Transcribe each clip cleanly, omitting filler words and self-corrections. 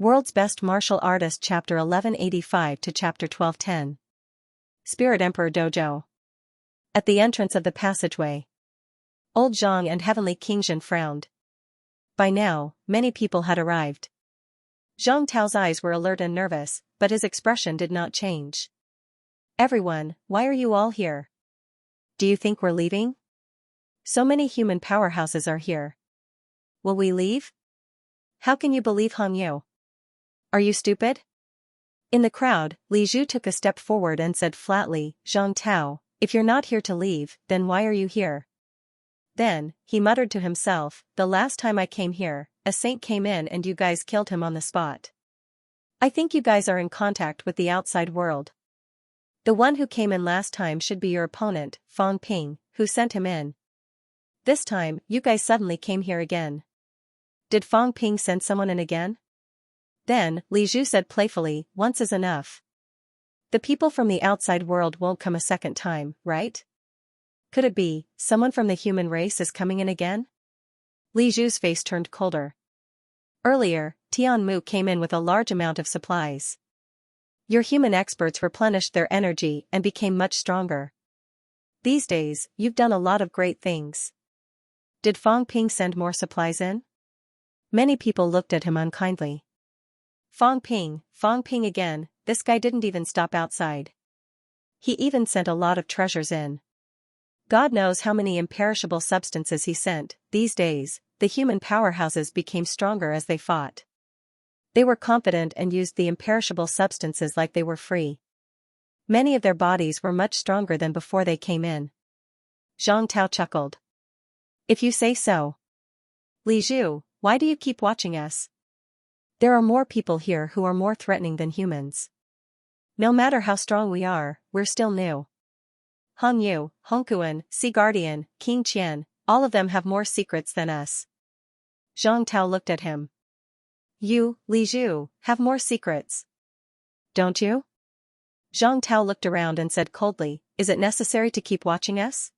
World's Best Martial Artist Chapter 1185 to Chapter 1210. Spirit Emperor Dojo. At the entrance of the passageway, Old Zhang and Heavenly Xianxia frowned. By now, many people had arrived. Zhang Tao's eyes were alert and nervous, but his expression did not change. Everyone, why are you all here? Do you think we're leaving? So many human powerhouses are here. Will we leave? How can you believe Hong Yu? Are you stupid? In the crowd, Li Zhu took a step forward and said flatly, Zhang Tao, if you're not here to leave, then why are you here? Then, he muttered to himself, the last time I came here, a saint came in and you guys killed him on the spot. I think you guys are in contact with the outside world. The one who came in last time should be your opponent, Fang Ping, who sent him in. This time, you guys suddenly came here again. Did Fang Ping send someone in again? Then, Li Zhu said playfully, once is enough. The people from the outside world won't come a second time, right? Could it be, someone from the human race is coming in again? Li Zhu's face turned colder. Earlier, Tian Mu came in with a large amount of supplies. Your human experts replenished their energy and became much stronger. These days, you've done a lot of great things. Did Fang Ping send more supplies in? Many people looked at him unkindly. Fang Ping again, this guy didn't even stop outside. He even sent a lot of treasures in. God knows how many imperishable substances he sent. These days, the human powerhouses became stronger as they fought. They were confident and used the imperishable substances like they were free. Many of their bodies were much stronger than before they came in. Zhang Tao chuckled. If you say so. Li Zhu, why do you keep watching us? There are more people here who are more threatening than humans. No matter how strong we are, we're still new. Hong Yu, Hongkuan, Sea Guardian, King Qian, all of them have more secrets than us. Zhang Tao looked at him. You, Li Zhu, have more secrets. Don't you? Zhang Tao looked around and said coldly, is it necessary to keep watching us?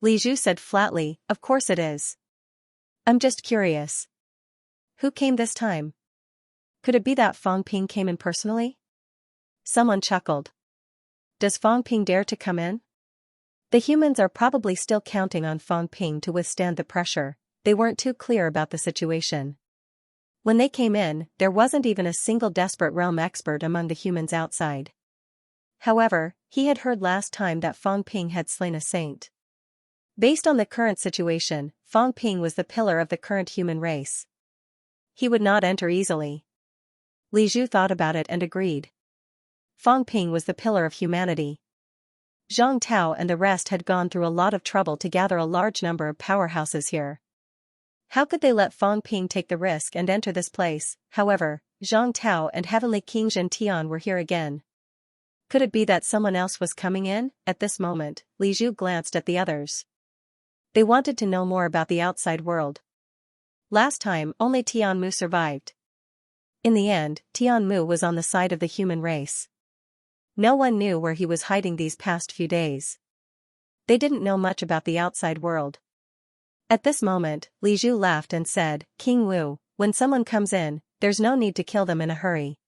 Li Zhu said flatly, of course it is. I'm just curious. Who came this time? Could it be that Fang Ping came in personally? Someone chuckled. Does Fang Ping dare to come in? The humans are probably still counting on Fang Ping to withstand the pressure. They weren't too clear about the situation. When they came in, there wasn't even a single desperate realm expert among the humans outside. However, he had heard last time that Fang Ping had slain a saint. Based on the current situation, Fang Ping was the pillar of the current human race. He would not enter easily. Li Zhu thought about it and agreed. Fang Ping was the pillar of humanity. Zhang Tao and the rest had gone through a lot of trouble to gather a large number of powerhouses here. How could they let Fang Ping take the risk and enter this place? However, Zhang Tao and Heavenly Xianxia and Tian were here again. Could it be that someone else was coming in? At this moment, Li Zhu glanced at the others. They wanted to know more about the outside world. Last time, only Tian Mu survived. In the end, Tian Mu was on the side of the human race. No one knew where he was hiding these past few days. They didn't know much about the outside world. At this moment, Li Zhu laughed and said, King Wu, when someone comes in, there's no need to kill them in a hurry.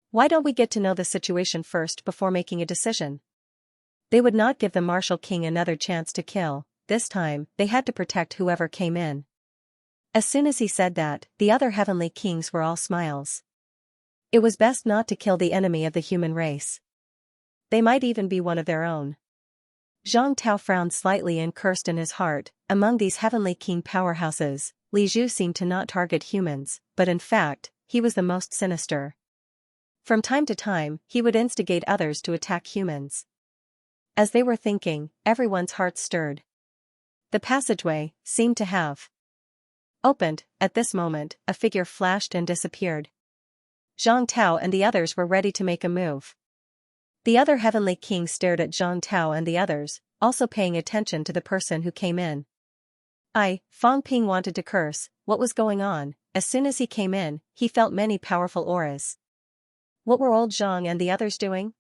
Why don't we get to know the situation first before making a decision? They would not give the martial king another chance to kill. This time, they had to protect whoever came in. As soon as he said that, the other heavenly kings were all smiles. It was best not to kill the enemy of the human race. They might even be one of their own. Zhang Tao frowned slightly and cursed in his heart. Among these heavenly king powerhouses, Li Zhu seemed to not target humans, but in fact, he was the most sinister. From time to time, he would instigate others to attack humans. As they were thinking, everyone's hearts stirred. The passageway seemed to have opened. At this moment, a figure flashed and disappeared. Zhang Tao and the others were ready to make a move. The other heavenly king stared at Zhang Tao and the others, also paying attention to the person who came in. Fang Ping wanted to curse. What was going on? As soon as he came in, he felt many powerful auras. What were old Zhang and the others doing?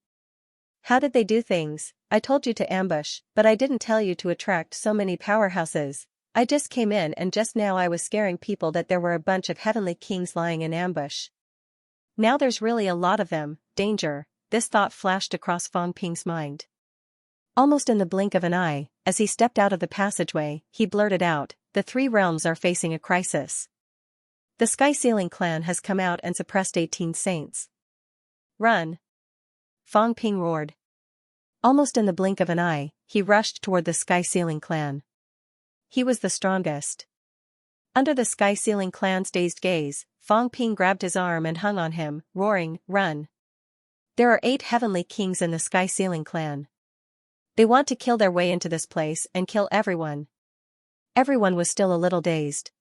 How did they do things? I told you to ambush, but I didn't tell you to attract so many powerhouses. I just came in and just now I was scaring people that there were a bunch of heavenly kings lying in ambush. Now there's really a lot of them, danger, this thought flashed across Fang Ping's mind. Almost in the blink of an eye, as he stepped out of the passageway, he blurted out, the three realms are facing a crisis. The Sky Sealing clan has come out and suppressed 18 saints. Run! Fang Ping roared. Almost in the blink of an eye, he rushed toward the Sky Sealing clan. He was the strongest. Under the Sky Sealing clan's dazed gaze, Fang Ping grabbed his arm and hung on him, roaring, run! There are 8 heavenly kings in the Sky Sealing clan. They want to kill their way into this place and kill everyone. Everyone was still a little dazed.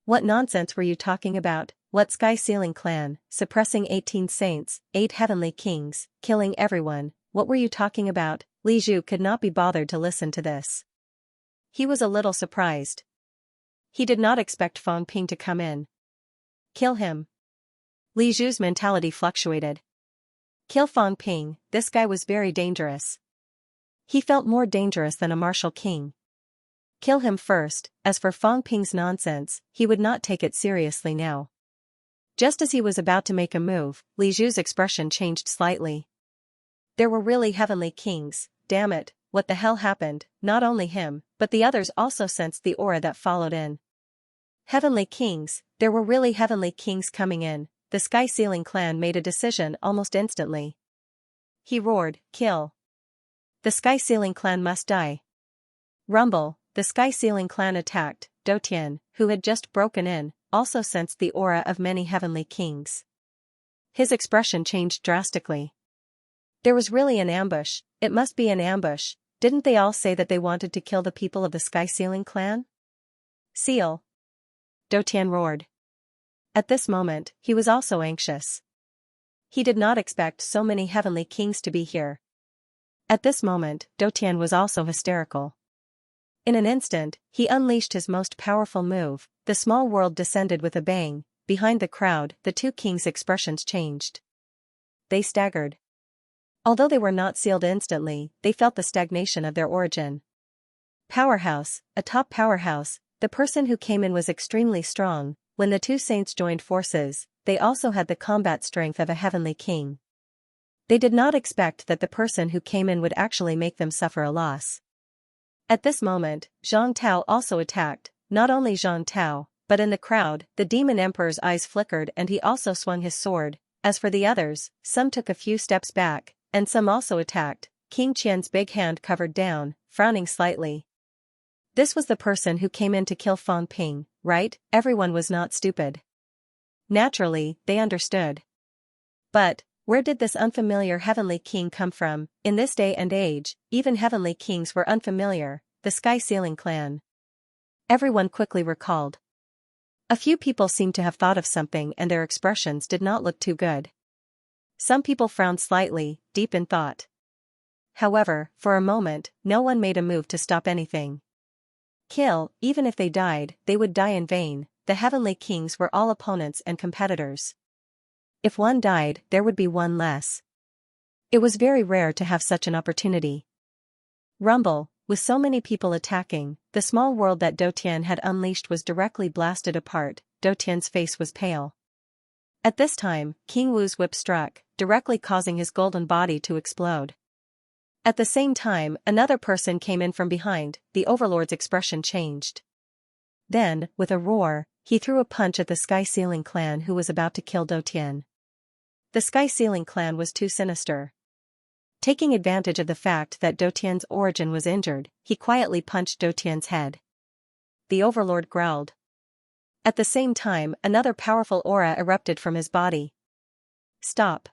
What nonsense were you talking about? What Sky Sealing clan, suppressing 18 saints, 8 heavenly kings, killing everyone, what were you talking about? Li Zhu could not be bothered to listen to this. He was a little surprised. He did not expect Fang Ping to come in. Kill him. Li Zhu's mentality fluctuated. Kill Fang Ping, this guy was very dangerous. He felt more dangerous than a martial king. Kill him first. As for Fang Ping's nonsense, he would not take it seriously now. Just as he was about to make a move, Li Zhu's expression changed slightly. There were really heavenly kings, damn it, what the hell happened? Not only him, but the others also sensed the aura that followed in. Heavenly kings, there were really heavenly kings coming in. The Sky Sealing clan made a decision almost instantly. He roared, kill. The Sky Sealing clan must die. Rumble, the Sky Sealing clan attacked. Do Tian, who had just broken in, also sensed the aura of many heavenly kings. His expression changed drastically. There was really an ambush, it must be an ambush, didn't they all say that they wanted to kill the people of the Sky Sealing clan? Seal. Do Tian roared. At this moment, he was also anxious. He did not expect so many heavenly kings to be here. At this moment, Do Tian was also hysterical. In an instant, he unleashed his most powerful move, the small world descended with a bang. Behind the crowd, the 2 kings' expressions changed. They staggered. Although they were not sealed instantly, they felt the stagnation of their origin. Powerhouse, a top powerhouse, the person who came in was extremely strong. When the 2 saints joined forces, they also had the combat strength of a heavenly king. They did not expect that the person who came in would actually make them suffer a loss. At this moment, Zhang Tao also attacked, not only Zhang Tao, but in the crowd, the demon emperor's eyes flickered and he also swung his sword. As for the others, some took a few steps back, and some also attacked. King Qian's big hand covered down, frowning slightly. This was the person who came in to kill Fang Ping, right? Everyone was not stupid. Naturally, they understood. But, where did this unfamiliar heavenly king come from? In this day and age, even heavenly kings were unfamiliar. The Sky Sealing clan. Everyone quickly recalled. A few people seemed to have thought of something and their expressions did not look too good. Some people frowned slightly, deep in thought. However, for a moment, no one made a move to stop anything. Kill, even if they died, they would die in vain. The heavenly kings were all opponents and competitors. If one died, there would be one less. It was very rare to have such an opportunity. Rumble, with so many people attacking, the small world that Do Tian had unleashed was directly blasted apart. Do Tian's face was pale. At this time, King Wu's whip struck, directly causing his golden body to explode. At the same time, another person came in from behind. The overlord's expression changed. Then, with a roar, he threw a punch at the Sky Sealing clan who was about to kill Do Tian. The Sky Sealing clan was too sinister. Taking advantage of the fact that Do Tian's origin was injured, he quietly punched Do Tian's head. The overlord growled. At the same time, another powerful aura erupted from his body. Stop.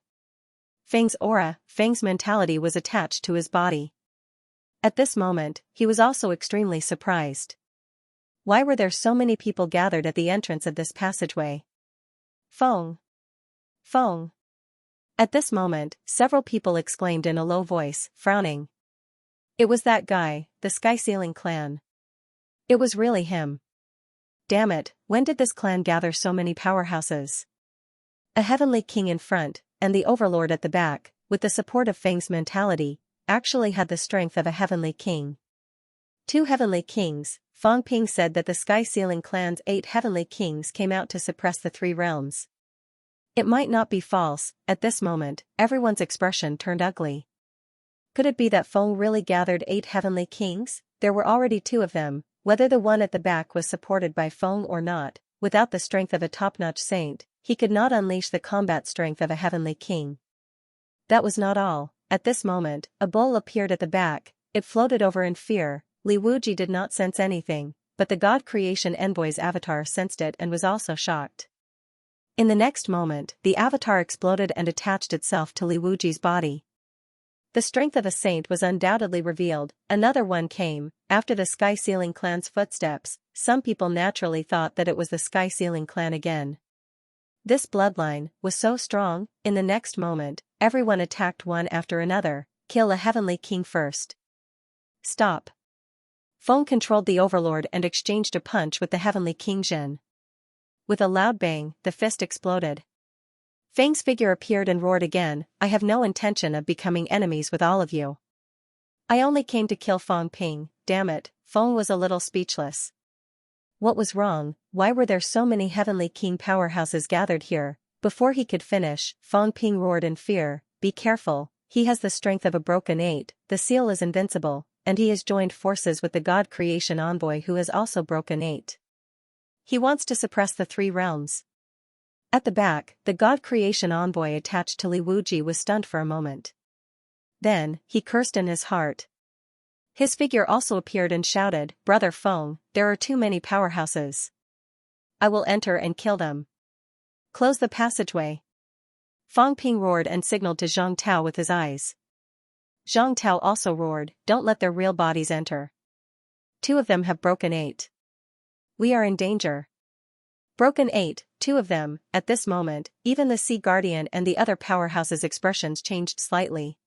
Fang's aura, Fang's mentality was attached to his body. At this moment, he was also extremely surprised. Why were there so many people gathered at the entrance of this passageway? Feng! Feng! At this moment, several people exclaimed in a low voice, frowning. It was that guy, the Sky Sealing clan. It was really him. Damn it, when did this clan gather so many powerhouses? A heavenly king in front, and the overlord at the back, with the support of Fang's mentality, actually had the strength of a heavenly king. 2 heavenly kings. Fang Ping said that the Sky Sealing clan's 8 heavenly kings came out to suppress the 3 realms. It might not be false. At this moment, everyone's expression turned ugly. Could it be that Feng really gathered 8 heavenly kings? There were already 2 of them, whether the one at the back was supported by Feng or not, without the strength of a top-notch saint, he could not unleash the combat strength of a heavenly king. That was not all. At this moment, a bull appeared at the back. It floated over in fear. Li Wuji did not sense anything, but the God Creation Envoy's avatar sensed it and was also shocked. In the next moment, the avatar exploded and attached itself to Li Wuji's body. The strength of a saint was undoubtedly revealed. Another one came. After the Sky Sealing clan's footsteps, some people naturally thought that it was the Sky Sealing clan again. This bloodline was so strong. In the next moment, everyone attacked one after another. Kill a heavenly king first. Stop. Feng controlled the overlord and exchanged a punch with the heavenly king Zhen. With a loud bang, the fist exploded. Feng's figure appeared and roared again, I have no intention of becoming enemies with all of you. I only came to kill Feng Ping, damn it. Feng was a little speechless. What was wrong? Why were there so many heavenly king powerhouses gathered here? Before he could finish, Feng Ping roared in fear, be careful, he has the strength of a broken 8, the seal is invincible, and he has joined forces with the God Creation Envoy who has also broken 8. He wants to suppress the 3 realms. At the back, the God Creation Envoy attached to Li Wuji was stunned for a moment. Then, he cursed in his heart. His figure also appeared and shouted, Brother Feng, there are too many powerhouses. I will enter and kill them. Close the passageway. Feng Ping roared and signaled to Zhang Tao with his eyes. Zhang Tao also roared, don't let their real bodies enter. 2 of them have broken 8. We are in danger. Broken 8, 2 of them. At this moment, even the Sea Guardian and the other powerhouses' expressions changed slightly.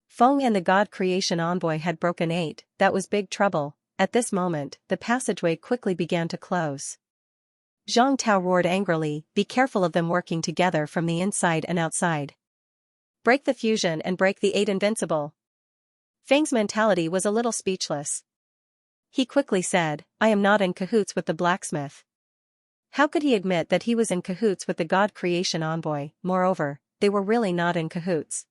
Feng and the God Creation Envoy had broken 8, that was big trouble. At this moment, the passageway quickly began to close. Zhang Tao roared angrily, be careful of them working together from the inside and outside. Break the fusion and break the 8 invincible. Feng's mentality was a little speechless. He quickly said, I am not in cahoots with the blacksmith. How could he admit that he was in cahoots with the God Creation Envoy? Moreover, they were really not in cahoots.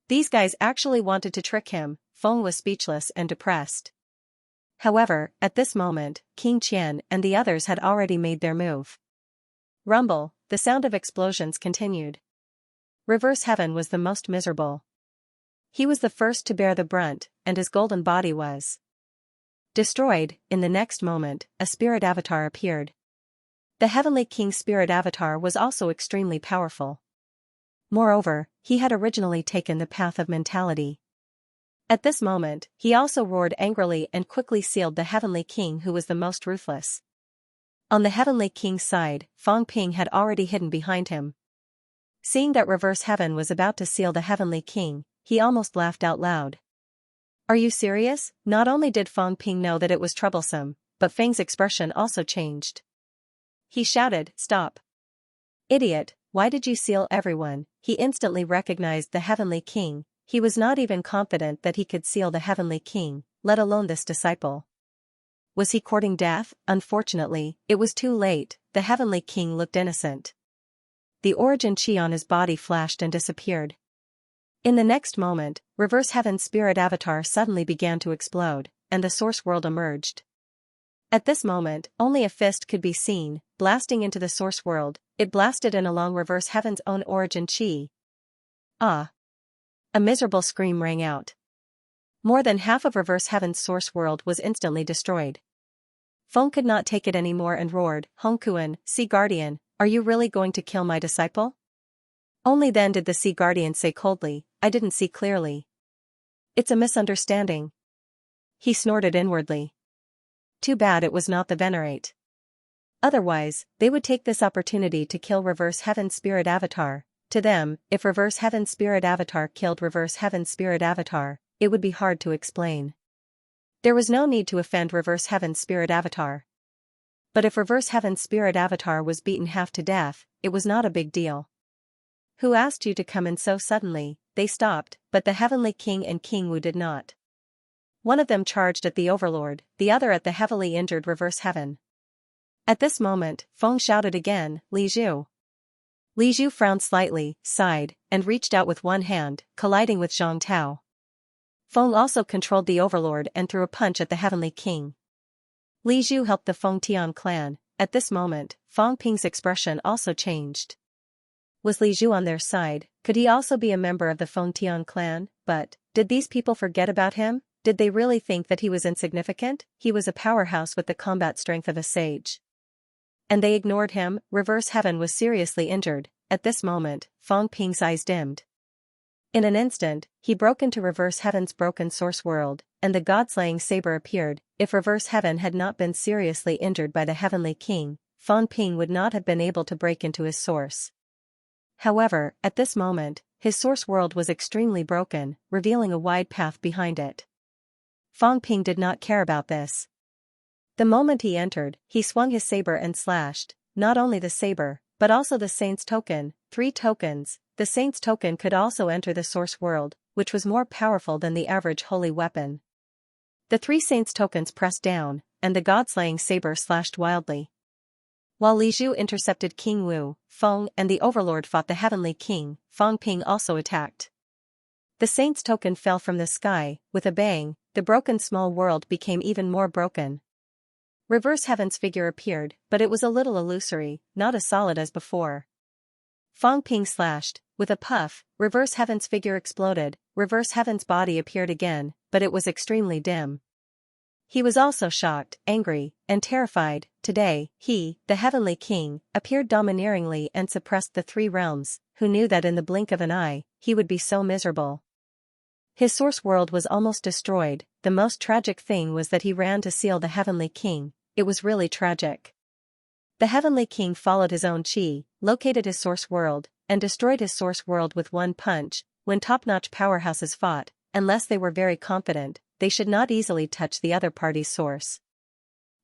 These guys actually wanted to trick him. Feng was speechless and depressed. However, at this moment, King Qian and the others had already made their move. Rumble, the sound of explosions continued. Reverse Heaven was the most miserable. He was the first to bear the brunt, and his golden body was destroyed. In the next moment, a spirit avatar appeared. The Heavenly King's spirit avatar was also extremely powerful. Moreover, he had originally taken the path of mentality. At this moment, he also roared angrily and quickly sealed the Heavenly King who was the most ruthless. On the Heavenly King's side, Feng Ping had already hidden behind him. Seeing that Reverse Heaven was about to seal the Heavenly King, he almost laughed out loud. Are you serious? Not only did Feng Ping know that it was troublesome, but Feng's expression also changed. He shouted, stop. Idiot, why did you seal everyone? He instantly recognized the Heavenly King. He was not even confident that he could seal the Heavenly King, let alone this disciple. Was he courting death? Unfortunately, it was too late. The Heavenly King looked innocent. The origin chi on his body flashed and disappeared. In the next moment, Reverse Heaven's spirit avatar suddenly began to explode, and the source world emerged. At this moment, only a fist could be seen, blasting into the source world. It blasted in along Reverse Heaven's own origin chi. Ah! A miserable scream rang out. More than half of Reverse Heaven's source world was instantly destroyed. Feng could not take it anymore and roared, Hongkuan, Sea Guardian, are you really going to kill my disciple? Only then did the Sea Guardian say coldly, I didn't see clearly. It's a misunderstanding. He snorted inwardly. Too bad it was not the Venerate. Otherwise, they would take this opportunity to kill Reverse Heaven's spirit avatar. To them, if Reverse Heaven's spirit avatar killed Reverse Heaven's spirit avatar, it would be hard to explain. There was no need to offend Reverse Heaven's spirit avatar. But if Reverse Heaven's spirit avatar was beaten half to death, it was not a big deal. Who asked you to come in so suddenly? They stopped, but the Heavenly King and King Wu did not. One of them charged at the Overlord, the other at the heavily injured Reverse Heaven. At this moment, Feng shouted again, Li Zhu. Li Zhu frowned slightly, sighed, and reached out with one hand, colliding with Zhang Tao. Feng also controlled the overlord and threw a punch at the Heavenly King. Li Zhu helped the Feng Tian clan. At this moment, Fang Ping's expression also changed. Was Li Zhu on their side? Could he also be a member of the Feng Tian clan? But, did these people forget about him? Did they really think that he was insignificant? He was a powerhouse with the combat strength of a sage. And they ignored him. Reverse Heaven was seriously injured. At this moment, Fang Ping's eyes dimmed. In an instant, he broke into Reverse Heaven's broken source world, and the god-slaying saber appeared. If Reverse Heaven had not been seriously injured by the Heavenly King, Fang Ping would not have been able to break into his source. However, at this moment, his source world was extremely broken, revealing a wide path behind it. Fang Ping did not care about this. The moment he entered, he swung his saber and slashed, not only the saber, but also the Saint's token, 3 tokens. The Saint's token could also enter the source world, which was more powerful than the average holy weapon. The 3 Saints' tokens pressed down, and the god-slaying saber slashed wildly. While Li Zhu intercepted King Wu, Feng and the Overlord fought the Heavenly King, Fang Ping also attacked. The Saint's token fell from the sky. With a bang, the broken small world became even more broken. Reverse Heaven's figure appeared, but it was a little illusory, not as solid as before. Fang Ping slashed. With a puff, Reverse Heaven's figure exploded. Reverse Heaven's body appeared again, but it was extremely dim. He was also shocked, angry, and terrified. Today, he, the Heavenly King, appeared domineeringly and suppressed the 3 realms. Who knew that in the blink of an eye, he would be so miserable? His source world was almost destroyed. The most tragic thing was that he ran to seal the Heavenly King. It was really tragic. The Heavenly King followed his own chi, located his source world, and destroyed his source world with one punch. When top-notch powerhouses fought, unless they were very confident, they should not easily touch the other party's source.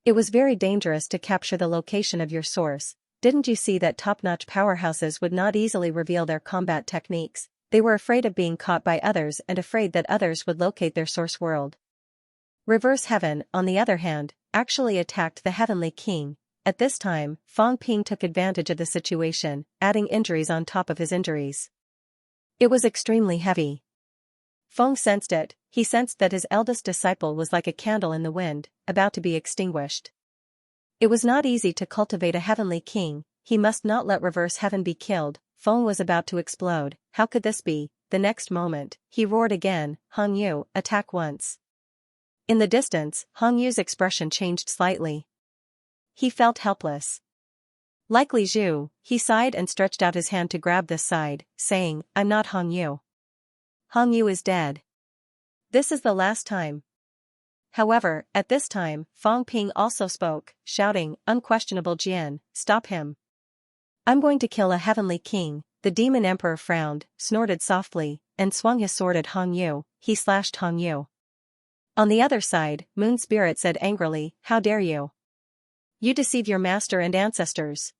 It was very dangerous to capture the location of your source. Didn't you see that top-notch powerhouses would not easily reveal their combat techniques? They were afraid of being caught by others and afraid that others would locate their source world. Reverse Heaven, on the other hand, actually attacked the Heavenly King. At this time, Fang Ping took advantage of the situation, adding injuries on top of his injuries. It was extremely heavy. Feng sensed it. He sensed that his eldest disciple was like a candle in the wind, about to be extinguished. It was not easy to cultivate a Heavenly King. He must not let Reverse Heaven be killed. Feng was about to explode. How could this be? The next moment, he roared again. Hong Yu, attack once. In the distance, Hong Yu's expression changed slightly. He felt helpless. Like Li Zhu, he sighed and stretched out his hand to grab this side, saying, I'm not Hong Yu. Hong Yu is dead. This is the last time. However, at this time, Fang Ping also spoke, shouting, Unquestionable Jian, stop him. I'm going to kill a Heavenly King. The Demon Emperor frowned, snorted softly, and swung his sword at Hong Yu. He slashed Hong Yu. On the other side, Moon Spirit said angrily, How dare you? You deceive your master and ancestors.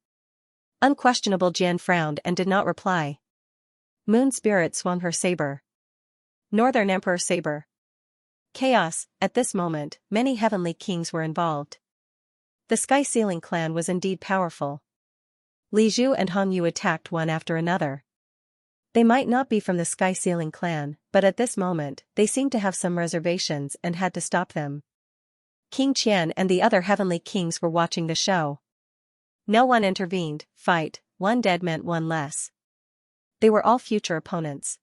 Unquestionable Jian frowned and did not reply. Moon Spirit swung her saber. Northern Emperor saber. Chaos. At this moment, many Heavenly Kings were involved. The Sky Sealing clan was indeed powerful. Li Zhu and Hong Yu attacked one after another. They might not be from the Sky Sealing clan, but at this moment, they seemed to have some reservations and had to stop them. King Qian and the other Heavenly Kings were watching the show. No one intervened. Fight. 1 dead meant 1 less. They were all future opponents.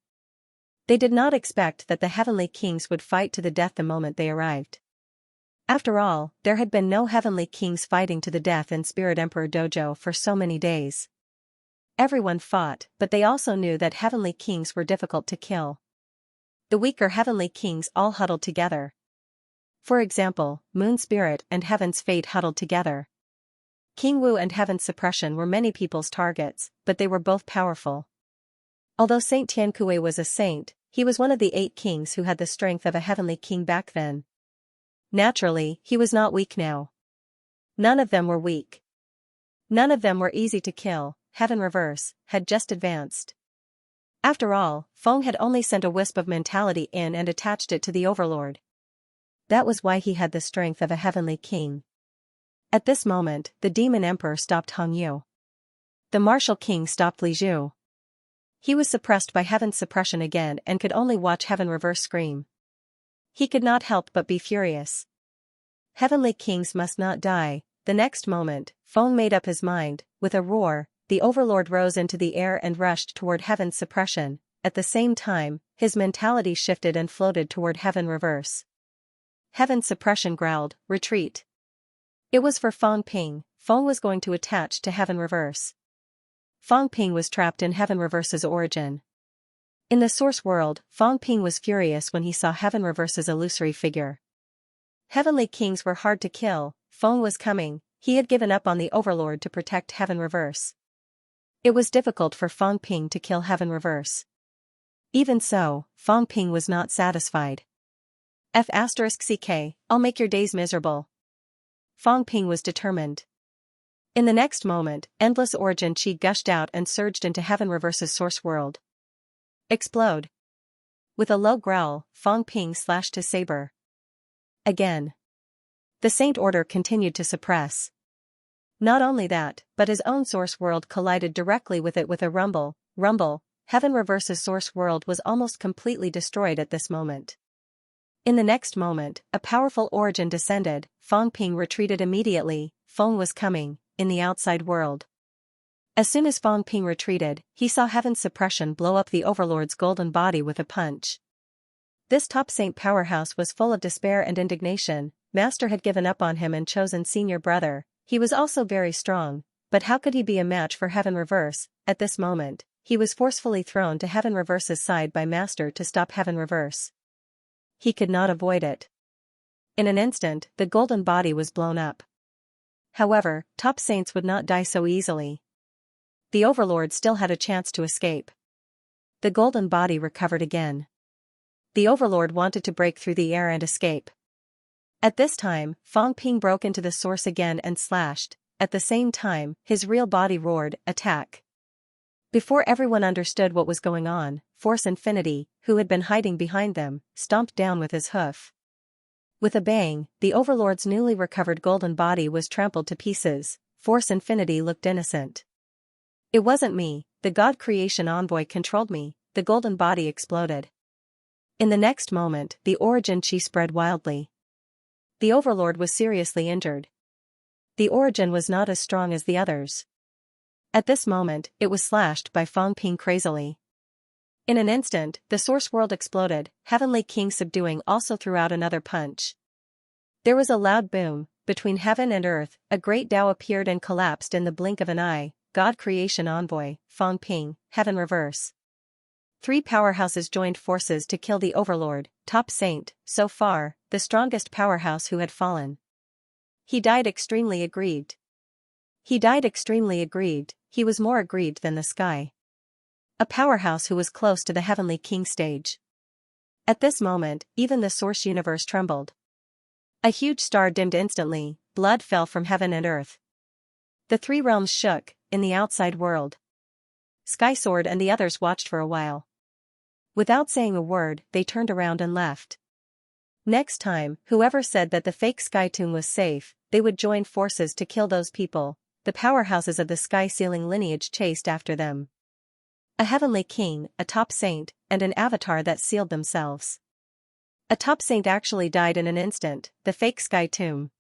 They did not expect that the Heavenly Kings would fight to the death the moment they arrived. After all, there had been no Heavenly Kings fighting to the death in Spirit Emperor Dojo for so many days. Everyone fought, but they also knew that Heavenly Kings were difficult to kill. The weaker Heavenly Kings all huddled together. For example, Moon Spirit and Heaven's Fate huddled together. King Wu and Heaven's Suppression were many people's targets, but they were both powerful. Although Saint Tiankui was a saint, he was one of the 8 kings who had the strength of a Heavenly King back then. Naturally, he was not weak now. None of them were weak. None of them were easy to kill. Heaven Reverse had just advanced. After all, Feng had only sent a wisp of mentality in and attached it to the Overlord. That was why he had the strength of a Heavenly King. At this moment, the Demon Emperor stopped Hong Yu. The martial king stopped Li Zhu. He was suppressed by heaven's suppression again and could only watch heaven reverse scream. He could not help but be furious. Heavenly kings must not die. The next moment, Feng made up his mind. With a roar, the overlord rose into the air and rushed toward heaven's suppression. At the same time, his mentality shifted and floated toward heaven reverse. Heaven's suppression growled, "Retreat." It was for Feng Ping. Feng was going to attach to heaven reverse. Feng Ping was trapped in heaven reverse's origin. In the source world, Feng Ping was furious when he saw heaven reverse's illusory figure. Heavenly kings were hard to kill. Feng was coming. He had given up on the overlord to protect heaven reverse. It was difficult for Feng Ping to kill heaven reverse. Even so, Feng Ping was not satisfied. F*CK, I'll make your days miserable. Feng Ping was determined. In the next moment, endless origin chi gushed out and surged into heaven reverse's source world. Explode. With a low growl, Feng Ping slashed his saber. Again. The Saint Order continued to suppress. Not only that, but his own source world collided directly with it with a rumble. Heaven reverse's source world was almost completely destroyed at this moment. In the next moment, a powerful origin descended. Feng Ping retreated immediately. Feng was coming, in the outside world. As soon as Feng Ping retreated, he saw heaven's suppression blow up the overlord's golden body with a punch. This top saint powerhouse was full of despair and indignation. Master had given up on him and chosen senior brother. He was also very strong, but how could he be a match for heaven reverse? At this moment, he was forcefully thrown to heaven reverse's side by Master to stop heaven reverse. He could not avoid it. In an instant, the golden body was blown up. However, top saints would not die so easily. The overlord still had a chance to escape. The golden body recovered again. The overlord wanted to break through the air and escape. At this time, Feng Ping broke into the source again and slashed. At the same time, his real body roared, "Attack!" Before everyone understood what was going on, Force Infinity, who had been hiding behind them, stomped down with his hoof. With a bang, the overlord's newly recovered golden body was trampled to pieces. Force Infinity looked innocent. "It wasn't me, the God Creation Envoy controlled me," the golden body exploded. In the next moment, the origin chi spread wildly. The overlord was seriously injured. The origin was not as strong as the others. At this moment, it was slashed by Feng Ping crazily. In an instant, the source world exploded. Heavenly King subduing also threw out another punch. There was a loud boom. Between heaven and earth, a great Tao appeared and collapsed in the blink of an eye. God Creation Envoy, Feng Ping, Heaven Reverse. 3 powerhouses joined forces to kill the overlord, top saint, so far, the strongest powerhouse who had fallen. He died extremely aggrieved. He was more aggrieved than the sky. A powerhouse who was close to the heavenly king stage. At this moment, even the source universe trembled. A huge star dimmed instantly, blood fell from heaven and earth. The 3 realms shook, in the outside world. Sky Sword and the others watched for a while. Without saying a word, they turned around and left. Next time, whoever said that the fake Sky Tomb was safe, they would join forces to kill those people. The powerhouses of the sky sealing lineage chased after them. A heavenly king, a top saint, and an avatar that sealed themselves. A top saint actually died in an instant, the fake Sky Tomb.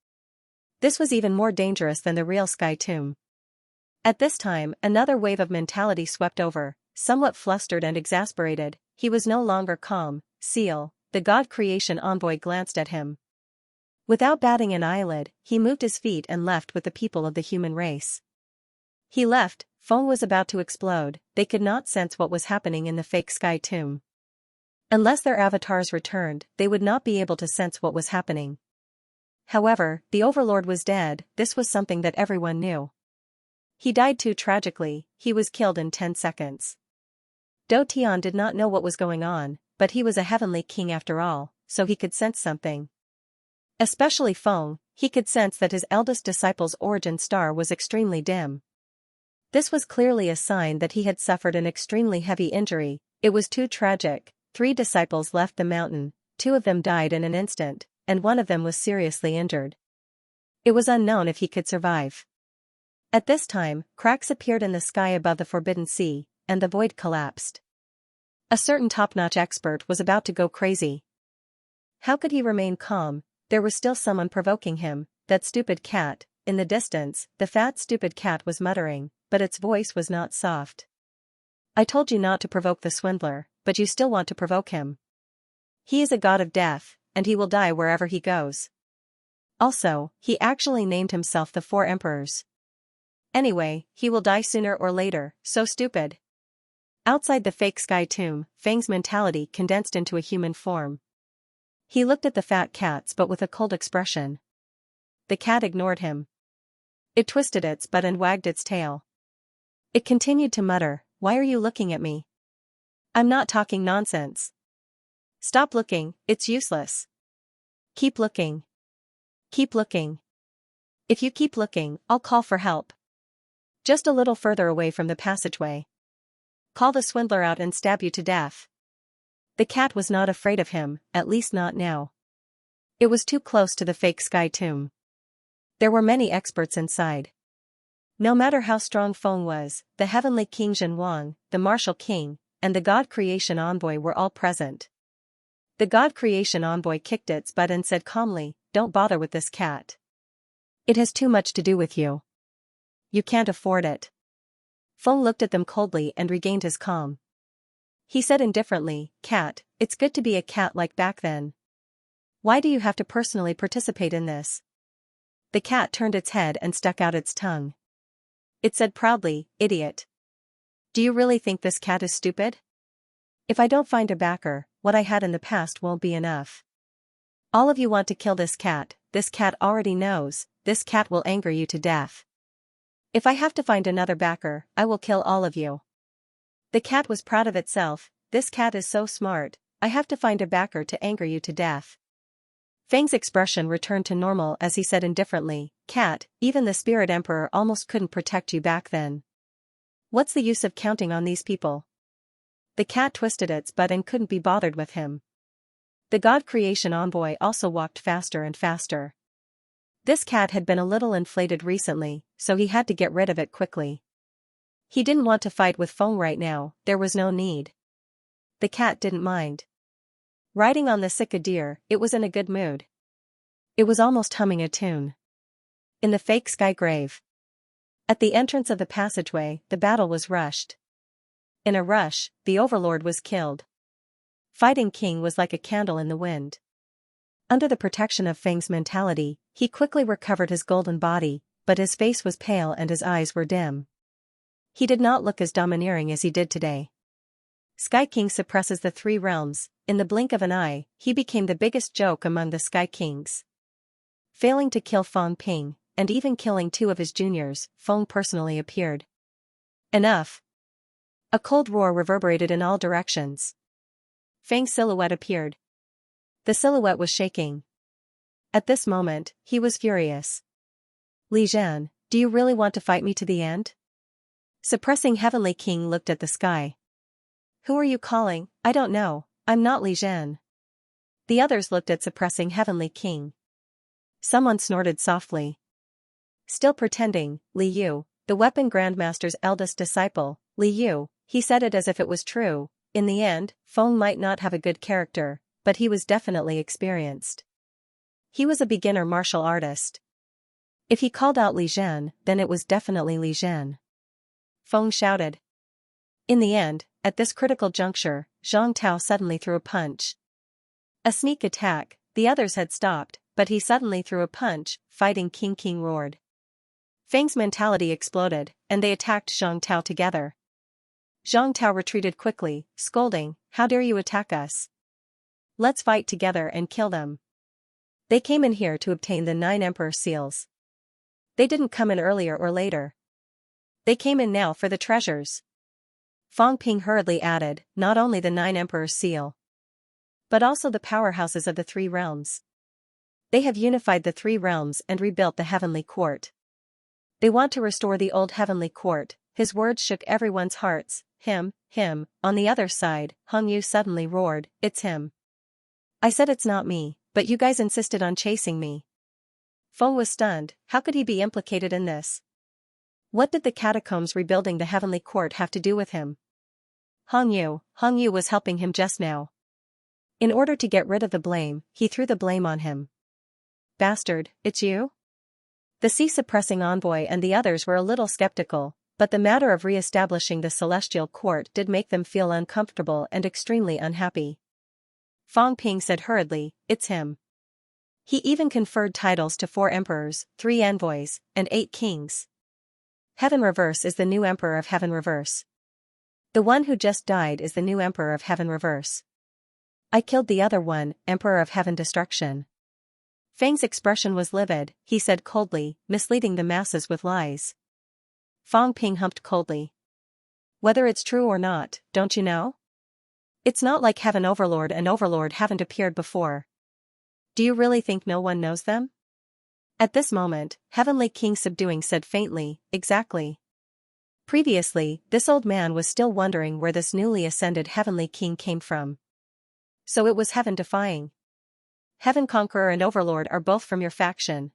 This was even more dangerous than the real Sky Tomb. At this time, another wave of mentality swept over. Somewhat flustered and exasperated, he was no longer calm. Seal, the God Creation Envoy glanced at him. Without batting an eyelid, he moved his feet and left with the people of the human race. He left. Feng was about to explode. They could not sense what was happening in the fake Sky Tomb. Unless their avatars returned, they would not be able to sense what was happening. However, the overlord was dead. This was something that everyone knew. He died too tragically. He was killed in 10 seconds. Do Tian did not know what was going on, but he was a heavenly king after all, so he could sense something. Especially Feng, he could sense that his eldest disciple's origin star was extremely dim. This was clearly a sign that he had suffered an extremely heavy injury. It was too tragic. 3 disciples left the mountain, 2 of them died in an instant, and 1 of them was seriously injured. It was unknown if he could survive. At this time, cracks appeared in the sky above the forbidden sea, and the void collapsed. A certain top-notch expert was about to go crazy. How could he remain calm? There was still someone provoking him, that stupid cat. In the distance, the fat stupid cat was muttering, but its voice was not soft. I told you not to provoke the swindler, but you still want to provoke him. He is a god of death, and he will die wherever he goes. Also, he actually named himself the Four Emperors. Anyway, he will die sooner or later, so stupid. Outside the fake sky tomb, Fang's mentality condensed into a human form. He looked at the fat cats but with a cold expression. The cat ignored him. It twisted its butt and wagged its tail. It continued to mutter, "Why are you looking at me? I'm not talking nonsense. Stop looking, it's useless. Keep looking. Keep looking. If you keep looking, I'll call for help." Just a little further away from the passageway. "Call the swindler out and stab you to death." The cat was not afraid of him, at least not now. It was too close to the fake sky tomb. There were many experts inside. No matter how strong Feng was, the heavenly King Zhenwang, the martial king, and the god creation envoy were all present. The god creation envoy kicked its butt and said calmly, "Don't bother with this cat. It has too much to do with you. You can't afford it." Feng looked at them coldly and regained his calm. He said indifferently, "Cat, it's good to be a cat like back then. Why do you have to personally participate in this?" The cat turned its head and stuck out its tongue. It said proudly, "Idiot. Do you really think this cat is stupid? If I don't find a backer, what I had in the past won't be enough. All of you want to kill this cat already knows, this cat will anger you to death. If I have to find another backer, I will kill all of you." The cat was proud of itself, "This cat is so smart, I have to find a backer to anger you to death." Fang's expression returned to normal as he said indifferently, "Cat, even the Spirit Emperor almost couldn't protect you back then. What's the use of counting on these people?" The cat twisted its butt and couldn't be bothered with him. The god creation envoy also walked faster and faster. This cat had been a little inflated recently, so he had to get rid of it quickly. He didn't want to fight with Feng right now, there was no need. The cat didn't mind. Riding on the Sika deer, it was in a good mood. It was almost humming a tune. In the fake sky grave. At the entrance of the passageway, the battle was rushed. In a rush, the overlord was killed. Fighting King was like a candle in the wind. Under the protection of Fang's mentality, he quickly recovered his golden body, but his face was pale and his eyes were dim. He did not look as domineering as he did today. Sky King suppresses the three realms. In the blink of an eye, he became the biggest joke among the Sky Kings. Failing to kill Fang Ping, and even killing two of his juniors, Feng personally appeared. Enough. A cold roar reverberated in all directions. Fang's silhouette appeared. The silhouette was shaking. At this moment, he was furious. "Li Zhan, do you really want to fight me to the end?" Suppressing Heavenly King looked at the sky. "Who are you calling? I don't know, I'm not Li Zhan." The others looked at Suppressing Heavenly King. Someone snorted softly. "Still pretending, Li Yu, the Weapon Grandmaster's eldest disciple, Li Yu," he said it as if it was true. In the end, Feng might not have a good character, but he was definitely experienced. He was a beginner martial artist. If he called out Li Zhan, then it was definitely Li Zhan. Feng shouted. In the end, at this critical juncture, Zhang Tao suddenly threw a punch. A sneak attack, the others had stopped, but he suddenly threw a punch. Fighting King roared. Fang's mentality exploded, and they attacked Zhang Tao together. Zhang Tao retreated quickly, scolding, "How dare you attack us? Let's fight together and kill them." They came in here to obtain the 9 Emperor seals. They didn't come in earlier or later. They came in now for the treasures. Fang Ping hurriedly added, "Not only the 9 Emperor seal, but also the powerhouses of the 3 realms. They have unified the 3 realms and rebuilt the Heavenly Court. They want to restore the old Heavenly Court." His words shook everyone's hearts. Him. On the other side, Hung Yu suddenly roared, "It's him. I said it's not me, but you guys insisted on chasing me." Feng was stunned. How could he be implicated in this? What did the catacombs rebuilding the heavenly court have to do with him? Hong Yu was helping him just now. In order to get rid of the blame, he threw the blame on him. Bastard, it's you? The sea-suppressing envoy and the others were a little skeptical, but the matter of re-establishing the celestial court did make them feel uncomfortable and extremely unhappy. Fong Ping said hurriedly, it's him. He even conferred titles to 4 emperors, 3 envoys, and 8 kings. Heaven Reverse is the new emperor of Heaven Reverse. The one who just died is the new emperor of Heaven Reverse. I killed the other one, Emperor of Heaven Destruction. Feng's expression was livid, he said coldly, misleading the masses with lies. Fong Ping humped coldly. Whether it's true or not, don't you know? It's not like Heaven Overlord and Overlord haven't appeared before. Do you really think no one knows them? At this moment, Heavenly King Subduing said faintly, exactly. Previously, this old man was still wondering where this newly ascended Heavenly King came from. So it was Heaven Defying. Heaven Conqueror and Overlord are both from your faction.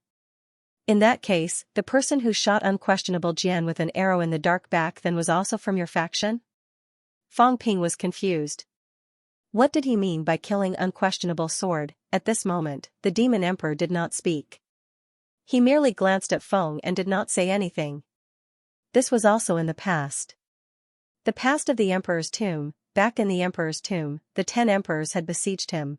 In that case, the person who shot Unquestionable Jian with an arrow in the dark back then was also from your faction? Fong Ping was confused. What did he mean by killing Unquestionable Sword? At this moment, the Demon Emperor did not speak. He merely glanced at Feng and did not say anything. This was also in the past. The past of the Emperor's tomb. Back in the Emperor's tomb, the 10 emperors had besieged him.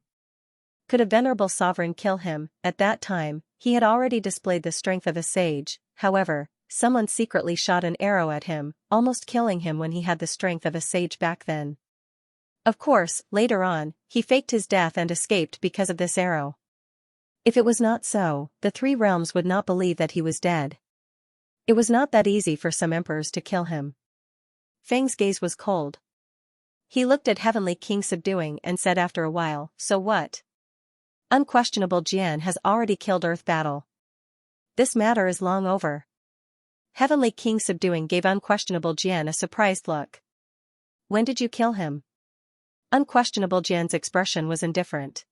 Could a venerable sovereign kill him? At that time, he had already displayed the strength of a sage. However, someone secretly shot an arrow at him, almost killing him when he had the strength of a sage back then. Of course, later on, he faked his death and escaped because of this arrow. If it was not so, the 3 realms would not believe that he was dead. It was not that easy for some emperors to kill him. Feng's gaze was cold. He looked at Heavenly King Subduing and said after a while, so what? Unquestionable Jian has already killed Earth Battle. This matter is long over. Heavenly King Subduing gave Unquestionable Jian a surprised look. When did you kill him? Unquestionable Jian's expression was indifferent.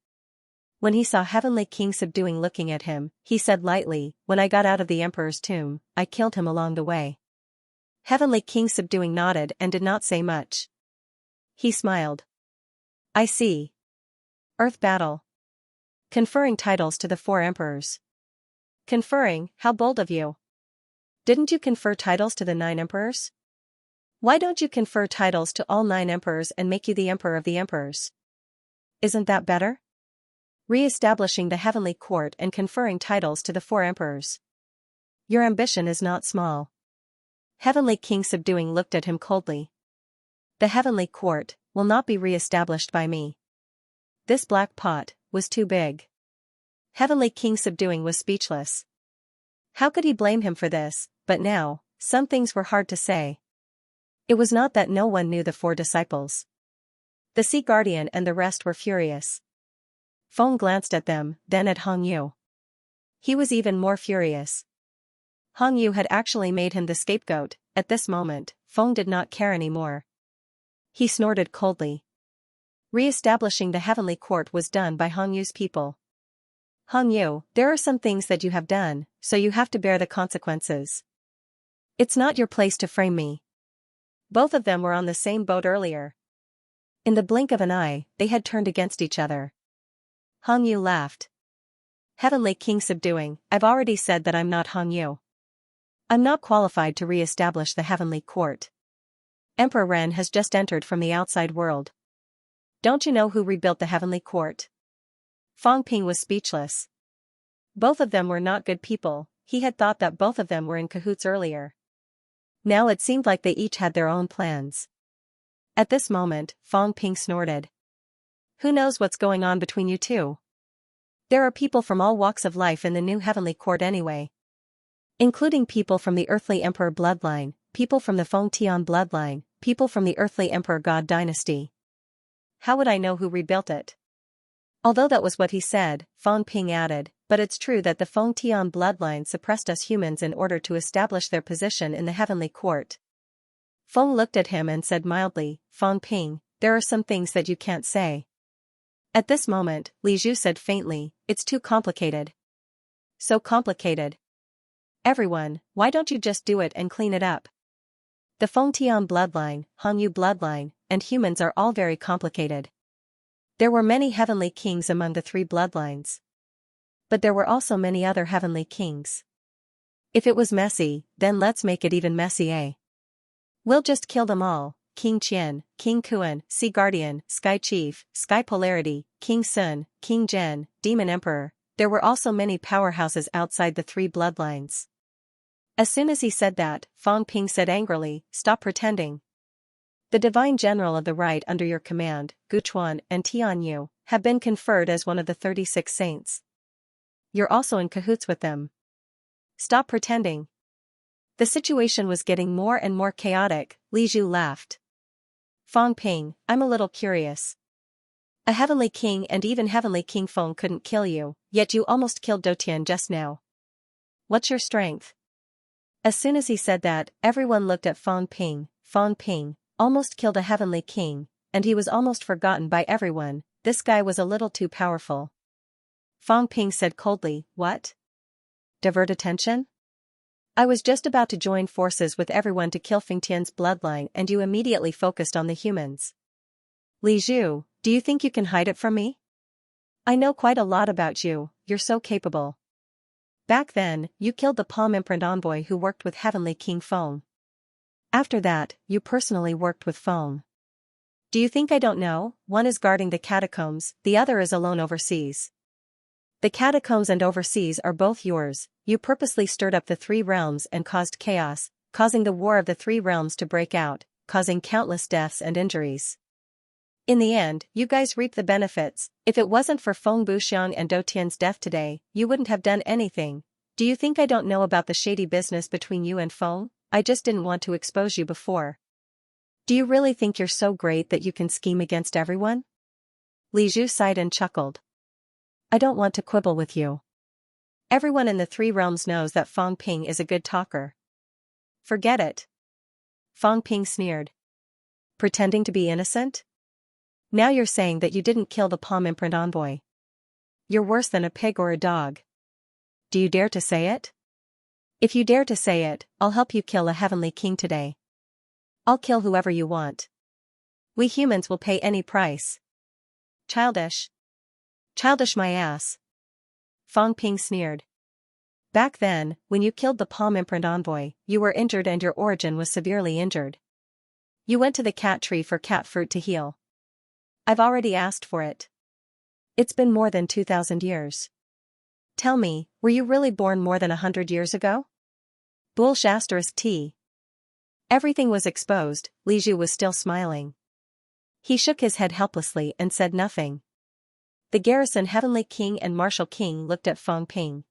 When he saw Heavenly King Subduing looking at him, he said lightly, when I got out of the Emperor's tomb, I killed him along the way. Heavenly King Subduing nodded and did not say much. He smiled. I see. Earth Battle. Conferring titles to the 4 emperors. Conferring, how bold of you. Didn't you confer titles to the 9 emperors? Why don't you confer titles to all 9 emperors and make you the emperor of the emperors? Isn't that better? Re-establishing the heavenly court and conferring titles to the 4 emperors. Your ambition is not small. Heavenly King Subduing looked at him coldly. The heavenly court will not be re-established by me. This black pot was too big. Heavenly King Subduing was speechless. How could he blame him for this? But now, some things were hard to say. It was not that no one knew the 4 disciples. The Sea Guardian and the rest were furious. Feng glanced at them, then at Hong Yu. He was even more furious. Hong Yu had actually made him the scapegoat. At this moment, Feng did not care anymore. He snorted coldly. Re-establishing the heavenly court was done by Hong Yu's people. Hong Yu, there are some things that you have done, so you have to bear the consequences. It's not your place to frame me. Both of them were on the same boat earlier. In the blink of an eye, they had turned against each other. Hong Yu laughed. Heavenly King Subduing, I've already said that I'm not Hong Yu. I'm not qualified to re-establish the heavenly court. Emperor Ren has just entered from the outside world. Don't you know who rebuilt the heavenly court? Fong Ping was speechless. Both of them were not good people. He had thought that both of them were in cahoots earlier. Now it seemed like they each had their own plans. At this moment, Fong Ping snorted. Who knows what's going on between you two? There are people from all walks of life in the new heavenly court anyway. Including people from the earthly emperor bloodline, people from the Feng Tian bloodline, people from the earthly emperor god dynasty. How would I know who rebuilt it? Although that was what he said, Fong Ping added, but it's true that the Feng Tian bloodline suppressed us humans in order to establish their position in the heavenly court. Feng looked at him and said mildly, Fong Ping, there are some things that you can't say. At this moment, Li Zhu said faintly, it's too complicated. So complicated. Everyone, why don't you just do it and clean it up? The Fengtian bloodline, Hongyu bloodline, and humans are all very complicated. There were many heavenly kings among the three bloodlines. But there were also many other heavenly kings. If it was messy, then let's make it even messy, eh? We'll just kill them all: King Qian, King Kuan, Sea Guardian, Sky Chief, Sky Polarity, King Sun, King Zhen, Demon Emperor. There were also many powerhouses outside the three bloodlines. As soon as he said that, Fang Ping said angrily, "Stop pretending. The divine general of the right under your command, Guchuan and Tianyu, have been conferred as one of the 36 saints. You're also in cahoots with them. Stop pretending." The situation was getting more and more chaotic. Li Zhu laughed. "Fang Ping, I'm a little curious. A heavenly king and even heavenly King Feng couldn't kill you, yet you almost killed Dotian just now. What's your strength?" As soon as he said that, everyone looked at Fang Ping. Fang Ping almost killed a heavenly king, and he was almost forgotten by everyone. This guy was a little too powerful. Fang Ping said coldly, "What? Divert attention? I was just about to join forces with everyone to kill Fengtian's bloodline and you immediately focused on the humans. Li Zhu, do you think you can hide it from me? I know quite a lot about you, you're so capable. Back then, you killed the palm imprint envoy who worked with Heavenly King Feng. After that, you personally worked with Feng. Do you think I don't know? One is guarding the catacombs, the other is alone overseas. The catacombs and overseas are both yours. You purposely stirred up the three realms and caused chaos, causing the war of the three realms to break out, causing countless deaths and injuries. In the end, you guys reap the benefits. If it wasn't for Feng Buxiang and Dotian's death today, you wouldn't have done anything. Do you think I don't know about the shady business between you and Feng? I just didn't want to expose you before. Do you really think you're so great that you can scheme against everyone?" Li Zhu sighed and chuckled. "I don't want to quibble with you. Everyone in the three realms knows that Fang Ping is a good talker." "Forget it." Fang Ping sneered. "Pretending to be innocent? Now you're saying that you didn't kill the palm imprint envoy. You're worse than a pig or a dog. Do you dare to say it? If you dare to say it, I'll help you kill a heavenly king today. I'll kill whoever you want. We humans will pay any price." "Childish. Childish my ass." Fang Ping sneered. "Back then, when you killed the palm imprint envoy, you were injured and your origin was severely injured. You went to the cat tree for cat fruit to heal. I've already asked for it. It's been more than 2,000 years. Tell me, were you really born more than 100 years ago?" T. Everything was exposed. Li Zhu was still smiling. He shook his head helplessly and said nothing. The garrison Heavenly King and Martial King looked at Fang Ping.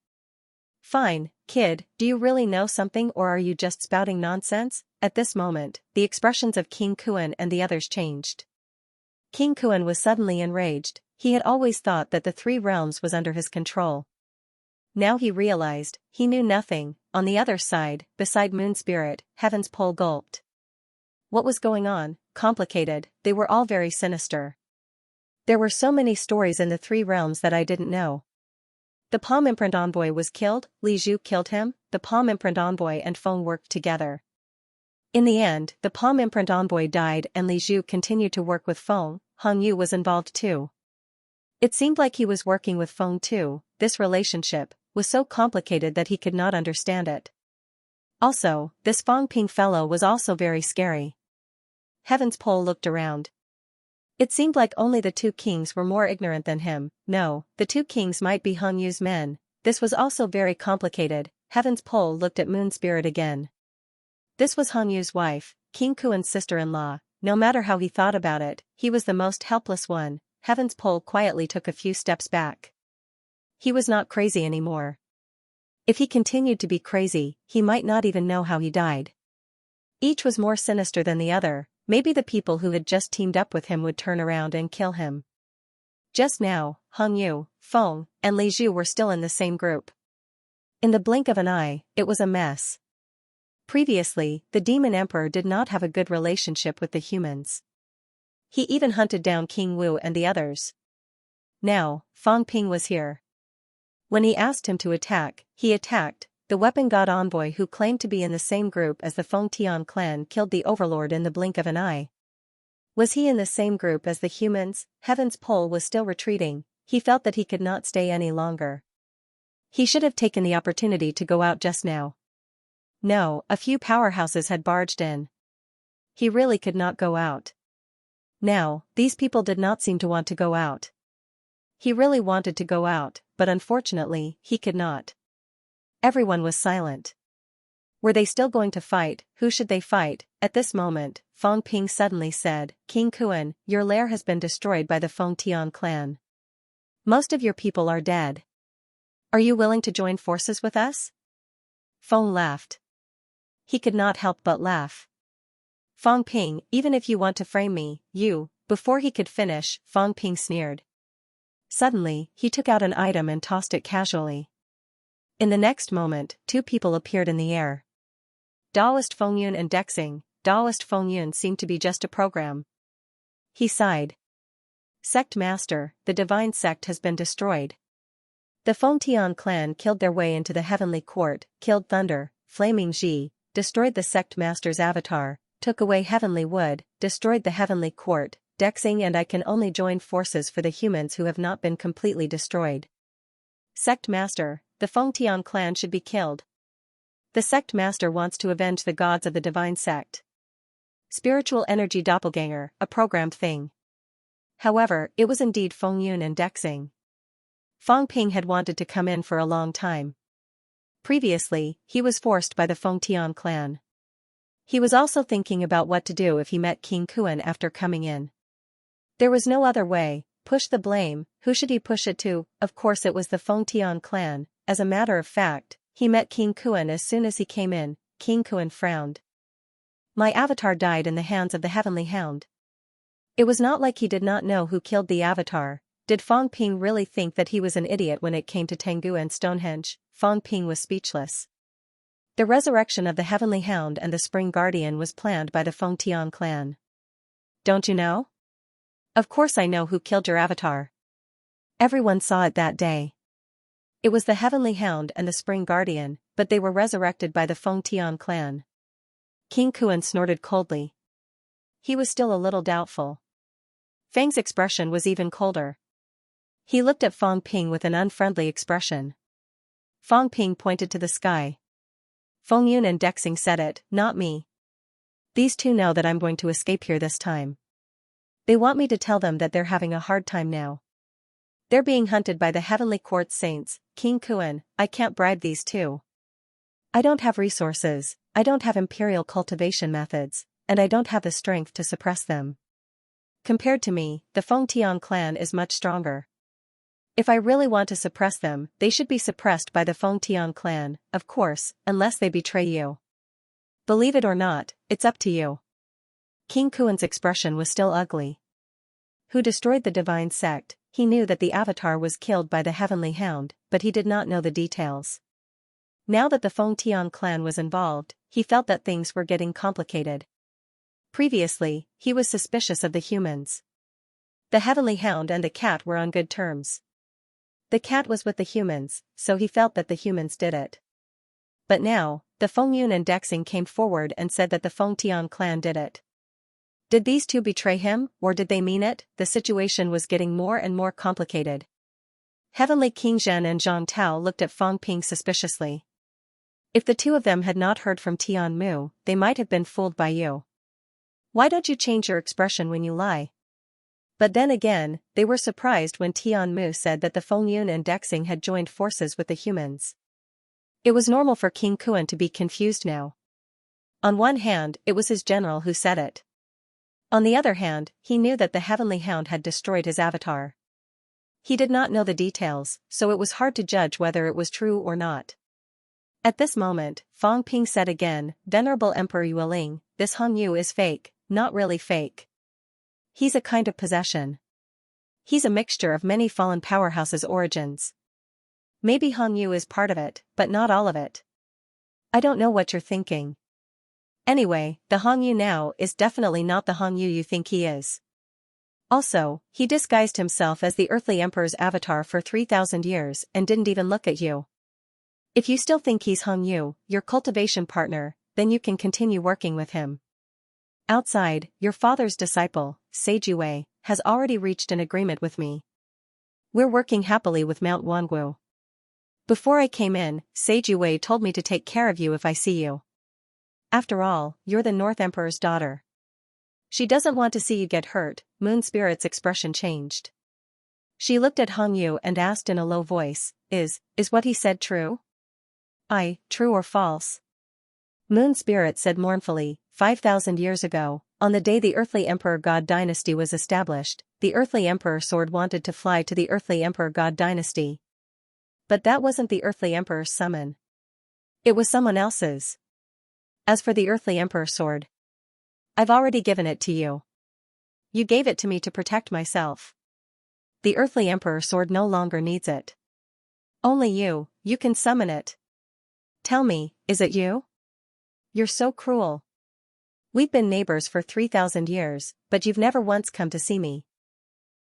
"Fine, kid, do you really know something or are you just spouting nonsense?" At this moment, the expressions of King Kuan and the others changed. King Kuan was suddenly enraged. He had always thought that the three realms was under his control. Now he realized, he knew nothing. On the other side, beside Moon Spirit, Heaven's Pole gulped. What was going on? Complicated, they were all very sinister. There were so many stories in the three realms that I didn't know. The palm imprint envoy was killed, Li Zhu killed him, the palm imprint envoy and Feng worked together. In the end, the palm imprint envoy died and Li Zhu continued to work with Feng. Hong Yu was involved too. It seemed like he was working with Feng too. This relationship was so complicated that he could not understand it. Also, this Fang Ping fellow was also very scary. Heaven's Pole looked around. It seemed like only the two kings were more ignorant than him. No, the two kings might be Hong Yu's men. This was also very complicated. Heaven's Pole looked at Moon Spirit again. This was Hong Yu's wife, King Kuan's sister-in-law. No matter how he thought about it, he was the most helpless one. Heaven's Pole quietly took a few steps back. He was not crazy anymore. If he continued to be crazy, he might not even know how he died. Each was more sinister than the other. Maybe the people who had just teamed up with him would turn around and kill him. Just now, Hong Yu, Feng, and Li Zhu were still in the same group. In the blink of an eye, it was a mess. Previously, the Demon Emperor did not have a good relationship with the humans. He even hunted down King Wu and the others. Now, Fang Ping was here. When he asked him to attack, he attacked. the weapon god envoy who claimed to be in the same group as the Fengtian clan killed the overlord in the blink of an eye. Was he in the same group as the humans? Heaven's pole was still retreating, he felt that he could not stay any longer. He should have taken the opportunity to go out just now. No, a few powerhouses had barged in. He really could not go out. Now, these people did not seem to want to go out. He really wanted to go out, but unfortunately, he could not. Everyone was silent. Were they still going to fight? Who should they fight? At this moment, Feng Ping suddenly said, King Kuan, your lair has been destroyed by the Fengtian clan. Most of your people are dead. Are you willing to join forces with us? Feng laughed. He could not help but laugh. Feng Ping, even if you want to frame me, you. Before he could finish, Feng Ping sneered. Suddenly, he took out an item and tossed it casually. In the next moment, two people appeared in the air. Daoist Fengyun and Dexing. Daoist Fengyun seemed to be just a program. He sighed. Sect Master, the divine sect has been destroyed. The Fengtian clan killed their way into the heavenly court, killed Thunder, Flaming Ji, destroyed the sect master's avatar, took away heavenly wood, destroyed the heavenly court, Dexing, and I can only join forces for the humans who have not been completely destroyed. Sect Master, the Fengtian clan should be killed. The sect master wants to avenge the gods of the divine sect. Spiritual energy doppelganger, a programmed thing. However, it was indeed Fengyun and Dexing. Feng Ping had wanted to come in for a long time. Previously, he was forced by the Fengtian clan. He was also thinking about what to do if he met King Kuan after coming in. There was no other way. Push the blame. Who should he push it to? Of course it was the Fengtian clan. As a matter of fact, he met King Kuan as soon as he came in. King Kuan frowned. My avatar died in the hands of the Heavenly Hound. It was not like he did not know who killed the avatar. Did Feng Ping really think that he was an idiot when it came to Tengu and Stonehenge? Feng Ping was speechless. The resurrection of the Heavenly Hound and the Spring Guardian was planned by the Fengtian clan. Don't you know? Of course I know who killed your avatar. Everyone saw it that day. It was the Heavenly Hound and the Spring Guardian, but they were resurrected by the Fengtian clan. King Kuan snorted coldly. He was still a little doubtful. Feng's expression was even colder. He looked at Feng Ping with an unfriendly expression. Feng Ping pointed to the sky. Fengyun and Dexing said it, not me. These two know that I'm going to escape here this time. They want me to tell them that they're having a hard time now. They're being hunted by the Heavenly Court Saints. King Kuan, I can't bribe these two. I don't have resources, I don't have imperial cultivation methods, and I don't have the strength to suppress them. Compared to me, the Fengtian clan is much stronger. If I really want to suppress them, they should be suppressed by the Fengtian clan, of course, unless they betray you. Believe it or not, it's up to you. King Kuan's expression was still ugly. Who destroyed the divine sect? He knew that the avatar was killed by the Heavenly Hound, but he did not know the details. Now that the Fengtian clan was involved, he felt that things were getting complicated. Previously, he was suspicious of the humans. The Heavenly Hound and the cat were on good terms. The cat was with the humans, so he felt that the humans did it. But now, the Fengyun and Dexing came forward and said that the Fengtian clan did it. Did these two betray him, or did they mean it? The situation was getting more and more complicated. Heavenly King Zhen and Zhang Tao looked at Feng Ping suspiciously. If the two of them had not heard from Tian Mu, they might have been fooled by you. Why don't you change your expression when you lie? But then again, they were surprised when Tian Mu said that the Fengyun and Dexing had joined forces with the humans. It was normal for King Kuan to be confused now. On one hand, it was his general who said it. On the other hand, he knew that the Heavenly Hound had destroyed his avatar. He did not know the details, so it was hard to judge whether it was true or not. At this moment, Feng Ping said again, Venerable Emperor Yueling, this Hong Yu is fake, not really fake. He's a kind of possession. He's a mixture of many fallen powerhouses' origins. Maybe Hong Yu is part of it, but not all of it. I don't know what you're thinking. Anyway, the Hong Yu now is definitely not the Hong Yu you think he is. Also, he disguised himself as the earthly emperor's avatar for 3,000 years and didn't even look at you. If you still think he's Hong Yu, your cultivation partner, then you can continue working with him. Outside, your father's disciple, Sage Yue, has already reached an agreement with me. We're working happily with Mount Wangu. Before I came in, Sage Yue told me to take care of you if I see you. After all, you're the North Emperor's daughter. She doesn't want to see you get hurt. Moon Spirit's expression changed. She looked at Hong Yu and asked in a low voice, Is what he said true? True or false? Moon Spirit said mournfully, 5,000 years ago, on the day the Earthly Emperor God Dynasty was established, the Earthly Emperor Sword wanted to fly to the Earthly Emperor God Dynasty. But that wasn't the Earthly Emperor's summon. It was someone else's. As for the Earthly Emperor Sword, I've already given it to you. You gave it to me to protect myself. The Earthly Emperor Sword no longer needs it. Only you can summon it. Tell me, is it you? You're so cruel. We've been neighbors for 3,000 years, but you've never once come to see me.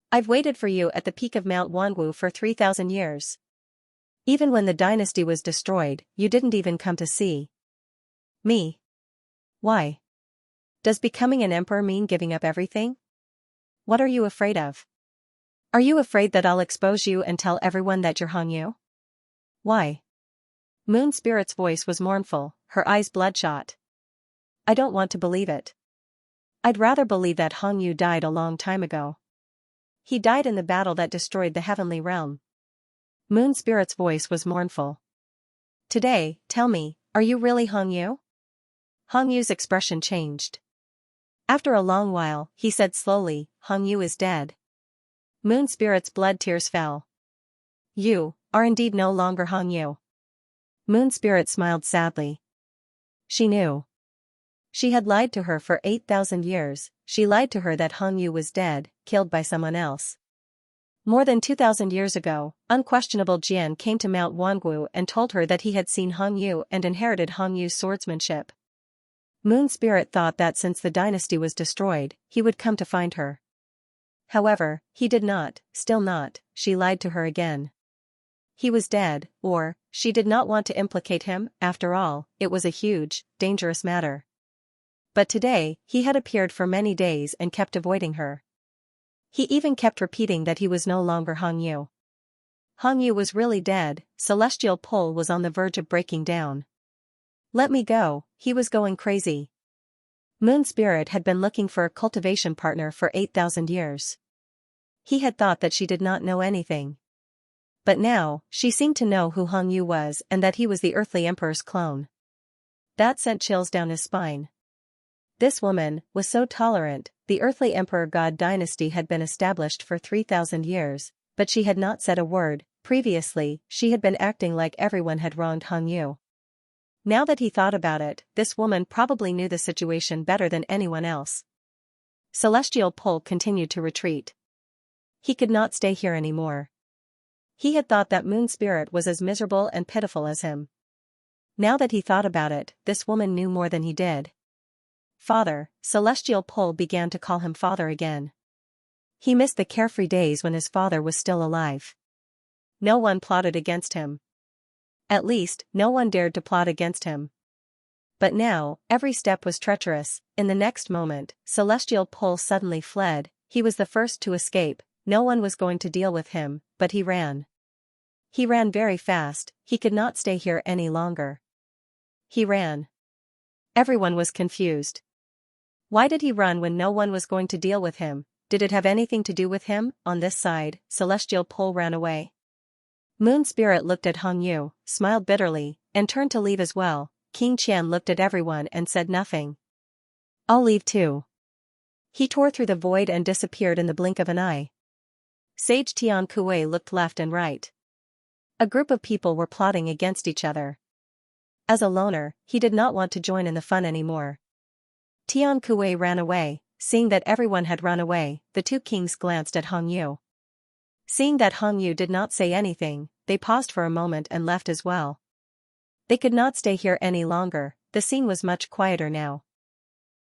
I've waited for you at the peak of Mount Wanwu for 3,000 years. Even when the dynasty was destroyed, you didn't even come to see me. Why? Does becoming an emperor mean giving up everything? What are you afraid of? Are you afraid that I'll expose you and tell everyone that you're Hong Yu? Why? Moon Spirit's voice was mournful, her eyes bloodshot. I don't want to believe it. I'd rather believe that Hong Yu died a long time ago. He died in the battle that destroyed the heavenly realm. Moon Spirit's voice was mournful. Today, tell me, are you really Hong Yu? Hong Yu's expression changed. After a long while, he said slowly, Hong Yu is dead. Moon Spirit's blood tears fell. You are indeed no longer Hong Yu. Moon Spirit smiled sadly. She knew. She had lied to her for 8,000 years. She lied to her that Hong Yu was dead, killed by someone else. More than 2,000 years ago, unquestionable Jian came to Mount Wangu and told her that he had seen Hong Yu and inherited Hong Yu's swordsmanship. Moon Spirit thought that since the dynasty was destroyed, he would come to find her. However, he did not, still not. She lied to her again. He was dead, or, she did not want to implicate him. After all, it was a huge, dangerous matter. But today, he had appeared for many days and kept avoiding her. He even kept repeating that he was no longer Hong Yu. Hong Yu was really dead. Celestial Pole was on the verge of breaking down. Let me go, he was going crazy. Moon Spirit had been looking for a cultivation partner for 8,000 years. He had thought that she did not know anything. But now, she seemed to know who Hong Yu was and that he was the Earthly Emperor's clone. That sent chills down his spine. This woman was so tolerant. The Earthly Emperor God Dynasty had been established for 3,000 years, but she had not said a word. Previously, she had been acting like everyone had wronged Hong Yu. Now that he thought about it, this woman probably knew the situation better than anyone else. Celestial Pole continued to retreat. He could not stay here anymore. He had thought that Moon Spirit was as miserable and pitiful as him. Now that he thought about it, this woman knew more than he did. Father, Celestial Pole began to call him father again. He missed the carefree days when his father was still alive. No one plotted against him. At least, no one dared to plot against him. But now, every step was treacherous. In the next moment, Celestial Pole suddenly fled. He was the first to escape. No one was going to deal with him, but he ran. He ran very fast. He could not stay here any longer. He ran. Everyone was confused. Why did he run when no one was going to deal with him? Did it have anything to do with him? On this side, Celestial Pole ran away. Moon Spirit looked at Hong Yu, smiled bitterly, and turned to leave as well. King Qian looked at everyone and said nothing. I'll leave too. He tore through the void and disappeared in the blink of an eye. Sage Tian Kuei looked left and right. A group of people were plotting against each other. As a loner, he did not want to join in the fun anymore. Tian Kuei ran away. Seeing that everyone had run away, the two kings glanced at Hong Yu. Seeing that Hong Yu did not say anything, they paused for a moment and left as well. They could not stay here any longer. The scene was much quieter now.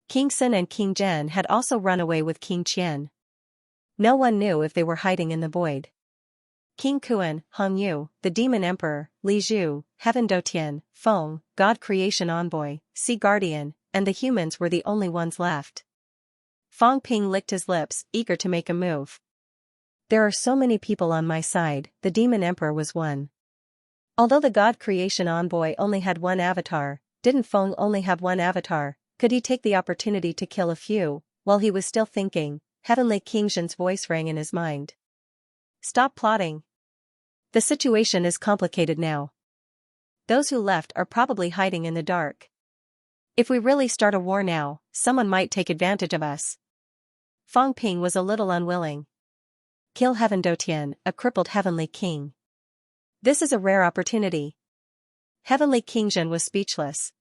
King Sun and King Zhen had also run away with King Qian. No one knew if they were hiding in the void. King Kuan, Hong Yu, the Demon Emperor, Li Zhu, Heaven Dotian, Feng, God Creation Envoy, Sea Guardian, and the humans were the only ones left. Fang Ping licked his lips, eager to make a move. There are so many people on my side, the Demon Emperor was one. Although the God Creation Envoy only had one avatar, didn't Feng only have one avatar? Could he take the opportunity to kill a few? While he was still thinking, Heavenly King Zhen's voice rang in his mind. Stop plotting. The situation is complicated now. Those who left are probably hiding in the dark. If we really start a war now, someone might take advantage of us. Fang Ping was a little unwilling. Kill Heaven Dotian, a crippled Heavenly King. This is a rare opportunity. Heavenly King Zhen was speechless.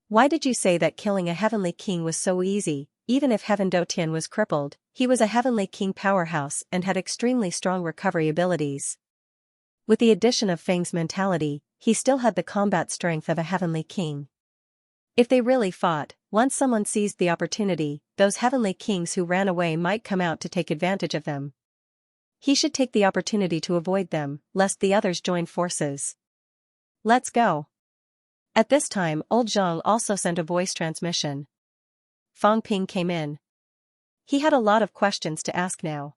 Why did you say that killing a Heavenly King was so easy? Even if Heaven Dotian was crippled, he was a Heavenly King powerhouse and had extremely strong recovery abilities. With the addition of Feng's mentality, he still had the combat strength of a Heavenly King. If they really fought, once someone seized the opportunity, those Heavenly Kings who ran away might come out to take advantage of them. He should take the opportunity to avoid them, lest the others join forces. Let's go. At this time, old Zhang also sent a voice transmission. Fang Ping came in. He had a lot of questions to ask now.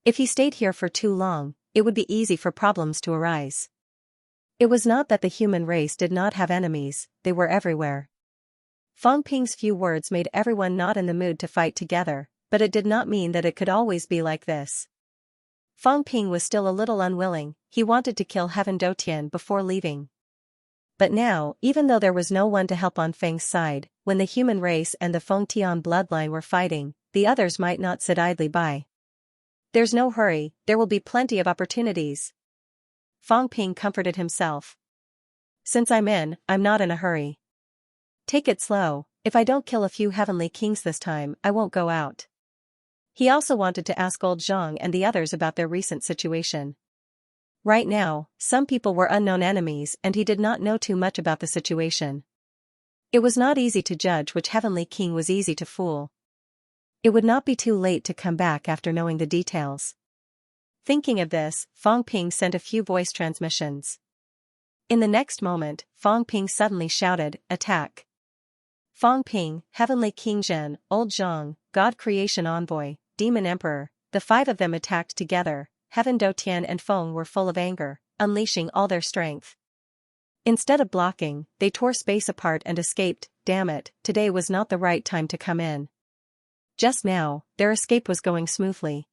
If he stayed here for too long, it would be easy for problems to arise. It was not that the human race did not have enemies, they were everywhere. Fang Ping's few words made everyone not in the mood to fight together, but it did not mean that it could always be like this. Fang Ping was still a little unwilling, he wanted to kill Heaven Dotian before leaving. But now, even though there was no one to help on Feng's side, when the human race and the Feng Tian bloodline were fighting, the others might not sit idly by. There's no hurry, there will be plenty of opportunities. Fang Ping comforted himself. Since I'm not in a hurry. Take it slow, if I don't kill a few Heavenly Kings this time, I won't go out. He also wanted to ask old Zhang and the others about their recent situation. Right now, some people were unknown enemies and he did not know too much about the situation. It was not easy to judge which Heavenly King was easy to fool. It would not be too late to come back after knowing the details. Thinking of this, Fang Ping sent a few voice transmissions. In the next moment, Fang Ping suddenly shouted, "Attack!" Fang Ping, Heavenly King Zhen, Old Zhang, God Creation Envoy, Demon Emperor, the five of them attacked together. Heaven Dotian and Feng were full of anger, unleashing all their strength. Instead of blocking, they tore space apart and escaped. Damn it, today was not the right time to come in. Just now, their escape was going smoothly.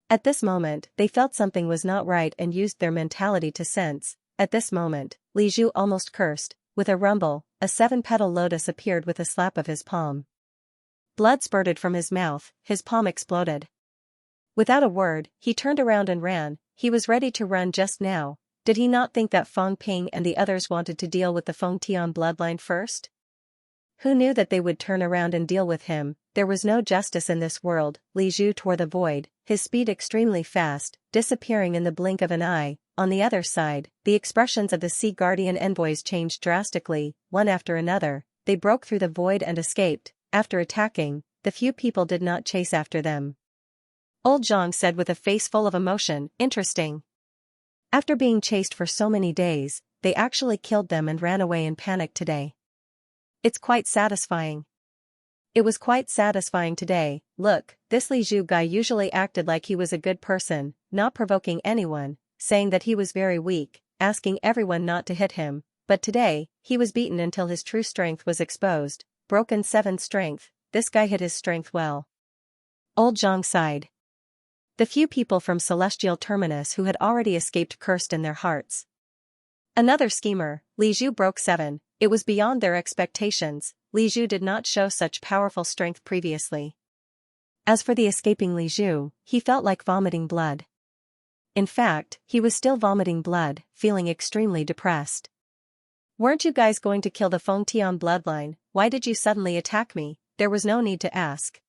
At this moment, they felt something was not right and used their mentality to sense. At this moment, Li Zhu almost cursed. With a rumble, a 7-petal lotus appeared with a slap of his palm. Blood spurted from his mouth, his palm exploded. Without a word, he turned around and ran. He was ready to run just now. Did he not think that Fang Ping and the others wanted to deal with the Feng Tian bloodline first? Who knew that they would turn around and deal with him? There was no justice in this world. Li Zhu tore the void, his speed extremely fast, disappearing in the blink of an eye. On the other side, the expressions of the Sea Guardian envoys changed drastically, one after another. They broke through the void and escaped. After attacking, the few people did not chase after them. Old Zhang said with a face full of emotion, "Interesting. After being chased for so many days, they actually killed them and ran away in panic today. It's quite satisfying." It was quite satisfying today. Look, this Li Zhu guy usually acted like he was a good person, not provoking anyone, saying that he was very weak, asking everyone not to hit him, but today, he was beaten until his true strength was exposed. Broken 7 strength, this guy hid his strength well. Old Zhang sighed. The few people from Celestial Terminus who had already escaped cursed in their hearts. Another schemer, Li Zhu broke 7, it was beyond their expectations. Li Zhu did not show such powerful strength previously. As for the escaping Li Zhu, he felt like vomiting blood. In fact, he was still vomiting blood, feeling extremely depressed. Weren't you guys going to kill the Feng Tian bloodline? Why did you suddenly attack me? There was no need to ask.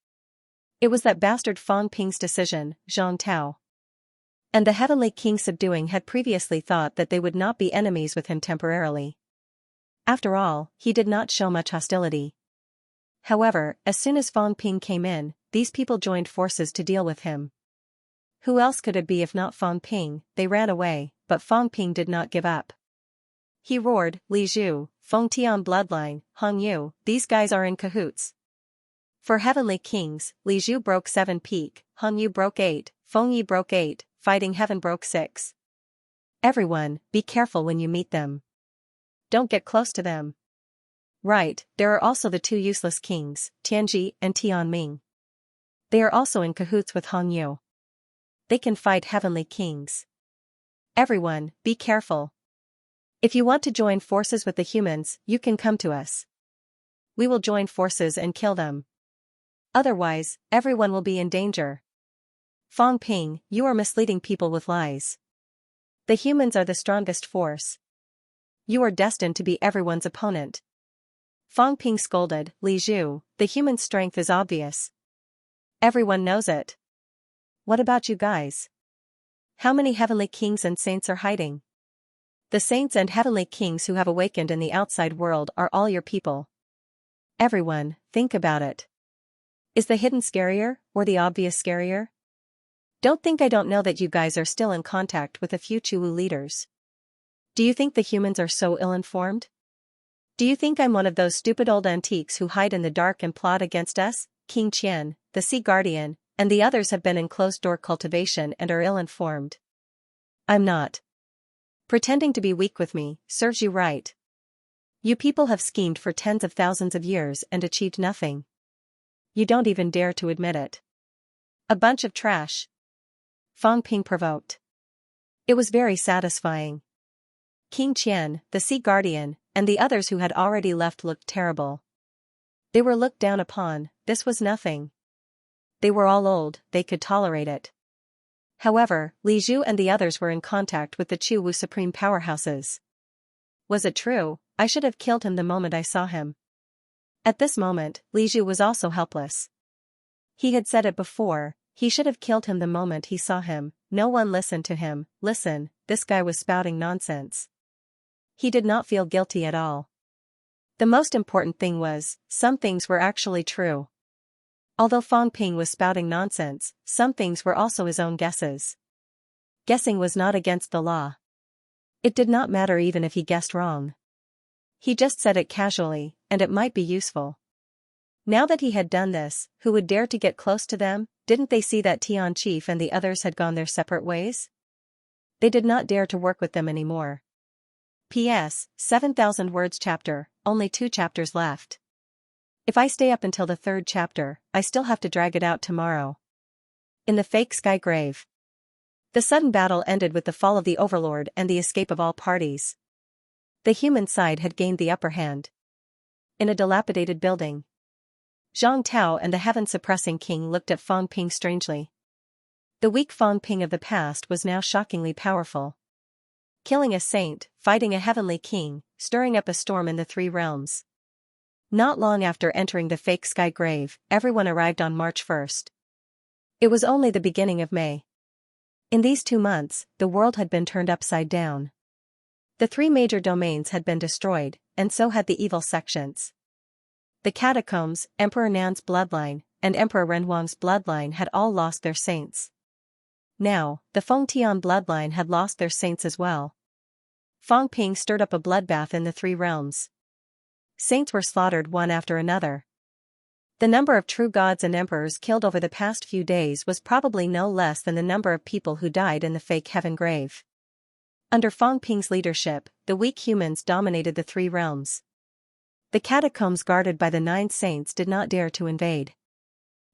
It was that bastard Fang Ping's decision, Zhang Tao. And the Heavenly King subduing had previously thought that they would not be enemies with him temporarily. After all, he did not show much hostility. However, as soon as Fang Ping came in, these people joined forces to deal with him. Who else could it be if not Fang Ping? They ran away, but Fang Ping did not give up. He roared, Li Zhu, Feng Tian bloodline, Hong Yu, these guys are in cahoots. For heavenly kings, Li Zhu broke 7 peak, Hong Yu broke 8, Feng Yi broke 8, Fighting Heaven broke 6. Everyone, be careful when you meet them. Don't get close to them. Right, there are also the 2 useless kings, Tianji and Tianming. They are also in cahoots with Hong Yu. They can fight heavenly kings. Everyone, be careful. If you want to join forces with the humans, you can come to us. We will join forces and kill them. Otherwise, everyone will be in danger. Fang Ping, you are misleading people with lies. The humans are the strongest force. You are destined to be everyone's opponent. Fang Ping scolded, Li Zhu, the human strength is obvious. Everyone knows it. What about you guys? How many heavenly kings and saints are hiding? The saints and heavenly kings who have awakened in the outside world are all your people. Everyone, think about it. Is the hidden scarier, or the obvious scarier? Don't think I don't know that you guys are still in contact with a few Chuwu leaders. Do you think the humans are so ill-informed? Do you think I'm one of those stupid old antiques who hide in the dark and plot against us? King Qian, the Sea Guardian, and the others have been in closed-door cultivation and are ill-informed. I'm not. Pretending to be weak with me serves you right. You people have schemed for tens of thousands of years and achieved nothing. You don't even dare to admit it. A bunch of trash. Fang Ping provoked. It was very satisfying. King Qian, the Sea Guardian, and the others who had already left looked terrible. They were looked down upon, this was nothing. They were all old, they could tolerate it. However, Li Zhu and the others were in contact with the Chuwu supreme powerhouses. Was it true? I should have killed him the moment I saw him. At this moment, Li Zhu was also helpless. He had said it before, he should have killed him the moment he saw him. No one listened to him. Listen, this guy was spouting nonsense. He did not feel guilty at all. The most important thing was, some things were actually true. Although Fang Ping was spouting nonsense, some things were also his own guesses. Guessing was not against the law. It did not matter even if he guessed wrong. He just said it casually, and it might be useful. Now that he had done this, who would dare to get close to them? Didn't they see that Tian Chief and the others had gone their separate ways? They did not dare to work with them anymore. P.S. 7,000 words chapter, only 2 chapters left. If I stay up until the 3rd chapter, I still have to drag it out tomorrow. In the fake sky grave. The sudden battle ended with the fall of the Overlord and the escape of all parties. The human side had gained the upper hand. In a dilapidated building. Zhang Tao and the heaven-suppressing king looked at Fang Ping strangely. The weak Fang Ping of the past was now shockingly powerful. Killing a saint, fighting a heavenly king, stirring up a storm in the 3 realms. Not long after entering the fake sky grave, everyone arrived on March 1st. It was only the beginning of May. In these 2 months, the world had been turned upside down. The 3 major domains had been destroyed, and so had the evil sections. The catacombs, Emperor Nan's bloodline, and Emperor Renhuang's bloodline had all lost their saints. Now, the Fengtian bloodline had lost their saints as well. Fang Ping stirred up a bloodbath in the 3 realms. Saints were slaughtered one after another. The number of true gods and emperors killed over the past few days was probably no less than the number of people who died in the fake heaven grave. Under Fang Ping's leadership, the weak humans dominated the 3 realms. The catacombs guarded by the 9 saints did not dare to invade.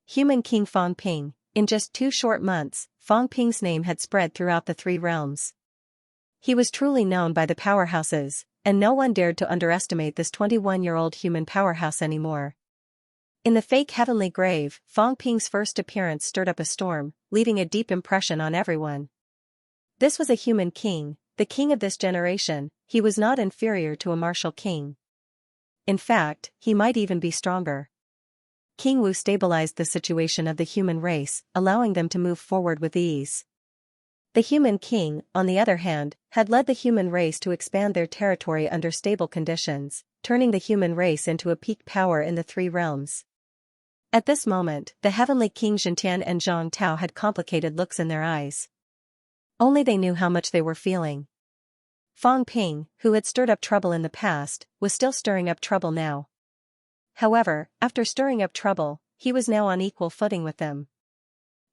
Human King Fang Ping, in just 2 short months, Fang Ping's name had spread throughout the 3 realms. He was truly known by the powerhouses, and no one dared to underestimate this 21-year-old human powerhouse anymore. In the fake heavenly grave, Fang Ping's first appearance stirred up a storm, leaving a deep impression on everyone. This was a human king, the king of this generation. He was not inferior to a martial king. In fact, he might even be stronger. King Wu stabilized the situation of the human race, allowing them to move forward with ease. The human king, on the other hand, had led the human race to expand their territory under stable conditions, turning the human race into a peak power in the 3 realms. At this moment, the heavenly King Xianxia and Zhang Tao had complicated looks in their eyes. Only they knew how much they were feeling. Fang Ping, who had stirred up trouble in the past, was still stirring up trouble now. However, after stirring up trouble, he was now on equal footing with them.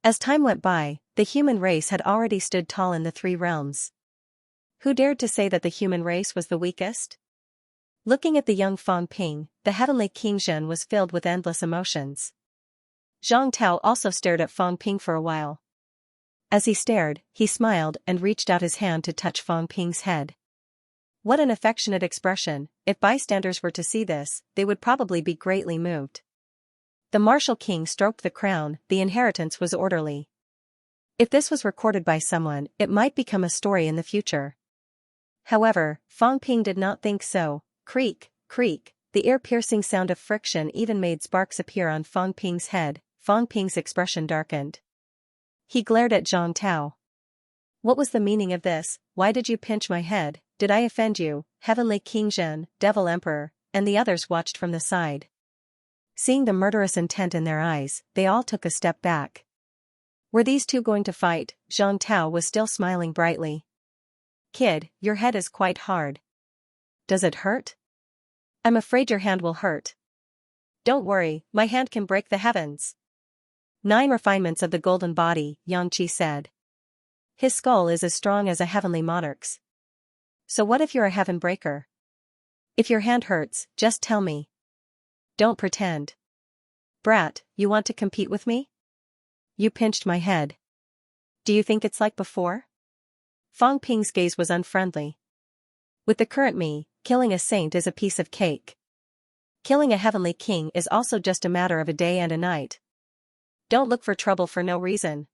As time went by, the human race had already stood tall in the three realms. Who dared to say that the human race was the weakest? Looking at the young Fang Ping, the heavenly King Zhen was filled with endless emotions. Zhang Tao also stared at Fang Ping for a while. As he stared, he smiled and reached out his hand to touch Fang Ping's head. What an affectionate expression! If bystanders were to see this, they would probably be greatly moved. The martial king stroked the crown, the inheritance was orderly. If this was recorded by someone, it might become a story in the future. However, Fang Ping did not think so. Creak, creak, the ear-piercing sound of friction even made sparks appear on Fang Ping's head. Fang Ping's expression darkened. He glared at Zhang Tao. What was the meaning of this? Why did you pinch my head? Did I offend you? Heavenly King Zhen, Devil Emperor, and the others watched from the side. Seeing the murderous intent in their eyes, they all took a step back. Were these two going to fight? Zhang Tao was still smiling brightly. Kid, your head is quite hard. Does it hurt? I'm afraid your hand will hurt. Don't worry, my hand can break the heavens. 9 refinements of the golden body, Xianxia said. His skull is as strong as a heavenly monarch's. So what if you're a heaven breaker? If your hand hurts, just tell me. Don't pretend. Brat, you want to compete with me? You pinched my head. Do you think it's like before? Fang Ping's gaze was unfriendly. With the current me, killing a saint is a piece of cake. Killing a heavenly king is also just a matter of a day and a night. Don't look for trouble for no reason.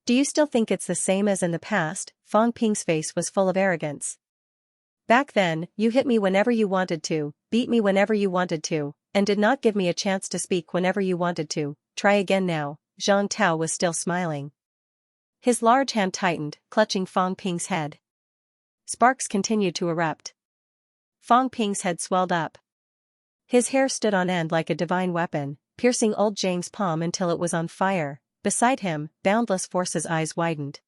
Do you still think it's the same as in the past? Fang Ping's face was full of arrogance. Back then, you hit me whenever you wanted to, beat me whenever you wanted to, and did not give me a chance to speak whenever you wanted to. Try again now. Zhang Tao was still smiling. His large hand tightened, clutching Fang Ping's head. Sparks continued to erupt. Fang Ping's head swelled up. His hair stood on end like a divine weapon, piercing old Zhang's palm until it was on fire. Beside him, Boundless Force's eyes widened.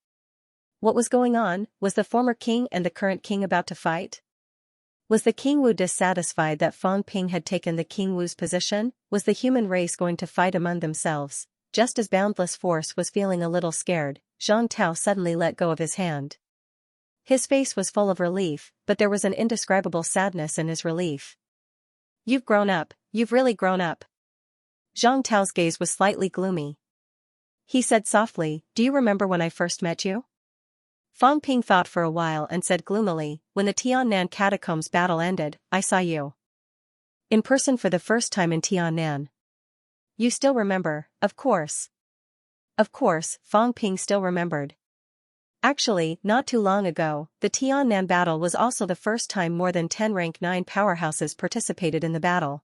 What was going on? Was the former king and the current king about to fight? Was the King Wu dissatisfied that Fang Ping had taken the King Wu's position? Was the human race going to fight among themselves? Just as Boundless Force was feeling a little scared, Zhang Tao suddenly let go of his hand. His face was full of relief, but there was an indescribable sadness in his relief. You've grown up, you've really grown up. Zhang Tao's gaze was slightly gloomy. He said softly, do you remember when I first met you? Fang Ping thought for a while and said gloomily, when the Tiannan Catacombs battle ended, I saw you in person for the first time in Tiannan. You still remember, of course. Of course, Fang Ping still remembered. Actually, not too long ago, the Tiannan battle was also the first time more than 10 rank 9 powerhouses participated in the battle.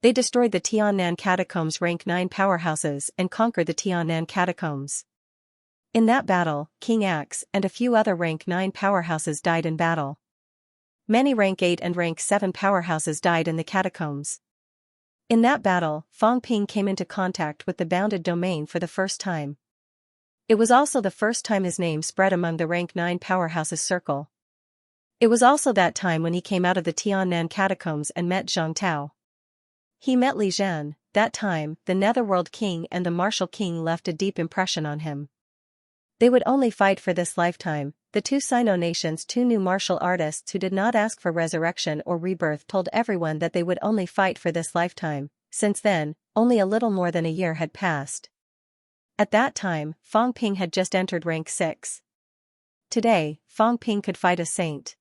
They destroyed the Tiannan Catacombs rank 9 powerhouses and conquered the Tiannan Catacombs. In that battle, King Axe and a few other rank 9 powerhouses died in battle. Many rank 8 and rank 7 powerhouses died in the catacombs. In that battle, Fang Ping came into contact with the bounded domain for the first time. It was also the first time his name spread among the rank 9 powerhouses circle. It was also that time when he came out of the Tiannan Catacombs and met Zhang Tao. He met Li Zhen. That time, the Netherworld King and the Martial King left a deep impression on him. They would only fight for this lifetime. The two Sino nations, 2 new martial artists who did not ask for resurrection or rebirth, told everyone that they would only fight for this lifetime. Since then, only a little more than a year had passed. At that time, Fang Ping had just entered rank 6. Today, Fang Ping could fight a saint.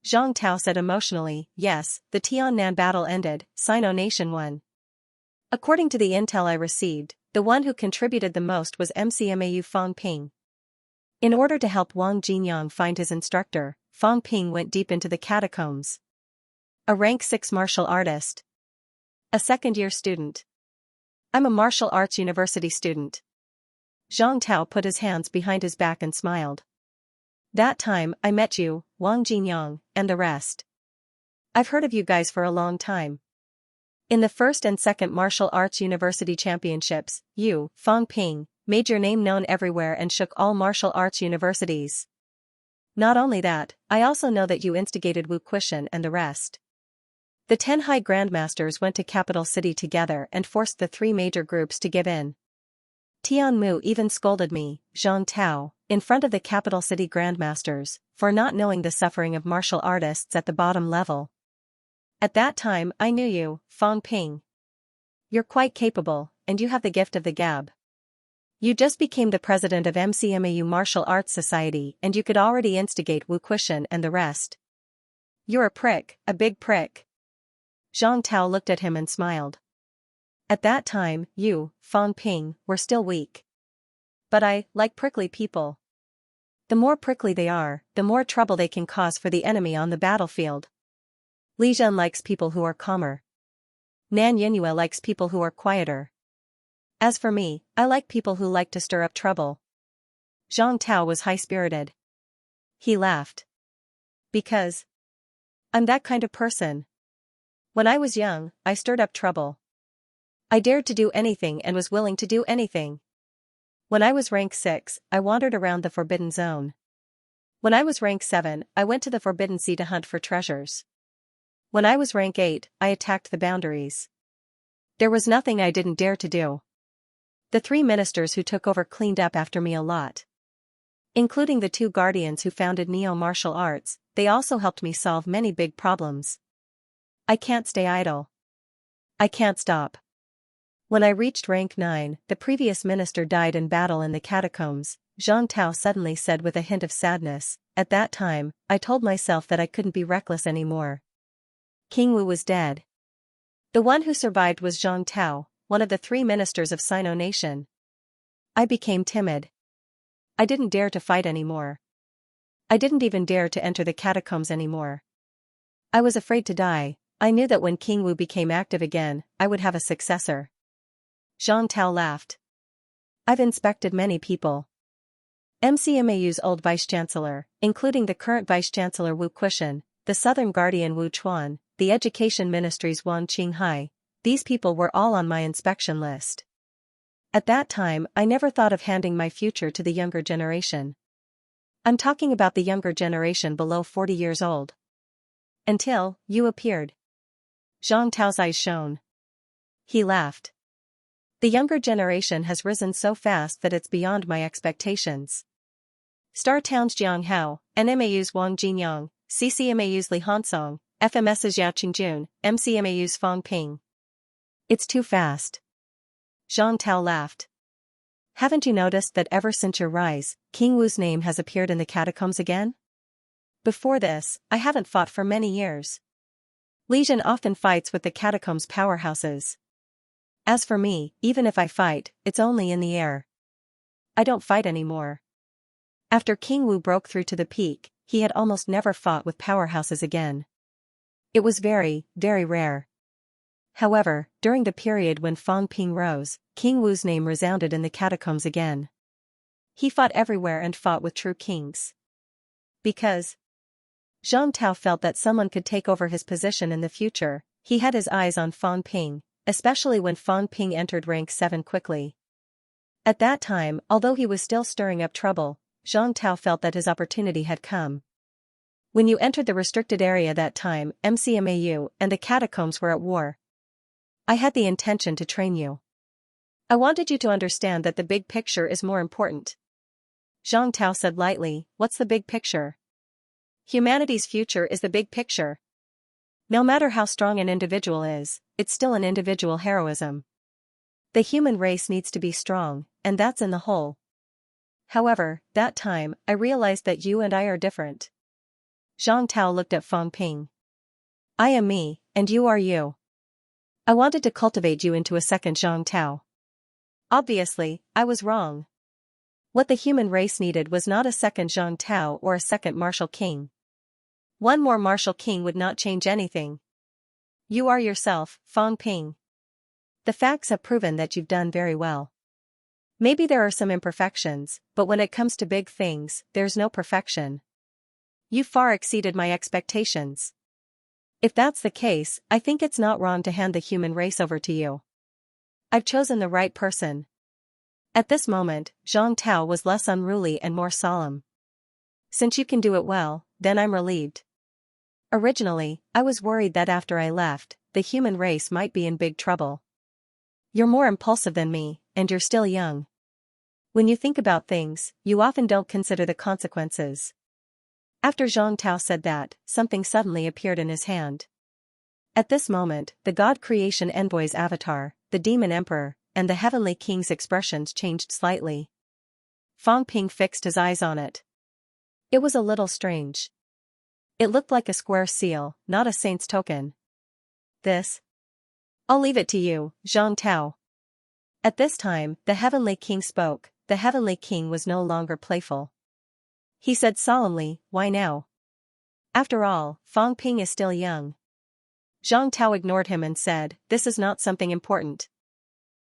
Zhang Tao said emotionally, yes, the Tiannan battle ended, Sino nation won. According to the intel I received, the one who contributed the most was MCMAU Fang Ping. In order to help Wang Jinyang find his instructor, Fang Ping went deep into the catacombs. A rank 6 martial artist. A second-year student. I'm a martial arts university student. Zhang Tao put his hands behind his back and smiled. That time, I met you, Wang Jinyang, and the rest. I've heard of you guys for a long time. In the first and second martial arts university championships, you, Fang Ping, made your name known everywhere and shook all martial arts universities. Not only that, I also know that you instigated Wu Quishan and the rest. The 10 high grandmasters went to capital city together and forced the 3 major groups to give in. Tian Mu even scolded me, Zhang Tao, in front of the capital city grandmasters, for not knowing the suffering of martial artists at the bottom level. At that time I knew you, Fang Ping. You're quite capable, and you have the gift of the gab. You just became the president of MCMAU Martial Arts Society and you could already instigate Wu Quishan and the rest. You're a prick, a big prick. Zhang Tao looked at him and smiled. At that time, you, Fang Ping, were still weak. But I like prickly people. The more prickly they are, the more trouble they can cause for the enemy on the battlefield. Li Zhen likes people who are calmer. Nan Yinhua likes people who are quieter. As for me, I like people who like to stir up trouble. Zhang Tao was high-spirited. He laughed. Because I'm that kind of person. When I was young, I stirred up trouble. I dared to do anything and was willing to do anything. When I was rank 6, I wandered around the Forbidden Zone. When I was rank 7, I went to the Forbidden Sea to hunt for treasures. When I was rank 8, I attacked the boundaries. There was nothing I didn't dare to do. The 3 ministers who took over cleaned up after me a lot. Including the 2 guardians who founded Neo Martial Arts, they also helped me solve many big problems. I can't stay idle. I can't stop. When I reached rank 9, the previous minister died in battle in the catacombs, Zhang Tao suddenly said with a hint of sadness. At that time, I told myself that I couldn't be reckless anymore. King Wu was dead. The one who survived was Zhang Tao, one of the 3 ministers of Sino Nation. I became timid. I didn't dare to fight anymore. I didn't even dare to enter the catacombs anymore. I was afraid to die. I knew that when King Wu became active again, I would have a successor. Zhang Tao laughed. I've inspected many people. MCMAU's old vice-chancellor, including the current vice-chancellor Wu Quishan, the southern guardian Wu Chuan, the education ministry's Wang Qinghai, these people were all on my inspection list. At that time I never thought of handing my future to the younger generation. I'm talking about the younger generation below 40 years old. Until you appeared. Zhang Tao's eyes shone. He laughed. The younger generation has risen so fast that it's beyond my expectations. Star Town's Jiang Hao, NMAU's Wang Jinyang, CCMAU's Li Hansong, FMS's Yao Qingjun, MCMAU's Fang Ping. It's too fast. Zhang Tao laughed. Haven't you noticed that ever since your rise, King Wu's name has appeared in the catacombs again? Before this, I haven't fought for many years. Li Zhen often fights with the catacombs powerhouses. As for me, even if I fight, it's only in the air. I don't fight anymore. After King Wu broke through to the peak, he had almost never fought with powerhouses again. It was very, very rare. However, during the period when Fang Ping rose, King Wu's name resounded in the catacombs again. He fought everywhere and fought with true kings. Because Zhang Tao felt that someone could take over his position in the future, he had his eyes on Fang Ping, especially when Fang Ping entered rank 7 quickly. At that time, although he was still stirring up trouble, Zhang Tao felt that his opportunity had come. When you entered the restricted area that time, MCMAU and the catacombs were at war. I had the intention to train you. I wanted you to understand that the big picture is more important. Zhang Tao said lightly, what's the big picture? Humanity's future is the big picture. No matter how strong an individual is, it's still an individual heroism. The human race needs to be strong, and that's in the whole. However, that time, I realized that you and I are different. Zhang Tao looked at Fang Ping. I am me, and you are you. I wanted to cultivate you into a second Zhang Tao. Obviously, I was wrong. What the human race needed was not a second Zhang Tao or a second martial king. One more martial king would not change anything. You are yourself, Fang Ping. The facts have proven that you've done very well. Maybe there are some imperfections, but when it comes to big things, there's no perfection. You far exceeded my expectations. If that's the case, I think it's not wrong to hand the human race over to you. I've chosen the right person. At this moment, Zhang Tao was less unruly and more solemn. Since you can do it well, then I'm relieved. Originally, I was worried that after I left, the human race might be in big trouble. You're more impulsive than me, and you're still young. When you think about things, you often don't consider the consequences. After Zhang Tao said that, something suddenly appeared in his hand. At this moment, the God Creation Envoy's avatar, the Demon Emperor, and the Heavenly King's expressions changed slightly. Fang Ping fixed his eyes on it. It was a little strange. It looked like a square seal, not a saint's token. This? I'll leave it to you, Zhang Tao. At this time, the Heavenly King spoke. The Heavenly King was no longer playful. He said solemnly, "Why now? After all, Fang Ping is still young." Zhang Tao ignored him and said, "This is not something important.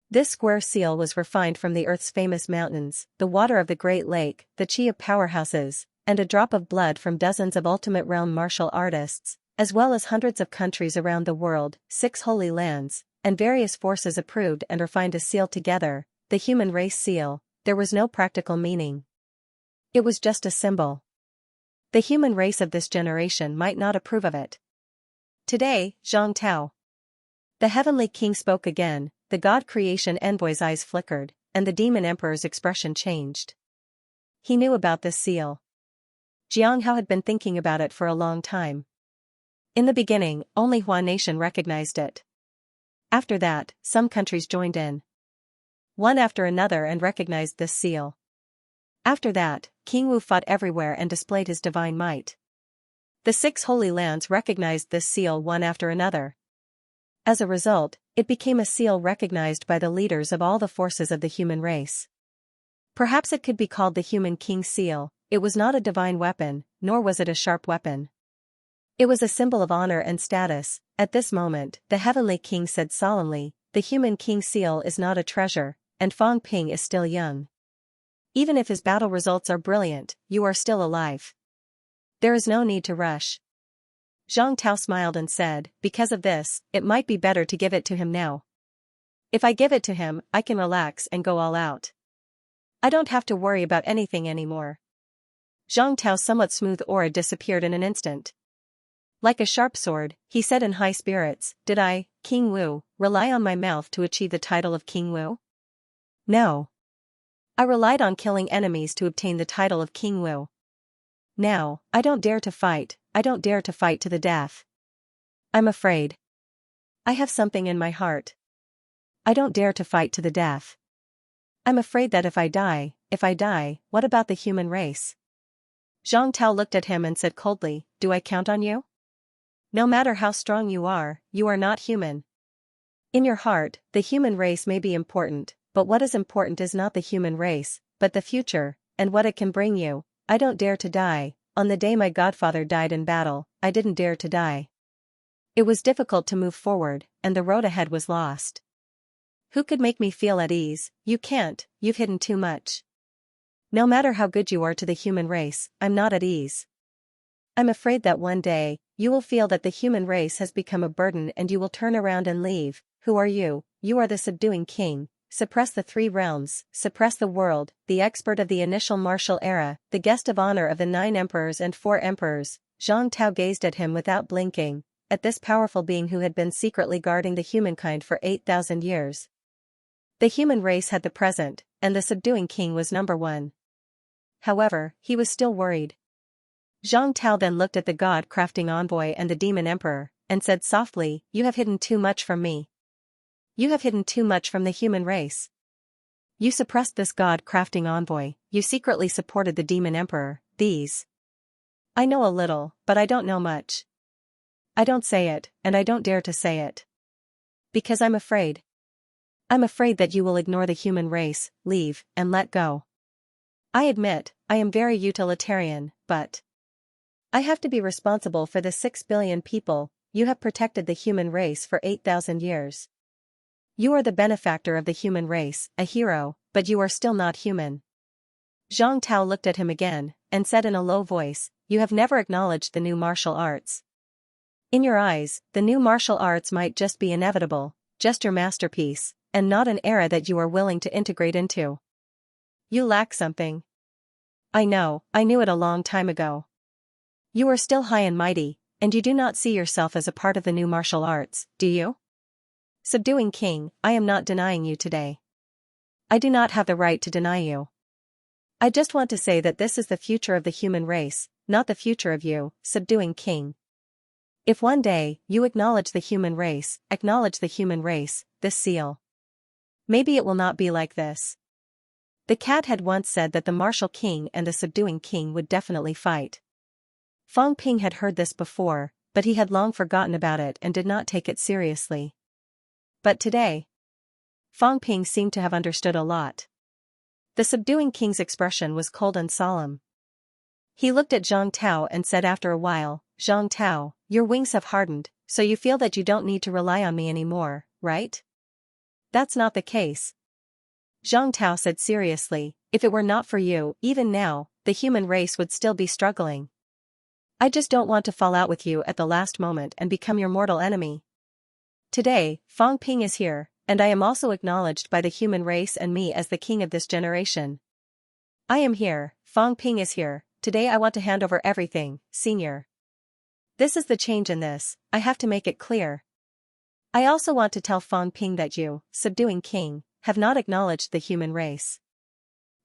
This square seal was refined from the Earth's famous mountains, the water of the Great Lake, the chi of powerhouses, and a drop of blood from dozens of ultimate realm martial artists, as well as hundreds of countries around the world, 6 holy lands, and various forces approved and refined a seal together, the human race seal." There was no practical meaning. It was just a symbol. The human race of this generation might not approve of it. Today, Zhang Tao. The Heavenly King spoke again. The God Creation Envoy's eyes flickered, and the Demon Emperor's expression changed. He knew about this seal. Jiang Hao had been thinking about it for a long time. In the beginning, only Hua Nation recognized it. After that, some countries joined in. One after another and recognized this seal. After that, King Wu fought everywhere and displayed his divine might. The 6 holy lands recognized this seal one after another. As a result, it became a seal recognized by the leaders of all the forces of the human race. Perhaps it could be called the Human King Seal. It was not a divine weapon, nor was it a sharp weapon. It was a symbol of honor and status. At this moment, the Heavenly King said solemnly, "The Human King Seal is not a treasure, and Fang Ping is still young. Even if his battle results are brilliant, you are still alive. There is no need to rush." Zhang Tao smiled and said, "Because of this, it might be better to give it to him now. If I give it to him, I can relax and go all out. I don't have to worry about anything anymore." Zhang Tao's somewhat smooth aura disappeared in an instant. Like a sharp sword, he said in high spirits, "Did I, King Wu, rely on my mouth to achieve the title of King Wu? No. I relied on killing enemies to obtain the title of King Wu. Now, I don't dare to fight to the death. I'm afraid. I have something in my heart. I don't dare to fight to the death. I'm afraid that if I die, what about the human race?" Zhang Tao looked at him and said coldly, "Do I count on you? No matter how strong you are not human. In your heart, the human race may be important, but what is important is not the human race, but the future, and what it can bring you. I don't dare to die. On the day my godfather died in battle, I didn't dare to die. It was difficult to move forward, and the road ahead was lost. Who could make me feel at ease? You can't, you've hidden too much. No matter how good you are to the human race, I'm not at ease. I'm afraid that one day, you will feel that the human race has become a burden and you will turn around and leave. Who are you? You are the subduing king. Suppress the 3 realms, suppress the world, the expert of the initial martial era, the guest of honor of the 9 emperors and 4 emperors." Zhang Tao gazed at him without blinking, at this powerful being who had been secretly guarding the humankind for 8,000 years. The human race had the present, and the subduing king was number 1. However, he was still worried. Zhang Tao then looked at the God-crafting envoy and the demon emperor, and said softly, "You have hidden too much from me. You have hidden too much from the human race. You suppressed this God-crafting envoy, you secretly supported the demon emperor, these. I know a little, but I don't know much. I don't say it, and I don't dare to say it. Because I'm afraid. I'm afraid that you will ignore the human race, leave, and let go. I admit, I am very utilitarian, but I have to be responsible for the 6 billion people. You have protected the human race for 8,000 years. You are the benefactor of the human race, a hero, but you are still not human." Zhang Tao looked at him again, and said in a low voice, "You have never acknowledged the new martial arts. In your eyes, the new martial arts might just be inevitable, just your masterpiece, and not an era that you are willing to integrate into. You lack something. I know, I knew it a long time ago. You are still high and mighty, and you do not see yourself as a part of the new martial arts, do you? Subduing King, I am not denying you today. I do not have the right to deny you. I just want to say that this is the future of the human race, not the future of you, Subduing King. If one day, you acknowledge the human race, this seal. Maybe it will not be like this. The cat had once said that the martial king and the subduing king would definitely fight. Fang Ping had heard this before, but he had long forgotten about it and did not take it seriously. But today, Fang Ping seemed to have understood a lot. The subduing king's expression was cold and solemn. He looked at Zhang Tao and said after a while, Zhang Tao, your wings have hardened, so you feel that you don't need to rely on me anymore, right? That's not the case. Zhang Tao said seriously, if it were not for you, even now, the human race would still be struggling. I just don't want to fall out with you at the last moment and become your mortal enemy. Today, Fang Ping is here, and I am also acknowledged by the human race and me as the king of this generation. I am here, Fang Ping is here, today I want to hand over everything, senior. This is the change in this, I have to make it clear. I also want to tell Fang Ping that you, subduing king, have not acknowledged the human race.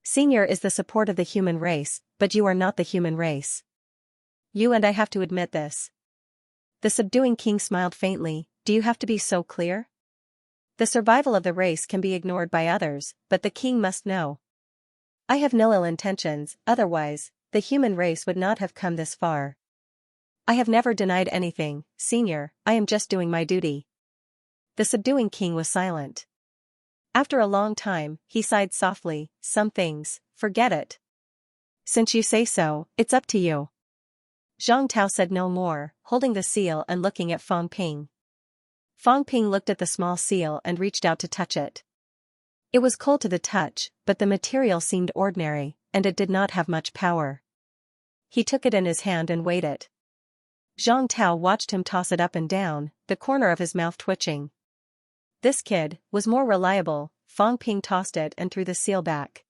Senior is the support of the human race, but you are not the human race. You and I have to admit this. The subduing king smiled faintly, do you have to be so clear? The survival of the race can be ignored by others, but the king must know. I have no ill intentions, otherwise, the human race would not have come this far. I have never denied anything, senior, I am just doing my duty. The subduing king was silent. After a long time, he sighed softly, some things, forget it. Since you say so, it's up to you. Zhang Tao said no more, holding the seal and looking at Fang Ping. Fang Ping looked at the small seal and reached out to touch it. It was cold to the touch, but the material seemed ordinary, and it did not have much power. He took it in his hand and weighed it. Zhang Tao watched him toss it up and down, the corner of his mouth twitching. This kid was more reliable, Fang Ping tossed it and threw the seal back.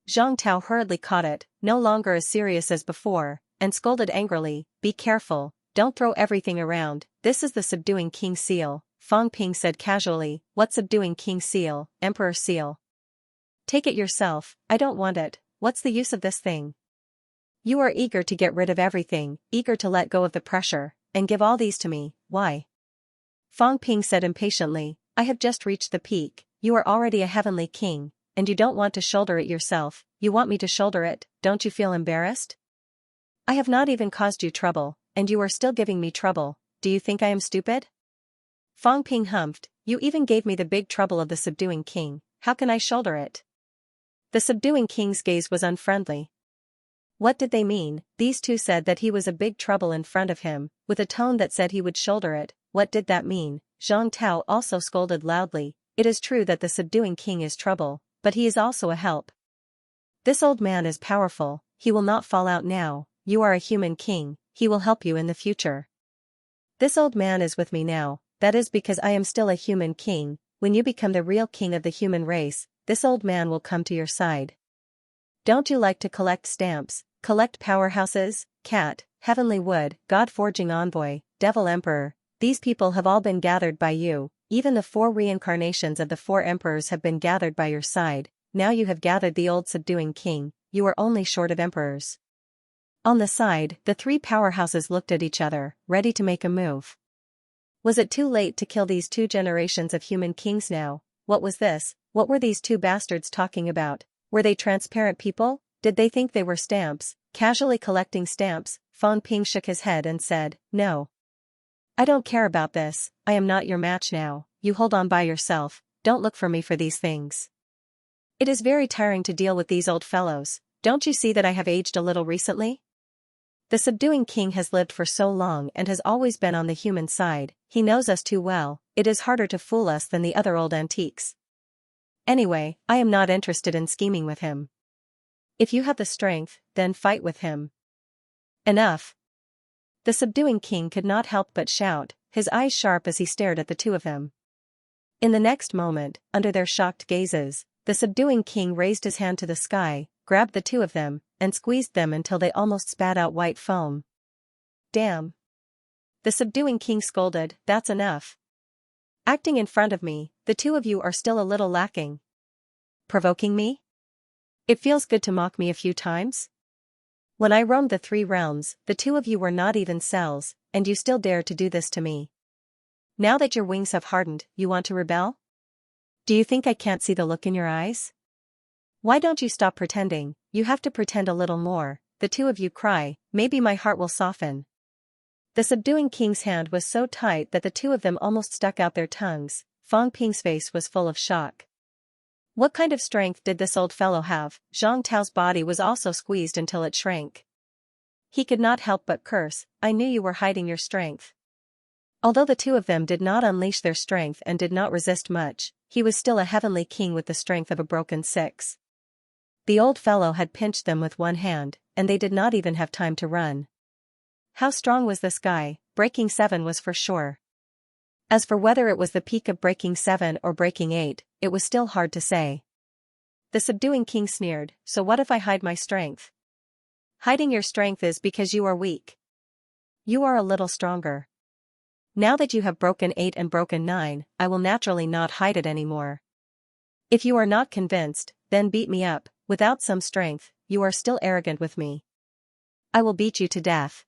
Zhang Tao hurriedly caught it, no longer as serious as before, and scolded angrily, be careful, don't throw everything around, this is the subduing king seal, Fang Ping said casually, what subduing king seal, emperor seal? Take it yourself, I don't want it, what's the use of this thing? You are eager to get rid of everything, eager to let go of the pressure, and give all these to me, why? Fang Ping said impatiently, I have just reached the peak, you are already a heavenly king, and you don't want to shoulder it yourself, you want me to shoulder it, don't you feel embarrassed? I have not even caused you trouble, and you are still giving me trouble, do you think I am stupid? Fang Ping humphed, you even gave me the big trouble of the subduing king, how can I shoulder it? The subduing king's gaze was unfriendly. What did they mean? These two said that he was a big trouble in front of him, with a tone that said he would shoulder it, what did that mean? Zhang Tao also scolded loudly, it is true that the subduing king is trouble, but he is also a help. This old man is powerful, he will not fall out now, you are a human king, he will help you in the future. This old man is with me now, that is because I am still a human king, when you become the real king of the human race, this old man will come to your side. Don't you like to collect stamps, collect powerhouses, cat, heavenly wood, God-forging envoy, devil emperor, these people have all been gathered by you, even the 4 reincarnations of the 4 emperors have been gathered by your side, now you have gathered the old subduing king, you are only short of emperors. On the side, the 3 powerhouses looked at each other, ready to make a move. Was it too late to kill these 2 generations of human kings now? What was this? What were these 2 bastards talking about? Were they transparent people? Did they think they were stamps, casually collecting stamps? Fang Ping shook his head and said, no. I don't care about this, I am not your match now, you hold on by yourself, don't look for me for these things. It is very tiring to deal with these old fellows, don't you see that I have aged a little recently? The subduing king has lived for so long and has always been on the human side, he knows us too well, it is harder to fool us than the other old antiques. Anyway, I am not interested in scheming with him. If you have the strength, then fight with him. Enough. The subduing king could not help but shout, his eyes sharp as he stared at the two of them. In the next moment, under their shocked gazes, the subduing king raised his hand to the sky, grabbed the two of them, and squeezed them until they almost spat out white foam. Damn! The subduing king scolded, that's enough. Acting in front of me, the two of you are still a little lacking. Provoking me? It feels good to mock me a few times? When I roamed the 3 realms, the two of you were not even cells, and you still dare to do this to me. Now that your wings have hardened, you want to rebel? Do you think I can't see the look in your eyes? Why don't you stop pretending? You have to pretend a little more, the two of you cry, maybe my heart will soften. The subduing king's hand was so tight that the two of them almost stuck out their tongues. Fang Ping's face was full of shock. What kind of strength did this old fellow have? Zhang Tao's body was also squeezed until it shrank. He could not help but curse, I knew you were hiding your strength. Although the two of them did not unleash their strength and did not resist much, he was still a heavenly king with the strength of a broken 6. The old fellow had pinched them with one hand, and they did not even have time to run. How strong was this guy? Breaking 7 was for sure. As for whether it was the peak of breaking 7 or breaking 8, it was still hard to say. The subduing king sneered, so what if I hide my strength? Hiding your strength is because you are weak. You are a little stronger. Now that you have broken 8 and broken 9, I will naturally not hide it anymore. If you are not convinced, then beat me up. Without some strength, you are still arrogant with me. I will beat you to death.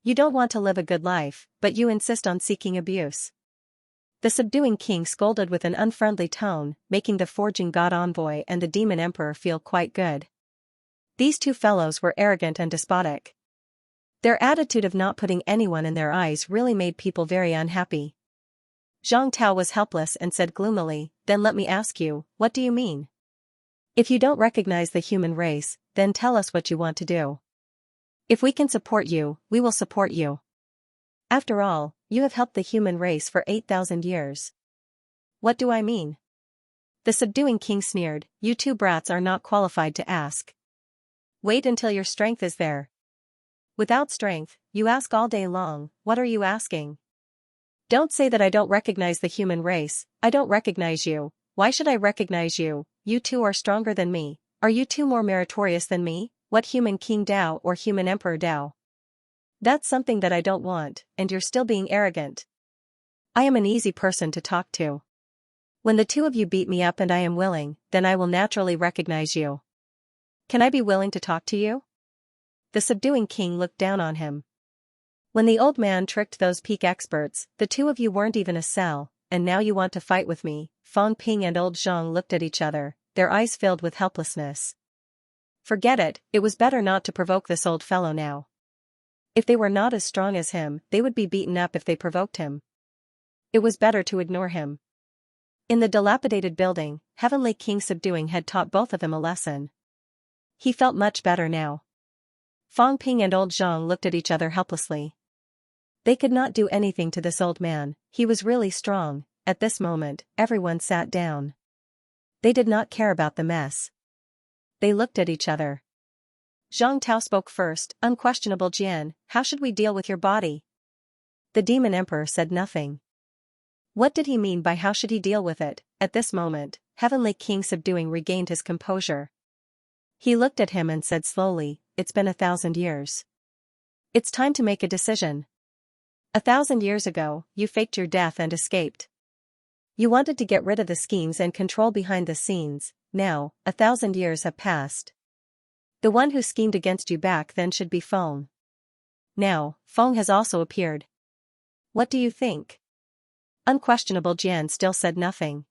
You don't want to live a good life, but you insist on seeking abuse. The subduing king scolded with an unfriendly tone, making the forging god envoy and the demon emperor feel quite good. These two fellows were arrogant and despotic. Their attitude of not putting anyone in their eyes really made people very unhappy. Zhang Tao was helpless and said gloomily, then let me ask you, what do you mean? If you don't recognize the human race, then tell us what you want to do. If we can support you, we will support you. After all, you have helped the human race for 8,000 years. What do I mean? The subduing king sneered, you two brats are not qualified to ask. Wait until your strength is there. Without strength, you ask all day long, what are you asking? Don't say that I don't recognize the human race, I don't recognize you. Why should I recognize you? You two are stronger than me. Are you two more meritorious than me? What human king Dao or human emperor Dao? That's something that I don't want, and you're still being arrogant. I am an easy person to talk to. When the two of you beat me up and I am willing, then I will naturally recognize you. Can I be willing to talk to you? The subduing king looked down on him. When the old man tricked those peak experts, the two of you weren't even a cell, and now you want to fight with me. Fang Ping and old Zhang looked at each other, their eyes filled with helplessness. Forget it, it was better not to provoke this old fellow now. If they were not as strong as him, they would be beaten up if they provoked him. It was better to ignore him. In the dilapidated building, Heavenly King Subduing had taught both of them a lesson. He felt much better now. Fang Ping and old Zhang looked at each other helplessly. They could not do anything to this old man, he was really strong. At this moment, everyone sat down. They did not care about the mess. They looked at each other. Zhang Tao spoke first, unquestionable Jian, how should we deal with your body? The demon emperor said nothing. What did he mean by how should he deal with it? At this moment, Heavenly King Subduing regained his composure. He looked at him and said slowly, it's been 1,000 years. It's time to make a decision. 1,000 years ago, you faked your death and escaped. You wanted to get rid of the schemes and control behind the scenes. Now, 1,000 years have passed. The one who schemed against you back then should be Feng. Now, Feng has also appeared. What do you think? Unquestionable Jian still said nothing.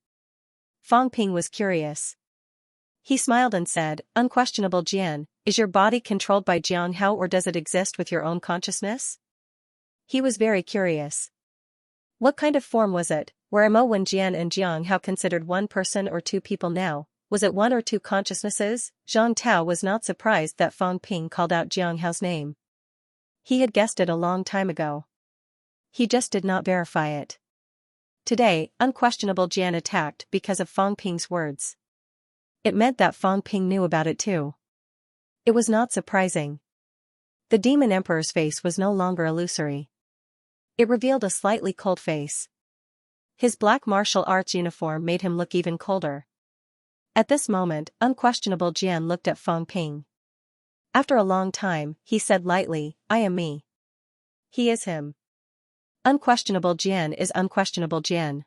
Fang Ping was curious. He smiled and said, unquestionable Jian, is your body controlled by Jiang Hao or does it exist with your own consciousness? He was very curious. What kind of form was it? Were Mo Wen Jian and Jiang Hao considered one person or two people now? Was it one or two consciousnesses? Zhang Tao was not surprised that Fang Ping called out Jiang Hao's name. He had guessed it a long time ago. He just did not verify it. Today, unquestionable Jian attacked because of Fang Ping's words. It meant that Fang Ping knew about it too. It was not surprising. The demon emperor's face was no longer illusory. It revealed a slightly cold face. His black martial arts uniform made him look even colder. At this moment, unquestionable Jian looked at Feng Ping. After a long time, he said lightly, "I am me." He is him. Unquestionable Jian is unquestionable Jian.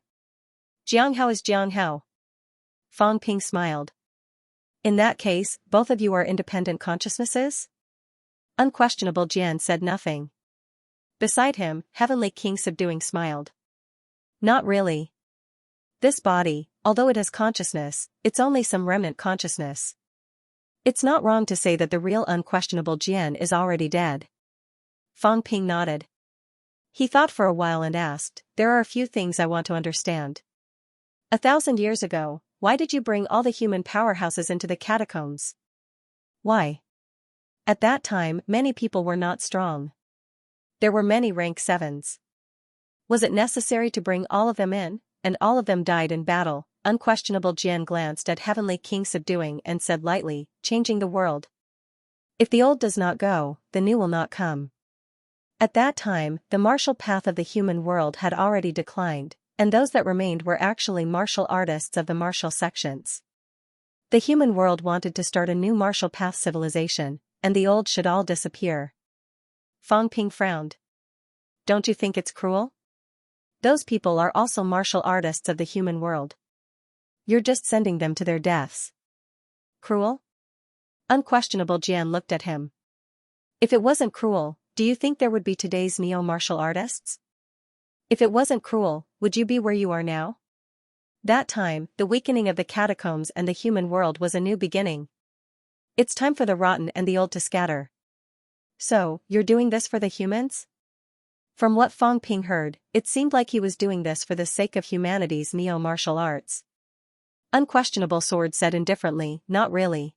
Jianghao is Jianghao. Feng Ping smiled. In that case, both of you are independent consciousnesses? Unquestionable Jian said nothing. Beside him, Heavenly King Subduing smiled. Not really. This body, although it has consciousness, it's only some remnant consciousness. It's not wrong to say that the real unquestionable Jian is already dead. Feng Ping nodded. He thought for a while and asked, "There are a few things I want to understand. 1,000 years ago, why did you bring all the human powerhouses into the catacombs? Why? At that time, many people were not strong. There were many rank 7s. Was it necessary to bring all of them in, and all of them died in battle?" Unquestionable Jian glanced at Heavenly King Subduing and said lightly, "Changing the world. If the old does not go, the new will not come." At that time, the martial path of the human world had already declined, and those that remained were actually martial artists of the martial sections. The human world wanted to start a new martial path civilization, and the old should all disappear. Feng Ping frowned. Don't you think it's cruel? Those people are also martial artists of the human world. You're just sending them to their deaths. Cruel? Unquestionable Jian looked at him. If it wasn't cruel, do you think there would be today's neo-martial artists? If it wasn't cruel, would you be where you are now? That time, the weakening of the catacombs and the human world was a new beginning. It's time for the rotten and the old to scatter. So, you're doing this for the humans? From what Feng Ping heard, it seemed like he was doing this for the sake of humanity's neo-martial arts. Unquestionable Sword said indifferently, "Not really.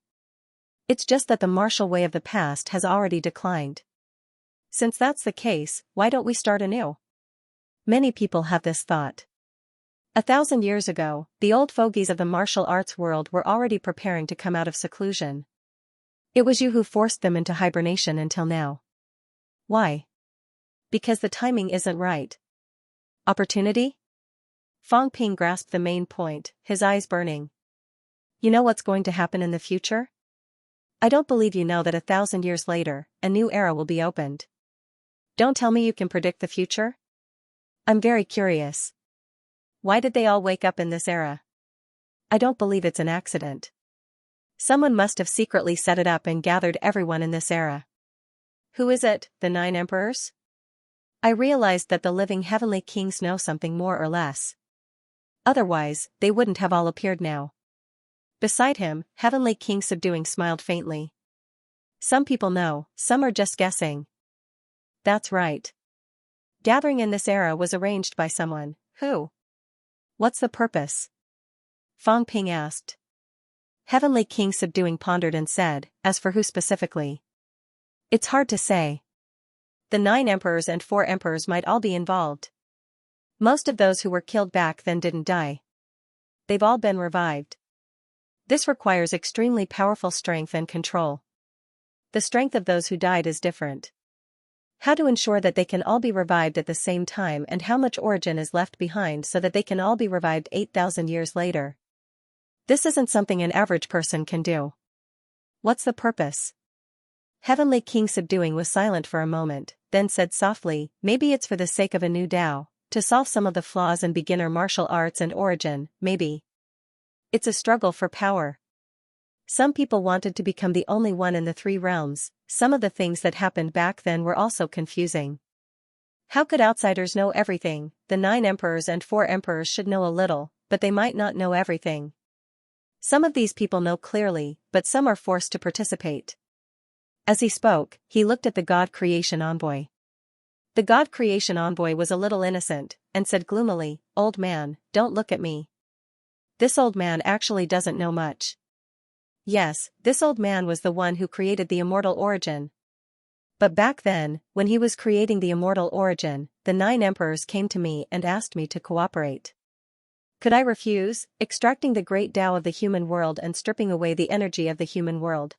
It's just that the martial way of the past has already declined. Since that's the case, why don't we start anew?" Many people have this thought. 1,000 years ago, the old fogies of the martial arts world were already preparing to come out of seclusion. It was you who forced them into hibernation until now. Why? Because the timing isn't right. Opportunity? Feng Ping grasped the main point, his eyes burning. You know what's going to happen in the future? I don't believe you know that 1,000 years later, a new era will be opened. Don't tell me you can predict the future? I'm very curious. Why did they all wake up in this era? I don't believe it's an accident. Someone must have secretly set it up and gathered everyone in this era. Who is it, the 9 emperors? I realized that the living heavenly kings know something more or less. Otherwise, they wouldn't have all appeared now. Beside him, Heavenly King Subduing smiled faintly. Some people know, some are just guessing. That's right. Gathering in this era was arranged by someone. Who? What's the purpose? Feng Ping asked. Heavenly King Subduing pondered and said, as for who specifically? It's hard to say. The 9 emperors and 4 emperors might all be involved. Most of those who were killed back then didn't die. They've all been revived. This requires extremely powerful strength and control. The strength of those who died is different. How to ensure that they can all be revived at the same time and how much origin is left behind so that they can all be revived 8,000 years later. This isn't something an average person can do. What's the purpose? Heavenly King Subduing was silent for a moment, then said softly, maybe it's for the sake of a new Tao, to solve some of the flaws in beginner martial arts and origin, maybe. It's a struggle for power. Some people wanted to become the only one in the 3 realms. Some of the things that happened back then were also confusing. How could outsiders know everything? The 9 emperors and 4 emperors should know a little, but they might not know everything. Some of these people know clearly, but some are forced to participate. As he spoke, he looked at the God Creation Envoy. The God Creation Envoy was a little innocent, and said gloomily, "Old man, don't look at me. This old man actually doesn't know much." Yes, this old man was the one who created the immortal origin. But back then, when he was creating the immortal origin, the 9 emperors came to me and asked me to cooperate. Could I refuse, extracting the great Tao of the human world and stripping away the energy of the human world?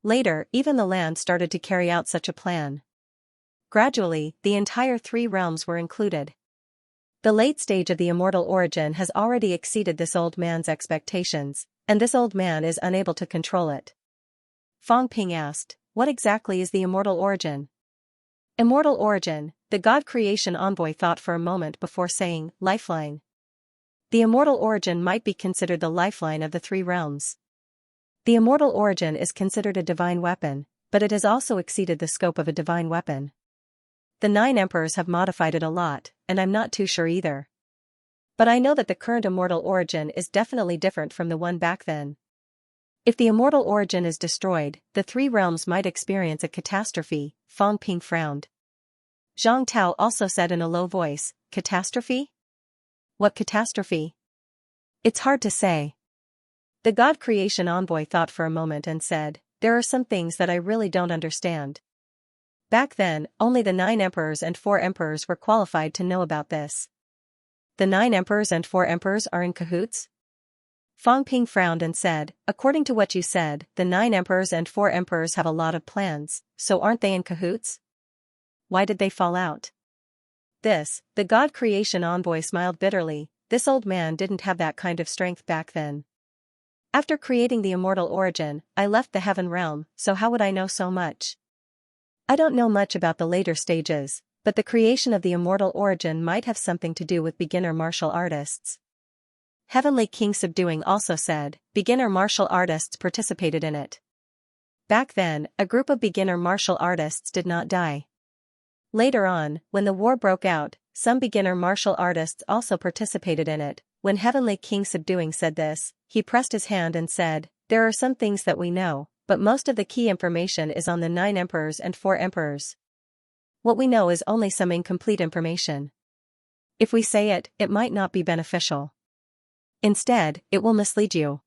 Later, even the land started to carry out such a plan. Gradually, the entire three realms were included. The late stage of the immortal origin has already exceeded this old man's expectations, and this old man is unable to control it. Fang Ping asked, "What exactly is the immortal origin?" Immortal origin, the God creation envoy thought for a moment before saying, lifeline. The immortal origin might be considered the lifeline of the three realms. The immortal origin is considered a divine weapon, but it has also exceeded the scope of a divine weapon. The 9 emperors have modified it a lot, and I'm not too sure either. But I know that the current immortal origin is definitely different from the one back then. If the immortal origin is destroyed, the three realms might experience a catastrophe. Fang Ping frowned. Zhang Tao also said in a low voice, "Catastrophe? What catastrophe?" "It's hard to say." The God creation envoy thought for a moment and said, "There are some things that I really don't understand." Back then, only the 9 emperors and 4 emperors were qualified to know about this. The 9 emperors and 4 emperors are in cahoots? Fang Ping frowned and said, "According to what you said, the 9 emperors and 4 emperors have a lot of plans, so aren't they in cahoots? Why did they fall out?" The God creation envoy smiled bitterly. This old man didn't have that kind of strength back then. After creating the immortal origin, I left the heaven realm, so how would I know so much? I don't know much about the later stages, but the creation of the immortal origin might have something to do with beginner martial artists. Heavenly King Subduing also said, beginner martial artists participated in it. Back then, a group of beginner martial artists did not die. Later on, when the war broke out, some beginner martial artists also participated in it. When Heavenly King Subduing said this, he pressed his hand and said, "There are some things that we know, but most of the key information is on the 9 emperors and 4 emperors. What we know is only some incomplete information. If we say it, it might not be beneficial. Instead, it will mislead you."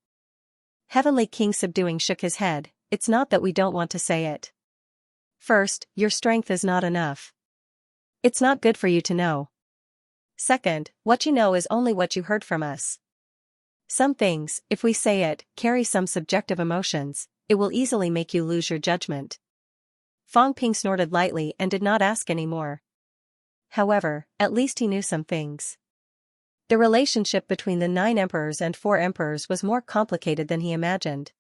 Heavenly King Subduing shook his head. "It's not that we don't want to say it. First, your strength is not enough. It's not good for you to know. Second, what you know is only what you heard from us. Some things, if we say it, carry some subjective emotions. It will easily make you lose your judgment." Fang Ping snorted lightly and did not ask any more. However, at least he knew some things. The relationship between the 9 emperors and 4 emperors was more complicated than he imagined.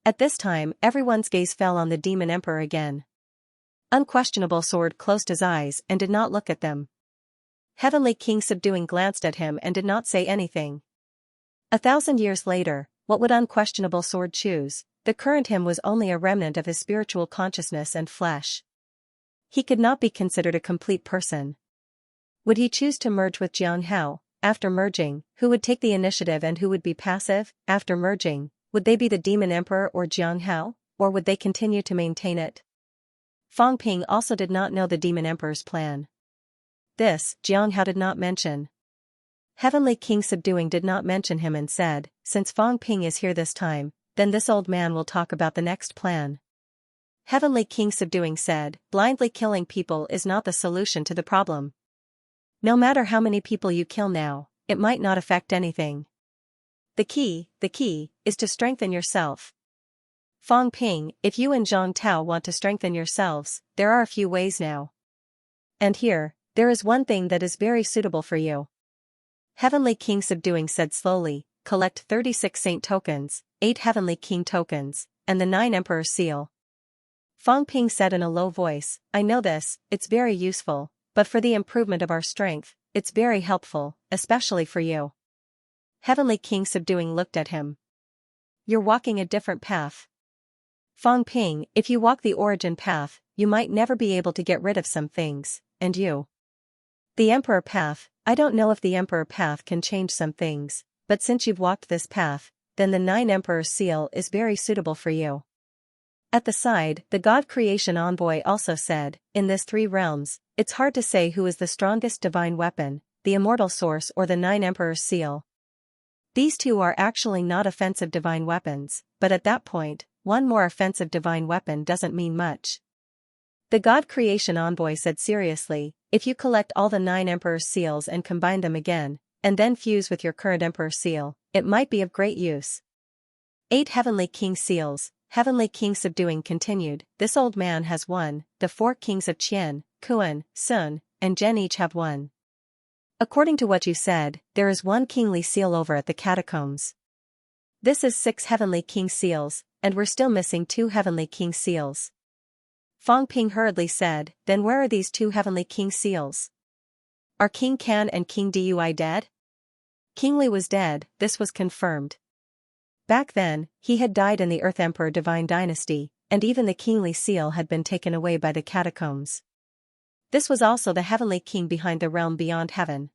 At this time, everyone's gaze fell on the demon emperor again. Unquestionable Sword closed his eyes and did not look at them. Heavenly King Subduing glanced at him and did not say anything. 1,000 years later, what would Unquestionable Sword choose? The current him was only a remnant of his spiritual consciousness and flesh. He could not be considered a complete person. Would he choose to merge with Xianxia? After merging, who would take the initiative and who would be passive? After merging, would they be the Demon Emperor or Xianxia, or would they continue to maintain it? Fang Ping also did not know the Demon Emperor's plan. This, Xianxia did not mention. Heavenly King Subduing did not mention him and said, "Since Fang Ping is here this time, then this old man will talk about the next plan." Heavenly King Subduing said, "Blindly killing people is not the solution to the problem. No matter how many people you kill now, it might not affect anything. The key, is to strengthen yourself. Fang Ping, if you and Zhang Tao want to strengthen yourselves, there are a few ways now. And here, there is one thing that is very suitable for you." Heavenly King Subduing said slowly, "Collect 36 saint tokens, 8 Heavenly King tokens, and the 9 Emperor seal." Fang Ping said in a low voice, "I know this, it's very useful, but for the improvement of our strength, it's very helpful, especially for you." Heavenly King Subduing looked at him. "You're walking a different path. Fang Ping, if you walk the origin path, you might never be able to get rid of some things, and you. The Emperor path, I don't know if the Emperor path can change some things, but since you've walked this path, then the 9 Emperor seal is very suitable for you." At the side, the God creation envoy also said, "In this 3 realms, it's hard to say who is the strongest divine weapon, the immortal source or the 9 Emperor seal. These 2 are actually not offensive divine weapons, but at that point, one more offensive divine weapon doesn't mean much." The God creation envoy said seriously, "If you collect all the 9 Emperor seals and combine them again, and then fuse with your current Emperor seal, it might be of great use. 8 Heavenly King seals, Heavenly King Subduing continued, this old man has one, the 4 kings of Qian, Kuan, Sun, and Zhen each have one. According to what you said, there is one kingly seal over at the catacombs. This is 6 heavenly king seals, and we're still missing 2 heavenly king seals. Fang Ping hurriedly said, then where are these 2 heavenly king seals? Are King Can and King Dui dead? King Li was dead, this was confirmed. Back then, he had died in the Earth Emperor Divine Dynasty, and even the kingly seal had been taken away by the catacombs. This was also the heavenly king behind the realm beyond heaven.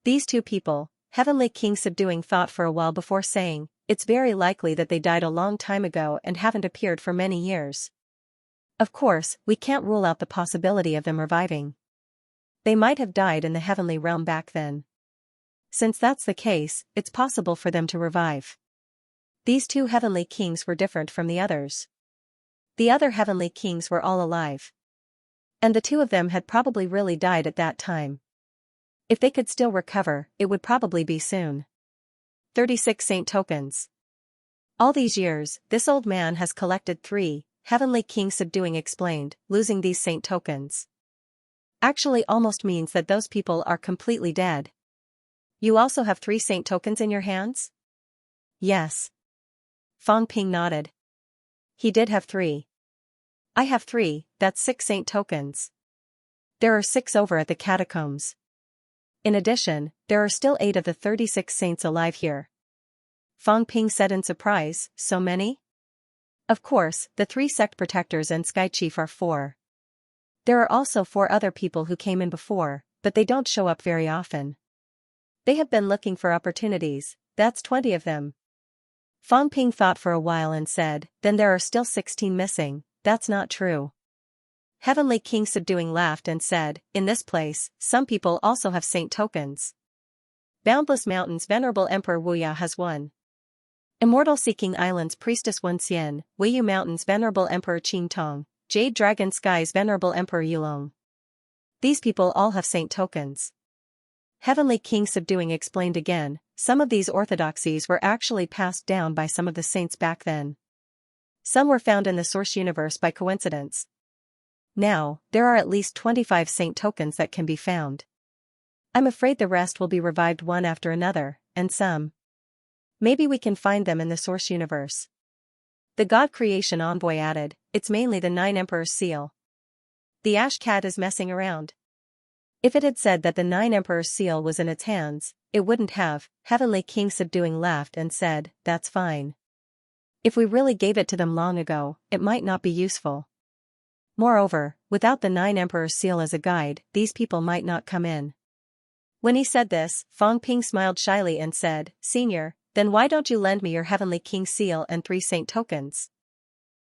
These 2 people, Heavenly King Subduing thought for a while before saying, it's very likely that they died a long time ago and haven't appeared for many years. Of course, we can't rule out the possibility of them reviving. They might have died in the heavenly realm back then. Since that's the case, it's possible for them to revive. These 2 heavenly kings were different from the others. The other heavenly kings were all alive. And the 2 of them had probably really died at that time. If they could still recover, it would probably be soon. 36 Saint Tokens. All these years, this old man has collected 3, Heavenly King Subduing explained, losing these Saint Tokens actually almost means that those people are completely dead. You also have 3 Saint Tokens in your hands? Yes. Fang Ping nodded. He did have 3. I have 3, that's 6 Saint Tokens. There are 6 over at the catacombs. In addition, there are still 8 of the 36 saints alive here. Fang Ping said in surprise, so many? Of course, the 3 sect protectors and Sky Chief are 4. There are also 4 other people who came in before, but they don't show up very often. They have been looking for opportunities, that's 20 of them. Fang Ping thought for a while and said, then there are still 16 missing, that's not true. Heavenly King Subduing laughed and said, in this place, some people also have Saint Tokens. Boundless Mountains Venerable Emperor Wuya has one. Immortal Seeking Islands Priestess Wen Xian, Weiyu Mountains Venerable Emperor Qing Tong, Jade Dragon Skies Venerable Emperor Yulong. These people all have Saint Tokens. Heavenly King Subduing explained again, some of these orthodoxies were actually passed down by some of the saints back then. Some were found in the source universe by coincidence. Now, there are at least 25 Saint Tokens that can be found. I'm afraid the rest will be revived one after another, and some. Maybe we can find them in the source universe. The God Creation Envoy added, it's mainly the 9 Emperors seal. The Ash Cat is messing around. If it had said that the 9 Emperors seal was in its hands, it wouldn't have. Heavenly King Subduing laughed and said, that's fine. If we really gave it to them long ago, it might not be useful. Moreover, without the 9 Emperors seal as a guide, these people might not come in. When he said this, Fang Ping smiled shyly and said, Senior, then why don't you lend me your Heavenly King seal and 3 Saint Tokens?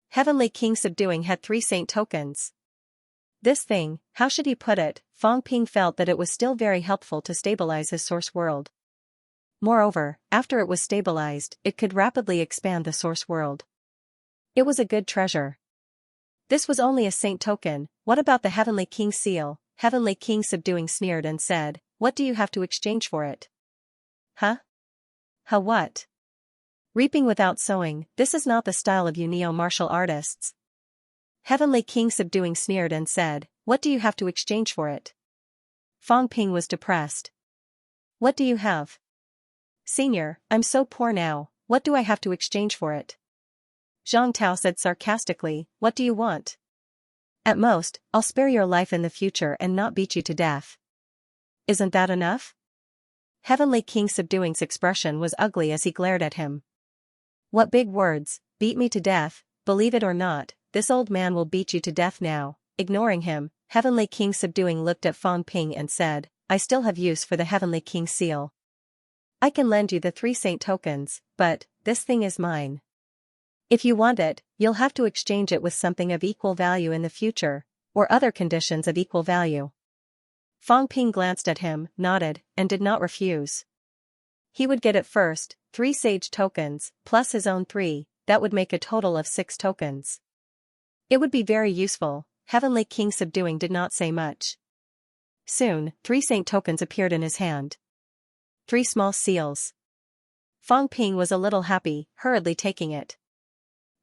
Heavenly King Subduing had 3 Saint Tokens. This thing, how should he put it, Fang Ping felt that it was still very helpful to stabilize his source world. Moreover, after it was stabilized, it could rapidly expand the source world. It was a good treasure. This was only a Saint Token, what about the Heavenly King seal? Heavenly King Subduing sneered and said, what do you have to exchange for it? Huh? Huh what? Reaping without sowing, this is not the style of you neo-martial artists. Heavenly King Subduing sneered and said, what do you have to exchange for it? Fang Ping was depressed. What do you have? Senior, I'm so poor now, what do I have to exchange for it? Zhang Tao said sarcastically, what do you want? At most, I'll spare your life in the future and not beat you to death. Isn't that enough? Heavenly King Subduing's expression was ugly as he glared at him. What big words, beat me to death, believe it or not, this old man will beat you to death now. Ignoring him, Heavenly King Subduing looked at Fang Ping and said, I still have use for the Heavenly King seal. I can lend you the 3 Saint Tokens, but, this thing is mine. If you want it, you'll have to exchange it with something of equal value in the future, or other conditions of equal value. Fang Ping glanced at him, nodded, and did not refuse. He would get it first, 3 Sage Tokens, plus his own 3, that would make a total of 6 tokens. It would be very useful. Heavenly King Subduing did not say much. Soon, 3 Saint Tokens appeared in his hand. 3 small seals. Fang Ping was a little happy, hurriedly taking it.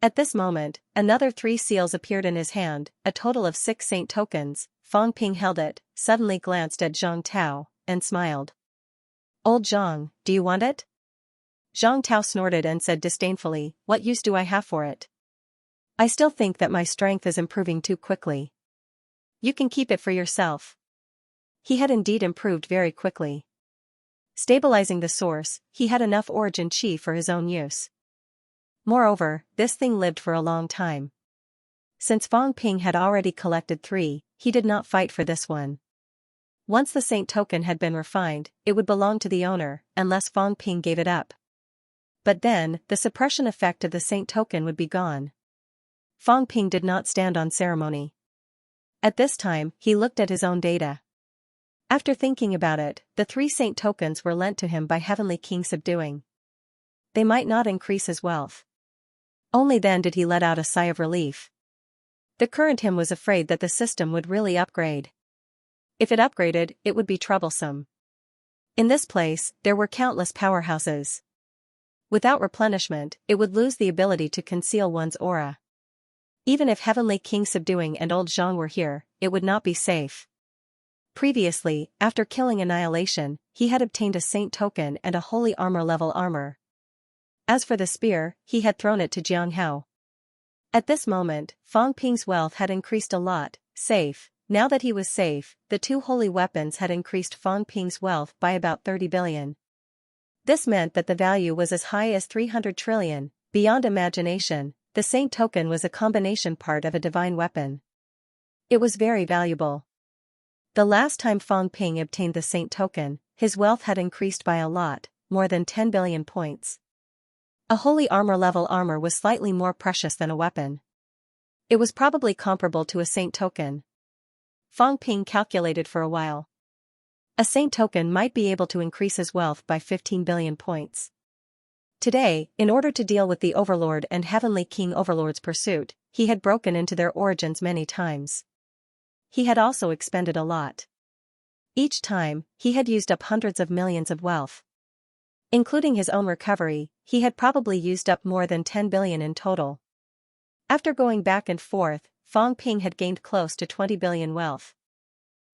At this moment, another 3 seals appeared in his hand, a total of 6 saint tokens. Fang Ping held it, suddenly glanced at Zhang Tao, and smiled. "Old Zhang, do you want it?" Zhang Tao snorted and said disdainfully, "What use do I have for it? I still think that my strength is improving too quickly. You can keep it for yourself." He had indeed improved very quickly. Stabilizing the source, he had enough origin chi for his own use. Moreover, this thing lived for a long time. Since Fang Ping had already collected 3, he did not fight for this one. Once the saint token had been refined, it would belong to the owner, unless Fang Ping gave it up. But then, the suppression effect of the saint token would be gone. Fang Ping did not stand on ceremony. At this time, he looked at his own data. After thinking about it, the 3 saint tokens were lent to him by Heavenly King Subduing. They might not increase his wealth. Only then did he let out a sigh of relief. The current him was afraid that the system would really upgrade. If it upgraded, it would be troublesome. In this place, there were countless powerhouses. Without replenishment, it would lose the ability to conceal one's aura. Even if Heavenly King Subduing and Old Zhang were here, it would not be safe. Previously, after killing Annihilation, he had obtained a saint token and a holy armor level armor. As for the spear, he had thrown it to Jiang Hao. At this moment, Fang Ping's wealth had increased a lot. Safe. Now that he was safe, the 2 holy weapons had increased Fang Ping's wealth by about 30 billion. This meant that the value was as high as 300 trillion, beyond imagination. The saint token was a combination part of a divine weapon. It was very valuable. The last time Fang Ping obtained the saint token, his wealth had increased by a lot, more than 10 billion points. A holy armor level armor was slightly more precious than a weapon. It was probably comparable to a saint token. Fang Ping calculated for a while. A saint token might be able to increase his wealth by 15 billion points. Today, in order to deal with the Overlord and Heavenly King Overlord's pursuit, he had broken into their origins many times. He had also expended a lot. Each time, he had used up hundreds of millions of wealth. Including his own recovery, he had probably used up more than 10 billion in total. After going back and forth, Fang Ping had gained close to 20 billion wealth.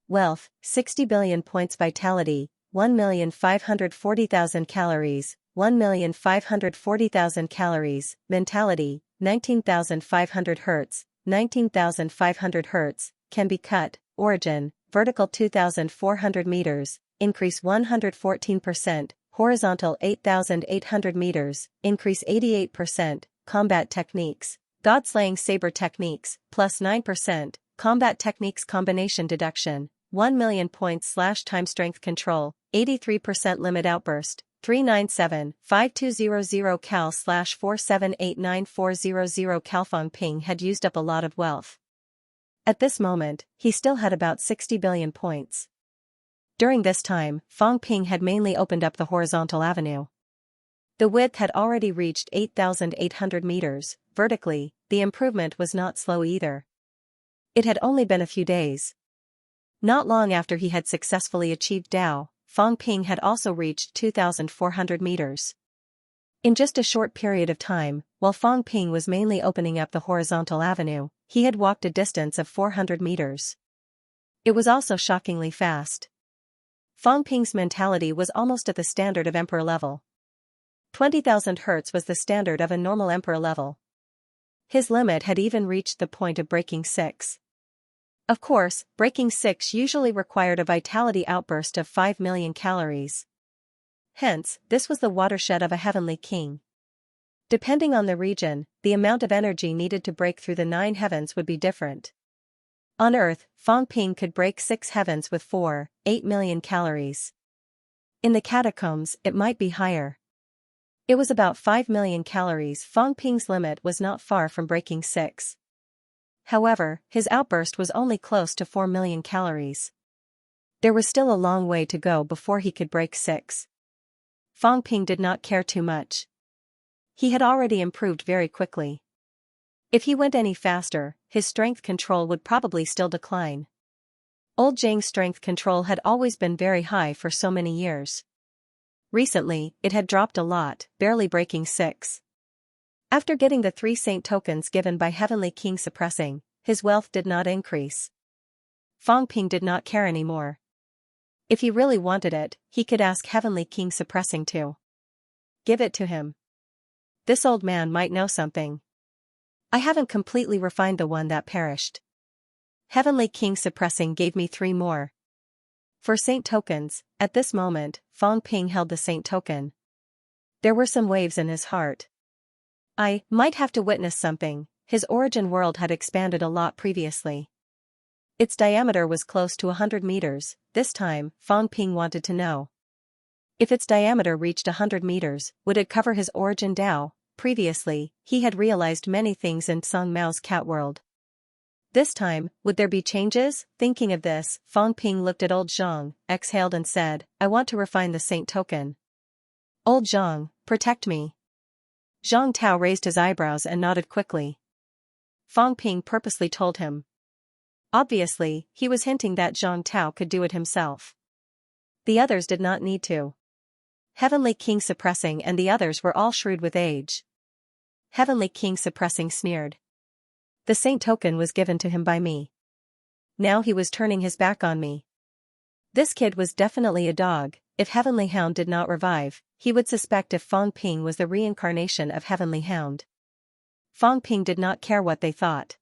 Wealth, 60 billion points vitality, 1,540,000 calories, 1,540,000 calories, mentality, 19,500 Hz, 19,500 Hz, can be cut, origin, vertical 2,400 meters, increase 114%, horizontal 8,800 meters, increase 88%, combat techniques, god-slaying saber techniques, plus 9%, combat techniques combination deduction, 1 million points / time strength control, 83% limit outburst, 397-5200 cal / 4789400 cal. Fang Ping had used up a lot of wealth. At this moment, he still had about 60 billion points. During this time, Fang Ping had mainly opened up the horizontal avenue. The width had already reached 8,800 meters, vertically, the improvement was not slow either. It had only been a few days. Not long after he had successfully achieved Dao, Fang Ping had also reached 2,400 meters. In just a short period of time, while Fang Ping was mainly opening up the horizontal avenue, he had walked a distance of 400 meters. It was also shockingly fast. Fang Ping's mentality was almost at the standard of Emperor level. 20,000 Hz was the standard of a normal Emperor level. His limit had even reached the point of breaking 6. Of course, breaking 6 usually required a vitality outburst of 5 million calories. Hence, this was the watershed of a heavenly king. Depending on the region, the amount of energy needed to break through the 9 heavens would be different. On Earth, Fang Ping could break 6 heavens with 4.8 million calories. In the catacombs, it might be higher. It was about 5 million calories. Fang Ping's limit was not far from breaking 6. However, his outburst was only close to 4 million calories. There was still a long way to go before he could break 6. Fang Ping did not care too much. He had already improved very quickly. If he went any faster, his strength control would probably still decline. Old Zhang's strength control had always been very high for so many years. Recently, it had dropped a lot, barely breaking 6. After getting the 3 saint tokens given by Heavenly King suppressing, his wealth did not increase. Fang Ping did not care anymore. If he really wanted it, he could ask Heavenly King suppressing to give it to him. This old man might know something. I haven't completely refined the one that perished. Heavenly King suppressing gave me 3 more. For saint tokens, at this moment, Fang Ping held the saint token. There were some waves in his heart. I might have to witness something. His origin world had expanded a lot previously. Its diameter was close to 100 meters, this time, Fang Ping wanted to know. If its diameter reached 100 meters, would it cover his origin Dao? Previously, he had realized many things in Song Mao's cat world. This time, would there be changes? Thinking of this, Fang Ping looked at old Zhang, exhaled and said, I want to refine the saint token. Old Zhang, protect me. Zhang Tao raised his eyebrows and nodded quickly. Fang Ping purposely told him. Obviously, he was hinting that Zhang Tao could do it himself. The others did not need to. Heavenly King suppressing and the others were all shrewd with age. Heavenly King suppressing sneered. The saint token was given to him by me. Now he was turning his back on me. This kid was definitely a dog. If Heavenly Hound did not revive, he would suspect if Fang Ping was the reincarnation of Heavenly Hound. Fang Ping did not care what they thought.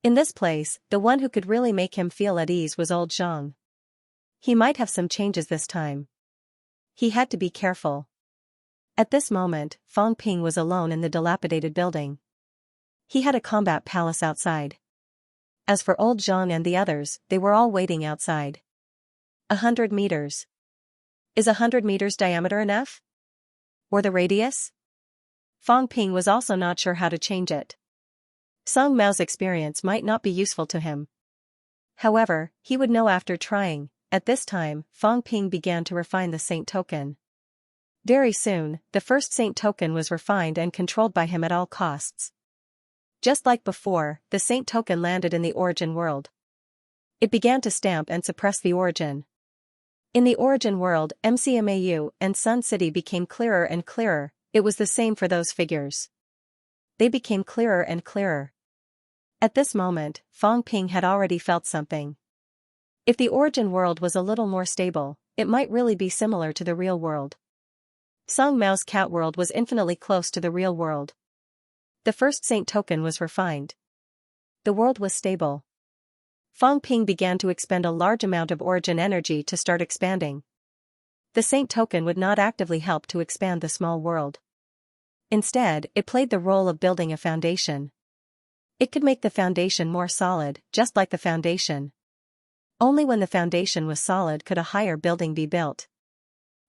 In this place, the one who could really make him feel at ease was old Zhang. He might have some changes this time. He had to be careful. At this moment, Fang Ping was alone in the dilapidated building. He had a combat palace outside. As for old Zhang and the others, they were all waiting outside. 100 meters. Is 100 meters diameter enough? Or the radius? Fang Ping was also not sure how to change it. Song Mao's experience might not be useful to him. However, he would know after trying. At this time, Fang Ping began to refine the saint token. Very soon, the first saint token was refined and controlled by him at all costs. Just like before, the saint token landed in the origin world. It began to stamp and suppress the origin. In the origin world, MCMAU and Sun City became clearer and clearer. It was the same for those figures. They became clearer and clearer. At this moment, Fang Ping had already felt something. If the origin world was a little more stable, it might really be similar to the real world. Song Mao's cat world was infinitely close to the real world. The first saint token was refined. The world was stable. Fang Ping began to expend a large amount of origin energy to start expanding. The saint token would not actively help to expand the small world. Instead, it played the role of building a foundation. It could make the foundation more solid, just like the foundation. Only when the foundation was solid could a higher building be built.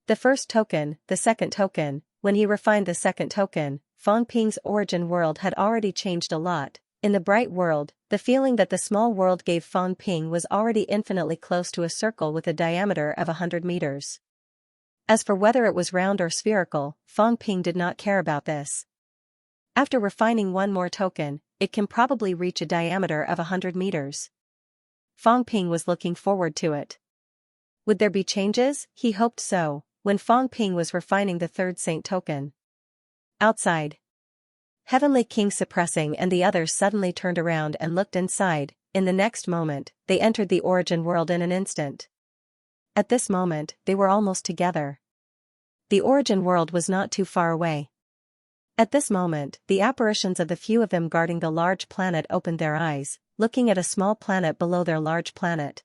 The first token, the second token, when he refined the second token, Fang Ping's origin world had already changed a lot. In the bright world, the feeling that the small world gave Fang Ping was already infinitely close to a circle with a diameter of 100 meters. As for whether it was round or spherical, Fang Ping did not care about this. After refining one more token, it can probably reach a diameter of 100 meters. Fang Ping was looking forward to it. Would there be changes? He hoped so, when Fang Ping was refining the third saint token. Outside. Heavenly King suppressing and the others suddenly turned around and looked inside. In the next moment, they entered the origin world in an instant. At this moment, they were almost together. The origin world was not too far away. At this moment, the apparitions of the few of them guarding the large planet opened their eyes, looking at a small planet below their large planet.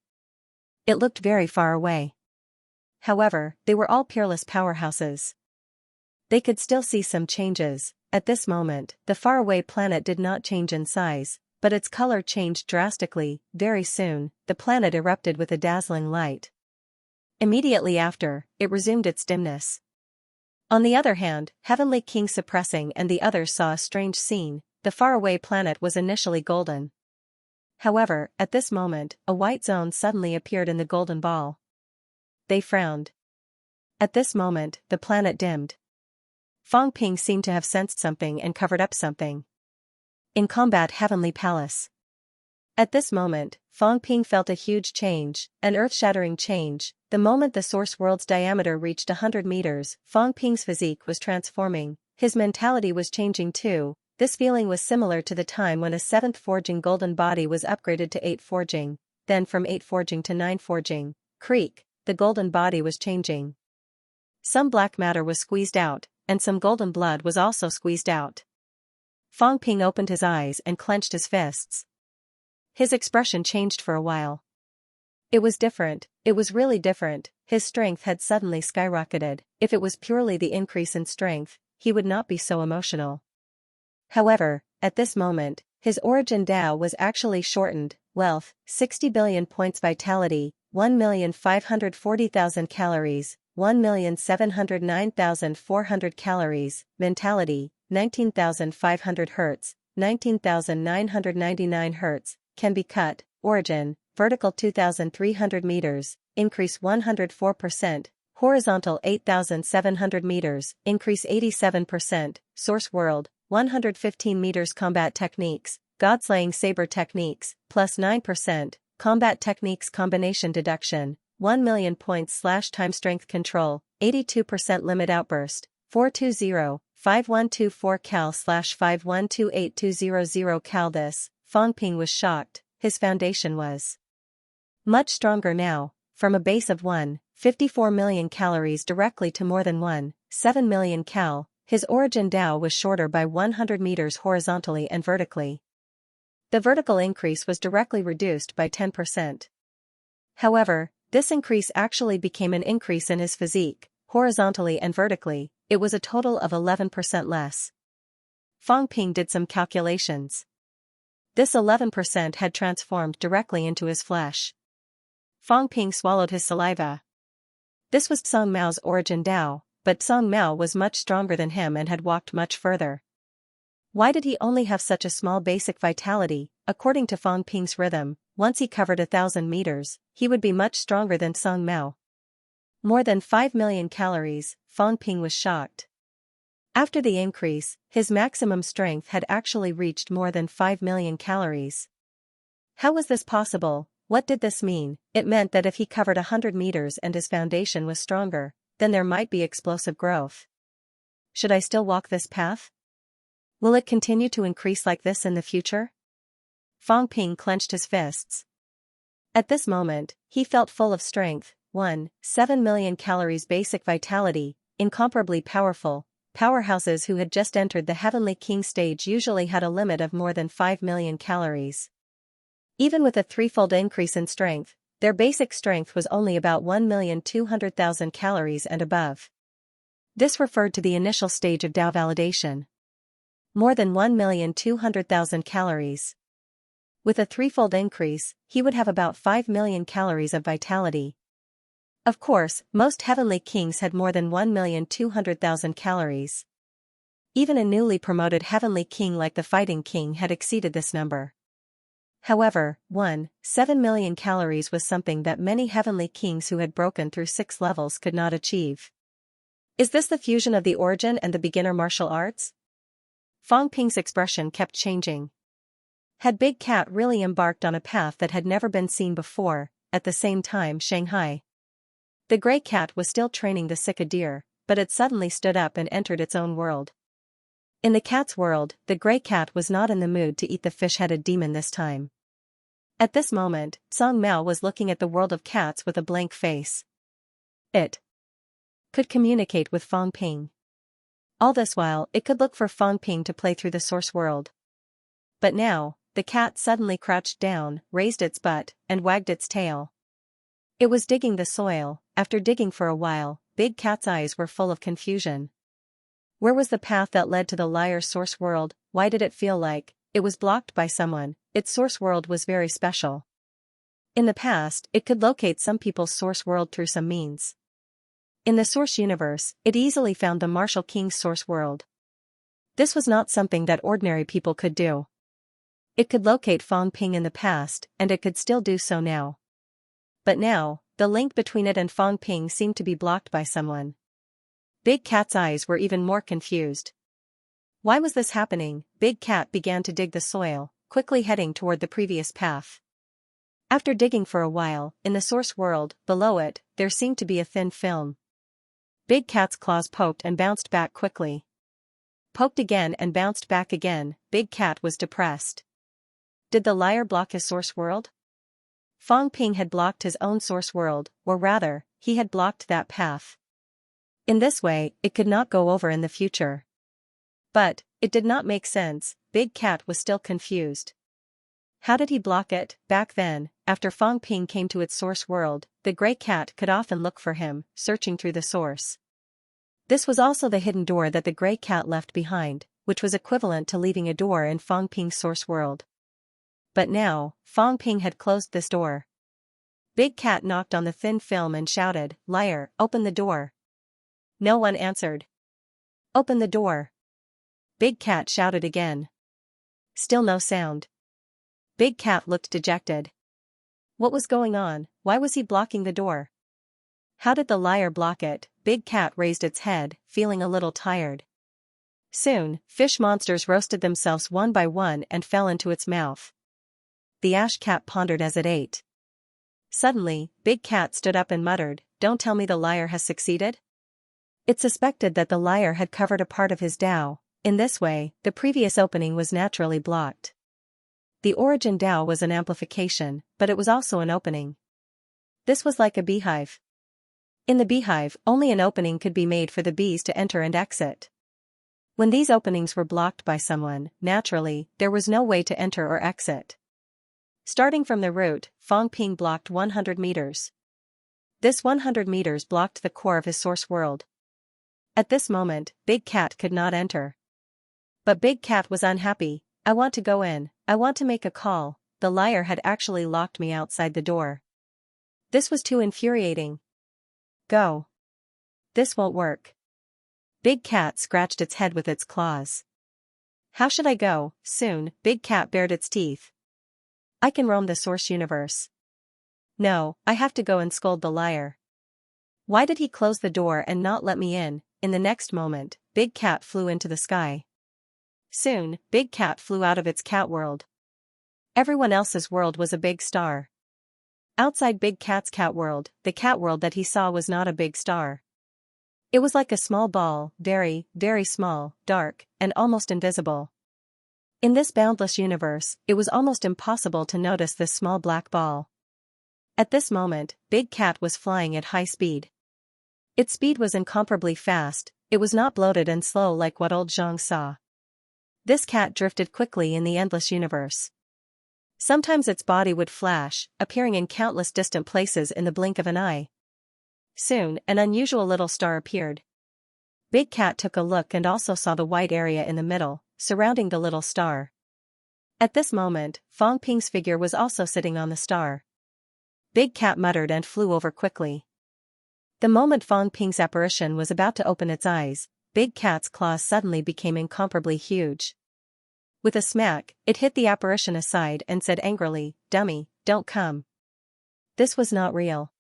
It looked very far away. However, they were all peerless powerhouses. They could still see some changes. At this moment, the faraway planet did not change in size, but its color changed drastically. Very soon, the planet erupted with a dazzling light. Immediately after, it resumed its dimness. On the other hand, Heavenly King suppressing and the others saw a strange scene. The faraway planet was initially golden. However, at this moment, a white zone suddenly appeared in the golden ball. They frowned. At this moment, the planet dimmed. Fang Ping seemed to have sensed something and covered up something. In combat Heavenly Palace. At this moment, Fang Ping felt a huge change, an earth-shattering change. The moment the source world's diameter reached 100 meters, Fang Ping's physique was transforming. His mentality was changing too. This feeling was similar to the time when a 7th forging golden body was upgraded to 8 forging, then from 8 forging to 9 forging. Creak, the golden body was changing. Some black matter was squeezed out, and some golden blood was also squeezed out. Fang Ping opened his eyes and clenched his fists. His expression changed for a while. It was different, it was really different. His strength had suddenly skyrocketed. If it was purely the increase in strength, he would not be so emotional. However, at this moment, his origin Dao was actually shortened. Wealth, 60 billion points. Vitality, 1,540,000 calories, 1,709,400 calories. Mentality, 19,500 Hz, 19,999 Hz, can be cut. Origin, vertical 2,300 meters, increase 104%, horizontal 8,700 meters, increase 87%, source world, 115 meters. Combat techniques, godslaying saber techniques, plus 9%, combat techniques combination deduction, 1 million points / time strength control, 82% limit outburst, 420-5124 cal / 5128200 cal. This, Fang Ping was shocked. His foundation was much stronger now, from a base of 1.54 million calories directly to more than 1.7 million cal. His origin Dao was shorter by 100 meters horizontally and vertically. The vertical increase was directly reduced by 10%. However, this increase actually became an increase in his physique, horizontally and vertically. It was a total of 11% less. Fang Ping did some calculations. This 11% had transformed directly into his flesh. Fang Ping swallowed his saliva. This was Song Mao's origin Dao, but Song Mao was much stronger than him and had walked much further. Why did he only have such a small basic vitality? According to Fang Ping's rhythm, once he covered 1,000 meters, he would be much stronger than Song Mao. More than 5 million calories, Fang Ping was shocked. After the increase, his maximum strength had actually reached more than 5 million calories. How was this possible? What did this mean? It meant that if he covered 100 meters and his foundation was stronger, then there might be explosive growth. Should I still walk this path? Will it continue to increase like this in the future? Fang Ping clenched his fists. At this moment, he felt full of strength. 7 million calories basic vitality, incomparably powerful. Powerhouses who had just entered the Heavenly King stage usually had a limit of more than 5 million calories. Even with a threefold increase in strength, their basic strength was only about 1,200,000 calories and above. This referred to the initial stage of Dao validation. More than 1,200,000 calories. With a threefold increase, he would have about 5 million calories of vitality. Of course, most Heavenly Kings had more than 1,200,000 calories. Even a newly promoted Heavenly King like the Fighting King had exceeded this number. However, 7 million calories was something that many Heavenly Kings who had broken through 6 levels could not achieve. Is this the fusion of the origin and the beginner martial arts? Fang Ping's expression kept changing. Had Big Cat really embarked on a path that had never been seen before? At the same time, Shanghai. The gray cat was still training the Sika deer, but it suddenly stood up and entered its own world. In the cat's world, the gray cat was not in the mood to eat the fish-headed demon this time. At this moment, Song Mao was looking at the world of cats with a blank face. It could communicate with Fang Ping. All this while, it could look for Fang Ping to play through the source world. But now, the cat suddenly crouched down, raised its butt, and wagged its tail. It was digging the soil. After digging for a while, Big Cat's eyes were full of confusion. Where was the path that led to the liar's source world? Why did it feel like it was blocked by someone? Its source world was very special. In the past, it could locate some people's source world through some means. In the source universe, it easily found the Martial King's source world. This was not something that ordinary people could do. It could locate Fang Ping in the past, and it could still do so now. But now, the link between it and Fang Ping seemed to be blocked by someone. Big Cat's eyes were even more confused. Why was this happening? Big Cat began to dig the soil, quickly heading toward the previous path. After digging for a while, in the source world, below it, there seemed to be a thin film. Big Cat's claws poked and bounced back quickly. poked again and bounced back again. Big Cat was depressed. Did the liar block his source world? Fang Ping had blocked his own source world, or rather, he had blocked that path. In this way, it could not go over in the future. But, it did not make sense. Big Cat was still confused. How did he block it? Back then, after Fang Ping came to its source world, the gray cat could often look for him, searching through the source. This was also the hidden door that the gray cat left behind, which was equivalent to leaving a door in Fang Ping's source world. But now, Fang Ping had closed this door. Big Cat knocked on the thin film and shouted, "Liar, open the door." No one answered. "Open the door." Big Cat shouted again. Still no sound. Big Cat looked dejected. What was going on? Why was he blocking the door? How did the liar block it? Big Cat raised its head, feeling a little tired. Soon, fish monsters roasted themselves one by one and fell into its mouth. The ash cat pondered as it ate. Suddenly, Big Cat stood up and muttered, "Don't tell me the liar has succeeded?" It suspected that the liar had covered a part of his Tao. In this way, the previous opening was naturally blocked. The origin Tao was an amplification, but it was also an opening. This was like a beehive. In the beehive, only an opening could be made for the bees to enter and exit. When these openings were blocked by someone, naturally, there was no way to enter or exit. Starting from the root, Fang Ping blocked 100 meters. This 100 meters blocked the core of his source world. At this moment, Big Cat could not enter. But Big Cat was unhappy. "I want to go in, I want to make a call. The liar had actually locked me outside the door." This was too infuriating. "Go. This won't work." Big Cat scratched its head with its claws. "How should I go?" Soon, Big Cat bared its teeth. "I can roam the source universe. No, I have to go and scold the liar. Why did he close the door and not let me in?" In the next moment, Big Cat flew into the sky. Soon, Big Cat flew out of its cat world. Everyone else's world was a big star. Outside Big Cat's cat world, the cat world that he saw was not a big star. It was like a small ball, very, very small, dark, and almost invisible. In this boundless universe, it was almost impossible to notice this small black ball. At this moment, Big Cat was flying at high speed. Its speed was incomparably fast. It was not bloated and slow like what old Zhang saw. This cat drifted quickly in the endless universe. Sometimes its body would flash, appearing in countless distant places in the blink of an eye. Soon, an unusual little star appeared. Big Cat took a look and also saw the white area in the middle, surrounding the little star. At this moment, Fang Ping's figure was also sitting on the star. Big Cat muttered and flew over quickly. The moment Fang Ping's apparition was about to open its eyes, Big Cat's claws suddenly became incomparably huge. With a smack, it hit the apparition aside and said angrily, "Dummy, don't come." This was not real.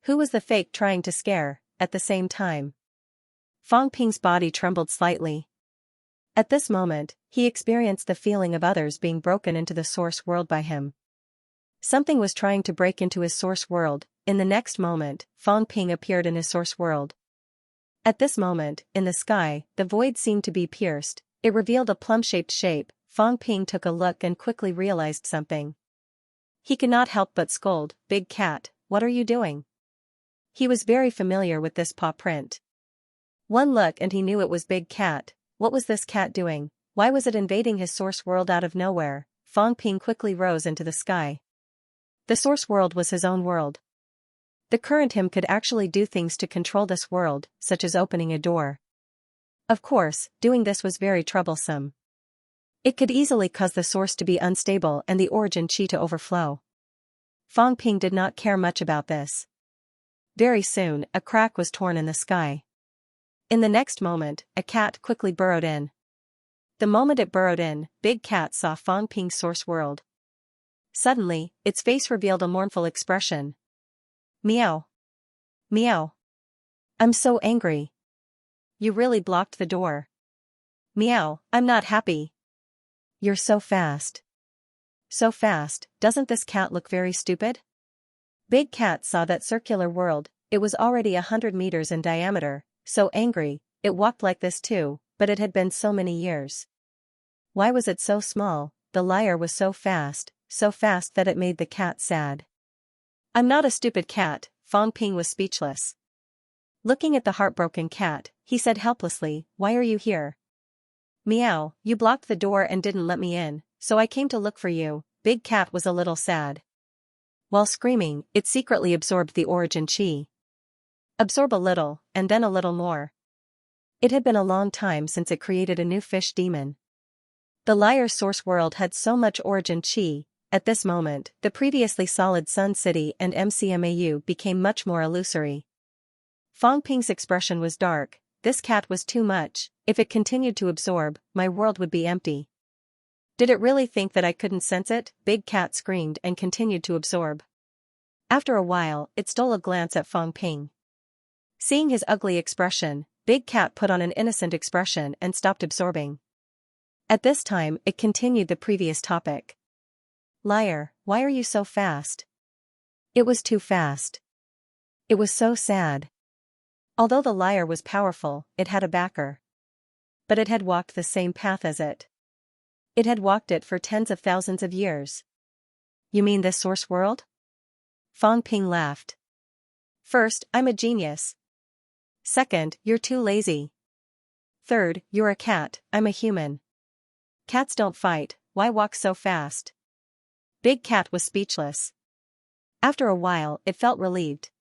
Who was the fake trying to scare? At the same time, Fang Ping's body trembled slightly. At this moment, he experienced the feeling of others being broken into the source world by him. Something was trying to break into his source world. In the next moment, Fang Ping appeared in his source world. At this moment, in the sky, the void seemed to be pierced. It revealed a plum-shaped shape. Fang Ping took a look and quickly realized something. He could not help but scold, "Big Cat, what are you doing?" He was very familiar with this paw print. One look and he knew it was Big Cat. What was this cat doing? Why was it invading his source world out of nowhere? Fang Ping quickly rose into the sky. The source world was his own world. The current him could actually do things to control this world, such as opening a door. Of course, doing this was very troublesome. It could easily cause the source to be unstable and the origin chi to overflow. Fang Ping did not care much about this. Very soon, a crack was torn in the sky. In the next moment, a cat quickly burrowed in. The moment it burrowed in, Big Cat saw Fang Ping's source world. Suddenly, its face revealed a mournful expression. "Meow. Meow. I'm so angry. You really blocked the door. Meow, I'm not happy. You're so fast. So fast, doesn't this cat look very stupid?" Big Cat saw that circular world. It was already 100 meters in diameter, so angry, it walked like this too, but it had been so many years. Why was it so small? The liar was so fast that it made the cat sad. I'm not a stupid cat, Fang Ping was speechless. Looking at the heartbroken cat, he said helplessly, why are you here? Meow, you blocked the door and didn't let me in, so I came to look for you. Big Cat was a little sad. While screaming, it secretly absorbed the origin chi. Absorb a little, and then a little more. It had been a long time since it created a new fish demon. The liar's source world had so much origin chi. At this moment, the previously solid Sun City and MCMAU became much more illusory. Fang Ping's expression was dark. This cat was too much. If it continued to absorb, my world would be empty. Did it really think that I couldn't sense it? Big Cat screamed and continued to absorb. After a while, it stole a glance at Fang Ping. Seeing his ugly expression, Big Cat put on an innocent expression and stopped absorbing. At this time, it continued the previous topic. Liar, why are you so fast? It was too fast. It was so sad. Although the liar was powerful, it had a backer. But it had walked the same path as it. It had walked it for tens of thousands of years. You mean this source world? Fang Ping laughed. First, I'm a genius. Second, you're too lazy. Third, you're a cat, I'm a human. Cats don't fight, why walk so fast? Big Cat was speechless. After a while, it felt relieved.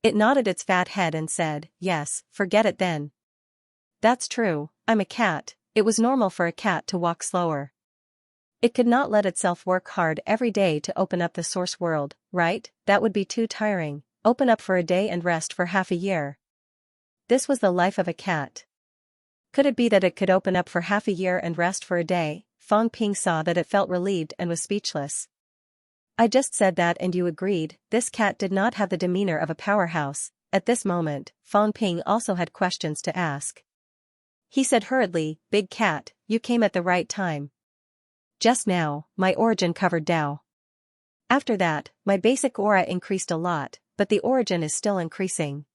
It nodded its fat head and said, yes, forget it then. That's true, I'm a cat. It was normal for a cat to walk slower. It could not let itself work hard every day to open up the source world, right? That would be too tiring. Open up for a day and rest for half a year. This was the life of a cat. Could it be that it could open up for half a year and rest for a day? Fang Ping saw that it felt relieved and was speechless. I just said that and you agreed. This cat did not have the demeanor of a powerhouse. At this moment, Fang Ping also had questions to ask. He said hurriedly, Big Cat, you came at the right time. Just now, my origin covered Tao. After that, my basic aura increased a lot, but the origin is still increasing.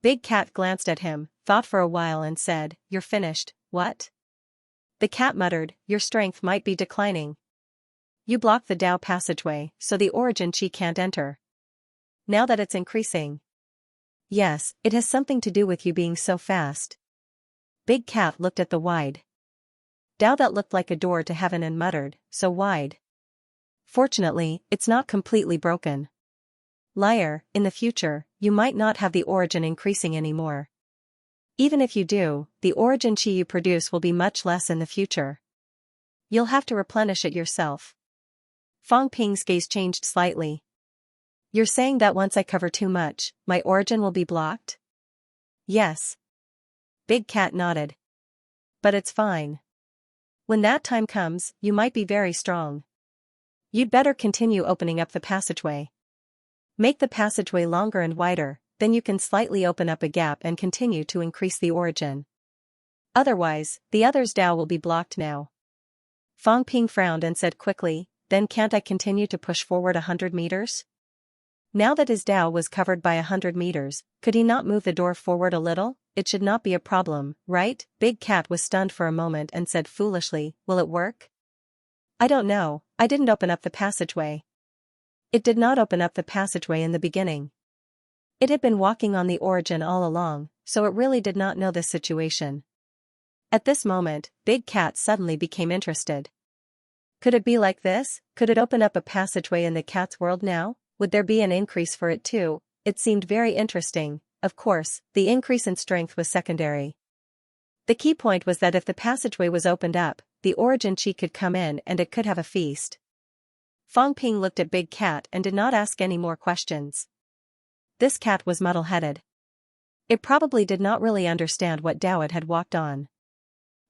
Big Cat glanced at him, thought for a while and said, you're finished, what? The cat muttered, your strength might be declining. You block the Tao passageway, so the origin chi can't enter. Now that it's increasing. Yes, it has something to do with you being so fast. Big Cat looked at the wide Tao that looked like a door to heaven and muttered, so wide. Fortunately, it's not completely broken. Liar, in the future, you might not have the origin increasing anymore. Even if you do, the origin chi you produce will be much less in the future. You'll have to replenish it yourself. Fang Ping's gaze changed slightly. You're saying that once I cover too much, my origin will be blocked? Yes. Big Cat nodded. But it's fine. When that time comes, you might be very strong. You'd better continue opening up the passageway. Make the passageway longer and wider, then you can slightly open up a gap and continue to increase the origin. Otherwise, the other's Tao will be blocked now. Fang Ping frowned and said quickly, then can't I continue to push forward 100 meters? Now that his Tao was covered by 100 meters, could he not move the door forward a little? It should not be a problem, right? Big Cat was stunned for a moment and said foolishly, will it work? I don't know, I didn't open up the passageway. It did not open up the passageway in the beginning. It had been walking on the origin all along, so it really did not know this situation. At this moment, Big Cat suddenly became interested. Could it be like this? Could it open up a passageway in the cat's world now? Would there be an increase for it too? It seemed very interesting. Of course, the increase in strength was secondary. The key point was that if the passageway was opened up, the origin chi could come in and it could have a feast. Fang Ping looked at Big Cat and did not ask any more questions. This cat was muddle-headed. It probably did not really understand what Tao it had walked on.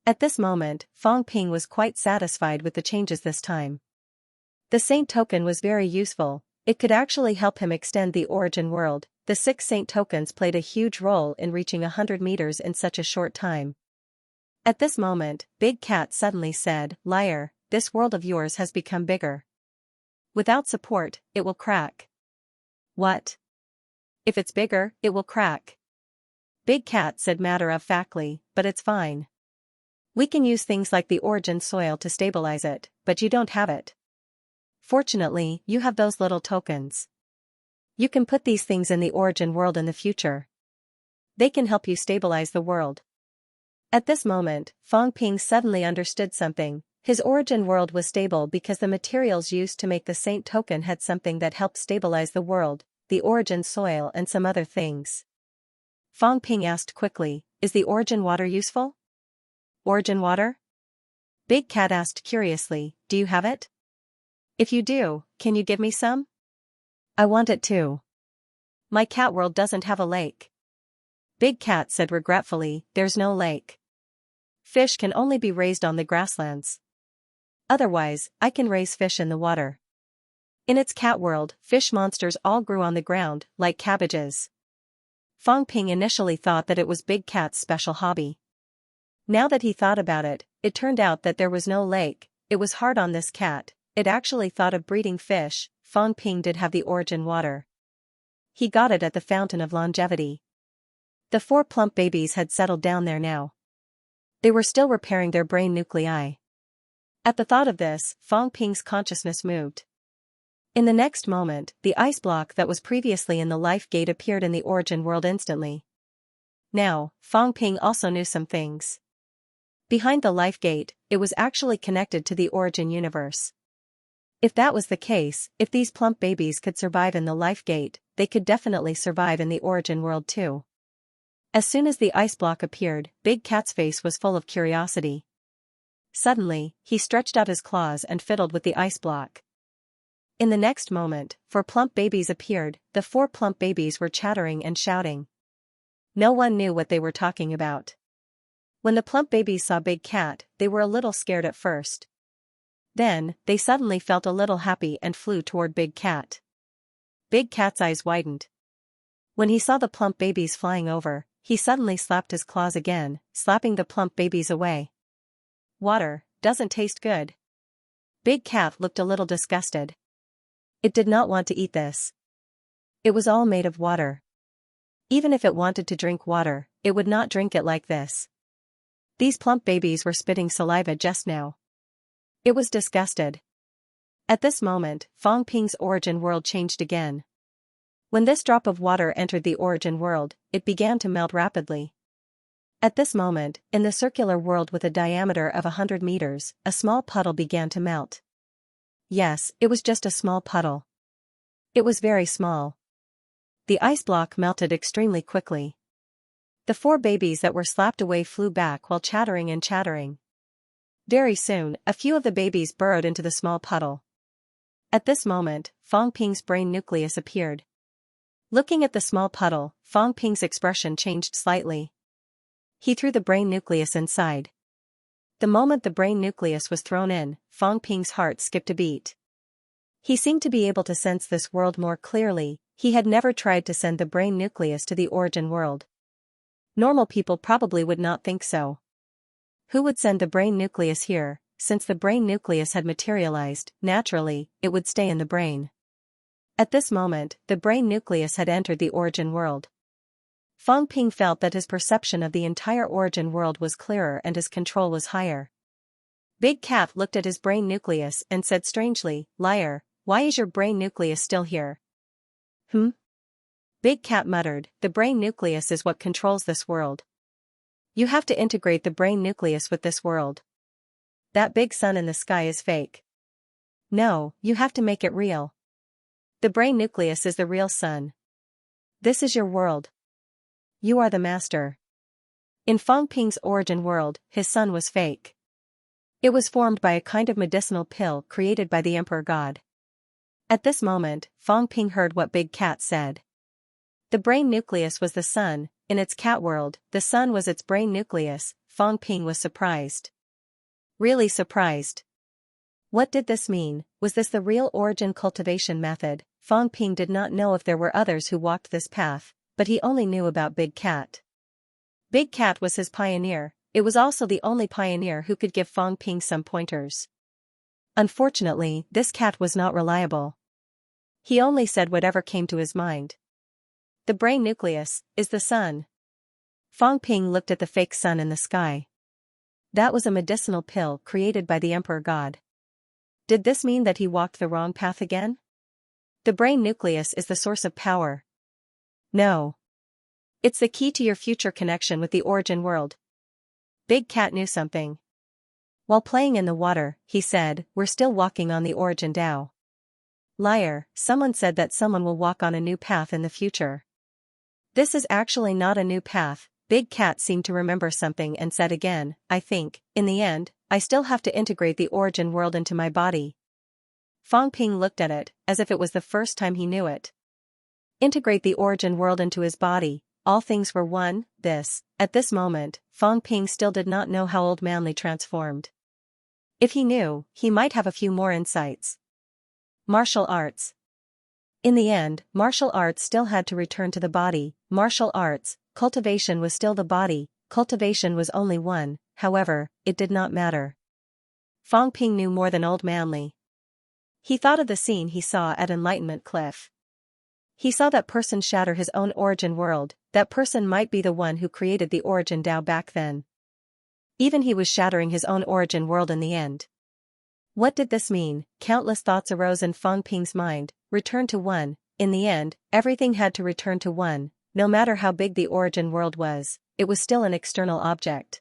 At this moment, Fang Ping was quite satisfied with the changes this time. The Saint token was very useful. It could actually help him extend the origin world. The 6 Saint tokens played a huge role in reaching 100 meters in such a short time. At this moment, Big Cat suddenly said, liar, this world of yours has become bigger. Without support, it will crack. What? If it's bigger, it will crack. Big Cat said matter-of-factly, but it's fine. We can use things like the origin soil to stabilize it, but you don't have it. Fortunately, you have those little tokens. You can put these things in the origin world in the future. They can help you stabilize the world. At this moment, Fang Ping suddenly understood something. His origin world was stable because the materials used to make the saint token had something that helped stabilize the world, the origin soil and some other things. Fang Ping asked quickly, "Is the origin water useful?" "Origin water?" Big Cat asked curiously, "Do you have it? If you do, can you give me some? I want it too. My cat world doesn't have a lake." Big Cat said regretfully, "There's no lake. Fish can only be raised on the grasslands. Otherwise, I can raise fish in the water." In its cat world, fish monsters all grew on the ground, like cabbages. Fang Ping initially thought that it was Big Cat's special hobby. Now that he thought about it, it turned out that there was no lake. It was hard on this cat. It actually thought of breeding fish. Fang Ping did have the origin water. He got it at the Fountain of Longevity. The 4 plump babies had settled down there now. They were still repairing their brain nuclei. At the thought of this, Fang Ping's consciousness moved. In the next moment, the ice block that was previously in the life gate appeared in the origin world instantly. Now, Fang Ping also knew some things. Behind the life gate, it was actually connected to the origin universe. If that was the case, if these plump babies could survive in the life gate, they could definitely survive in the origin world too. As soon as the ice block appeared, Big Cat's face was full of curiosity. Suddenly, he stretched out his claws and fiddled with the ice block. In the next moment, 4 plump babies appeared. The 4 plump babies were chattering and shouting. No one knew what they were talking about. When the plump babies saw Big Cat, they were a little scared at first. Then, they suddenly felt a little happy and flew toward Big Cat. Big Cat's eyes widened. When he saw the plump babies flying over, he suddenly slapped his claws again, slapping the plump babies away. "Water doesn't taste good." Big Cat looked a little disgusted. It did not want to eat this. It was all made of water. Even if it wanted to drink water, it would not drink it like this. These plump babies were spitting saliva just now. It was disgusted. At this moment, Fang Ping's origin world changed again. When this drop of water entered the origin world, it began to melt rapidly. At this moment, in the circular world with a diameter of 100 meters, a small puddle began to melt. Yes, it was just a small puddle. It was very small. The ice block melted extremely quickly. The 4 babies that were slapped away flew back while chattering and chattering. Very soon, a few of the babies burrowed into the small puddle. At this moment, Fang Ping's brain nucleus appeared. Looking at the small puddle, Fang Ping's expression changed slightly. He threw the brain nucleus inside. The moment the brain nucleus was thrown in, Fang Ping's heart skipped a beat. He seemed to be able to sense this world more clearly. He had never tried to send the brain nucleus to the origin world. Normal people probably would not think so. Who would send the brain nucleus here? Since the brain nucleus had materialized, naturally, it would stay in the brain. At this moment, the brain nucleus had entered the origin world. Fang Ping felt that his perception of the entire origin world was clearer and his control was higher. Big Cat looked at his brain nucleus and said strangely, "Liar, why is your brain nucleus still here?" Big Cat muttered, "The brain nucleus is what controls this world. You have to integrate the brain nucleus with this world. That big sun in the sky is fake. No, you have to make it real. The brain nucleus is the real sun. This is your world. You are the master." In Fang Ping's origin world, his sun was fake. It was formed by a kind of medicinal pill created by the Emperor God. At this moment, Fang Ping heard what Big Cat said. The brain nucleus was the sun. In its cat world, the sun was its brain nucleus. Fang Ping was surprised. Really surprised. What did this mean? Was this the real origin cultivation method? Fang Ping did not know if there were others who walked this path, but he only knew about Big Cat. Big Cat was his pioneer. It was also the only pioneer who could give Fang Ping some pointers. Unfortunately, this cat was not reliable. He only said whatever came to his mind. The brain nucleus is the sun. Fang Ping looked at the fake sun in the sky. That was a medicinal pill created by the Emperor God. Did this mean that he walked the wrong path again? The brain nucleus is the source of power. No. It's the key to your future connection with the origin world. Big Cat knew something. While playing in the water, he said, "We're still walking on the origin Tao." Liar, someone said that someone will walk on a new path in the future. This is actually not a new path. Big Cat seemed to remember something and said again, "I think, in the end, I still have to integrate the origin world into my body." Fang Ping looked at it, as if it was the first time he knew it. Integrate the origin world into his body, all things were one. At this moment, Fang Ping still did not know how Old Manly transformed. If he knew, he might have a few more insights. Martial arts. In the end, martial arts still had to return to the body. Martial arts, cultivation was still the body, cultivation was only one, however, it did not matter. Fang Ping knew more than Old Manly. He thought of the scene he saw at Enlightenment Cliff. He saw that person shatter his own origin world. That person might be the one who created the origin Tao back then. Even he was shattering his own origin world in the end. What did this mean? Countless thoughts arose in Fang Ping's mind. Return to one. In the end, everything had to return to one. No matter how big the origin world was, it was still an external object.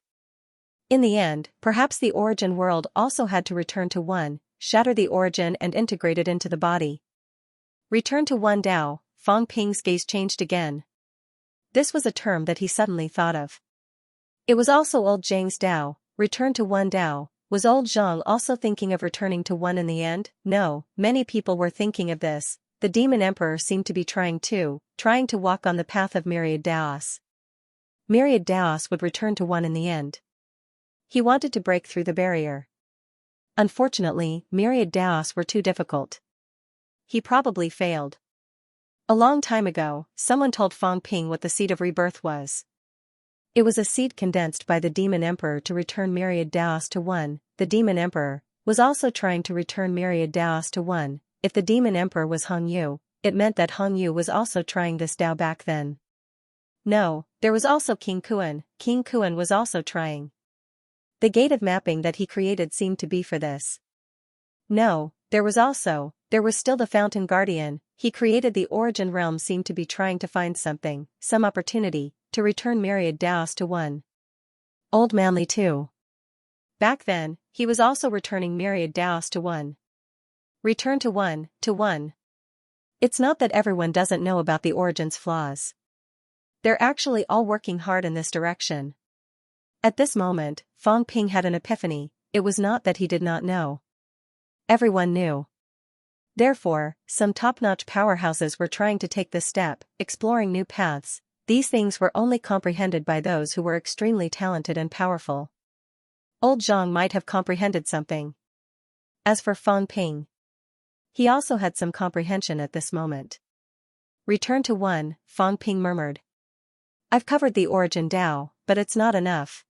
In the end, perhaps the origin world also had to return to one, shatter the origin and integrate it into the body. Return to one Tao. Fang Ping's gaze changed again. This was a term that he suddenly thought of. It was also old Zhang's Tao. Return to one Tao. Was old Zhang also thinking of returning to one in the end? No, many people were thinking of this. The demon emperor seemed to be trying to walk on the path of myriad Daos. Myriad Daos would return to one in the end. He wanted to break through the barrier. Unfortunately, myriad Daos were too difficult. He probably failed. A long time ago, someone told Fang Ping what the seed of rebirth was. It was a seed condensed by the demon emperor to return myriad Daos to one. The demon emperor was also trying to return myriad Daos to one. If the demon emperor was Hong Yu, it meant that Hong Yu was also trying this Tao back then. No, there was also King Kuan. King Kuan was also trying. The gate of mapping that he created seemed to be for this. No, there was still the Fountain Guardian. He created the origin realm, seemed to be trying to find something, some opportunity, to return myriad Daos to one. Old Manly too. Back then, he was also returning myriad Daos to one. Return to one. It's not that everyone doesn't know about the origin's flaws. They're actually all working hard in this direction. At this moment, Fang Ping had an epiphany. It was not that he did not know. Everyone knew. Therefore, some top-notch powerhouses were trying to take this step, exploring new paths. These things were only comprehended by those who were extremely talented and powerful. Old Zhang might have comprehended something. As for Fang Ping, he also had some comprehension at this moment. Return to one, Fang Ping murmured. I've covered the origin Tao, but it's not enough.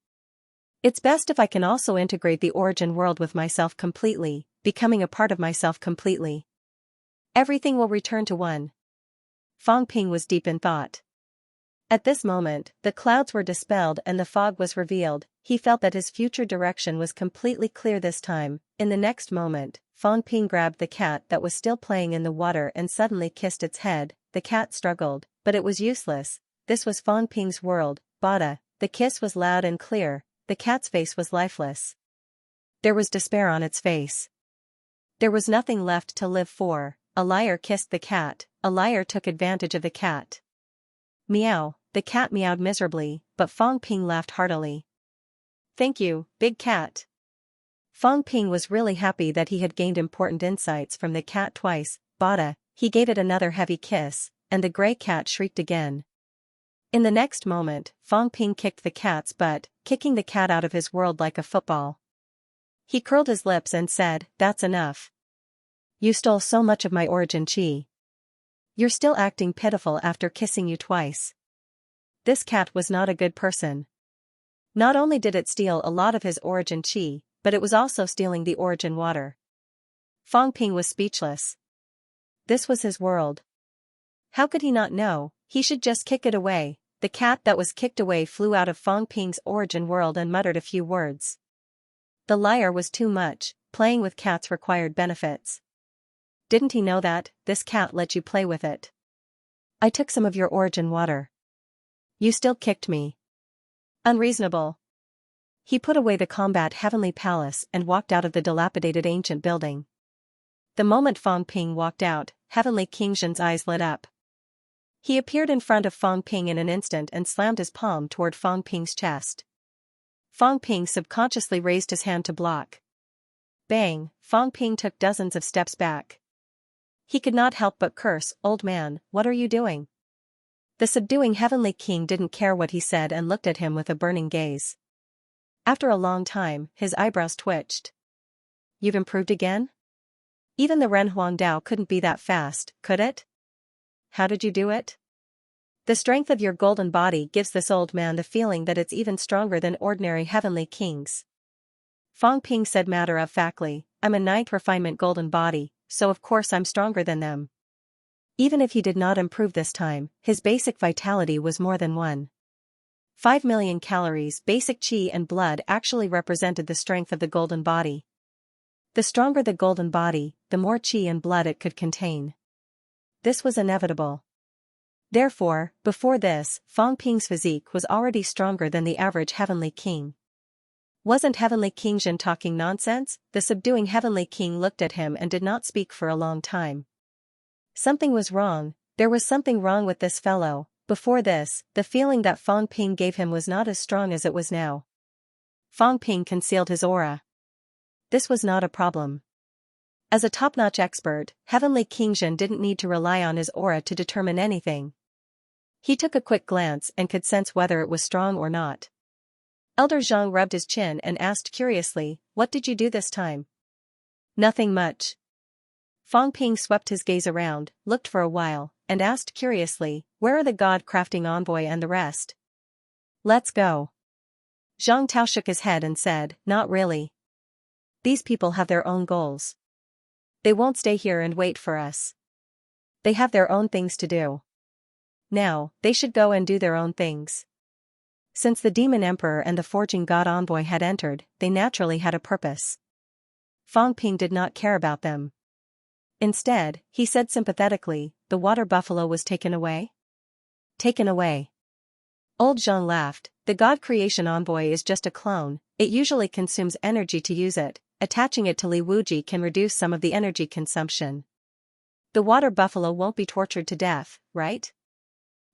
It's best if I can also integrate the origin world with myself completely, becoming a part of myself completely. Everything will return to one. Fang Ping was deep in thought. At this moment, the clouds were dispelled and the fog was revealed. He felt that his future direction was completely clear this time. In the next moment, Fang Ping grabbed the cat that was still playing in the water and suddenly kissed its head. The cat struggled, but it was useless. This was Fang Ping's world, Bada. The kiss was loud and clear. The cat's face was lifeless. There was despair on its face. There was nothing left to live for. A liar kissed the cat. A liar took advantage of the cat. Meow. The cat meowed miserably, but Fang Ping laughed heartily. Thank you, Big Cat. Fang Ping was really happy that he had gained important insights from the cat twice. Bada. He gave it another heavy kiss, and the gray cat shrieked again. In the next moment, Fang Ping kicked the cat's butt, kicking the cat out of his world like a football. He curled his lips and said, "That's enough. You stole so much of my origin chi. You're still acting pitiful after kissing you twice." This cat was not a good person. Not only did it steal a lot of his origin chi, but it was also stealing the origin water. Fang Ping was speechless. This was his world. How could he not know? He should just kick it away. The cat that was kicked away flew out of Fang Ping's origin world and muttered a few words. The liar was too much, playing with cats required benefits. Didn't he know that? This cat let you play with it. I took some of your origin water. You still kicked me. Unreasonable. He put away the combat heavenly palace and walked out of the dilapidated ancient building. The moment Fang Ping walked out, Heavenly King Zhen's eyes lit up. He appeared in front of Fang Ping in an instant and slammed his palm toward Fang Ping's chest. Fang Ping subconsciously raised his hand to block. Bang, Fang Ping took dozens of steps back. He could not help but curse, "Old man, what are you doing?" The subduing Heavenly King didn't care what he said and looked at him with a burning gaze. After a long time, his eyebrows twitched. You've improved again? Even the Ren Huangdao couldn't be that fast, could it? How did you do it? The strength of your golden body gives this old man the feeling that it's even stronger than ordinary heavenly kings. Fang Ping said matter-of-factly, I'm a 9th refinement golden body, so of course I'm stronger than them. Even if he did not improve this time, his basic vitality was more than 1.5 million calories. Basic qi and blood actually represented the strength of the golden body. The stronger the golden body, the more qi and blood it could contain. This was inevitable. Therefore, before this, Fang Ping's physique was already stronger than the average heavenly king. Wasn't Heavenly King Zhen talking nonsense? The subduing Heavenly King looked at him and did not speak for a long time. Something was wrong, there was something wrong with this fellow. Before this, the feeling that Fang Ping gave him was not as strong as it was now. Fang Ping concealed his aura. This was not a problem. As a top-notch expert, Heavenly King Zhen didn't need to rely on his aura to determine anything. He took a quick glance and could sense whether it was strong or not. Elder Zhang rubbed his chin and asked curiously, what did you do this time? Nothing much. Fang Ping swept his gaze around, looked for a while, and asked curiously, where are the God-crafting envoy and the rest? Let's go. Zhang Tao shook his head and said, not really. These people have their own goals. They won't stay here and wait for us. They have their own things to do. Now, they should go and do their own things. Since the Demon Emperor and the Forging God Envoy had entered, they naturally had a purpose. Fang Ping did not care about them. Instead, he said sympathetically, the water buffalo was taken away? Taken away. Old Zhang laughed, the God Creation Envoy is just a clone, it usually consumes energy to use it, attaching it to Li Wuji can reduce some of the energy consumption. The water buffalo won't be tortured to death, right?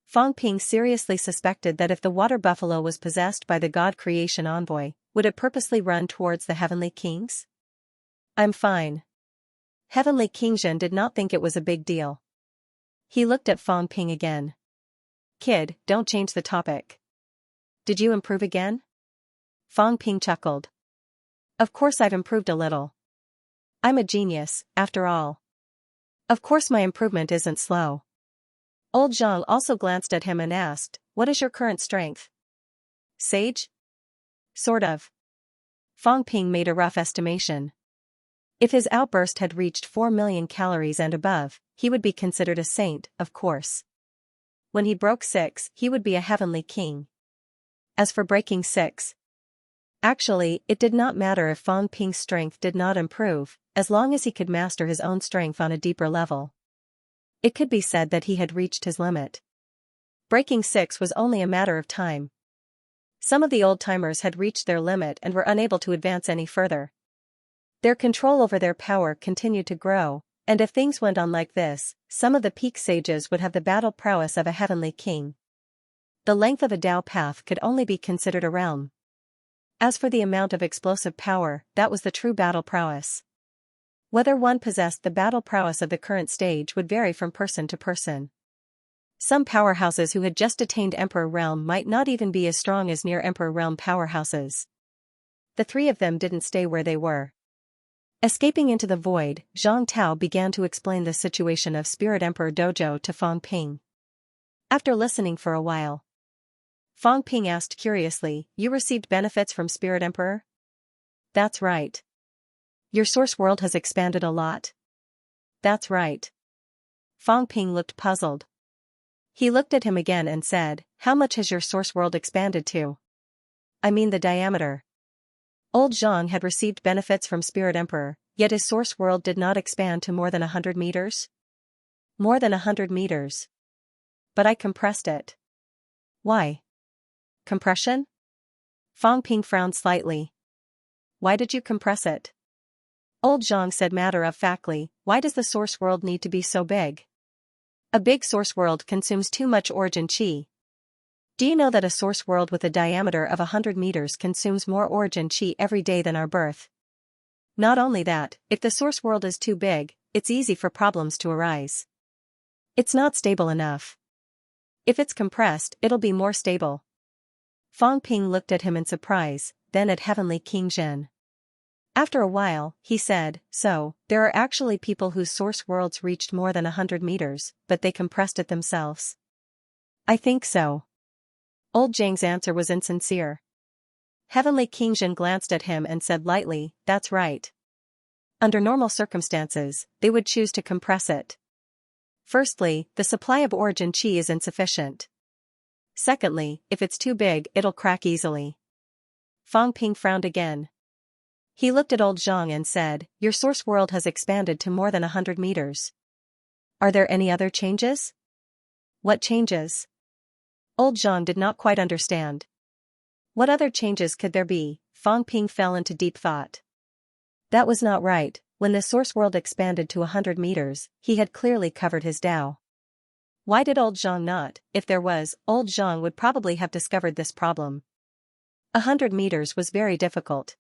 Fang Ping seriously suspected that if the water buffalo was possessed by the God Creation Envoy, would it purposely run towards the heavenly kings? I'm fine. Heavenly King Zhen did not think it was a big deal. He looked at Fang Ping again. Kid, don't change the topic. Did you improve again? Fang Ping chuckled. Of course I've improved a little. I'm a genius, after all. Of course my improvement isn't slow. Old Zhang also glanced at him and asked, what is your current strength? Sage? Sort of. Fang Ping made a rough estimation. If his outburst had reached 4 million calories and above, he would be considered a saint, of course. When he broke 6, he would be a heavenly king. As for breaking 6, actually, it did not matter if Fang Ping's strength did not improve, as long as he could master his own strength on a deeper level. It could be said that he had reached his limit. Breaking 6 was only a matter of time. Some of the old-timers had reached their limit and were unable to advance any further. Their control over their power continued to grow, and if things went on like this, some of the peak sages would have the battle prowess of a heavenly king. The length of a Dao path could only be considered a realm. As for the amount of explosive power, that was the true battle prowess. Whether one possessed the battle prowess of the current stage would vary from person to person. Some powerhouses who had just attained Emperor Realm might not even be as strong as near Emperor Realm powerhouses. The three of them didn't stay where they were. Escaping into the void, Zhang Tao began to explain the situation of Spirit Emperor Dojo to Fang Ping. After listening for a while, Fang Ping asked curiously, you received benefits from Spirit Emperor? That's right. Your source world has expanded a lot? That's right. Fang Ping looked puzzled. He looked at him again and said, how much has your source world expanded to? I mean the diameter. Old Zhang had received benefits from Spirit Emperor, yet his source world did not expand to more than 100 meters. More than 100 meters. But I compressed it. Why? Compression? Fang Ping frowned slightly. Why did you compress it? Old Zhang said matter-of-factly, why does the source world need to be so big? A big source world consumes too much origin qi. Do you know that a source world with a diameter of 100 meters consumes more origin qi every day than our birth? Not only that, if the source world is too big, it's easy for problems to arise. It's not stable enough. If it's compressed, it'll be more stable. Fang Ping looked at him in surprise, then at Heavenly King Zhen. After a while, he said, so, there are actually people whose source worlds reached more than 100 meters, but they compressed it themselves. I think so. Old Zhang's answer was insincere. Heavenly King Zhen glanced at him and said lightly, that's right. Under normal circumstances, they would choose to compress it. Firstly, the supply of origin qi is insufficient. Secondly, if it's too big, it'll crack easily. Fang Ping frowned again. He looked at Old Zhang and said, your source world has expanded to more than 100 meters. Are there any other changes? What changes? Old Zhang did not quite understand. What other changes could there be? Fang Ping fell into deep thought. That was not right. When the source world expanded to 100 meters, he had clearly covered his Tao. Why did Old Zhang not? If there was, Old Zhang would probably have discovered this problem. 100 meters was very difficult.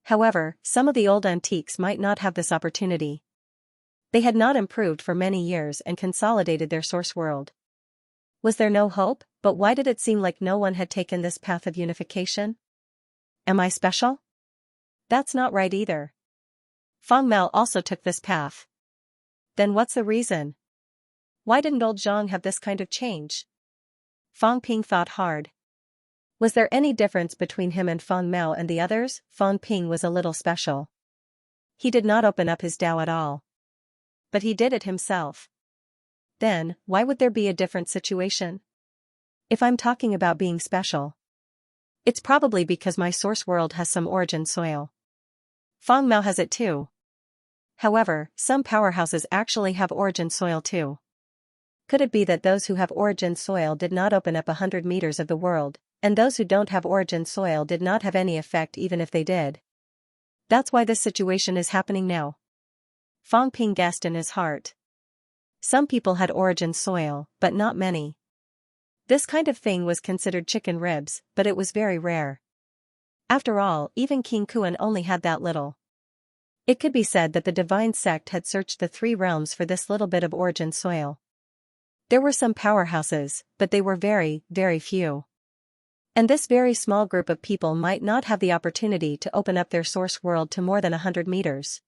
However, some of the old antiques might not have this opportunity. They had not improved for many years and consolidated their source world. Was there no hope? But why did it seem like no one had taken this path of unification? Am I special? That's not right either. Fang Mao also took this path. Then what's the reason? Why didn't Old Zhang have this kind of change? Fang Ping thought hard. Was there any difference between him and Fang Mao and the others? Fang Ping was a little special. He did not open up his Tao at all. But he did it himself. Then, why would there be a different situation? If I'm talking about being special, it's probably because my source world has some origin soil. Fang Mao has it too. However, some powerhouses actually have origin soil too. Could it be that those who have origin soil did not open up 100 meters of the world, and those who don't have origin soil did not have any effect even if they did? That's why this situation is happening now. Fang Ping guessed in his heart. Some people had origin soil, but not many. This kind of thing was considered chicken ribs, but it was very rare. After all, even King Kuan only had that little. It could be said that the divine sect had searched the 3 realms for this little bit of origin soil. There were some powerhouses, but they were very, very few. And this very small group of people might not have the opportunity to open up their source world to more than 100 meters.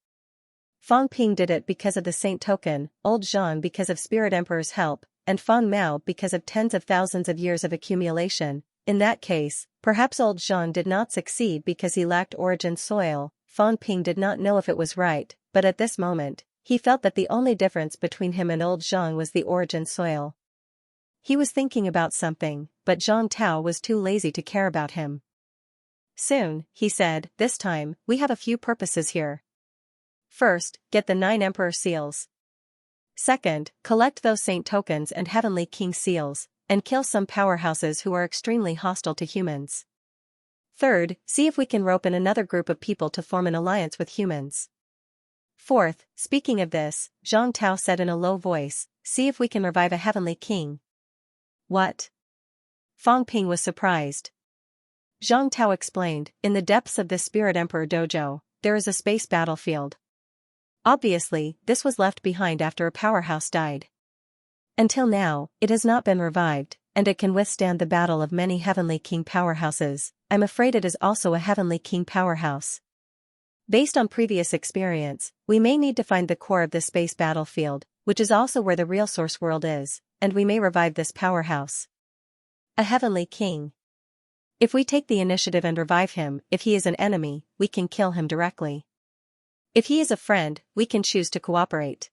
Fang Ping did it because of the Saint Token, Old Zhang because of Spirit Emperor's help, and Fang Mao because of tens of thousands of years of accumulation. In that case, perhaps Old Zhang did not succeed because he lacked origin soil. Fang Ping did not know if it was right, but at this moment, he felt that the only difference between him and Old Zhang was the origin soil. He was thinking about something, but Zhang Tao was too lazy to care about him. Soon, he said, this time, we have a few purposes here. First, get the 9 Emperor seals. Second, collect those Saint tokens and Heavenly King seals, and kill some powerhouses who are extremely hostile to humans. Third, see if we can rope in another group of people to form an alliance with humans. Fourth, speaking of this, Zhang Tao said in a low voice, see if we can revive a Heavenly King. What? Fang Ping was surprised. Zhang Tao explained, in the depths of this Spirit Emperor dojo, there is a space battlefield. Obviously, this was left behind after a powerhouse died. Until now, it has not been revived, and it can withstand the battle of many Heavenly King powerhouses. I'm afraid it is also a Heavenly King powerhouse. Based on previous experience, we may need to find the core of the space battlefield, which is also where the real source world is, and we may revive this powerhouse. A Heavenly King. If we take the initiative and revive him, if he is an enemy, we can kill him directly. If he is a friend, we can choose to cooperate.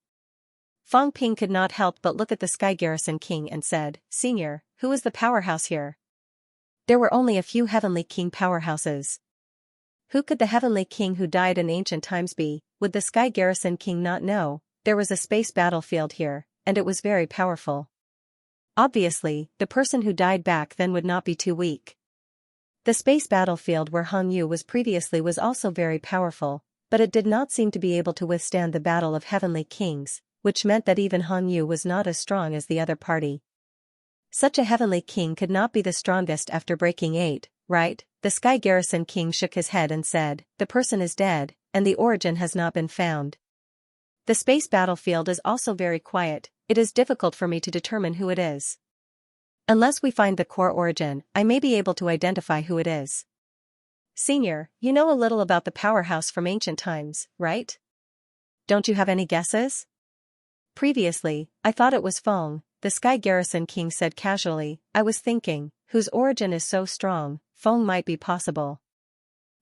Fang Ping could not help but look at the Sky Garrison King and said, Senior, who is the powerhouse here? There were only a few Heavenly King powerhouses. Who could the heavenly king who died in ancient times be? Would the Sky Garrison King not know? There was a space battlefield here, and it was very powerful. Obviously, the person who died back then would not be too weak. The space battlefield where Hong Yu was previously was also very powerful, but it did not seem to be able to withstand the battle of heavenly kings, which meant that even Hong Yu was not as strong as the other party. Such a heavenly king could not be the strongest after breaking 8, right? The Sky Garrison King shook his head and said, "The person is dead, and the origin has not been found. The space battlefield is also very quiet, it is difficult for me to determine who it is. Unless we find the core origin, I may be able to identify who it is." "Senior, you know a little about the powerhouse from ancient times, right? Don't you have any guesses?" "Previously, I thought it was Feng," the Sky Garrison King said casually. "I was thinking, whose origin is so strong, Feng might be possible.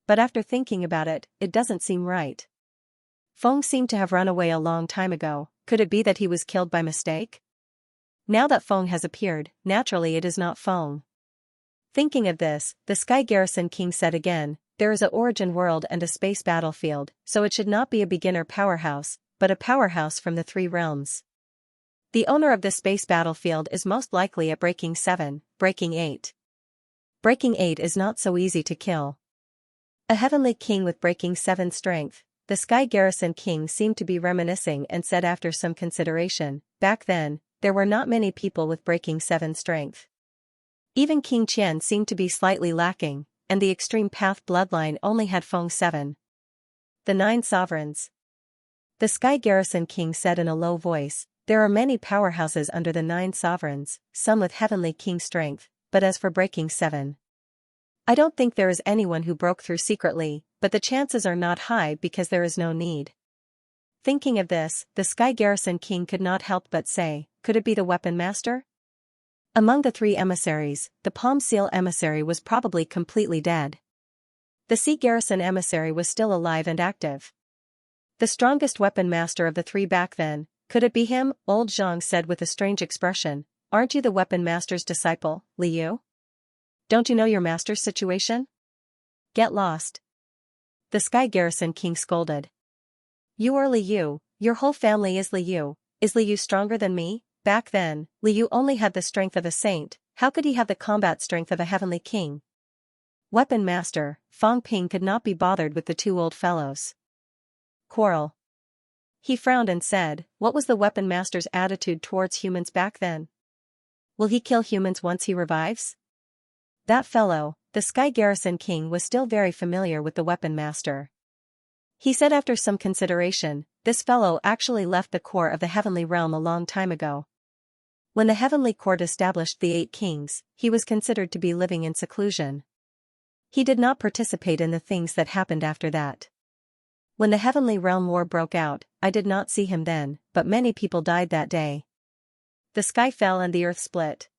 But after thinking about it, it doesn't seem right. Feng seemed to have run away a long time ago. Could it be that he was killed by mistake? Now that Feng has appeared, naturally it is not Feng." Thinking of this, the Sky Garrison King said again, "There is a origin world and a space battlefield, so it should not be a beginner powerhouse, but a powerhouse from the 3 realms. The owner of this space battlefield is most likely at breaking 7, breaking 8. Breaking 8 is not so easy to kill. A heavenly king with breaking 7 strength." The Sky Garrison King seemed to be reminiscing and said after some consideration, "Back then, there were not many people with breaking 7 strength. Even King Qian seemed to be slightly lacking, and the Extreme Path bloodline only had Feng 7. The 9 sovereigns." The Sky Garrison King said in a low voice, "There are many powerhouses under the 9 sovereigns, some with heavenly king strength, but as for breaking 7, I don't think there is anyone who broke through secretly, but the chances are not high because there is no need." Thinking of this, the Sky Garrison King could not help but say, "Could it be the Weapon Master?" Among the 3 emissaries, the Palm Seal emissary was probably completely dead. The Sea Garrison emissary was still alive and active. The strongest Weapon Master of the 3 back then, could it be him? Old Zhang said with a strange expression, "Aren't you the Weapon Master's disciple, Liu? Don't you know your master's situation? Get lost." The Sky Garrison King scolded. "You are Liu, your whole family is Liu. Is Liu stronger than me?" Back then, Liu only had the strength of a saint, how could he have the combat strength of a heavenly king? Weapon Master, Fang Ping could not be bothered with the 2 old fellows. Quarrel. He frowned and said, "What was the Weapon Master's attitude towards humans back then? Will he kill humans once he revives?" That fellow, the Sky Garrison King was still very familiar with the Weapon Master. He said after some consideration, "This fellow actually left the core of the heavenly realm a long time ago. When the heavenly court established the 8 kings, he was considered to be living in seclusion. He did not participate in the things that happened after that. When the heavenly realm war broke out, I did not see him then, but many people died that day. The sky fell and the earth split.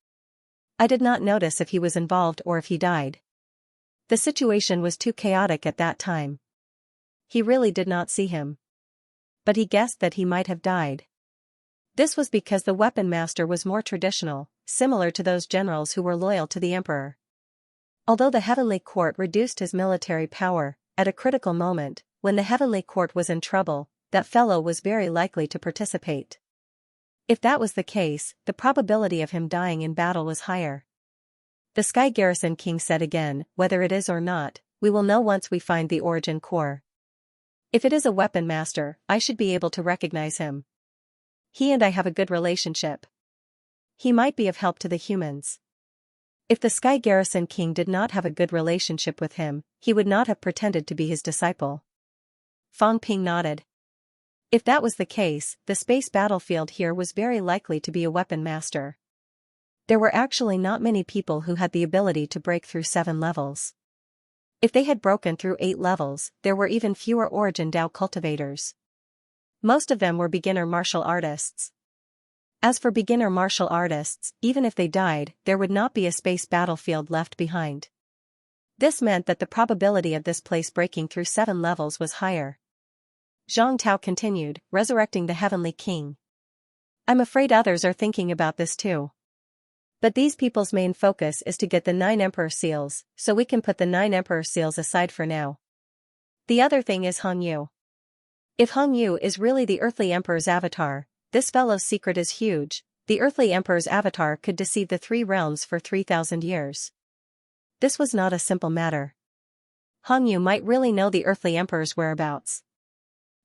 I did not notice if he was involved or if he died. The situation was too chaotic at that time. He really did not see him. But he guessed that he might have died. This was because the Weapon Master was more traditional, similar to those generals who were loyal to the emperor. Although the heavenly court reduced his military power, at a critical moment, when the heavenly court was in trouble, that fellow was very likely to participate. If that was the case, the probability of him dying in battle was higher. The Sky Garrison King said again, "Whether it is or not, we will know once we find the origin core. If it is a Weapon Master, I should be able to recognize him. He and I have a good relationship. He might be of help to the humans." If the Sky Garrison King did not have a good relationship with him, he would not have pretended to be his disciple. Fang Ping nodded. If that was the case, the space battlefield here was very likely to be a Weapon Master. There were actually not many people who had the ability to break through 7 levels. If they had broken through 8 levels, there were even fewer Origin Dao cultivators. Most of them were beginner martial artists. As for beginner martial artists, even if they died, there would not be a space battlefield left behind. This meant that the probability of this place breaking through 7 levels was higher. Zhang Tao continued, resurrecting the Heavenly King. "I'm afraid others are thinking about this too. But these people's main focus is to get the 9 Emperor Seals, so we can put the 9 Emperor Seals aside for now. The other thing is Hong Yu. If Hong Yu is really the earthly emperor's avatar, this fellow's secret is huge. The earthly emperor's avatar could deceive the three realms for 3,000 years. This was not a simple matter. Hong Yu might really know the earthly emperor's whereabouts.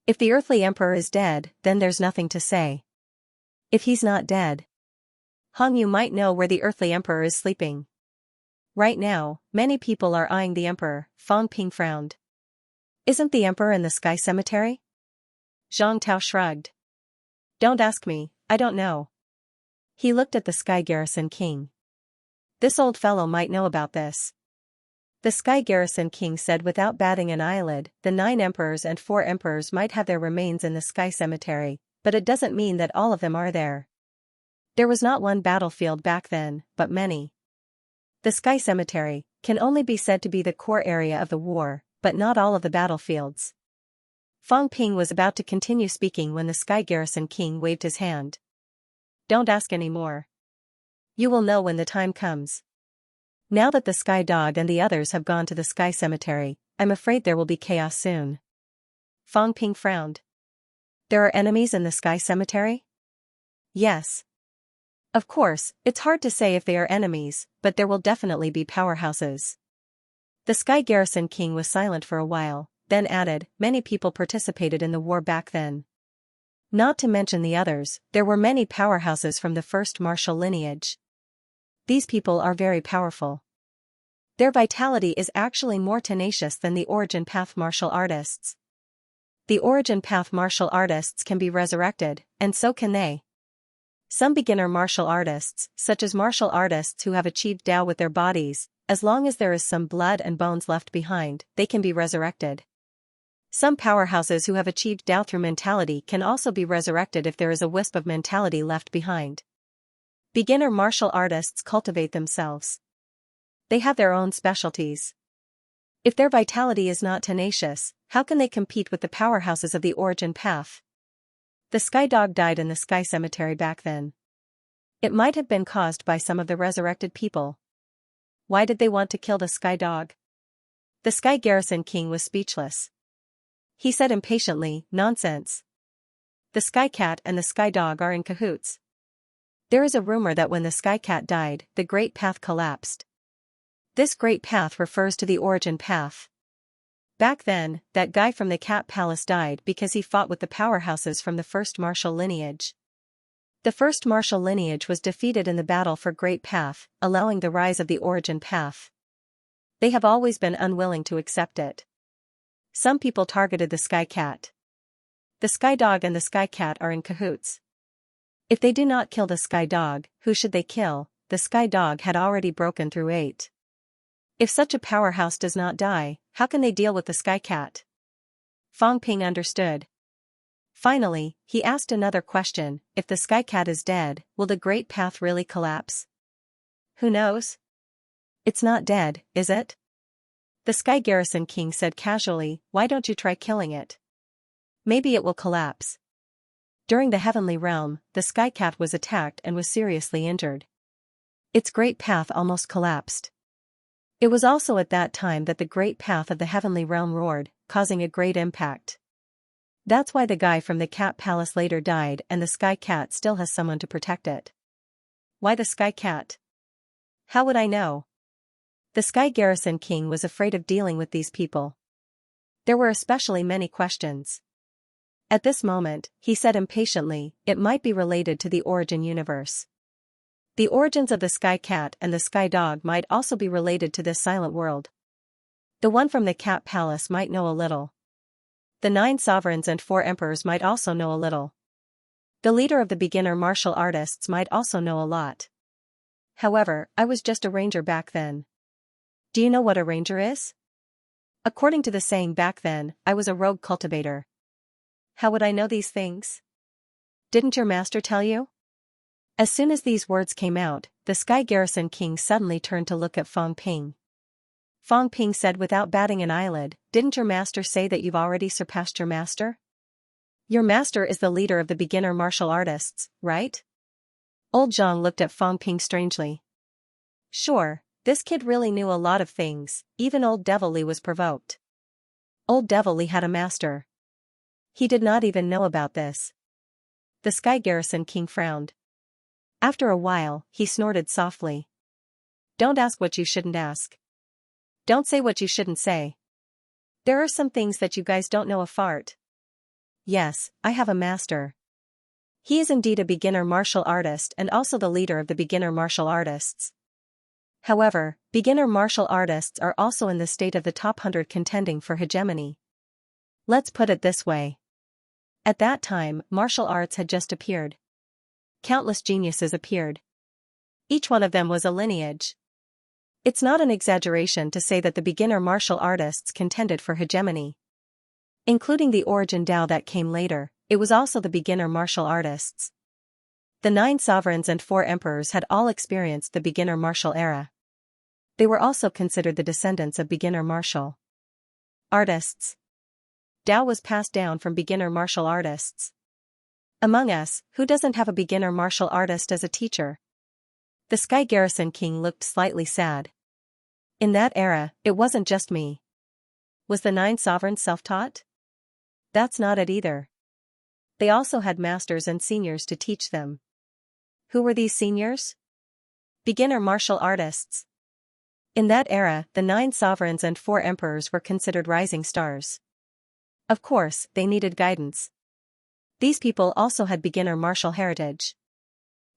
If the earthly emperor is dead, then there's nothing to say. If he's not dead, Hong Yu might know where the earthly emperor is sleeping. Right now, many people are eyeing the emperor. Fang Ping frowned. Isn't the emperor in the sky cemetery? Zhang Tao shrugged. Don't ask me, I don't know. He looked at the Sky Garrison King. This old fellow might know about this. The Sky Garrison King said without batting an eyelid, the 9 emperors and 4 emperors might have their remains in the sky cemetery, but it doesn't mean that all of them are there. There was not one battlefield back then, but many. The sky cemetery can only be said to be the core area of the war, but not all of the battlefields. Fang Ping was about to continue speaking when the Sky Garrison King waved his hand. Don't ask any more. You will know when the time comes. Now that the Sky Dog and the others have gone to the sky cemetery, I'm afraid there will be chaos soon. Fang Ping frowned. There are enemies in the sky cemetery? Yes. Of course, it's hard to say if they are enemies, but there will definitely be powerhouses. The Sky Garrison King was silent for a while, then added, many people participated in the war back then. Not to mention the others, there were many powerhouses from the first martial lineage. These people are very powerful. Their vitality is actually more tenacious than the Origin Path martial artists. The Origin Path martial artists can be resurrected, and so can they. Some beginner martial artists, such as martial artists who have achieved Tao with their bodies, as long as there is some blood and bones left behind, they can be resurrected. Some powerhouses who have achieved Tao through mentality can also be resurrected if there is a wisp of mentality left behind. Beginner martial artists cultivate themselves. They have their own specialties. If their vitality is not tenacious, how can they compete with the powerhouses of the Origin Path? The Sky Dog died in the sky cemetery back then. It might have been caused by some of the resurrected people. Why did they want to kill the Sky Dog? The Sky Garrison King was speechless. He said impatiently, nonsense. The Sky Cat and the Sky Dog are in cahoots. There is a rumor that when the Sky Cat died, the Great Path collapsed. This Great Path refers to the Origin Path. Back then, that guy from the Cat Palace died because he fought with the powerhouses from the first martial lineage. The first martial lineage was defeated in the battle for Great Path, allowing the rise of the Origin Path. They have always been unwilling to accept it. Some people targeted the Sky Cat. The Sky Dog and the Sky Cat are in cahoots. If they do not kill the Sky Dog, who should they kill? The Sky Dog had already broken through 8. If such a powerhouse does not die, how can they deal with the Sky Cat? Fang Ping understood. Finally, he asked another question, if the Sky Cat is dead, will the Great Path really collapse? Who knows? It's not dead, is it? The Sky Garrison King said casually, why don't you try killing it? Maybe it will collapse. During the Heavenly Realm, the Sky Cat was attacked and was seriously injured. Its Great Path almost collapsed. It was also at that time that the Great Path of the Heavenly Realm roared, causing a great impact. That's why the guy from the Cat Palace later died and the Sky Cat still has someone to protect it. Why the Sky Cat? How would I know? The Sky Garrison King was afraid of dealing with these people. There were especially many questions. At this moment, he said impatiently, it might be related to the Origin universe. The origins of the Sky Cat and the Sky Dog might also be related to this silent world. The one from the Cat Palace might know a little. The 9 sovereigns and 4 emperors might also know a little. The leader of the beginner martial artists might also know a lot. However, I was just a ranger back then. Do you know what a ranger is? According to the saying back then, I was a rogue cultivator. How would I know these things? Didn't your master tell you? As soon as these words came out, the Sky Garrison King suddenly turned to look at Fang Ping. Fang Ping said without batting an eyelid, didn't your master say that you've already surpassed your master? Your master is the leader of the beginner martial artists, right? Old Zhang looked at Fang Ping strangely. Sure, this kid really knew a lot of things, even old Devil Lee was provoked. Old Devil Li had a master. He did not even know about this. The Sky Garrison King frowned. After a while, he snorted softly. Don't ask what you shouldn't ask. Don't say what you shouldn't say. There are some things that you guys don't know a fart. Yes, I have a master. He is indeed a beginner martial artist and also the leader of the beginner martial artists. However, beginner martial artists are also in the state of the top 100 contending for hegemony. Let's put it this way. At that time, martial arts had just appeared. Countless geniuses appeared. Each one of them was a lineage. It's not an exaggeration to say that the beginner martial artists contended for hegemony. Including the origin Dao that came later, it was also the beginner martial artists. The 9 sovereigns and 4 emperors had all experienced the beginner martial era. They were also considered the descendants of beginner martial artists. Dao was passed down from beginner martial artists. Among us, who doesn't have a beginner martial artist as a teacher? The Sky Garrison King looked slightly sad. In that era, it wasn't just me. Was the 9 sovereigns self-taught? That's not it either. They also had masters and seniors to teach them. Who were these seniors? Beginner martial artists. In that era, the 9 sovereigns and 4 emperors were considered rising stars. Of course, they needed guidance. These people also had beginner martial heritage.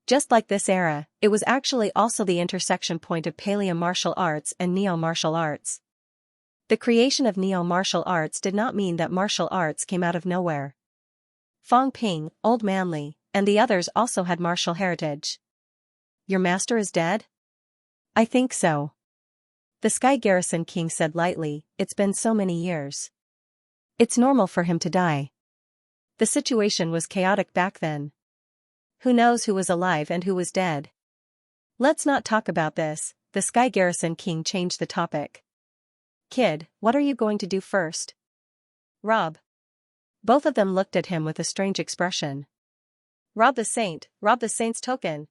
Just like this era, it was actually also the intersection point of paleo martial arts and neo martial arts. The creation of neo martial arts did not mean that martial arts came out of nowhere. Fang Ping, Old Manly, and the others also had martial heritage. Your master is dead? I think so. The Sky Garrison King said lightly, it's been so many years. It's normal for him to die. The situation was chaotic back then. Who knows who was alive and who was dead? Let's not talk about this, the Sky Garrison King changed the topic. Kid, what are you going to do first? Rob. Both of them looked at him with a strange expression. Rob the saint's token.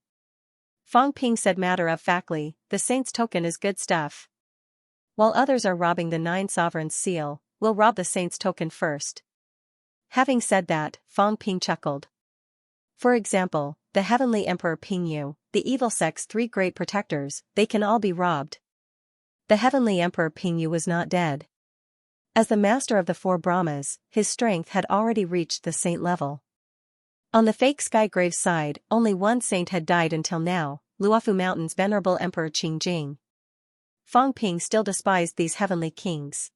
Fang Ping said matter-of-factly, the saint's token is good stuff. While others are robbing the 9 sovereigns' seal, we'll rob the saint's token first. Having said that, Fang Ping chuckled. For example, the Heavenly Emperor Pingyu, the evil sect's 3 great protectors, they can all be robbed. The Heavenly Emperor Pingyu was not dead. As the master of the 4 Brahmas, his strength had already reached the saint level. On the fake Skygrave side, only 1 saint had died until now, Luofu Mountain's venerable Emperor Qingjing. Fang Ping still despised these heavenly kings.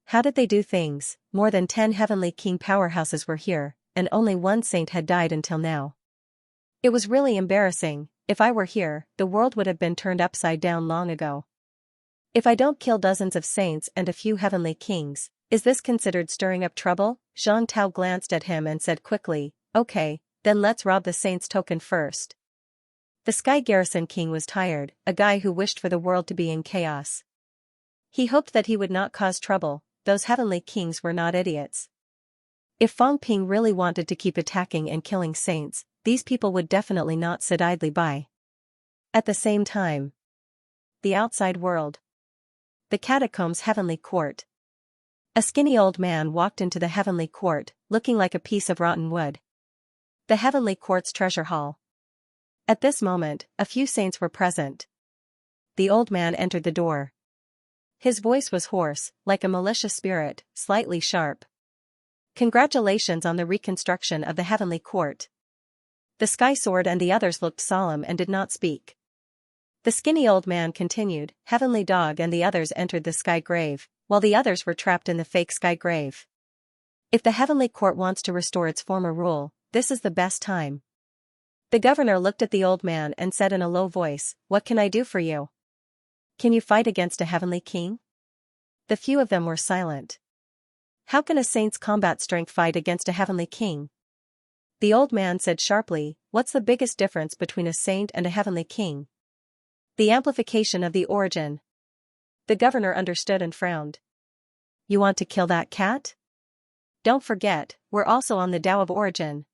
How did they do things? More than 10 heavenly king powerhouses were here, and only 1 saint had died until now. It was really embarrassing. If I were here, the world would have been turned upside down long ago. If I don't kill dozens of saints and a few heavenly kings, is this considered stirring up trouble? Zhang Tao glanced at him and said quickly, okay, then let's rob the saint's token first. The Sky Garrison King was tired, a guy who wished for the world to be in chaos. He hoped that he would not cause trouble. Those heavenly kings were not idiots. If Fang Ping really wanted to keep attacking and killing saints, these people would definitely not sit idly by. At the same time, the outside world. The catacombs' heavenly court. A skinny old man walked into the heavenly court, looking like a piece of rotten wood. The heavenly court's treasure hall. At this moment, a few saints were present. The old man entered the door. His voice was hoarse, like a malicious spirit, slightly sharp. Congratulations on the reconstruction of the heavenly court. The Sky Sword and the others looked solemn and did not speak. The skinny old man continued, Heavenly Dog and the others entered the Sky Grave, while the others were trapped in the fake Sky Grave. If the heavenly court wants to restore its former rule, this is the best time. The governor looked at the old man and said in a low voice, what can I do for you? Can you fight against a heavenly king? The few of them were silent. How can a saint's combat strength fight against a heavenly king? The old man said sharply, what's the biggest difference between a saint and a heavenly king? The amplification of the origin. The governor understood and frowned. You want to kill that cat? Don't forget, we're also on the Tao of origin.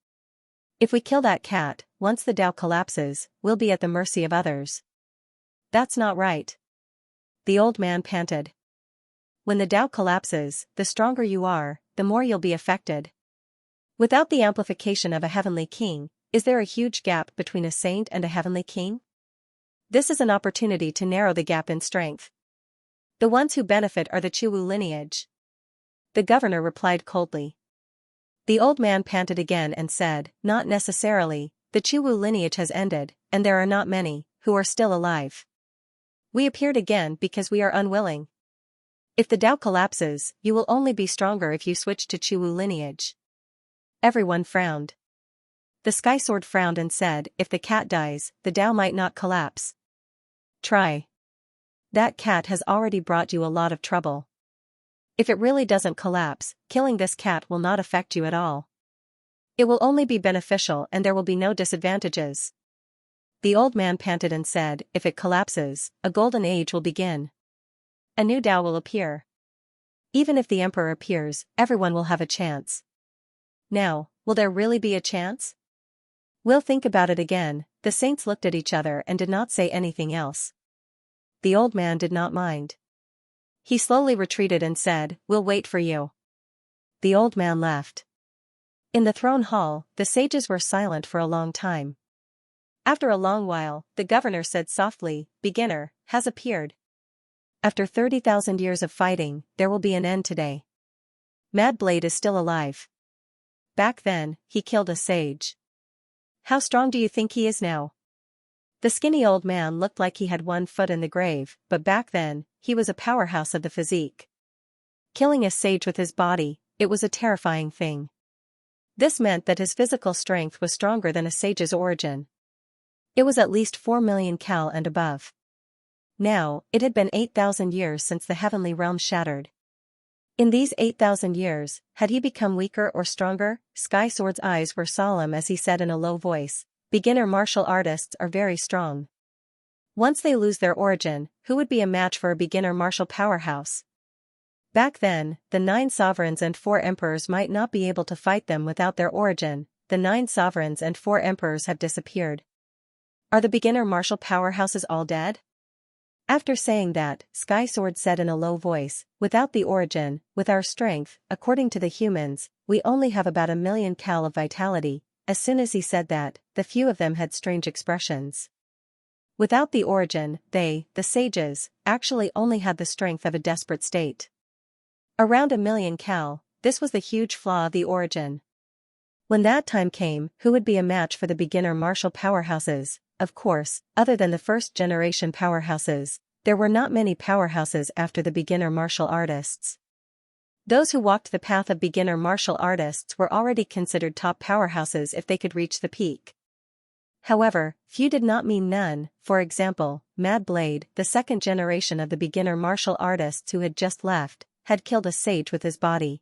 If we kill that cat, once the Tao collapses, we'll be at the mercy of others. That's not right. The old man panted. when the Tao collapses, the stronger you are, the more you'll be affected. Without the amplification of a heavenly king, is there a huge gap between a saint and a heavenly king? This is an opportunity to narrow the gap in strength. The ones who benefit are the Chuwu lineage. The governor replied coldly. The old man panted again and said, not necessarily, the Chuwu lineage has ended, and there are not many who are still alive. We appeared again because we are unwilling. If the Tao collapses, you will only be stronger if you switch to Chuwu lineage. Everyone frowned. The Sky Sword frowned and said, if the cat dies, the Tao might not collapse. Try. That cat has already brought you a lot of trouble. If it really doesn't collapse, killing this cat will not affect you at all. It will only be beneficial and there will be no disadvantages. The old man panted and said, if it collapses, a golden age will begin. A new Tao will appear. Even if the emperor appears, everyone will have a chance. Now, will there really be a chance? We'll think about it again. The saints looked at each other and did not say anything else. The old man did not mind. He slowly retreated and said, we'll wait for you. The old man left. In the throne hall, the sages were silent for a long time. After a long while, the governor said softly, beginner has appeared. After 30,000 years of fighting, there will be an end today. Mad Blade is still alive. Back then, he killed a sage. How strong do you think he is now? The skinny old man looked like he had one foot in the grave, but back then, he was a powerhouse of the physique. Killing a sage with his body, it was a terrifying thing. This meant that his physical strength was stronger than a sage's origin. It was at least 4 million cal and above. Now, it had been 8,000 years since the heavenly realm shattered. In these 8,000 years, had he become weaker or stronger? Sky Sword's eyes were solemn as he said in a low voice, beginner martial artists are very strong. Once they lose their origin, who would be a match for a beginner martial powerhouse? Back then, the 9 sovereigns and 4 emperors might not be able to fight them without their origin. The 9 sovereigns and 4 emperors have disappeared. Are the beginner martial powerhouses all dead? After saying that, Sky Sword said in a low voice, without the origin, with our strength, according to the humans, we only have about 1 million cal of vitality. As soon as he said that, the few of them had strange expressions. Without the origin, they, the sages, actually only had the strength of a desperate state. Around 1 million cal, this was the huge flaw of the origin. When that time came, who would be a match for the beginner martial powerhouses? Of course, other than the first-generation powerhouses, there were not many powerhouses after the beginner martial artists. Those who walked the path of beginner martial artists were already considered top powerhouses if they could reach the peak. However, few did not mean none. For example, Mad Blade, the second generation of the beginner martial artists who had just left, had killed a sage with his body.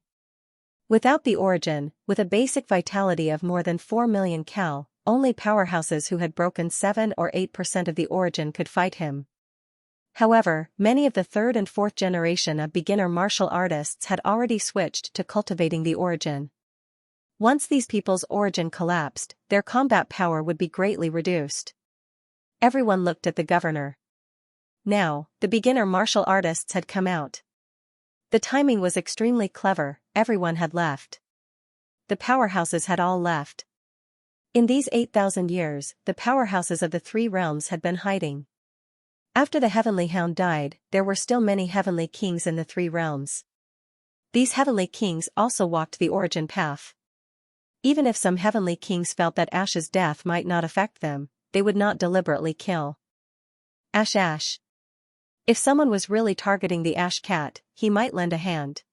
Without the origin, with a basic vitality of more than 4 million cal, only powerhouses who had broken 7 or 8% of the origin could fight him. However, many of the 3rd and 4th generation of beginner martial artists had already switched to cultivating the origin. Once these people's origin collapsed, their combat power would be greatly reduced. Everyone looked at the governor. Now, the beginner martial artists had come out. The timing was extremely clever, everyone had left. The powerhouses had all left. In these 8,000 years, the powerhouses of the 3 realms had been hiding. After the Heavenly Hound died, there were still many heavenly kings in the 3 realms. These heavenly kings also walked the origin path. Even if some heavenly kings felt that Ash's death might not affect them, they would not deliberately kill Ash. If someone was really targeting the Ash cat, he might lend a hand.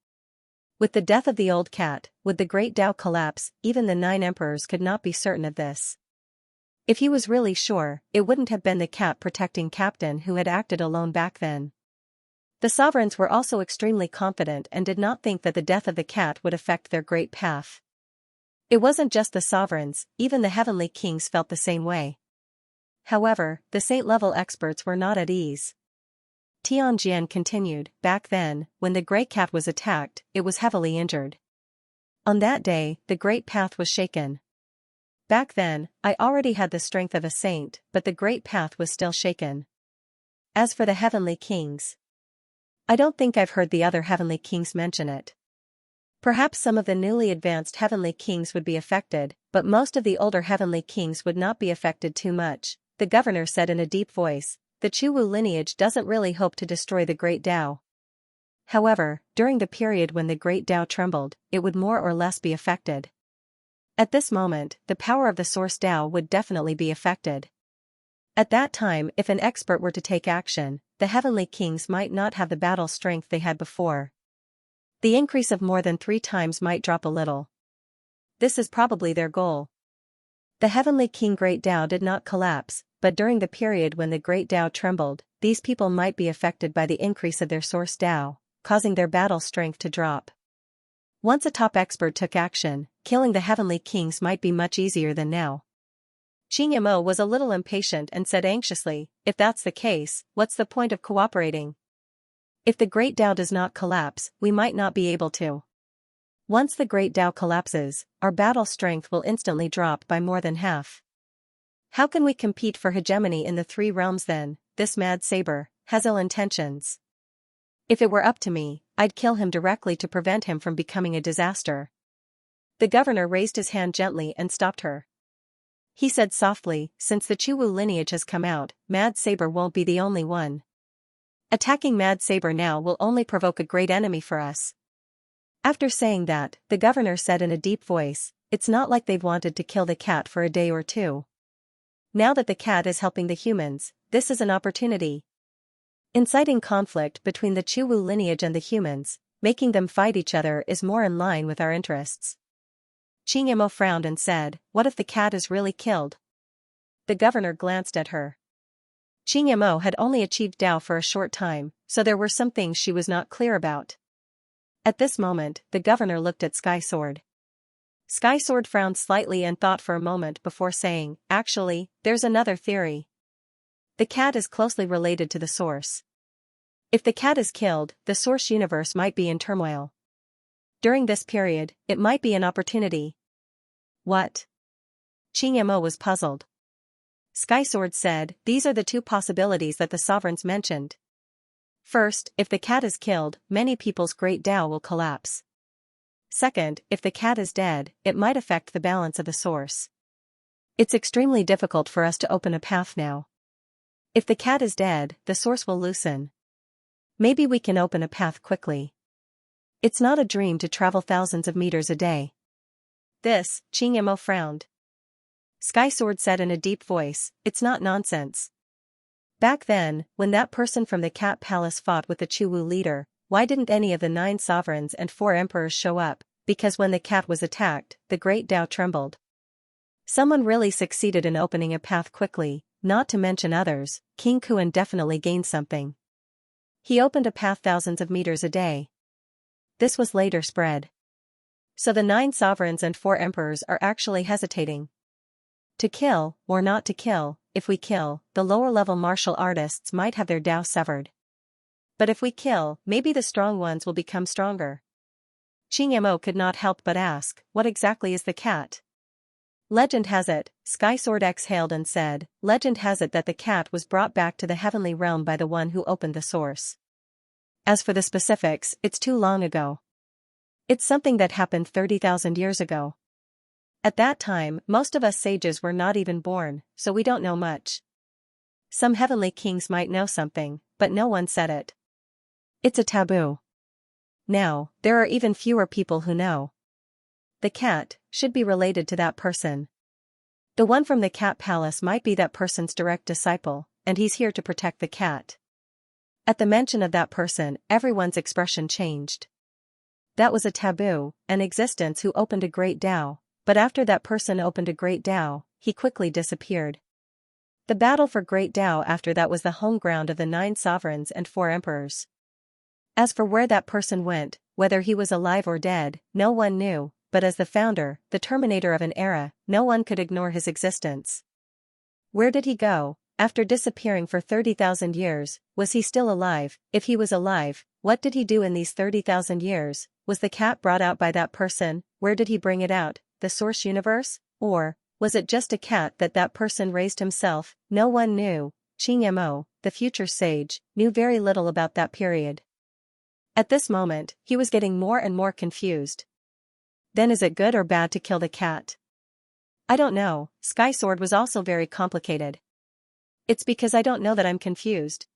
With the death of the old cat, would the great Tao collapse? Even the 9 emperors could not be certain of this. If he was really sure, it wouldn't have been the cat protecting Captain who had acted alone back then. The sovereigns were also extremely confident and did not think that the death of the cat would affect their great path. It wasn't just the sovereigns, even the heavenly kings felt the same way. However, the saint-level experts were not at ease. Tianjian continued, back then, when the Great Cat was attacked, it was heavily injured. On that day, the Great Path was shaken. Back then, I already had the strength of a saint, but the Great Path was still shaken. As for the heavenly kings, I don't think I've heard the other heavenly kings mention it. Perhaps some of the newly advanced heavenly kings would be affected, but most of the older heavenly kings would not be affected too much, the governor said in a deep voice. The Chuwu lineage doesn't really hope to destroy the Great Tao. However, during the period when the Great Tao trembled, it would more or less be affected. At this moment, the power of the Source Tao would definitely be affected. At that time, if an expert were to take action, the heavenly kings might not have the battle strength they had before. The increase of more than 3 times might drop a little. This is probably their goal. The heavenly king Great Tao did not collapse, but during the period when the Great Tao trembled, these people might be affected by the increase of their Source Tao, causing their battle strength to drop. Once a top expert took action, killing the heavenly kings might be much easier than now. Xianxia was a little impatient and said anxiously, if that's the case, what's the point of cooperating? If the Great Tao does not collapse, we might not be able to. Once the Great Tao collapses, our battle strength will instantly drop by more than half. How can we compete for hegemony in the 3 realms then? This mad saber has ill intentions. If it were up to me, I'd kill him directly to prevent him from becoming a disaster. The governor raised his hand gently and stopped her. He said softly, since the Chuwu lineage has come out, Mad Saber won't be the only one. Attacking Mad Saber now will only provoke a great enemy for us. After saying that, the governor said in a deep voice, it's not like they've wanted to kill the cat for a day or two. Now that the cat is helping the humans, this is an opportunity. Inciting conflict between the Chuwu lineage and the humans, making them fight each other is more in line with our interests. Xianxia frowned and said, what if the cat is really killed? The governor glanced at her. Xianxia had only achieved Tao for a short time, so there were some things she was not clear about. At this moment, the governor looked at Sky Sword. Sky Sword frowned slightly and thought for a moment before saying, actually, there's another theory. The cat is closely related to the source. If the cat is killed, the source universe might be in turmoil. During this period, it might be an opportunity. What? Xianxia was puzzled. Sky Sword said, these are the 2 possibilities that the sovereigns mentioned. First, if the cat is killed, many people's Great Tao will collapse. Second, if the cat is dead, it might affect the balance of the source. It's extremely difficult for us to open a path now. If the cat is dead, the source will loosen. Maybe we can open a path quickly. It's not a dream to travel thousands of meters a day. This, Xianxia frowned. Sky Sword said in a deep voice, it's not nonsense. Back then, when that person from the Cat Palace fought with the Chuwu leader, why didn't any of the 9 sovereigns and 4 emperors show up? Because when the cat was attacked, the Great Tao trembled. Someone really succeeded in opening a path quickly, not to mention others. King Kuan definitely gained something. He opened a path thousands of meters a day. This was later spread. So the 9 sovereigns and 4 emperors are actually hesitating. To kill, or not to kill. If we kill, the lower-level martial artists might have their Tao severed. But if we kill, maybe the strong ones will become stronger. Xianxia could not help but ask, what exactly is the cat? Legend has it, Sky Sword exhaled and said, legend has it that the cat was brought back to the heavenly realm by the one who opened the source. As for the specifics, it's too long ago. It's something that happened 30,000 years ago. At that time, most of us sages were not even born, so we don't know much. Some heavenly kings might know something, but no one said it. It's a taboo. Now, there are even fewer people who know. The cat should be related to that person. The one from the Cat Palace might be that person's direct disciple, and he's here to protect the cat. At the mention of that person, everyone's expression changed. That was a taboo, an existence who opened a Great Tao, but after that person opened a Great Tao, he quickly disappeared. The battle for Great Tao after that was the home ground of the 9 sovereigns and 4 emperors. As for where that person went, whether he was alive or dead, no one knew, but as the founder, the terminator of an era, no one could ignore his existence. Where did he go? After disappearing for 30,000 years, was he still alive? If he was alive, what did he do in these 30,000 years? Was the cat brought out by that person? Where did he bring it out? The source universe? Or was it just a cat that person raised himself? No one knew. Xianxia, the future sage, knew very little about that period. At this moment, he was getting more and more confused. Then is it good or bad to kill the cat? I don't know. Sky Sword was also very complicated. It's because I don't know that I'm confused.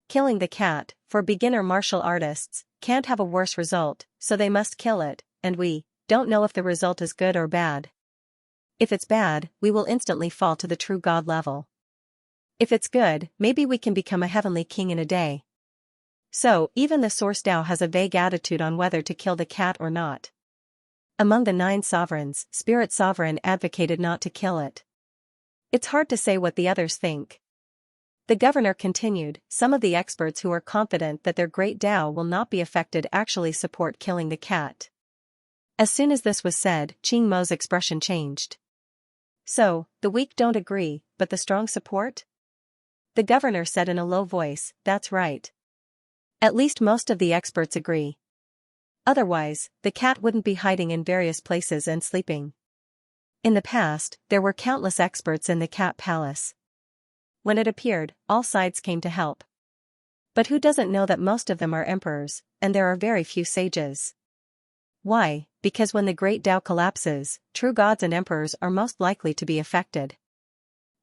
Killing the cat, for beginner martial artists, can't have a worse result, so they must kill it, and we don't know if the result is good or bad. If it's bad, we will instantly fall to the true god level. If it's good, maybe we can become a heavenly king in a day. So, even the Source Tao has a vague attitude on whether to kill the cat or not. Among the 9 sovereigns, Spirit Sovereign advocated not to kill it. It's hard to say what the others think. The governor continued, some of the experts who are confident that their great Tao will not be affected actually support killing the cat. As soon as this was said, Qing Mo's expression changed. So, the weak don't agree, but the strong support? The governor said in a low voice, that's right. At least most of the experts agree. Otherwise, the cat wouldn't be hiding in various places and sleeping. In the past, there were countless experts in the cat palace. When it appeared, all sides came to help. But who doesn't know that most of them are emperors, and there are very few sages? Why? Because when the great Tao collapses, true gods and emperors are most likely to be affected.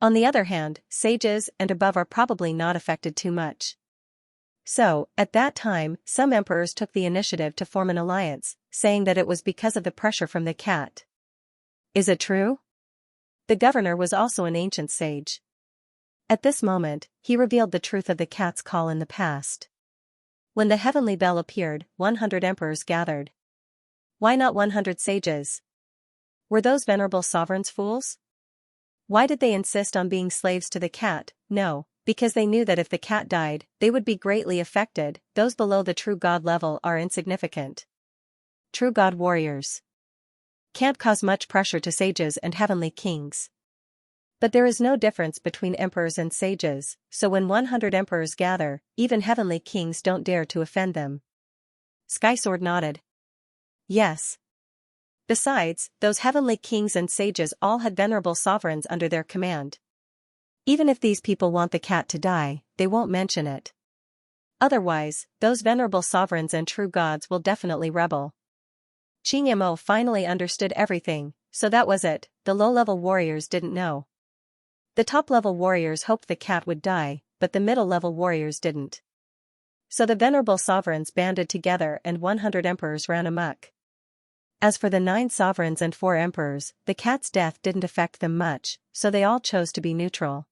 On the other hand, sages and above are probably not affected too much. So, at that time, some emperors took the initiative to form an alliance, saying that it was because of the pressure from the cat. Is it true? The governor was also an ancient sage. At this moment, he revealed the truth of the cat's call in the past. When the heavenly bell appeared, 100 emperors gathered. Why not 100 sages? Were those venerable sovereigns fools? Why did they insist on being slaves to the cat? No, because they knew that if the cat died, they would be greatly affected. Those below the true god level are insignificant. True god warriors can't cause much pressure to sages and heavenly kings. But there is no difference between emperors and sages, so when 100 emperors gather, even heavenly kings don't dare to offend them. Skysword nodded. Yes. Besides, those heavenly kings and sages all had venerable sovereigns under their command. Even if these people want the cat to die, they won't mention it. Otherwise, those venerable sovereigns and true gods will definitely rebel. Qing Mo finally understood everything, so that was it. The low-level warriors didn't know. The top-level warriors hoped the cat would die, but the middle-level warriors didn't. So the venerable sovereigns banded together and 100 emperors ran amok. As for the 9 sovereigns and 4 emperors, the cat's death didn't affect them much, so they all chose to be neutral.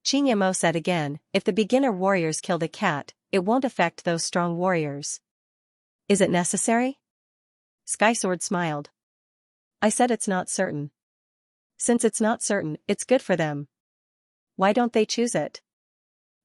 Qing Mo said again, if the beginner warriors kill the cat, it won't affect those strong warriors. Is it necessary? Skysword smiled. I said it's not certain. Since it's not certain, it's good for them. Why don't they choose it?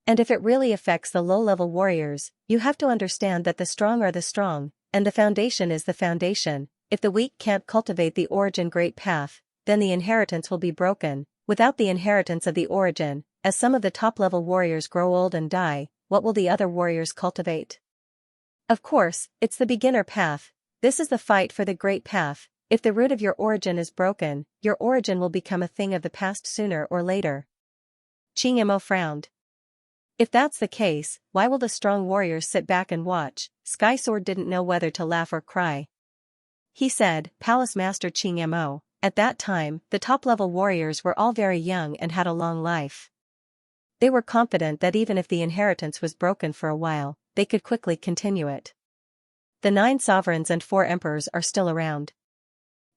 And if it really affects the low-level warriors, you have to understand that the strong are the strong, and the foundation is the foundation. If the weak can't cultivate the origin great path, then the inheritance will be broken. Without the inheritance of the origin, as some of the top-level warriors grow old and die, what will the other warriors cultivate? Of course, it's the beginner path. This is the fight for the great path. If the root of your origin is broken, your origin will become a thing of the past sooner or later. Qing Mo frowned. If that's the case, why will the strong warriors sit back and watch? Skysword didn't know whether to laugh or cry. He said, Palace Master Qing Mo, at that time, the top-level warriors were all very young and had a long life. They were confident that even if the inheritance was broken for a while, they could quickly continue it. The 9 sovereigns and 4 emperors are still around.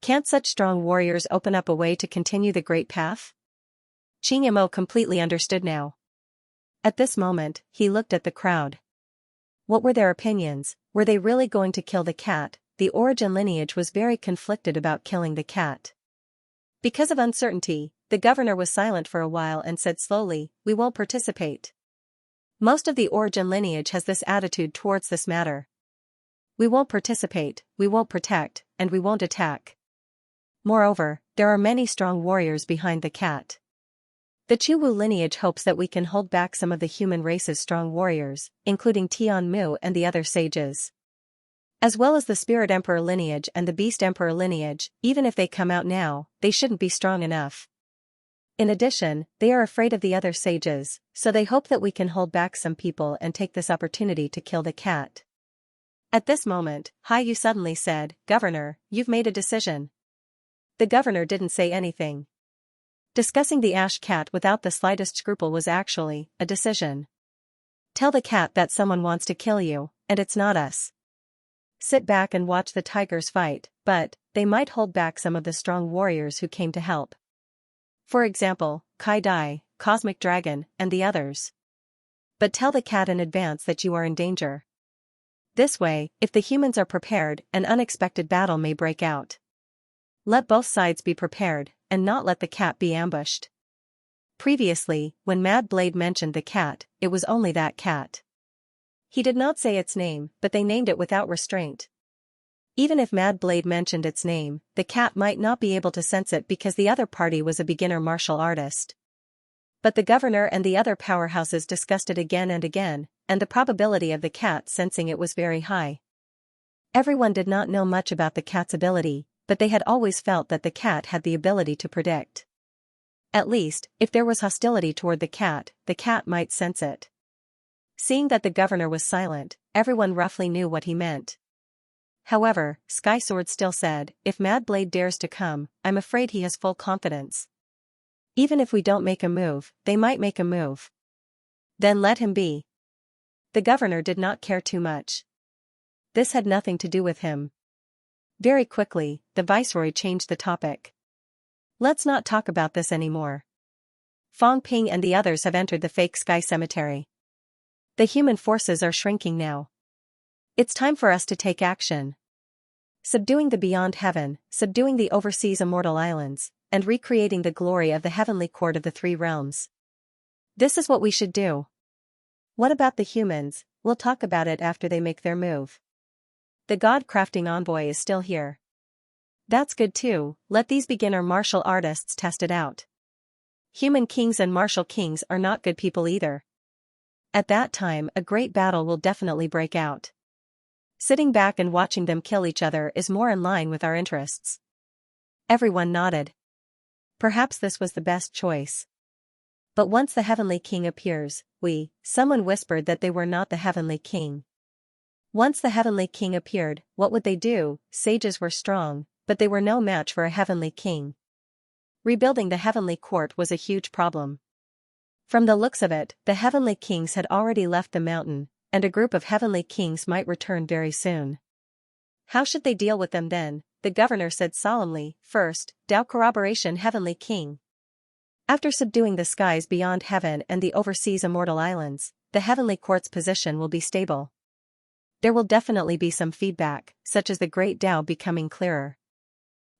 Can't such strong warriors open up a way to continue the great path? Qing Mo completely understood now. At this moment, he looked at the crowd. What were their opinions? Were they really going to kill the cat? The origin lineage was very conflicted about killing the cat. Because of uncertainty, the governor was silent for a while and said slowly, we won't participate. Most of the origin lineage has this attitude towards this matter. We won't participate, we won't protect, and we won't attack. Moreover, there are many strong warriors behind the cat. The Chuwu lineage hopes that we can hold back some of the human race's strong warriors, including Tian Mu and the other sages. As well as the Spirit Emperor lineage and the Beast Emperor lineage, even if they come out now, they shouldn't be strong enough. In addition, they are afraid of the other sages, so they hope that we can hold back some people and take this opportunity to kill the cat. At this moment, Yu suddenly said, "Governor, you've made a decision." The governor didn't say anything. Discussing the ash cat without the slightest scruple was actually a decision. Tell the cat that someone wants to kill you, and it's not us. Sit back and watch the tigers fight, but they might hold back some of the strong warriors who came to help. For example, Kai Dai, Cosmic Dragon, and the others. But tell the cat in advance that you are in danger. This way, if the humans are prepared, an unexpected battle may break out. Let both sides be prepared, and not let the cat be ambushed. Previously, when Mad Blade mentioned the cat, it was only that cat. He did not say its name, but they named it without restraint. Even if Mad Blade mentioned its name, the cat might not be able to sense it because the other party was a beginner martial artist. But the governor and the other powerhouses discussed it again and again, and the probability of the cat sensing it was very high. Everyone did not know much about the cat's ability, but they had always felt that the cat had the ability to predict. At least, if there was hostility toward the cat might sense it. Seeing that the governor was silent, everyone roughly knew what he meant. However, Sky Sword still said, "If Mad Blade dares to come, I'm afraid he has full confidence. Even if we don't make a move, they might make a move. Then let him be." The governor did not care too much. This had nothing to do with him. Very quickly, the viceroy changed the topic. "Let's not talk about this anymore. Fong Ping and the others have entered the fake sky cemetery. The human forces are shrinking now. It's time for us to take action. Subduing the beyond heaven, subduing the overseas immortal islands, and recreating the glory of the heavenly court of the three realms. This is what we should do. What about the humans? We'll talk about it after they make their move. The god-crafting envoy is still here. That's good too, let these beginner martial artists test it out. Human kings and martial kings are not good people either. At that time a great battle will definitely break out. Sitting back and watching them kill each other is more in line with our interests." Everyone nodded. Perhaps this was the best choice. But once the Heavenly King appears, someone whispered that they were not the Heavenly King. Once the Heavenly King appeared, what would they do? Sages were strong, but they were no match for a Heavenly King. Rebuilding the Heavenly Court was a huge problem. From the looks of it, the Heavenly Kings had already left the mountain, and a group of Heavenly Kings might return very soon. How should they deal with them then? The governor said solemnly, "First, Tao Corroboration Heavenly King. After subduing the skies beyond heaven and the overseas immortal islands, the Heavenly Court's position will be stable. There will definitely be some feedback, such as the Great Tao becoming clearer.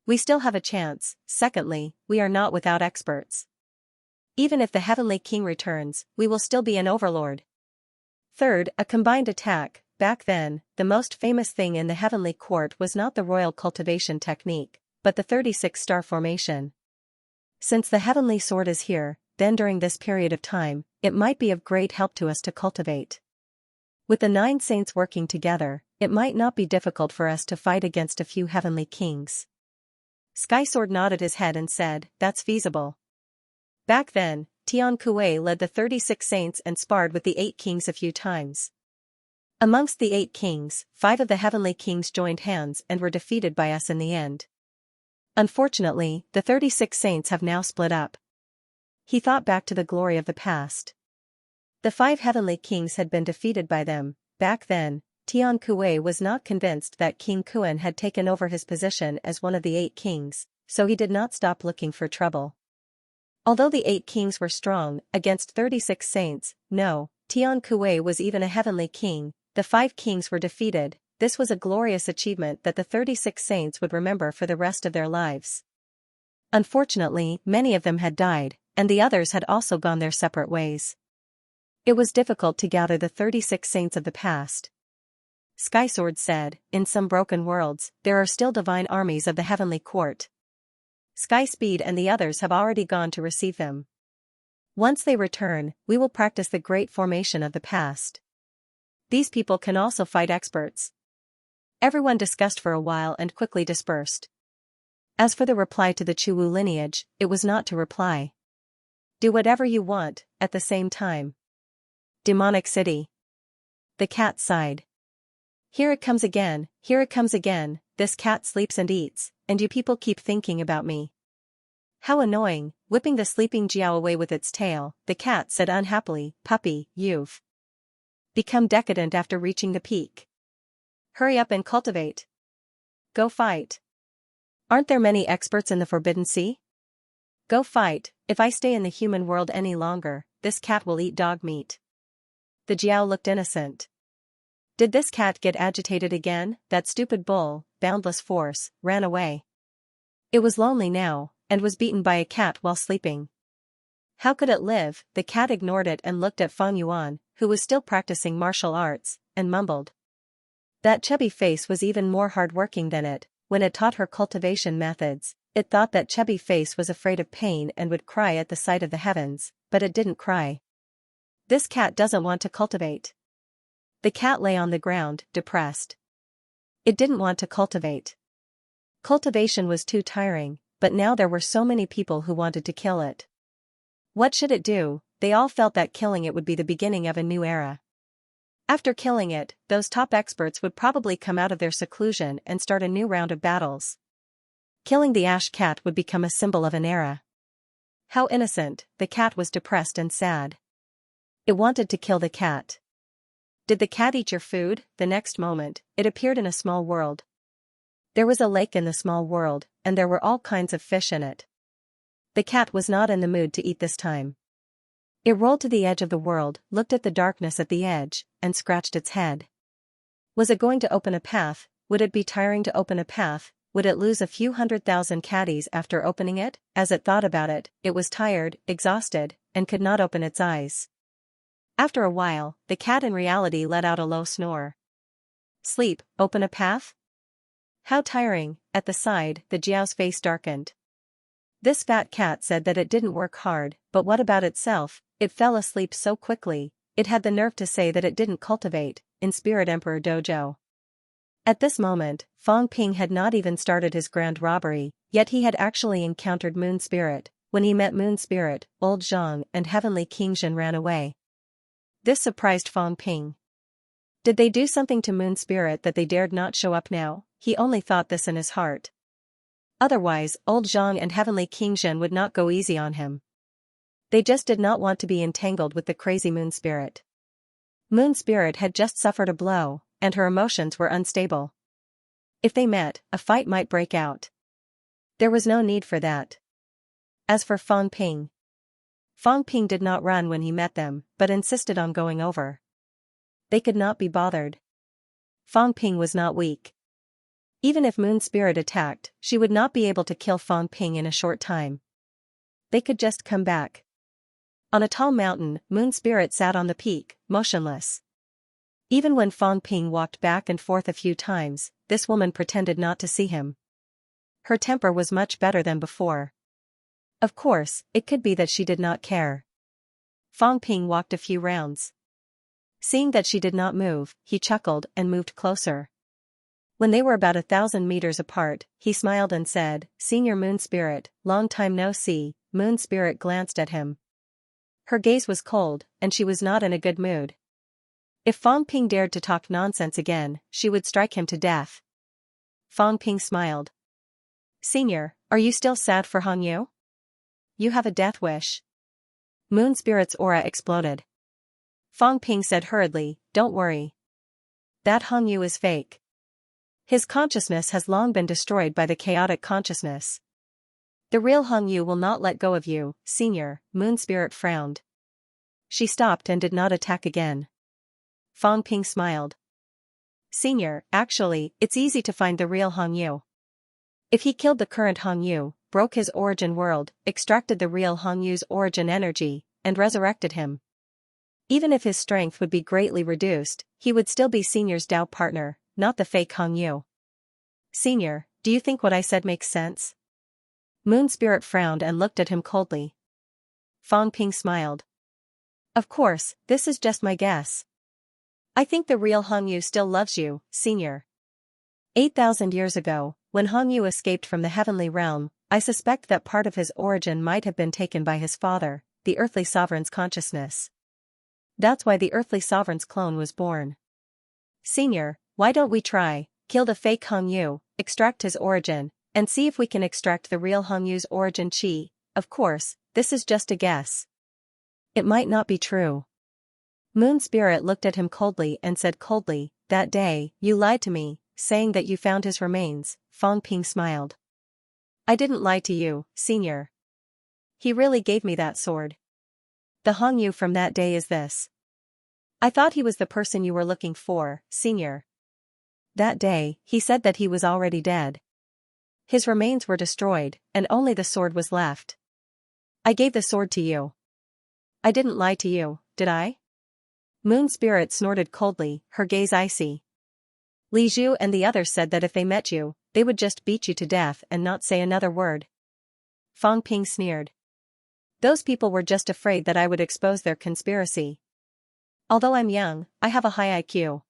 We still have a chance. Secondly, we are not without experts. Even if the Heavenly King returns, we will still be an overlord. Third, a combined attack. Back then, the most famous thing in the Heavenly Court was not the royal cultivation technique, but the 36-star formation. Since the Heavenly Sword is here, then during this period of time, it might be of great help to us to cultivate. With the 9 saints working together, it might not be difficult for us to fight against a few Heavenly Kings." Sky Sword nodded his head and said, "That's feasible." Back then, Tian Kuei led the 36 saints and sparred with the 8 kings a few times. Amongst the 8 kings, 5 of the Heavenly Kings joined hands and were defeated by us in the end. Unfortunately, the 36 saints have now split up. He thought back to the glory of the past. The 5 Heavenly Kings had been defeated by them. Back then, Tian Kuei was not convinced that King Kuan had taken over his position as one of the 8 kings, so he did not stop looking for trouble. Although the 8 kings were strong, against 36 saints, no, Tian Kuei was even a Heavenly King. The 5 kings were defeated. This was a glorious achievement that the 36 saints would remember for the rest of their lives. Unfortunately, many of them had died, and the others had also gone their separate ways. It was difficult to gather the 36 saints of the past. Sky Sword said, "In some broken worlds, there are still divine armies of the Heavenly Court. Sky Speed and the others have already gone to receive them. Once they return, we will practice the great formation of the past. These people can also fight experts." Everyone discussed for a while and quickly dispersed. As for the reply to the Chuwu lineage, it was not to reply. Do whatever you want, at the same time. Demonic City. The cat sighed. Here it comes again, here it comes again, this cat sleeps and eats, and you people keep thinking about me. How annoying, whipping the sleeping Jiao away with its tail, the cat said unhappily, puppy, you've become decadent after reaching the peak. Hurry up and cultivate. Go fight. Aren't there many experts in the Forbidden Sea? Go fight. If I stay in the human world any longer, this cat will eat dog meat. The Jiao looked innocent. Did this cat get agitated again? That stupid bull, boundless force, ran away. It was lonely now, and was beaten by a cat while sleeping. How could it live? The cat ignored it and looked at Feng Yuan, who was still practicing martial arts, and mumbled. That chubby face was even more hard-working than it. When it taught her cultivation methods, it thought that chubby face was afraid of pain and would cry at the sight of the heavens, but it didn't cry. This cat doesn't want to cultivate. The cat lay on the ground, depressed. It didn't want to cultivate. Cultivation was too tiring, but now there were so many people who wanted to kill it. What should it do? They all felt that killing it would be the beginning of a new era. After killing it, those top experts would probably come out of their seclusion and start a new round of battles. Killing the ash cat would become a symbol of an era. How innocent, the cat was depressed and sad. It wanted to kill the cat. Did the cat eat your food? The next moment, it appeared in a small world. There was a lake in the small world, and there were all kinds of fish in it. The cat was not in the mood to eat this time. It rolled to the edge of the world, looked at the darkness at the edge, and scratched its head. Was it going to open a path? Would it be tiring to open a path? Would it lose a few 100,000 catties after opening it? As it thought about it, it was tired, exhausted, and could not open its eyes. After a while, the cat in reality let out a low snore. Sleep, open a path? How tiring. At the side, the Jiao's face darkened. This fat cat said that it didn't work hard, but what about itself? It fell asleep so quickly, it had the nerve to say that it didn't cultivate, in Spirit Emperor Dojo. At this moment, Fang Ping had not even started his grand robbery, yet he had actually encountered Moon Spirit. When he met Moon Spirit, Old Zhang and Heavenly Qingzhen ran away. This surprised Fang Ping. Did they do something to Moon Spirit that they dared not show up now? He only thought this in his heart. Otherwise, Old Zhang and Heavenly Qingzhen would not go easy on him. They just did not want to be entangled with the crazy Moon Spirit. Moon Spirit had just suffered a blow, and her emotions were unstable. If they met, a fight might break out. There was no need for that. As for Fang Ping did not run when he met them, but insisted on going over. They could not be bothered. Fang Ping was not weak. Even if Moon Spirit attacked, she would not be able to kill Fang Ping in a short time. They could just come back. On a tall mountain, Moon Spirit sat on the peak, motionless. Even when Fang Ping walked back and forth a few times, this woman pretended not to see him. Her temper was much better than before. Of course, it could be that she did not care. Fang Ping walked a few rounds. Seeing that she did not move, he chuckled and moved closer. When they were about 1,000 meters apart, he smiled and said, "Senior Moon Spirit, long time no see." Moon Spirit glanced at him. Her gaze was cold, and she was not in a good mood. If Fang Ping dared to talk nonsense again, she would strike him to death. Fang Ping smiled. "Senior, are you still sad for Hong Yu? You have a death wish." Moon Spirit's aura exploded. Fang Ping said hurriedly, "Don't worry. That Hong Yu is fake. His consciousness has long been destroyed by the chaotic consciousness. The real Hong Yu will not let go of you, Senior." Moon Spirit frowned. She stopped and did not attack again. Fang Ping smiled. "Senior, actually, it's easy to find the real Hong Yu. If he killed the current Hong Yu, broke his origin world, extracted the real Hong Yu's origin energy, and resurrected him. Even if his strength would be greatly reduced, he would still be Senior's Dao partner, not the fake Hong Yu. Senior, do you think what I said makes sense?" Moon Spirit frowned and looked at him coldly. Fang Ping smiled. "Of course, this is just my guess. I think the real Hong Yu still loves you, Senior. 8,000 years ago, when Hong Yu escaped from the heavenly realm, I suspect that part of his origin might have been taken by his father, the earthly sovereign's consciousness. That's why the earthly sovereign's clone was born. Senior, Why don't we try, kill the fake Hongyu, extract his origin, and see if we can extract the real Hongyu's origin chi? Of course, this is just a guess. It might not be true. Moon Spirit looked at him coldly and said coldly, that day, you lied to me, saying that you found his remains. Fang Ping smiled. I didn't lie to you, senior. He really gave me that sword. The Hongyu from that day is this. I thought he was the person you were looking for, senior. That day, he said that he was already dead. His remains were destroyed, and only the sword was left. I gave the sword to you. I didn't lie to you, did I? Moon Spirit snorted coldly, her gaze icy. Li Zhu and the others said that if they met you, they would just beat you to death and not say another word. Fang Ping sneered. Those people were just afraid that I would expose their conspiracy. Although I'm young, I have a high IQ.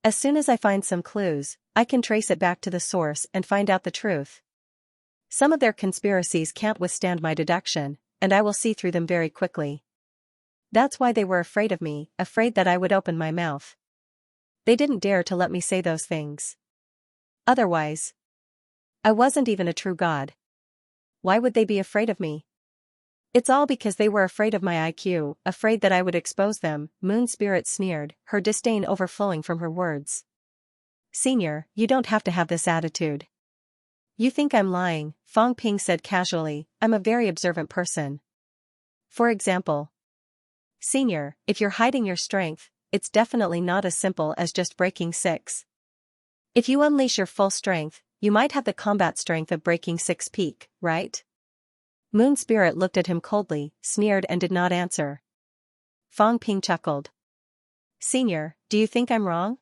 As soon as I find some clues, I can trace it back to the source and find out the truth. Some of their conspiracies can't withstand my deduction, and I will see through them very quickly. That's why they were afraid of me, afraid that I would open my mouth. They didn't dare to let me say those things. Otherwise, I wasn't even a true god. Why would they be afraid of me? It's all because they were afraid of my IQ, afraid that I would expose them. Moon Spirit sneered, her disdain overflowing from her words. Senior, you don't have to have this attitude. You think I'm lying, Fang Ping said casually. I'm a very observant person. For example, Senior, if you're hiding your strength, it's definitely not as simple as just breaking 6. If you unleash your full strength, you might have the combat strength of breaking 6 peak, right? Moon Spirit looked at him coldly, sneered and did not answer. Fang Ping chuckled. Senior, do you think I'm wrong?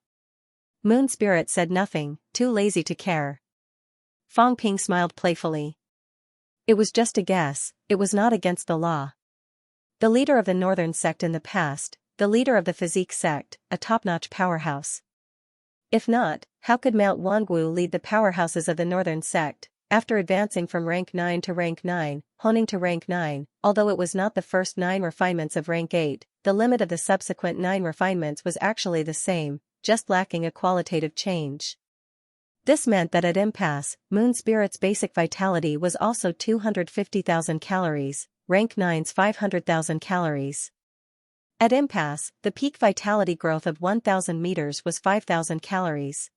Moon Spirit said nothing, too lazy to care. Fang Ping smiled playfully. It was just a guess, it was not against the law. The leader of the Northern sect in the past, the leader of the Physique sect, a top-notch powerhouse. If not, how could Mount Wangu lead the powerhouses of the Northern sect, after advancing from rank 9 to rank 9, honing to rank 9, although it was not the first 9 refinements of rank 8, the limit of the subsequent 9 refinements was actually the same, just lacking a qualitative change. This meant that at impasse, Moon Spirit's basic vitality was also 250,000 calories, rank 9's 500,000 calories. At impasse, the peak vitality growth of 1,000 meters was 5,000 calories.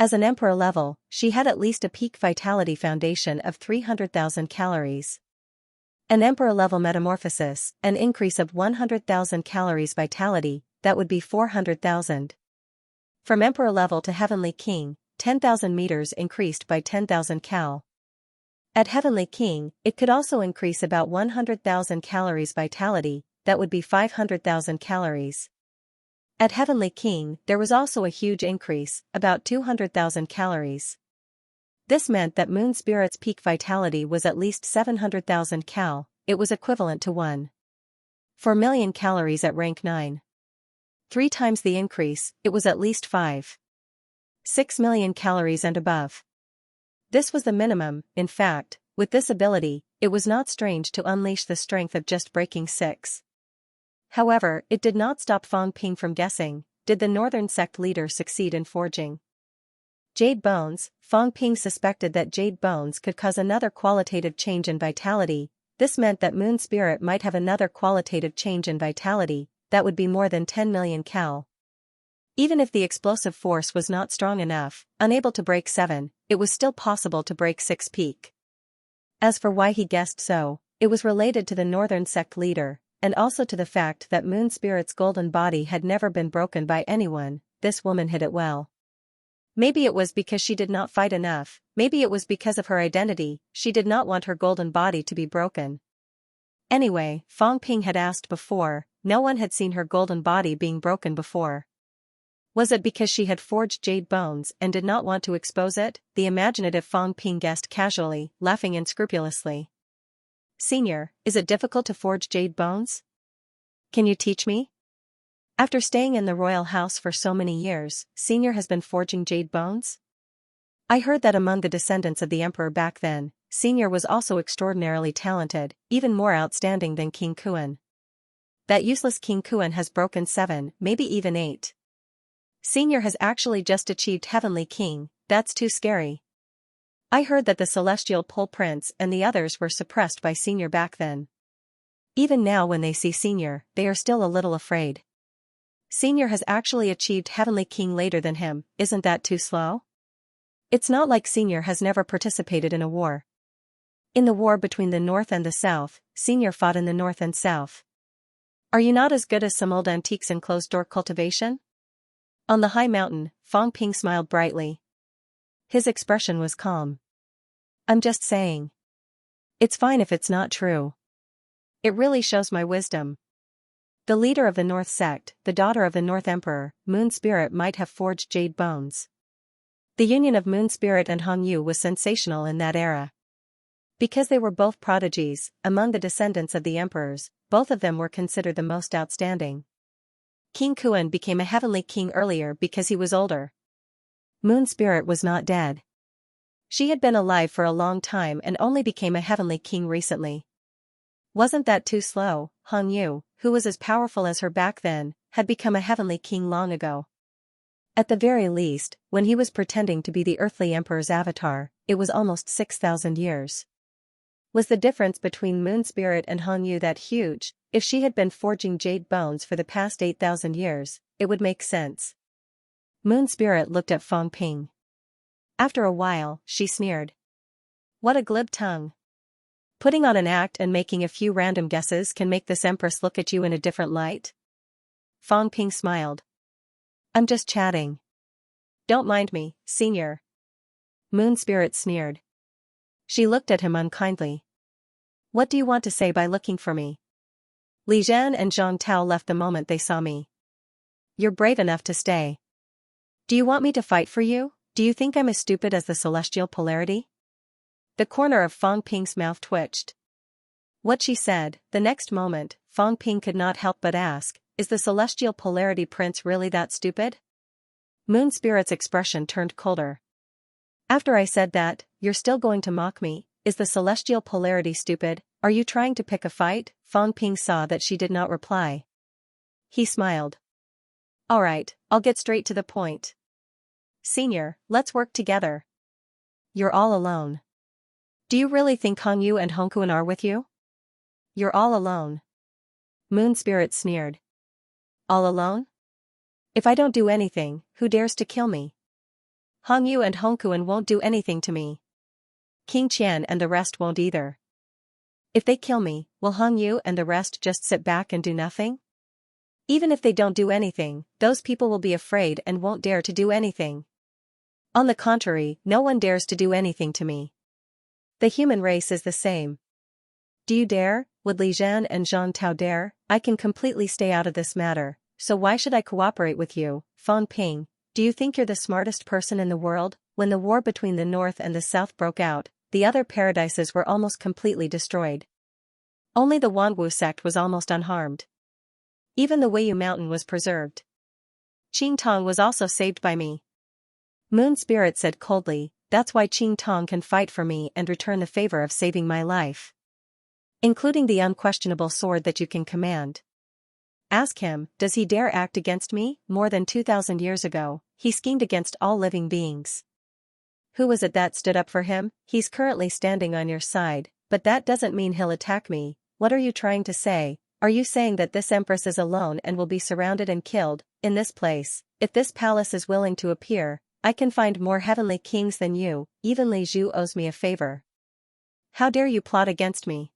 As an emperor level, she had at least a peak vitality foundation of 300,000 calories. An emperor level metamorphosis, an increase of 100,000 calories vitality, that would be 400,000. From emperor level to heavenly king, 10,000 meters increased by 10,000 cal. At Heavenly King, it could also increase about 100,000 calories vitality, that would be 500,000 calories. At Heavenly King, there was also a huge increase, about 200,000 calories. This meant that Moon Spirit's peak vitality was at least 700,000 cal, it was equivalent to 1.4 million calories at rank 9. 3 times the increase, it was at least 5.6 million calories and above. This was the minimum. In fact, with this ability, it was not strange to unleash the strength of just breaking 6. However, it did not stop Fang Ping from guessing, did the Northern sect leader succeed in forging Jade Bones? Fang Ping suspected that Jade Bones could cause another qualitative change in vitality. This meant that Moon Spirit might have another qualitative change in vitality, that would be more than 10 million cal. Even if the explosive force was not strong enough, unable to break 7, it was still possible to break 6 peak. As for why he guessed so, it was related to the Northern sect leader, and also to the fact that Moon Spirit's golden body had never been broken by anyone. This woman hid it well. Maybe it was because she did not fight enough, maybe it was because of her identity, she did not want her golden body to be broken. Anyway, Fang Ping had asked before, no one had seen her golden body being broken before. Was it because she had forged Jade Bones and did not want to expose it? The imaginative Fang Ping guessed casually, laughing unscrupulously. Senior, is it difficult to forge Jade Bones? Can you teach me? After staying in the royal house for so many years, Senior has been forging Jade Bones? I heard that among the descendants of the emperor back then, Senior was also extraordinarily talented, even more outstanding than King Kuan. That useless King Kuan has broken 7, maybe even 8. Senior has actually just achieved Heavenly King, that's too scary. I heard that the Celestial Pole Prince and the others were suppressed by Senior back then. Even now when they see Senior, they are still a little afraid. Senior has actually achieved Heavenly King later than him, isn't that too slow? It's not like Senior has never participated in a war. In the war between the North and the South, Senior fought in the North and South. Are you not as good as some old antiques in closed-door cultivation? On the high mountain, Fong Ping smiled brightly. His expression was calm. I'm just saying. It's fine if it's not true. It really shows my wisdom. The leader of the North sect, the daughter of the North Emperor, Moon Spirit, might have forged jade bones. The union of Moon Spirit and Hong Yu was sensational in that era. Because they were both prodigies, among the descendants of the emperors, both of them were considered the most outstanding. King Kuan became a Heavenly King earlier because he was older. Moon Spirit was not dead. She had been alive for a long time and only became a Heavenly King recently. Wasn't that too slow? Hong Yu, who was as powerful as her back then, had become a Heavenly King long ago. At the very least, when he was pretending to be the earthly emperor's avatar, it was almost 6,000 years. Was the difference between Moon Spirit and Hong Yu that huge? If she had been forging jade bones for the past 8,000 years, it would make sense. Moon Spirit looked at Fong Ping. After a while, she sneered. What a glib tongue. Putting on an act and making a few random guesses can make this empress look at you in a different light? Fong Ping smiled. I'm just chatting. Don't mind me, Senior. Moon Spirit sneered. She looked at him unkindly. What do you want to say by looking for me? Li Zhan and Zhang Tao left the moment they saw me. You're brave enough to stay. Do you want me to fight for you? Do you think I'm as stupid as the celestial polarity? The corner of Fong Ping's mouth twitched. What she said, the next moment, Fong Ping could not help but ask, is the celestial polarity prince really that stupid? Moon Spirit's expression turned colder. After I said that, you're still going to mock me? Is the celestial polarity stupid? Are you trying to pick a fight? Fong Ping saw that she did not reply. He smiled. All right, I'll get straight to the point. Senior, let's work together. You're all alone. Do you really think Hong Yu and Hong Kuan are with you? You're all alone. Moon Spirit sneered. All alone? If I don't do anything, who dares to kill me? Hong Yu and Hong Kuan won't do anything to me. King Qian and the rest won't either. If they kill me, will Hong Yu and the rest just sit back and do nothing? Even if they don't do anything, those people will be afraid and won't dare to do anything. On the contrary, no one dares to do anything to me. The human race is the same. Do you dare? Would Li Zhan and Zhang Tao dare? I can completely stay out of this matter, so why should I cooperate with you? Fong Ping, do you think you're the smartest person in the world? When the war between the North and the South broke out, the other paradises were almost completely destroyed. Only the Wanwu sect was almost unharmed. Even the Weiyu mountain was preserved. Qing Tong was also saved by me. Moon Spirit said coldly, that's why Qing Tong can fight for me and return the favor of saving my life. Including the unquestionable sword that you can command. Ask him, does he dare act against me? More than 2,000 years ago, he schemed against all living beings. Who was it that stood up for him? He's currently standing on your side, but that doesn't mean he'll attack me. What are you trying to say? Are you saying that this empress is alone and will be surrounded and killed, in this place? If this palace is willing to appear, I can find more heavenly kings than you. Even Li Zhu owes me a favor. How dare you plot against me?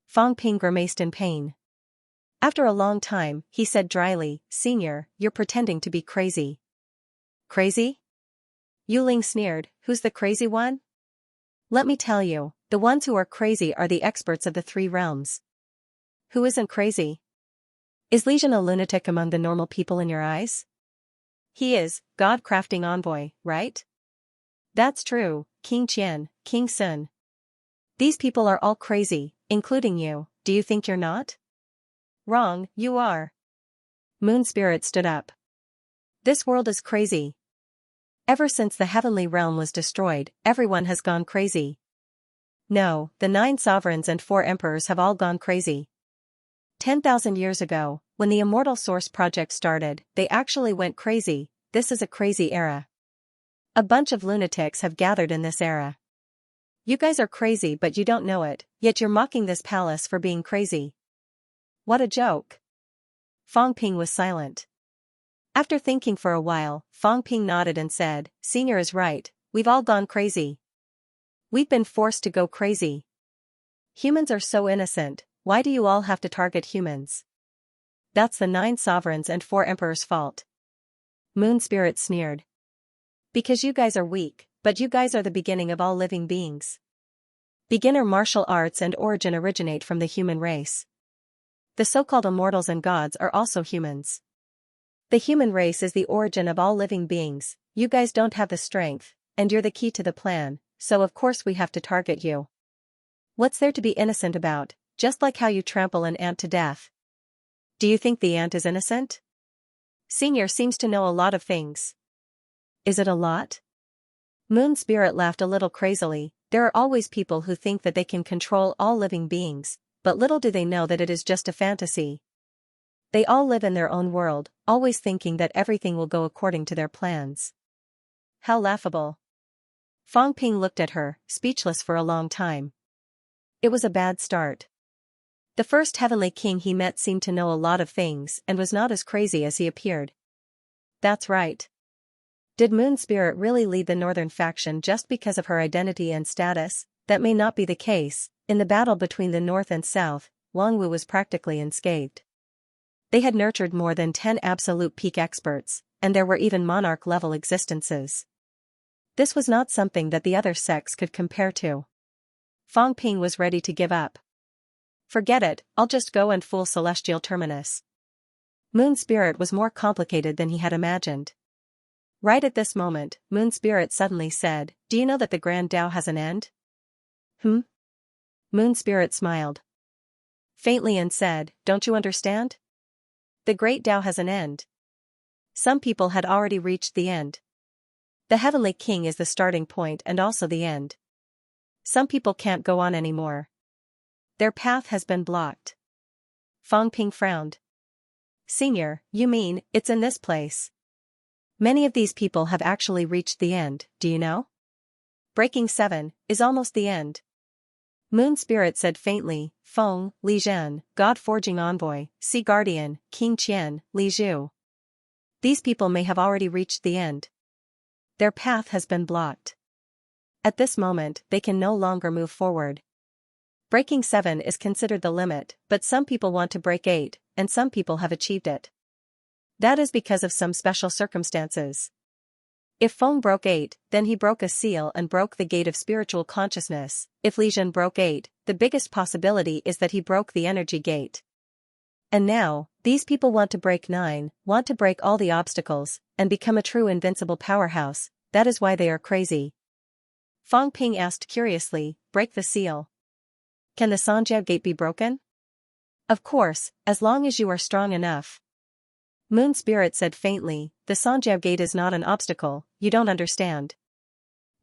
Fong Ping grimaced in pain. After a long time, he said dryly, Senior, you're pretending to be crazy. Crazy? Yu Ling sneered, who's the crazy one? Let me tell you, the ones who are crazy are the experts of the three realms. Who isn't crazy? Is Li Zhan a lunatic among the normal people in your eyes? He is, God-crafting envoy, right? That's true, King Qian, King Sun. These people are all crazy, including you. Do you think you're not? Wrong, you are. Moon Spirit stood up. This world is crazy. Ever since the heavenly realm was destroyed, everyone has gone crazy. No, the 9 sovereigns and 4 emperors have all gone crazy. 10,000 years ago, when the Immortal Source project started, they actually went crazy. this is a crazy era. A bunch of lunatics have gathered in this era. You guys are crazy but you don't know it, yet you're mocking this palace for being crazy. What a joke. Fong Ping was silent. After thinking for a while, Fong Ping nodded and said, Senior is right, we've all gone crazy. We've been forced to go crazy. Humans are so innocent, why do you all have to target humans? That's the 9 sovereigns and 4 emperors' fault. Moon Spirit sneered. Because you guys are weak, but you guys are the beginning of all living beings. Beginner martial arts and origin originate from the human race. The so-called immortals and gods are also humans. The human race is the origin of all living beings, you guys don't have the strength, and you're the key to the plan, so of course we have to target you. What's there to be innocent about, just like how you trample an ant to death? Do you think the ant is innocent? Senior seems to know a lot of things. Is it a lot? Moon Spirit laughed a little crazily. There are always people who think that they can control all living beings, but little do they know that it is just a fantasy. They all live in their own world, always thinking that everything will go according to their plans. How laughable. Fong Ping looked at her, speechless for a long time. It was a bad start. The first heavenly king he met seemed to know a lot of things and was not as crazy as he appeared. That's right. Did Moon Spirit really lead the northern faction just because of her identity and status? That may not be the case. In the battle between the north and south, Wangwu was practically unscathed. They had nurtured more than 10 absolute peak experts, and there were even monarch-level existences. This was not something that the other sects could compare to. Fong Ping was ready to give up. Forget it, I'll just go and fool Celestial Terminus. Moon Spirit was more complicated than he had imagined. Right at this moment, Moon Spirit suddenly said, Do you know that the Grand Tao has an end? Moon Spirit smiled faintly and said, Don't you understand? The Great Tao has an end. Some people had already reached the end. The Heavenly King is the starting point and also the end. Some people can't go on anymore. Their path has been blocked. Fong Ping frowned. Senior, you mean, it's in this place? Many of these people have actually reached the end, do you know? Breaking 7 is almost the end. Moon Spirit said faintly, Feng, Li Zhen, God-forging envoy, Sea Guardian, King Qian, Li Zhu. These people may have already reached the end. Their path has been blocked. At this moment, they can no longer move forward. Breaking 7 is considered the limit, but some people want to break 8, and some people have achieved it. That is because of some special circumstances. If Feng broke 8, then he broke a seal and broke the gate of spiritual consciousness. If Li Zhen broke 8, the biggest possibility is that he broke the energy gate. And now, these people want to break 9, want to break all the obstacles, and become a true invincible powerhouse. That is why they are crazy. Fong Ping asked curiously, break the seal. Can the Xianxia gate be broken? Of course, as long as you are strong enough. Moon Spirit said faintly, the Xianxia gate is not an obstacle, you don't understand.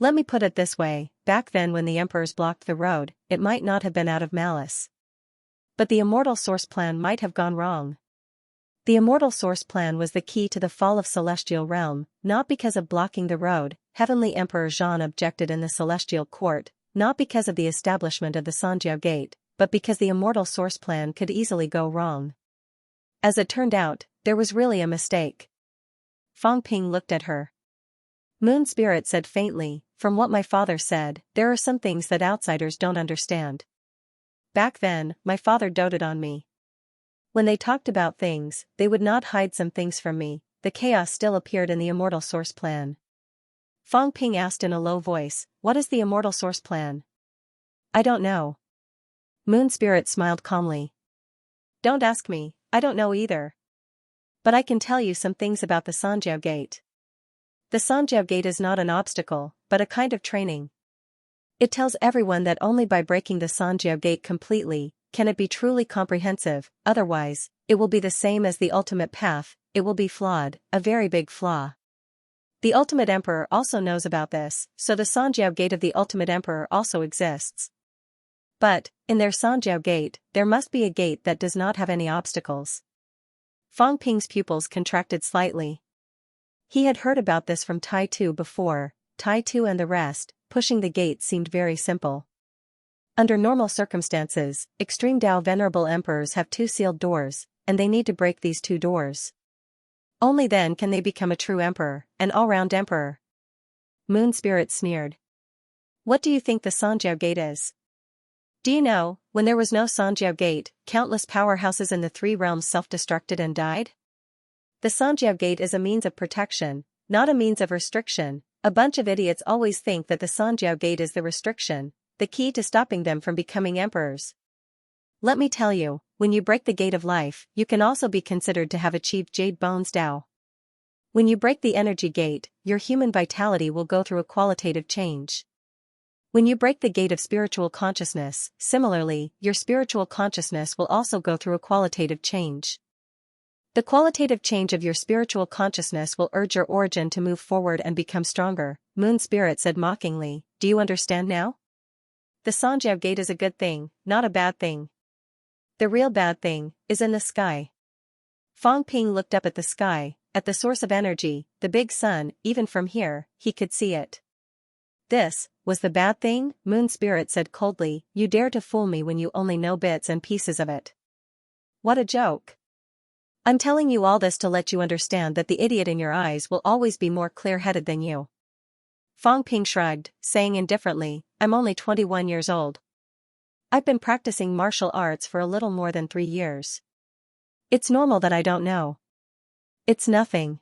Let me put it this way, back then when the emperors blocked the road, it might not have been out of malice. But the immortal source plan might have gone wrong. The immortal source plan was the key to the fall of celestial realm, not because of blocking the road. Heavenly Emperor Zhan objected in the celestial court, not because of the establishment of the Xianxia gate, but because the immortal source plan could easily go wrong. As it turned out, there was really a mistake. Fong Ping looked at her. Moon Spirit said faintly, from what my father said, there are some things that outsiders don't understand. Back then, my father doted on me. When they talked about things, they would not hide some things from me. The chaos still appeared in the immortal source plan. Fong Ping asked in a low voice, what is the immortal source plan? I don't know. Moon Spirit smiled calmly. Don't ask me, I don't know either. But I can tell you some things about the Xianxia gate. The Xianxia gate is not an obstacle, but a kind of training. It tells everyone that only by breaking the Xianxia gate completely, can it be truly comprehensive, otherwise, it will be the same as the ultimate path, it will be flawed, a very big flaw. The Ultimate Emperor also knows about this, so the Xianxia gate of the Ultimate Emperor also exists. But, in their Xianxia gate, there must be a gate that does not have any obstacles. Fong Ping's pupils contracted slightly. He had heard about this from Tai Tu before. Tai Tu and the rest, pushing the gate seemed very simple. Under normal circumstances, extreme Tao venerable emperors have two sealed doors, and they need to break these two doors. Only then can they become a true emperor, an all-round emperor. Moon Spirit sneered. What do you think the Sanjiao Gate is? Do you know, when there was no Sanjiao Gate, countless powerhouses in the three realms self-destructed and died? The Sanjiao Gate is a means of protection, not a means of restriction. A bunch of idiots always think that the Sanjiao Gate is the restriction, the key to stopping them from becoming emperors. Let me tell you, when you break the gate of life, you can also be considered to have achieved Jade Bones Tao. When you break the energy gate, your human vitality will go through a qualitative change. When you break the gate of spiritual consciousness, similarly, your spiritual consciousness will also go through a qualitative change. The qualitative change of your spiritual consciousness will urge your origin to move forward and become stronger, Moon Spirit said mockingly. Do you understand now? The Sanjiao Gate is a good thing, not a bad thing. The real bad thing is in the sky. Fang Ping looked up at the sky, at the source of energy, the big sun. Even from here, he could see it. This was the bad thing, Moon Spirit said coldly. You dare to fool me when you only know bits and pieces of it. What a joke. I'm telling you all this to let you understand that the idiot in your eyes will always be more clear-headed than you. Fang Ping shrugged, saying indifferently, I'm only 21 years old. I've been practicing martial arts for a little more than 3 years. It's normal that I don't know. It's nothing.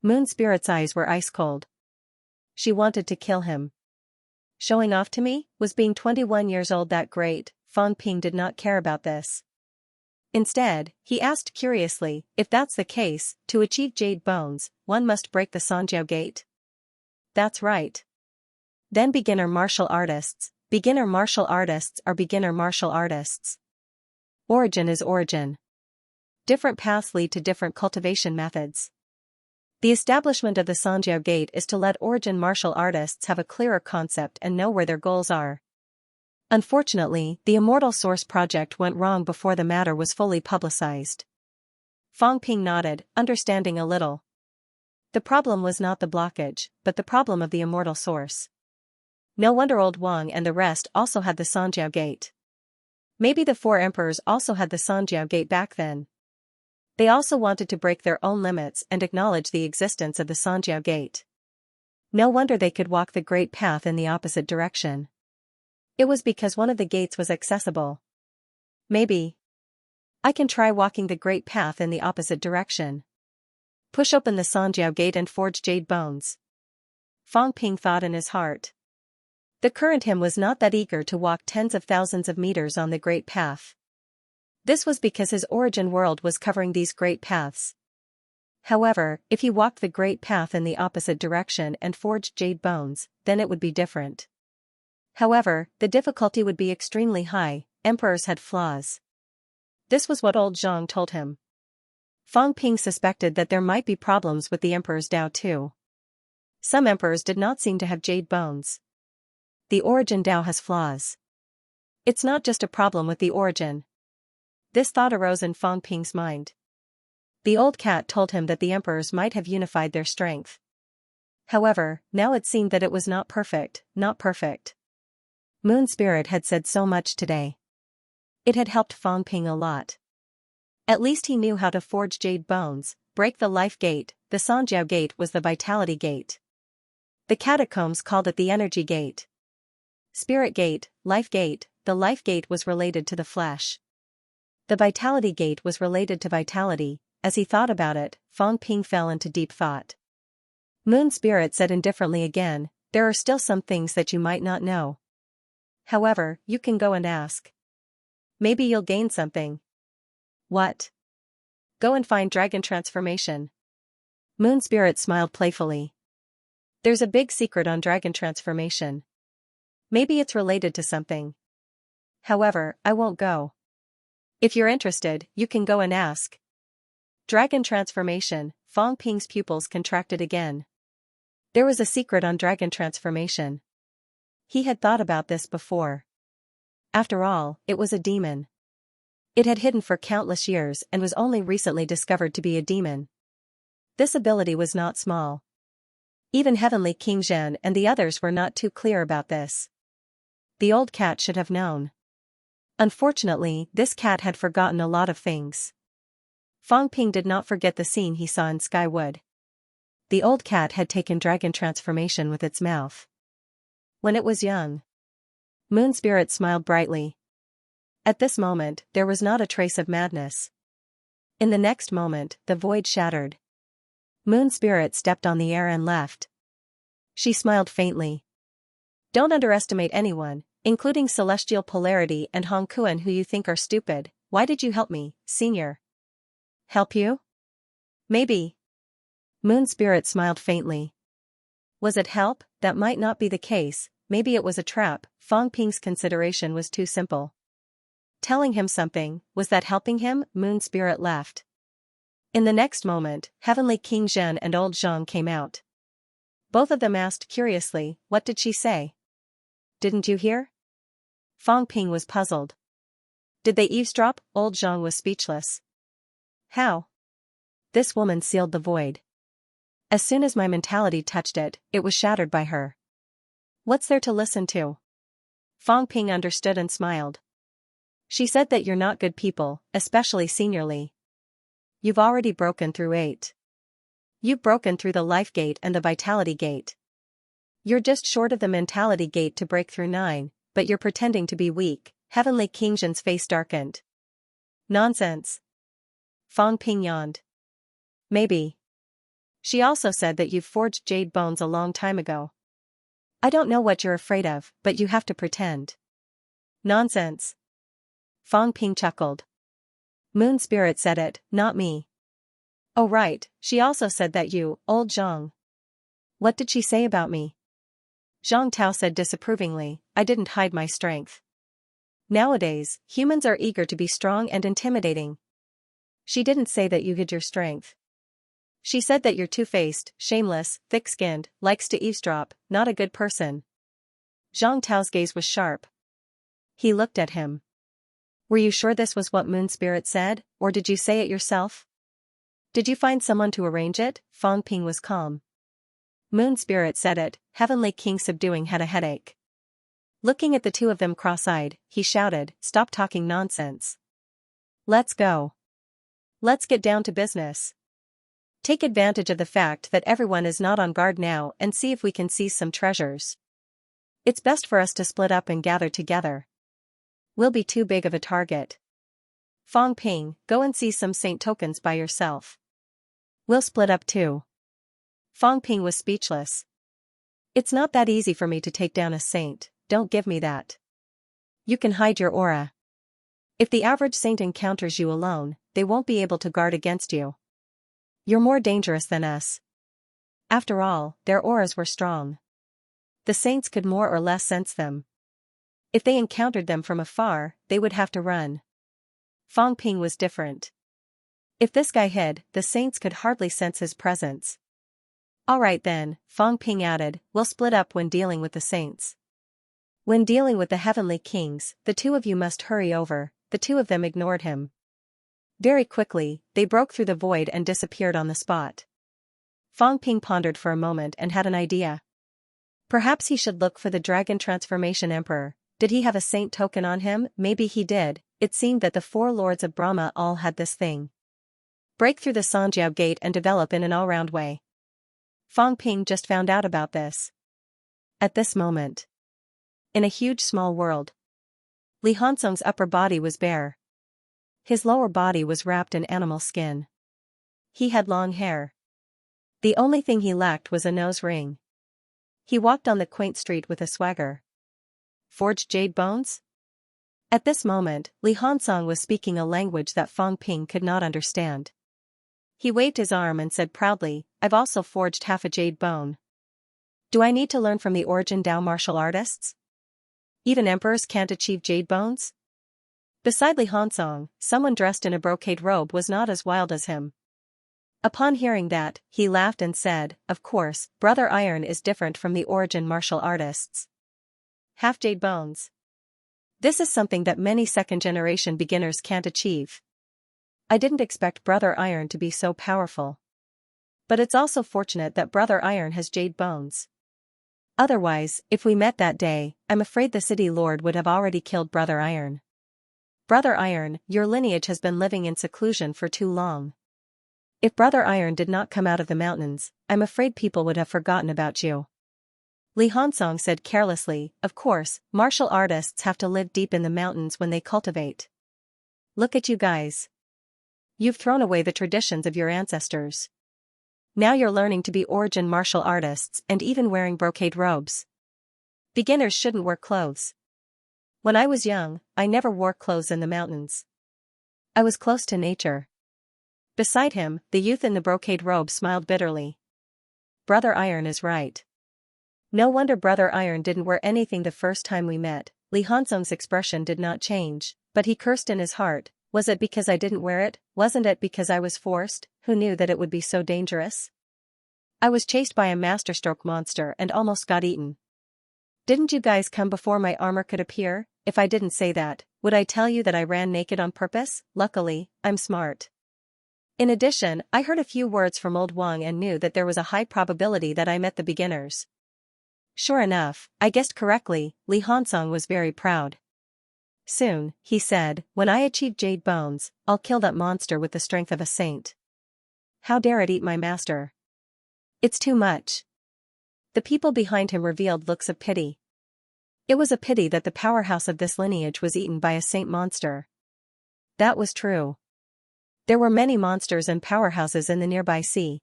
Moon Spirit's eyes were ice cold. She wanted to kill him. Showing off to me? Was being 21 years old that great? Fang Ping did not care about this. Instead, he asked curiously, if that's the case, to achieve Jade Bones, one must break the Sanjiao Gate? That's right. Then beginner martial artists are beginner martial artists. Origin is origin. Different paths lead to different cultivation methods. The establishment of the Sanjiao Gate is to let origin martial artists have a clearer concept and know where their goals are. Unfortunately, the Immortal Source project went wrong before the matter was fully publicized. Fang Ping nodded, understanding a little. The problem was not the blockage, but the problem of the Immortal Source. No wonder Old Wang and the rest also had the Sanjiao Gate. Maybe the four emperors also had the Sanjiao Gate back then. They also wanted to break their own limits and acknowledge the existence of the Sanjiao Gate. No wonder they could walk the Great Path in the opposite direction. It was because one of the gates was accessible. Maybe I can try walking the Great Path in the opposite direction. Push open the Sanjiao Gate and forge Jade Bones. Fang Ping thought in his heart. The current him was not that eager to walk tens of thousands of meters on the Great Path. This was because his origin world was covering these great paths. However, if he walked the Great Path in the opposite direction and forged Jade Bones, then it would be different. However, the difficulty would be extremely high. Emperors had flaws. This was what old Zhang told him. Fang Ping suspected that there might be problems with the emperor's Tao too. Some emperors did not seem to have Jade Bones. The origin Tao has flaws. It's not just a problem with the origin. This thought arose in Fang Ping's mind. The old cat told him that the emperors might have unified their strength. However, now it seemed that it was not perfect. Moon Spirit had said so much today. It had helped Fang Ping a lot. At least he knew how to forge Jade Bones, break the Life Gate. The Sanjiao Gate was the Vitality Gate. The catacombs called it the Energy Gate. Spirit Gate, Life Gate. The Life Gate was related to the flesh. The Vitality Gate was related to vitality. As he thought about it, Fang Ping fell into deep thought. Moon Spirit said indifferently again, there are still some things that you might not know. However, you can go and ask. Maybe you'll gain something. What? Go and find dragon transformation. Moon Spirit smiled playfully. There's a big secret on dragon transformation. Maybe it's related to something. However, I won't go. If you're interested, you can go and ask. Dragon transformation. Fang Ping's pupils contracted again. There was a secret on dragon transformation. He had thought about this before. After all, it was a demon. It had hidden for countless years and was only recently discovered to be a demon. This ability was not small. Even Heavenly King Zhen and the others were not too clear about this. The old cat should have known. Unfortunately, this cat had forgotten a lot of things. Fang Ping did not forget the scene he saw in Skywood. The old cat had taken dragon transformation with its mouth. When it was young. Moon Spirit smiled brightly. At this moment, there was not a trace of madness. In the next moment, the void shattered. Moon Spirit stepped on the air and left. She smiled faintly. Don't underestimate anyone, including Celestial Polarity and Hong Kuan, who you think are stupid. Why did you help me, Senior? Help you? Maybe. Moon Spirit smiled faintly. Was it help? That might not be the case, maybe it was a trap. Fang Ping's consideration was too simple. Telling him something, was that helping him? Moon Spirit left. In the next moment, Heavenly King Zhen and Old Zhang came out. Both of them asked curiously, what did she say? Didn't you hear? Fang Ping was puzzled. Did they eavesdrop? Old Zhang was speechless. How? This woman sealed the void. As soon as my mentality touched it, it was shattered by her. What's there to listen to? Fang Ping understood and smiled. She said that you're not good people, especially Seniorly. You've already broken through 8. You've broken through the life gate and the vitality gate. You're just short of the mentality gate to break through 9, but you're pretending to be weak. Heavenly King Zhen's face darkened. Nonsense. Fang Ping yawned. Maybe. She also said that you've forged jade bones a long time ago. I don't know what you're afraid of, but you have to pretend. Nonsense. Fang Ping chuckled. Moon Spirit said it, not me. Oh right, she also said that you, Old Zhang. What did she say about me? Zhang Tao said disapprovingly, I didn't hide my strength. Nowadays, humans are eager to be strong and intimidating. She didn't say that you hid your strength. She said that you're two-faced, shameless, thick-skinned, likes to eavesdrop, not a good person. Zhang Tao's gaze was sharp. He looked at him. Were you sure this was what Moon Spirit said, or did you say it yourself? Did you find someone to arrange it? Fang Ping was calm. Moon Spirit said it, Heavenly King Subduing had a headache. Looking at the two of them cross-eyed, he shouted, stop talking nonsense. Let's go. Let's get down to business. Take advantage of the fact that everyone is not on guard now and see if we can seize some treasures. It's best for us to split up and gather together. We'll be too big of a target. Fang Ping, go and seize some saint tokens by yourself. We'll split up too. Fang Ping was speechless. It's not that easy for me to take down a saint, don't give me that. You can hide your aura. If the average saint encounters you alone, they won't be able to guard against you. You're more dangerous than us. After all, their auras were strong. The saints could more or less sense them. If they encountered them from afar, they would have to run. Fang Ping was different. If this guy hid, the saints could hardly sense his presence. Alright then, Fang Ping added, we'll split up when dealing with the saints. When dealing with the heavenly kings, the two of you must hurry over. The two of them ignored him. Very quickly, they broke through the void and disappeared on the spot. Fang Ping pondered for a moment and had an idea. Perhaps he should look for the Dragon Transformation Emperor. Did he have a saint token on him? Maybe he did. It seemed that the 4 lords of Brahma all had this thing. Break through the Sanjiao gate and develop in an all-round way. Fang Ping just found out about this. At this moment. In a huge small world. Li Hansong's upper body was bare. His lower body was wrapped in animal skin. He had long hair. The only thing he lacked was a nose ring. He walked on the quaint street with a swagger. Forged jade bones? At this moment, Li Hansong was speaking a language that Fang Ping could not understand. He waved his arm and said proudly, I've also forged half a jade bone. Do I need to learn from the Origin Dao martial artists? Even emperors can't achieve jade bones? Beside Li Hansong, someone dressed in a brocade robe was not as wild as him. Upon hearing that, he laughed and said, of course, Brother Iron is different from the Origin martial artists. Half jade bones. This is something that many second-generation beginners can't achieve. I didn't expect Brother Iron to be so powerful. But it's also fortunate that Brother Iron has jade bones. Otherwise, if we met that day, I'm afraid the city lord would have already killed Brother Iron. Brother Iron, your lineage has been living in seclusion for too long. If Brother Iron did not come out of the mountains, I'm afraid people would have forgotten about you. Li Honsong said carelessly, of course, martial artists have to live deep in the mountains when they cultivate. Look at you guys. You've thrown away the traditions of your ancestors. Now you're learning to be origin martial artists and even wearing brocade robes. Beginners shouldn't wear clothes. When I was young, I never wore clothes in the mountains. I was close to nature. Beside him, the youth in the brocade robe smiled bitterly. Brother Iron is right. No wonder Brother Iron didn't wear anything the first time we met. Li Honsong's expression did not change, but he cursed in his heart. Was it because I didn't wear it? Wasn't it because I was forced? Who knew that it would be so dangerous? I was chased by a masterstroke monster and almost got eaten. Didn't you guys come before my armor could appear? If I didn't say that, would I tell you that I ran naked on purpose? Luckily, I'm smart. In addition, I heard a few words from Old Wang and knew that there was a high probability that I met the beginners. Sure enough, I guessed correctly. Li Honsong was very proud. Soon, he said, when I achieve jade bones, I'll kill that monster with the strength of a saint. How dare it eat my master? It's too much. The people behind him revealed looks of pity. It was a pity that the powerhouse of this lineage was eaten by a saint monster. That was true. There were many monsters and powerhouses in the nearby sea.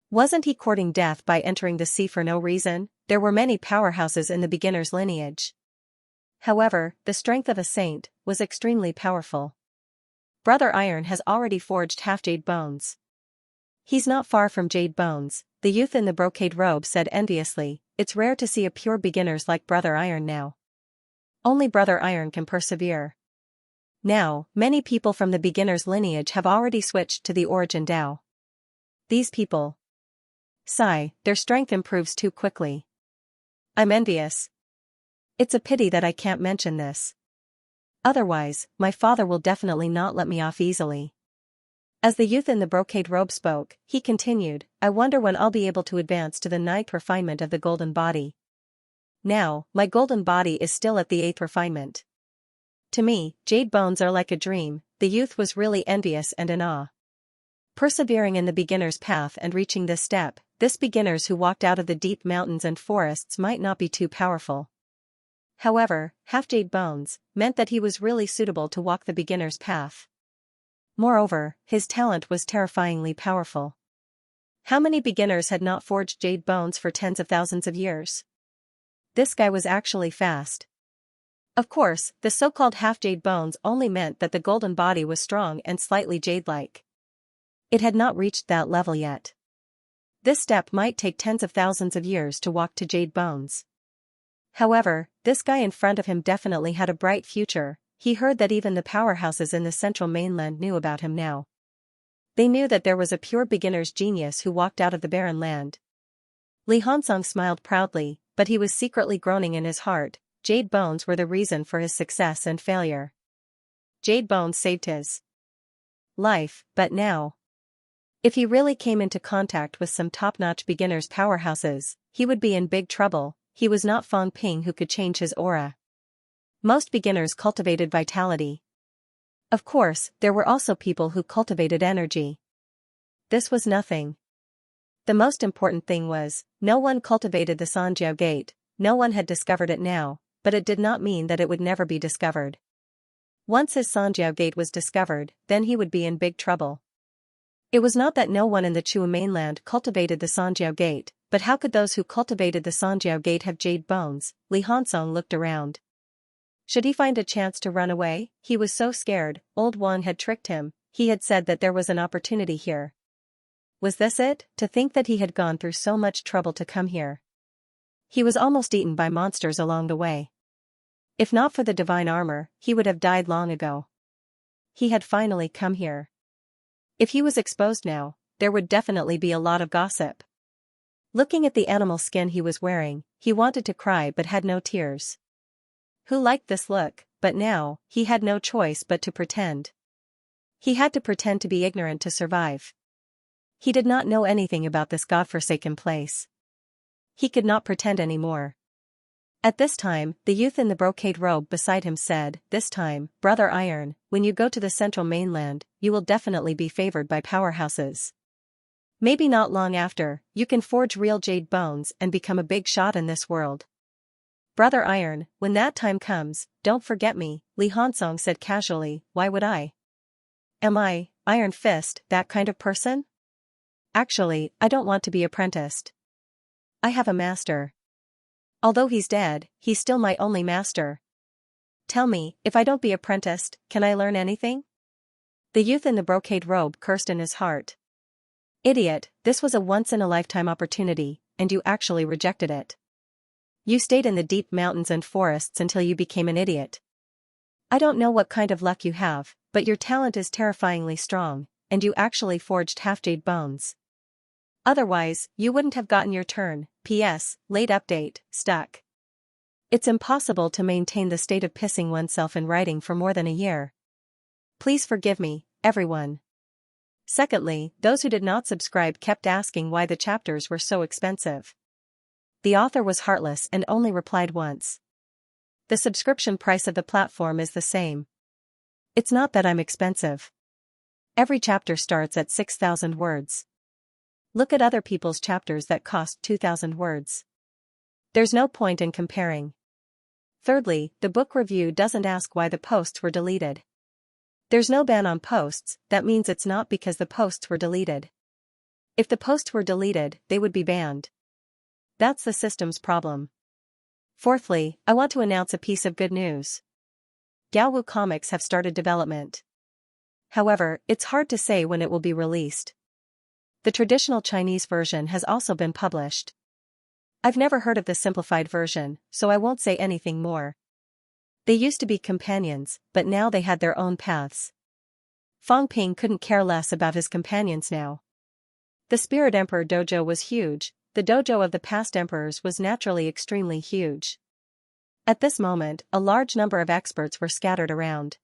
Wasn't he courting death by entering the sea for no reason? There were many powerhouses in the beginner's lineage. However, the strength of a saint was extremely powerful. Brother Iron has already forged half jade bones. He's not far from jade bones, the youth in the brocade robe said enviously. It's rare to see a pure beginners like Brother Iron now. Only Brother Iron can persevere. Now, many people from the beginner's lineage have already switched to the origin Dao. These people. Sigh, their strength improves too quickly. I'm envious. It's a pity that I can't mention this. Otherwise, my father will definitely not let me off easily. As the youth in the brocade robe spoke, he continued, I wonder when I'll be able to advance to the 9th refinement of the golden body. Now, my golden body is still at the 8th refinement. To me, jade bones are like a dream. The youth was really envious and in awe. Persevering in the beginner's path and reaching this step, this beginners who walked out of the deep mountains and forests might not be too powerful. However, half jade bones meant that he was really suitable to walk the beginner's path. Moreover, his talent was terrifyingly powerful. How many beginners had not forged jade bones for tens of thousands of years? This guy was actually fast. Of course, the so-called half jade bones only meant that the golden body was strong and slightly jade-like. It had not reached that level yet. This step might take tens of thousands of years to walk to jade bones. However, this guy in front of him definitely had a bright future. He heard that even the powerhouses in the central mainland knew about him now. They knew that there was a pure beginner's genius who walked out of the barren land. Li Honsong smiled proudly, but he was secretly groaning in his heart. Jade bones were the reason for his success and failure. Jade bones saved his life, but now, if he really came into contact with some top-notch beginners' powerhouses, he would be in big trouble. He was not Fang Ping who could change his aura. Most beginners cultivated vitality. Of course, there were also people who cultivated energy. This was nothing. The most important thing was, no one cultivated the Xianxia gate. No one had discovered it now, but it did not mean that it would never be discovered. Once his Xianxia gate was discovered, then he would be in big trouble. It was not that no one in the Chu mainland cultivated the Xianxia gate, but how could those who cultivated the Xianxia gate have jade bones? Li Honsong looked around. Should he find a chance to run away? He was so scared. Old Wan had tricked him. He had said that there was an opportunity here. Was this it? To think that he had gone through so much trouble to come here. He was almost eaten by monsters along the way. If not for the divine armor, he would have died long ago. He had finally come here. If he was exposed now, there would definitely be a lot of gossip. Looking at the animal skin he was wearing, he wanted to cry but had no tears. Who liked this look? But now, he had no choice but to pretend. He had to pretend to be ignorant to survive. He did not know anything about this godforsaken place. He could not pretend any more. At this time, the youth in the brocade robe beside him said, "This time, Brother Iron, when you go to the central mainland, you will definitely be favored by powerhouses. Maybe not long after, you can forge real jade bones and become a big shot in this world. Brother Iron, when that time comes, don't forget me," Li Hansong said casually. "Why would I? Am I, Iron Fist, that kind of person? Actually, I don't want to be apprenticed. I have a master. Although he's dead, he's still my only master. Tell me, if I don't be apprenticed, can I learn anything?" The youth in the brocade robe cursed in his heart. "Idiot, this was a once-in-a-lifetime opportunity, and you actually rejected it. You stayed in the deep mountains and forests until you became an idiot. I don't know what kind of luck you have, but your talent is terrifyingly strong, and you actually forged half-jade bones. Otherwise, you wouldn't have gotten your turn. P.S. Late update, stuck. It's impossible to maintain the state of pissing oneself in writing for more than a year. Please forgive me, everyone." Secondly, those who did not subscribe kept asking why the chapters were so expensive. The author was heartless and only replied once. The subscription price of the platform is the same. It's not that I'm expensive. Every chapter starts at 6,000 words. Look at other people's chapters that cost 2,000 words. There's no point in comparing. Thirdly, the book review doesn't ask why the posts were deleted. There's no ban on posts, that means it's not because the posts were deleted. If the posts were deleted, they would be banned. That's the system's problem. Fourthly, I want to announce a piece of good news. Gaowu Comics have started development. However, it's hard to say when it will be released. The traditional Chinese version has also been published. I've never heard of the simplified version, so I won't say anything more. They used to be companions, but now they had their own paths. Fang Ping couldn't care less about his companions now. The Spirit Emperor dojo was huge. The dojo of the past emperors was naturally extremely huge. At this moment, a large number of experts were scattered around.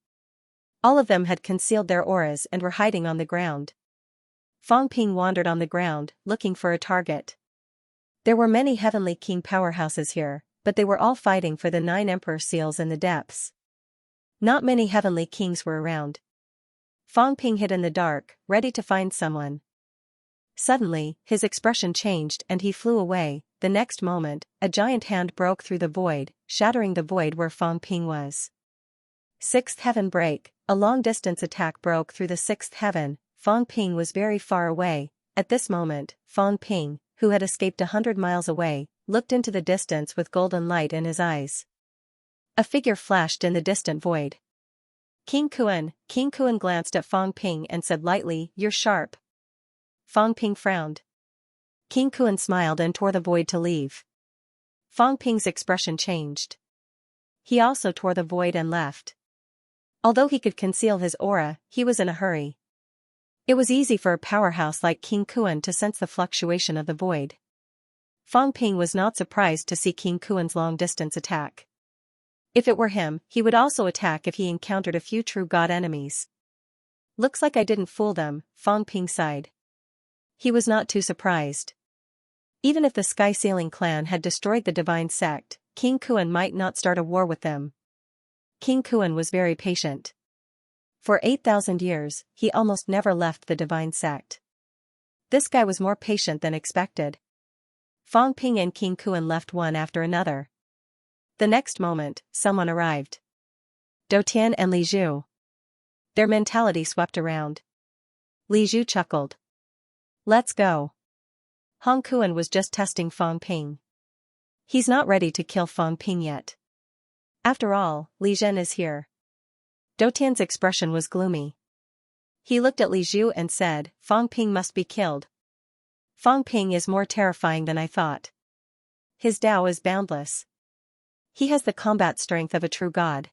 All of them had concealed their auras and were hiding on the ground. Fang Ping wandered on the ground, looking for a target. There were many Heavenly King powerhouses here, but they were all fighting for the 9 Emperor seals in the depths. Not many Heavenly Kings were around. Fang Ping hid in the dark, ready to find someone. Suddenly, his expression changed and he flew away. The next moment, a giant hand broke through the void, shattering the void where Fang Ping was. 6th Heaven Break. A long-distance attack broke through the 6th heaven. Fang Ping was very far away. At this moment, Fang Ping, who had escaped 100 miles away, looked into the distance with golden light in his eyes. A figure flashed in the distant void. King Kuan glanced at Fang Ping and said lightly, "You're sharp." Fang Ping frowned. King Kuan smiled and tore the void to leave. Fang Ping's expression changed. He also tore the void and left. Although he could conceal his aura, he was in a hurry. It was easy for a powerhouse like King Kuan to sense the fluctuation of the void. Fang Ping was not surprised to see King Kuan's long-distance attack. If it were him, he would also attack if he encountered a few true god enemies. "Looks like I didn't fool them," Fang Ping sighed. He was not too surprised. Even if the Sky Sealing clan had destroyed the divine sect, King Kuan might not start a war with them. King Kuan was very patient. For 8,000 years, he almost never left the divine sect. This guy was more patient than expected. Fang Ping and King Kuan left one after another. The next moment, someone arrived. Do Tian and Li Zhu. Their mentality swept around. Li Zhu chuckled. "Let's go." Hong Kuan was just testing Fang Ping. He's not ready to kill Fang Ping yet. After all, Li Zhen is here. Do Tian's expression was gloomy. He looked at Li Zhu and said, "Fang Ping must be killed. Fang Ping is more terrifying than I thought. His Tao is boundless. He has the combat strength of a true god.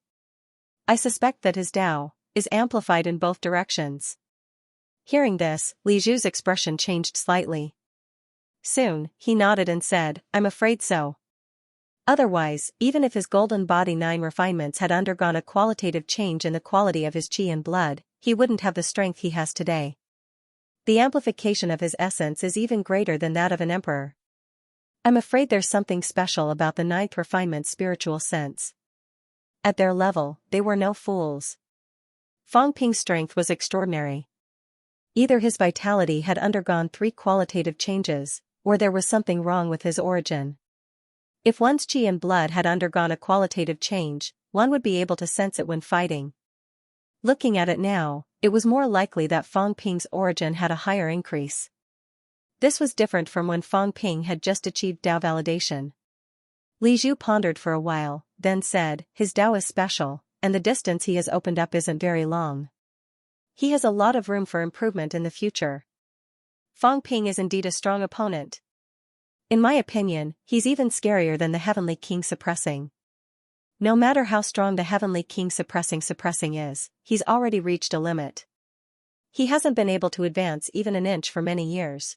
I suspect that his Tao is amplified in both directions." Hearing this, Li Zhu's expression changed slightly. Soon, he nodded and said, "I'm afraid so." Otherwise, even if his golden body 9 refinements had undergone a qualitative change in the quality of his qi and blood, he wouldn't have the strength he has today. The amplification of his essence is even greater than that of an emperor. I'm afraid there's something special about the ninth refinement's spiritual sense. At their level, they were no fools. Fang Ping's strength was extraordinary. Either his vitality had undergone 3 qualitative changes, or there was something wrong with his origin. If one's qi and blood had undergone a qualitative change, one would be able to sense it when fighting. Looking at it now, it was more likely that Fang Ping's origin had a higher increase. This was different from when Fang Ping had just achieved Dao validation. Li Zhu pondered for a while, then said, his Dao is special, and the distance he has opened up isn't very long. He has a lot of room for improvement in the future. Fang Ping is indeed a strong opponent. In my opinion, he's even scarier than the Heavenly King suppressing. No matter how strong the Heavenly King suppressing is, he's already reached a limit. He hasn't been able to advance even an inch for many years.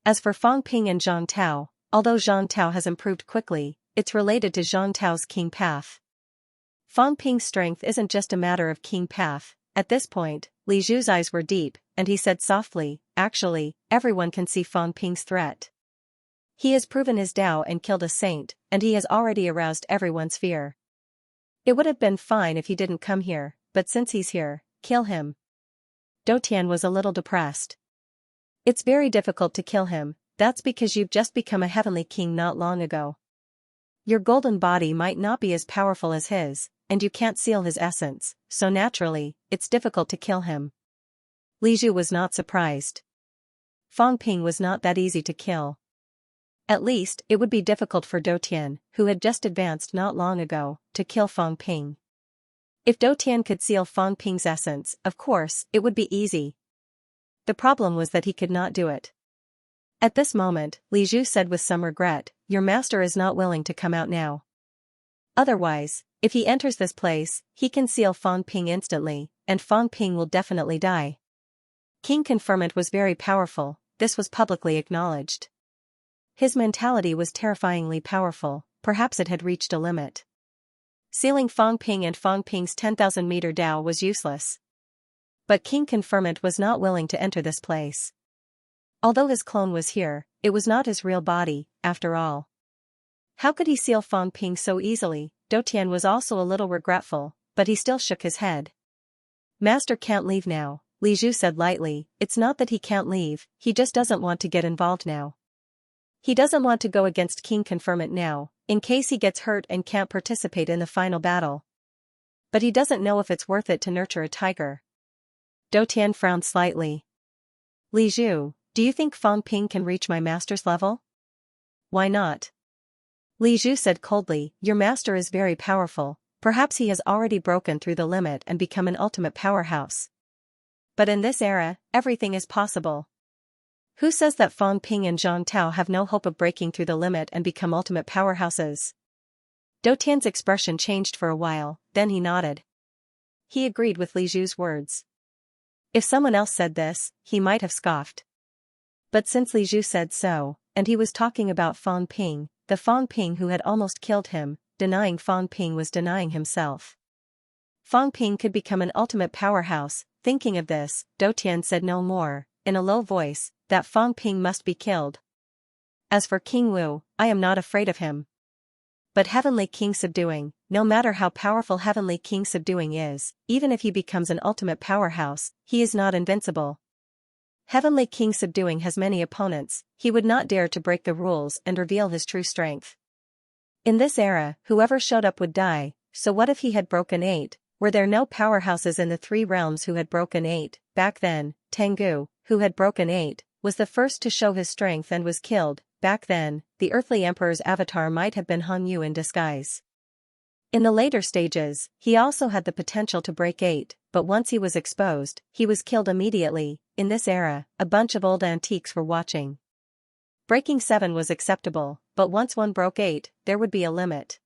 As for Fang Ping and Zhang Tao, although Zhang Tao has improved quickly, it's related to Zhang Tao's King Path. Fang Ping's strength isn't just a matter of King Path. At this point, Li Zhu's eyes were deep, and he said softly, actually, everyone can see Fang Ping's threat. He has proven his Dao and killed a saint, and he has already aroused everyone's fear. It would have been fine if he didn't come here, but since he's here, kill him. Dou Tian was a little depressed. It's very difficult to kill him, that's because you've just become a heavenly king not long ago. Your golden body might not be as powerful as his, and you can't seal his essence, so naturally, it's difficult to kill him. Li Zhu was not surprised. Fang Ping was not that easy to kill. At least, it would be difficult for Dou Tian, who had just advanced not long ago, to kill Fang Ping. If Dou Tian could seal Fang Ping's essence, of course, it would be easy. The problem was that he could not do it. At this moment, Li Zhu said with some regret, your master is not willing to come out now. Otherwise, if he enters this place, he can seal Fang Ping instantly, and Fang Ping will definitely die. King Confirmant was very powerful, this was publicly acknowledged. His mentality was terrifyingly powerful, perhaps it had reached a limit. Sealing Fang Ping and Fang Ping's 10,000-meter Dao was useless. But King Confirmant was not willing to enter this place. Although his clone was here, it was not his real body, after all. How could he seal Fang Ping so easily? Dou Tian was also a little regretful, but he still shook his head. Master can't leave now, Li Zhu said lightly, it's not that he can't leave, he just doesn't want to get involved now. He doesn't want to go against King Confirmant now, in case he gets hurt and can't participate in the final battle. But he doesn't know if it's worth it to nurture a tiger. Dou Tian frowned slightly. Li Zhu, do you think Fang Ping can reach my master's level? Why not? Li Zhu said coldly, your master is very powerful, perhaps he has already broken through the limit and become an ultimate powerhouse. But in this era, everything is possible. Who says that Fang Ping and Zhang Tao have no hope of breaking through the limit and become ultimate powerhouses? Dou Tian's expression changed for a while, then he nodded. He agreed with Li Zhu's words. If someone else said this, he might have scoffed. But since Li Zhu said so, and he was talking about Fang Ping, the Fang Ping who had almost killed him, denying Fang Ping was denying himself. Fang Ping could become an ultimate powerhouse. Thinking of this, Dou Tian said no more, in a low voice, that Fang Ping must be killed. As for King Wu, I am not afraid of him. But Heavenly King Subduing, no matter how powerful Heavenly King Subduing is, even if he becomes an ultimate powerhouse, he is not invincible. Heavenly King Subduing has many opponents, he would not dare to break the rules and reveal his true strength. In this era, whoever showed up would die, so what if he had broken 8? Were there no powerhouses in the 3 realms who had broken 8? Back then, Tengu, who had broken 8, was the first to show his strength and was killed. Back then, the earthly emperor's avatar might have been Hong Yu in disguise. In the later stages, he also had the potential to break 8, but once he was exposed, he was killed immediately. In this era, a bunch of old antiques were watching. Breaking 7 was acceptable, but once one broke 8, there would be a limit.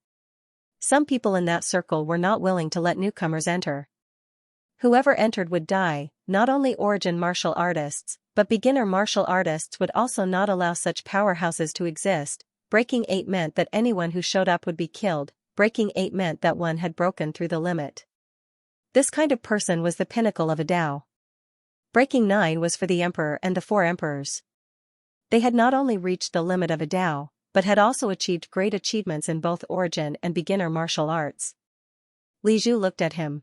Some people in that circle were not willing to let newcomers enter. Whoever entered would die. Not only origin martial artists, but beginner martial artists would also not allow such powerhouses to exist. Breaking 8 meant that anyone who showed up would be killed. Breaking 8 meant that one had broken through the limit. This kind of person was the pinnacle of a Dao. Breaking 9 was for the emperor and the 4 emperors. They had not only reached the limit of a Dao, but had also achieved great achievements in both origin and beginner martial arts. Li Zhu looked at him.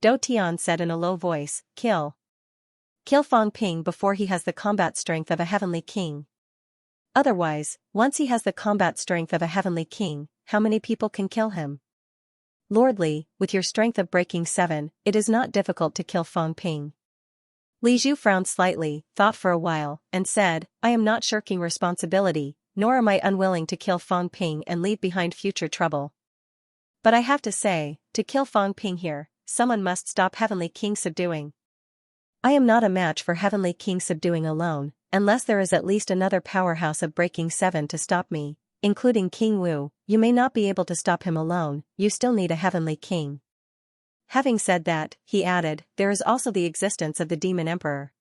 Dou Tian said in a low voice, Kill Fang Ping before he has the combat strength of a heavenly king. Otherwise, once he has the combat strength of a heavenly king, how many people can kill him? Lord Li, with your strength of breaking 7, it is not difficult to kill Fang Ping. Li Zhu frowned slightly, thought for a while, and said, I am not shirking responsibility, nor am I unwilling to kill Fang Ping and leave behind future trouble. But I have to say, to kill Fang Ping here, someone must stop Heavenly King subduing. I am not a match for Heavenly King subduing alone, unless there is at least another powerhouse of breaking 7 to stop me, including King Wu. You may not be able to stop him alone, you still need a Heavenly King. Having said that, he added, there is also the existence of the Demon Emperor.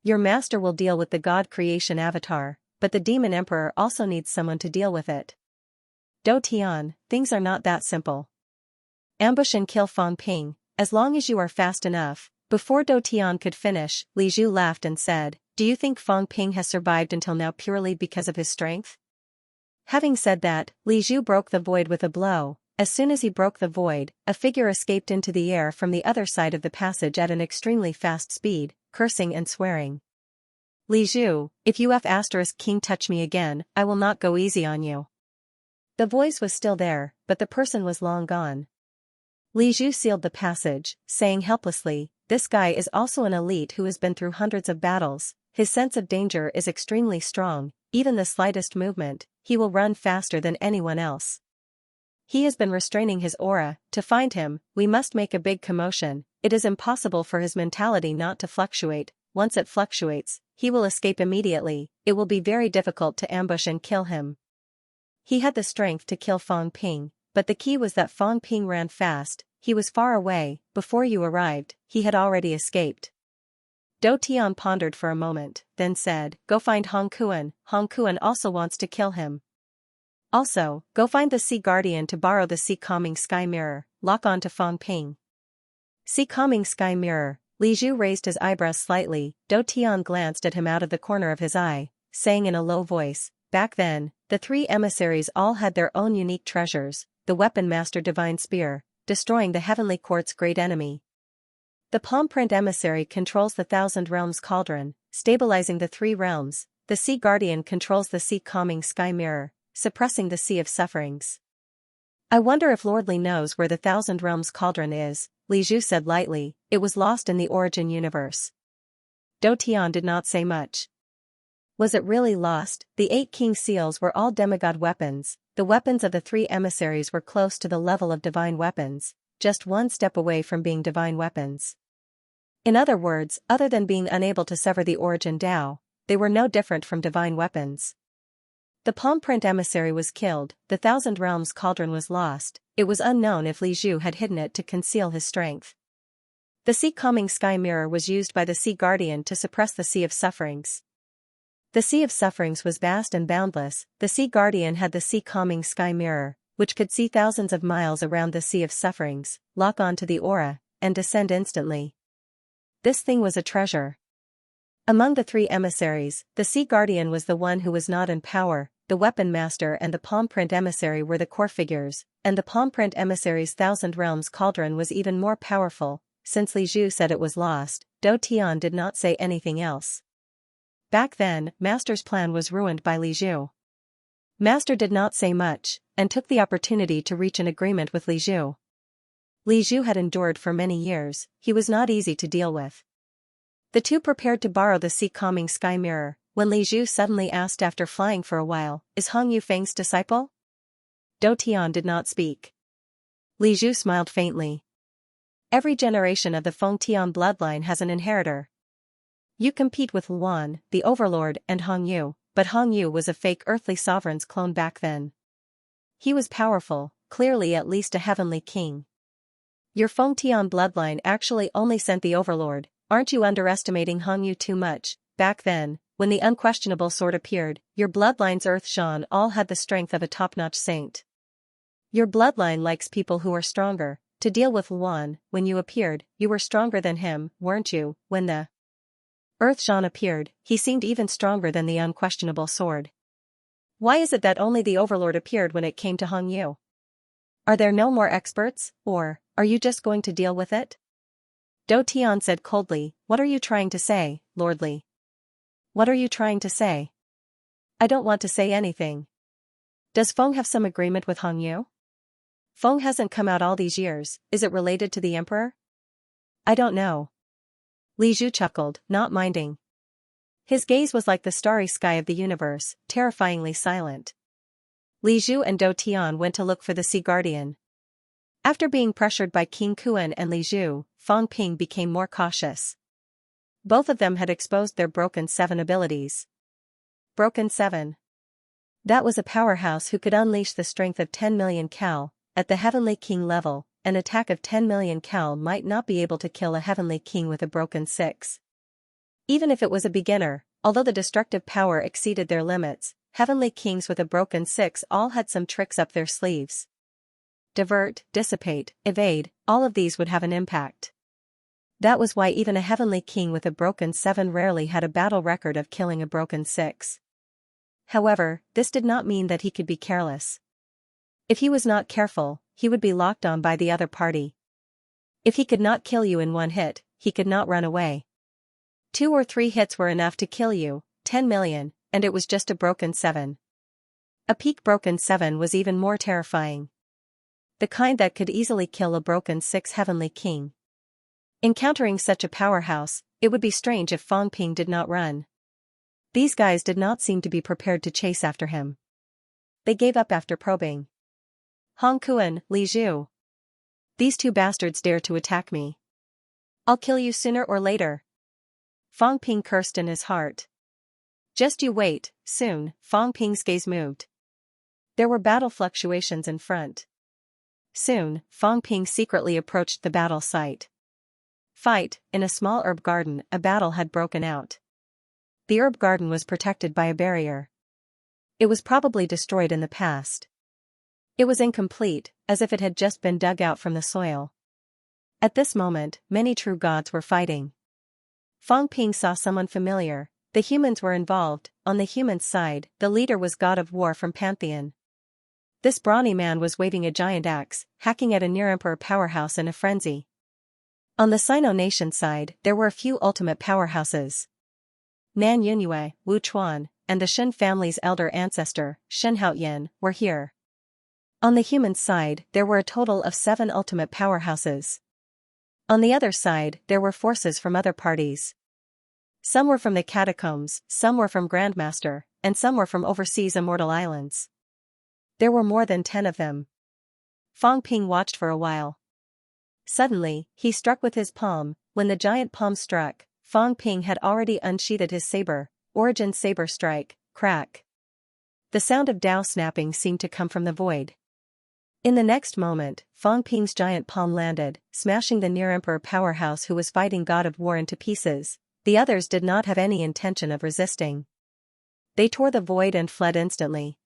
Your master will deal with the God creation avatar, but the Demon Emperor also needs someone to deal with it. Dou Tian, things are not that simple. Ambush and kill Fang Ping, as long as you are fast enough. Before Dou Tian could finish, Li Zhu laughed and said, do you think Fang Ping has survived until now purely because of his strength? Having said that, Li Zhu broke the void with a blow. As soon as he broke the void, a figure escaped into the air from the other side of the passage at an extremely fast speed, cursing and swearing. Li Zhu, if you King touch me again, I will not go easy on you. The voice was still there, but the person was long gone. Li Zhu sealed the passage, saying helplessly, this guy is also an elite who has been through hundreds of battles, his sense of danger is extremely strong, even the slightest movement, he will run faster than anyone else. He has been restraining his aura. To find him, we must make a big commotion. It is impossible for his mentality not to fluctuate. Once it fluctuates, he will escape immediately. It will be very difficult to ambush and kill him. He had the strength to kill Fang Ping, but the key was that Fang Ping ran fast. He was far away. Before you arrived, he had already escaped. Dou Tian pondered for a moment, then said, go find Hong Kuan. Hong Kuan also wants to kill him. Also, go find the Sea Guardian to borrow the Sea Calming Sky Mirror, lock on to Fang Ping. Sea Calming Sky Mirror. Li Zhu raised his eyebrows slightly. Dou Tian glanced at him out of the corner of his eye, saying in a low voice, back then, the 3 emissaries all had their own unique treasures, the Weapon Master Divine Spear, destroying the Heavenly Court's great enemy. The Palm Print Emissary controls the Thousand Realms Cauldron, stabilizing the 3 realms. The Sea Guardian controls the Sea Calming Sky Mirror, suppressing the Sea of Sufferings. I wonder if Lord Li knows where the Thousand Realms Cauldron is, Li Zhu said lightly, it was lost in the Origin universe. Dou Tian did not say much. Was it really lost? The 8 king seals were all demigod weapons. The weapons of the 3 emissaries were close to the level of divine weapons, just one step away from being divine weapons. In other words, other than being unable to sever the Origin Dao, they were no different from divine weapons. The Palm Print Emissary was killed, the Thousand Realms Cauldron was lost. It was unknown if Li Zhu had hidden it to conceal his strength. The Sea Calming Sky Mirror was used by the Sea Guardian to suppress the Sea of Sufferings. The Sea of Sufferings was vast and boundless. The Sea Guardian had the Sea Calming Sky Mirror, which could see thousands of miles around the Sea of Sufferings, lock onto the aura, and descend instantly. This thing was a treasure. Among the 3 emissaries, the Sea Guardian was the one who was not in power. The Weapon Master and the Palm Print Emissary were the core figures, and the Palm Print Emissary's Thousand Realms Cauldron was even more powerful. Since Li Zhu said it was lost, Dou Tian did not say anything else. Back then, Master's plan was ruined by Li Zhu. Master did not say much, and took the opportunity to reach an agreement with Li Zhu. Li Zhu had endured for many years, he was not easy to deal with. The 2 prepared to borrow the Sea Calming Sky Mirror, when Li Zhu suddenly asked after flying for a while, is Hong Yufeng's disciple? Dou Tian did not speak. Li Zhu smiled faintly. Every generation of the Feng Tian bloodline has an inheritor. You compete with Luan, the Overlord, and Hong Yu, but Hong Yu was a fake earthly sovereign's clone back then. He was powerful, clearly at least a heavenly king. Your Feng Tian bloodline actually only sent the Overlord. Aren't you underestimating Hong Yu too much? Back then, when the unquestionable sword appeared, your bloodline's Earth Shan all had the strength of a top-notch saint. Your bloodline likes people who are stronger. To deal with Luan, when you appeared, you were stronger than him, weren't you? When the Earth Zhan appeared, he seemed even stronger than the unquestionable sword. Why is it that only the Overlord appeared when it came to Hong Yu? Are there no more experts, or are you just going to deal with it? Do Tian said coldly, what are you trying to say, Lord Li? What are you trying to say? I don't want to say anything. Does Feng have some agreement with Hong Yu? Feng hasn't come out all these years, is it related to the emperor? I don't know. Li Zhu chuckled, not minding. His gaze was like the starry sky of the universe, terrifyingly silent. Li Zhu and Do Tian went to look for the Sea Guardian. After being pressured by King Kuan and Li Zhu, Fang Ping became more cautious. Both of them had exposed their Broken 7 abilities. Broken 7. That was a powerhouse who could unleash the strength of 10 million Cal. At the Heavenly King level, an attack of 10 million Cal might not be able to kill a Heavenly King with a Broken 6. Even if it was a beginner, although the destructive power exceeded their limits, Heavenly Kings with a Broken 6 all had some tricks up their sleeves. Divert, dissipate, evade, all of these would have an impact. That was why even a Heavenly King with a Broken 7 rarely had a battle record of killing a Broken 6. However, this did not mean that he could be careless. If he was not careful, he would be locked on by the other party. If he could not kill you in one hit, he could not run away. 2 or 3 hits were enough to kill you, 10 million, and it was just a Broken 7. A peak Broken 7 was even more terrifying. The kind that could easily kill a Broken 6 Heavenly King. Encountering such a powerhouse, it would be strange if Fang Ping did not run. These guys did not seem to be prepared to chase after him. They gave up after probing. Hong Kuan, Li Zhu. These 2 bastards dare to attack me. I'll kill you sooner or later. Fang Ping cursed in his heart. Just you wait, soon, Fang Ping's gaze moved. There were battle fluctuations in front. Soon, Fang Ping secretly approached the battle site. Fight, in a small herb garden, a battle had broken out. The herb garden was protected by a barrier. It was probably destroyed in the past. It was incomplete, as if it had just been dug out from the soil. At this moment, many true gods were fighting. Fang Ping saw someone familiar. The humans were involved. On the human side, the leader was God of War from Pantheon. This brawny man was waving a giant axe, hacking at a near-emperor powerhouse in a frenzy. On the Sino nation side, there were a few ultimate powerhouses. Nan Yunyue, Wu Chuan, and the Shen family's elder ancestor, Shen Haoyan, were here. On the human side, there were a total of 7 ultimate powerhouses. On the other side, there were forces from other parties. Some were from the catacombs, some were from Grandmaster, and some were from overseas immortal islands. There were more than 10 of them. Fang Ping watched for a while. Suddenly, he struck with his palm. When the giant palm struck, Fang Ping had already unsheathed his saber. Origin saber strike, crack. The sound of Dao snapping seemed to come from the void. In the next moment, Fang Ping's giant palm landed, smashing the near-emperor powerhouse who was fighting God of War into pieces. The others did not have any intention of resisting. They tore the void and fled instantly.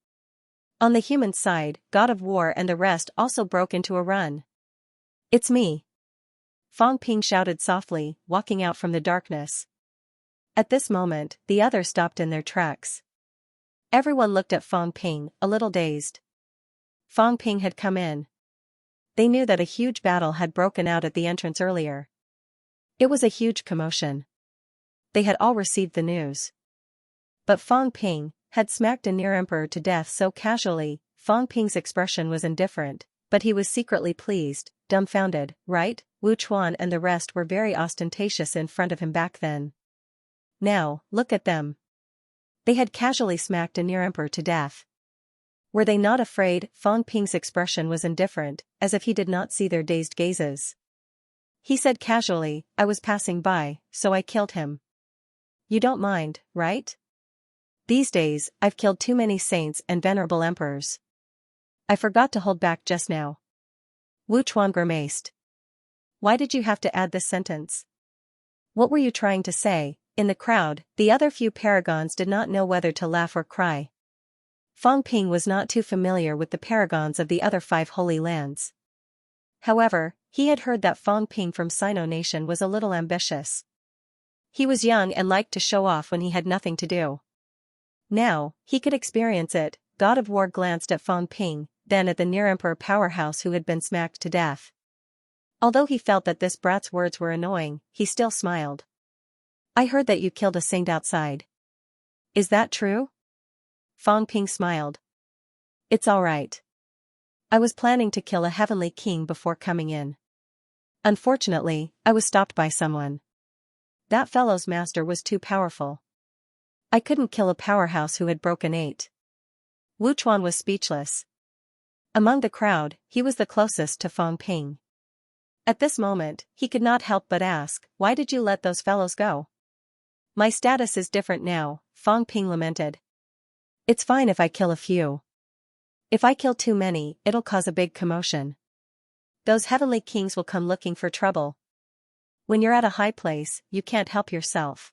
On the human side, God of War and the rest also broke into a run. It's me. Fang Ping shouted softly, walking out from the darkness. At this moment, the others stopped in their tracks. Everyone looked at Fang Ping, a little dazed. Fang Ping had come in. They knew that a huge battle had broken out at the entrance earlier. It was a huge commotion. They had all received the news. But Fang Ping had smacked a near-emperor to death so casually. Fang Ping's expression was indifferent, but he was secretly pleased, dumbfounded, right? Wu Chuan and the rest were very ostentatious in front of him back then. Now, look at them. They had casually smacked a near-emperor to death. Were they not afraid? Fang Ping's expression was indifferent, as if he did not see their dazed gazes. He said casually, I was passing by, so I killed him. You don't mind, right? These days, I've killed too many saints and venerable emperors. I forgot to hold back just now. Wu Chuan grimaced. Why did you have to add this sentence? What were you trying to say? In the crowd, the other few paragons did not know whether to laugh or cry. Fang Ping was not too familiar with the paragons of the other 5 holy lands. However, He had heard that Fong Ping from Sino Nation was a little ambitious. He was young and liked to show off when he had nothing to do. Now, he could experience it. God of War glanced at Fong Ping, then at the near-emperor powerhouse who had been smacked to death. Although he felt that this brat's words were annoying, he still smiled. I heard that you killed a saint outside. Is that true? Fong Ping smiled. It's all right. I was planning to kill a heavenly king before coming in. Unfortunately, I was stopped by someone. That fellow's master was too powerful. I couldn't kill a powerhouse who had broken 8. Wu Chuan was speechless. Among the crowd, he was the closest to Fong Ping. At this moment, he could not help but ask, why did you let those fellows go? My status is different now, Fong Ping lamented. It's fine if I kill a few. If I kill too many, it'll cause a big commotion. Those heavenly kings will come looking for trouble. When you're at a high place, you can't help yourself.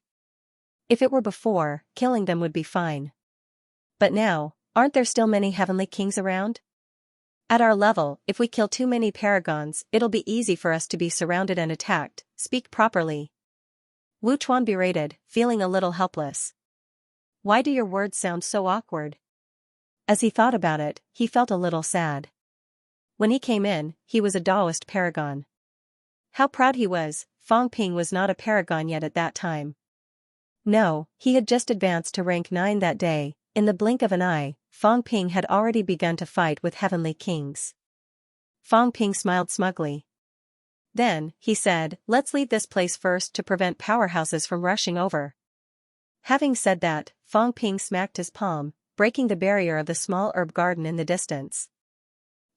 If it were before, killing them would be fine. But now, aren't there still many heavenly kings around? At our level, if we kill too many paragons, it'll be easy for us to be surrounded and attacked. Speak properly. Wu Chuan berated, feeling a little helpless. Why do your words sound so awkward? As he thought about it, he felt a little sad. When he came in, he was a Daoist paragon. How proud he was. Fong Ping was not a paragon yet at that time. No, he had just advanced to rank 9 that day. In the blink of an eye, Fong Ping had already begun to fight with heavenly kings. Fong Ping smiled smugly. Then, he said, let's leave this place first to prevent powerhouses from rushing over. Having said that, Fong Ping smacked his palm, breaking the barrier of the small herb garden in the distance.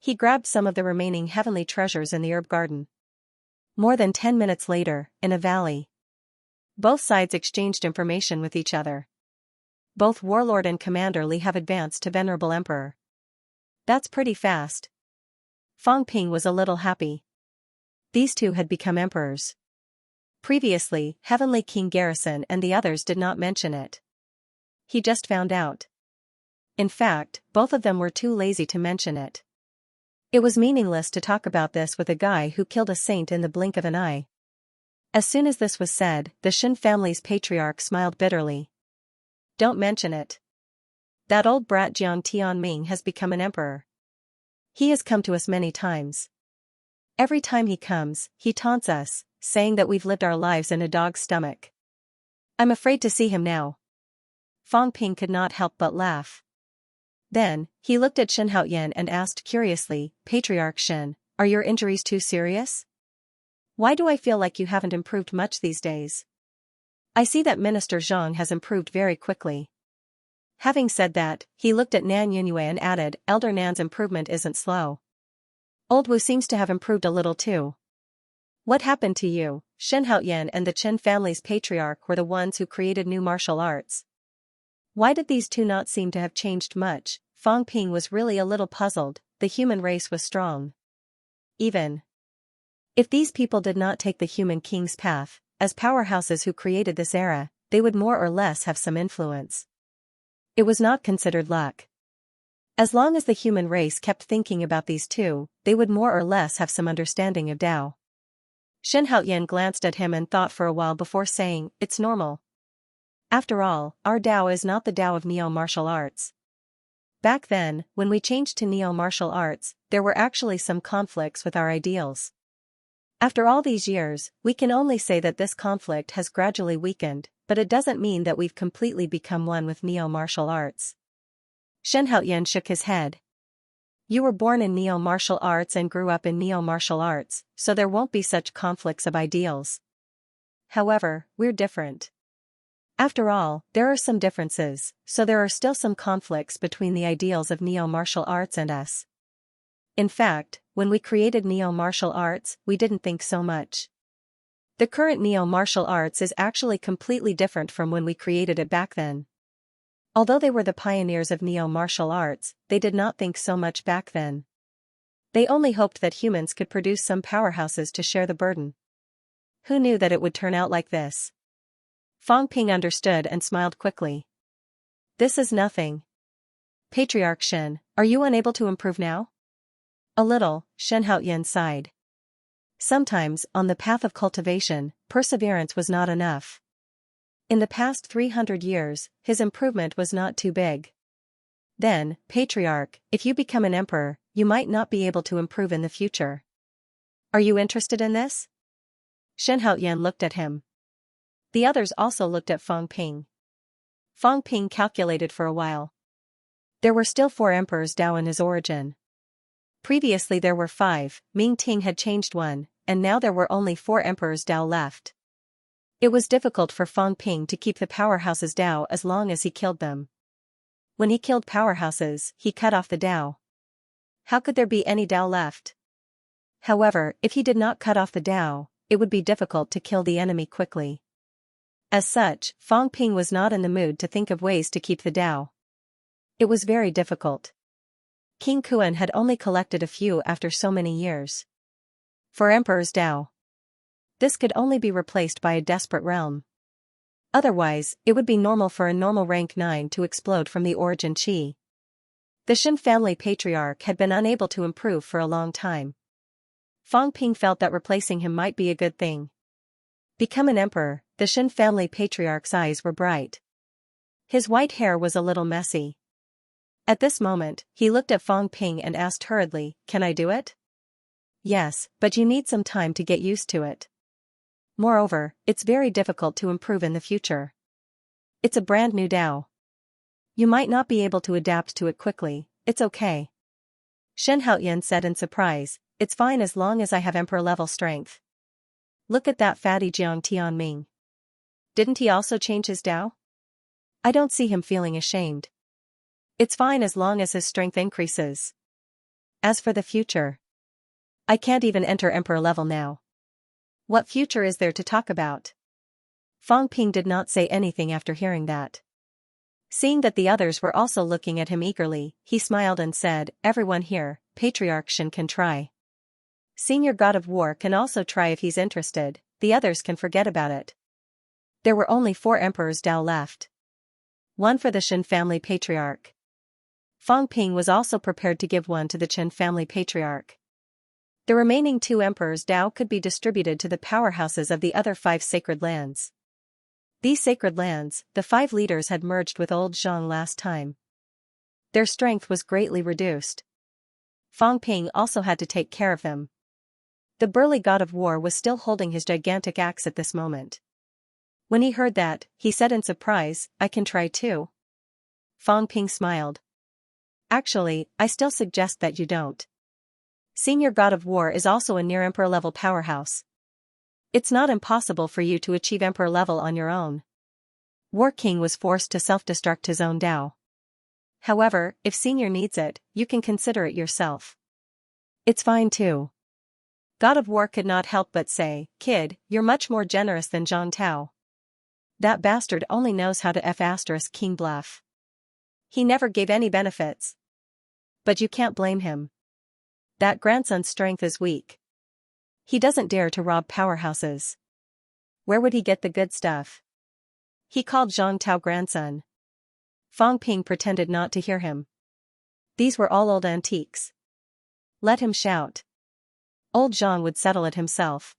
He grabbed some of the remaining heavenly treasures in the herb garden. More than 10 minutes later, in a valley, both sides exchanged information with each other. Both Warlord and Commander Li have advanced to Venerable Emperor. That's pretty fast. Fong Ping was a little happy. These two had become emperors. Previously, Heavenly King Garrison and the others did not mention it. He just found out. In fact, both of them were too lazy to mention it. It was meaningless to talk about this with a guy who killed a saint in the blink of an eye. As soon as this was said, the Shen family's patriarch smiled bitterly. Don't mention it. That old brat Jiang Tianming has become an emperor. He has come to us many times. Every time he comes, he taunts us, saying that we've lived our lives in a dog's stomach. I'm afraid to see him now. Fong Ping could not help but laugh. Then, he looked at Shen Haoyan and asked curiously, Patriarch Shen, are your injuries too serious? Why do I feel like you haven't improved much these days? I see that Minister Zhang has improved very quickly. Having said that, he looked at Nan Yunwei and added, Elder Nan's improvement isn't slow. Old Wu seems to have improved a little too. What happened to you? Shen Haoyan and the Chen family's patriarch were the ones who created new martial arts. Why did these two not seem to have changed much? Fong Ping was really a little puzzled. The human race was strong. Even if these people did not take the human king's path, as powerhouses who created this era, they would more or less have some influence. It was not considered luck. As long as the human race kept thinking about these two, they would more or less have some understanding of Tao. Shen Haoyan glanced at him and thought for a while before saying, it's normal. After all, our Tao is not the Tao of neo-martial arts. Back then, when we changed to neo-martial arts, there were actually some conflicts with our ideals. After all these years, we can only say that this conflict has gradually weakened, but it doesn't mean that we've completely become one with neo-martial arts. Shen Haoyan shook his head. You were born in neo-martial arts and grew up in neo-martial arts, so there won't be such conflicts of ideals. However, we're different. After all, there are some differences, so there are still some conflicts between the ideals of neo-martial arts and us. In fact, when we created neo-martial arts, we didn't think so much. The current neo-martial arts is actually completely different from when we created it back then. Although they were the pioneers of neo-martial arts, they did not think so much back then. They only hoped that humans could produce some powerhouses to share the burden. Who knew that it would turn out like this? Fong Ping understood and smiled quickly. This is nothing. Patriarch Shen, are you unable to improve now? A little, Shen Haoyan sighed. Sometimes, on the path of cultivation, perseverance was not enough. In the past 300 years, his improvement was not too big. Then, Patriarch, if you become an emperor, you might not be able to improve in the future. Are you interested in this? Xianxia looked at him. The others also looked at Fang Ping. Fang Ping calculated for a while. There were still 4 emperors Dao in his origin. Previously there were 5, Ming Ting had changed one, and now there were only 4 emperors Dao left. It was difficult for Fang Ping to keep the powerhouses Dao as long as he killed them. When he killed powerhouses, he cut off the Dao. How could there be any Dao left? However, if he did not cut off the Dao, it would be difficult to kill the enemy quickly. As such, Fang Ping was not in the mood to think of ways to keep the Dao. It was very difficult. King Kuan had only collected a few after so many years. For Emperor's Dao, this could only be replaced by a desperate realm. Otherwise, it would be normal for a normal rank 9 to explode from the origin Qi. The Shen family patriarch had been unable to improve for a long time. Fang Ping felt that replacing him might be a good thing. Become an emperor, the Shen family patriarch's eyes were bright. His white hair was a little messy. At this moment, he looked at Fang Ping and asked hurriedly, "Can I do it?" "Yes, but you need some time to get used to it. Moreover, it's very difficult to improve in the future. It's a brand new Dao. You might not be able to adapt to it quickly, it's okay." Shen Haoyan said in surprise, "It's fine as long as I have emperor-level strength. Look at that fatty Jiang Tianming. Didn't he also change his Dao? I don't see him feeling ashamed. It's fine as long as his strength increases. As for the future, I can't even enter emperor level now. What future is there to talk about?" Fang Ping did not say anything after hearing that. Seeing that the others were also looking at him eagerly, he smiled and said, "Everyone here, Patriarch Shen can try. Senior God of War can also try if he's interested, the others can forget about it." There were only 4 emperors Dao left. 1 for the Shen family patriarch. Fang Ping was also prepared to give one to the Chen family patriarch. The remaining 2 emperors Dao could be distributed to the powerhouses of the other 5 sacred lands. These sacred lands, the 5 leaders had merged with Old Zhang last time. Their strength was greatly reduced. Fang Ping also had to take care of them. The burly God of War was still holding his gigantic axe at this moment. When he heard that, he said in surprise, "I can try too." Fang Ping smiled. "Actually, I still suggest that you don't. Senior God of War is also a near Emperor level powerhouse. It's not impossible for you to achieve Emperor level on your own." War King was forced to self-destruct his own Dao. "However, if Senior needs it, you can consider it yourself. It's fine too." God of War could not help but say, "Kid, you're much more generous than Zhang Tao. That bastard only knows how to F***king bluff. He never gave any benefits. But you can't blame him. That grandson's strength is weak. He doesn't dare to rob powerhouses. Where would he get the good stuff?" He called Zhang Tao grandson. Fang Ping pretended not to hear him. These were all old antiques. Let him shout. Old Zhang would settle it himself.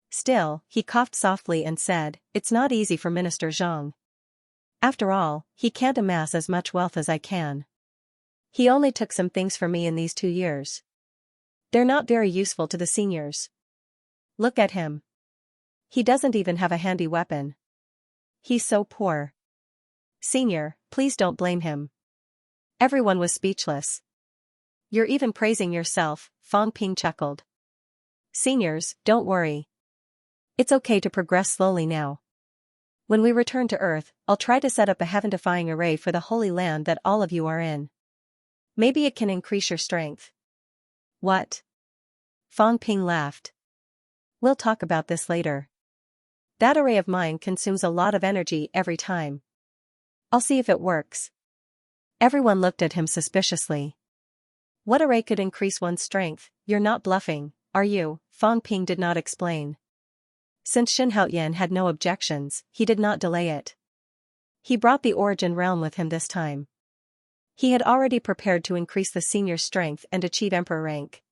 Still, he coughed softly and said, "It's not easy for Minister Zhang. After all, he can't amass as much wealth as I can. He only took some things from me in these 2 years. They're not very useful to the seniors. Look at him. He doesn't even have a handy weapon. He's so poor. Senior, please don't blame him." Everyone was speechless. "You're even praising yourself," Fang Ping chuckled. "Seniors, don't worry. It's okay to progress slowly now. When we return to Earth, I'll try to set up a heaven-defying array for the Holy Land that all of you are in. Maybe it can increase your strength." "What?" Fang Ping laughed. "We'll talk about this later. That array of mine consumes a lot of energy every time. I'll see if it works." Everyone looked at him suspiciously. "What array could increase one's strength? You're not bluffing, are you?" Fang Ping did not explain. Since Shen Haoyan had no objections, he did not delay it. He brought the origin realm with him this time. He had already prepared to increase the senior's strength and achieve emperor rank.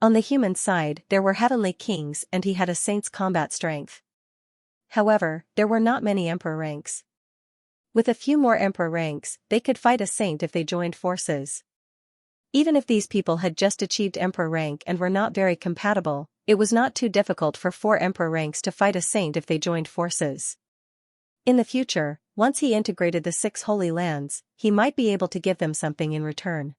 On the human side, there were heavenly kings and he had a saint's combat strength. However, there were not many emperor ranks. With a few more emperor ranks, they could fight a saint if they joined forces. Even if these people had just achieved emperor rank and were not very compatible, it was not too difficult for 4 emperor ranks to fight a saint if they joined forces. In the future, once he integrated the 6 holy lands, he might be able to give them something in return.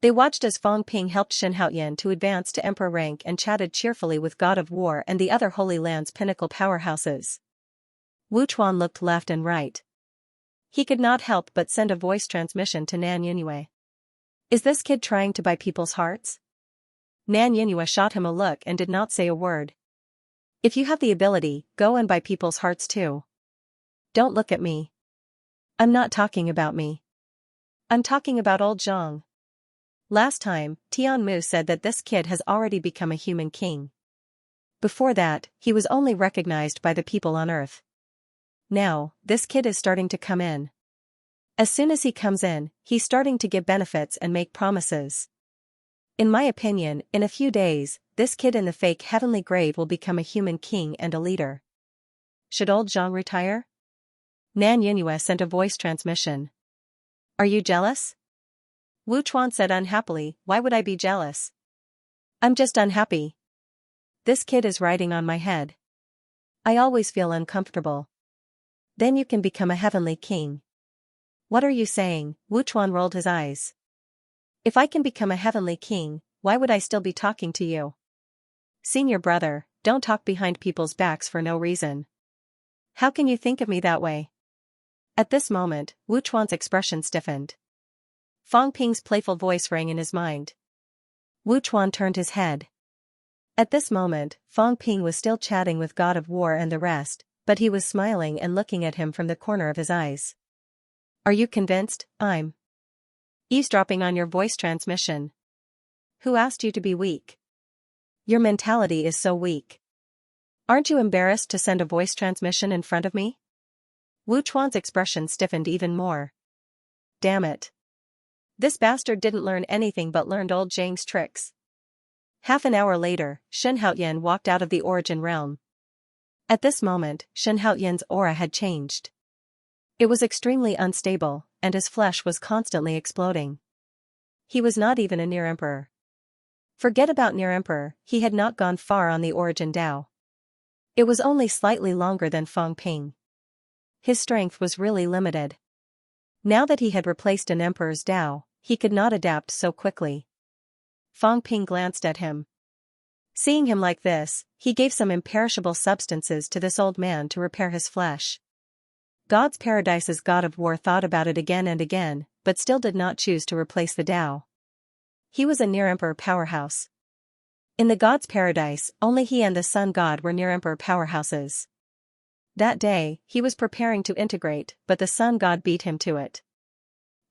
They watched as Fang Ping helped Xianxia to advance to emperor rank and chatted cheerfully with God of War and the other Holy Land's pinnacle powerhouses. Wu Chuan looked left and right. He could not help but send a voice transmission to Nan Yingyue. Is this kid trying to buy people's hearts? Nan Yingyue shot him a look and did not say a word. If you have the ability, go and buy people's hearts too. Don't look at me. I'm not talking about me. I'm talking about old Zhang. Last time, Tian Mu said that this kid has already become a human king. Before that, he was only recognized by the people on Earth. Now, this kid is starting to come in. As soon as he comes in, he's starting to give benefits and make promises. In my opinion, in a few days, this kid in the fake heavenly grave will become a human king and a leader. Should old Zhang retire? Nan Yingyue sent a voice transmission. Are you jealous? Wu Chuan said unhappily, why would I be jealous? I'm just unhappy. This kid is riding on my head. I always feel uncomfortable. Then you can become a heavenly king. What are you saying? Wu Chuan rolled his eyes. If I can become a heavenly king, why would I still be talking to you? Senior brother, don't talk behind people's backs for no reason. How can you think of me that way? At this moment, Wu Chuan's expression stiffened. Fang Ping's playful voice rang in his mind. Wu Chuan turned his head. At this moment, Fang Ping was still chatting with God of War and the rest, but he was smiling and looking at him from the corner of his eyes. Are you convinced I'm eavesdropping on your voice transmission? Who asked you to be weak? Your mentality is so weak. Aren't you embarrassed to send a voice transmission in front of me? Wu Chuan's expression stiffened even more. Damn it. This bastard didn't learn anything but learned old Zhang's tricks. Half an hour later, Shen Haoyan walked out of the Origin Realm. At this moment, Shen Haoyan's aura had changed. It was extremely unstable, and his flesh was constantly exploding. He was not even a near emperor. Forget about near emperor, he had not gone far on the Origin Dao. It was only slightly longer than Fang Ping. His strength was really limited. Now that he had replaced an emperor's Dao, he could not adapt so quickly. Fang Ping glanced at him. Seeing him like this, he gave some imperishable substances to this old man to repair his flesh. God's Paradise's God of War thought about it again and again, but still did not choose to replace the Dao. He was a near-emperor powerhouse. In the God's Paradise, only he and the Sun God were near-emperor powerhouses. That day, he was preparing to integrate, but the Sun God beat him to it.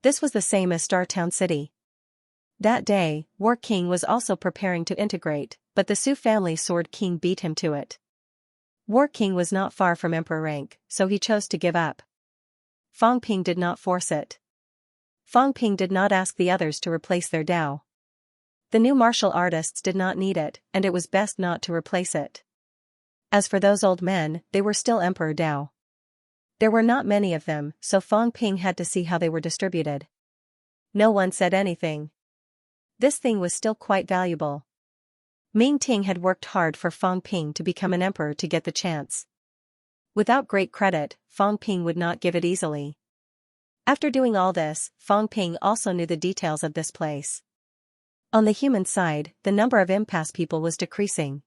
This was the same as Star Town City. That day, War King was also preparing to integrate, but the Su family Sword King beat him to it. War King was not far from emperor rank, so he chose to give up. Fang Ping did not force it. Fang Ping did not ask the others to replace their Dao. The new martial artists did not need it, and it was best not to replace it. As for those old men, they were still Emperor Dao. There were not many of them, so Fang Ping had to see how they were distributed. No one said anything. This thing was still quite valuable. Ming Ting had worked hard for Fang Ping to become an emperor to get the chance. Without great credit, Fang Ping would not give it easily. After doing all this, Fang Ping also knew the details of this place. On the human side, the number of impasse people was decreasing.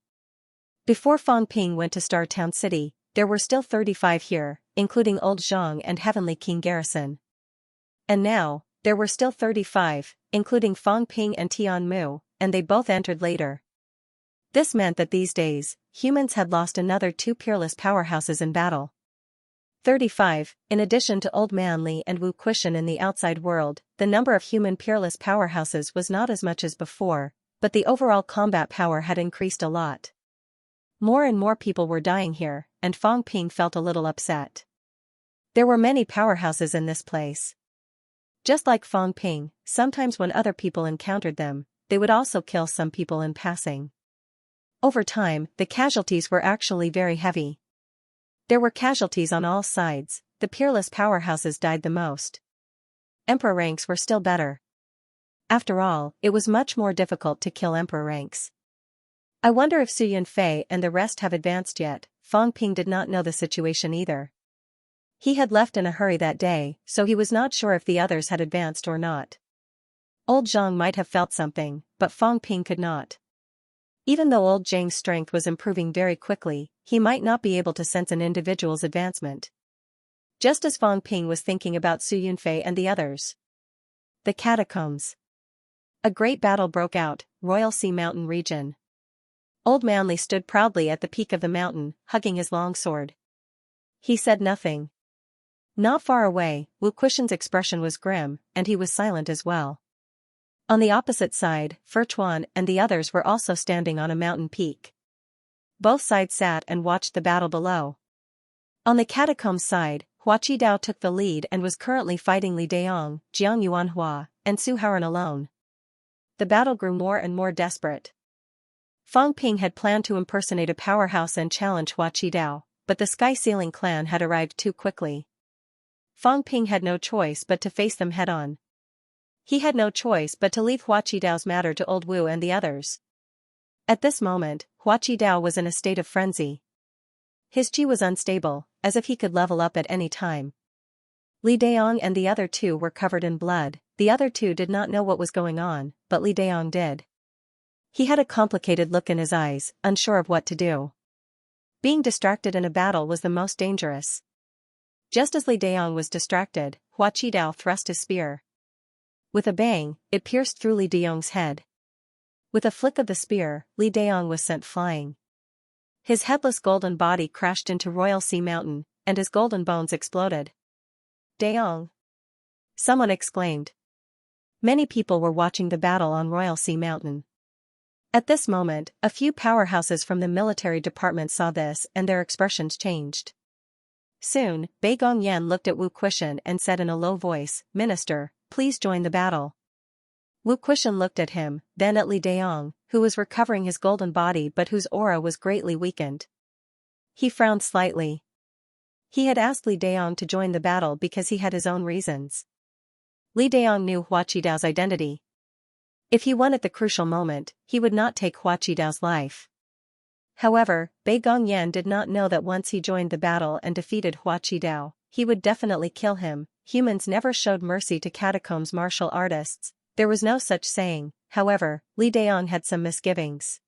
Before Fang Ping went to Star Town City, there were still 35 here, including Old Zhang and Heavenly King Garrison. And now, there were still 35, including Fang Ping and Tian Mu, and they both entered later. This meant that these days, humans had lost another 2 peerless powerhouses in battle. 35, in addition to Old Man Li and Wu Quishan in the outside world, the number of human peerless powerhouses was not as much as before, but the overall combat power had increased a lot. More and more people were dying here, and Fang Ping felt a little upset. There were many powerhouses in this place. Just like Fang Ping, sometimes when other people encountered them, they would also kill some people in passing. Over time, the casualties were actually very heavy. There were casualties on all sides, the peerless powerhouses died the most. Emperor ranks were still better. After all, it was much more difficult to kill emperor ranks. I wonder if Su Yunfei and the rest have advanced yet. Fang Ping did not know the situation either. He had left in a hurry that day, so he was not sure if the others had advanced or not. Old Zhang might have felt something, but Fang Ping could not. Even though old Zhang's strength was improving very quickly, he might not be able to sense an individual's advancement. Just as Fang Ping was thinking about Su Yunfei and the others. The catacombs. A great battle broke out, Royal Sea Mountain region. Old Manly stood proudly at the peak of the mountain, hugging his long sword. He said nothing. Not far away, Wu Quishan's expression was grim, and he was silent as well. On the opposite side, Furchuan and the others were also standing on a mountain peak. Both sides sat and watched the battle below. On the catacombs side, Hua Qidao took the lead and was currently fighting Li Daong, Jiang Yuanhua, and Su Haran alone. The battle grew more and more desperate. Fang Ping had planned to impersonate a powerhouse and challenge Hua Qidao, but the Sky Sealing clan had arrived too quickly. Fang Ping had no choice but to face them head-on. He had no choice but to leave Hua Qidao's matter to Old Wu and the others. At this moment, Hua Qidao was in a state of frenzy. His chi was unstable, as if he could level up at any time. Li Daong and the other two were covered in blood. The other two did not know what was going on, but Li Daong did. He had a complicated look in his eyes, unsure of what to do. Being distracted in a battle was the most dangerous. Just as Li Daong was distracted, Hua Qidao thrust his spear. With a bang, it pierced through Li Daong's head. With a flick of the spear, Li Daong was sent flying. His headless golden body crashed into Royal Sea Mountain, and his golden bones exploded. Daong! Someone exclaimed. Many people were watching the battle on Royal Sea Mountain. At this moment, a few powerhouses from the military department saw this and their expressions changed. Soon, Bei Gongyan looked at Wu Quishan and said in a low voice, "Minister, please join the battle." Wu Quishan looked at him, then at Li Daong, who was recovering his golden body but whose aura was greatly weakened. He frowned slightly. He had asked Li Daong to join the battle because he had his own reasons. Li Daong knew Hua Qidao's identity. If he won at the crucial moment, he would not take Hua Qidao's life. However, Bei Gongyan did not know that once he joined the battle and defeated Hua Qidao, he would definitely kill him. Humans never showed mercy to catacombs martial artists. There was no such saying. However, Li Daong had some misgivings.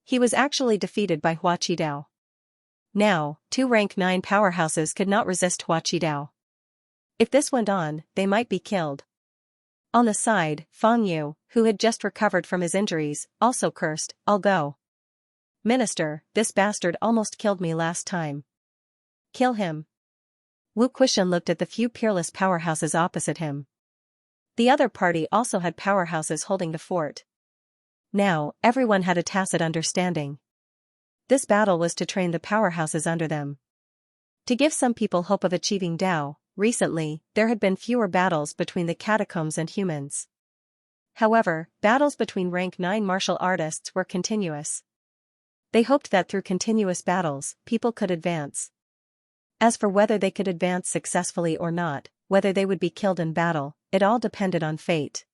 He was actually defeated by Hua Qidao. Now, two rank 9 powerhouses could not resist Hua Qidao. If this went on, they might be killed. On the side, Fang Yu, who had just recovered from his injuries, also cursed, "I'll go. Minister, this bastard almost killed me last time. Kill him." Wu Quishan looked at the few peerless powerhouses opposite him. The other party also had powerhouses holding the fort. Now, everyone had a tacit understanding. This battle was to train the powerhouses under them. To give some people hope of achieving Dao, recently, there had been fewer battles between the catacombs and humans. However, battles between rank 9 martial artists were continuous. They hoped that through continuous battles, people could advance. As for whether they could advance successfully or not, whether they would be killed in battle, it all depended on fate.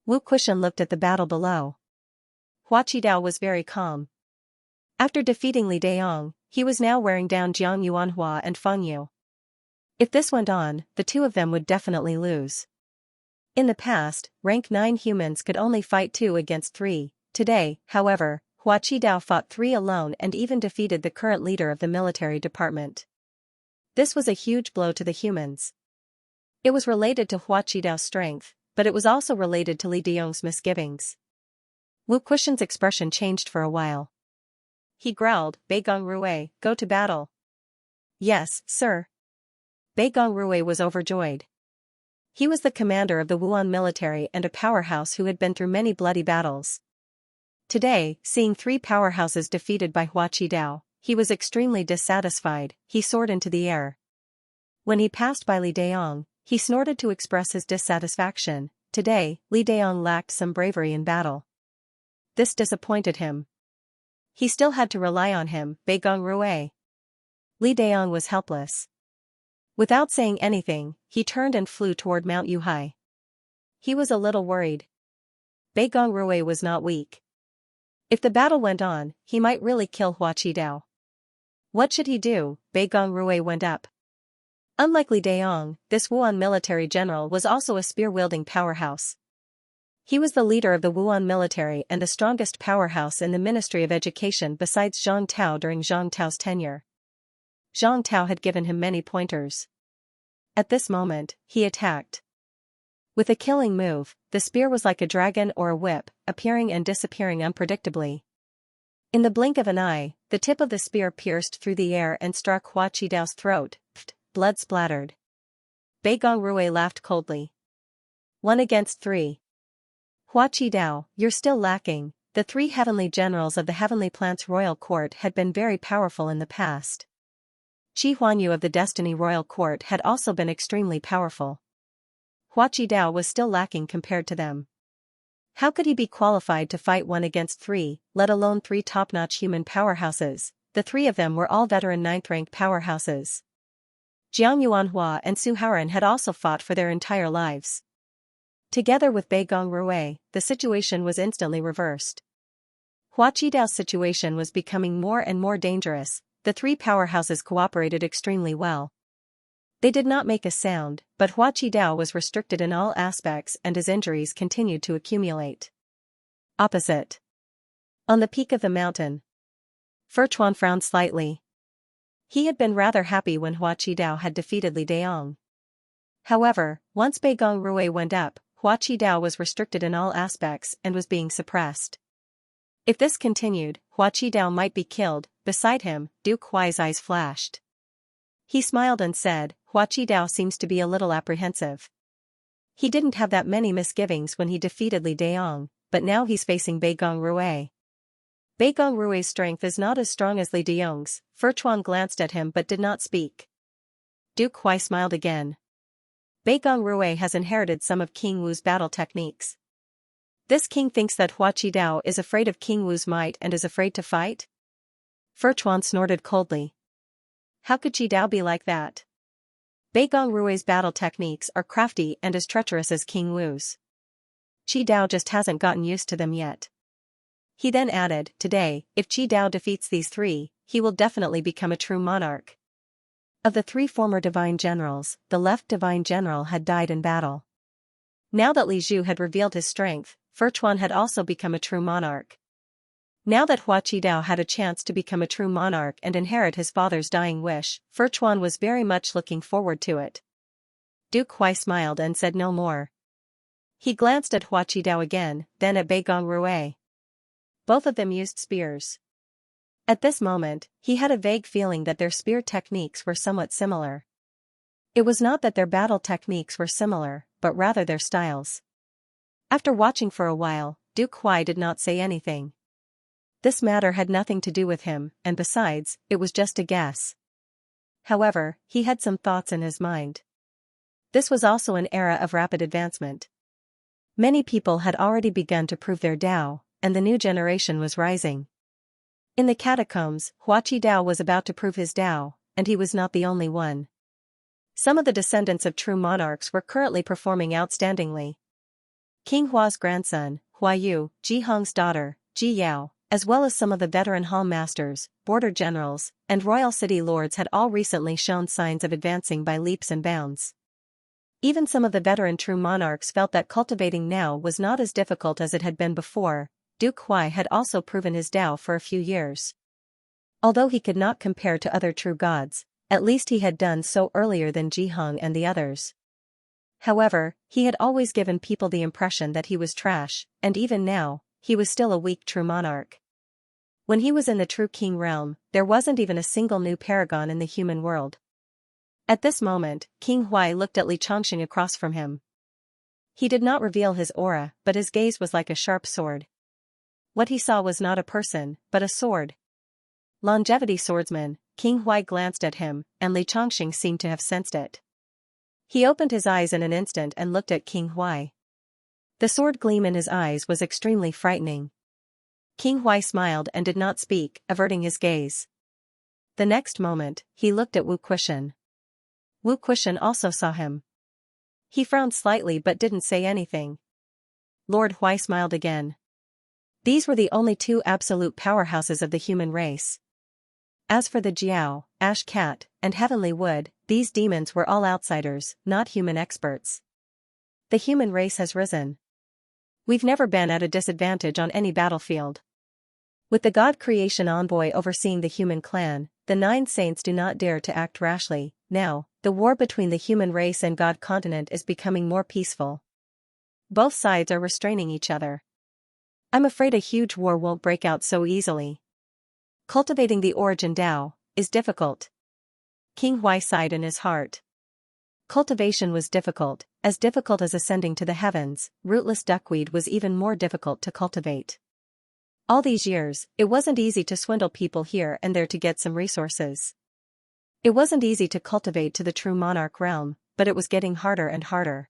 Wu Quishan looked at the battle below. Hua Qidao was very calm. After defeating Li Daong, he was now wearing down Jiang Yuanhua and Fang Yu. If this went on, the two of them would definitely lose. In the past, rank 9 humans could only fight 2 against 3. Today, however, Hua Qidao fought 3 alone and even defeated the current leader of the military department. This was a huge blow to the humans. It was related to Hua Qidao's strength, but it was also related to Li Daong's misgivings. Wu Quishan's expression changed for a while. He growled, "Bei Gong Rui, go to battle." "Yes, sir." Bei Gong Rui was overjoyed. He was the commander of the Wuan military and a powerhouse who had been through many bloody battles. Today, seeing 3 powerhouses defeated by Hua Qidao, he was extremely dissatisfied. He soared into the air. When he passed by Li Daong, he snorted to express his dissatisfaction. Today, Li Daong lacked some bravery in battle. This disappointed him. He still had to rely on him, Bei Gong Rui. Li Daong was helpless. Without saying anything, he turned and flew toward Mount Yuhai. He was a little worried. Bei Gong Rui was not weak. If the battle went on, he might really kill Hua Qidao. What should he do? Bei Gong Rui went up. Unlike Li Daong, this Wuan military general was also a spear-wielding powerhouse. He was the leader of the Wuan military and the strongest powerhouse in the Ministry of Education besides Zhang Tao during Zhang Tao's tenure. Zhang Tao had given him many pointers. At this moment, he attacked. With a killing move, the spear was like a dragon or a whip, appearing and disappearing unpredictably. In the blink of an eye, the tip of the spear pierced through the air and struck Hua Qidao's throat. Blood splattered. Bei Gong Rui laughed coldly. 1 against 3. Hua Qidao, you're still lacking. The 3 heavenly generals of the Heavenly Plant's royal court had been very powerful in the past. Qi Huanyu of the Destiny royal court had also been extremely powerful. Hua Qidao was still lacking compared to them. How could he be qualified to fight 1 against 3, let alone 3 top-notch human powerhouses? The 3 of them were all veteran 9th-rank powerhouses. Jiang Yuanhua and Su Haoran had also fought for their entire lives. Together with Bei Gong Rui, the situation was instantly reversed. Hua Qidao's situation was becoming more and more dangerous. The 3 powerhouses cooperated extremely well. They did not make a sound, but Hua Qidao was restricted in all aspects and his injuries continued to accumulate. Opposite. On the peak of the mountain, Furchuan frowned slightly. He had been rather happy when Hua Qidao had defeated Li Daong. However, once Bei Gong Rui went up, Hua Qidao was restricted in all aspects and was being suppressed. If this continued, Hua Qidao might be killed. Beside him, Duke Huai's eyes flashed. He smiled and said, Hua Qidao seems to be a little apprehensive. He didn't have that many misgivings when he defeated Li Daong, but now he's facing Bei Gong Rui. Bei Gong Rui's strength is not as strong as Li Daong's. Furchuan glanced at him but did not speak. Duke Huai smiled again. Bei Gong Rui has inherited some of King Wu's battle techniques. This king thinks that Hua Qidao is afraid of King Wu's might and is afraid to fight? Furchuan snorted coldly. How could Qidao be like that? Bei Gong Rui's battle techniques are crafty and as treacherous as King Wu's. Qidao just hasn't gotten used to them yet. He then added, today, if Qidao defeats these 3, he will definitely become a true monarch. Of the 3 former divine generals, the left divine general had died in battle. Now that Li Zhu had revealed his strength, Furchuan had also become a true monarch. Now that Hua Qidao had a chance to become a true monarch and inherit his father's dying wish, Furchuan was very much looking forward to it. Duke Huai smiled and said no more. He glanced at Hua Qidao again, then at Bei Gong Rui. Both of them used spears. At this moment, he had a vague feeling that their spear techniques were somewhat similar. It was not that their battle techniques were similar, but rather their styles. After watching for a while, Duke Huai did not say anything. This matter had nothing to do with him, and besides, it was just a guess. However, he had some thoughts in his mind. This was also an era of rapid advancement. Many people had already begun to prove their Tao, and the new generation was rising. In the catacombs, Hua Qidao was about to prove his Tao, and he was not the only one. Some of the descendants of true monarchs were currently performing outstandingly. King Hua's grandson, Hua Yu, Ji Hong's daughter, Ji Yao, as well as some of the veteran hall masters, border generals, and royal city lords had all recently shown signs of advancing by leaps and bounds. Even some of the veteran true monarchs felt that cultivating now was not as difficult as it had been before. Duke Huai had also proven his Tao for a few years. Although he could not compare to other true gods, at least he had done so earlier than Ji Hong and the others. However, he had always given people the impression that he was trash, and even now, he was still a weak true monarch. When he was in the true king realm, there wasn't even a single new paragon in the human world. At this moment, King Huai looked at Li Chongqing across from him. He did not reveal his aura, but his gaze was like a sharp sword. What he saw was not a person, but a sword. Longevity swordsman, King Huai glanced at him, and Li Chongqing seemed to have sensed it. He opened his eyes in an instant and looked at King Huai. The sword gleam in his eyes was extremely frightening. King Huai smiled and did not speak, averting his gaze. The next moment, he looked at Wu Quishan. Wu Quishan also saw him. He frowned slightly but didn't say anything. Lord Huai smiled again. These were the only two absolute powerhouses of the human race. As for the Jiao, Ash Cat, and Heavenly Wood, these demons were all outsiders, not human experts. The human race has risen. We've never been at a disadvantage on any battlefield. With the God Creation Envoy overseeing the human clan, the 9 saints do not dare to act rashly. Now, the war between the human race and God continent is becoming more peaceful. Both sides are restraining each other. I'm afraid a huge war won't break out so easily. Cultivating the origin Tao is difficult. King Huai sighed in his heart. Cultivation was difficult as ascending to the heavens. Rootless duckweed was even more difficult to cultivate. All these years, it wasn't easy to swindle people here and there to get some resources. It wasn't easy to cultivate to the true monarch realm, but it was getting harder and harder.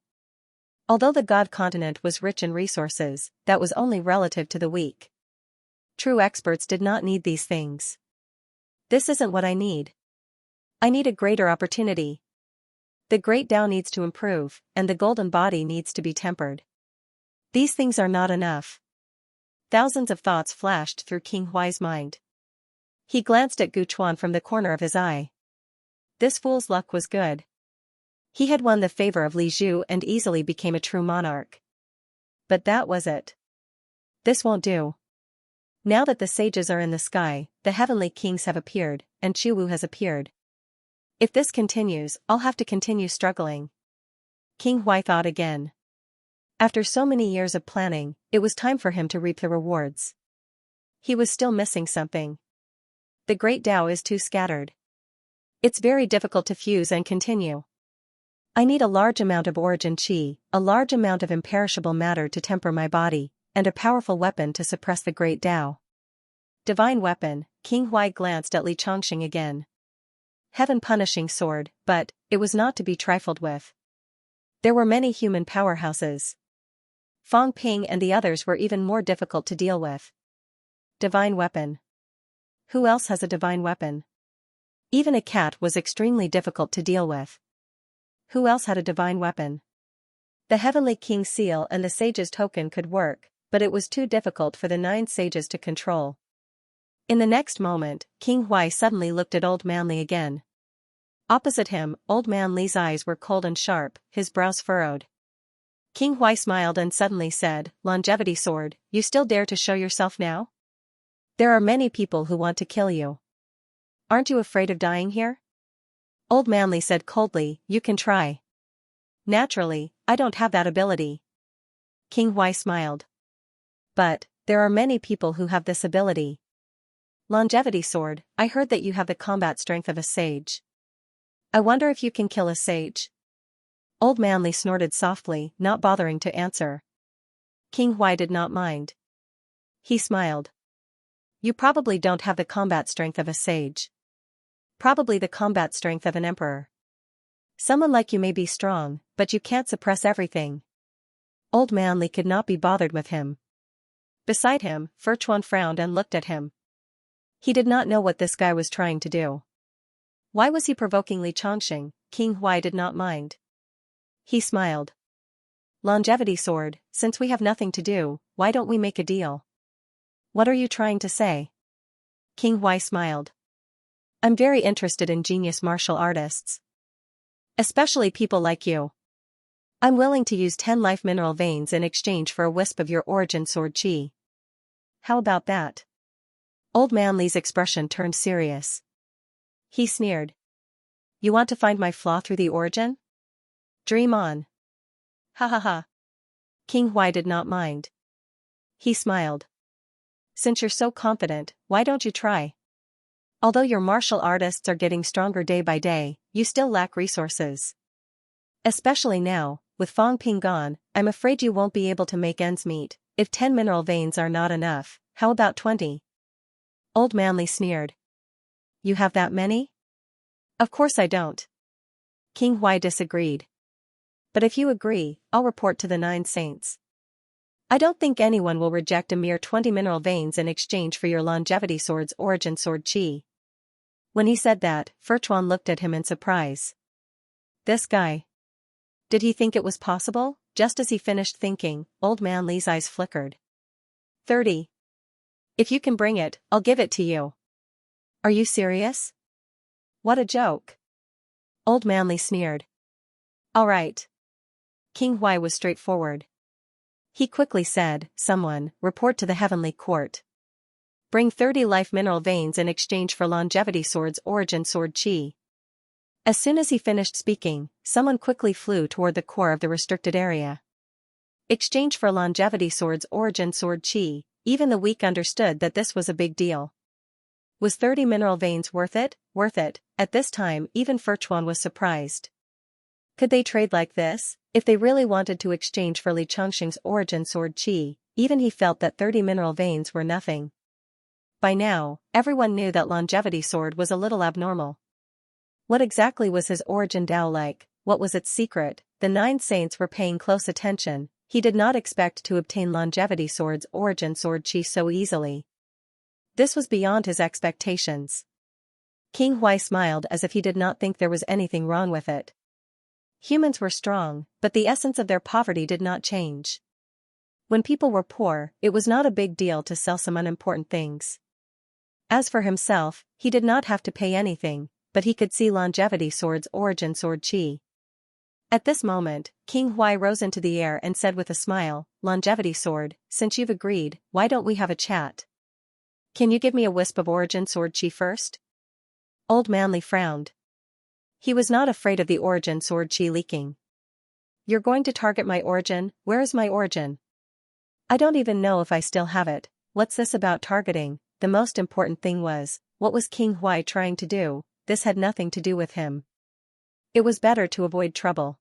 Although the God continent was rich in resources, that was only relative to the weak. True experts did not need these things. This isn't what I need. I need a greater opportunity. The great Tao needs to improve, and the golden body needs to be tempered. These things are not enough. Thousands of thoughts flashed through King Huai's mind. He glanced at Gu Chuan from the corner of his eye. This fool's luck was good. He had won the favor of Li Zhu and easily became a true monarch. But that was it. This won't do. Now that the sages are in the sky, the heavenly kings have appeared, and Chu Wu has appeared. If this continues, I'll have to continue struggling. King Huai thought again. After so many years of planning, it was time for him to reap the rewards. He was still missing something. The great Tao is too scattered. It's very difficult to fuse and continue. I need a large amount of origin qi, a large amount of imperishable matter to temper my body, and a powerful weapon to suppress the great Tao. Divine weapon. King Huai glanced at Li Chongqing again. Heaven-punishing sword, but it was not to be trifled with. There were many human powerhouses. Fang Ping and the others were even more difficult to deal with. Divine weapon. Who else has a divine weapon? Even a cat was extremely difficult to deal with. Who else had a divine weapon? The Heavenly King's seal and the Sage's token could work, but it was too difficult for the 9 sages to control. In the next moment, King Huai suddenly looked at Old Man Li again. Opposite him, Old Man Li's eyes were cold and sharp, his brows furrowed. King Huai smiled and suddenly said, "Longevity sword, you still dare to show yourself now? There are many people who want to kill you. Aren't you afraid of dying here?" Old Man Li said coldly, "You can try." "Naturally, I don't have that ability." King Huai smiled. "But, there are many people who have this ability. Longevity sword, I heard that you have the combat strength of a sage. I wonder if you can kill a sage?" Old Man Li snorted softly, not bothering to answer. King Huai did not mind. He smiled. "You probably don't have the combat strength of a sage. Probably the combat strength of an emperor. Someone like you may be strong, but you can't suppress everything." Old Man Li could not be bothered with him. Beside him, Furchuan frowned and looked at him. He did not know what this guy was trying to do. Why was he provoking Li Chongqing? King Huai did not mind. He smiled. "Longevity sword, since we have nothing to do, why don't we make a deal?" "What are you trying to say?" King Huai smiled. "I'm very interested in genius martial artists. Especially people like you. I'm willing to use 10 life mineral veins in exchange for a wisp of your origin sword chi. How about that?" Old Man Li's expression turned serious. He sneered. "You want to find my flaw through the origin? Dream on." "Ha ha ha." King Huai did not mind. He smiled. "Since you're so confident, why don't you try? Although your martial artists are getting stronger day by day, you still lack resources. Especially now, with Fang Ping gone, I'm afraid you won't be able to make ends meet. If 10 mineral veins are not enough, how about 20? Old Man Li sneered. "You have that many?" "Of course I don't." King Huai disagreed. "But if you agree, I'll report to the 9 saints." I don't think anyone will reject a mere 20 mineral veins in exchange for your longevity sword's origin sword chi. When he said that, Furchuan looked at him in surprise. This guy. Did he think it was possible? Just as he finished thinking, Old Man Li's eyes flickered. 30. If you can bring it, I'll give it to you. Are you serious? What a joke. Old Man Li sneered. All right. King Huai was straightforward. He quickly said, someone, report to the heavenly court. Bring 30 life mineral veins in exchange for longevity sword's origin sword chi. As soon as he finished speaking, someone quickly flew toward the core of the restricted area. Exchange for longevity sword's origin sword chi, even the weak understood that this was a big deal. Was 30 mineral veins worth it? Worth it? At this time, even Furchuan was surprised. Could they trade like this? If they really wanted to exchange for Li Chongqing's origin sword chi, even he felt that 30 mineral veins were nothing. By now, everyone knew that longevity sword was a little abnormal. What exactly was his origin Dao like? What was its secret? The 9 saints were paying close attention. He did not expect to obtain longevity sword's origin sword chi so easily. This was beyond his expectations. King Huai smiled as if he did not think there was anything wrong with it. Humans were strong, but the essence of their poverty did not change. When people were poor, it was not a big deal to sell some unimportant things. As for himself, he did not have to pay anything, but he could see longevity sword's origin sword chi. At this moment, King Huai rose into the air and said with a smile, longevity sword, since you've agreed, why don't we have a chat? Can you give me a wisp of origin sword chi first? Old Man Li frowned. He was not afraid of the origin sword chi leaking. You're going to target my origin? Where is my origin? I don't even know if I still have it. What's this about targeting? The most important thing was, what was King Huai trying to do? This had nothing to do with him. It was better to avoid trouble.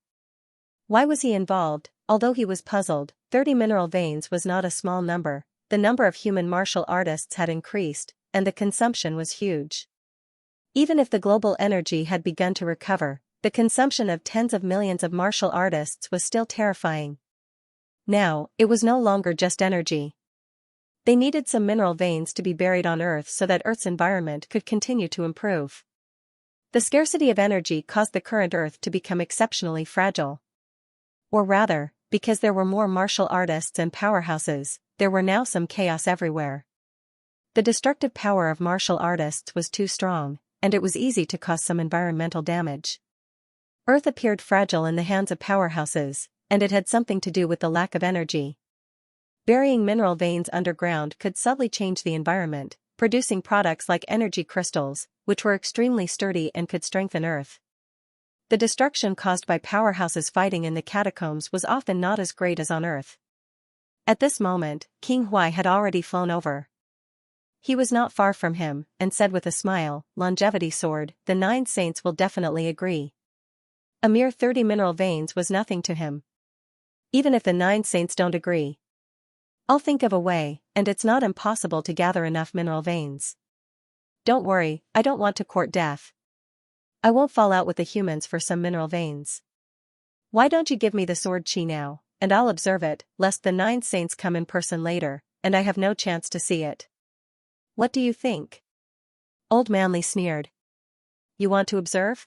Why was he involved? Although he was puzzled, 30 mineral veins was not a small number. The number of human martial artists had increased, and the consumption was huge. Even if the global energy had begun to recover, the consumption of tens of millions of martial artists was still terrifying. Now, it was no longer just energy. They needed some mineral veins to be buried on Earth so that Earth's environment could continue to improve. The scarcity of energy caused the current Earth to become exceptionally fragile. Or rather, because there were more martial artists and powerhouses, there were now some chaos everywhere. The destructive power of martial artists was too strong, and it was easy to cause some environmental damage. Earth appeared fragile in the hands of powerhouses, and it had something to do with the lack of energy. Burying mineral veins underground could subtly change the environment, producing products like energy crystals, which were extremely sturdy and could strengthen Earth. The destruction caused by powerhouses fighting in the catacombs was often not as great as on Earth. At this moment, King Huai had already flown over. He was not far from him, and said with a smile, longevity sword, the 9 saints will definitely agree. A mere 30 mineral veins was nothing to him. Even if the 9 saints don't agree, I'll think of a way, and it's not impossible to gather enough mineral veins. Don't worry, I don't want to court death. I won't fall out with the humans for some mineral veins. Why don't you give me the sword chi now, and I'll observe it, lest the 9 saints come in person later, and I have no chance to see it. What do you think? Old Man Li sneered. You want to observe?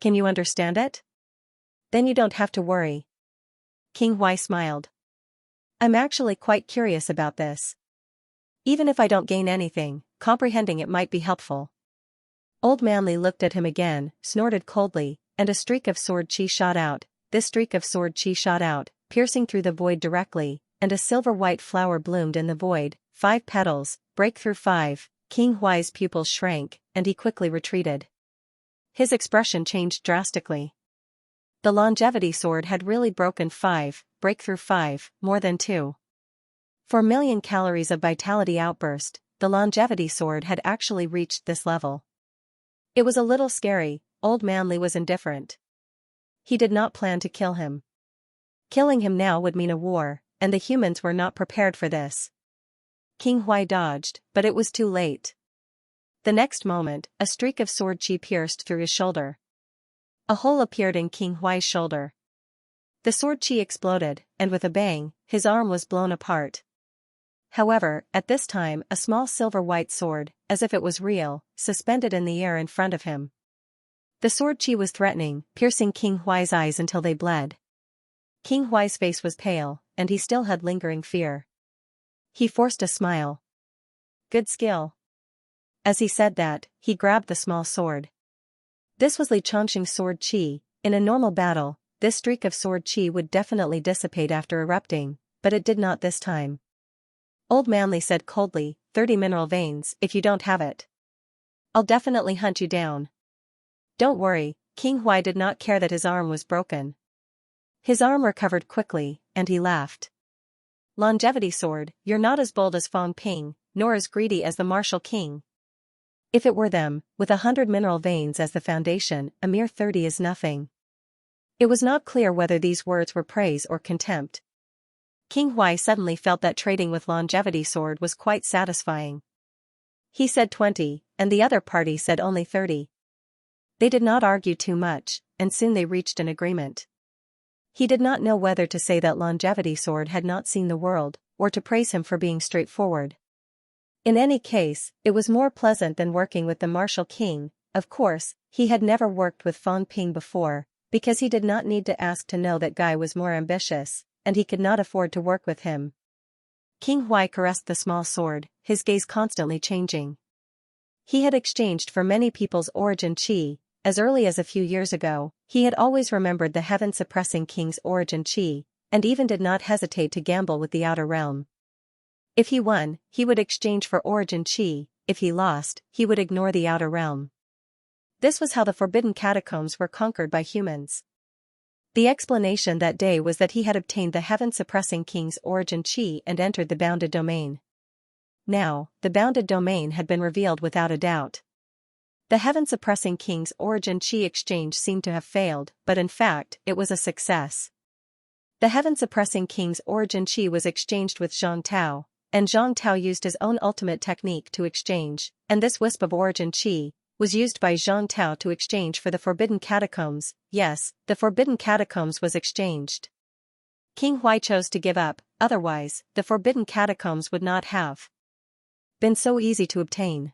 Can you understand it? Then you don't have to worry. King Huai smiled. I'm actually quite curious about this. Even if I don't gain anything, comprehending it might be helpful. Old Man Li looked at him again, snorted coldly, and a streak of sword chi shot out. This streak of sword chi shot out, piercing through the void directly, and a silver-white flower bloomed in the void, 5 petals, breakthrough 5. King Huai's pupils shrank, and he quickly retreated. His expression changed drastically. The longevity sword had really broken 5, breakthrough 5, more than 2. 4 million calories of vitality outburst, the longevity sword had actually reached this level. It was a little scary. Old Man Li was indifferent. He did not plan to kill him. Killing him now would mean a war, and the humans were not prepared for this. King Huai dodged, but it was too late. The next moment, a streak of sword chi pierced through his shoulder. A hole appeared in King Huai's shoulder. The sword chi exploded, and with a bang, his arm was blown apart. However, at this time a small silver-white sword, as if it was real, suspended in the air in front of him. The sword Qi was threatening, piercing King Huai's eyes until they bled. King Huai's face was pale, and he still had lingering fear. He forced a smile. Good skill. As he said that, he grabbed the small sword. This was Li Changxing's sword Qi. In a normal battle, this streak of sword Qi would definitely dissipate after erupting, but it did not this time. Old Man Li said coldly, 30 mineral veins if you don't have it. I'll definitely hunt you down. Don't worry, King Huai did not care that his arm was broken. His arm recovered quickly, and he laughed. Longevity sword, you're not as bold as Fang Ping, nor as greedy as the martial king. If it were them, with 100 mineral veins as the foundation, a mere 30 is nothing. It was not clear whether these words were praise or contempt. King Huai suddenly felt that trading with longevity sword was quite satisfying. He said 20, and the other party said only 30. They did not argue too much, and soon they reached an agreement. He did not know whether to say that longevity sword had not seen the world, or to praise him for being straightforward. In any case, it was more pleasant than working with the martial king. Of course, he had never worked with Fang Ping before, because he did not need to ask to know that guy was more ambitious, and he could not afford to work with him. King Huai caressed the small sword, his gaze constantly changing. He had exchanged for many people's origin Qi. As early as a few years ago, he had always remembered the heaven-suppressing king's origin Qi, and even did not hesitate to gamble with the outer realm. If he won, he would exchange for origin Qi. If he lost, he would ignore the outer realm. This was how the forbidden catacombs were conquered by humans. The explanation that day was that he had obtained the heaven-suppressing king's origin Qi and entered the bounded domain. Now, the bounded domain had been revealed without a doubt. The heaven-suppressing king's origin Qi exchange seemed to have failed, but in fact, it was a success. The heaven-suppressing king's origin Qi was exchanged with Zhang Tao, and Zhang Tao used his own ultimate technique to exchange, and this wisp of origin Qi was used by Zhang Tao to exchange for the forbidden catacombs. Yes, the forbidden catacombs was exchanged. King Huai chose to give up, otherwise, the forbidden catacombs would not have been so easy to obtain.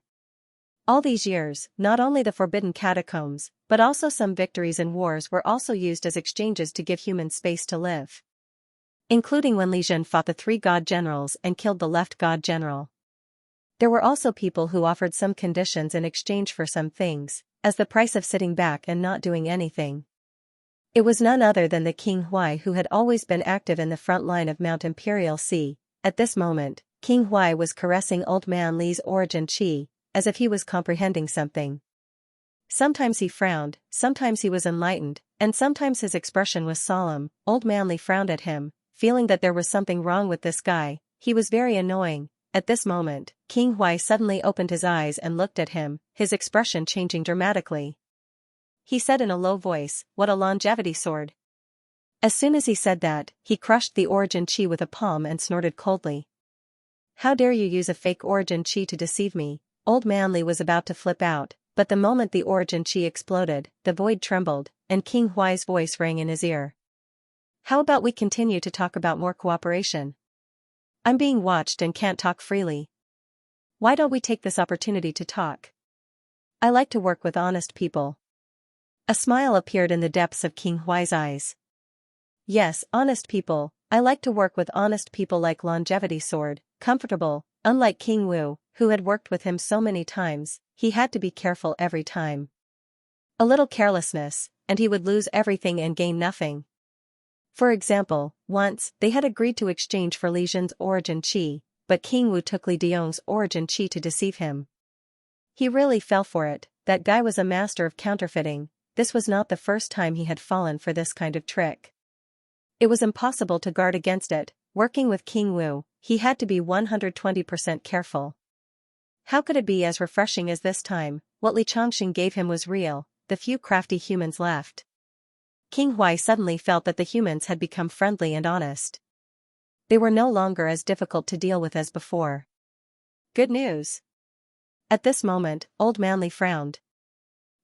All these years, not only the forbidden catacombs, but also some victories in wars were also used as exchanges to give humans space to live. Including when Li Jun fought the 3 god generals and killed the left god general. There were also people who offered some conditions in exchange for some things, as the price of sitting back and not doing anything. It was none other than the King Huai who had always been active in the front line of Mount Imperial Sea. At this moment, King Huai was caressing Old Man Li's origin Qi, as if he was comprehending something. Sometimes he frowned, sometimes he was enlightened, and sometimes his expression was solemn. Old Man Li frowned at him, feeling that there was something wrong with this guy. He was very annoying. At this moment, King Huai suddenly opened his eyes and looked at him, his expression changing dramatically. He said in a low voice, "What a longevity sword." As soon as he said that, he crushed the origin Qi with a palm and snorted coldly. "How dare you use a fake origin Qi to deceive me?" Old Man Li was about to flip out, but the moment the origin Qi exploded, the void trembled, and King Huai's voice rang in his ear. "How about we continue to talk about more cooperation? I'm being watched and can't talk freely. Why don't we take this opportunity to talk? I like to work with honest people." A smile appeared in the depths of King Huai's eyes. "Yes, honest people. I like to work with honest people like Longevity Sword, comfortable." Unlike King Wu, who had worked with him so many times, he had to be careful every time. A little carelessness, and he would lose everything and gain nothing. For example, once, they had agreed to exchange for Li Jun's origin Qi, but King Wu took Li Diong's origin Qi to deceive him. He really fell for it. That guy was a master of counterfeiting. This was not the first time he had fallen for this kind of trick. It was impossible to guard against it. Working with King Wu, he had to be 120% careful. How could it be as refreshing as this time? What Li Changxing gave him was real, the few crafty humans left. King Huai suddenly felt that the humans had become friendly and honest. They were no longer as difficult to deal with as before. Good news. At this moment, Old Man Li frowned.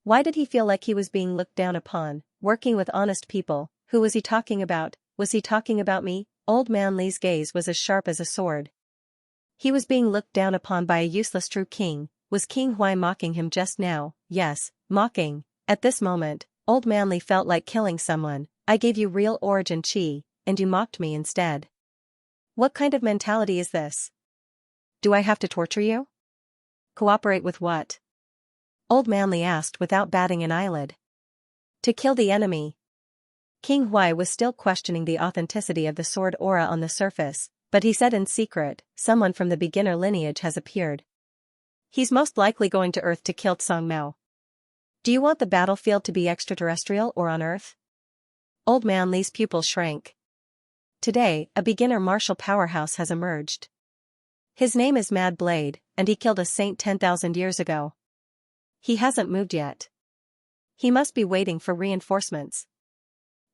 Why did he feel like he was being looked down upon? Working with honest people, who was he talking about? Was he talking about me? Old Man Li's gaze was as sharp as a sword. He was being looked down upon by a useless true king. Was King Huai mocking him just now? Yes, mocking. At this moment, Old Man Li felt like killing someone. I gave you real origin chi, and you mocked me instead. What kind of mentality is this? Do I have to torture you? Cooperate with what? Old Man Li asked without batting an eyelid. To kill the enemy. King Huai was still questioning the authenticity of the sword aura on the surface, but he said in secret, someone from the beginner lineage has appeared. He's most likely going to Earth to kill Tsang Mao. Do you want the battlefield to be extraterrestrial or on Earth? Old Man Li's pupils shrank. Today, a beginner martial powerhouse has emerged. His name is Mad Blade, and he killed a saint 10,000 years ago. He hasn't moved yet. He must be waiting for reinforcements.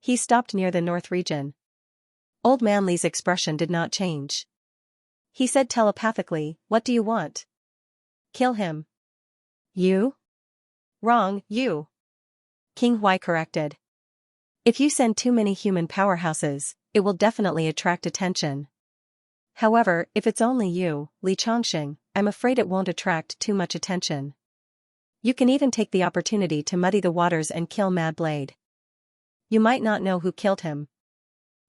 He stopped near the north region. Old Man Li's expression did not change. He said telepathically, "What do you want?" "Kill him." "You?" "Wrong, you." King Huai corrected. "If you send too many human powerhouses, it will definitely attract attention. However, if it's only you, Li Chongqing, I'm afraid it won't attract too much attention. You can even take the opportunity to muddy the waters and kill Mad Blade. You might not know who killed him.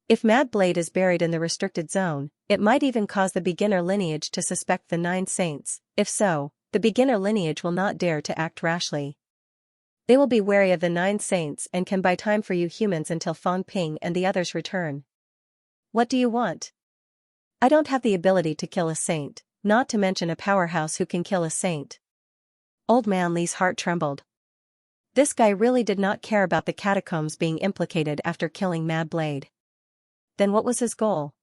If Mad Blade is buried in the restricted zone, it might even cause the beginner lineage to suspect the 9 saints. If so, the beginner lineage will not dare to act rashly. They will be wary of the 9 saints and can buy time for you humans until Fang Ping and the others return. What do you want?" "I don't have the ability to kill a saint, not to mention a powerhouse who can kill a saint." Old Man Li's heart trembled. This guy really did not care about the catacombs being implicated after killing Mad Blade. Then what was his goal?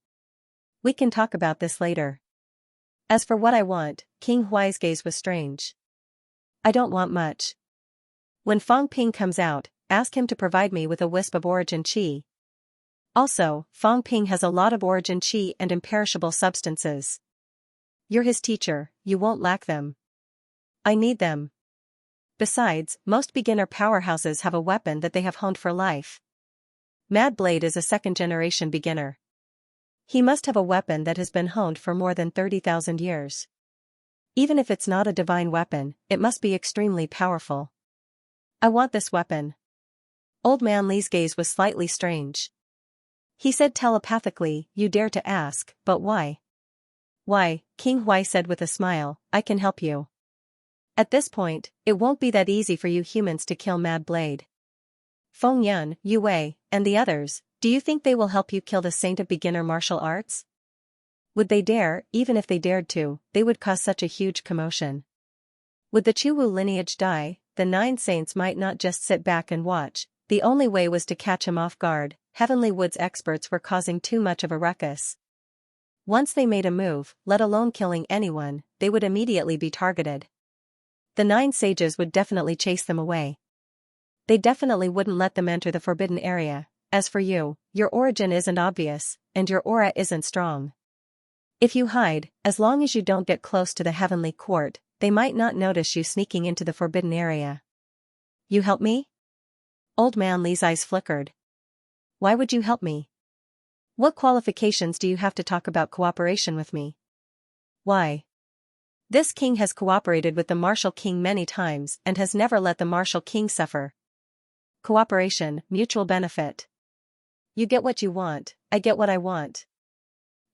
"We can talk about this later. As for what I want," King Huai's gaze was strange. "I don't want much. When Fang Ping comes out, ask him to provide me with a wisp of origin chi. Also, Fang Ping has a lot of origin chi and imperishable substances. You're his teacher, you won't lack them. I need them. Besides, most beginner powerhouses have a weapon that they have honed for life. Mad Blade is a second-generation beginner. He must have a weapon that has been honed for more than 30,000 years. Even if it's not a divine weapon, it must be extremely powerful. I want this weapon." Old Man Li's gaze was slightly strange. He said telepathically, "You dare to ask, but why?" "Why," King Huai said with a smile, "I can help you. At this point, it won't be that easy for you humans to kill Mad Blade. Feng Yun, Yu Wei, and the others, do you think they will help you kill the saint of beginner martial arts? Would they dare? Even if they dared to, they would cause such a huge commotion. Would the Chuwu lineage die? The 9 saints might not just sit back and watch. The only way was to catch him off guard. Heavenly Woods experts were causing too much of a ruckus. Once they made a move, let alone killing anyone, they would immediately be targeted. The 9 sages would definitely chase them away. They definitely wouldn't let them enter the forbidden area. As for you, your origin isn't obvious, and your aura isn't strong. If you hide, as long as you don't get close to the heavenly court, they might not notice you sneaking into the forbidden area. You help me?" Old Man Li's eyes flickered. "Why would you help me? What qualifications do you have to talk about cooperation with me? Why? This king has cooperated with the martial king many times and has never let the martial king suffer. Cooperation, mutual benefit. You get what you want, I get what I want.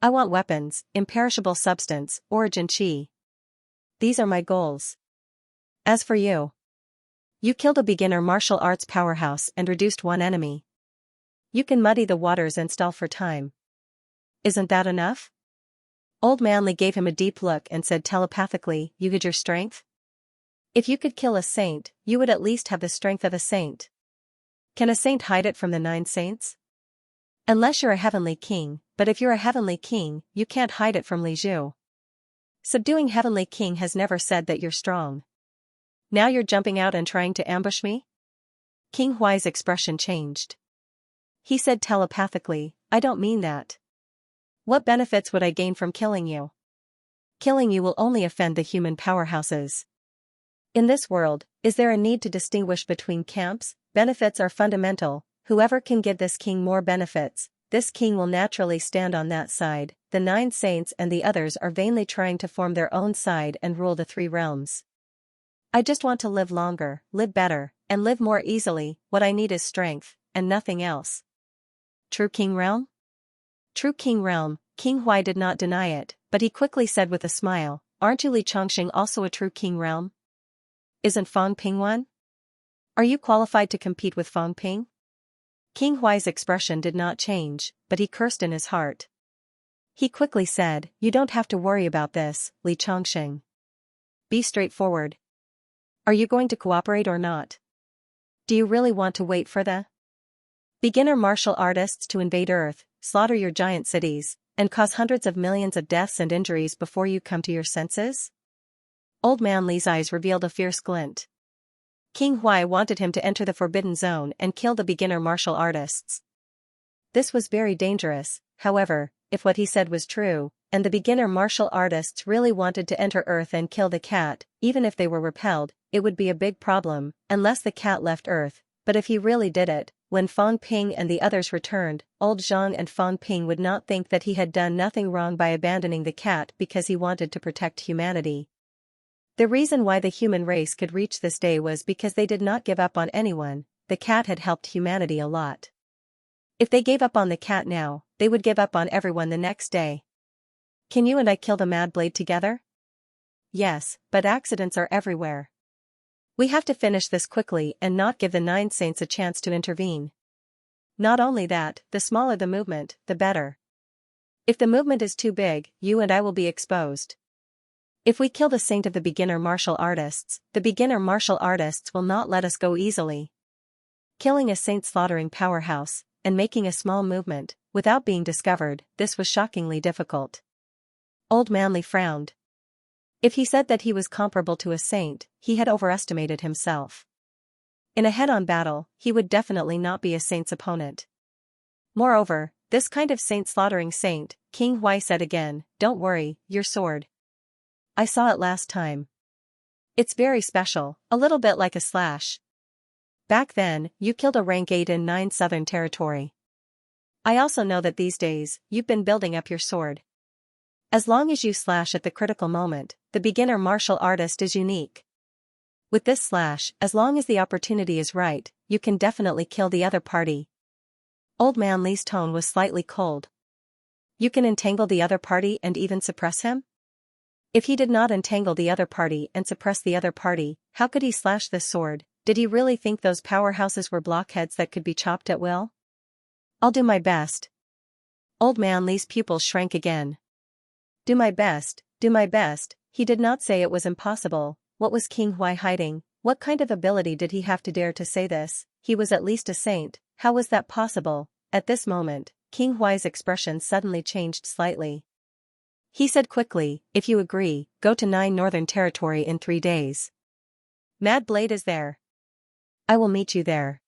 I want weapons, imperishable substance, origin chi. These are my goals. As for you, you killed a beginner martial arts powerhouse and reduced 1 enemy. You can muddy the waters and stall for time. Isn't that enough?" Old Man Li gave him a deep look and said telepathically, "You had your strength? If you could kill a saint, you would at least have the strength of a saint. Can a saint hide it from the 9 saints? Unless you're a heavenly king, but if you're a heavenly king, you can't hide it from Li Zhu. Subduing heavenly king has never said that you're strong. Now you're jumping out and trying to ambush me?" King Huai's expression changed. He said telepathically, "I don't mean that. What benefits would I gain from killing you? Killing you will only offend the human powerhouses. In this world, is there a need to distinguish between camps? Benefits are fundamental. Whoever can give this king more benefits, this king will naturally stand on that side. The 9 saints and the others are vainly trying to form their own side and rule the 3 realms. I just want to live longer, live better, and live more easily. What I need is strength, and nothing else. True king realm? True king realm. King Huai did not deny it, but he quickly said with a smile, aren't you Li Chongqing also a true king realm? Isn't Fang Ping one? Are you qualified to compete with Fang Ping? King Huai's expression did not change, but he cursed in his heart. He quickly said, you don't have to worry about this, Li Chongqing. Be straightforward. Are you going to cooperate or not? Do you really want to wait for the beginner martial artists to invade Earth, slaughter your giant cities, and cause hundreds of millions of deaths and injuries before you come to your senses? Old Man Li's eyes revealed a fierce glint. King Huai wanted him to enter the Forbidden Zone and kill the beginner martial artists. This was very dangerous, however, if what he said was true, and the beginner martial artists really wanted to enter Earth and kill the cat, even if they were repelled, it would be a big problem, unless the cat left Earth. But if he really did it, when Fang Ping and the others returned, old Zhang and Fang Ping would not think that he had done nothing wrong by abandoning the cat because he wanted to protect humanity. The reason why the human race could reach this day was because they did not give up on anyone. The cat had helped humanity a lot. If they gave up on the cat now, they would give up on everyone the next day. Can you and I kill the Mad Blade together? Yes, but accidents are everywhere. We have to finish this quickly and not give the 9 saints a chance to intervene. Not only that, the smaller the movement, the better. If the movement is too big, you and I will be exposed. If we kill the saint of the beginner martial artists, the beginner martial artists will not let us go easily. Killing a saint slaughtering powerhouse, and making a small movement, without being discovered, this was shockingly difficult. Old Manly frowned. If he said that he was comparable to a saint, he had overestimated himself. In a head-on battle, he would definitely not be a saint's opponent. Moreover, this kind of saint-slaughtering saint, King Huai said again, don't worry, your sword. I saw it last time. It's very special, a little bit like a slash. Back then, you killed a rank 8 in 9 Southern Territory. I also know that these days, you've been building up your sword. As long as you slash at the critical moment, the beginner martial artist is unique. With this slash, as long as the opportunity is right, you can definitely kill the other party. Old Man Li's tone was slightly cold. You can entangle the other party and even suppress him? If he did not entangle the other party and suppress the other party, how could he slash this sword? Did he really think those powerhouses were blockheads that could be chopped at will? I'll do my best. Old Man Li's pupils shrank again. Do my best, do my best. He did not say it was impossible. What was King Huai hiding? What kind of ability did he have to dare to say this? He was at least a saint. How was that possible? At this moment, King Huai's expression suddenly changed slightly. He said quickly, if you agree, go to 9 Northern Territory in 3 days. Mad Blade is there. I will meet you there.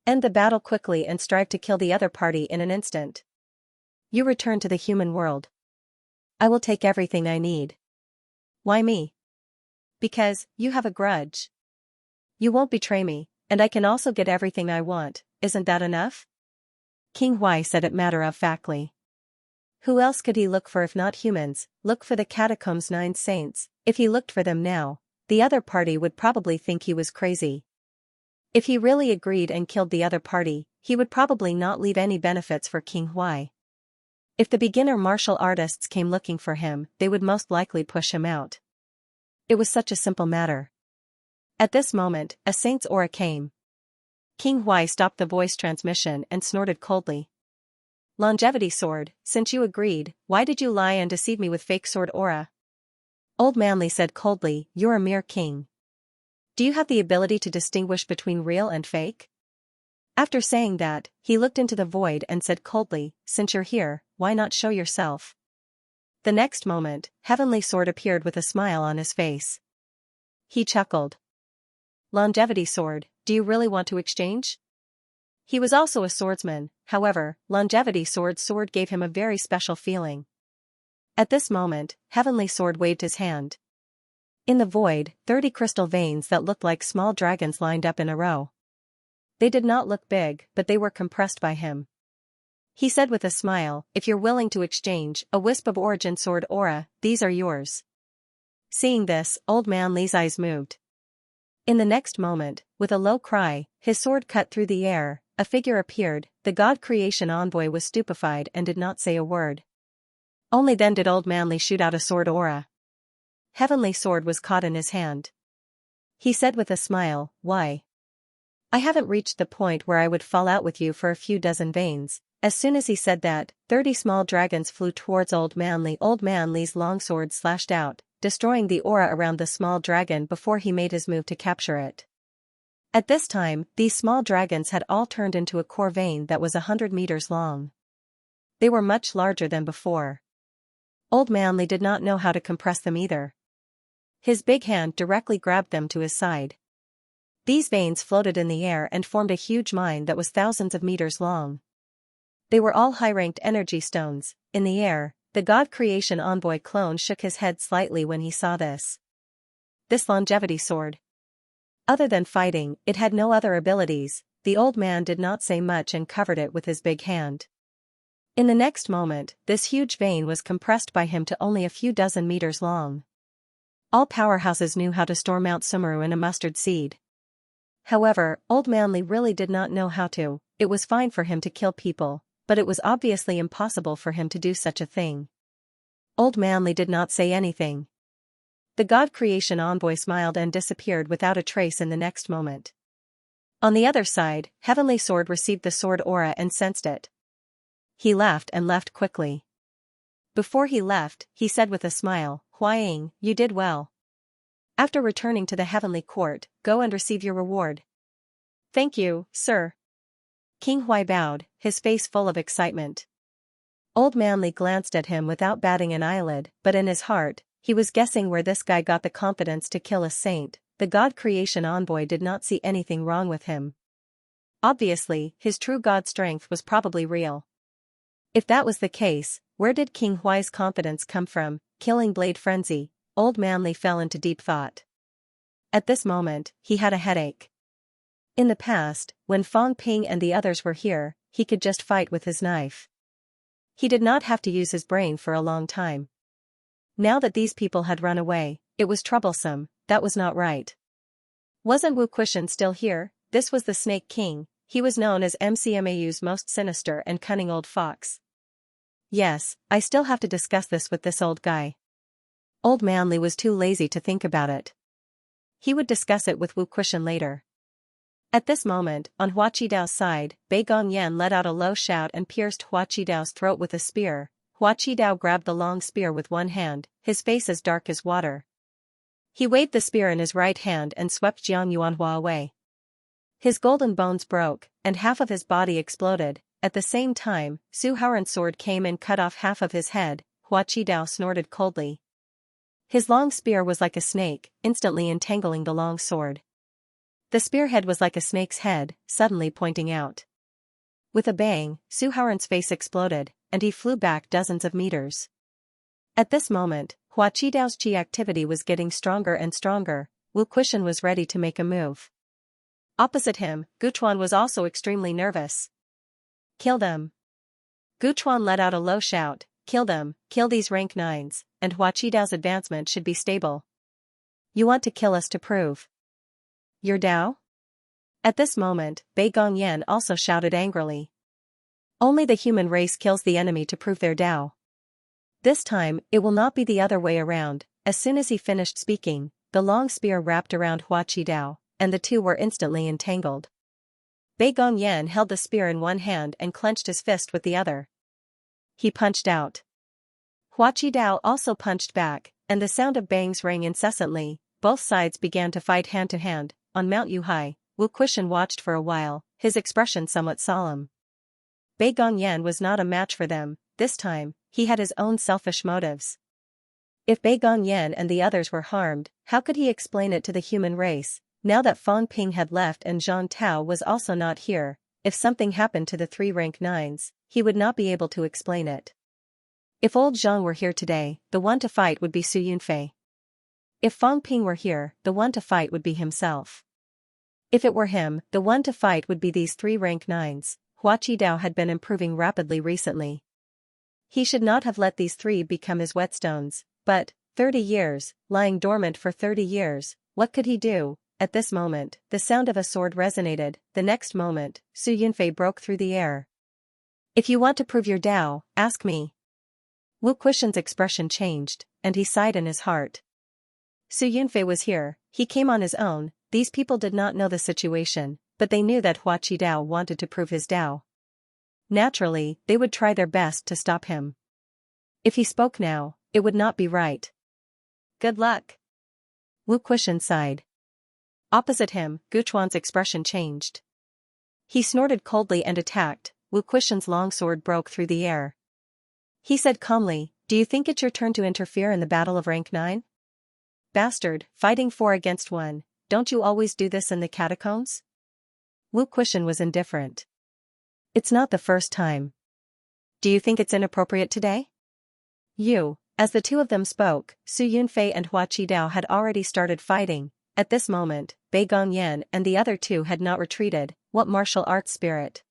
End the battle quickly and strive to kill the other party in an instant. You return to the human world. I will take everything I need. Why me? Because, you have a grudge. You won't betray me, and I can also get everything I want, isn't that enough? King Huai said it matter-of-factly. Who else could he look for if not humans? Look for the catacombs 9 saints. If he looked for them now, the other party would probably think he was crazy. If he really agreed and killed the other party, he would probably not leave any benefits for King Huai. If the beginner martial artists came looking for him, they would most likely push him out. It was such a simple matter. At this moment, a saint's aura came. King Huai stopped the voice transmission and snorted coldly. Longevity sword, since you agreed, why did you lie and deceive me with fake sword aura? Old Manly said coldly, you're a mere king. Do you have the ability to distinguish between real and fake? After saying that, he looked into the void and said coldly, since you're here, why not show yourself? The next moment, Heavenly Sword appeared with a smile on his face. He chuckled. Longevity sword, do you really want to exchange? He was also a swordsman, however, Longevity sword gave him a very special feeling. At this moment, Heavenly Sword waved his hand. In the void, 30 crystal veins that looked like small dragons lined up in a row. They did not look big, but they were compressed by him. He said with a smile, if you're willing to exchange a wisp of origin sword aura, these are yours. Seeing this, Old Man Li's eyes moved. In the next moment, with a low cry, his sword cut through the air, a figure appeared. The God Creation envoy was stupefied and did not say a word. Only then did Old Man Li shoot out a sword aura. Heavenly sword was caught in his hand. He said with a smile, why? I haven't reached the point where I would fall out with you for a few dozen veins. As soon as he said that, 30 small dragons flew towards Old Man Li. Old Man Li's longsword slashed out, destroying the aura around the small dragon before he made his move to capture it. At this time, these small dragons had all turned into a core vein that was 100 meters long. They were much larger than before. Old Man Li did not know how to compress them either. His big hand directly grabbed them to his side. These veins floated in the air and formed a huge mine that was thousands of meters long. They were all high-ranked energy stones. In the air, the God Creation envoy clone shook his head slightly when he saw this. This longevity sword. Other than fighting, it had no other abilities. The old man did not say much and covered it with his big hand. In the next moment, this huge vein was compressed by him to only a few dozen meters long. All powerhouses knew how to store Mount Sumeru in a mustard seed. However, Old Man Li really did not know how to. It was fine for him to kill people, but it was obviously impossible for him to do such a thing. Old Man Li did not say anything. The God Creation envoy smiled and disappeared without a trace in the next moment. On the other side, Heavenly Sword received the sword aura and sensed it. He laughed and left quickly. Before he left, he said with a smile, Huaying, you did well. After returning to the Heavenly Court, go and receive your reward. Thank you, sir. King Huai bowed, his face full of excitement. Old Man Li glanced at him without batting an eyelid, but in his heart, he was guessing where this guy got the confidence to kill a saint. The God Creation envoy did not see anything wrong with him. Obviously, his true god strength was probably real. If that was the case, where did King Huai's confidence come from? Killing Blade Frenzy. Old Man Li fell into deep thought. At this moment, he had a headache. In the past, when Fong Ping and the others were here, he could just fight with his knife. He did not have to use his brain for a long time. Now that these people had run away, it was troublesome. That was not right. Wasn't Wu Kuishan still here? This was the Snake King. He was known as MCMAU's most sinister and cunning old fox. Yes, I still have to discuss this with this old guy. Old Man Li was too lazy to think about it. He would discuss it with Wu Kuishan later. At this moment, on Hua Qidao's side, Bei Gongyan let out a low shout and pierced Hua Qidao's throat with a spear. Hua Qidao grabbed the long spear with one hand, his face as dark as water. He waved the spear in his right hand and swept Jiang Yuanhua away. His golden bones broke, and half of his body exploded. At the same time, Su Haoran's sword came and cut off half of his head. Hua Qidao snorted coldly. His long spear was like a snake, instantly entangling the long sword. The spearhead was like a snake's head, suddenly pointing out. With a bang, Su Haoran's face exploded, and he flew back dozens of meters. At this moment, Hua Qidao's chi activity was getting stronger and stronger. Wu Kuishan was ready to make a move. Opposite him, Guchuan was also extremely nervous. Kill them. Guchuan let out a low shout, kill them, kill these rank 9s, and Hua Qidao's advancement should be stable. You want to kill us to prove your Dao? At this moment, Bei Gongyan also shouted angrily. Only the human race kills the enemy to prove their Dao. This time, it will not be the other way around. As soon as he finished speaking, the long spear wrapped around Hua Qidao, and the two were instantly entangled. Bei Gongyan held the spear in one hand and clenched his fist with the other. He punched out. Hua Qidao also punched back, and the sound of bangs rang incessantly. Both sides began to fight hand to hand. On Mount Yuhai, Wu Kuishan watched for a while, his expression somewhat solemn. Bei Gongyan was not a match for them. This time, he had his own selfish motives. If Bei Gongyan and the others were harmed, how could he explain it to the human race? Now that Fong Ping had left and Zhang Tao was also not here, if something happened to the 3 rank 9s, he would not be able to explain it. If old Zhang were here today, the one to fight would be Su Yunfei. If Fong Ping were here, the one to fight would be himself. If it were him, the one to fight would be these 3 rank 9s. Hua Qidao had been improving rapidly recently. He should not have let these three become his whetstones, but, 30 years, lying dormant for 30 years, what could he do? At this moment, the sound of a sword resonated. The next moment, Su Yunfei broke through the air. If you want to prove your Dao, ask me. Wu Quishan's expression changed, and he sighed in his heart. Su Yunfei was here, he came on his own. These people did not know the situation, but they knew that Hua Qidao wanted to prove his Dao. Naturally, they would try their best to stop him. If he spoke now, it would not be right. Good luck. Wu Quishan sighed. Opposite him, Guchuan's expression changed. He snorted coldly and attacked. Wu Quishan's long sword broke through the air. He said calmly, "Do you think it's your turn to interfere in the battle of rank 9? Bastard, fighting 4 against 1, don't you always do this in the catacombs?" Wu Quishan was indifferent. It's not the first time. Do you think it's inappropriate today? As the two of them spoke, Su Yunfei and Hua Qidao had already started fighting. At this moment, Bai Gongyan and the other two had not retreated. What martial arts spirit?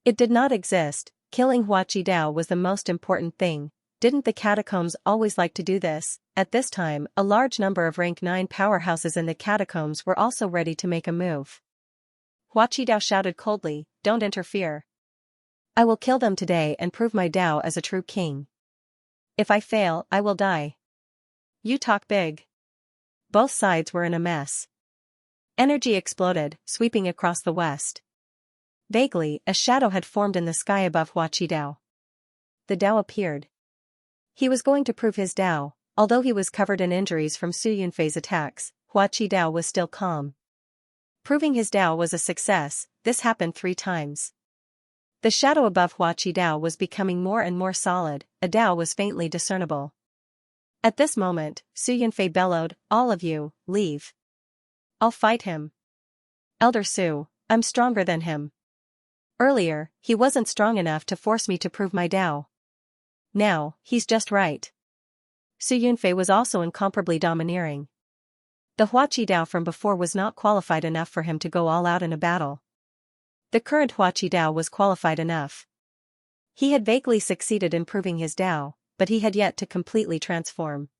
It did not exist. Killing Hua Qidao was the most important thing. Didn't the catacombs always like to do this? At this time, a large number of rank 9 powerhouses in the catacombs were also ready to make a move. Hua Qidao shouted coldly, "Don't interfere. I will kill them today and prove my Dao as a true king. If I fail, I will die." You talk big. Both sides were in a mess. Energy exploded, sweeping across the west. Vaguely, a shadow had formed in the sky above Hua Qidao. The Dao appeared. He was going to prove his Dao. Although he was covered in injuries from Su Yunfei's attacks, Hua Qidao was still calm. Proving his Dao was a success. This happened 3 times. The shadow above Hua Qidao was becoming more and more solid. A Dao was faintly discernible. At this moment, Su Yunfei bellowed, "All of you, leave. I'll fight him. Elder Su, I'm stronger than him. Earlier, he wasn't strong enough to force me to prove my Dao. Now, he's just right." Su Yunfei was also incomparably domineering. The Hua Qidao from before was not qualified enough for him to go all out in a battle. The current Hua Qidao was qualified enough. He had vaguely succeeded in proving his Dao, but he had yet to completely transform.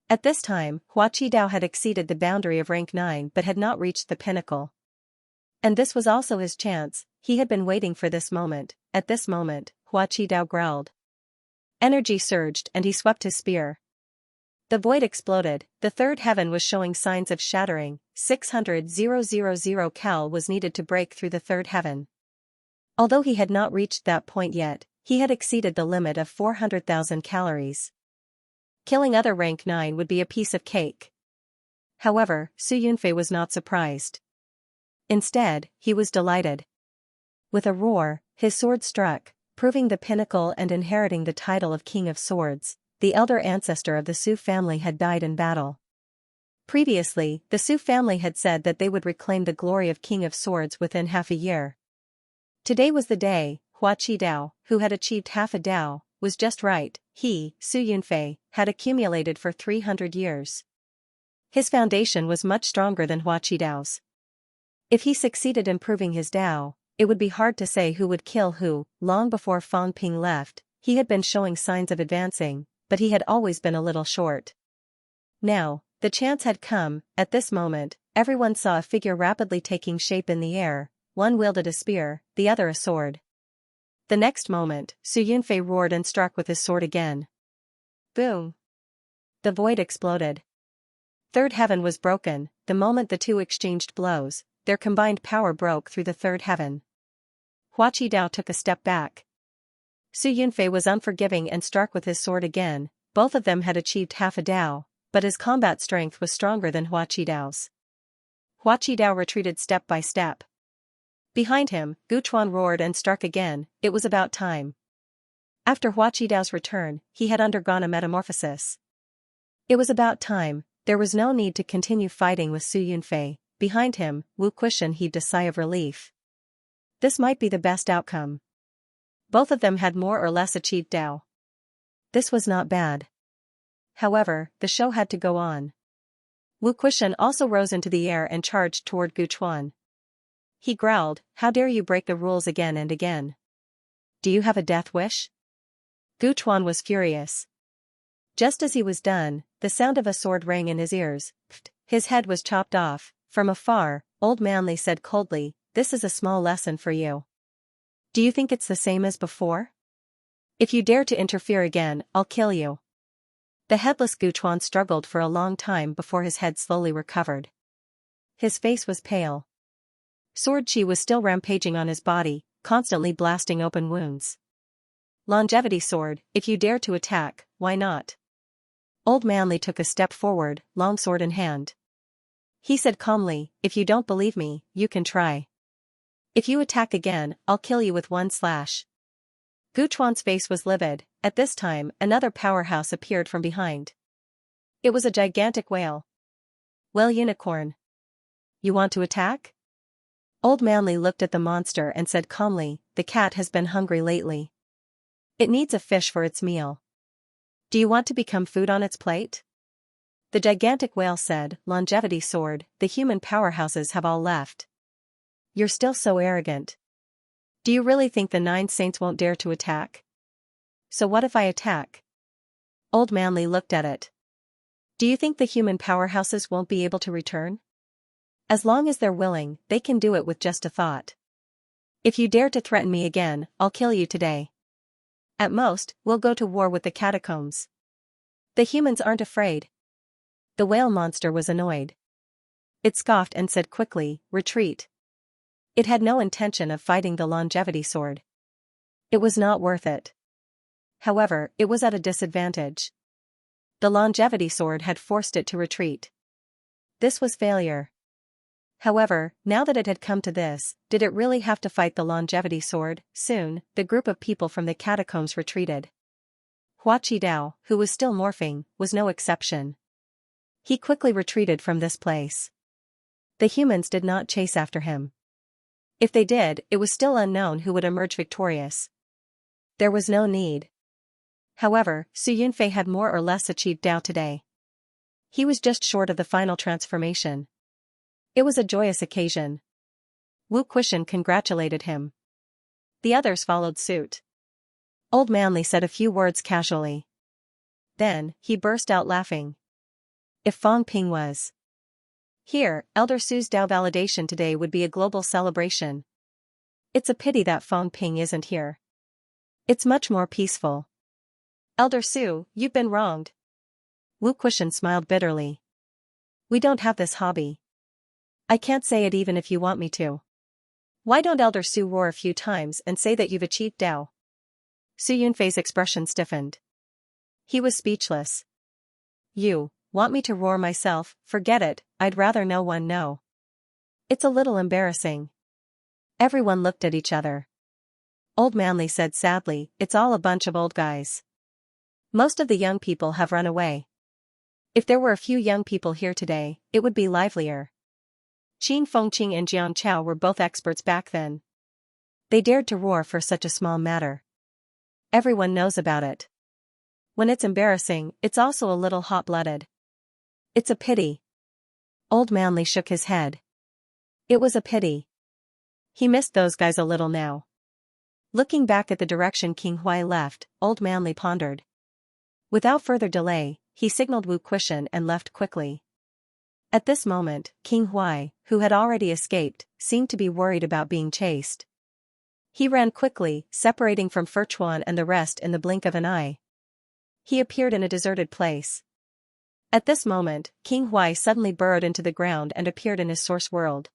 At this time, Hua Qidao had exceeded the boundary of rank 9 but had not reached the pinnacle. And this was also his chance. He had been waiting for this moment. At this moment, Hua Qidao growled. Energy surged and he swept his spear. The void exploded. The third heaven was showing signs of shattering. 600,000 cal was needed to break through the third heaven. Although he had not reached that point yet, he had exceeded the limit of 400,000 calories. Killing other rank 9 would be a piece of cake. However, Su Yunfei was not surprised. Instead, he was delighted. With a roar, his sword struck, proving the pinnacle and inheriting the title of King of Swords. The elder ancestor of the Su family had died in battle. Previously, the Su family had said that they would reclaim the glory of King of Swords within half a year. Today was the day. Hua Qidao, who had achieved half a Dao, was just right. He, Su Yunfei, had accumulated for 300 years. His foundation was much stronger than Hua Qidao's. If he succeeded in proving his Dao, it would be hard to say who would kill who. Long before Fang Ping left, he had been showing signs of advancing, but he had always been a little short. Now, the chance had come. At this moment, everyone saw a figure rapidly taking shape in the air. One wielded a spear, the other a sword. The next moment, Su Yunfei roared and struck with his sword again. Boom! The void exploded. Third heaven was broken. The moment the two exchanged blows, their combined power broke through the third heaven. Hua Qidao took a step back. Su Yunfei was unforgiving and struck with his sword again. Both of them had achieved half a Dao, but his combat strength was stronger than Hua Qidao's. Hua Qidao retreated step by step. Behind him, Guchuan roared and struck again. It was about time. After Hua Qidao's return, he had undergone a metamorphosis. It was about time. There was no need to continue fighting with Su Yunfei. Behind him, Wu Quishan heaved a sigh of relief. This might be the best outcome. Both of them had more or less achieved Dao. This was not bad. However, the show had to go on. Wu Quishan also rose into the air and charged toward Guchuan. He growled, "How dare you break the rules again and again? Do you have a death wish?" Gu Chuan was furious. Just as he was done, the sound of a sword rang in his ears. His head was chopped off. From afar, Old Manly said coldly, "This is a small lesson for you. Do you think it's the same as before? If you dare to interfere again, I'll kill you." The headless Gu Chuan struggled for a long time before his head slowly recovered. His face was pale. Sword chi was still rampaging on his body, constantly blasting open wounds. Longevity sword, if you dare to attack, why not? Old Manly took a step forward, long sword in hand. He said calmly, "If you don't believe me, you can try. If you attack again, I'll kill you with one slash." Gu Chuan's face was livid. At this time, another powerhouse appeared from behind. It was a gigantic whale. "Well, unicorn. You want to attack?" Old Manly looked at the monster and said calmly, "The cat has been hungry lately. It needs a fish for its meal. Do you want to become food on its plate?" The gigantic whale said, "Longevity sword, the human powerhouses have all left. You're still so arrogant. Do you really think the 9 saints won't dare to attack? So what if I attack?" Old Manly looked at it. "Do you think the human powerhouses won't be able to return? As long as they're willing, they can do it with just a thought. If you dare to threaten me again, I'll kill you today. At most, we'll go to war with the catacombs. The humans aren't afraid." The whale monster was annoyed. It scoffed and said quickly, "Retreat." It had no intention of fighting the longevity sword. It was not worth it. However, it was at a disadvantage. The longevity sword had forced it to retreat. This was failure. However, now that it had come to this, did it really have to fight the longevity sword? Soon, the group of people from the catacombs retreated. Hua Qidao, who was still morphing, was no exception. He quickly retreated from this place. The humans did not chase after him. If they did, it was still unknown who would emerge victorious. There was no need. However, Su Yunfei had more or less achieved Dao today. He was just short of the final transformation. It was a joyous occasion. Wu Quishan congratulated him. The others followed suit. Old Manly said a few words casually. Then, he burst out laughing. If Fong Ping was here, Elder Su's Dao validation today would be a global celebration. It's a pity that Fong Ping isn't here. It's much more peaceful. Elder Su, you've been wronged. Wu Quishan smiled bitterly. We don't have this hobby. I can't say it even if you want me to. Why don't Elder Su roar a few times and say that you've achieved Dao? Su Yunfei's expression stiffened. He was speechless. You want me to roar myself? Forget it, I'd rather no one know. It's a little embarrassing. Everyone looked at each other. Old Manly said sadly, "It's all a bunch of old guys. Most of the young people have run away. If there were a few young people here today, it would be livelier." Qin Fengqing and Jiang Chao were both experts back then. They dared to roar for such a small matter. Everyone knows about it. When it's embarrassing, it's also a little hot-blooded. It's a pity. Old Manly shook his head. It was a pity. He missed those guys a little now. Looking back at the direction King Huai left, Old Manly pondered. Without further delay, he signaled Wu Quishan and left quickly. At this moment, King Huai, who had already escaped, seemed to be worried about being chased. He ran quickly, separating from Furchuan and the rest in the blink of an eye. He appeared in a deserted place. At this moment, King Huai suddenly burrowed into the ground and appeared in his source world.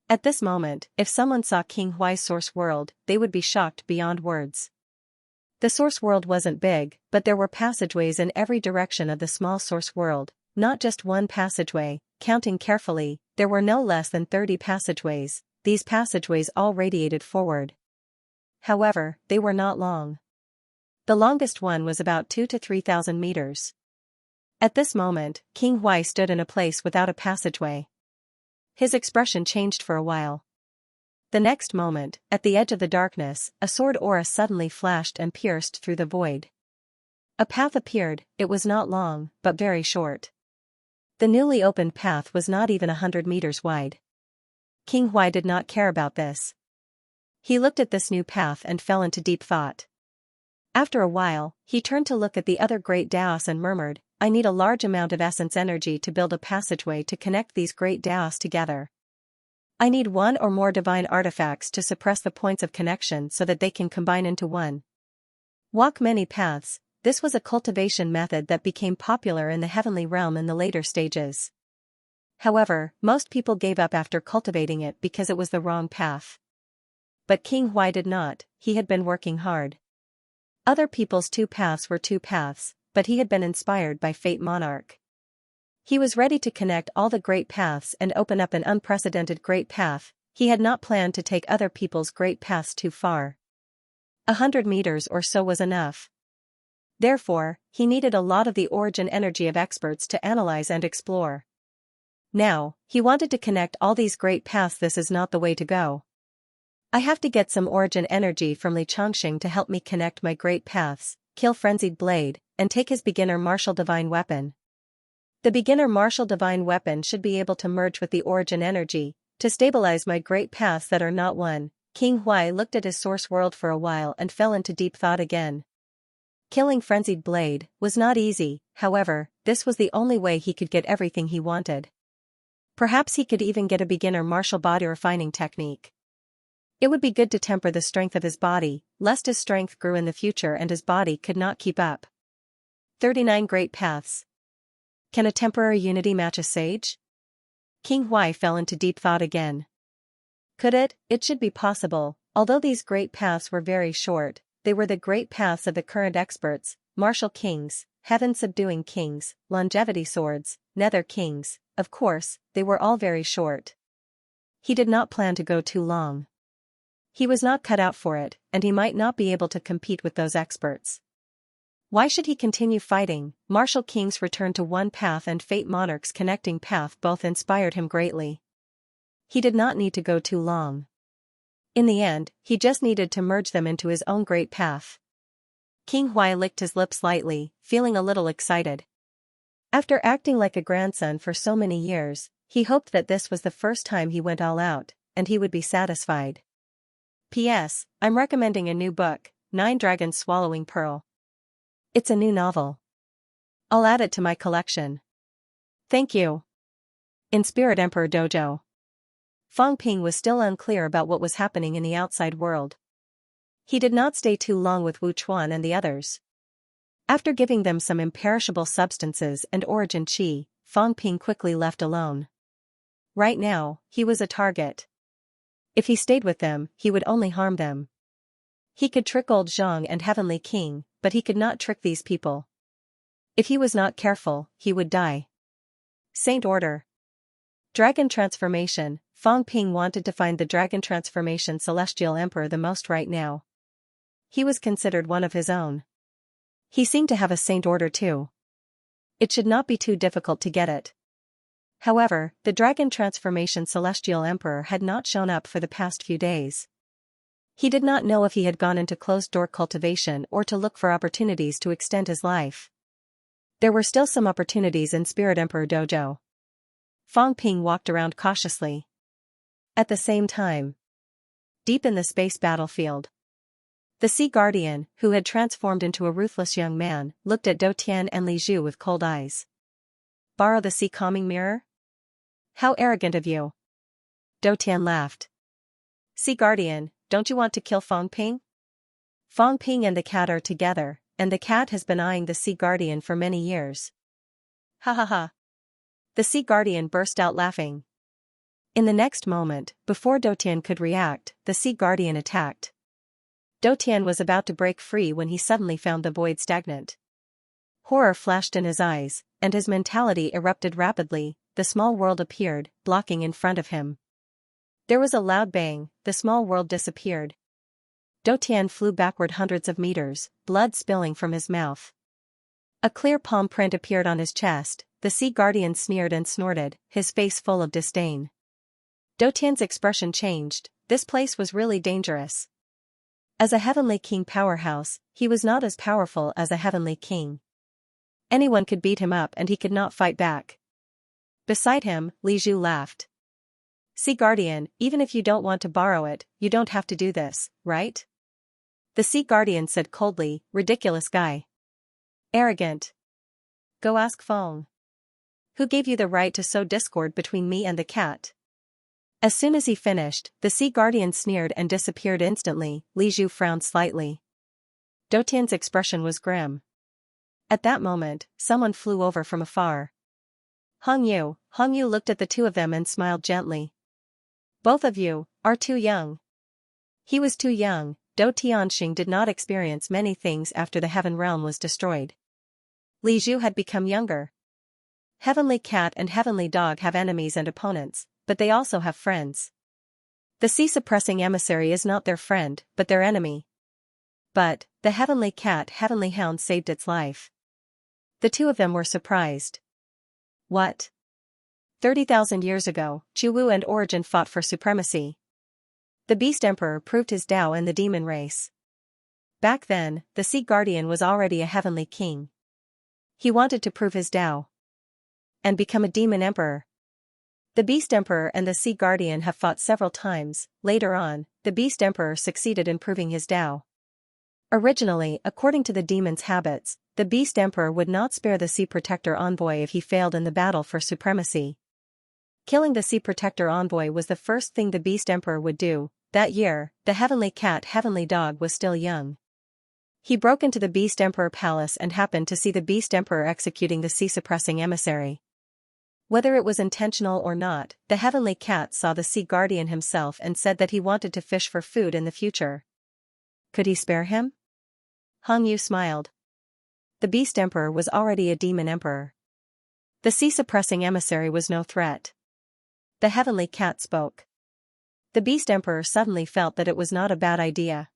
At this moment, if someone saw King Huai's source world, they would be shocked beyond words. The source world wasn't big, but there were passageways in every direction of the small source world, not just one passageway. Counting carefully, there were no less than 30 passageways. These passageways all radiated forward. However, they were not long. The longest one was about 2,000 to 3,000 meters. At this moment, King Huai stood in a place without a passageway. His expression changed for a while. The next moment, at the edge of the darkness, a sword aura suddenly flashed and pierced through the void. A path appeared. It was not long, but very short. The newly opened path was not even 100 meters wide. King Huai did not care about this. He looked at this new path and fell into deep thought. After a while, he turned to look at the other great Daos and murmured, I need a large amount of essence energy to build a passageway to connect these great Daos together. I need one or more divine artifacts to suppress the points of connection so that they can combine into one. Walk many paths. This was a cultivation method that became popular in the heavenly realm in the later stages. However, most people gave up after cultivating it because it was the wrong path. But King Huai did not, he had been working hard. Other people's two paths were two paths, but he had been inspired by Fate Monarch. He was ready to connect all the great paths and open up an unprecedented great path. He had not planned to take other people's great paths too far. 100 meters or so was enough. Therefore, he needed a lot of the origin energy of experts to analyze and explore. Now, he wanted to connect all these great paths. This is not the way to go. I have to get some origin energy from Xianxia to help me connect my great paths, kill Frenzied Blade, and take his beginner martial divine weapon. The beginner martial divine weapon should be able to merge with the origin energy, to stabilize my great paths that are not one. King Huai looked at his source world for a while and fell into deep thought again. Killing Frenzied Blade was not easy, however, this was the only way he could get everything he wanted. Perhaps he could even get a beginner martial body refining technique. It would be good to temper the strength of his body, lest his strength grew in the future and his body could not keep up. 39 Great Paths. Can a temporary unity match a sage? King Huai fell into deep thought again. Could it? It should be possible. Although these great paths were very short, they were the great paths of the current experts, martial kings, heaven-subduing kings, longevity swords, nether kings. Of course, they were all very short. He did not plan to go too long. He was not cut out for it, and he might not be able to compete with those experts. Why should he continue fighting? Martial kings returned to one path and Fate Monarch's connecting path both inspired him greatly. He did not need to go too long. In the end, he just needed to merge them into his own great path. King Huai licked his lips lightly, feeling a little excited. After acting like a grandson for so many years, he hoped that this was the first time he went all out, and he would be satisfied. P.S. I'm recommending a new book, 9 Dragons Swallowing Pearl. It's a new novel. I'll add it to my collection. Thank you. In Spirit Emperor Dojo. Fang Ping was still unclear about what was happening in the outside world. He did not stay too long with Wu Chuan and the others. After giving them some imperishable substances and origin qi, Fang Ping quickly left alone. Right now, he was a target. If he stayed with them, he would only harm them. He could trick old Zhang and Heavenly King, but he could not trick these people. If he was not careful, he would die. Saint Order. Dragon Transformation. Fang Ping wanted to find the Dragon Transformation Celestial Emperor the most right now. He was considered one of his own. He seemed to have a Saint Order too. It should not be too difficult to get it. However, the Dragon Transformation Celestial Emperor had not shown up for the past few days. He did not know if he had gone into closed-door cultivation or to look for opportunities to extend his life. There were still some opportunities in Spirit Emperor Dojo. Fang Ping walked around cautiously. At the same time, deep in the space battlefield, the Sea Guardian, who had transformed into a ruthless young man, looked at Do Tian and Li Zhu with cold eyes. Borrow the sea calming mirror? How arrogant of you. Do Tian laughed. Sea Guardian, don't you want to kill Fang Ping? Fang Ping and the cat are together, and the cat has been eyeing the Sea Guardian for many years. Ha ha ha. The Sea Guardian burst out laughing. In the next moment, before Do Tian could react, the Sea Guardian attacked. Do Tian was about to break free when he suddenly found the void stagnant. Horror flashed in his eyes, and his mentality erupted rapidly. The small world appeared, blocking in front of him. There was a loud bang, the small world disappeared. Do Tian flew backward hundreds of meters, blood spilling from his mouth. A clear palm print appeared on his chest. The Sea Guardian sneered and snorted, his face full of disdain. Do Tian's expression changed. This place was really dangerous. As a Heavenly King powerhouse, he was not as powerful as a Heavenly King. Anyone could beat him up and he could not fight back. Beside him, Li Zhu laughed. Sea Guardian, even if you don't want to borrow it, you don't have to do this, right? The Sea Guardian said coldly, ridiculous guy. Arrogant. Go ask Feng. Who gave you the right to sow discord between me and the cat? As soon as he finished, the Sea Guardian sneered and disappeared instantly. Li Zhu frowned slightly. Dou Tian's expression was grim. At that moment, someone flew over from afar. Hong Yu looked at the two of them and smiled gently. Both of you are too young. He was too young. Dou Tianxing did not experience many things after the Heaven Realm was destroyed. Li Zhu had become younger. Heavenly Cat and Heavenly Dog have enemies and opponents, but they also have friends. The sea-suppressing emissary is not their friend, but their enemy. But, the Heavenly Cat Heavenly Hound saved its life. The two of them were surprised. What? 30,000 years ago, Chuwu and Origin fought for supremacy. The Beast Emperor proved his Tao in the demon race. Back then, the Sea Guardian was already a heavenly king. He wanted to prove his Tao and become a demon emperor. The Beast Emperor and the Sea Guardian have fought several times. Later on, the Beast Emperor succeeded in proving his Tao. Originally, according to the demon's habits, the Beast Emperor would not spare the Sea Protector Envoy if he failed in the battle for supremacy. Killing the Sea Protector Envoy was the first thing the Beast Emperor would do. That year, the Heavenly Cat Heavenly Dog was still young. He broke into the Beast Emperor Palace and happened to see the Beast Emperor executing the sea-suppressing emissary. Whether it was intentional or not, the Heavenly Cat saw the Sea Guardian himself and said that he wanted to fish for food in the future. Could he spare him? Hong Yu smiled. The Beast Emperor was already a demon emperor. The sea-suppressing emissary was no threat. The Heavenly Cat spoke. The Beast Emperor suddenly felt that it was not a bad idea.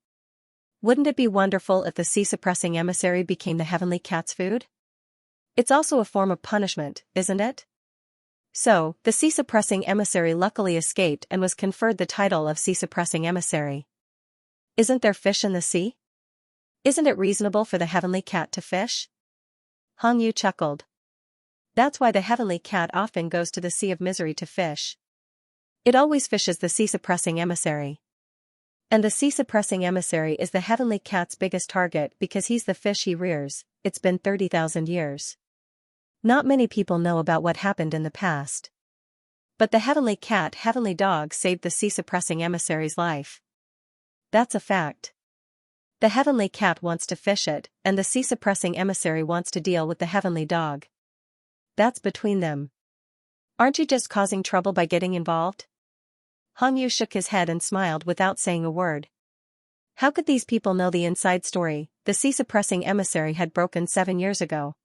Wouldn't it be wonderful if the sea-suppressing emissary became the Heavenly Cat's food? It's also a form of punishment, isn't it? So, the sea-suppressing emissary luckily escaped and was conferred the title of sea-suppressing emissary. Isn't there fish in the sea? Isn't it reasonable for the Heavenly Cat to fish? Hong Yu chuckled. That's why the Heavenly Cat often goes to the Sea of Misery to fish. It always fishes the sea-suppressing emissary. And the sea-suppressing emissary is the Heavenly Cat's biggest target because he's the fish he rears. It's been 30,000 years. Not many people know about what happened in the past. But the Heavenly Cat Heavenly Dog saved the sea-suppressing emissary's life. That's a fact. The Heavenly Cat wants to fish it, and the sea-suppressing emissary wants to deal with the Heavenly Dog. That's between them. Aren't you just causing trouble by getting involved? Hong Yu shook his head and smiled without saying a word. How could these people know the inside story? The sea-suppressing emissary had broken 7 years ago.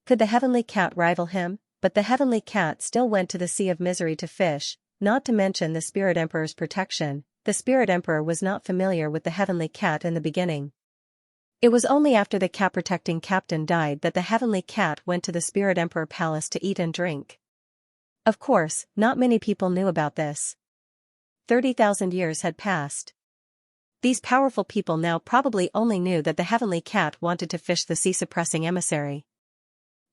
Could the Heavenly Cat rival him? But the Heavenly Cat still went to the Sea of Misery to fish, not to mention the Spirit Emperor's protection. The Spirit Emperor was not familiar with the Heavenly Cat in the beginning. It was only after the cat-protecting captain died that the Heavenly Cat went to the Spirit Emperor Palace to eat and drink. Of course, not many people knew about this. 30,000 years had passed. These powerful people now probably only knew that the Heavenly Cat wanted to fish the sea-suppressing emissary.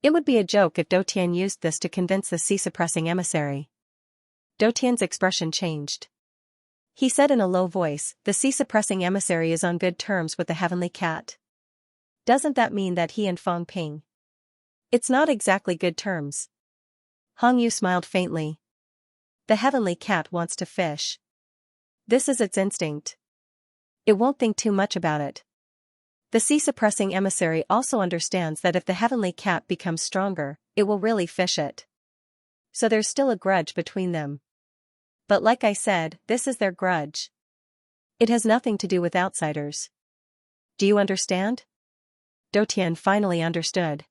It would be a joke if Dou Tian used this to convince the sea-suppressing emissary. Dou Tian's expression changed. He said in a low voice, the sea-suppressing emissary is on good terms with the Heavenly Cat. Doesn't that mean that he and Feng Ping? It's not exactly good terms. Hong Yu smiled faintly. The Heavenly Cat wants to fish. This is its instinct. It won't think too much about it. The sea-suppressing emissary also understands that if the Heavenly Cat becomes stronger, it will really fish it. So there's still a grudge between them. But like I said, this is their grudge. It has nothing to do with outsiders. Do you understand? Dou Tian finally understood.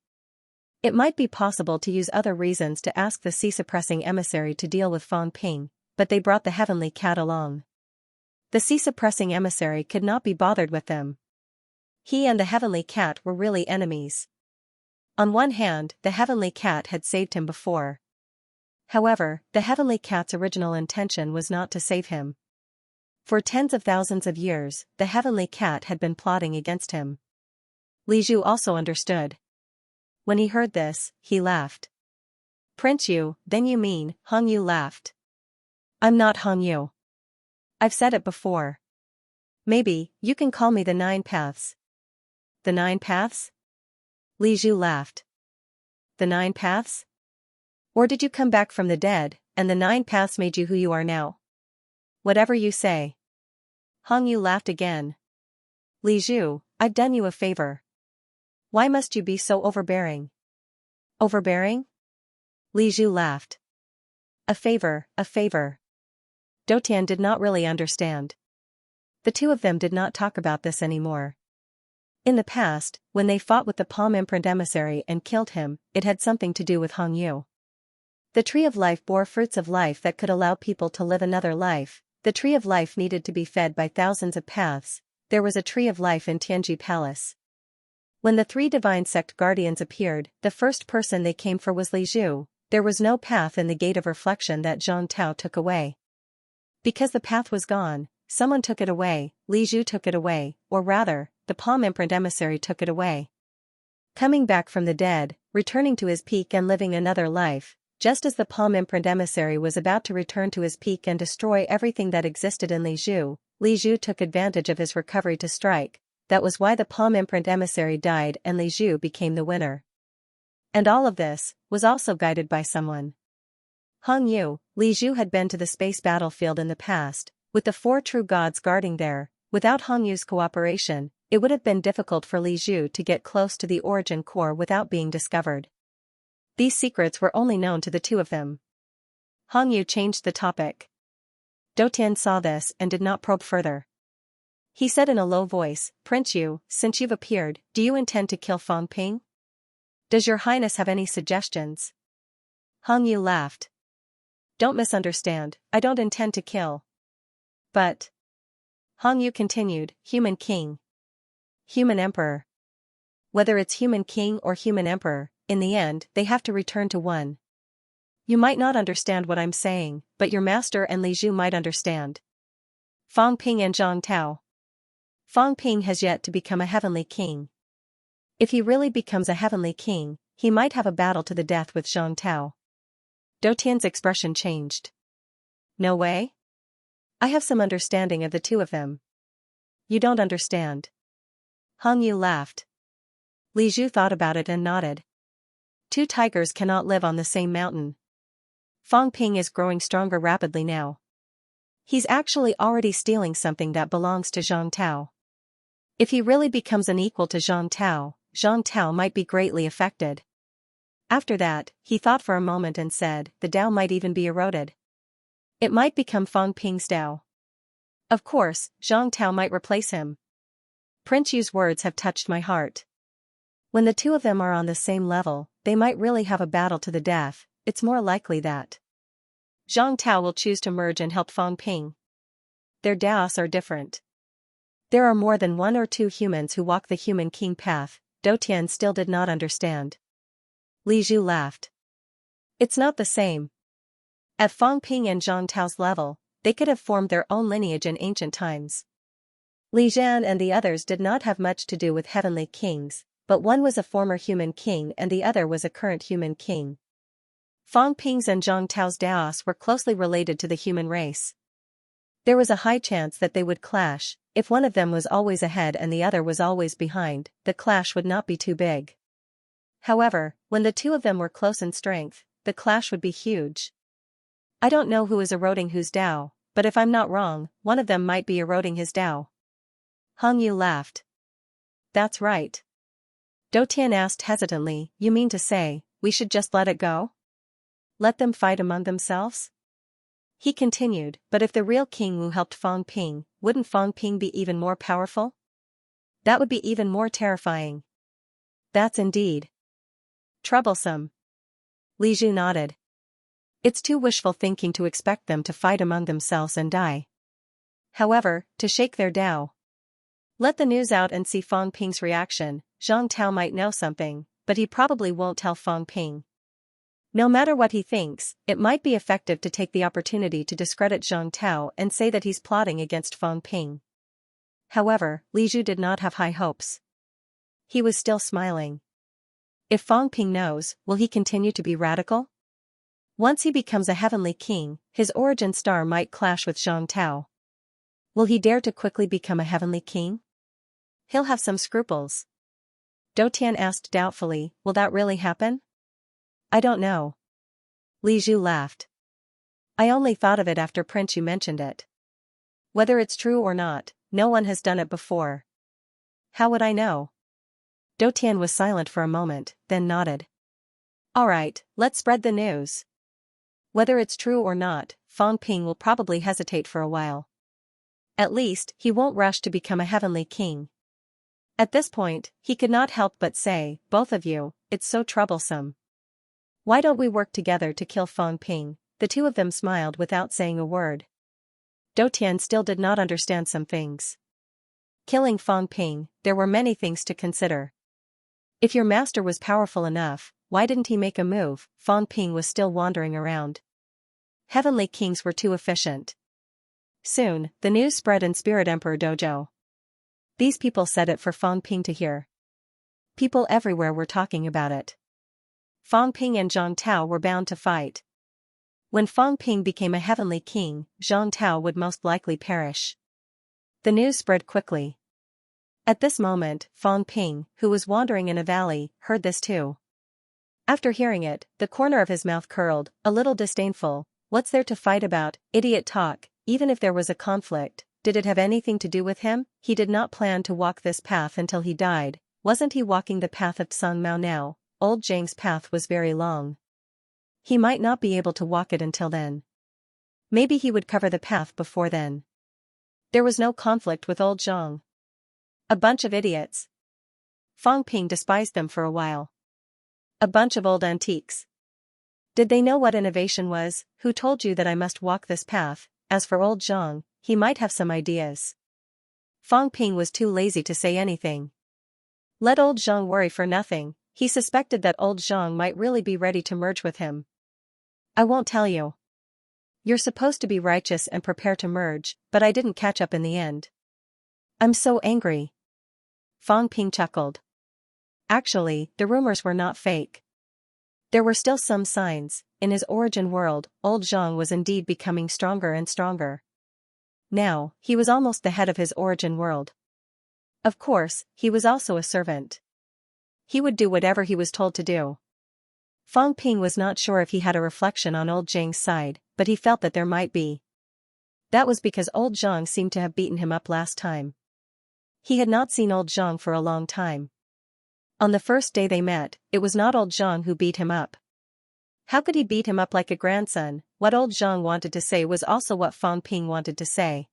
It might be possible to use other reasons to ask the sea-suppressing emissary to deal with Feng Ping, but they brought the Heavenly Cat along. The sea-suppressing emissary could not be bothered with them. He and the Heavenly Cat were really enemies. On one hand, the Heavenly Cat had saved him before. However, the Heavenly Cat's original intention was not to save him. For tens of thousands of years, the Heavenly Cat had been plotting against him. Li Zhu also understood. When he heard this, he laughed. Prince Yu, then you mean, Hong Yu laughed. I'm not Hong Yu. I've said it before. Maybe, you can call me the Nine Paths. The Nine Paths? Li Zhu laughed. The Nine Paths? Or did you come back from the dead, and the Nine Paths made you who you are now? Whatever you say. Hong Yu laughed again. Li Zhu, I've done you a favor. Why must you be so overbearing? Overbearing? Li Zhu laughed. A favor, a favor. Dotian did not really understand. The two of them did not talk about this anymore. In the past, when they fought with the Palm Imprint emissary and killed him, it had something to do with Hong Yu. The tree of life bore fruits of life that could allow people to live another life. The tree of life needed to be fed by thousands of paths. There was a tree of life in Tianji Palace. When the three divine sect guardians appeared, the first person they came for was Li Zhu. There was no path in the gate of reflection that Zhang Tao took away. Because the path was gone, someone took it away. Li Zhu took it away, or rather, the Palm Imprint emissary took it away. Coming back from the dead, returning to his peak and living another life, just as the Palm Imprint emissary was about to return to his peak and destroy everything that existed in Li Zhu took advantage of his recovery to strike. That was why the Palm Imprint emissary died and Li Zhu became the winner. And all of this was also guided by someone. Hong Yu. Li Zhu had been to the space battlefield in the past, with the four true gods guarding there. Without Hong Yu's cooperation, it would have been difficult for Li Zhu to get close to the origin core without being discovered. These secrets were only known to the two of them. Hong Yu changed the topic. Dotian saw this and did not probe further. He said in a low voice, Prince Yu, since you've appeared, do you intend to kill Fang Ping? Does your highness have any suggestions? Hong Yu laughed. Don't misunderstand, I don't intend to kill. But. Hong Yu continued, human king. Human emperor. Whether it's human king or human emperor, in the end, they have to return to one. You might not understand what I'm saying, but your master and Li Zhu might understand. Fang Ping and Zhang Tao. Fang Ping has yet to become a heavenly king. If he really becomes a heavenly king, he might have a battle to the death with Zhang Tao. Dotian's expression changed. No way? I have some understanding of the two of them. You don't understand. Hong Yu laughed. Li Zhu thought about it and nodded. Two tigers cannot live on the same mountain. Fang Ping is growing stronger rapidly now. He's actually already stealing something that belongs to Zhang Tao. If he really becomes an equal to Zhang Tao might be greatly affected. After that, he thought for a moment and said, the Tao might even be eroded. It might become Fang Ping's Tao. Of course, Zhang Tao might replace him. Prince Yu's words have touched my heart. When the two of them are on the same level, they might really have a battle to the death. It's more likely that Zhang Tao will choose to merge and help Fang Ping. Their Daos are different. There are more than one or two humans who walk the human king path. Dotian still did not understand. Li Zhu laughed. It's not the same. At Fang Ping and Zhang Tao's level, they could have formed their own lineage in ancient times. Li Zhan and the others did not have much to do with heavenly kings, but one was a former human king and the other was a current human king. Fang Ping's and Zhang Tao's Daos were closely related to the human race. There was a high chance that they would clash. If one of them was always ahead and the other was always behind, the clash would not be too big. However, when the two of them were close in strength, the clash would be huge. I don't know who is eroding whose Tao, but if I'm not wrong, one of them might be eroding his Tao. Hong Yu laughed. That's right. Dotian asked hesitantly, you mean to say, we should just let it go? Let them fight among themselves? He continued, but if the real King Wu helped Fang Ping, wouldn't Fang Ping be even more powerful? That would be even more terrifying. That's indeed troublesome. Li Zhu nodded. It's too wishful thinking to expect them to fight among themselves and die. However, to shake their Tao. Let the news out and see Fang Ping's reaction. Zhang Tao might know something, but he probably won't tell Fang Ping. No matter what he thinks, it might be effective to take the opportunity to discredit Zhang Tao and say that he's plotting against Fang Ping. However, Li Zhu did not have high hopes. He was still smiling. If Fang Ping knows, will he continue to be radical? Once he becomes a heavenly king, his origin star might clash with Zhang Tao. Will he dare to quickly become a heavenly king? He'll have some scruples. Dou Tian asked doubtfully, will that really happen? I don't know. Li Zhu laughed. I only thought of it after Prince Yu mentioned it. Whether it's true or not, no one has done it before. How would I know? Dou Tian was silent for a moment, then nodded. Alright, let's spread the news. Whether it's true or not, Fang Ping will probably hesitate for a while. At least, he won't rush to become a heavenly king. At this point, he could not help but say, both of you, it's so troublesome. Why don't we work together to kill Fang Ping? The two of them smiled without saying a word. Dou Tian still did not understand some things. Killing Fang Ping, there were many things to consider. If your master was powerful enough, why didn't he make a move? Fang Ping was still wandering around. Heavenly kings were too efficient. Soon, the news spread in Spirit Emperor Dojo. These people said it for Fang Ping to hear. People everywhere were talking about it. Fang Ping and Zhang Tao were bound to fight. When Fang Ping became a heavenly king, Zhang Tao would most likely perish. The news spread quickly. At this moment, Fang Ping, who was wandering in a valley, heard this too. After hearing it, the corner of his mouth curled, a little disdainful. What's there to fight about? Idiot talk. Even if there was a conflict, did it have anything to do with him? He did not plan to walk this path until he died. Wasn't he walking the path of Tsang Mao now? Old Zhang's path was very long. He might not be able to walk it until then. Maybe he would cover the path before then. There was no conflict with old Zhang. A bunch of idiots. Fang Ping despised them for a while. A bunch of old antiques. Did they know what innovation was? Who told you that I must walk this path? As for old Zhang, he might have some ideas. Fang Ping was too lazy to say anything. Let old Zhang worry for nothing. He suspected that old Zhang might really be ready to merge with him. I won't tell you. You're supposed to be righteous and prepare to merge, but I didn't catch up in the end. I'm so angry. Fang Ping chuckled. Actually, the rumors were not fake. There were still some signs. In his origin world, old Zhang was indeed becoming stronger and stronger. Now, he was almost the head of his origin world. Of course, he was also a servant. He would do whatever he was told to do. Fang Ping was not sure if he had a reflection on old Zhang's side, but he felt that there might be. That was because old Zhang seemed to have beaten him up last time. He had not seen old Zhang for a long time. On the first day they met, it was not old Zhang who beat him up. How could he beat him up like a grandson? What old Zhang wanted to say was also what Fang Ping wanted to say.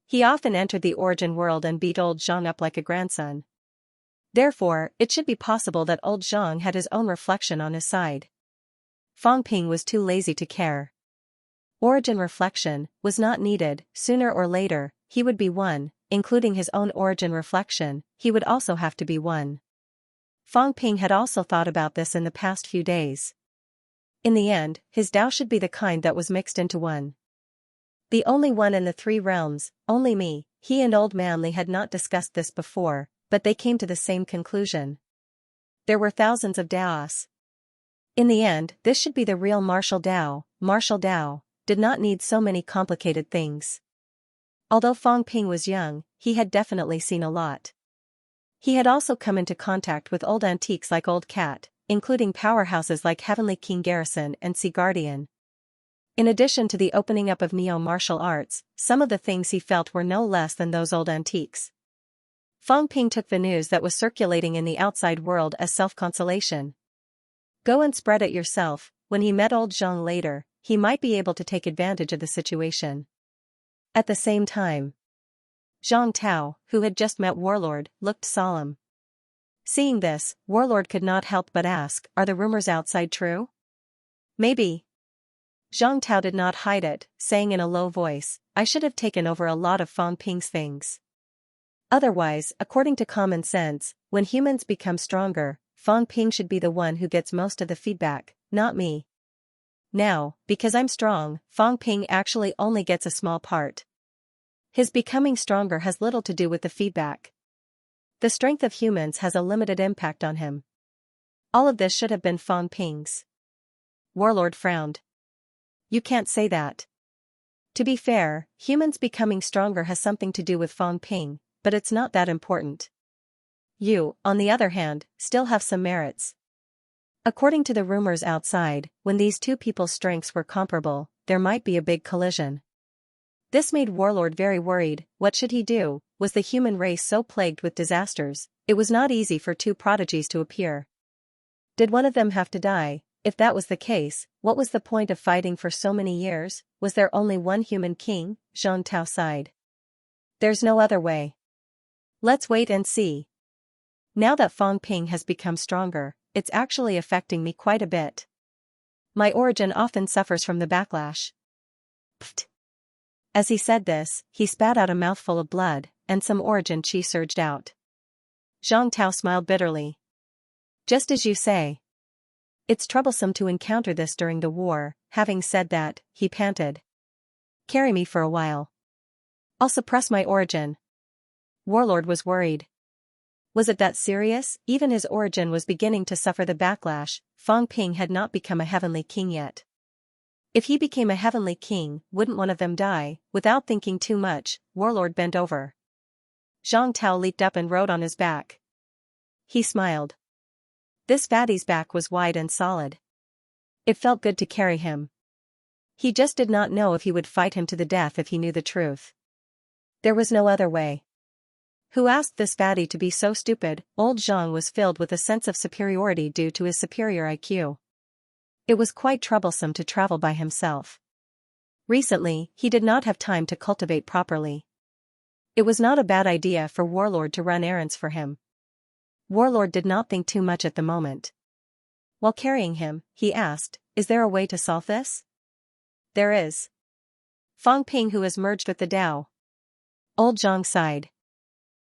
He often entered the origin world and beat old Zhang up like a grandson. Therefore, it should be possible that old Zhang had his own reflection on his side. Fang Ping was too lazy to care. Origin reflection was not needed. Sooner or later, he would be one, including his own origin reflection. He would also have to be one. Fang Ping had also thought about this in the past few days. In the end, his Tao should be the kind that was mixed into one. The only one in the three realms, only me. He and old Manly had not discussed this before, but they came to the same conclusion. There were thousands of Daos. In the end, this should be the real martial Tao. Martial Tao did not need so many complicated things. Although Fang Ping was young, he had definitely seen a lot. He had also come into contact with old antiques like Old Cat, including powerhouses like Heavenly King Garrison and Sea Guardian. In addition to the opening up of neo-martial arts, some of the things he felt were no less than those old antiques. Fang Ping took the news that was circulating in the outside world as self-consolation. Go and spread it yourself. When he met old Zhang later, he might be able to take advantage of the situation. At the same time, Zhang Tao, who had just met Warlord, looked solemn. Seeing this, Warlord could not help but ask, are the rumors outside true? Maybe. Zhang Tao did not hide it, saying in a low voice, I should have taken over a lot of Fang Ping's things. Otherwise, according to common sense, when humans become stronger, Fang Ping should be the one who gets most of the feedback, not me. Now, because I'm strong, Fang Ping actually only gets a small part. His becoming stronger has little to do with the feedback. The strength of humans has a limited impact on him. All of this should have been Fang Ping's. Warlord frowned. You can't say that. To be fair, humans becoming stronger has something to do with Fang Ping, but it's not that important. You, on the other hand, still have some merits. According to the rumors outside, when these two people's strengths were comparable, there might be a big collision. This made Warlord very worried. What should he do? Was the human race so plagued with disasters? It was not easy for two prodigies to appear. Did one of them have to die? If that was the case, what was the point of fighting for so many years? Was there only one human king? Zhang Tao sighed. There's no other way. Let's wait and see. Now that Fang Ping has become stronger, it's actually affecting me quite a bit. My origin often suffers from the backlash. Pfft. As he said this, he spat out a mouthful of blood, and some origin chi surged out. Zhang Tao smiled bitterly. Just as you say. It's troublesome to encounter this during the war. Having said that, he panted. Carry me for a while. I'll suppress my origin. Warlord was worried. Was it that serious? Even his origin was beginning to suffer the backlash. Fang Ping had not become a heavenly king yet. If he became a heavenly king, wouldn't one of them die? Without thinking too much, Warlord bent over. Zhang Tao leaped up and rode on his back. He smiled. This fatty's back was wide and solid. It felt good to carry him. He just did not know if he would fight him to the death if he knew the truth. There was no other way. Who asked this fatty to be so stupid? Old Zhang was filled with a sense of superiority due to his superior IQ. It was quite troublesome to travel by himself. Recently, he did not have time to cultivate properly. It was not a bad idea for Warlord to run errands for him. Warlord did not think too much at the moment. While carrying him, he asked, "Is there a way to solve this?" "There is. Fang Ping who has merged with the Tao." Old Zhang sighed.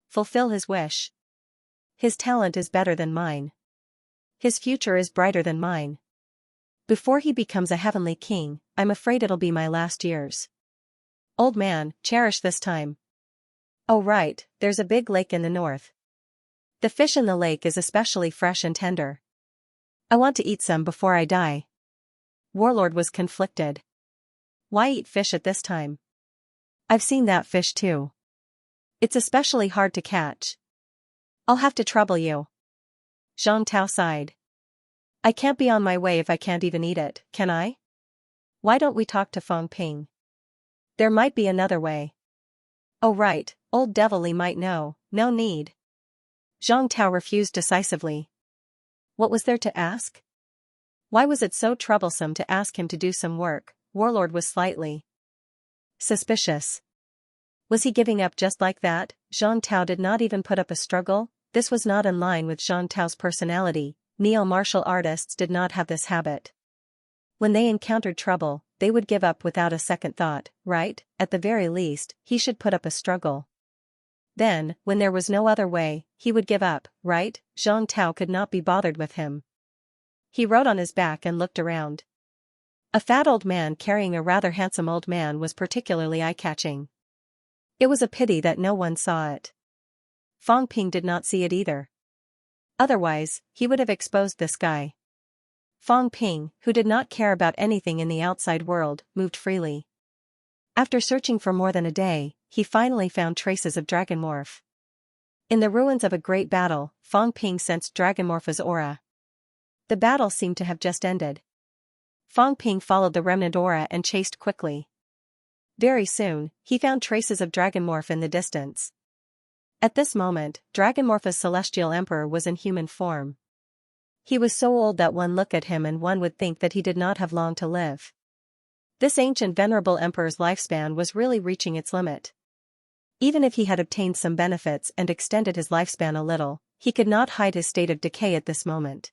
"Fulfill his wish. His talent is better than mine. His future is brighter than mine. Before he becomes a heavenly king, I'm afraid it'll be my last years. Old man, cherish this time. Oh right, there's a big lake in the north. The fish in the lake is especially fresh and tender. I want to eat some before I die." Warlord was conflicted. Why eat fish at this time? I've seen that fish too. It's especially hard to catch. I'll have to trouble you. Zhang Tao sighed. I can't be on my way if I can't even eat it, can I? Why don't we talk to Fang Ping? There might be another way. Oh right, old Devilly might know. No need. Zhang Tao refused decisively. What was there to ask? Why was it so troublesome to ask him to do some work? Warlord was slightly suspicious. Was he giving up just like that? Zhang Tao did not even put up a struggle. This was not in line with Zhang Tao's personality. Neo-martial artists did not have this habit. When they encountered trouble, they would give up without a second thought, right? At the very least, he should put up a struggle. Then, when there was no other way, he would give up, right? Zhang Tao could not be bothered with him. He rode on his back and looked around. A fat old man carrying a rather handsome old man was particularly eye-catching. It was a pity that no one saw it. Fang Ping did not see it either. Otherwise, he would have exposed this guy. Fang Ping, who did not care about anything in the outside world, moved freely. After searching for more than a day, he finally found traces of Dragonmorph. In the ruins of a great battle, Fang Ping sensed Dragonmorph's aura. The battle seemed to have just ended. Fang Ping followed the remnant aura and chased quickly. Very soon, he found traces of Dragonmorph in the distance. At this moment, Dragonmorph's celestial emperor was in human form. He was so old that one look at him and one would think that he did not have long to live. This ancient venerable emperor's lifespan was really reaching its limit. Even if he had obtained some benefits and extended his lifespan a little, he could not hide his state of decay at this moment.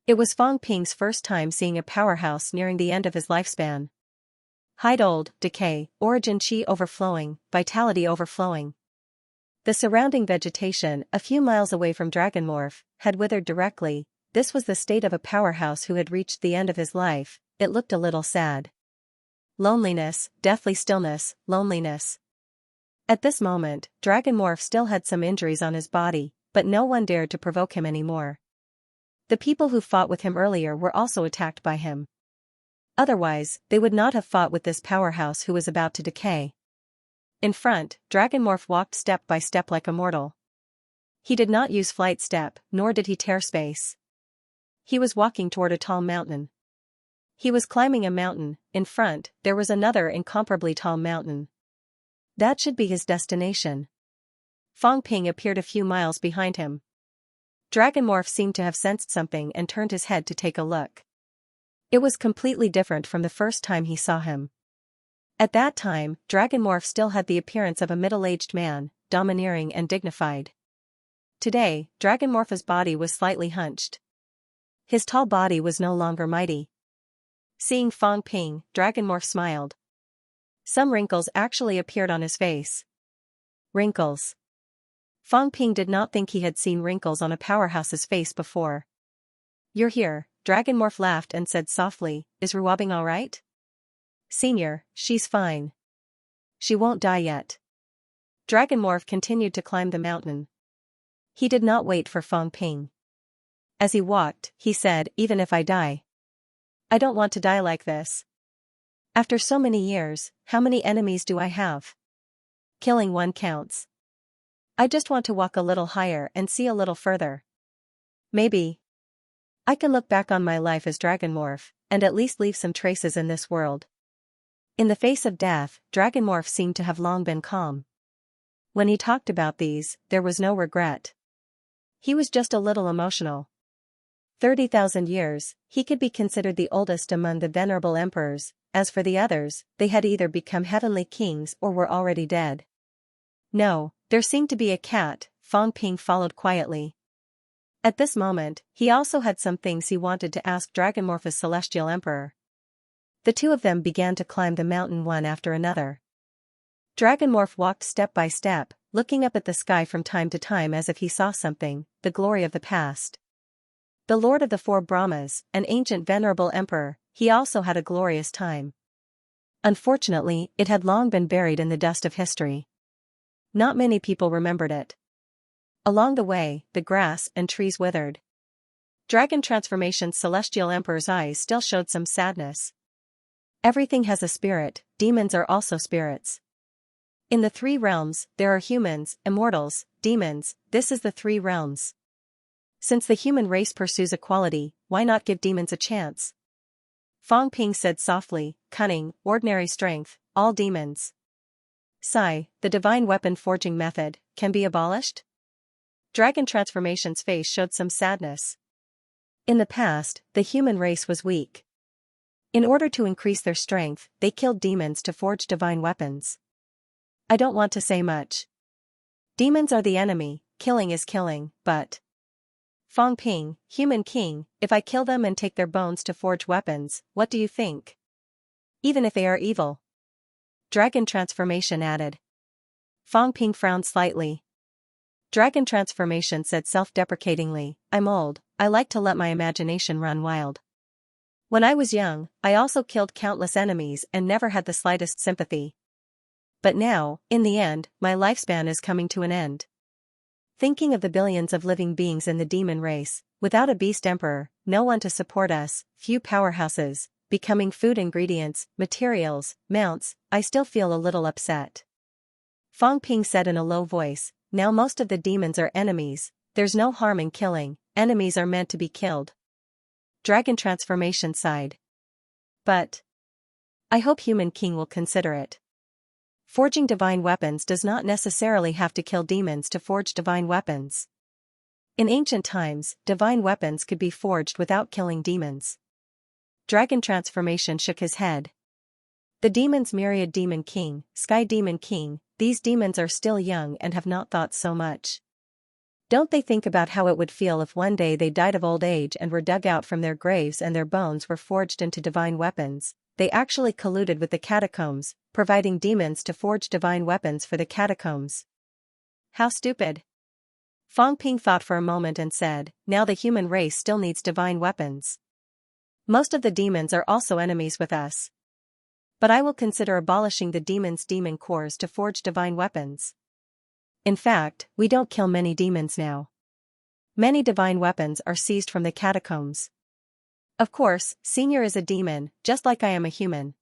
It was Fang Ping's first time seeing a powerhouse nearing the end of his lifespan. Hide old, decay, origin chi overflowing, vitality overflowing. The surrounding vegetation, a few miles away from Dragonmorph, had withered directly. This was the state of a powerhouse who had reached the end of his life. It looked a little sad. Loneliness, deathly stillness, loneliness. At this moment, Dragonmorph still had some injuries on his body, but no one dared to provoke him anymore. The people who fought with him earlier were also attacked by him. Otherwise, they would not have fought with this powerhouse who was about to decay. In front, Dragonmorph walked step by step like a mortal. He did not use flight step, nor did he tear space. He was walking toward a tall mountain. He was climbing a mountain. In front, there was another incomparably tall mountain. That should be his destination. Fang Ping appeared a few miles behind him. Dragonmorph seemed to have sensed something and turned his head to take a look. It was completely different from the first time he saw him. At that time, Dragonmorph still had the appearance of a middle-aged man, domineering and dignified. Today, Dragonmorph's body was slightly hunched. His tall body was no longer mighty. Seeing Fang Ping, Dragonmorph smiled. Some wrinkles actually appeared on his face. Wrinkles. Fang Ping did not think he had seen wrinkles on a powerhouse's face before. "You're here," Dragonmorph laughed and said softly, "Is Ruobing alright?" "Senior, she's fine. She won't die yet." Dragonmorph continued to climb the mountain. He did not wait for Fang Ping. As he walked, he said, "Even if I die, I don't want to die like this. After so many years, how many enemies do I have? Killing one counts. I just want to walk a little higher and see a little further. Maybe I can look back on my life as Dragonmorph, and at least leave some traces in this world." In the face of death, Dragonmorph seemed to have long been calm. When he talked about these, there was no regret. He was just a little emotional. 30,000 years, he could be considered the oldest among the venerable emperors. As for the others, they had either become heavenly kings or were already dead. No, there seemed to be a cat. Fang Ping followed quietly. At this moment, he also had some things he wanted to ask Dragonmorph's celestial emperor. The two of them began to climb the mountain one after another. Dragonmorph walked step by step, looking up at the sky from time to time as if he saw something, the glory of the past. The Lord of the Four Brahmas, an ancient venerable emperor, he also had a glorious time. Unfortunately, it had long been buried in the dust of history. Not many people remembered it. Along the way, the grass and trees withered. Dragon Transformation's celestial emperor's eyes still showed some sadness. Everything has a spirit, demons are also spirits. In the three realms, there are humans, immortals, demons, this is the three realms. Since the human race pursues equality, why not give demons a chance? Fang Ping said softly, "Cunning, ordinary strength, all demons. Sigh, the divine weapon forging method, can be abolished?" Dragon Transformation's face showed some sadness. In the past, the human race was weak. In order to increase their strength, they killed demons to forge divine weapons. I don't want to say much. Demons are the enemy, killing is killing, but Fang Ping, human king, if I kill them and take their bones to forge weapons, what do you think? Even if they are evil. Dragon Transformation added. Fang Ping frowned slightly. Dragon Transformation said self-deprecatingly, "I'm old, I like to let my imagination run wild. When I was young, I also killed countless enemies and never had the slightest sympathy. But now, in the end, my lifespan is coming to an end. Thinking of the billions of living beings in the demon race, without a beast emperor, no one to support us, few powerhouses, becoming food ingredients, materials, mounts, I still feel a little upset." Fang Ping said in a low voice, "Now most of the demons are enemies, there's no harm in killing, enemies are meant to be killed." Dragon Transformation sighed. "But I hope Human King will consider it. Forging divine weapons does not necessarily have to kill demons to forge divine weapons. In ancient times, divine weapons could be forged without killing demons." Dragon Transformation shook his head. "The demons Myriad Demon King, Sky Demon King, these demons are still young and have not thought so much. Don't they think about how it would feel if one day they died of old age and were dug out from their graves and their bones were forged into divine weapons? They actually colluded with the catacombs, providing demons to forge divine weapons for the catacombs. How stupid." Fang Ping thought for a moment and said, "Now the human race still needs divine weapons. Most of the demons are also enemies with us. But I will consider abolishing the demons' demon cores to forge divine weapons. In fact, we don't kill many demons now. Many divine weapons are seized from the catacombs. Of course, Senior is a demon, just like I am a human.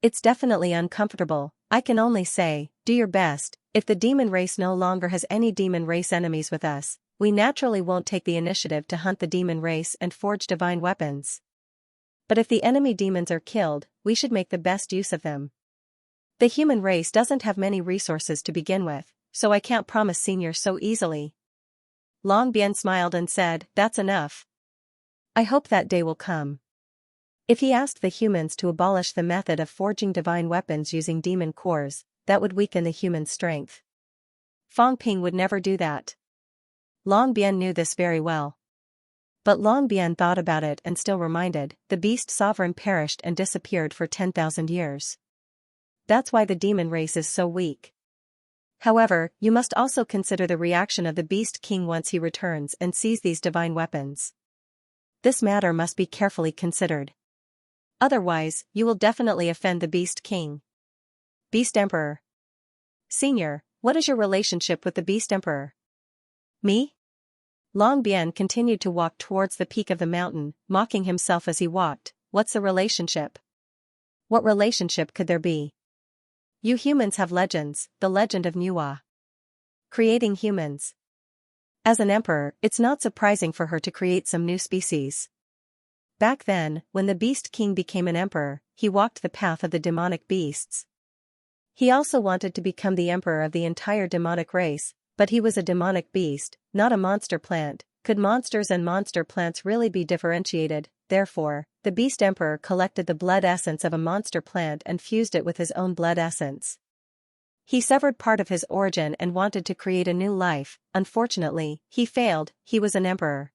It's definitely uncomfortable. I can only say, do your best. If the demon race no longer has any demon race enemies with us, we naturally won't take the initiative to hunt the demon race and forge divine weapons. But if the enemy demons are killed, we should make the best use of them. The human race doesn't have many resources to begin with, so I can't promise Senior so easily. Long Bien smiled and said, that's enough. I hope that day will come. If he asked the humans to abolish the method of forging divine weapons using demon cores, that would weaken the human strength. Fang Ping would never do that. Long Bien knew this very well. But Long Bien thought about it and still reminded, the beast sovereign perished and disappeared for 10,000 years. That's why the demon race is so weak. However, you must also consider the reaction of the Beast King once he returns and sees these divine weapons. This matter must be carefully considered. Otherwise, you will definitely offend the Beast King. Beast Emperor. Senior, what is your relationship with the Beast Emperor? Me? Long Bien continued to walk towards the peak of the mountain, mocking himself as he walked. What's the relationship? What relationship could there be? You humans have legends, the legend of Nuwa. Creating humans. As an emperor, it's not surprising for her to create some new species. Back then, when the Beast King became an emperor, he walked the path of the demonic beasts. He also wanted to become the emperor of the entire demonic race, but he was a demonic beast, not a monster plant. Could monsters and monster plants really be differentiated? Therefore, the Beast Emperor collected the blood essence of a monster plant and fused it with his own blood essence. He severed part of his origin and wanted to create a new life. Unfortunately, he failed. He was an emperor.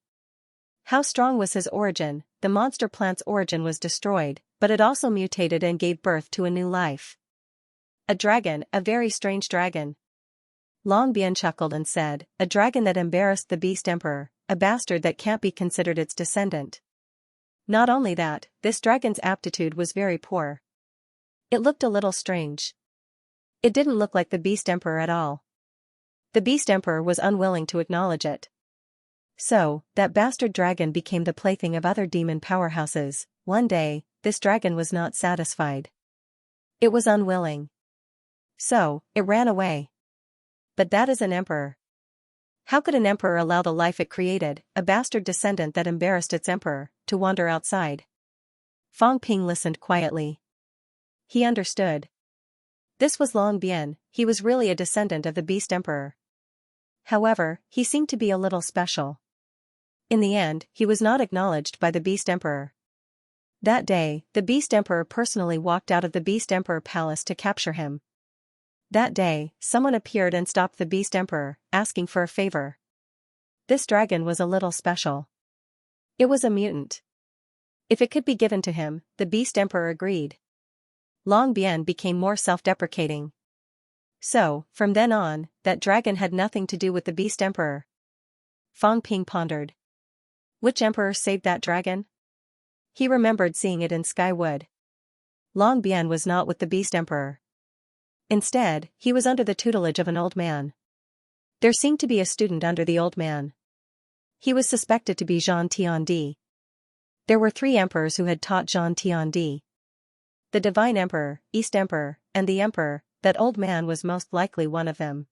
How strong was his origin? The monster plant's origin was destroyed, but it also mutated and gave birth to a new life. A dragon, a very strange dragon. Long Bien chuckled and said, a dragon that embarrassed the Beast Emperor, a bastard that can't be considered its descendant. Not only that, this dragon's aptitude was very poor. It looked a little strange. It didn't look like the Beast Emperor at all. The Beast Emperor was unwilling to acknowledge it. So, that bastard dragon became the plaything of other demon powerhouses. One day, this dragon was not satisfied. It was unwilling. So, it ran away. But that is an emperor. How could an emperor allow the life it created, a bastard descendant that embarrassed its emperor, to wander outside? Fang Ping listened quietly. He understood. This was Long Bien, he was really a descendant of the Beast Emperor. However, he seemed to be a little special. In the end, he was not acknowledged by the Beast Emperor. That day, the Beast Emperor personally walked out of the Beast Emperor palace to capture him. That day, someone appeared and stopped the Beast Emperor, asking for a favor. This dragon was a little special. It was a mutant. If it could be given to him, the Beast Emperor agreed. Long Bien became more self-deprecating. So, from then on, that dragon had nothing to do with the Beast Emperor. Fang Ping pondered. Which emperor saved that dragon? He remembered seeing it in Skywood. Long Bien was not with the Beast Emperor. Instead, he was under the tutelage of an old man. There seemed to be a student under the old man. He was suspected to be Zhang Tiandi. There were 3 emperors who had taught Zhang Tiandi. The Divine Emperor, East Emperor, and the Emperor. That old man was most likely one of them.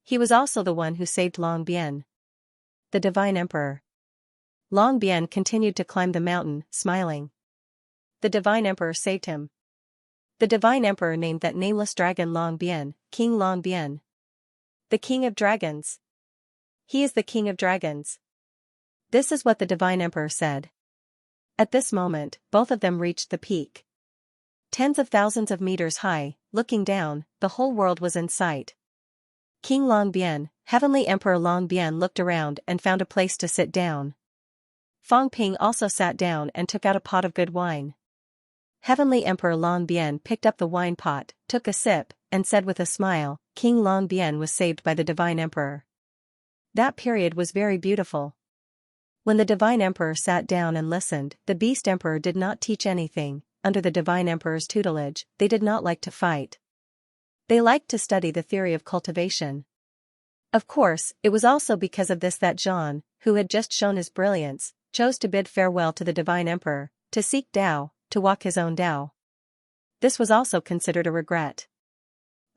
He was also the one who saved Long Bien. The Divine Emperor. Long Bien continued to climb the mountain, smiling. The Divine Emperor saved him. The Divine Emperor named that nameless dragon Long Bien, King Long Bien. The King of Dragons. He is the King of Dragons. This is what the Divine Emperor said. At this moment, both of them reached the peak. Tens of thousands of meters high, looking down, the whole world was in sight. King Long Bien, Heavenly Emperor Long Bien looked around and found a place to sit down. Fang Ping also sat down and took out a pot of good wine. Heavenly Emperor Long Bien picked up the wine pot, took a sip, and said with a smile, King Long Bien was saved by the Divine Emperor. That period was very beautiful. When the Divine Emperor sat down and listened, the Beast Emperor did not teach anything. Under the Divine Emperor's tutelage, they did not like to fight. They liked to study the theory of cultivation. Of course, it was also because of this that Zhang, who had just shown his brilliance, chose to bid farewell to the divine emperor, to seek Tao, to walk his own Tao. This was also considered a regret.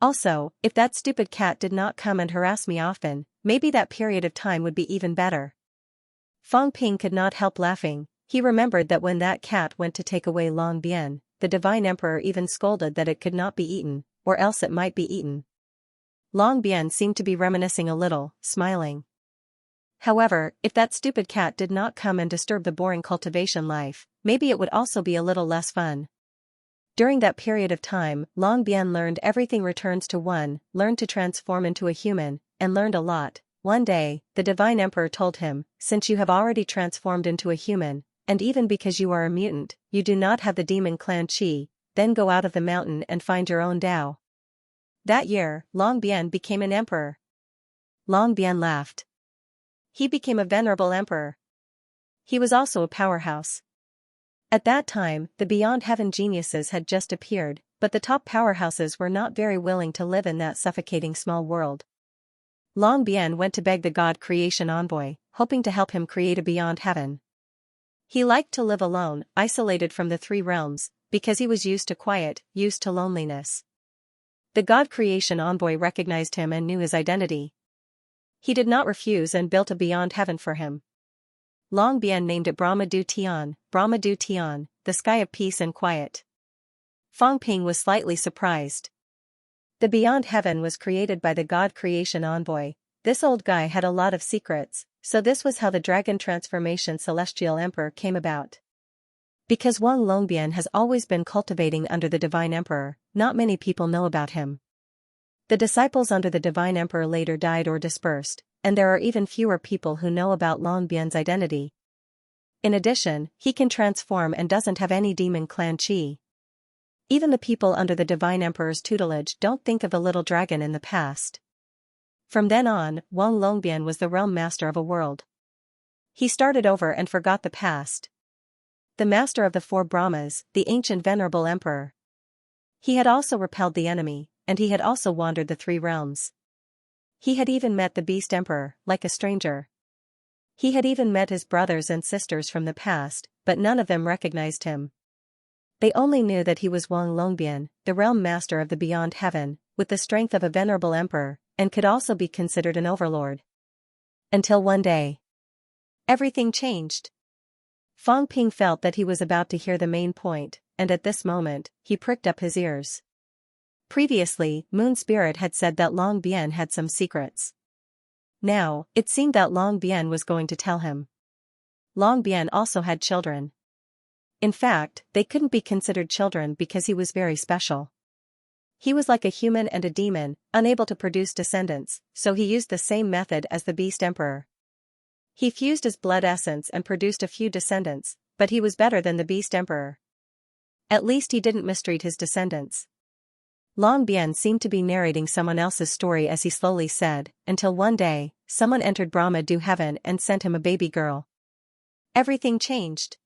Also, if that stupid cat did not come and harass me often, maybe that period of time would be even better. Fang Ping could not help laughing. He remembered that when that cat went to take away Long Bian, the divine emperor even scolded that it could not be eaten, or else it might be eaten. Long Bian seemed to be reminiscing a little, smiling. However, if that stupid cat did not come and disturb the boring cultivation life, maybe it would also be a little less fun. During that period of time, Long Bian learned everything returns to one, learned to transform into a human, and learned a lot. One day, the divine emperor told him, since you have already transformed into a human, and even because you are a mutant, you do not have the demon clan Qi, then go out of the mountain and find your own Tao. That year, Long Bian became an emperor. Long Bian laughed. He became a venerable emperor. He was also a powerhouse. At that time, the Beyond Heaven geniuses had just appeared, but the top powerhouses were not very willing to live in that suffocating small world. Long Bian went to beg the God Creation envoy, hoping to help him create a Beyond Heaven. He liked to live alone, isolated from the three realms, because he was used to quiet, used to loneliness. The God Creation envoy recognized him and knew his identity. He did not refuse and built a Beyond Heaven for him. Long Bian named it Brahma Du Tian, the sky of peace and quiet. Fang Ping was slightly surprised. The Beyond Heaven was created by the God Creation envoy. This old guy had a lot of secrets, so this was how the Dragon Transformation Celestial Emperor came about. Because Wang Longbian has always been cultivating under the Divine Emperor, not many people know about him. The disciples under the Divine Emperor later died or dispersed, and there are even fewer people who know about Longbian's identity. In addition, he can transform and doesn't have any demon clan Qi. Even the people under the Divine Emperor's tutelage don't think of the little dragon in the past. From then on, Wang Longbian was the realm master of a world. He started over and forgot the past. The master of the four Brahmas, the ancient venerable emperor. He had also repelled the enemy, and he had also wandered the three realms. He had even met the beast emperor, like a stranger. He had even met his brothers and sisters from the past, but none of them recognized him. They only knew that he was Wang Longbian, the realm master of the Beyond Heaven, with the strength of a venerable emperor, and could also be considered an overlord. Until one day, everything changed. Fang Ping felt that he was about to hear the main point, and at this moment, he pricked up his ears. Previously, Moon Spirit had said that Long Bian had some secrets. Now, it seemed that Long Bian was going to tell him. Long Bian also had children. In fact, they couldn't be considered children because he was very special. He was like a human and a demon, unable to produce descendants, so he used the same method as the Beast Emperor. He fused his blood essence and produced a few descendants, but he was better than the Beast Emperor. At least he didn't mistreat his descendants. Long Bian seemed to be narrating someone else's story as he slowly said, until one day, someone entered Brahma Du Heaven and sent him a baby girl. Everything changed.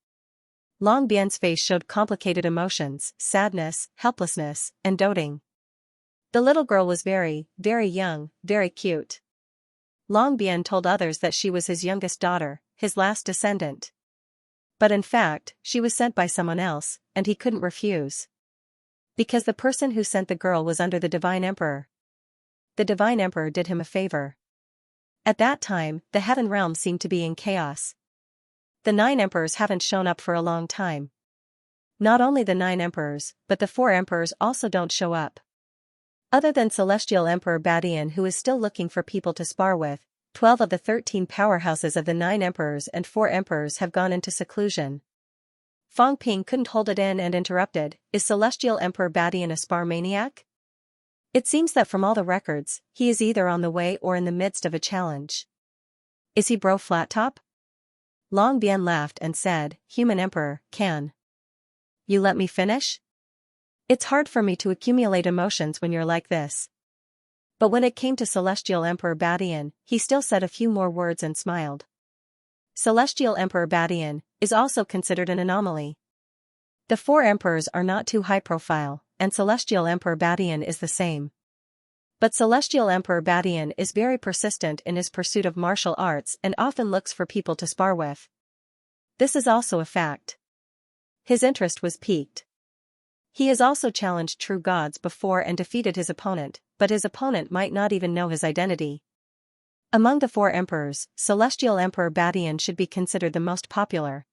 Long Bian's face showed complicated emotions, sadness, helplessness, and doting. The little girl was very, very young, very cute. Long Bian told others that she was his youngest daughter, his last descendant. But in fact, she was sent by someone else, and he couldn't refuse. Because the person who sent the girl was under the Divine Emperor. The Divine Emperor did him a favor. At that time, the heaven realm seemed to be in chaos. The 9 emperors haven't shown up for a long time. Not only the 9 emperors, but the 4 emperors also don't show up. Other than Celestial Emperor Badian, who is still looking for people to spar with, 12 of the 13 powerhouses of the 9 emperors and 4 emperors have gone into seclusion. Fang Ping couldn't hold it in and interrupted, "Is Celestial Emperor Badian a spar maniac? It seems that from all the records, he is either on the way or in the midst of a challenge. Is he bro flat top?" Long Bian laughed and said, "Human Emperor, can you let me finish? It's hard for me to accumulate emotions when you're like this." But when it came to Celestial Emperor Badian, he still said a few more words and smiled. Celestial Emperor Badian is also considered an anomaly. The 4 emperors are not too high profile, and Celestial Emperor Badian is the same. But Celestial Emperor Badian is very persistent in his pursuit of martial arts and often looks for people to spar with. This is also a fact. His interest was piqued. He has also challenged true gods before and defeated his opponent, but his opponent might not even know his identity. Among the four emperors, Celestial Emperor Badian should be considered the most popular.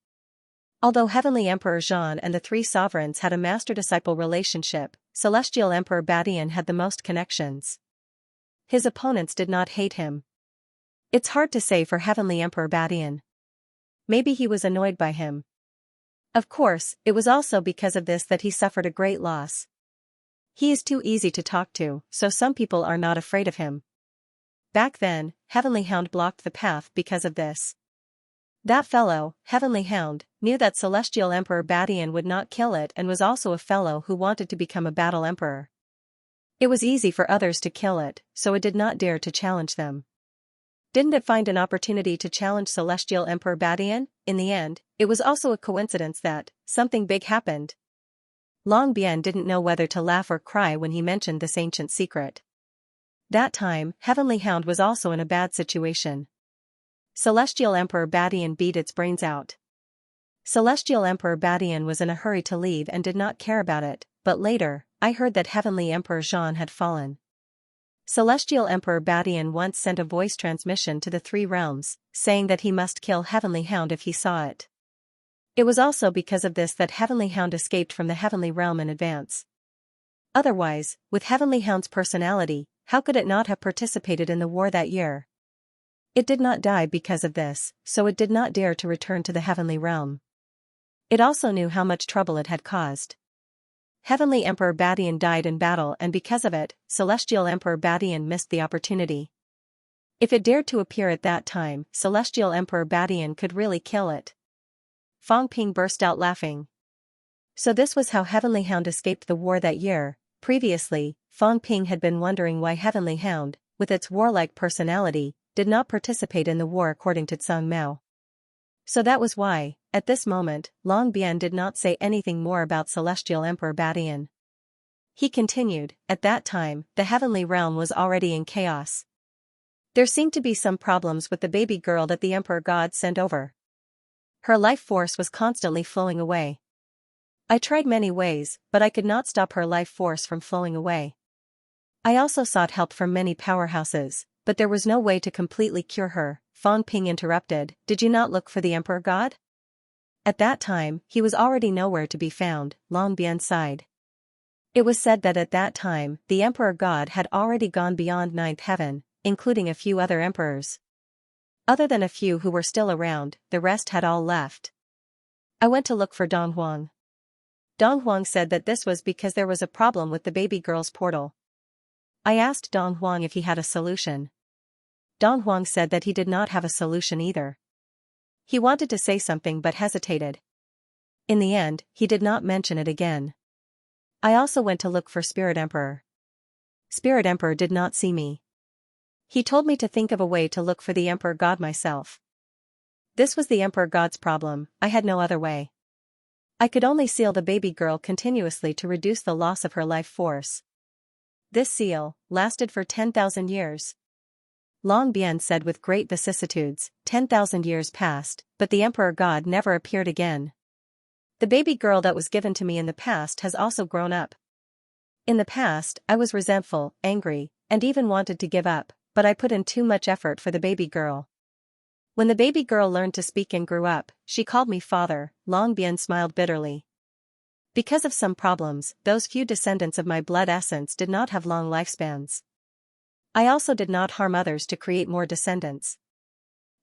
Although Heavenly Emperor Zhan and the three sovereigns had a master-disciple relationship, Celestial Emperor Badian had the most connections. His opponents did not hate him. It's hard to say for Heavenly Emperor Badian. Maybe he was annoyed by him. Of course, it was also because of this that he suffered a great loss. He is too easy to talk to, so some people are not afraid of him. Back then, Heavenly Hound blocked the path because of this. That fellow, Heavenly Hound, knew that Celestial Emperor Badian would not kill it and was also a fellow who wanted to become a battle emperor. It was easy for others to kill it, so it did not dare to challenge them. Didn't it find an opportunity to challenge Celestial Emperor Badian? In the end, it was also a coincidence that something big happened. Long Bian didn't know whether to laugh or cry when he mentioned this ancient secret. That time, Heavenly Hound was also in a bad situation. Celestial Emperor Badian beat its brains out. Celestial Emperor Badian was in a hurry to leave and did not care about it, but later, I heard that Heavenly Emperor Zhan had fallen. Celestial Emperor Badian once sent a voice transmission to the three realms, saying that he must kill Heavenly Hound if he saw it. It was also because of this that Heavenly Hound escaped from the Heavenly Realm in advance. Otherwise, with Heavenly Hound's personality, how could it not have participated in the war that year? It did not die because of this, so it did not dare to return to the Heavenly Realm. It also knew how much trouble it had caused. Heavenly Emperor Badian died in battle, and because of it, Celestial Emperor Badian missed the opportunity. If it dared to appear at that time, Celestial Emperor Badian could really kill it. Fang Ping burst out laughing. So this was how Heavenly Hound escaped the war that year. Previously, Fang Ping had been wondering why Heavenly Hound, with its warlike personality, did not participate in the war according to Tsang Mao. So that was why, at this moment, Long Bian did not say anything more about Celestial Emperor Badian. He continued, at that time, the Heavenly Realm was already in chaos. There seemed to be some problems with the baby girl that the Emperor God sent over. Her life force was constantly flowing away. I tried many ways, but I could not stop her life force from flowing away. I also sought help from many powerhouses, but there was no way to completely cure her. Fang Ping interrupted, did you not look for the Emperor God? At that time, he was already nowhere to be found, Long Bian sighed. It was said that at that time, the Emperor God had already gone beyond ninth heaven, including a few other emperors. Other than a few who were still around, the rest had all left. I went to look for Dong Huang. Dong Huang said that this was because there was a problem with the baby girl's portal. I asked Dong Huang if he had a solution. Dong Huang said that he did not have a solution either. He wanted to say something but hesitated. In the end, he did not mention it again. I also went to look for Spirit Emperor. Spirit Emperor did not see me. He told me to think of a way to look for the Emperor God myself. This was the Emperor God's problem, I had no other way. I could only seal the baby girl continuously to reduce the loss of her life force. This seal lasted for 10,000 years. Long Bian said with great vicissitudes, 10,000 years passed, but the Emperor God never appeared again. The baby girl that was given to me in the past has also grown up. In the past, I was resentful, angry, and even wanted to give up, but I put in too much effort for the baby girl. When the baby girl learned to speak and grew up, she called me father. Long Bian smiled bitterly. Because of some problems, those few descendants of my blood essence did not have long lifespans. I also did not harm others to create more descendants.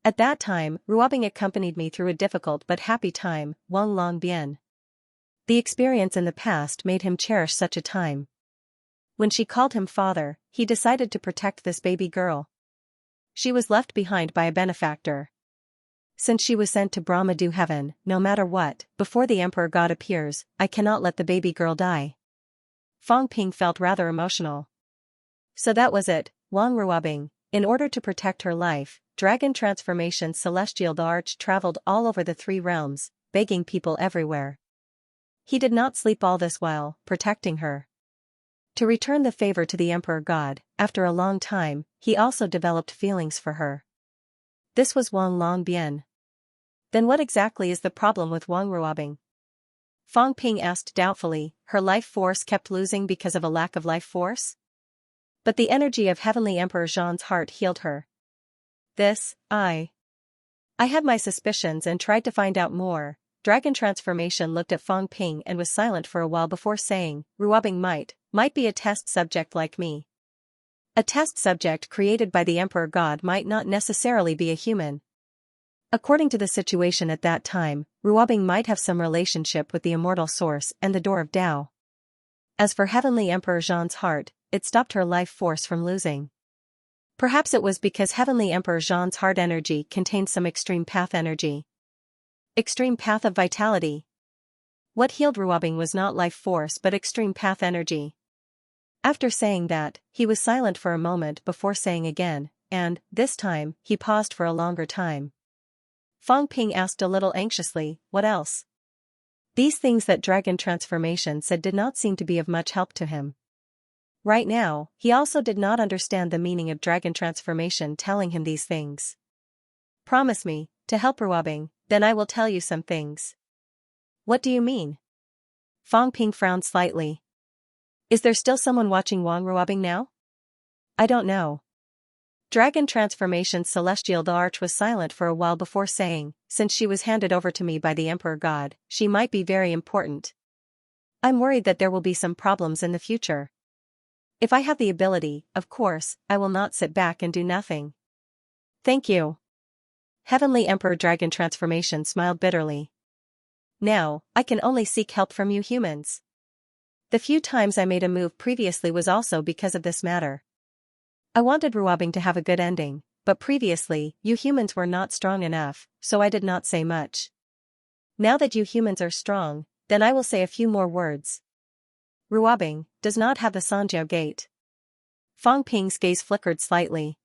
At that time, Ruobing accompanied me through a difficult but happy time, Wang Long Bian. The experience in the past made him cherish such a time. When she called him father, he decided to protect this baby girl. She was left behind by a benefactor. Since she was sent to Brahmadu heaven, no matter what, before the Emperor God appears, I cannot let the baby girl die. Fang Ping felt rather emotional. So that was it, Wang Ruobing. In order to protect her life, Dragon Transformation Celestial the Arch traveled all over the three realms, begging people everywhere. He did not sleep all this while, protecting her. To return the favor to the Emperor God, after a long time, he also developed feelings for her. This was Wang Long Bian. Then what exactly is the problem with Wang Ruobing? Fang Ping asked doubtfully, her life force kept losing because of a lack of life force? But the energy of Heavenly Emperor Zhang's heart healed her. I had my suspicions and tried to find out more. Dragon Transformation looked at Fang Ping and was silent for a while before saying, Ruobing might be a test subject like me. A test subject created by the Emperor God might not necessarily be a human. According to the situation at that time, Ruobing might have some relationship with the immortal source and the door of Tao. As for Heavenly Emperor Zhang's heart, it stopped her life force from losing. Perhaps it was because Heavenly Emperor Zhang's heart energy contained some extreme path energy. Extreme path of vitality. What healed Ruobing was not life force but extreme path energy. After saying that, he was silent for a moment before saying again, and, this time, he paused for a longer time. Fang Ping asked a little anxiously, what else? These things that Dragon Transformation said did not seem to be of much help to him. Right now, he also did not understand the meaning of Dragon Transformation telling him these things. Promise me, to help Ruobing, then I will tell you some things. What do you mean? Fang Ping frowned slightly. Is there still someone watching Wang Ruobing now? I don't know. Dragon Transformation's celestial arch was silent for a while before saying, since she was handed over to me by the Emperor God, she might be very important. I'm worried that there will be some problems in the future. If I have the ability, of course, I will not sit back and do nothing. Thank you. Heavenly Emperor Dragon Transformation smiled bitterly. Now, I can only seek help from you humans. The few times I made a move previously was also because of this matter. I wanted Ruobing to have a good ending, but previously, you humans were not strong enough, so I did not say much. Now that you humans are strong, then I will say a few more words. Ruobing does not have the Sanjiao Gate. Fang Ping's gaze flickered slightly.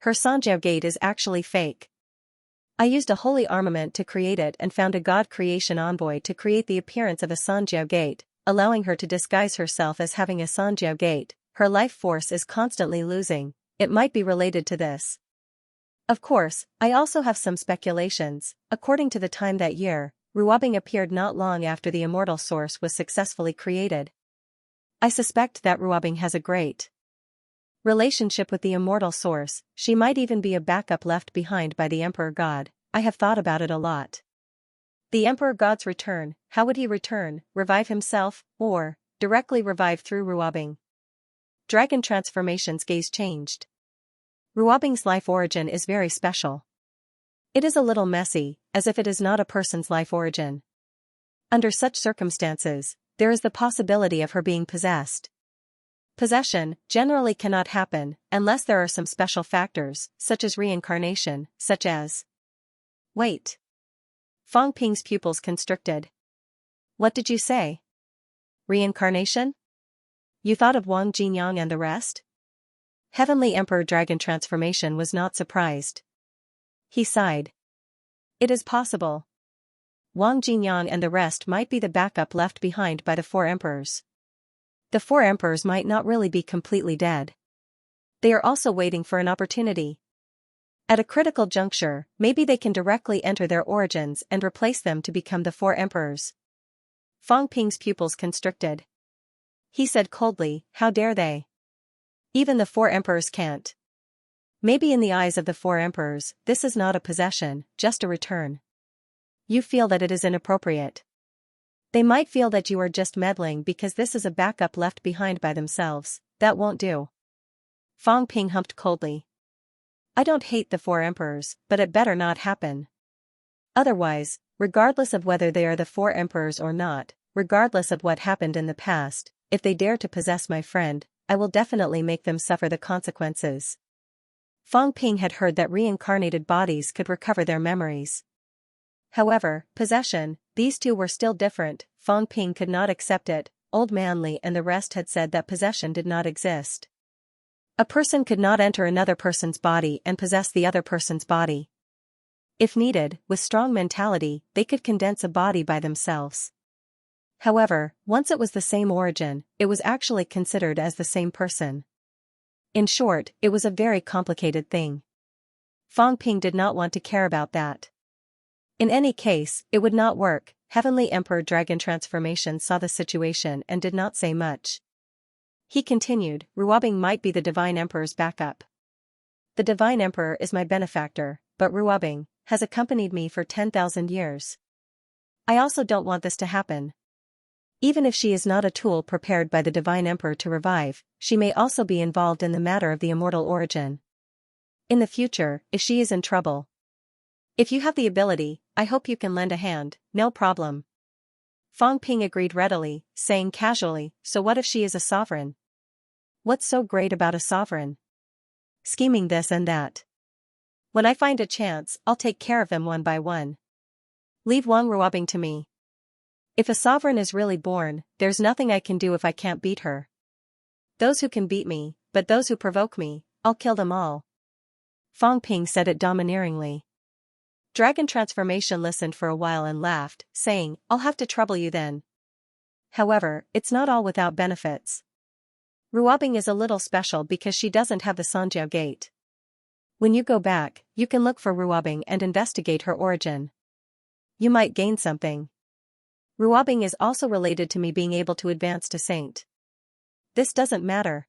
Her Sanjiao Gate is actually fake. I used a holy armament to create it and found a god creation envoy to create the appearance of a Sanjiao Gate, allowing her to disguise herself as having a Sanjiao Gate. Her life force is constantly losing, it might be related to this. Of course, I also have some speculations. According to the time that year, Ruobing appeared not long after the immortal source was successfully created. I suspect that Ruobing has a great relationship with the immortal source, she might even be a backup left behind by the Emperor God. I have thought about it a lot. The Emperor God's return, how would he return, revive himself, or directly revive through Ruobing? Dragon Transformation's gaze changed. Ruobing's life origin is very special. It is a little messy, as if it is not a person's life origin. Under such circumstances, there is the possibility of her being possessed. Possession generally cannot happen unless there are some special factors, such as reincarnation, such as... Wait. Fang Ping's pupils constricted. What did you say? Reincarnation? You thought of Wang Jinyang and the rest? Heavenly Emperor Dragon Transformation was not surprised. He sighed. It is possible. Wang Jinyang and the rest might be the backup left behind by the four emperors. The four emperors might not really be completely dead. They are also waiting for an opportunity. At a critical juncture, maybe they can directly enter their origins and replace them to become the four emperors. Fang Ping's pupils constricted. He said coldly, how dare they? Even the four emperors can't. Maybe in the eyes of the four emperors, this is not a possession, just a return. You feel that it is inappropriate. They might feel that you are just meddling because this is a backup left behind by themselves. That won't do. Fang Ping humped coldly. I don't hate the four emperors, but it better not happen. Otherwise, regardless of whether they are the four emperors or not, regardless of what happened in the past, if they dare to possess my friend, I will definitely make them suffer the consequences. Fang Ping had heard that reincarnated bodies could recover their memories. However, possession, these two were still different. Fang Ping could not accept it. Old Manly and the rest had said that possession did not exist. A person could not enter another person's body and possess the other person's body. If needed, with strong mentality, they could condense a body by themselves. However, once it was the same origin, it was actually considered as the same person. In short, it was a very complicated thing. Fang Ping did not want to care about that. In any case, it would not work. Heavenly Emperor Dragon Transformation saw the situation and did not say much. He continued, Ruobing might be the Divine Emperor's backup. The Divine Emperor is my benefactor, but Ruobing has accompanied me for 10,000 years. I also don't want this to happen. Even if she is not a tool prepared by the Divine Emperor to revive, she may also be involved in the matter of the immortal origin. In the future, if she is in trouble. If you have the ability, I hope you can lend a hand, no problem. Fang Ping agreed readily, saying casually, so what if she is a sovereign? What's so great about a sovereign? Scheming this and that. When I find a chance, I'll take care of them one by one. Leave Wang Ruobing to me. If a sovereign is really born, there's nothing I can do if I can't beat her. Those who can beat me, but those who provoke me, I'll kill them all. Fang Ping said it domineeringly. Dragon Transformation listened for a while and laughed, saying, I'll have to trouble you then. However, it's not all without benefits. Ruobing is a little special because she doesn't have the Sanjiao gate. When you go back, you can look for Ruobing and investigate her origin. You might gain something. Ruobing is also related to me being able to advance to saint. This doesn't matter.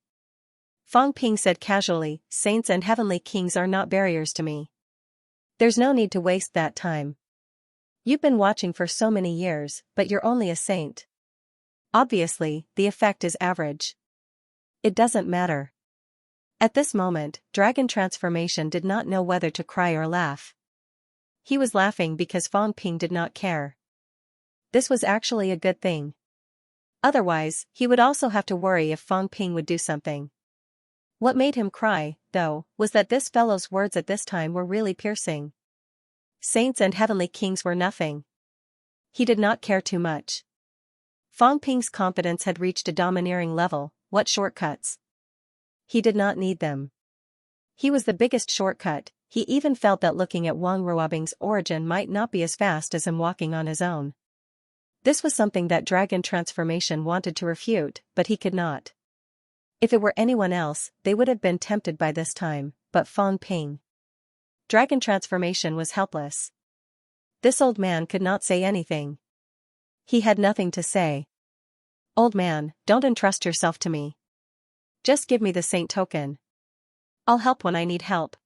Fang Ping said casually, saints and heavenly kings are not barriers to me. There's no need to waste that time. You've been watching for so many years, but you're only a saint. Obviously, the effect is average. It doesn't matter. At this moment, Dragon Transformation did not know whether to cry or laugh. He was laughing because Fang Ping did not care. This was actually a good thing. Otherwise, he would also have to worry if Fang Ping would do something. What made him cry, though, was that this fellow's words at this time were really piercing. Saints and heavenly kings were nothing. He did not care too much. Fang Ping's confidence had reached a domineering level. What shortcuts? He did not need them. He was the biggest shortcut. He even felt that looking at Wang Ruobing's origin might not be as fast as him walking on his own. This was something that Dragon Transformation wanted to refute, but he could not. If it were anyone else, they would have been tempted by this time, but Fang Ping. Dragon Transformation was helpless. This old man could not say anything. He had nothing to say. Old man, don't entrust yourself to me. Just give me the saint token. I'll help when I need help.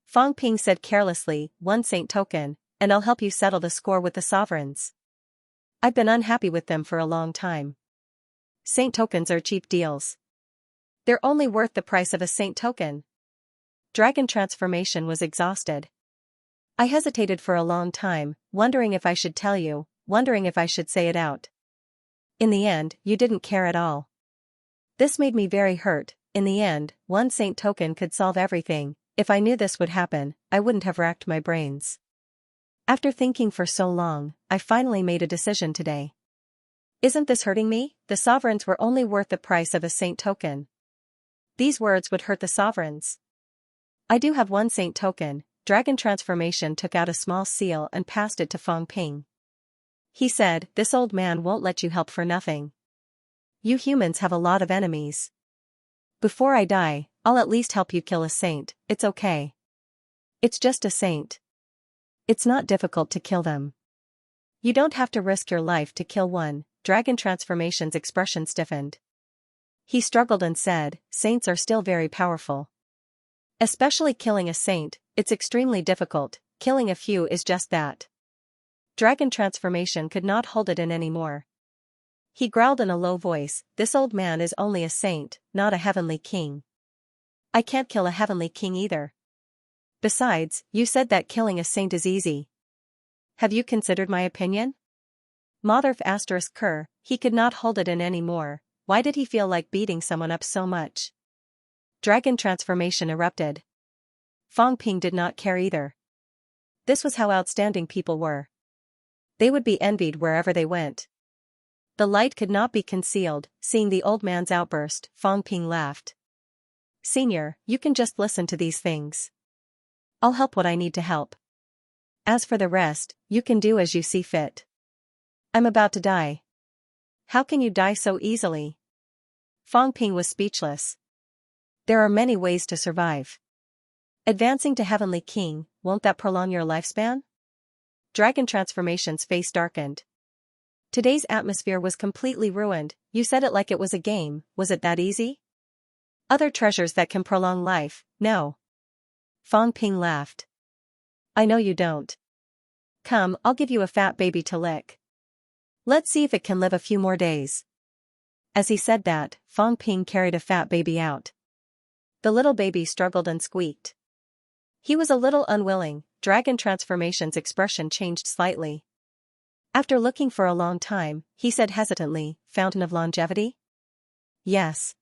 Fang Ping said carelessly, one saint token, and I'll help you settle the score with the sovereigns. I've been unhappy with them for a long time. Saint tokens are cheap deals. They're only worth the price of a saint token. Dragon Transformation was exhausted. I hesitated for a long time, wondering if I should tell you, wondering if I should say it out. In the end, you didn't care at all. This made me very hurt. In the end, one saint token could solve everything. If I knew this would happen, I wouldn't have racked my brains. After thinking for so long, I finally made a decision today. Isn't this hurting me? The sovereigns were only worth the price of a saint token. These words would hurt the sovereigns. I do have one saint token. Dragon Transformation took out a small seal and passed it to Fang Ping. He said, this old man won't let you help for nothing. You humans have a lot of enemies. Before I die, I'll at least help you kill a saint. It's okay. It's just a saint. It's not difficult to kill them. You don't have to risk your life to kill one. Dragon Transformation's expression stiffened. He struggled and said, saints are still very powerful. Especially killing a saint, it's extremely difficult. Killing a few is just that. Dragon Transformation could not hold it in anymore. He growled in a low voice, this old man is only a saint, not a heavenly king. I can't kill a heavenly king either. Besides, you said that killing a saint is easy. Have you considered my opinion? Motherf ***, he could not hold it in anymore. Why did he feel like beating someone up so much? Dragon Transformation erupted. Fang Ping did not care either. This was how outstanding people were. They would be envied wherever they went. The light could not be concealed. Seeing the old man's outburst, Fang Ping laughed. Senior, you can just listen to these things. I'll help what I need to help. As for the rest, you can do as you see fit. I'm about to die. How can you die so easily? Fang Ping was speechless. There are many ways to survive. Advancing to Heavenly King, won't that prolong your lifespan? Dragon Transformation's face darkened. Today's atmosphere was completely ruined. You said it like it was a game. Was it that easy? Other treasures that can prolong life, no. Fang Ping laughed. I know you don't. Come, I'll give you a fat baby to lick. Let's see if it can live a few more days. As he said that, Fang Ping carried a fat baby out. The little baby struggled and squeaked. He was a little unwilling. Dragon Transformation's expression changed slightly. After looking for a long time, he said hesitantly, Fountain of Longevity? Yes.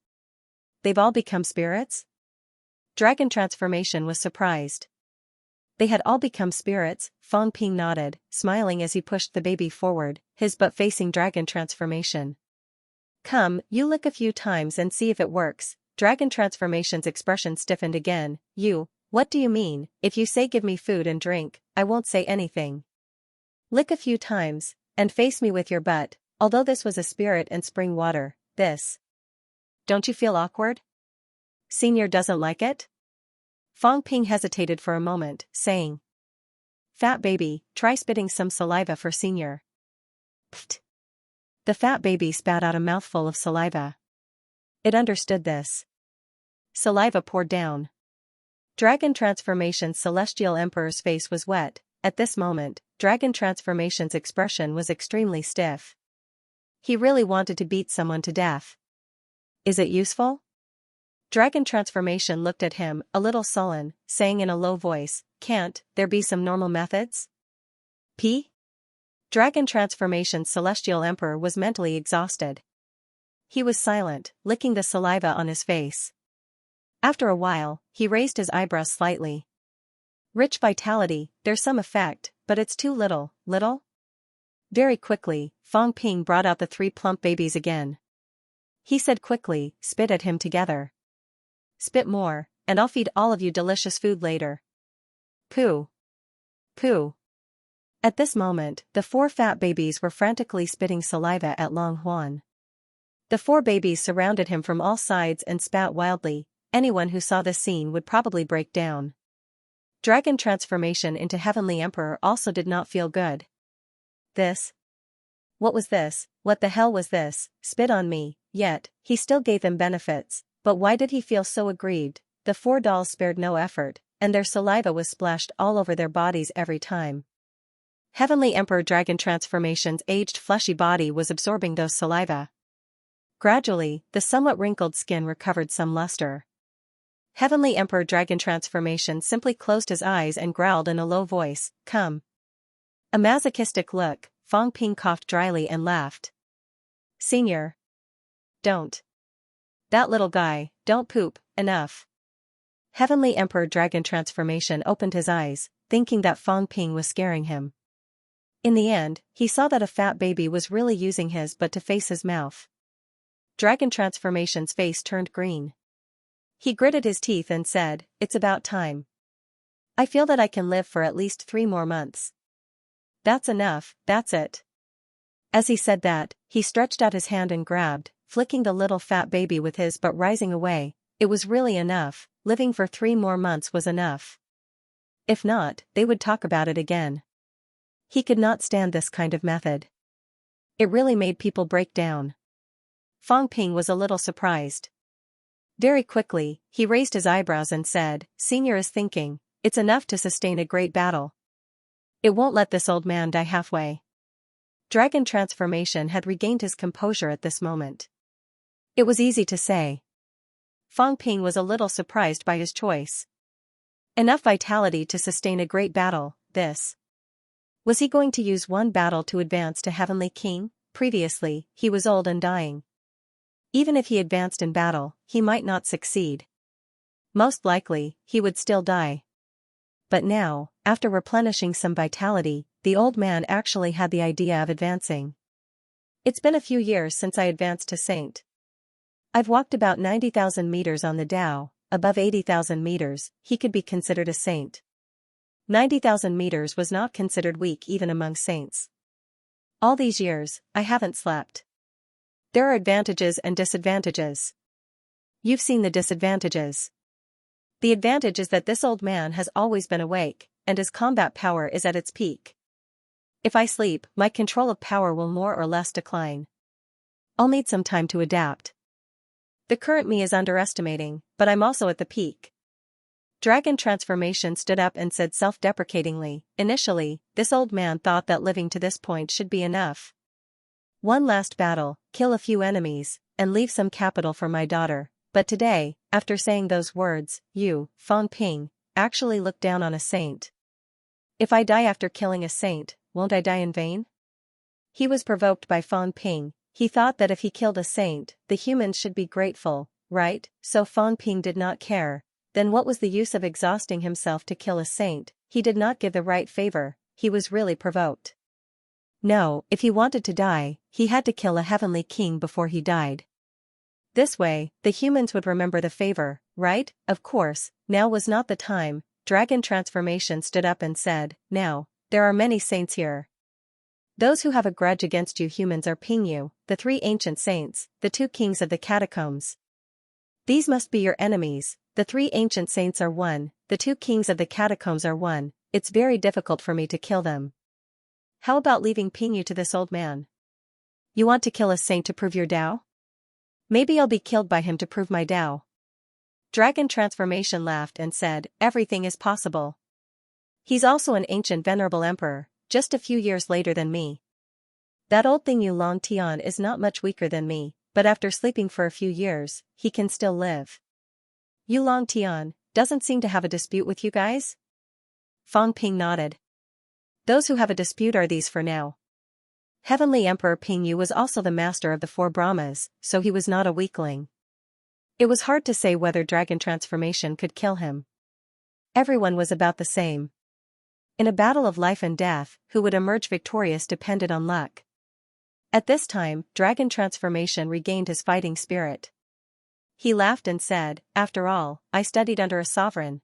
They've all become spirits? Dragon Transformation was surprised. They had all become spirits. Fang Ping nodded, smiling as he pushed the baby forward, his butt facing Dragon Transformation. Come, you lick a few times and see if it works. Dragon Transformation's expression stiffened again. What do you mean? If you say give me food and drink, I won't say anything. Lick a few times, and face me with your butt. Although this was a spirit and spring water, this. Don't you feel awkward? Senior doesn't like it? Fang Ping hesitated for a moment, saying. Fat baby, try spitting some saliva for Senior. Pfft. The fat baby spat out a mouthful of saliva. It understood this. Saliva poured down. Dragon Transformation's Celestial Emperor's face was wet. At this moment, Dragon Transformation's expression was extremely stiff. He really wanted to beat someone to death. Is it useful? Dragon Transformation looked at him, a little sullen, saying in a low voice, Can't there be some normal methods? P? Dragon Transformation's Celestial Emperor was mentally exhausted. He was silent, licking the saliva on his face. After a while, he raised his eyebrows slightly. Rich vitality, there's some effect, but it's too little. Little? Very quickly, Fang Ping brought out the 3 plump babies again. He said quickly, spit at him together. Spit more, and I'll feed all of you delicious food later. Pooh. Pooh. At this moment, the 4 fat babies were frantically spitting saliva at Long Huan. The 4 babies surrounded him from all sides and spat wildly. Anyone who saw this scene would probably break down. Dragon Transformation into Heavenly Emperor also did not feel good. This? What was this? What the hell was this? Spit on me. Yet, he still gave them benefits, but why did he feel so aggrieved? The 4 dolls spared no effort, and their saliva was splashed all over their bodies every time. Heavenly Emperor Dragon Transformation's aged fleshy body was absorbing those saliva. Gradually, the somewhat wrinkled skin recovered some luster. Heavenly Emperor Dragon Transformation simply closed his eyes and growled in a low voice, Come. A masochistic look, Fang Ping coughed dryly and laughed. Senior. Don't. That little guy, don't poop, enough. Heavenly Emperor Dragon Transformation opened his eyes, thinking that Fang Ping was scaring him. In the end, he saw that a fat baby was really using his butt to face his mouth. Dragon Transformation's face turned green. He gritted his teeth and said, It's about time. I feel that I can live for at least 3 more months. That's enough, that's it. As he said that, he stretched out his hand and grabbed, flicking the little fat baby with his butt rising away. It was really enough. Living for 3 more months was enough. If not, they would talk about it again. He could not stand this kind of method. It really made people break down. Fang Ping was a little surprised. Very quickly, he raised his eyebrows and said, Senior is thinking, it's enough to sustain a great battle. It won't let this old man die halfway. Dragon Transformation had regained his composure at this moment. It was easy to say. Fang Ping was a little surprised by his choice. Enough vitality to sustain a great battle, this. Was he going to use one battle to advance to Heavenly King? Previously, he was old and dying. Even if he advanced in battle, he might not succeed. Most likely, he would still die. But now, after replenishing some vitality, the old man actually had the idea of advancing. It's been a few years since I advanced to Saint. I've walked about 90,000 meters on the Tao, above 80,000 meters, he could be considered a saint. 90,000 meters was not considered weak even among saints. All these years, I haven't slept. There are advantages and disadvantages. You've seen the disadvantages. The advantage is that this old man has always been awake, and his combat power is at its peak. If I sleep, my control of power will more or less decline. I'll need some time to adapt. The current me is underestimating, but I'm also at the peak. Dragon Transformation stood up and said self-deprecatingly, initially, this old man thought that living to this point should be enough. One last battle, kill a few enemies, and leave some capital for my daughter. But today, after saying those words, you, Fang Ping, actually look down on a saint. If I die after killing a saint, won't I die in vain? He was provoked by Fang Ping. He thought that if he killed a saint, the humans should be grateful, right? So Fang Ping did not care. Then what was the use of exhausting himself to kill a saint? He did not give the right favor. He was really provoked. No, if he wanted to die, he had to kill a heavenly king before he died. This way, the humans would remember the favor, right? Of course, now was not the time. Dragon Transformation stood up and said, now, there are many saints here. Those who have a grudge against you humans are Pingyu, the 3 ancient saints, the 2 kings of the catacombs. These must be your enemies. The 3 ancient saints are 1, the 2 kings of the catacombs are 1, it's very difficult for me to kill them. How about leaving Pingyu to this old man? You want to kill a saint to prove your Tao? Maybe I'll be killed by him to prove my Tao. Dragon Transformation laughed and said, everything is possible. He's also an ancient venerable emperor, just a few years later than me. That old thing Yu Long Tian is not much weaker than me, but after sleeping for a few years, he can still live. Yu Long Tian doesn't seem to have a dispute with you guys? Fang Ping nodded. Those who have a dispute are these for now. Heavenly Emperor Pingyu was also the master of the 4 Brahmas, so he was not a weakling. It was hard to say whether Dragon Transformation could kill him. Everyone was about the same. In a battle of life and death, who would emerge victorious depended on luck. At this time, Dragon Transformation regained his fighting spirit. He laughed and said, after all, I studied under a sovereign.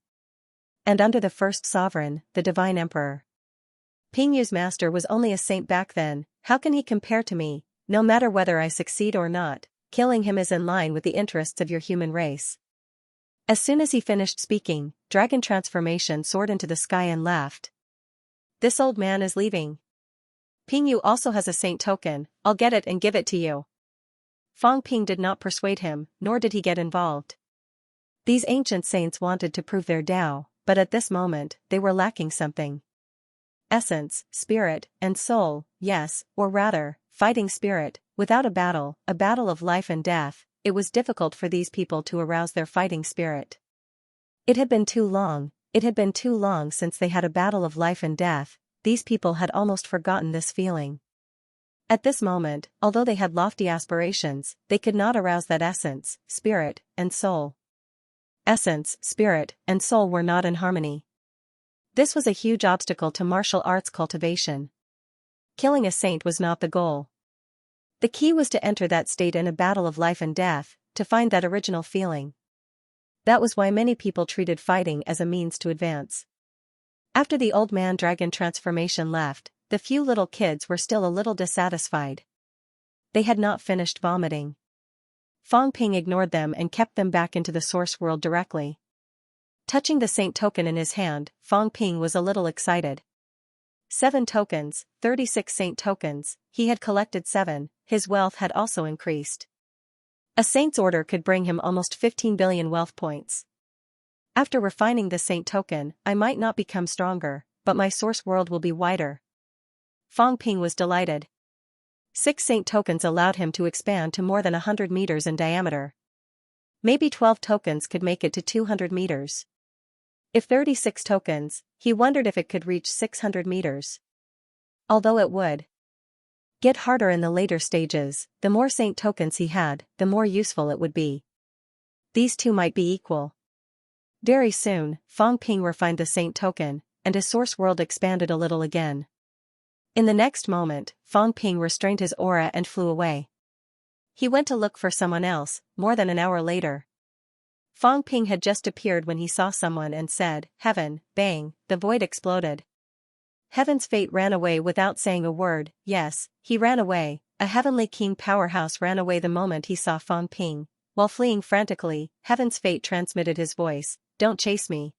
And under the first sovereign, the Divine Emperor. Pingyu's master was only a saint back then. How can he compare to me? No matter whether I succeed or not, killing him is in line with the interests of your human race. As soon as he finished speaking, Dragon Transformation soared into the sky and laughed. This old man is leaving. Pingyu also has a saint token, I'll get it and give it to you. Fang Ping did not persuade him, nor did he get involved. These ancient saints wanted to prove their Tao, but at this moment, they were lacking something. Essence, spirit, and soul, yes, or rather, fighting spirit. Without a battle of life and death, it was difficult for these people to arouse their fighting spirit. It had been too long since they had a battle of life and death. These people had almost forgotten this feeling. At this moment, although they had lofty aspirations, they could not arouse that essence, spirit, and soul. Essence, spirit, and soul were not in harmony. This was a huge obstacle to martial arts cultivation. Killing a saint was not the goal. The key was to enter that state in a battle of life and death, to find that original feeling. That was why many people treated fighting as a means to advance. After the old man Dragon Transformation left, the few little kids were still a little dissatisfied. They had not finished vomiting. Fang Ping ignored them and kept them back into the source world directly. Touching the saint token in his hand, Fang Ping was a little excited. 7 tokens, 36 saint tokens, he had collected 7, his wealth had also increased. A saint's order could bring him almost 15 billion wealth points. After refining the saint token, I might not become stronger, but my source world will be wider. Fang Ping was delighted. 6 saint tokens allowed him to expand to more than 100 meters in diameter. Maybe 12 tokens could make it to 200 meters. If 36 tokens, he wondered if it could reach 600 meters. Although it would get harder in the later stages, the more saint tokens he had, the more useful it would be. These two might be equal. Very soon, Fang Ping refined the saint token, and his source world expanded a little again. In the next moment, Fang Ping restrained his aura and flew away. He went to look for someone else. More than an hour later, Fang Ping had just appeared when he saw someone and said, "Heaven," bang, the void exploded. Heaven's fate ran away without saying a word. Yes, he ran away. A heavenly king powerhouse ran away the moment he saw Fang Ping. While fleeing frantically, Heaven's fate transmitted his voice, "Don't chase me.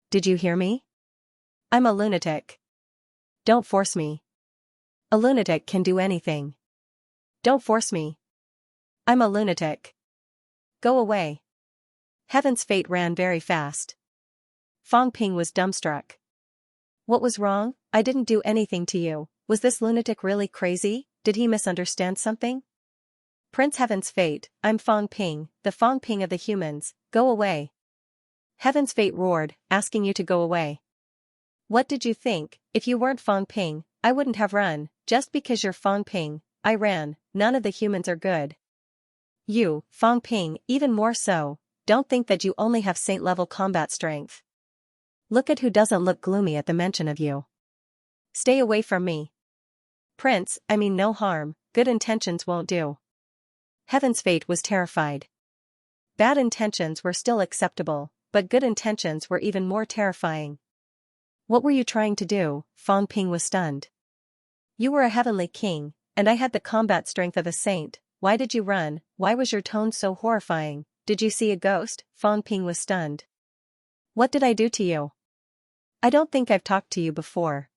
Did you hear me? I'm a lunatic. Don't force me." A lunatic can do anything. Don't force me. I'm a lunatic. Go away. Heaven's fate ran very fast. Fang Ping was dumbstruck. What was wrong? I didn't do anything to you. Was this lunatic really crazy? Did he misunderstand something? Prince Heaven's fate, I'm Fang Ping, the Fang Ping of the humans, go away. Heaven's fate roared, asking you to go away. What did you think? If you weren't Fang Ping, I wouldn't have run. Just because you're Fang Ping, I ran. None of the humans are good. You, Fang Ping, even more so. Don't think that you only have saint-level combat strength. Look at who doesn't look gloomy at the mention of you. Stay away from me. Prince, I mean no harm, good intentions won't do. Heaven's fate was terrified. Bad intentions were still acceptable, but good intentions were even more terrifying. What were you trying to do? Fang Ping was stunned. You were a heavenly king, and I had the combat strength of a saint. Why did you run? Why was your tone so horrifying? Did you see a ghost? Fang Ping was stunned. What did I do to you? I don't think I've talked to you before.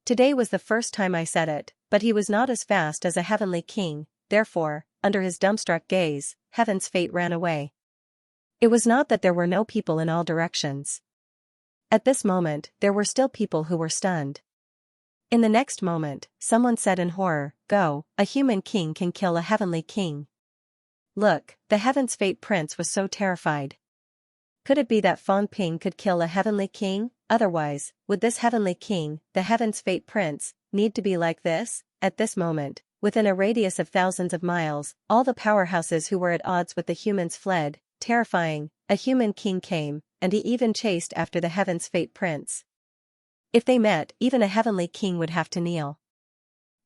Today was the first time I said it, but he was not as fast as a heavenly king, therefore, under his dumbstruck gaze, Heaven's fate ran away. It was not that there were no people in all directions. At this moment, there were still people who were stunned. In the next moment, someone said in horror, "Go, a human king can kill a heavenly king." Look, the Heaven's fate prince was so terrified. Could it be that Fang Ping could kill a heavenly king? Otherwise, would this heavenly king, the Heaven's fate prince, need to be like this? At this moment, within a radius of thousands of miles, all the powerhouses who were at odds with the humans fled, terrifying. A human king came, and he even chased after the Heaven's fate prince. If they met, even a heavenly king would have to kneel.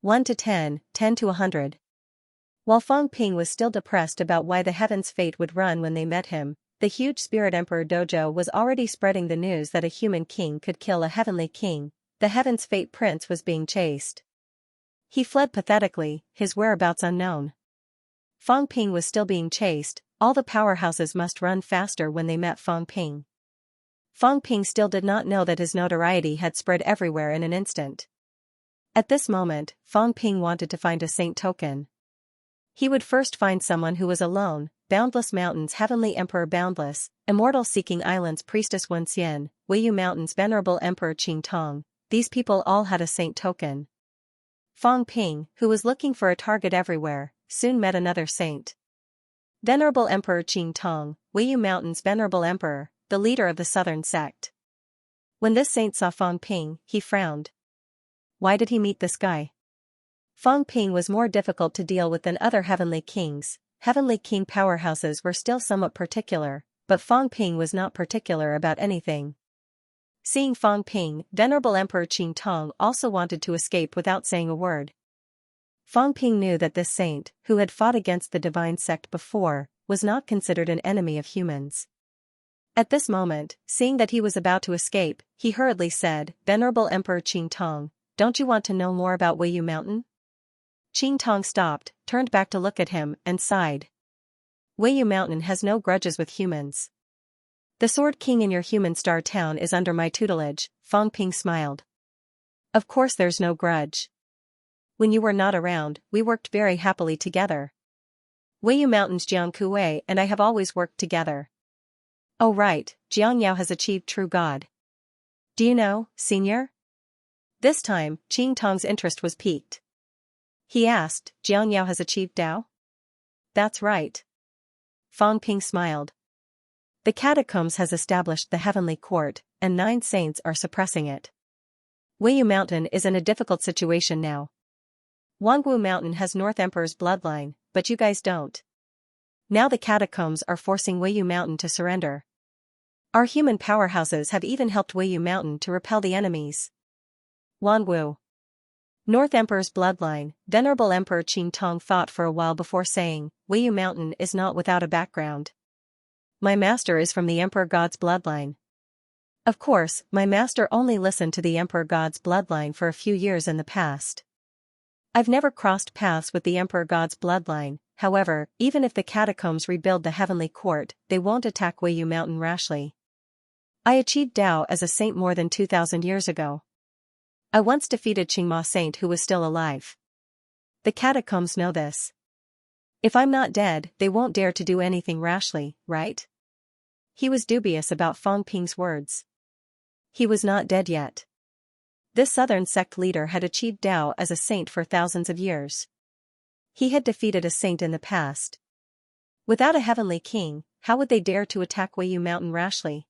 1 to 10, 10 to 100. While Fang Ping was still depressed about why the Heaven's fate would run when they met him, the huge Spirit Emperor Dojo was already spreading the news that a human king could kill a heavenly king. The Heaven's fate prince was being chased. He fled pathetically, his whereabouts unknown. Fang Ping was still being chased. All the powerhouses must run faster when they met Fang Ping. Fang Ping still did not know that his notoriety had spread everywhere in an instant. At this moment, Fang Ping wanted to find a saint token. He would first find someone who was alone. Boundless Mountains Heavenly Emperor Boundless, Immortal Seeking Islands Priestess Wen Xian, Weiyu Mountains Venerable Emperor Qing Tong. These people all had a saint token. Fang Ping, who was looking for a target everywhere, soon met another saint. Venerable Emperor Qing Tong, Weiyu Mountains Venerable Emperor, the leader of the southern sect. When this saint saw Fang Ping, he frowned. Why did he meet this guy? Fang Ping was more difficult to deal with than other heavenly kings. Heavenly king powerhouses were still somewhat particular, but Fang Ping was not particular about anything. Seeing Fang Ping, Venerable Emperor Qing Tong also wanted to escape without saying a word. Fang Ping knew that this saint, who had fought against the divine sect before, was not considered an enemy of humans. At this moment, seeing that he was about to escape, he hurriedly said, "Venerable Emperor Qing Tong, don't you want to know more about Weiyu Mountain?" Qing Tong stopped, turned back to look at him, and sighed. Weiyu Mountain has no grudges with humans. The Sword King in your human star town is under my tutelage, Fang Ping smiled. Of course there's no grudge. When you were not around, we worked very happily together. Weiyu Mountain's Jiang Kuei and I have always worked together. Oh right, Xianxia has achieved true God. Do you know, senior? This time, Qing Tong's interest was piqued. He asked, Xianxia has achieved Tao? That's right. Fang Ping smiled. The catacombs has established the heavenly court, and 9 saints are suppressing it. Weiyu Mountain is in a difficult situation now. Wangwu Mountain has North Emperor's bloodline, but you guys don't. Now the catacombs are forcing Weiyu Mountain to surrender. Our human powerhouses have even helped Weiyu Mountain to repel the enemies. Wangwu. North Emperor's bloodline, Venerable Emperor Qing Tong thought for a while before saying, Weiyu Mountain is not without a background. My master is from the Emperor God's bloodline. Of course, my master only listened to the Emperor God's bloodline for a few years in the past. I've never crossed paths with the Emperor God's bloodline. However, even if the catacombs rebuild the heavenly court, they won't attack Weiyu Mountain rashly. I achieved Tao as a saint more than 2,000 years ago. I once defeated Qingma Saint who was still alive. The catacombs know this. If I'm not dead, they won't dare to do anything rashly, right? He was dubious about Fang Ping's words. He was not dead yet. This southern sect leader had achieved Dao as a saint for thousands of years. He had defeated a saint in the past. Without a heavenly king, how would they dare to attack Weiyu Mountain rashly?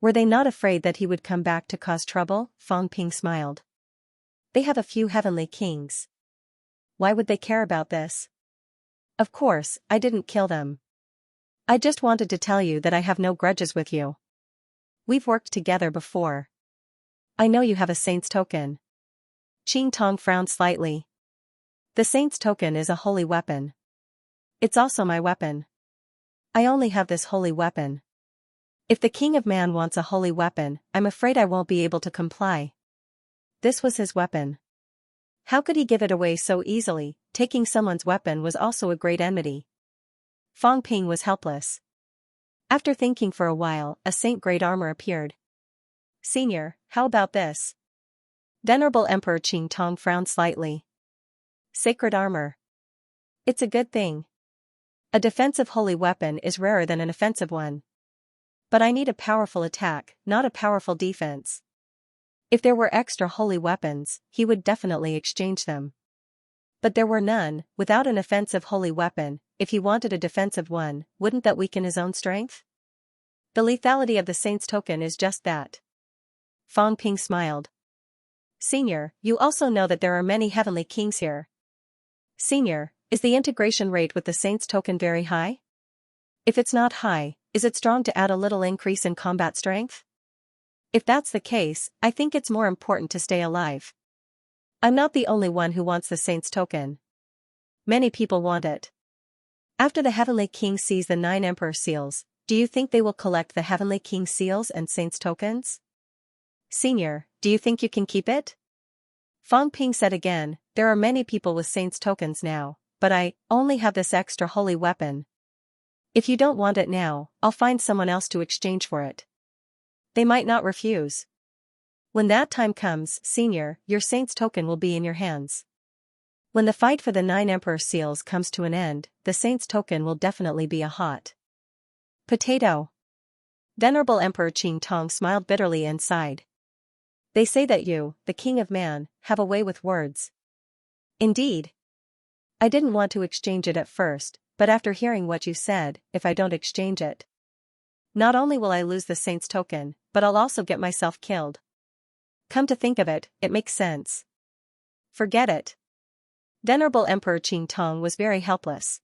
Were they not afraid that he would come back to cause trouble? Fang Ping smiled. They have a few heavenly kings. Why would they care about this? Of course, I didn't kill them. I just wanted to tell you that I have no grudges with you. We've worked together before. I know you have a saint's token. Qing Tong frowned slightly. The saint's token is a holy weapon. It's also my weapon. I only have this holy weapon. If the King of Man wants a holy weapon, I'm afraid I won't be able to comply. This was his weapon. How could he give it away so easily? Taking someone's weapon was also a great enmity. Fang Ping was helpless. After thinking for a while, a saint great armor appeared. Senior, how about this? Venerable Emperor Qing Tong frowned slightly. Sacred armor. It's a good thing. A defensive holy weapon is rarer than an offensive one. But I need a powerful attack, not a powerful defense. If there were extra holy weapons, he would definitely exchange them. But there were none. Without an offensive holy weapon, if he wanted a defensive one, wouldn't that weaken his own strength? The lethality of the saint's token is just that. Fang Ping smiled. Senior, you also know that there are many heavenly kings here. Senior, is the integration rate with the saint's token very high? If it's not high, is it strong to add a little increase in combat strength? If that's the case, I think it's more important to stay alive. I'm not the only one who wants the saint's token. Many people want it. After the heavenly king sees the 9 emperor seals, do you think they will collect the heavenly king seals and saint's tokens? Senior, do you think you can keep it? Fang Ping said again, there are many people with saint's tokens now, but I only have this extra holy weapon. If you don't want it now, I'll find someone else to exchange for it. They might not refuse. When that time comes, Senior, your saint's token will be in your hands. When the fight for the 9 emperor seals comes to an end, the saint's token will definitely be a hot potato. Venerable Emperor Qing Tong smiled bitterly and sighed. They say that you, the King of Man, have a way with words. Indeed. I didn't want to exchange it at first, but after hearing what you said, if I don't exchange it, not only will I lose the saint's token, but I'll also get myself killed. Come to think of it, it makes sense. Forget it. Venerable Emperor Qing Tong was very helpless.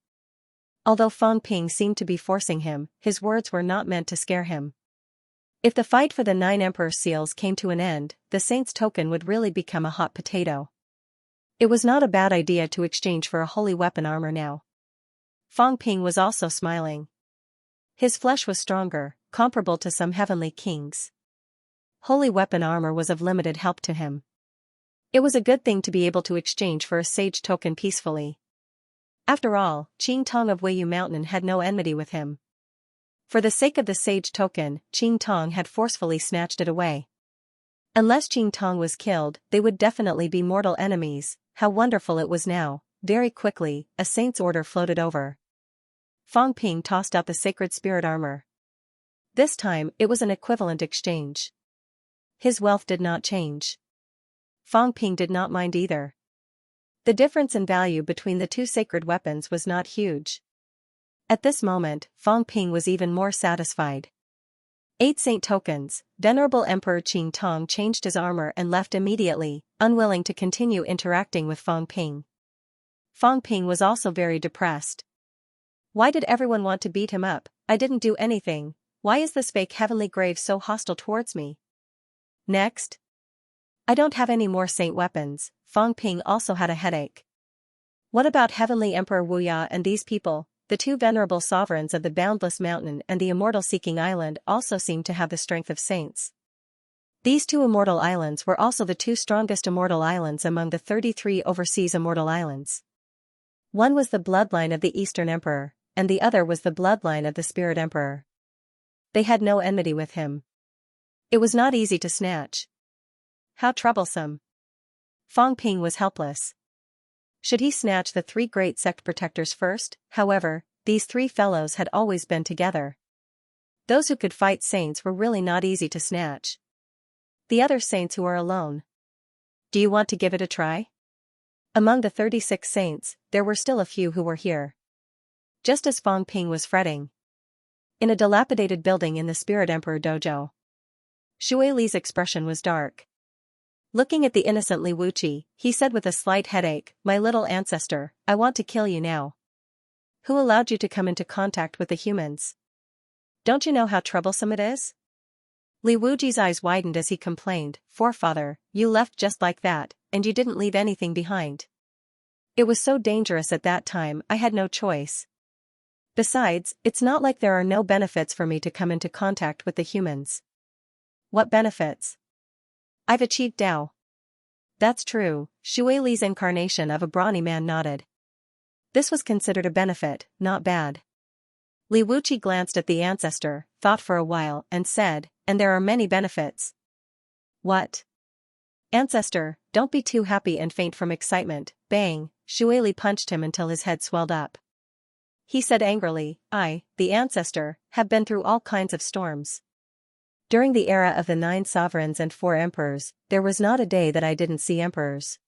Although Fang Ping seemed to be forcing him, his words were not meant to scare him. If the fight for the 9 emperor seals came to an end, the saint's token would really become a hot potato. It was not a bad idea to exchange for a holy weapon armor now. Fang Ping was also smiling. His flesh was stronger, comparable to some heavenly kings. Holy weapon armor was of limited help to him. It was a good thing to be able to exchange for a sage token peacefully. After all, Qing Tong of Weiyu Mountain had no enmity with him. For the sake of the sage token, Qing Tong had forcefully snatched it away. Unless Qing Tong was killed, they would definitely be mortal enemies. How wonderful it was now. Very quickly, a saint's order floated over. Fang Ping tossed out the sacred spirit armor. This time, it was an equivalent exchange. His wealth did not change. Fang Ping did not mind either. The difference in value between the two sacred weapons was not huge. At this moment, Fang Ping was even more satisfied. 8 saint tokens. Venerable Emperor Qing Tong changed his armor and left immediately, unwilling to continue interacting with Fang Ping. Fang Ping was also very depressed. Why did everyone want to beat him up? I didn't do anything. Why is this fake heavenly grave so hostile towards me? Next. I don't have any more saint weapons. Fang Ping also had a headache. What about Heavenly Emperor Wuya and these people? The 2 venerable sovereigns of the Boundless Mountain and the Immortal-Seeking Island also seemed to have the strength of saints. These 2 immortal islands were also the 2 strongest immortal islands among the 33 overseas immortal islands. One was the bloodline of the Eastern Emperor, and the other was the bloodline of the Spirit Emperor. They had no enmity with him. It was not easy to snatch. How troublesome. Fang Ping was helpless. Should he snatch the three great sect protectors first? However, these three fellows had always been together. Those who could fight saints were really not easy to snatch. The other saints who are alone. Do you want to give it a try? Among the 36 saints, there were still a few who were here. Just as Fang Ping was fretting. In a dilapidated building in the Spirit Emperor dojo. Xue Li's expression was dark. Looking at the innocent Li Wuqi, he said with a slight headache, "My little ancestor, I want to kill you now. Who allowed you to come into contact with the humans? Don't you know how troublesome it is?" Li Wuji's eyes widened as he complained, "Forefather, you left just like that, and you didn't leave anything behind. It was so dangerous at that time, I had no choice. Besides, it's not like there are no benefits for me to come into contact with the humans." "What benefits?" "I've achieved Tao." "That's true," Xue Li's incarnation of a brawny man nodded. This was considered a benefit, not bad. Li Wuqi glanced at the ancestor, thought for a while, and said, "And there are many benefits." "What?" "Ancestor, don't be too happy and faint from excitement." Bang, Xue Li punched him until his head swelled up. He said angrily, "I, the ancestor, have been through all kinds of storms. During the era of the 9 sovereigns and 4 emperors, there was not a day that I didn't see emperors.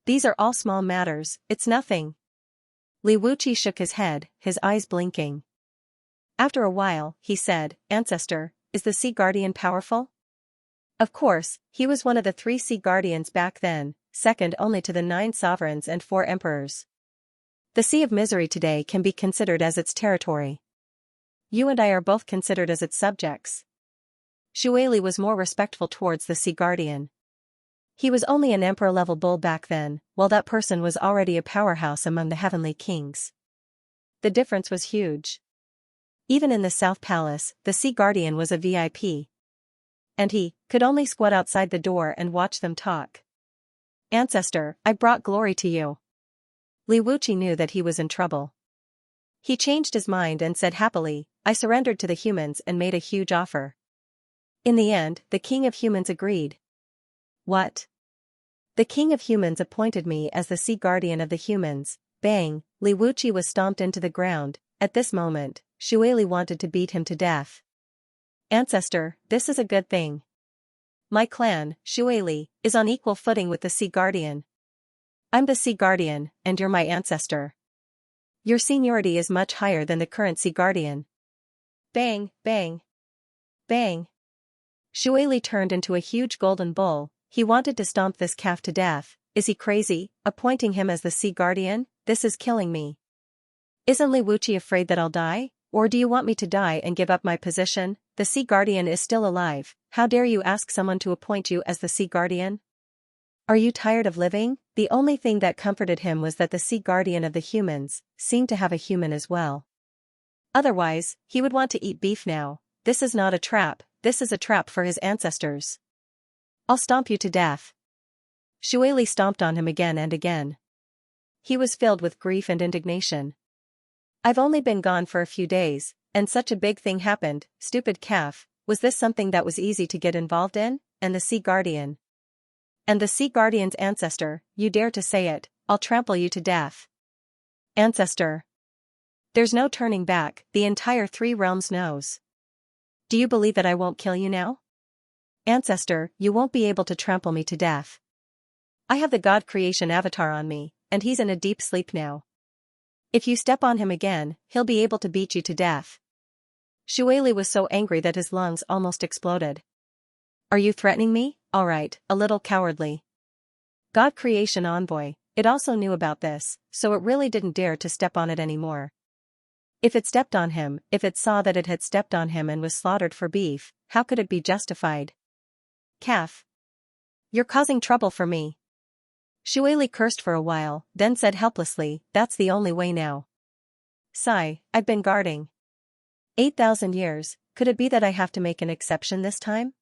These are all small matters, it's nothing." Li Wuqi shook his head, his eyes blinking. After a while, he said, "Ancestor, is the Sea Guardian powerful?" Of course, he was one of the 3 Sea Guardians back then, second only to the 9 sovereigns and 4 emperors. The Sea of Misery today can be considered as its territory. You and I are both considered as its subjects. Xue Li was more respectful towards the Sea Guardian. He was only an emperor-level bull back then, while that person was already a powerhouse among the heavenly kings. The difference was huge. Even in the South Palace, the Sea Guardian was a VIP. And he could only squat outside the door and watch them talk. "Ancestor, I brought glory to you." Li Wuqi knew that he was in trouble. He changed his mind and said happily, "I surrendered to the humans and made a huge offer." In the end, the king of humans agreed. "What?" "The king of humans appointed me as the Sea Guardian of the humans." Bang, Li Wuqi was stomped into the ground. At this moment, Xue Li wanted to beat him to death. "Ancestor, this is a good thing. My clan, Xue Li, is on equal footing with the Sea Guardian. I'm the Sea Guardian, and you're my ancestor. Your seniority is much higher than the current Sea Guardian." Bang, bang, bang. Xue Li turned into a huge golden bull. He wanted to stomp this calf to death. "Is he crazy, appointing him as the Sea Guardian? This is killing me. Isn't Li Wuqi afraid that I'll die? Or do you want me to die and give up my position? The Sea Guardian is still alive. How dare you ask someone to appoint you as the Sea Guardian? Are you tired of living?" The only thing that comforted him was that the Sea Guardian of the humans seemed to have a human as well. Otherwise, he would want to eat beef now. This is not a trap, this is a trap for his ancestors. "I'll stomp you to death." Xue Li stomped on him again and again. He was filled with grief and indignation. "I've only been gone for a few days, and such a big thing happened. Stupid calf, was this something that was easy to get involved in? And the Sea Guardian. And the Sea Guardian's ancestor, you dare to say it, I'll trample you to death." "Ancestor. There's no turning back, the entire 3 realms knows. Do you believe that I won't kill you now?" "Ancestor, you won't be able to trample me to death. I have the God creation avatar on me, and he's in a deep sleep now. If you step on him again, he'll be able to beat you to death." Xue Li was so angry that his lungs almost exploded. "Are you threatening me? Alright, a little cowardly." God creation envoy, it also knew about this, so it really didn't dare to step on it anymore. If it stepped on him, if it saw that it had stepped on him and was slaughtered for beef, how could it be justified? "Calf. You're causing trouble for me." Xue Li cursed for a while, then said helplessly, "That's the only way now. Sigh, I've been guarding 8,000 years, could it be that I have to make an exception this time?"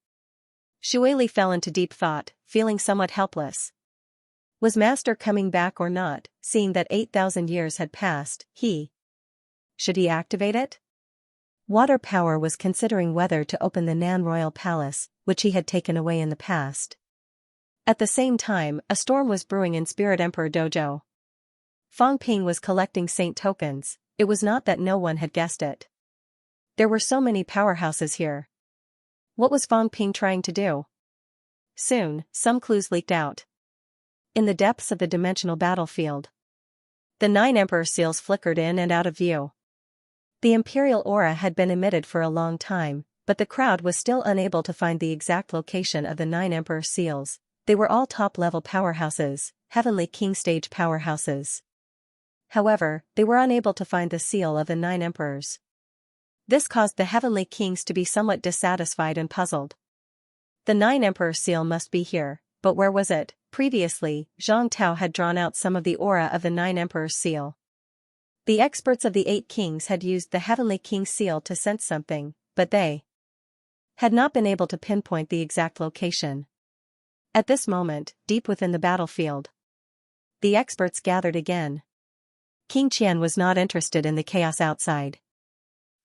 Xue Li fell into deep thought, feeling somewhat helpless. Was Master coming back or not? Seeing that 8,000 years had passed, should he activate it? Water Power was considering whether to open the Nan Royal Palace, which he had taken away in the past. At the same time, a storm was brewing in Spirit Emperor Dojo. Fang Ping was collecting saint tokens. It was not that no one had guessed it. There were so many powerhouses here. What was Fang Ping trying to do? Soon, some clues leaked out. In the depths of the dimensional battlefield, the 9 Emperor seals flickered in and out of view. The imperial aura had been emitted for a long time, but the crowd was still unable to find the exact location of the 9 Emperor seals. They were all top-level powerhouses, Heavenly King stage powerhouses. However, they were unable to find the seal of the 9 Emperors. This caused the Heavenly Kings to be somewhat dissatisfied and puzzled. The 9 Emperor seal must be here, but where was it? Previously, Zhang Tao had drawn out some of the aura of the 9 Emperor's seal. The experts of the 8 Kings had used the Heavenly King seal to sense something, but they had not been able to pinpoint the exact location. At this moment, deep within the battlefield, the experts gathered again. King Qian was not interested in the chaos outside.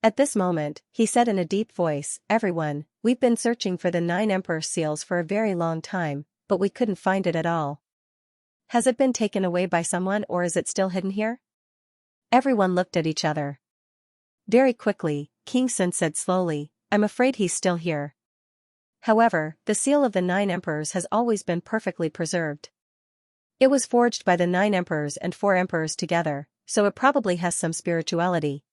At this moment, he said in a deep voice, "Everyone, we've been searching for the 9 Emperor seals for a very long time, but we couldn't find it at all. Has it been taken away by someone or is it still hidden here?" Everyone looked at each other. Very quickly, King Sun said slowly, "I'm afraid he's still here." However, the seal of the 9 Emperors has always been perfectly preserved. It was forged by the 9 Emperors and 4 Emperors together, so it probably has some spirituality.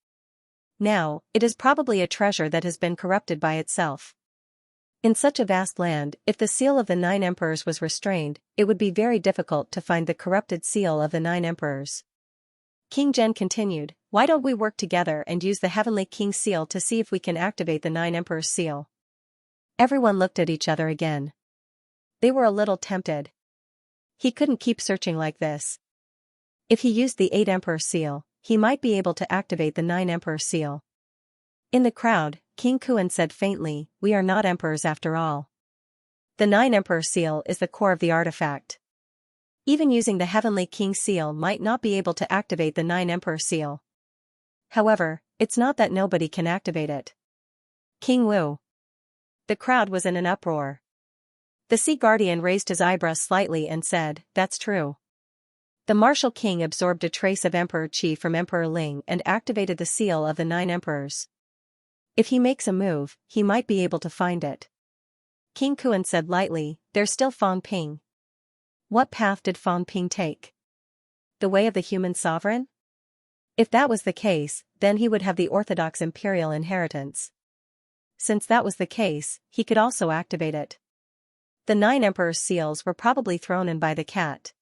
Now, it is probably a treasure that has been corrupted by itself. In such a vast land, if the seal of the 9 Emperors was restrained, it would be very difficult to find the corrupted seal of the 9 Emperors. King Zhen continued, "Why don't we work together and use the Heavenly King seal to see if we can activate the 9 Emperors seal?" Everyone looked at each other again. They were a little tempted. He couldn't keep searching like this. If he used the 8 Emperor seal, he might be able to activate the 9 Emperor seal. In the crowd, King Kuan said faintly, "We are not emperors after all. The 9 Emperor seal is the core of the artifact. Even using the Heavenly King seal might not be able to activate the 9 Emperor seal. However, it's not that nobody can activate it." King Wu. The crowd was in an uproar. The Sea Guardian raised his eyebrows slightly and said, "That's true." The Martial King absorbed a trace of Emperor Qi from Emperor Ling and activated the seal of the 9 Emperors. If he makes a move, he might be able to find it. King Kuan said lightly, "There's still Fang Ping." What path did Fang Ping take? The way of the human sovereign? If that was the case, then he would have the orthodox imperial inheritance. Since that was the case, he could also activate it. The 9 Emperor's seals were probably thrown in by the cat.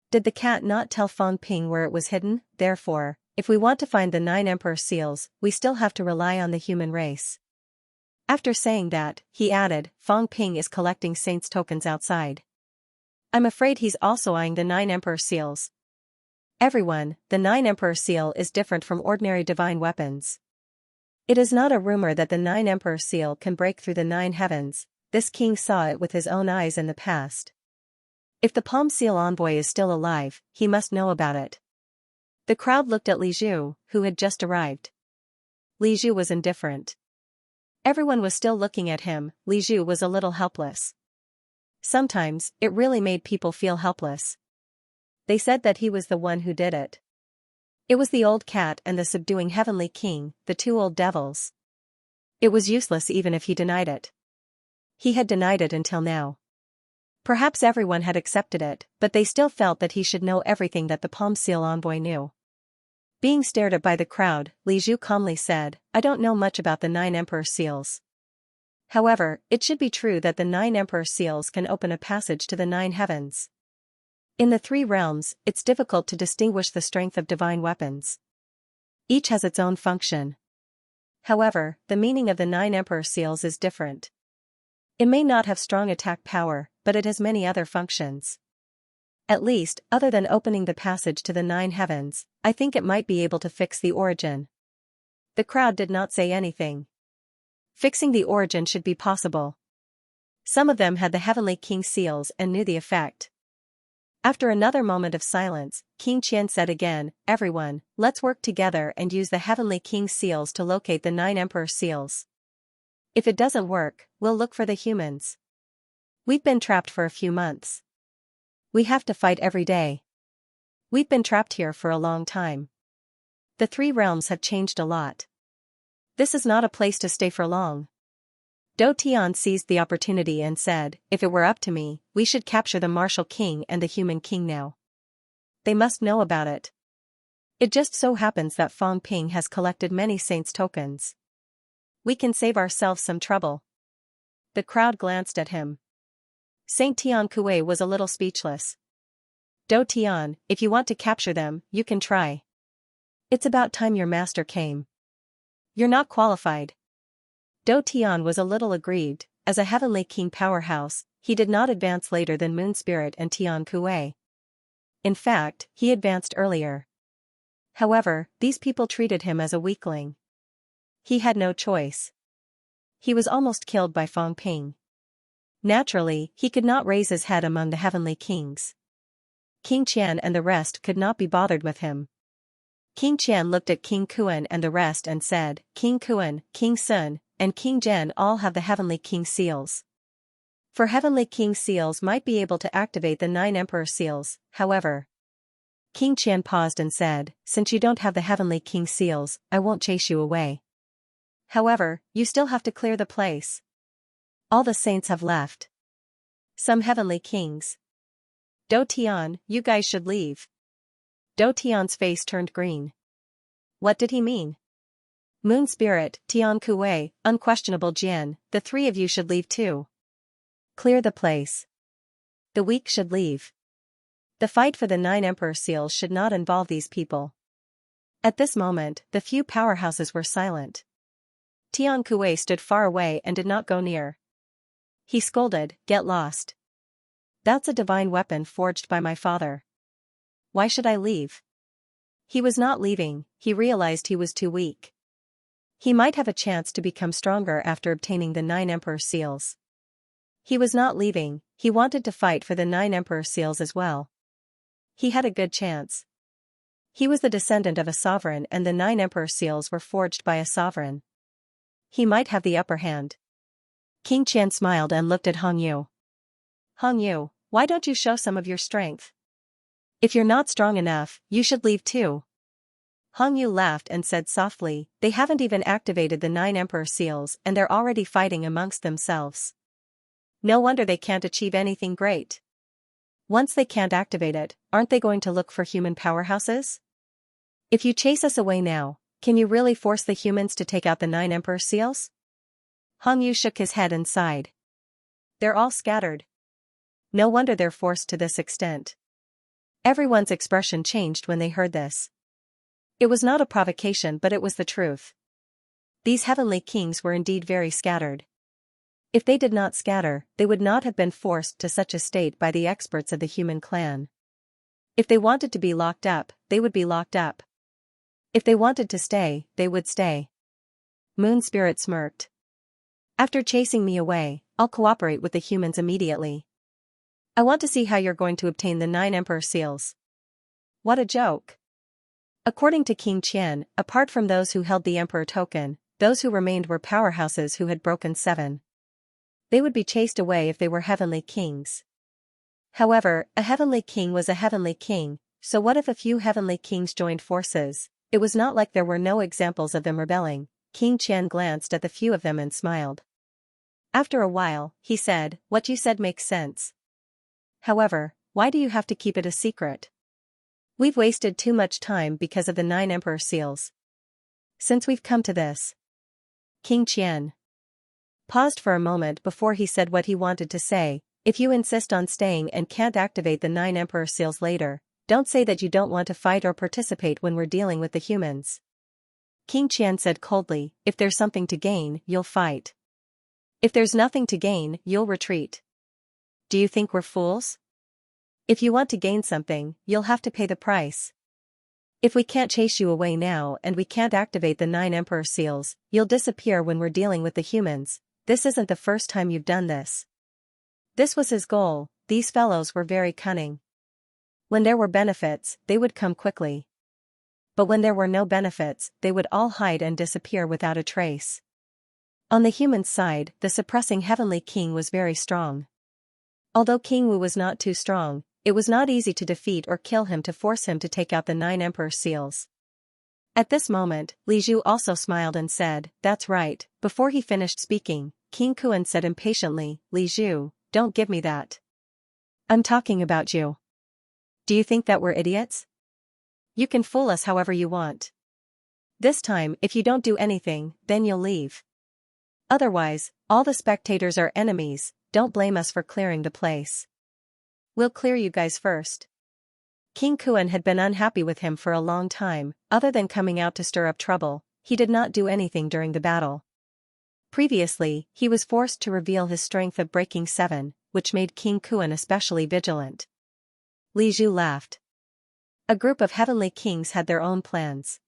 Did the cat not tell Fang Ping where it was hidden? Therefore, if we want to find the 9 Emperor seals, we still have to rely on the human race. After saying that, he added, "Fang Ping is collecting saints' tokens outside. I'm afraid he's also eyeing the 9 Emperor seals." Everyone, the 9 Emperor seal is different from ordinary divine weapons. It is not a rumor that the 9 Emperor seal can break through the 9 heavens. This king saw it with his own eyes in the past. If the Palm Seal envoy is still alive, he must know about it. The crowd looked at Li Zhu, who had just arrived. Li Zhu was indifferent. Everyone was still looking at him. Li Zhu was a little helpless. Sometimes, it really made people feel helpless. They said that he was the one who did it. It was the old cat and the subduing Heavenly King, the 2 old devils. It was useless even if he denied it. He had denied it until now. Perhaps everyone had accepted it, but they still felt that he should know everything that the Palm Seal envoy knew. Being stared at by the crowd, Li Zhu calmly said, "I don't know much about the 9 Emperor seals. However, it should be true that the 9 Emperor seals can open a passage to the 9 heavens. In the 3 realms, it's difficult to distinguish the strength of divine weapons. Each has its own function. However, the meaning of the 9 Emperor seals is different. It may not have strong attack power, but it has many other functions. At least, other than opening the passage to the 9 heavens, I think it might be able to fix the origin." The crowd did not say anything. Fixing the origin should be possible. Some of them had the Heavenly King seals and knew the effect. After another moment of silence, King Qian said again, "Everyone, let's work together and use the Heavenly King seals to locate the 9 Emperor seals. If it doesn't work, we'll look for the humans." We've been trapped for a few months. We have to fight every day. We've been trapped here for a long time. The three realms have changed a lot. This is not a place to stay for long. Do Tian seized the opportunity and said, if it were up to me, we should capture the martial king and the human king now. They must know about it. It just so happens that Fang Ping has collected many saints' tokens. We can save ourselves some trouble. The crowd glanced at him. Saint Tian Kuei was a little speechless. Do Tian, if you want to capture them, you can try. It's about time your master came. You're not qualified. Do Tian was a little aggrieved. As a heavenly king powerhouse, he did not advance later than Moon Spirit and Tian Kuei. In fact, he advanced earlier. However, these people treated him as a weakling. He had no choice. He was almost killed by Fang Ping. Naturally, he could not raise his head among the heavenly kings. King Qian and the rest could not be bothered with him. King Qian looked at King Kuan and the rest and said, King Kuan, King Sun, and King Zhen all have the heavenly king seals. For heavenly king seals might be able to activate the 9 emperor seals, however. King Qian paused and said, since you don't have the heavenly king seals, I won't chase you away. However, you still have to clear the place. All the saints have left. Some heavenly kings. Do Tian, you guys should leave. Do Tian's face turned green. What did he mean? Moon Spirit, Tian Kuei, Unquestionable Jian, the three of you should leave too. Clear the place. The weak should leave. The fight for the 9 emperor seals should not involve these people. At this moment, the few powerhouses were silent. Tian Kuei stood far away and did not go near. He scolded, get lost. That's a divine weapon forged by my father. Why should I leave? He was not leaving, he realized he was too weak. He might have a chance to become stronger after obtaining the 9 emperor seals. He was not leaving, he wanted to fight for the 9 emperor seals as well. He had a good chance. He was the descendant of a sovereign and the 9 emperor seals were forged by a sovereign. He might have the upper hand. King Qian smiled and looked at Hong Yu. Hong Yu, why don't you show some of your strength? If you're not strong enough, you should leave too. Hong Yu laughed and said softly, they haven't even activated the 9 emperor seals and they're already fighting amongst themselves. No wonder they can't achieve anything great. Once they can't activate it, aren't they going to look for human powerhouses? If you chase us away now, can you really force the humans to take out the 9 emperor seals? Hong Yu shook his head and sighed. They're all scattered. No wonder they're forced to this extent. Everyone's expression changed when they heard this. It was not a provocation but it was the truth. These heavenly kings were indeed very scattered. If they did not scatter, they would not have been forced to such a state by the experts of the human clan. If they wanted to be locked up, they would be locked up. If they wanted to stay, they would stay. Moon Spirit smirked. After chasing me away, I'll cooperate with the humans immediately. I want to see how you're going to obtain the 9 emperor seals. What a joke. According to King Qian, apart from those who held the emperor token, those who remained were powerhouses who had broken 7. They would be chased away if they were heavenly kings. However, a heavenly king was a heavenly king, so what if a few heavenly kings joined forces? It was not like there were no examples of them rebelling. King Qian glanced at the few of them and smiled. After a while, he said, what you said makes sense. However, why do you have to keep it a secret? We've wasted too much time because of the 9 emperor seals. Since we've come to this. King Qian paused for a moment before he said what he wanted to say. If you insist on staying and can't activate the 9 emperor seals later, don't say that you don't want to fight or participate when we're dealing with the humans. King Qian said coldly, if there's something to gain, you'll fight. If there's nothing to gain, you'll retreat. Do you think we're fools? If you want to gain something, you'll have to pay the price. If we can't chase you away now and we can't activate the 9 emperor seals, you'll disappear when we're dealing with the humans. This isn't the first time you've done this. This was his goal. These fellows were very cunning. When there were benefits, they would come quickly. But when there were no benefits, they would all hide and disappear without a trace. On the human side, the suppressing heavenly king was very strong. Although King Wu was not too strong, it was not easy to defeat or kill him to force him to take out the 9 emperor seals. At this moment, Li Zhu also smiled and said, "That's right." Before he finished speaking, King Kuan said impatiently, "Li Zhu, don't give me that. I'm talking about you. Do you think that we're idiots? You can fool us however you want. This time, if you don't do anything, then you'll leave. Otherwise, all the spectators are enemies, don't blame us for clearing the place. We'll clear you guys first." King Kuan had been unhappy with him for a long time. Other than coming out to stir up trouble, he did not do anything during the battle. Previously, he was forced to reveal his strength of breaking 7, which made King Kuan especially vigilant. Li Zhu laughed. A group of heavenly kings had their own plans.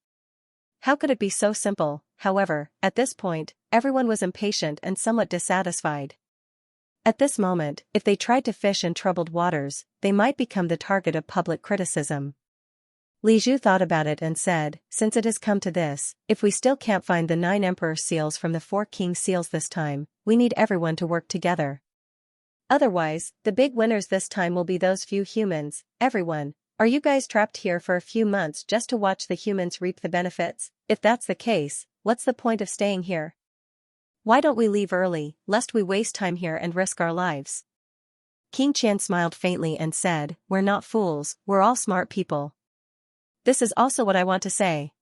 How could it be so simple? However, at this point, everyone was impatient and somewhat dissatisfied. At this moment, if they tried to fish in troubled waters, they might become the target of public criticism. Li Zhu thought about it and said, "Since it has come to this, if we still can't find the 9 emperor seals from the 4 king seals this time, we need everyone to work together. Otherwise, the big winners this time will be those few humans. Everyone, are you guys trapped here for a few months just to watch the humans reap the benefits? If that's the case, what's the point of staying here? Why don't we leave early, lest we waste time here and risk our lives?" King Qian smiled faintly and said, "We're not fools, we're all smart people. This is also what I want to say."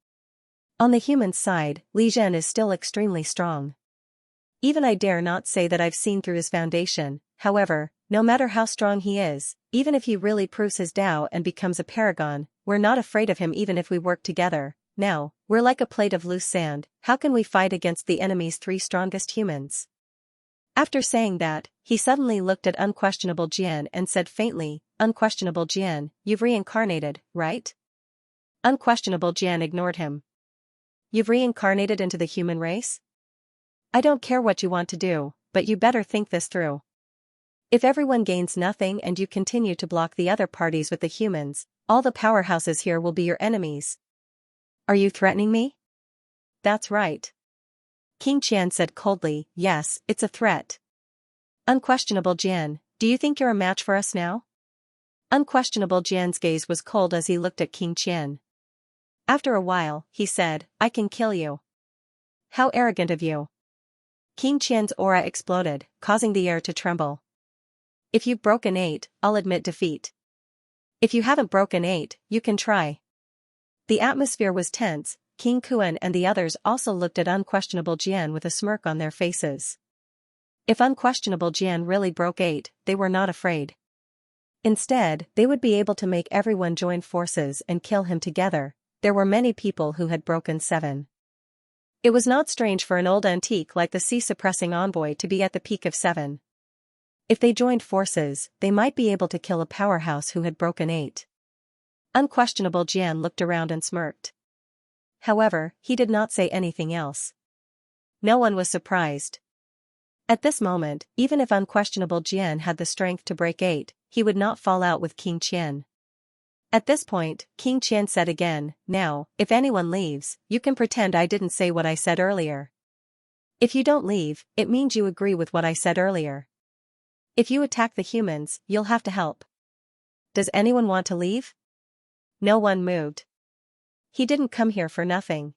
On the human side, Li Zhen is still extremely strong. Even I dare not say that I've seen through his foundation. However, no matter how strong he is, even if he really proves his Tao and becomes a paragon, we're not afraid of him even if we work together. Now, we're like a plate of loose sand, how can we fight against the enemy's 3 strongest humans? After saying that, he suddenly looked at Unquestionable Jian and said faintly, "Unquestionable Jian, you've reincarnated, right?" Unquestionable Jian ignored him. "You've reincarnated into the human race? I don't care what you want to do, but you better think this through. If everyone gains nothing and you continue to block the other parties with the humans, all the powerhouses here will be your enemies. Are you threatening me?" "That's right." King Qian said coldly, "Yes, it's a threat." Unquestionable Jian, do you think you're a match for us now? Unquestionable Jian's gaze was cold as he looked at King Qian. After a while, he said, "I can kill you." "How arrogant of you." King Qian's aura exploded, causing the air to tremble. "If you've broken 8, I'll admit defeat. If you haven't broken 8, you can try." The atmosphere was tense. King Kuan and the others also looked at Unquestionable Jian with a smirk on their faces. If Unquestionable Jian really broke 8, they were not afraid. Instead, they would be able to make everyone join forces and kill him together. There were many people who had broken 7. It was not strange for an old antique like the sea-suppressing envoy to be at the peak of 7. If they joined forces, they might be able to kill a powerhouse who had broken 8. Unquestionable Jian looked around and smirked. However, he did not say anything else. No one was surprised. At this moment, even if Unquestionable Jian had the strength to break 8, he would not fall out with King Qian. At this point, King Qian said again, "Now, if anyone leaves, you can pretend I didn't say what I said earlier. If you don't leave, it means you agree with what I said earlier. If you attack the humans, you'll have to help. Does anyone want to leave?" No one moved. He didn't come here for nothing.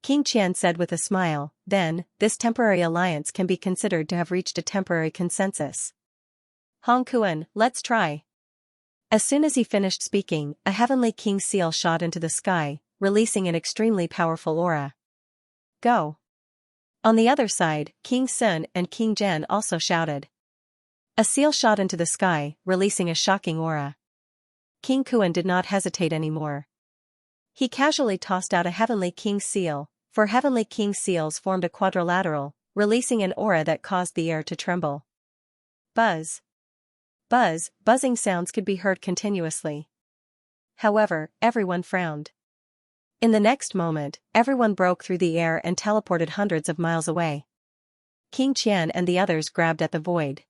King Qian said with a smile, "Then, this temporary alliance can be considered to have reached a temporary consensus. Hong Kuan, let's try." As soon as he finished speaking, a heavenly king seal shot into the sky, releasing an extremely powerful aura. "Go!" On the other side, King Sun and King Zhen also shouted. A seal shot into the sky, releasing a shocking aura. King Kuan did not hesitate anymore. He casually tossed out a heavenly king seal. 4 heavenly king seals formed a quadrilateral, releasing an aura that caused the air to tremble. Buzz. Buzz, buzzing sounds could be heard continuously. However, everyone frowned. In the next moment, everyone broke through the air and teleported hundreds of miles away. King Qian and the others grabbed at the void.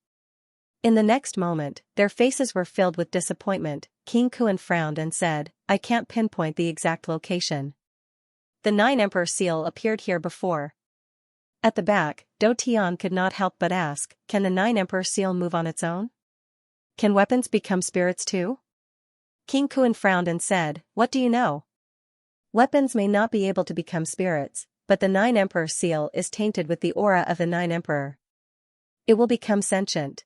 In the next moment, their faces were filled with disappointment. King Kuan frowned and said, "I can't pinpoint the exact location. The 9 Emperor seal appeared here before." At the back, Do Tian could not help but ask, "Can the 9 Emperor seal move on its own?" Can weapons become spirits too? King Kuan frowned and said, what do you know? Weapons may not be able to become spirits, but the Nine Emperor seal is tainted with the aura of the Nine Emperor. It will become sentient.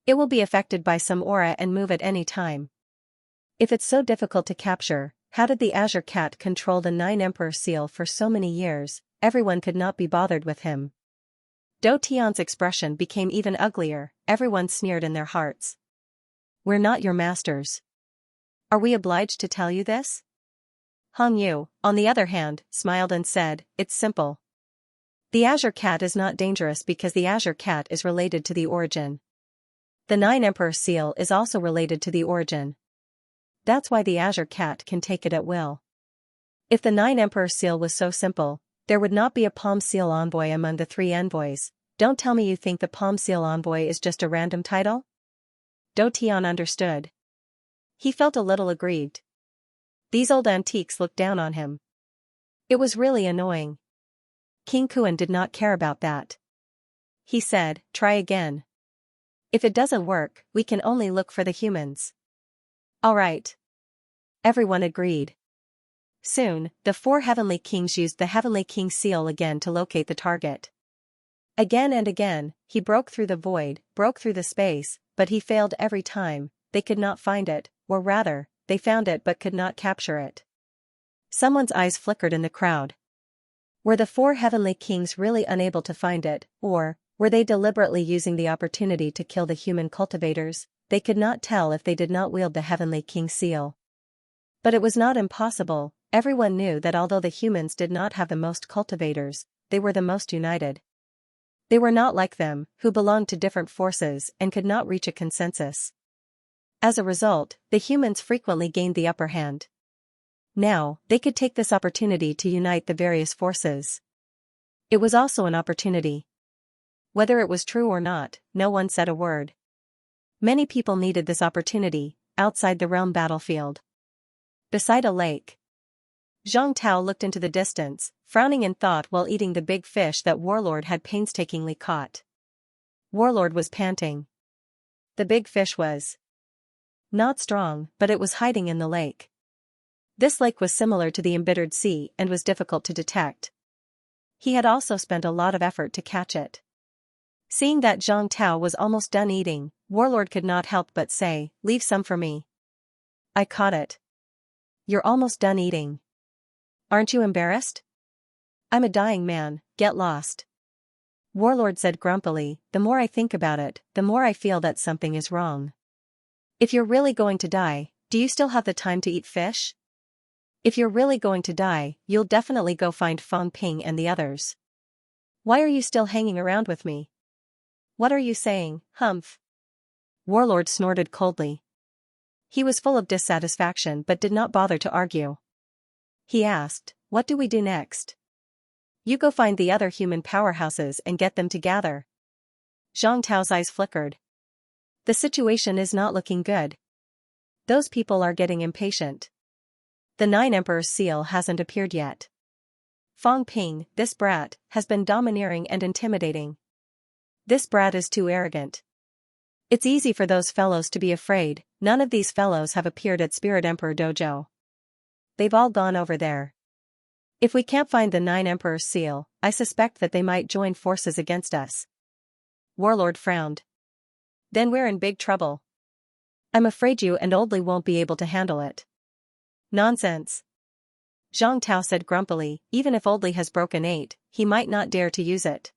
It will be affected by some aura and move at any time. If it's so difficult to capture, how did the Azure Cat control the Nine Emperor seal for so many years? Everyone could not be bothered with him. Do Tian's expression became even uglier. Everyone sneered in their hearts. We're not your masters. Are we obliged to tell you this? Hong Yu, on the other hand, smiled and said, it's simple. The Azure Cat is not dangerous because the Azure Cat is related to the origin. The Nine Emperor seal is also related to the origin. That's why the Azure Cat can take it at will. If the Nine Emperor seal was so simple, there would not be a Palm Seal envoy among the 3 envoys. Don't tell me you think the Palm Seal envoy is just a random title? Do Tian understood. He felt a little aggrieved. These old antiques looked down on him. It was really annoying. King Kuan did not care about that. He said, try again. If it doesn't work, we can only look for the humans. All right. Everyone agreed. Soon, the 4 heavenly kings used the heavenly king seal again to locate the target. Again and again, he broke through the void, broke through the space, but he failed every time. They could not find it, or rather, they found it but could not capture it. Someone's eyes flickered in the crowd. Were the 4 heavenly kings really unable to find it, or were they deliberately using the opportunity to kill the human cultivators? They could not tell if they did not wield the heavenly king seal. But it was not impossible. Everyone knew that although the humans did not have the most cultivators, they were the most united. They were not like them, who belonged to different forces and could not reach a consensus. As a result, the humans frequently gained the upper hand. Now, they could take this opportunity to unite the various forces. It was also an opportunity. Whether it was true or not, no one said a word. Many people needed this opportunity, outside the realm battlefield. Beside a lake. Zhang Tao looked into the distance, frowning in thought while eating the big fish that Warlord had painstakingly caught. Warlord was panting. The big fish was not strong, but it was hiding in the lake. This lake was similar to the embittered sea and was difficult to detect. He had also spent a lot of effort to catch it. Seeing that Zhang Tao was almost done eating, Warlord could not help but say, leave some for me. I caught it. You're almost done eating. Aren't you embarrassed? I'm a dying man, get lost. Warlord said grumpily, the more I think about it, the more I feel that something is wrong. If you're really going to die, do you still have the time to eat fish? If you're really going to die, you'll definitely go find Fang Ping and the others. Why are you still hanging around with me? What are you saying, Humph? Warlord snorted coldly. He was full of dissatisfaction but did not bother to argue. He asked, what do we do next? You go find the other human powerhouses and get them to gather. Zhang Tao's eyes flickered. The situation is not looking good. Those people are getting impatient. The Nine Emperor's seal hasn't appeared yet. Fang Ping, this brat, has been domineering and intimidating. This brat is too arrogant. It's easy for those fellows to be afraid. None of these fellows have appeared at Spirit Emperor Dojo. They've all gone over there. If we can't find the Nine Emperor's seal, I suspect that they might join forces against us. Warlord frowned. Then we're in big trouble. I'm afraid you and Oldly won't be able to handle it. Nonsense. Zhang Tao said grumpily, even if Oldly has broken 8, he might not dare to use it.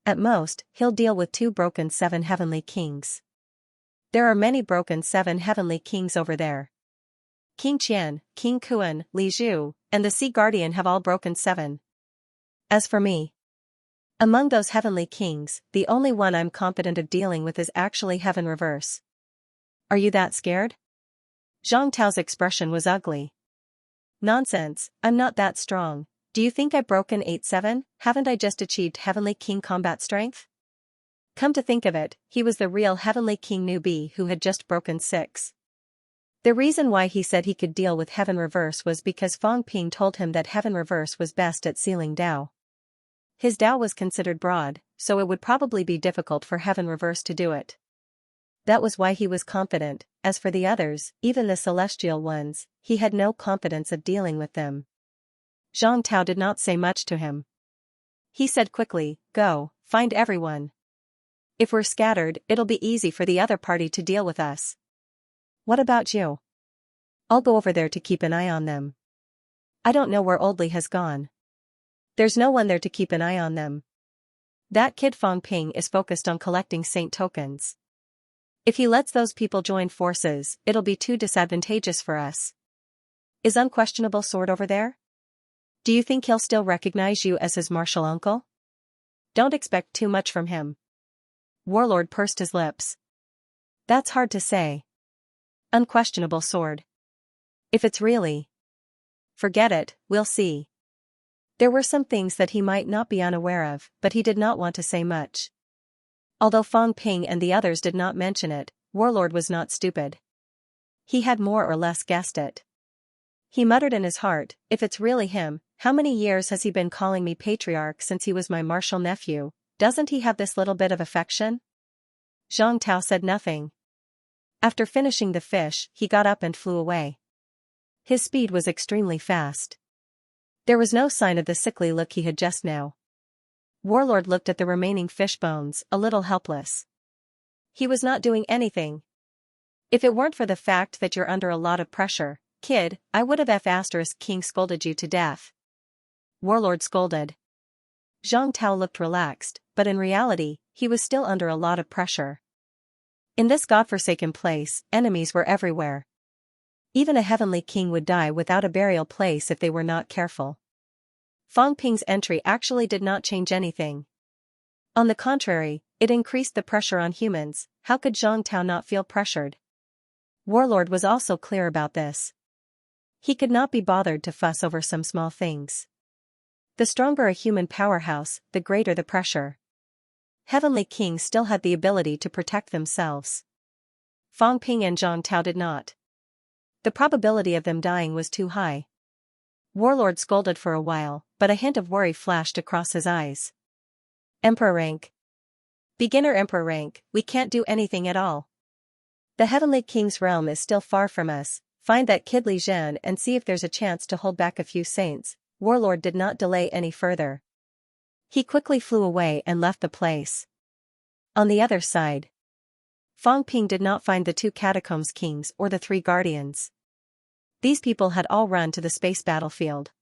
At most, he'll deal with 2 broken 7 heavenly kings. There are many broken 7 heavenly kings over there. King Qian, King Kuan, Li Zhu, and the Sea Guardian have all broken 7. As for me, among those heavenly kings, the only one I'm confident of dealing with is actually Heaven Reverse. Are you that scared? Zhang Tao's expression was ugly. Nonsense, I'm not that strong. Do you think I've broken 8-7? Haven't I just achieved Heavenly King combat strength? Come to think of it, he was the real Heavenly King newbie who had just broken 6. The reason why he said he could deal with Heaven Reverse was because Fang Ping told him that Heaven Reverse was best at sealing Dao. His Dao was considered broad, so it would probably be difficult for Heaven Reverse to do it. That was why he was confident. As for the others, even the celestial ones, he had no confidence of dealing with them. Zhang Tao did not say much to him. He said quickly, "Go, find everyone. If we're scattered, it'll be easy for the other party to deal with us." "What about you?" "I'll go over there to keep an eye on them." "I don't know where Old Li has gone." "There's no one there to keep an eye on them. That kid Fang Ping is focused on collecting saint tokens. If he lets those people join forces, it'll be too disadvantageous for us." "Is Unquestionable Sword over there? Do you think he'll still recognize you as his martial uncle?" "Don't expect too much from him." Warlord pursed his lips. "That's hard to say. Unquestionable Sword. If it's really..." "Forget it, we'll see." There were some things that he might not be unaware of, but he did not want to say much. Although Fang Ping and the others did not mention it, Warlord was not stupid. He had more or less guessed it. He muttered in his heart, "If it's really him, how many years has he been calling me patriarch since he was my martial nephew? Doesn't he have this little bit of affection?" Zhang Tao said nothing. After finishing the fish, he got up and flew away. His speed was extremely fast. There was no sign of the sickly look he had just now. Warlord looked at the remaining fish bones, a little helpless. He was not doing anything. "If it weren't for the fact that you're under a lot of pressure, kid, I would have *** King scolded you to death." Warlord scolded. Zhang Tao looked relaxed, but in reality, he was still under a lot of pressure. In this godforsaken place, enemies were everywhere. Even a heavenly king would die without a burial place if they were not careful. Fang Ping's entry actually did not change anything. On the contrary, it increased the pressure on humans. How could Zhang Tao not feel pressured? Warlord was also clear about this. He could not be bothered to fuss over some small things. The stronger a human powerhouse, the greater the pressure. Heavenly kings still had the ability to protect themselves. Fang Ping and Zhang Tao did not. The probability of them dying was too high. Warlord scolded for a while, but a hint of worry flashed across his eyes. "Emperor rank. Beginner Emperor rank, we can't do anything at all. The Heavenly King's realm is still far from us. Find that kid Li Zhan and see if there's a chance to hold back a few saints." Warlord did not delay any further. He quickly flew away and left the place. On the other side, Fang Ping did not find the 2 catacombs kings or the 3 guardians. These people had all run to the space battlefield.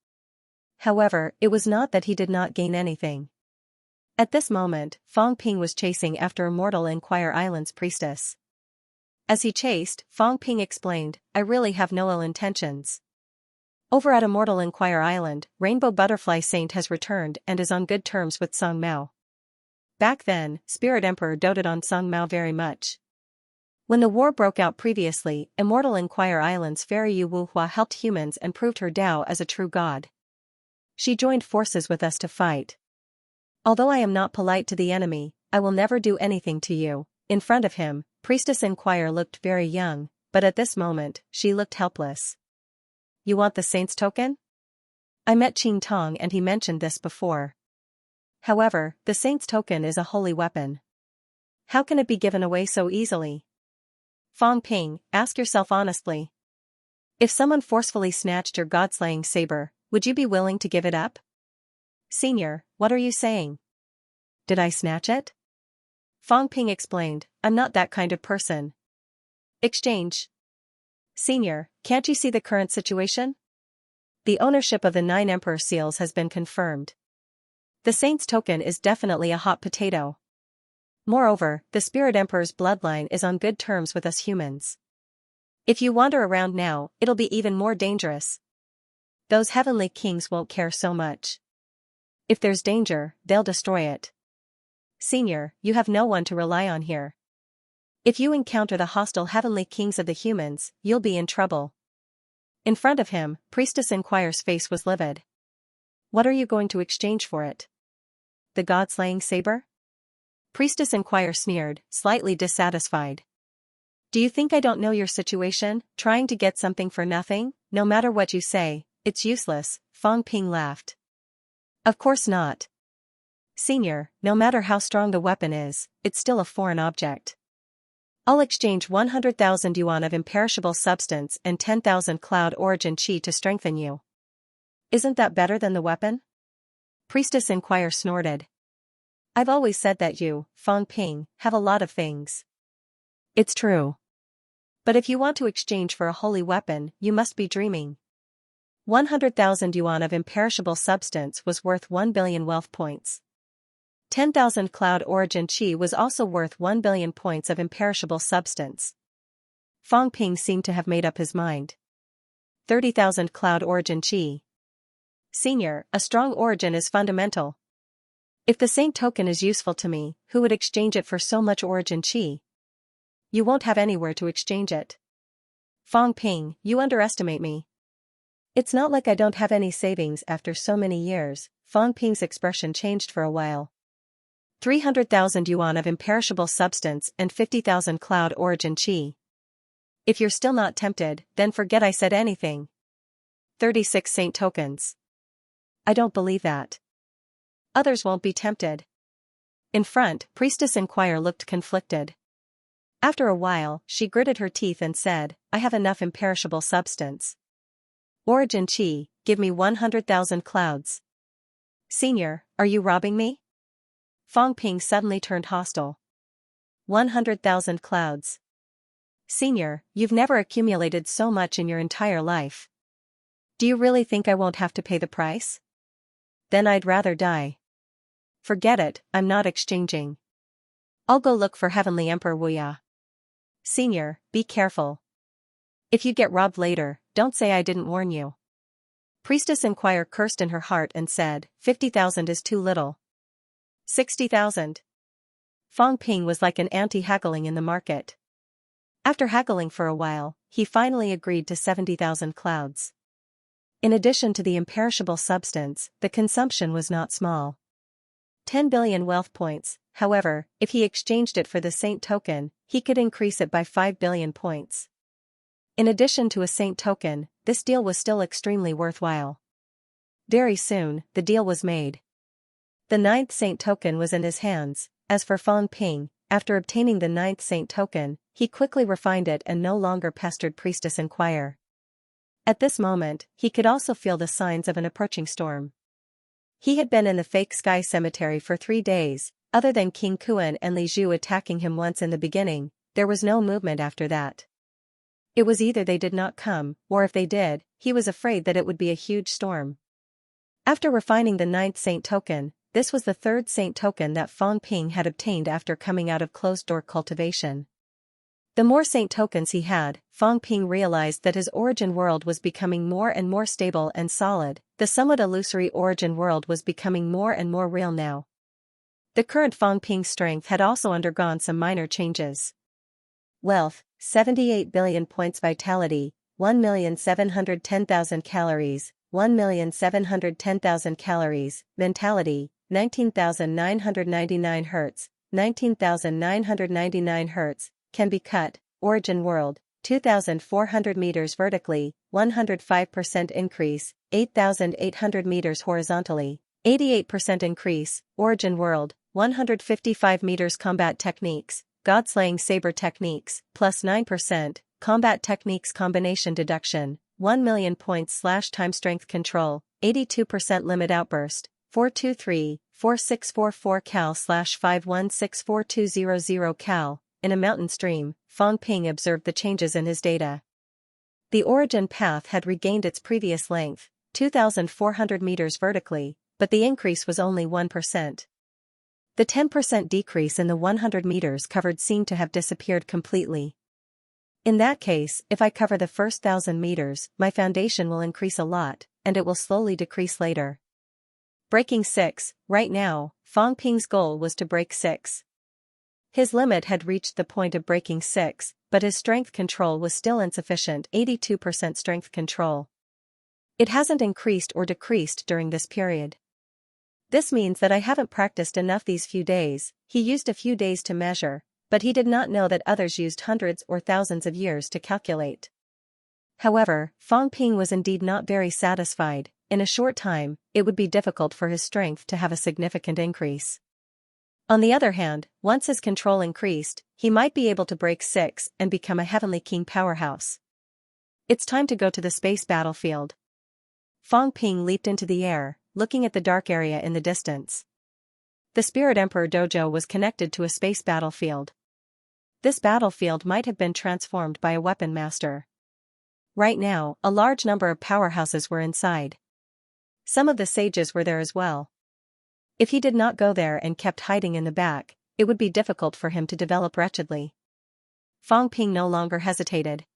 However, it was not that he did not gain anything. At this moment, Fang Ping was chasing after Immortal Inquire Island's priestess. As he chased, Fang Ping explained, "I really have no ill intentions. Over at Immortal Inquire Island, Rainbow Butterfly Saint has returned and is on good terms with Song Mao. Back then, Spirit Emperor doted on Song Mao very much. When the war broke out previously, Immortal Inquire Island's fairy Yu Wuhua helped humans and proved her Tao as a true god. She joined forces with us to fight. Although I am not polite to the enemy, I will never do anything to you." In front of him, Priestess Inquire looked very young, but at this moment, she looked helpless. "You want the saint's token? I met Qing Tong and he mentioned this before. However, the saint's token is a holy weapon. How can it be given away so easily?" "Fang Ping, ask yourself honestly. If someone forcefully snatched your god-slaying saber, would you be willing to give it up?" "Senior, what are you saying? Did I snatch it?" Fang Ping explained, "I'm not that kind of person." Exchange. "Senior, can't you see the current situation? The ownership of the 9 Emperor Seals has been confirmed. The Saint's token is definitely a hot potato. Moreover, the Spirit Emperor's bloodline is on good terms with us humans. If you wander around now, it'll be even more dangerous. Those heavenly kings won't care so much. If there's danger, they'll destroy it. Senior, you have no one to rely on here. If you encounter the hostile heavenly kings of the humans, you'll be in trouble." In front of him, Priestess Inquire's face was livid. "What are you going to exchange for it? The god-slaying saber?" Priestess Inquire sneered, slightly dissatisfied. "Do you think I don't know your situation, trying to get something for nothing? No matter what you say, it's useless." Fang Ping laughed. "Of course not. Senior, no matter how strong the weapon is, it's still a foreign object. I'll exchange 100,000 yuan of imperishable substance and 10,000 cloud origin qi to strengthen you. Isn't that better than the weapon? Priestess Inquire snorted. I've always said that you, Fang Ping, have a lot of things. It's true. But if you want to exchange for a holy weapon, you must be dreaming. 100,000 yuan of imperishable substance was worth 1 billion wealth points. 10,000 cloud origin qi was also worth 1 billion points of imperishable substance. Fang Ping seemed to have made up his mind. 30,000 cloud origin qi. Senior, a strong origin is fundamental. If the saint token is useful to me, who would exchange it for so much origin qi? You won't have anywhere to exchange it. Fang Ping, you underestimate me. It's not like I don't have any savings after so many years. Fang Ping's expression changed for a while. 300,000 yuan of imperishable substance and 50,000 cloud origin qi. If you're still not tempted, then forget I said anything. 36 saint tokens. I don't believe that. Others won't be tempted. In front, Priestess Inquire looked conflicted. After a while, she gritted her teeth and said, I have enough imperishable substance. Origin qi, give me 100,000 clouds. Senior, are you robbing me? Fang Ping suddenly turned hostile. 100,000 clouds. Senior, you've never accumulated so much in your entire life. Do you really think I won't have to pay the price? Then I'd rather die. Forget it, I'm not exchanging. I'll go look for Heavenly Emperor Wuya. Senior, be careful. If you get robbed later, don't say I didn't warn you. Priestess Inquire cursed in her heart and said, 50,000 is too little. 60,000. Fang Ping was like an anti-haggling in the market. After haggling for a while, he finally agreed to 70,000 clouds. In addition to the imperishable substance, the consumption was not small. 10 billion wealth points, however, if he exchanged it for the saint token, he could increase it by 5 billion points. In addition to a saint token, this deal was still extremely worthwhile. Very soon, the deal was made. The 9th saint token was in his hands. As for Fang Ping, after obtaining the 9th saint token, he quickly refined it and no longer pestered Priestess Inquire. At this moment, he could also feel the signs of an approaching storm. He had been in the fake sky cemetery for 3 days, other than King Kuan and Li Zhu attacking him once in the beginning, there was no movement after that. It was either they did not come, or if they did, he was afraid that it would be a huge storm. After refining the 9th saint token, this was the 3rd saint token that Fang Ping had obtained after coming out of closed-door cultivation. The more saint tokens he had, Fang Ping realized that his origin world was becoming more and more stable and solid, the somewhat illusory origin world was becoming more and more real now. The current Fang Ping strength had also undergone some minor changes. Wealth, 78 billion points vitality, 1,710,000 calories, 1,710,000 calories, mentality, 19,999 Hz, 19,999 Hz, can be cut, origin world, 2,400 meters vertically, 105% increase, 8,800 meters horizontally, 88% increase, origin world, 155 meters combat techniques, godslaying saber techniques, plus 9%, combat techniques combination deduction, 1 million points / time strength control, 82% limit outburst, 423-4644 cal / 5164200 cal. In a mountain stream, Fang Ping observed the changes in his data. The origin path had regained its previous length, 2,400 meters vertically, but the increase was only 1%. The 10% decrease in the 100 meters covered seemed to have disappeared completely. In that case, if I cover the first 1,000 meters, my foundation will increase a lot, and it will slowly decrease later. Breaking 6, right now, Fang Ping's goal was to break 6. His limit had reached the point of breaking 6, but his strength control was still insufficient, 82% strength control. It hasn't increased or decreased during this period. This means that I haven't practiced enough these few days. He used a few days to measure, but he did not know that others used hundreds or thousands of years to calculate. However, Fang Ping was indeed not very satisfied. In a short time, it would be difficult for his strength to have a significant increase. On the other hand, once his control increased, he might be able to break 6 and become a Heavenly King powerhouse. It's time to go to the space battlefield. Fang Ping leaped into the air, looking at the dark area in the distance. The Spirit Emperor Dojo was connected to a space battlefield. This battlefield might have been transformed by a weapon master. Right now, a large number of powerhouses were inside. Some of the sages were there as well. If he did not go there and kept hiding in the back, it would be difficult for him to develop wretchedly. Fang Ping no longer hesitated.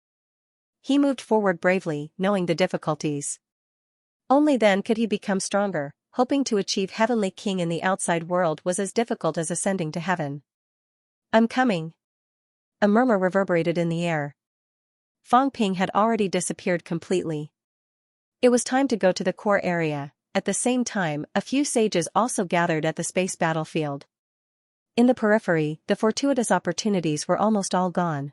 He moved forward bravely, knowing the difficulties. Only then could he become stronger. Hoping to achieve Heavenly King in the outside world was as difficult as ascending to heaven. I'm coming. A murmur reverberated in the air. Fang Ping had already disappeared completely. It was time to go to the core area. At the same time, a few sages also gathered at the space battlefield. In the periphery, the fortuitous opportunities were almost all gone.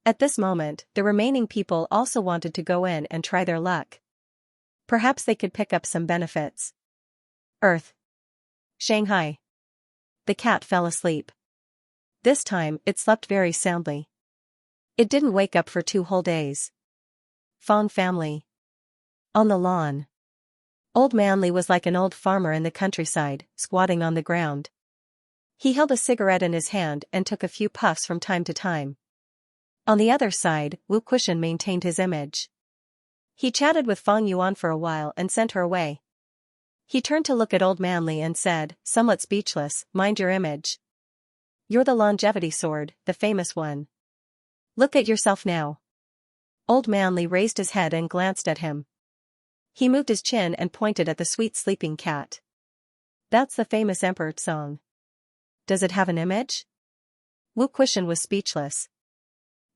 At this moment, the remaining people also wanted to go in and try their luck. Perhaps they could pick up some benefits. Earth. Shanghai. The cat fell asleep. This time, it slept very soundly. It didn't wake up for 2 whole days. Fang family. On the lawn. Old Manly was like an old farmer in the countryside, squatting on the ground. He held a cigarette in his hand and took a few puffs from time to time. On the other side, Wu Kuishan maintained his image. He chatted with Fang Yuan for a while and sent her away. He turned to look at Old Manly and said, somewhat speechless, mind your image. You're the longevity sword, the famous one. Look at yourself now. Old Manly raised his head and glanced at him. He moved his chin and pointed at the sweet sleeping cat. That's the famous Emperor Song. Does it have an image? Wu Kuishan was speechless.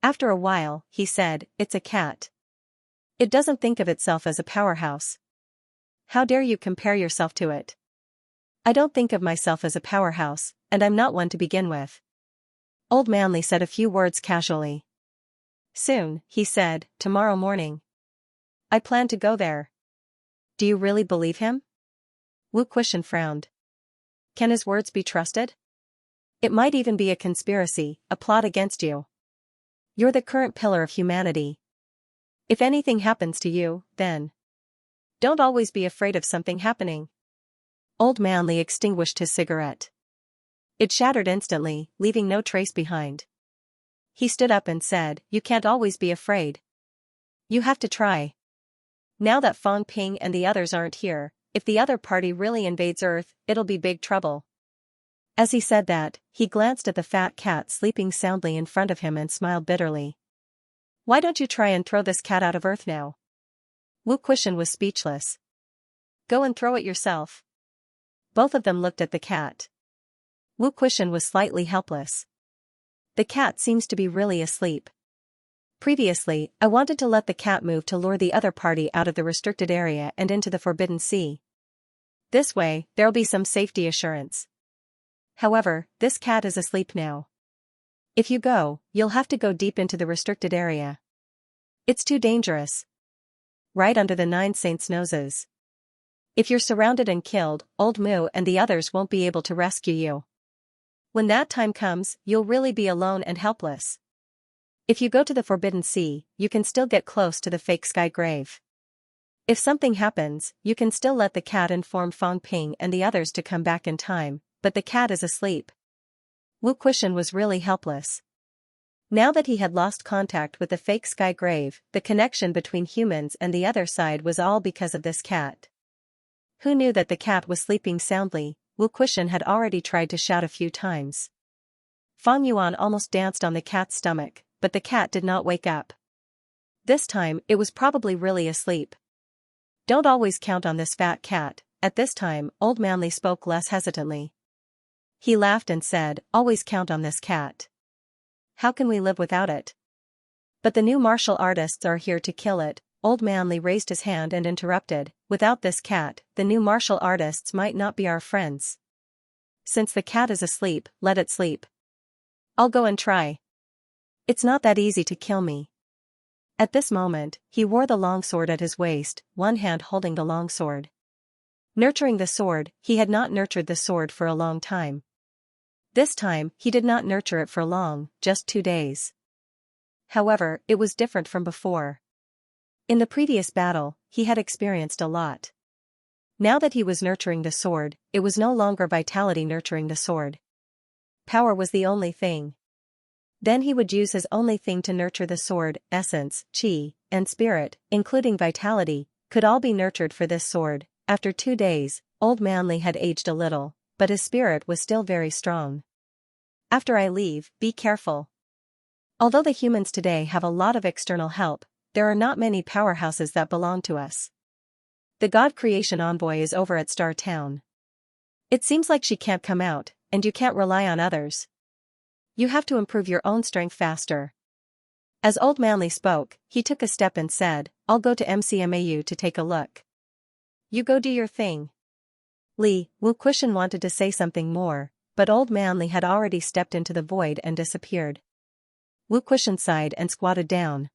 After a while, he said, it's a cat. It doesn't think of itself as a powerhouse. How dare you compare yourself to it? I don't think of myself as a powerhouse, and I'm not one to begin with. Old Manly said a few words casually. Soon, he said, tomorrow morning. I plan to go there. Do you really believe him? Wu Kuishan frowned. Can his words be trusted? It might even be a conspiracy, a plot against you. You're the current pillar of humanity. If anything happens to you, then don't always be afraid of something happening. Old Manly extinguished his cigarette. It shattered instantly, leaving no trace behind. He stood up and said, you can't always be afraid. You have to try. Now that Fang Ping and the others aren't here, if the other party really invades Earth, it'll be big trouble. As he said that, he glanced at the fat cat sleeping soundly in front of him and smiled bitterly. Why don't you try and throw this cat out of Earth now? Wu Kuishan was speechless. Go and throw it yourself. Both of them looked at the cat. Wu Kuishan was slightly helpless. The cat seems to be really asleep. Previously, I wanted to let the cat move to lure the other party out of the restricted area and into the Forbidden Sea. This way, there'll be some safety assurance. However, this cat is asleep now. If you go, you'll have to go deep into the restricted area. It's too dangerous. Right under the 9 saints' noses. If you're surrounded and killed, Old Mu and the others won't be able to rescue you. When that time comes, you'll really be alone and helpless. If you go to the Forbidden Sea, you can still get close to the fake sky grave. If something happens, you can still let the cat inform Fang Ping and the others to come back in time, but the cat is asleep. Wu Kuishan was really helpless. Now that he had lost contact with the fake sky grave, the connection between humans and the other side was all because of this cat. Who knew that the cat was sleeping soundly? Wu Kuishan had already tried to shout a few times. Fang Yuan almost danced on the cat's stomach, but the cat did not wake up. This time, it was probably really asleep. Don't always count on this fat cat. At this time, Old Manly spoke less hesitantly. He laughed and said, always count on this cat. How can we live without it? But the new martial artists are here to kill it. Old Manly raised his hand and interrupted, without this cat, the new martial artists might not be our friends. Since the cat is asleep, let it sleep. I'll go and try. It's not that easy to kill me. At this moment, he wore the longsword at his waist, one hand holding the longsword. Nurturing the sword, he had not nurtured the sword for a long time. This time, he did not nurture it for long, just 2 days. However, it was different from before. In the previous battle, he had experienced a lot. Now that he was nurturing the sword, it was no longer vitality nurturing the sword. Power was the only thing. Then he would use his only thing to nurture the sword, essence, chi, and spirit, including vitality, could all be nurtured for this sword. After 2 days, Old Manly had aged a little, but his spirit was still very strong. After I leave, be careful. Although the humans today have a lot of external help, there are not many powerhouses that belong to us. The God Creation Envoy is over at Star Town. It seems like she can't come out, and you can't rely on others. You have to improve your own strength faster. As Old Manly spoke, he took a step and said, I'll go to MCMAU to take a look. You go do your thing. Li Wuquishan wanted to say something more, but Old Manly had already stepped into the void and disappeared. Wuquishan sighed and squatted down.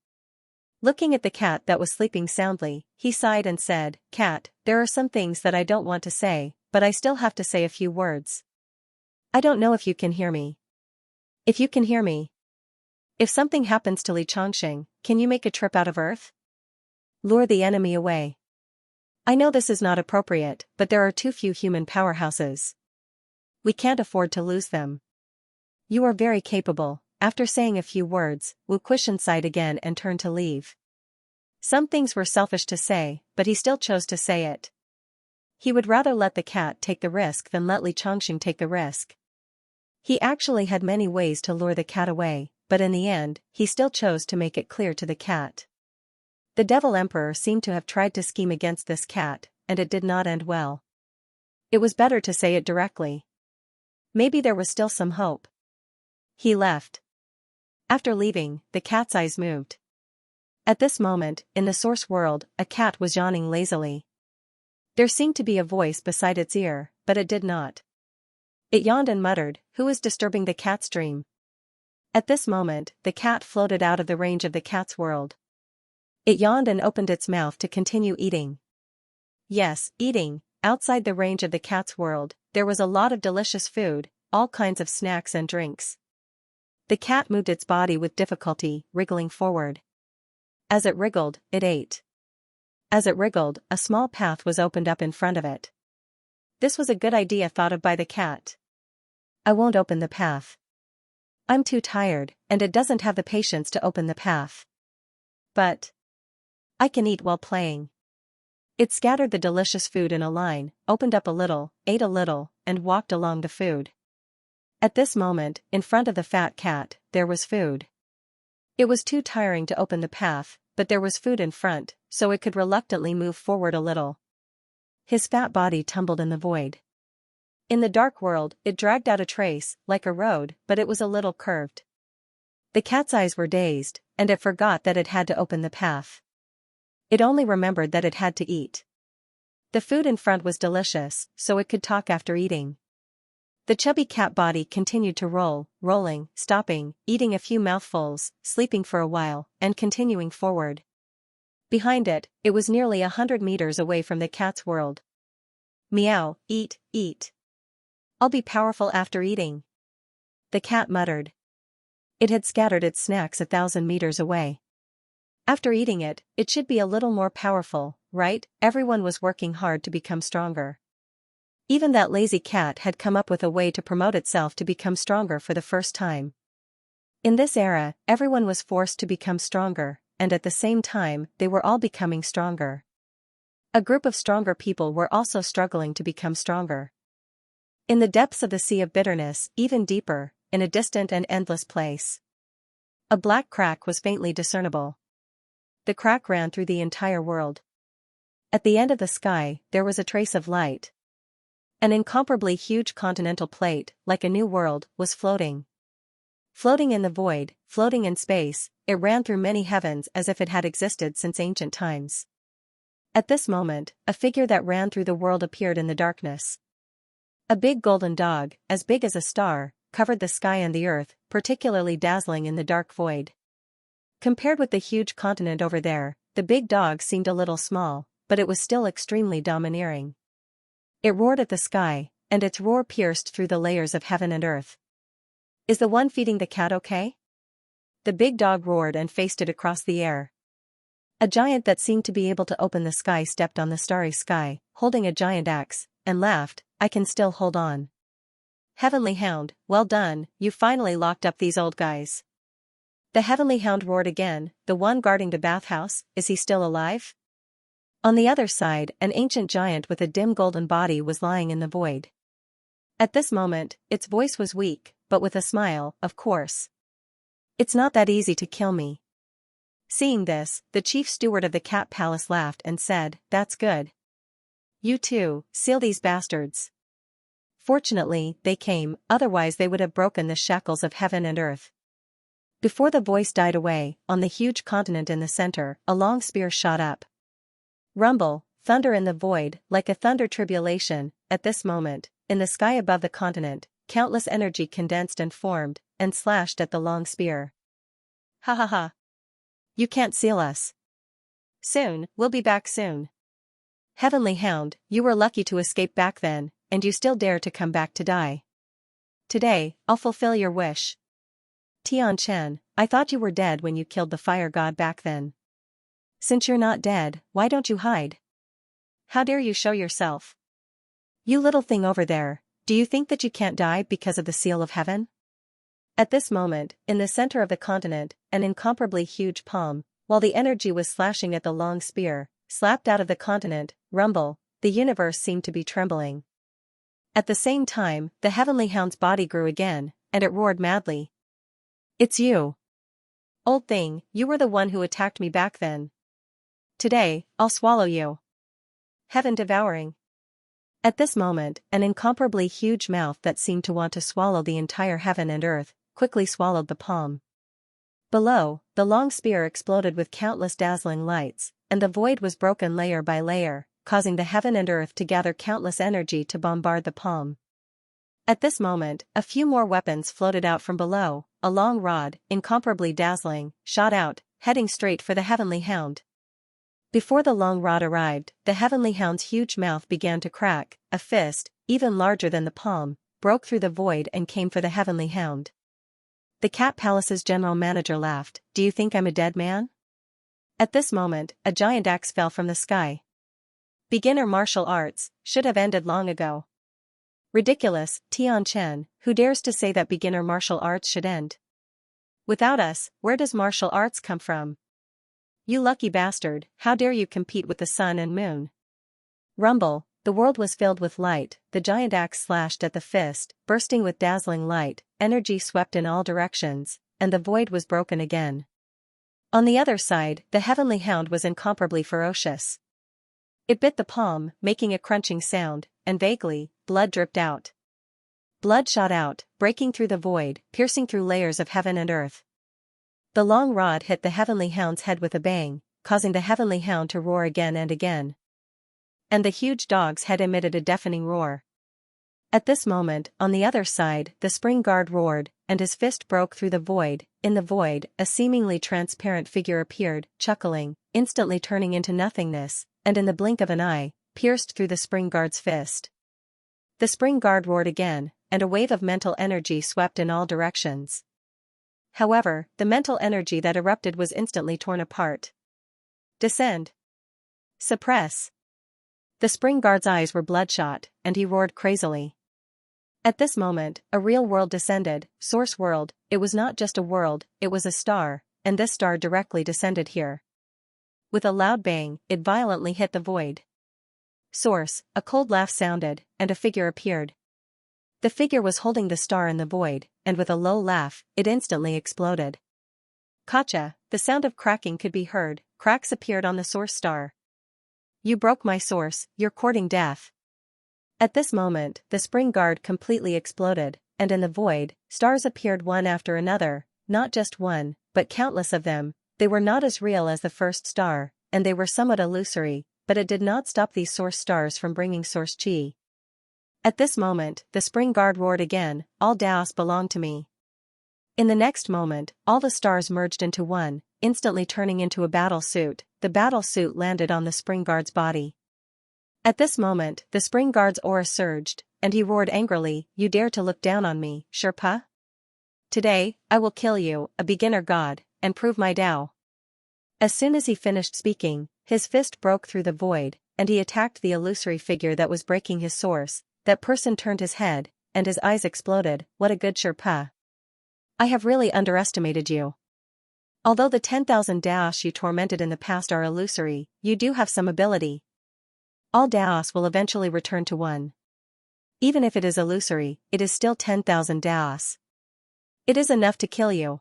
Looking at the cat that was sleeping soundly, he sighed and said, Cat, there are some things that I don't want to say, but I still have to say a few words. I don't know if you can hear me. If you can hear me. If something happens to Li Chongqing, can you make a trip out of Earth? Lure the enemy away. I know this is not appropriate, but there are too few human powerhouses. We can't afford to lose them. You are very capable. After saying a few words, Wuquishan sighed again and turned to leave. Some things were selfish to say, but he still chose to say it. He would rather let the cat take the risk than let Li Chongqing take the risk. He actually had many ways to lure the cat away, but in the end, he still chose to make it clear to the cat. The Devil Emperor seemed to have tried to scheme against this cat, and it did not end well. It was better to say it directly. Maybe there was still some hope. He left. After leaving, the cat's eyes moved. At this moment, in the source world, a cat was yawning lazily. There seemed to be a voice beside its ear, but it did not. It yawned and muttered, Who is disturbing the cat's dream? At this moment, the cat floated out of the range of the cat's world. It yawned and opened its mouth to continue eating. Yes, eating. Outside the range of the cat's world, there was a lot of delicious food, all kinds of snacks and drinks. The cat moved its body with difficulty, wriggling forward. As it wriggled, it ate. As it wriggled, a small path was opened up in front of it. This was a good idea thought of by the cat. I won't open the path. I'm too tired, and it doesn't have the patience to open the path. But I can eat while playing. It scattered the delicious food in a line, opened up a little, ate a little, and walked along the food. At this moment, in front of the fat cat, there was food. It was too tiring to open the path, but there was food in front, so it could reluctantly move forward a little. His fat body tumbled in the void. In the dark world, it dragged out a trace, like a road, but it was a little curved. The cat's eyes were dazed, and it forgot that it had to open the path. It only remembered that it had to eat. The food in front was delicious, so it could talk after eating. The chubby cat body continued to roll, rolling, stopping, eating a few mouthfuls, sleeping for a while, and continuing forward. Behind it, it was nearly 100 meters away from the cat's world. Meow, eat, eat. I'll be powerful after eating. The cat muttered. It had scattered its snacks 1,000 meters away. After eating it, it should be a little more powerful, right? Everyone was working hard to become stronger. Even that lazy cat had come up with a way to promote itself to become stronger for the first time. In this era, everyone was forced to become stronger, and at the same time, they were all becoming stronger. A group of stronger people were also struggling to become stronger. In the depths of the sea of bitterness, even deeper, in a distant and endless place, a black crack was faintly discernible. The crack ran through the entire world. At the end of the sky, there was a trace of light. An incomparably huge continental plate, like a new world, was floating. Floating in the void, floating in space, it ran through many heavens as if it had existed since ancient times. At this moment, a figure that ran through the world appeared in the darkness. A big golden dog, as big as a star, covered the sky and the earth, particularly dazzling in the dark void. Compared with the huge continent over there, the big dog seemed a little small, but it was still extremely domineering. It roared at the sky, and its roar pierced through the layers of heaven and earth. Is the one feeding the cat okay? The big dog roared and faced it across the air. A giant that seemed to be able to open the sky stepped on the starry sky, holding a giant axe, and laughed, I can still hold on. Heavenly Hound, well done, you finally locked up these old guys. The Heavenly Hound roared again, the one guarding the bathhouse, is he still alive? On the other side, an ancient giant with a dim golden body was lying in the void. At this moment, its voice was weak, but with a smile, of course. It's not that easy to kill me. Seeing this, the chief steward of the cat palace laughed and said, that's good. You too, seal these bastards. Fortunately, they came, otherwise they would have broken the shackles of heaven and earth. Before the voice died away, on the huge continent in the center, a long spear shot up. Rumble, thunder in the void, like a thunder tribulation, at this moment, in the sky above the continent, countless energy condensed and formed, and slashed at the long spear. Ha ha ha. You can't seal us. Soon, we'll be back soon. Heavenly Hound, you were lucky to escape back then, and you still dare to come back to die. Today, I'll fulfill your wish. Xianxia, I thought you were dead when you killed the fire god back then. Since you're not dead, why don't you hide? How dare you show yourself? You little thing over there, do you think that you can't die because of the seal of heaven? At this moment, in the center of the continent, an incomparably huge palm, while the energy was slashing at the long spear, slapped out of the continent, rumble, the universe seemed to be trembling. At the same time, the Heavenly Hound's body grew again, and it roared madly. It's you. Old thing, you were the one who attacked me back then. Today, I'll swallow you. Heaven devouring. At this moment, an incomparably huge mouth that seemed to want to swallow the entire heaven and earth, quickly swallowed the palm. Below, the long spear exploded with countless dazzling lights, and the void was broken layer by layer, causing the heaven and earth to gather countless energy to bombard the palm. At this moment, a few more weapons floated out from below, a long rod, incomparably dazzling, shot out, heading straight for the Heavenly Hound. Before the long rod arrived, the Heavenly Hound's huge mouth began to crack, a fist, even larger than the palm, broke through the void and came for the Heavenly Hound. The Cat Palace's general manager laughed, do you think I'm a dead man? At this moment, a giant axe fell from the sky. Beginner martial arts, should have ended long ago. Ridiculous, Xianxia, who dares to say that beginner martial arts should end? Without us, where does martial arts come from? You lucky bastard, how dare you compete with the sun and moon? Rumble, the world was filled with light, the giant axe slashed at the fist, bursting with dazzling light, energy swept in all directions, and the void was broken again. On the other side, the Heavenly Hound was incomparably ferocious. It bit the palm, making a crunching sound, and vaguely, blood dripped out. Blood shot out, breaking through the void, piercing through layers of heaven and earth. The long rod hit the Heavenly Hound's head with a bang, causing the Heavenly Hound to roar again and again. And the huge dog's head emitted a deafening roar. At this moment, on the other side, the spring guard roared, and his fist broke through the void. In the void, a seemingly transparent figure appeared, chuckling, instantly turning into nothingness, and in the blink of an eye, pierced through the spring guard's fist. The spring guard roared again, and a wave of mental energy swept in all directions. However, the mental energy that erupted was instantly torn apart. Descend. Suppress. The spring guard's eyes were bloodshot, and he roared crazily. At this moment, a real world descended, Source World. It was not just a world, it was a star, and this star directly descended here. With a loud bang, it violently hit the void. Source, a cold laugh sounded, and a figure appeared. The figure was holding the star in the void, and with a low laugh, it instantly exploded. Gotcha, the sound of cracking could be heard, cracks appeared on the source star. You broke my source, you're courting death. At this moment, the spring guard completely exploded, and in the void, stars appeared one after another, not just one, but countless of them. They were not as real as the first star, and they were somewhat illusory, but it did not stop these source stars from bringing source chi. At this moment, the spring guard roared again, all Daos belong to me. In the next moment, all the stars merged into one, instantly turning into a battle suit. The battle suit landed on the spring guard's body. At this moment, the spring guard's aura surged, and he roared angrily, you dare to look down on me, Sherpa? Today, I will kill you, a beginner god, and prove my Tao. As soon as he finished speaking, his fist broke through the void, and he attacked the illusory figure that was breaking his source. That person turned his head, and his eyes exploded. What a good Sherpa. I have really underestimated you. Although the 10,000 Daos you tormented in the past are illusory, you do have some ability. All Daos will eventually return to one. Even if it is illusory, it is still 10,000 Daos. It is enough to kill you.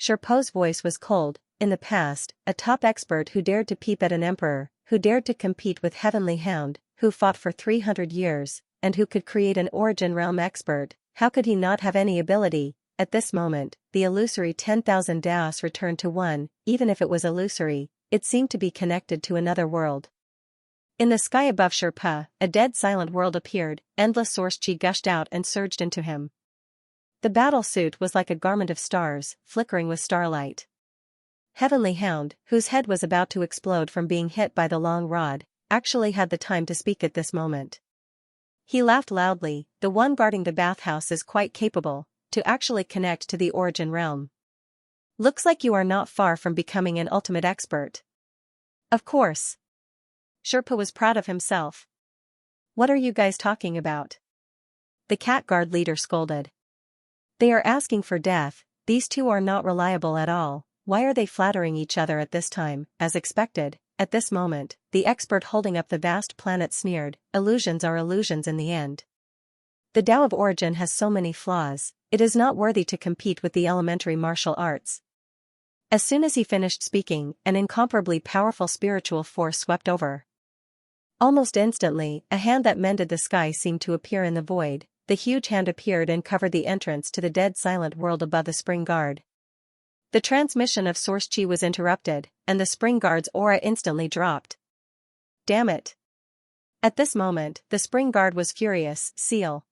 Sherpo's voice was cold. In the past, a top expert who dared to peep at an emperor, who dared to compete with Heavenly Hound, who fought for 300 years, and who could create an origin realm expert, how could he not have any ability? At this moment, the illusory 10,000 Daos returned to one. Even if it was illusory, it seemed to be connected to another world. In the sky above Sherpa, a dead silent world appeared. Endless source chi gushed out and surged into him. The battle suit was like a garment of stars, flickering with starlight. Heavenly Hound, whose head was about to explode from being hit by the long rod, actually had the time to speak at this moment. He laughed loudly. The one guarding the bathhouse is quite capable to actually connect to the origin realm. Looks like you are not far from becoming an ultimate expert. Of course. Sherpa was proud of himself. What are you guys talking about? The cat guard leader scolded. They are asking for death. These two are not reliable at all. Why are they flattering each other at this time? As expected, at this moment, the expert holding up the vast planet sneered. Illusions are illusions in the end. The Tao of origin has so many flaws, it is not worthy to compete with the elementary martial arts. As soon as he finished speaking, an incomparably powerful spiritual force swept over. Almost instantly, a hand that mended the sky seemed to appear in the void. The huge hand appeared and covered the entrance to the dead silent world above the spring guard. The transmission of source chi was interrupted, and the spring guard's aura instantly dropped. Damn it. At this moment, the spring guard was furious. Seal.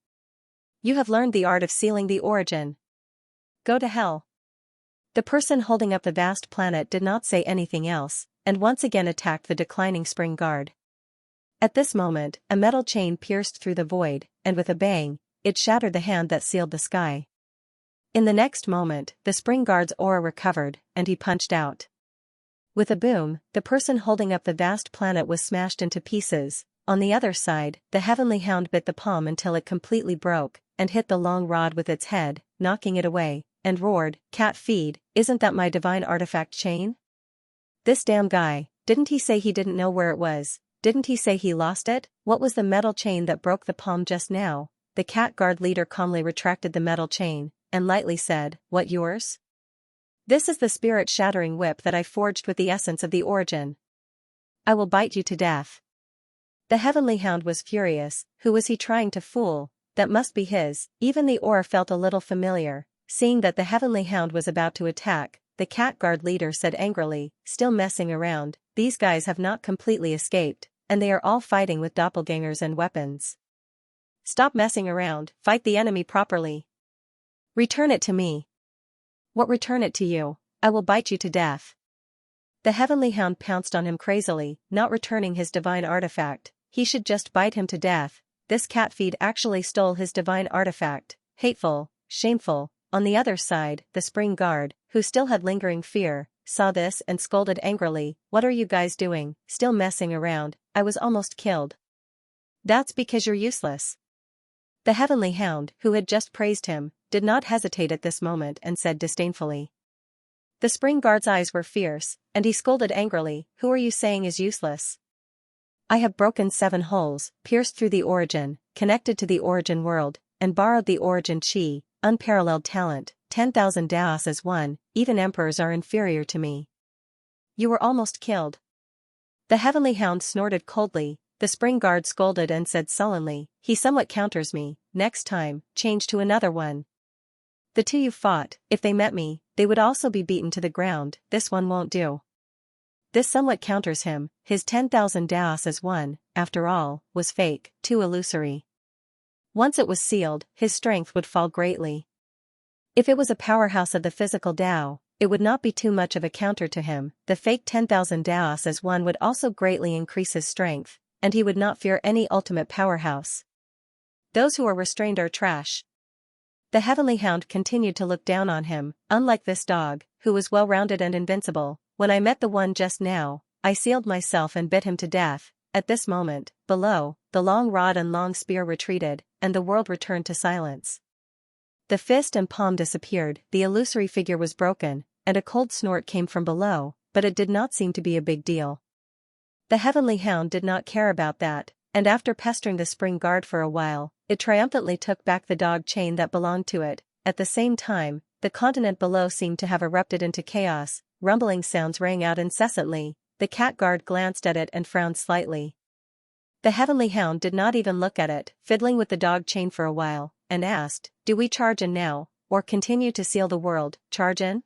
You have learned the art of sealing the origin. Go to hell. The person holding up the vast planet did not say anything else, and once again attacked the declining spring guard. At this moment, a metal chain pierced through the void, and with a bang, it shattered the hand that sealed the sky. In the next moment, the spring guard's aura recovered, and he punched out. With a boom, the person holding up the vast planet was smashed into pieces. On the other side, the Heavenly Hound bit the palm until it completely broke, and hit the long rod with its head, knocking it away, and roared, "Cat feed, isn't that my divine artifact chain? This damn guy, didn't he say he didn't know where it was? Didn't he say he lost it? What was the metal chain that broke the palm just now?" The cat guard leader calmly retracted the metal chain, and lightly said, "What yours? This is the spirit-shattering whip that I forged with the essence of the origin. I will bite you to death." The Heavenly Hound was furious. Who was he trying to fool? That must be his. Even the aura felt a little familiar. Seeing that the Heavenly Hound was about to attack, the cat guard leader said angrily, "Still messing around, these guys have not completely escaped, and they are all fighting with doppelgangers and weapons. Stop messing around, fight the enemy properly. Return it to me." "What return it to you? I will bite you to death." The Heavenly Hound pounced on him crazily, not returning his divine artifact. He should just bite him to death. This cat feed actually stole his divine artifact. Hateful, shameful. On the other side, the spring guard, who still had lingering fear, saw this and scolded angrily, "What are you guys doing? Still messing around? I was almost killed." "That's because you're useless." The Heavenly Hound, who had just praised him, did not hesitate at this moment and said disdainfully. The spring guard's eyes were fierce, and he scolded angrily, "Who are you saying is useless? I have broken 7 holes, pierced through the origin, connected to the origin world, and borrowed the origin chi, unparalleled talent, 10,000 Daos as one, even emperors are inferior to me. You were almost killed." The Heavenly Hound snorted coldly. The spring guard scolded and said sullenly, "He somewhat counters me, next time, change to another one. The two you fought, if they met me, they would also be beaten to the ground. This one won't do." This somewhat counters him. His 10,000 Daos as one, after all, was fake, too illusory. Once it was sealed, his strength would fall greatly. If it was a powerhouse of the physical Tao, it would not be too much of a counter to him. The fake 10,000 Daos as one would also greatly increase his strength, and he would not fear any ultimate powerhouse. Those who are restrained are trash. The heavenly hound continued to look down on him. Unlike this dog, who was well-rounded and invincible, when I met the one just now, I sealed myself and bit him to death. At this moment, below, the long rod and long spear retreated, and the world returned to silence. The fist and palm disappeared, the illusory figure was broken, and a cold snort came from below, but it did not seem to be a big deal. The heavenly hound did not care about that, and after pestering the spring guard for a while, it triumphantly took back the dog chain that belonged to it. At the same time, the continent below seemed to have erupted into chaos. Rumbling sounds rang out incessantly. The cat guard glanced at it and frowned slightly. The heavenly hound did not even look at it, fiddling with the dog chain for a while, and asked, "Do we charge in now, or continue to seal the world?" "Charge in?"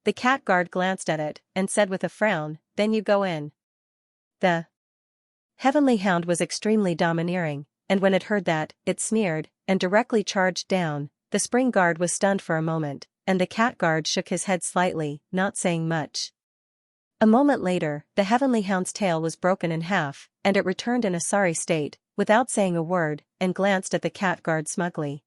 The cat guard glanced at it, and said with a frown, "Then you go in." The heavenly hound was extremely domineering, and when it heard that, it sneered, and directly charged down. The spring guard was stunned for a moment, and the cat guard shook his head slightly, not saying much. A moment later, the heavenly hound's tail was broken in half, and it returned in a sorry state, without saying a word, and glanced at the cat guard smugly.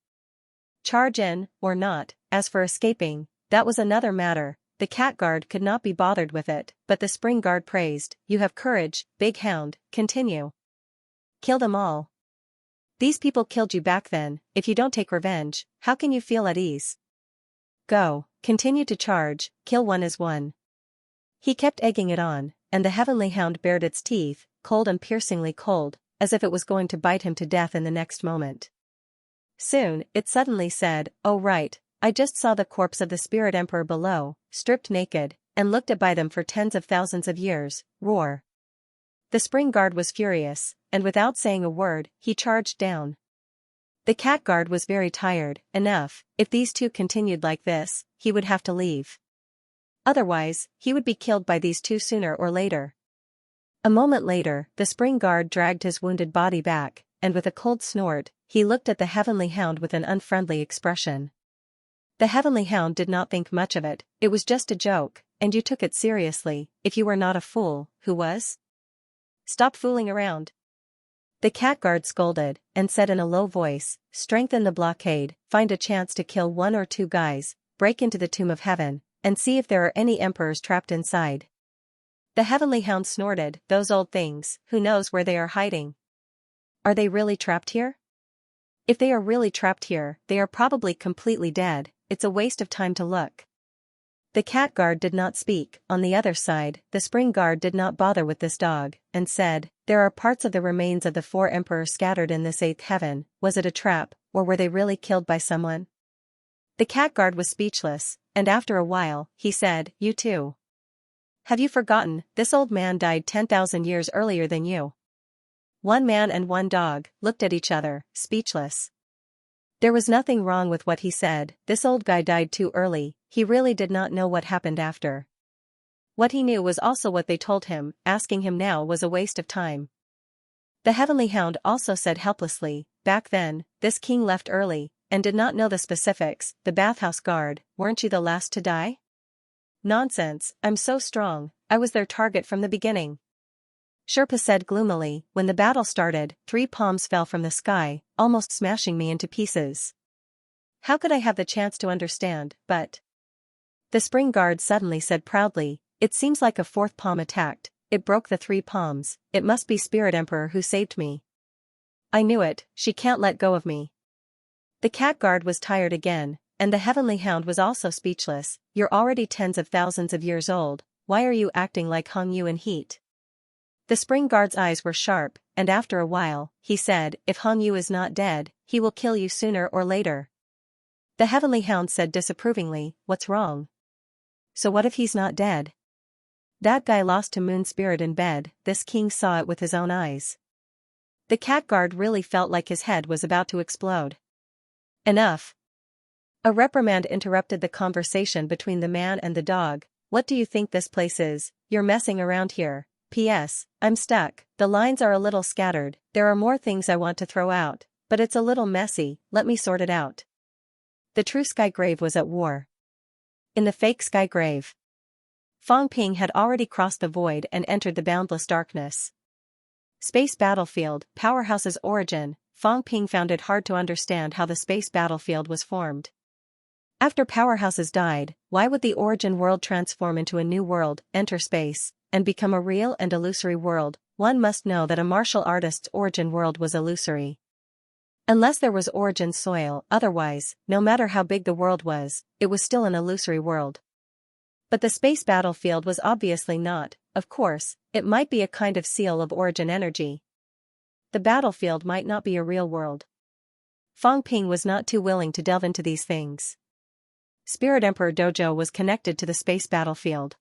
Charge in, or not, as for escaping, that was another matter. The cat guard could not be bothered with it, but the spring guard praised, "You have courage, big hound, continue. Kill them all. These people killed you back then. If you don't take revenge, how can you feel at ease? Go, continue to charge, kill one as one." He kept egging it on, and the heavenly hound bared its teeth, cold and piercingly cold, as if it was going to bite him to death in the next moment. Soon, it suddenly said, "Oh right, I just saw the corpse of the spirit emperor below, stripped naked, and looked at by them for tens of thousands of years." Roar. The spring guard was furious, and without saying a word, he charged down. The cat guard was very tired. Enough, if these two continued like this, he would have to leave. Otherwise, he would be killed by these two sooner or later. A moment later, the spring guard dragged his wounded body back, and with a cold snort, he looked at the heavenly hound with an unfriendly expression. The heavenly hound did not think much of it. It was just a joke, and you took it seriously. If you were not a fool, who was? Stop fooling around. The cat guard scolded, and said in a low voice, "Strengthen the blockade, find a chance to kill one or two guys, break into the tomb of heaven, and see if there are any emperors trapped inside." The heavenly hound snorted, "Those old things, who knows where they are hiding? Are they really trapped here? If they are really trapped here, they are probably completely dead. It's a waste of time to look." The cat guard did not speak. On the other side, the spring guard did not bother with this dog, and said, "There are parts of the remains of the four emperors scattered in this eighth heaven. Was it a trap, or were they really killed by someone?" The cat guard was speechless, and after a while, he said, "You too. Have you forgotten, this old man died 10,000 years earlier than you?" One man and one dog looked at each other, speechless. There was nothing wrong with what he said. This old guy died too early. He really did not know what happened after. What he knew was also what they told him. Asking him now was a waste of time. The heavenly hound also said helplessly, "Back then, this king left early, and did not know the specifics. The bathhouse guard, weren't you the last to die?" "Nonsense, I'm so strong, I was their target from the beginning." Sherpa said gloomily, "When the battle started, 3 palms fell from the sky, almost smashing me into pieces. How could I have the chance to understand, but—" The spring guard suddenly said proudly, "It seems like a 4th palm attacked, it broke the 3 palms, it must be Spirit Emperor who saved me. I knew it, she can't let go of me." The cat guard was tired again, and the heavenly hound was also speechless. "You're already tens of thousands of years old, why are you acting like Hong Yu in heat?" The spring guard's eyes were sharp, and after a while, he said, "If Hong Yu is not dead, he will kill you sooner or later." The heavenly hound said disapprovingly, "What's wrong? So what if he's not dead? That guy lost to Moon Spirit in bed." This king saw it with his own eyes. The cat guard really felt like his head was about to explode. Enough. A reprimand interrupted the conversation between the man and the dog. "What do you think this place is? You're messing around here. P.S. I'm stuck. The lines are a little scattered. There are more things I want to throw out, but it's a little messy. Let me sort it out." The true sky grave was at war. In the fake sky grave, Fong Ping had already crossed the void and entered the boundless darkness. Space battlefield, powerhouse's origin. Fang Ping found it hard to understand how the space battlefield was formed. After powerhouses died, why would the origin world transform into a new world, enter space, and become a real and illusory world? One must know that a martial artist's origin world was illusory. Unless there was origin soil, otherwise, no matter how big the world was, it was still an illusory world. But the space battlefield was obviously not. Of course, it might be a kind of seal of origin energy. The battlefield might not be a real world. Fang Ping was not too willing to delve into these things. Spirit Emperor Dojo was connected to the space battlefield.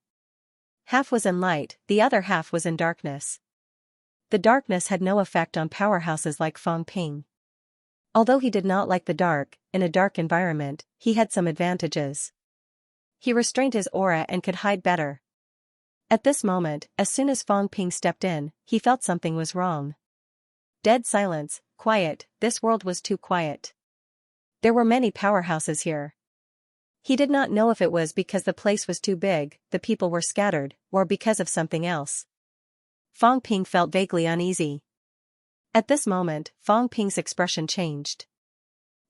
Half was in light, the other half was in darkness. The darkness had no effect on powerhouses like Fang Ping. Although he did not like the dark, in a dark environment, he had some advantages. He restrained his aura and could hide better. At this moment, as soon as Fang Ping stepped in, he felt something was wrong. Dead silence, quiet, this world was too quiet. There were many powerhouses here. He did not know if it was because the place was too big, the people were scattered, or because of something else. Fang Ping felt vaguely uneasy. At this moment, Fang Ping's expression changed.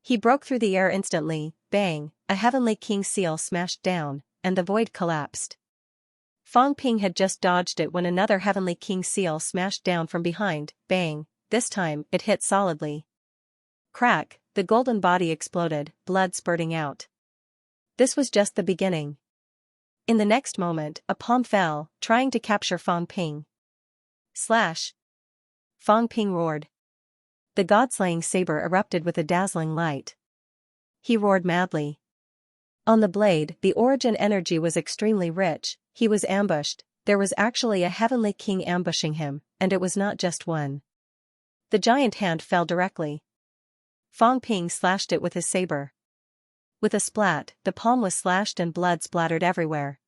He broke through the air instantly, bang, a heavenly king seal smashed down, and the void collapsed. Fang Ping had just dodged it when another heavenly king seal smashed down from behind, bang, this time it hit solidly. Crack, the golden body exploded, blood spurting out. This was just the beginning. In the next moment, a palm fell, trying to capture Fang Ping. Slash! Fang Ping roared. The god-slaying saber erupted with a dazzling light. He roared madly. On the blade, the origin energy was extremely rich. He was ambushed. There was actually a heavenly king ambushing him, and it was not just one. The giant hand fell directly. Fang Ping slashed it with his saber. With a splat, the palm was slashed and blood splattered everywhere.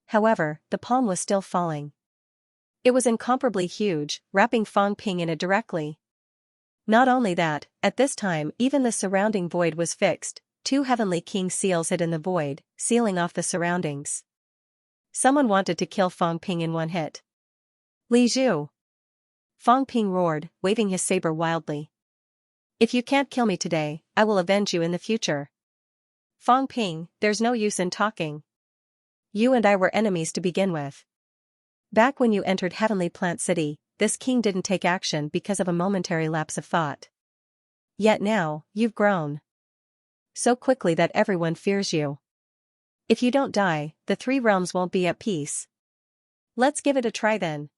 However, the palm was still falling. It was incomparably huge, wrapping Fang Ping in it directly. Not only that, at this time even the surrounding void was fixed. 2 heavenly king seals hid in the void, sealing off the surroundings. Someone wanted to kill Fang Ping in one hit. Li Zhu! Fang Ping roared, waving his saber wildly. If you can't kill me today, I will avenge you in the future. Fang Ping, there's no use in talking. You and I were enemies to begin with. Back when you entered Heavenly Plant City, this king didn't take action because of a momentary lapse of thought. Yet now, you've grown so quickly that everyone fears you. If you don't die, the 3 realms won't be at peace. Let's give it a try then.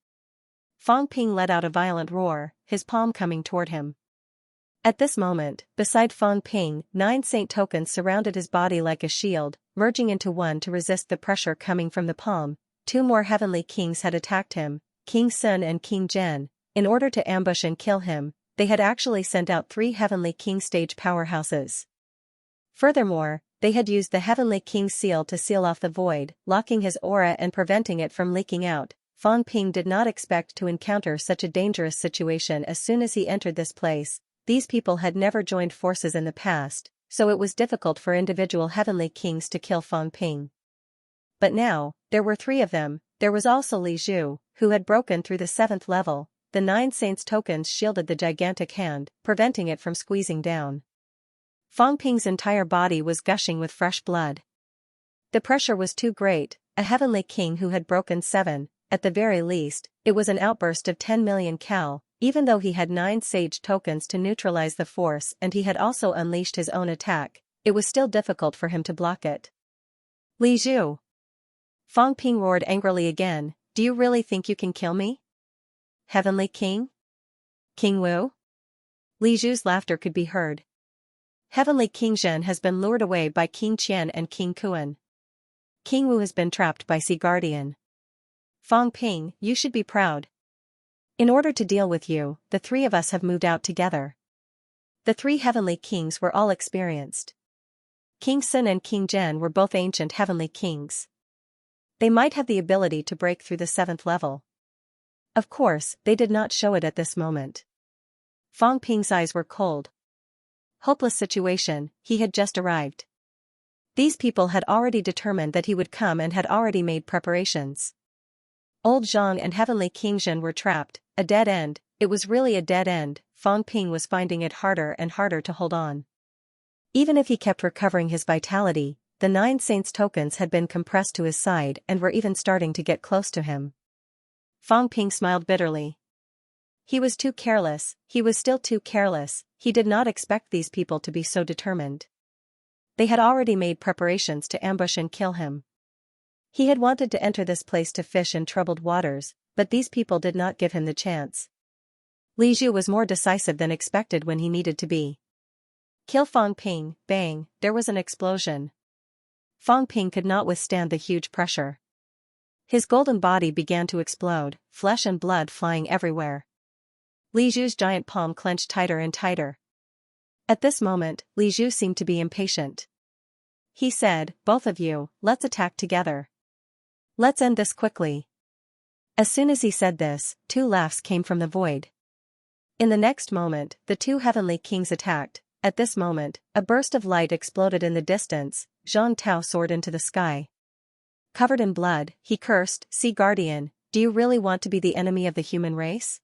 Fang Ping let out a violent roar, his palm coming toward him. At this moment, beside Fang Ping, 9 saint tokens surrounded his body like a shield, merging into one to resist the pressure coming from the palm. 2 more heavenly kings had attacked him, King Sun and King Zhen. In order to ambush and kill him, they had actually sent out 3 heavenly king stage powerhouses. Furthermore, they had used the heavenly king seal to seal off the void, locking his aura and preventing it from leaking out. Fang Ping did not expect to encounter such a dangerous situation as soon as he entered this place. These people had never joined forces in the past, so it was difficult for individual heavenly kings to kill Fang Ping. But now, there were 3 of them. There was also Li Zhu, who had broken through the 7th level. The 9 saints tokens shielded the gigantic hand, preventing it from squeezing down. Fang Ping's entire body was gushing with fresh blood. The pressure was too great. A heavenly king who had broken 7, at the very least, it was an outburst of 10 million cal. Even though he had 9 sage tokens to neutralize the force and he had also unleashed his own attack, it was still difficult for him to block it. Li Zhu! Fang Ping roared angrily again, do you really think you can kill me? Heavenly King? King Wu? Li Zhu's laughter could be heard. Heavenly King Zhen has been lured away by King Qian and King Kuan. King Wu has been trapped by Sea Guardian. Fang Ping, you should be proud. In order to deal with you, the 3 of us have moved out together. The 3 heavenly kings were all experienced. King Sun and King Zhen were both ancient heavenly kings. They might have the ability to break through the 7th level. Of course, they did not show it at this moment. Fang Ping's eyes were cold. Hopeless situation, he had just arrived. These people had already determined that he would come and had already made preparations. Old Zhang and Heavenly King Zhen were trapped, a dead end. It was really a dead end. Fang Ping was finding it harder and harder to hold on. Even if he kept recovering his vitality, the 9 saints' tokens had been compressed to his side and were even starting to get close to him. Fang Ping smiled bitterly. He was too careless, he was still too careless, he did not expect these people to be so determined. They had already made preparations to ambush and kill him. He had wanted to enter this place to fish in troubled waters, but these people did not give him the chance. Li Zhu was more decisive than expected when he needed to be. Kill Fang Ping, bang, there was an explosion. Fang Ping could not withstand the huge pressure. His golden body began to explode, flesh and blood flying everywhere. Li Zhu's giant palm clenched tighter and tighter. At this moment, Li Zhu seemed to be impatient. He said, "Both of you, let's attack together. Let's end this quickly." As soon as he said this, 2 laughs came from the void. In the next moment, the 2 heavenly kings attacked. At this moment, a burst of light exploded in the distance. Zhang Tao soared into the sky. Covered in blood, he cursed, "Sea Guardian, do you really want to be the enemy of the human race?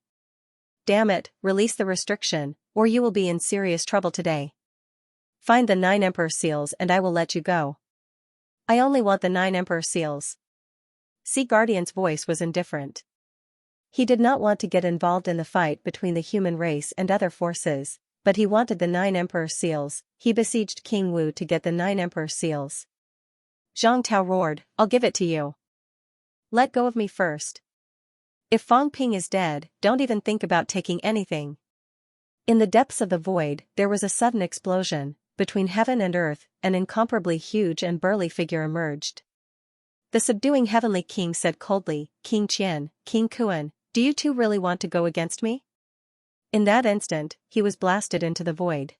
Damn it, release the restriction, or you will be in serious trouble today. Find the 9 Emperor seals and I will let you go. I only want the 9 Emperor seals." Sea Guardian's voice was indifferent. He did not want to get involved in the fight between the human race and other forces, but he wanted the 9 Emperor seals. He besieged King Wu to get the 9 Emperor seals. Zhang Tao roared, "I'll give it to you. Let go of me first. If Fang Ping is dead, don't even think about taking anything." In the depths of the void, there was a sudden explosion. Between heaven and earth, an incomparably huge and burly figure emerged. The subduing heavenly king said coldly, "King Qian, King Kuan, do you two really want to go against me?" In that instant, he was blasted into the void.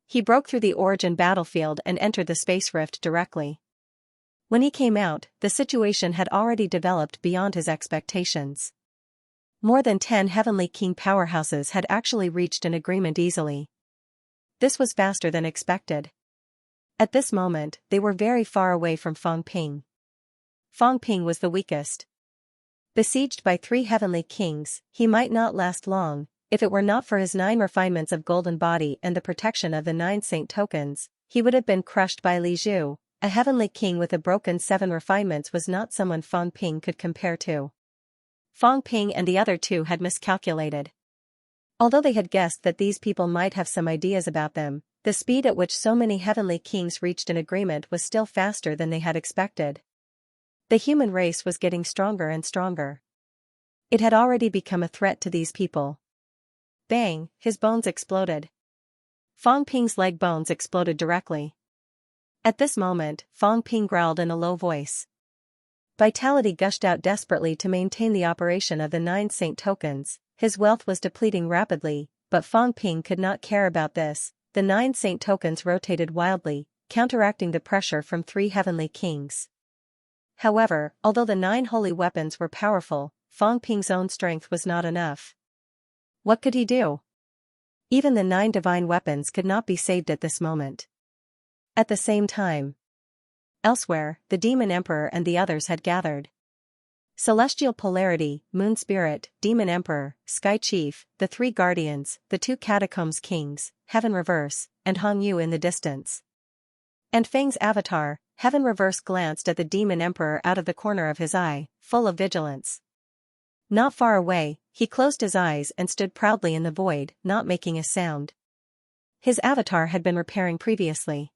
He broke through the origin battlefield and entered the space rift directly. When he came out, the situation had already developed beyond his expectations. More than 10 heavenly king powerhouses had actually reached an agreement easily. This was faster than expected. At this moment, they were very far away from Fang Ping. Fang Ping was the weakest. Besieged by 3 heavenly kings, he might not last long. If it were not for his 9 refinements of golden body and the protection of the 9 saint tokens, he would have been crushed by Li Zhu. A heavenly king with a broken 7 refinements was not someone Fang Ping could compare to. Fang Ping and the other 2 had miscalculated. Although they had guessed that these people might have some ideas about them, the speed at which so many heavenly kings reached an agreement was still faster than they had expected. The human race was getting stronger and stronger. It had already become a threat to these people. Bang, his bones exploded. Fang Ping's leg bones exploded directly. At this moment, Fang Ping growled in a low voice. Vitality gushed out desperately to maintain the operation of the 9 saint tokens. His wealth was depleting rapidly, but Fang Ping could not care about this. The 9 saint tokens rotated wildly, counteracting the pressure from 3 heavenly kings. However, although the 9 holy weapons were powerful, Fang Ping's own strength was not enough. What could he do? Even the 9 divine weapons could not be saved at this moment. At the same time, elsewhere, the Demon Emperor and the others had gathered. Celestial Polarity, Moon Spirit, Demon Emperor, Sky Chief, the 3 Guardians, the 2 Catacombs Kings, Heaven Reverse, and Hong Yu in the distance. And Fang's avatar, Heaven Reverse, glanced at the Demon Emperor out of the corner of his eye, full of vigilance. Not far away, he closed his eyes and stood proudly in the void, not making a sound. His avatar had been repairing previously.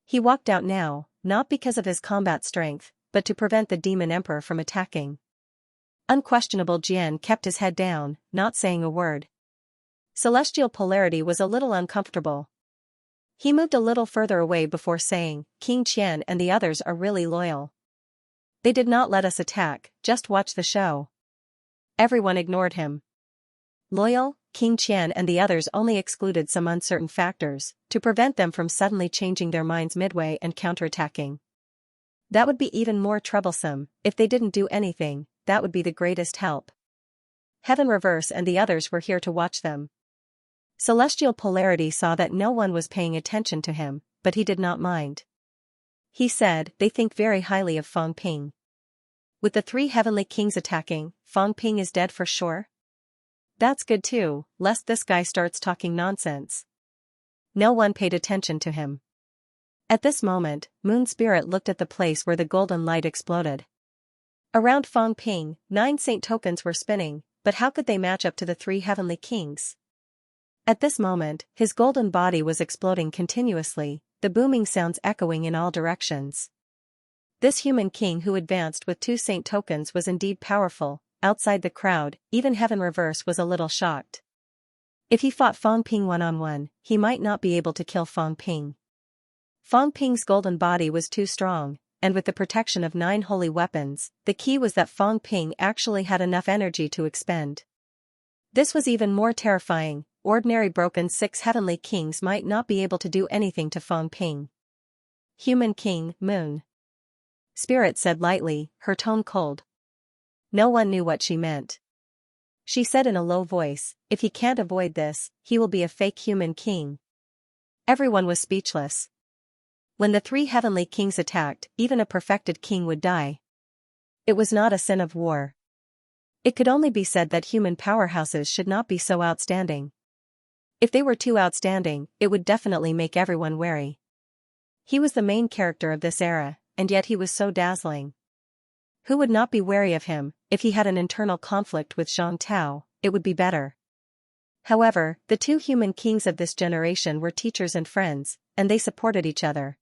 He walked out now, not because of his combat strength, but to prevent the Demon Emperor from attacking. Unquestionable Jian kept his head down, not saying a word. Celestial Polarity was a little uncomfortable. He moved a little further away before saying, "King Qian and the others are really loyal. They did not let us attack, just watch the show." Everyone ignored him. Loyal, King Qian and the others only excluded some uncertain factors, to prevent them from suddenly changing their minds midway and counterattacking. That would be even more troublesome. If they didn't do anything, that would be the greatest help. Heaven Reverse and the others were here to watch them. Celestial Polarity saw that no one was paying attention to him, but he did not mind. He said, "They think very highly of Fang Ping. With the 3 heavenly kings attacking, Fang Ping is dead for sure?" That's good too, lest this guy starts talking nonsense. No one paid attention to him. At this moment, Moon Spirit looked at the place where the golden light exploded. Around Fong Ping, 9 saint tokens were spinning, but how could they match up to the 3 heavenly kings? At this moment, his golden body was exploding continuously, the booming sounds echoing in all directions. This human king who advanced with 2 saint tokens was indeed powerful. Outside the crowd, even Heaven Reverse was a little shocked. If he fought Fong Ping one-on-one, he might not be able to kill Fong Ping. Fong Ping's golden body was too strong, and with the protection of 9 holy weapons, the key was that Fong Ping actually had enough energy to expend. This was even more terrifying. Ordinary broken 6 heavenly kings might not be able to do anything to Fong Ping. Human King, Moon Spirit said lightly, her tone cold. No one knew what she meant. She said in a low voice, if he can't avoid this, he will be a fake human king. Everyone was speechless. When the 3 heavenly kings attacked, even a perfected king would die. It was not a sin of war. It could only be said that human powerhouses should not be so outstanding. If they were too outstanding, it would definitely make everyone wary. He was the main character of this era, and yet he was so dazzling. Who would not be wary of him? If he had an internal conflict with Zhang Tao, it would be better. However, the 2 human kings of this generation were teachers and friends, and they supported each other.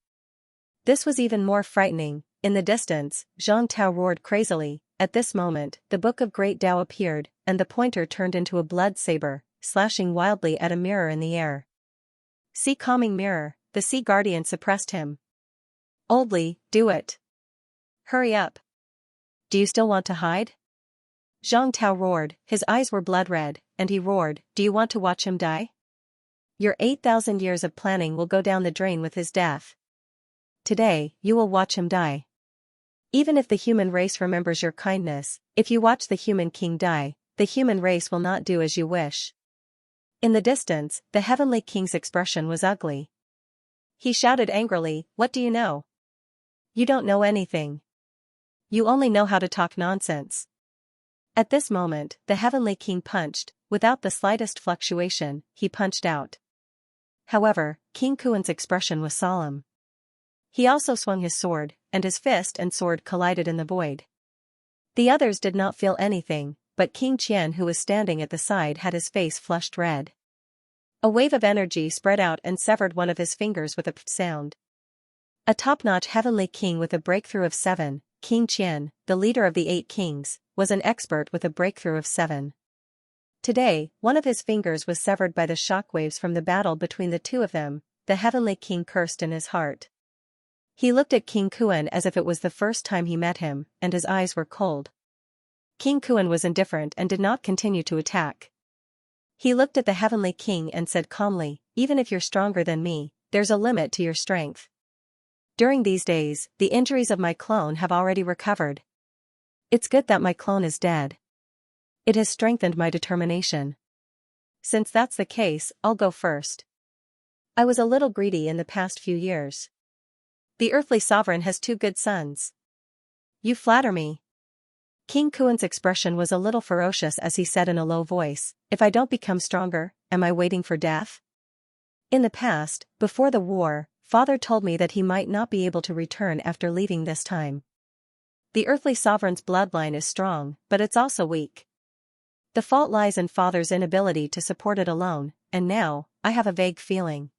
This was even more frightening. In the distance, Zhang Tao roared crazily. At this moment, the Book of Great Tao appeared, and the pointer turned into a blood saber, slashing wildly at a mirror in the air. Sea calming mirror, the sea guardian suppressed him. Oldly, do it. Hurry up. Do you still want to hide? Zhang Tao roared, his eyes were blood red, and he roared, do you want to watch him die? Your 8,000 years of planning will go down the drain with his death. Today, you will watch him die. Even if the human race remembers your kindness, if you watch the human king die, the human race will not do as you wish. In the distance, the heavenly king's expression was ugly. He shouted angrily, what do you know? You don't know anything. You only know how to talk nonsense. At this moment, the heavenly king punched. Without the slightest fluctuation, he punched out. However, King Kuan's expression was solemn. He also swung his sword, and his fist and sword collided in the void. The others did not feel anything, but King Qian, who was standing at the side, had his face flushed red. A wave of energy spread out and severed one of his fingers with a p sound. A top-notch heavenly king with a breakthrough of 7, King Qian, the leader of the 8 kings, was an expert with a breakthrough of 7. Today, one of his fingers was severed by the shockwaves from the battle between the 2 of them. The heavenly king cursed in his heart. He looked at King Kuan as if it was the first time he met him, and his eyes were cold. King Kuan was indifferent and did not continue to attack. He looked at the heavenly king and said calmly, even if you're stronger than me, there's a limit to your strength. During these days, the injuries of my clone have already recovered. It's good that my clone is dead. It has strengthened my determination. Since that's the case, I'll go first. I was a little greedy in the past few years. The earthly sovereign has 2 good sons. You flatter me. King Kuan's expression was a little ferocious as he said in a low voice, if I don't become stronger, am I waiting for death? In the past, before the war, Father told me that he might not be able to return after leaving this time. The earthly sovereign's bloodline is strong, but it's also weak. The fault lies in Father's inability to support it alone, and now, I have a vague feeling.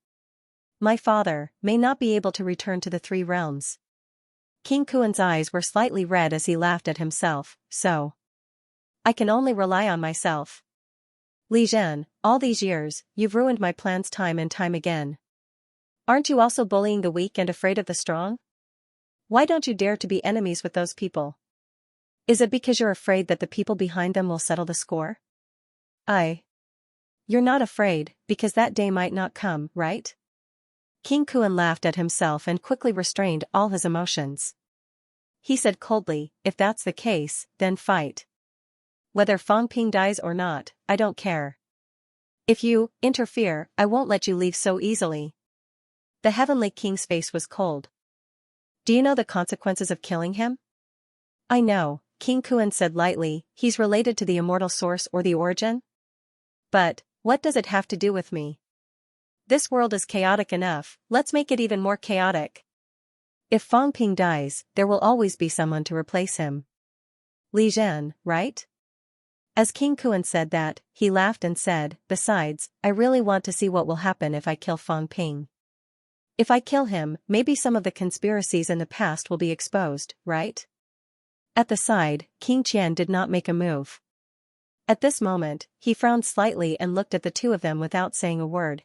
My father may not be able to return to the 3 realms. King Kuan's eyes were slightly red as he laughed at himself, so. I can only rely on myself. Li Zhen, all these years, you've ruined my plans time and time again. Aren't you also bullying the weak and afraid of the strong? Why don't you dare to be enemies with those people? Is it because you're afraid that the people behind them will settle the score? You're not afraid, because that day might not come, right? King Kuan laughed at himself and quickly restrained all his emotions. He said coldly, if that's the case, then fight. Whether Fong Ping dies or not, I don't care. If you interfere, I won't let you leave so easily. The heavenly king's face was cold. Do you know the consequences of killing him? I know, King Kuan said lightly, he's related to the immortal source or the origin? But, what does it have to do with me? This world is chaotic enough, let's make it even more chaotic. If Fang Ping dies, there will always be someone to replace him. Li Zhan, right? As King Kuan said that, he laughed and said, besides, I really want to see what will happen if I kill Fang Ping. If I kill him, maybe some of the conspiracies in the past will be exposed, right? At the side, King Qian did not make a move. At this moment, he frowned slightly and looked at the two of them without saying a word.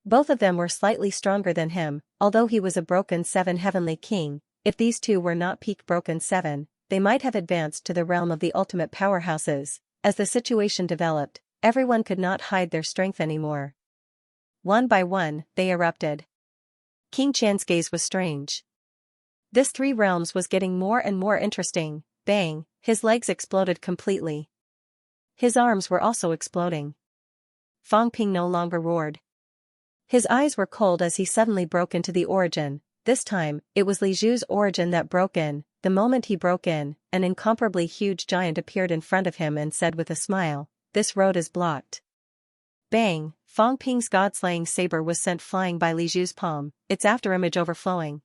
Both of them were slightly stronger than him, although he was a broken 7 heavenly king. If these two were not peak broken 7, they might have advanced to the realm of the ultimate powerhouses. As the situation developed, everyone could not hide their strength anymore. One by one, they erupted. King Qian's gaze was strange. This 3 realms was getting more and more interesting. Bang, his legs exploded completely. His arms were also exploding. Fang Ping no longer roared. His eyes were cold as he suddenly broke into the origin. This time, it was Li Zhu's origin that broke in. The moment he broke in, an incomparably huge giant appeared in front of him and said with a smile, "This road is blocked." Bang, Fang Ping's god-slaying saber was sent flying by Li Zhu's palm, its afterimage overflowing.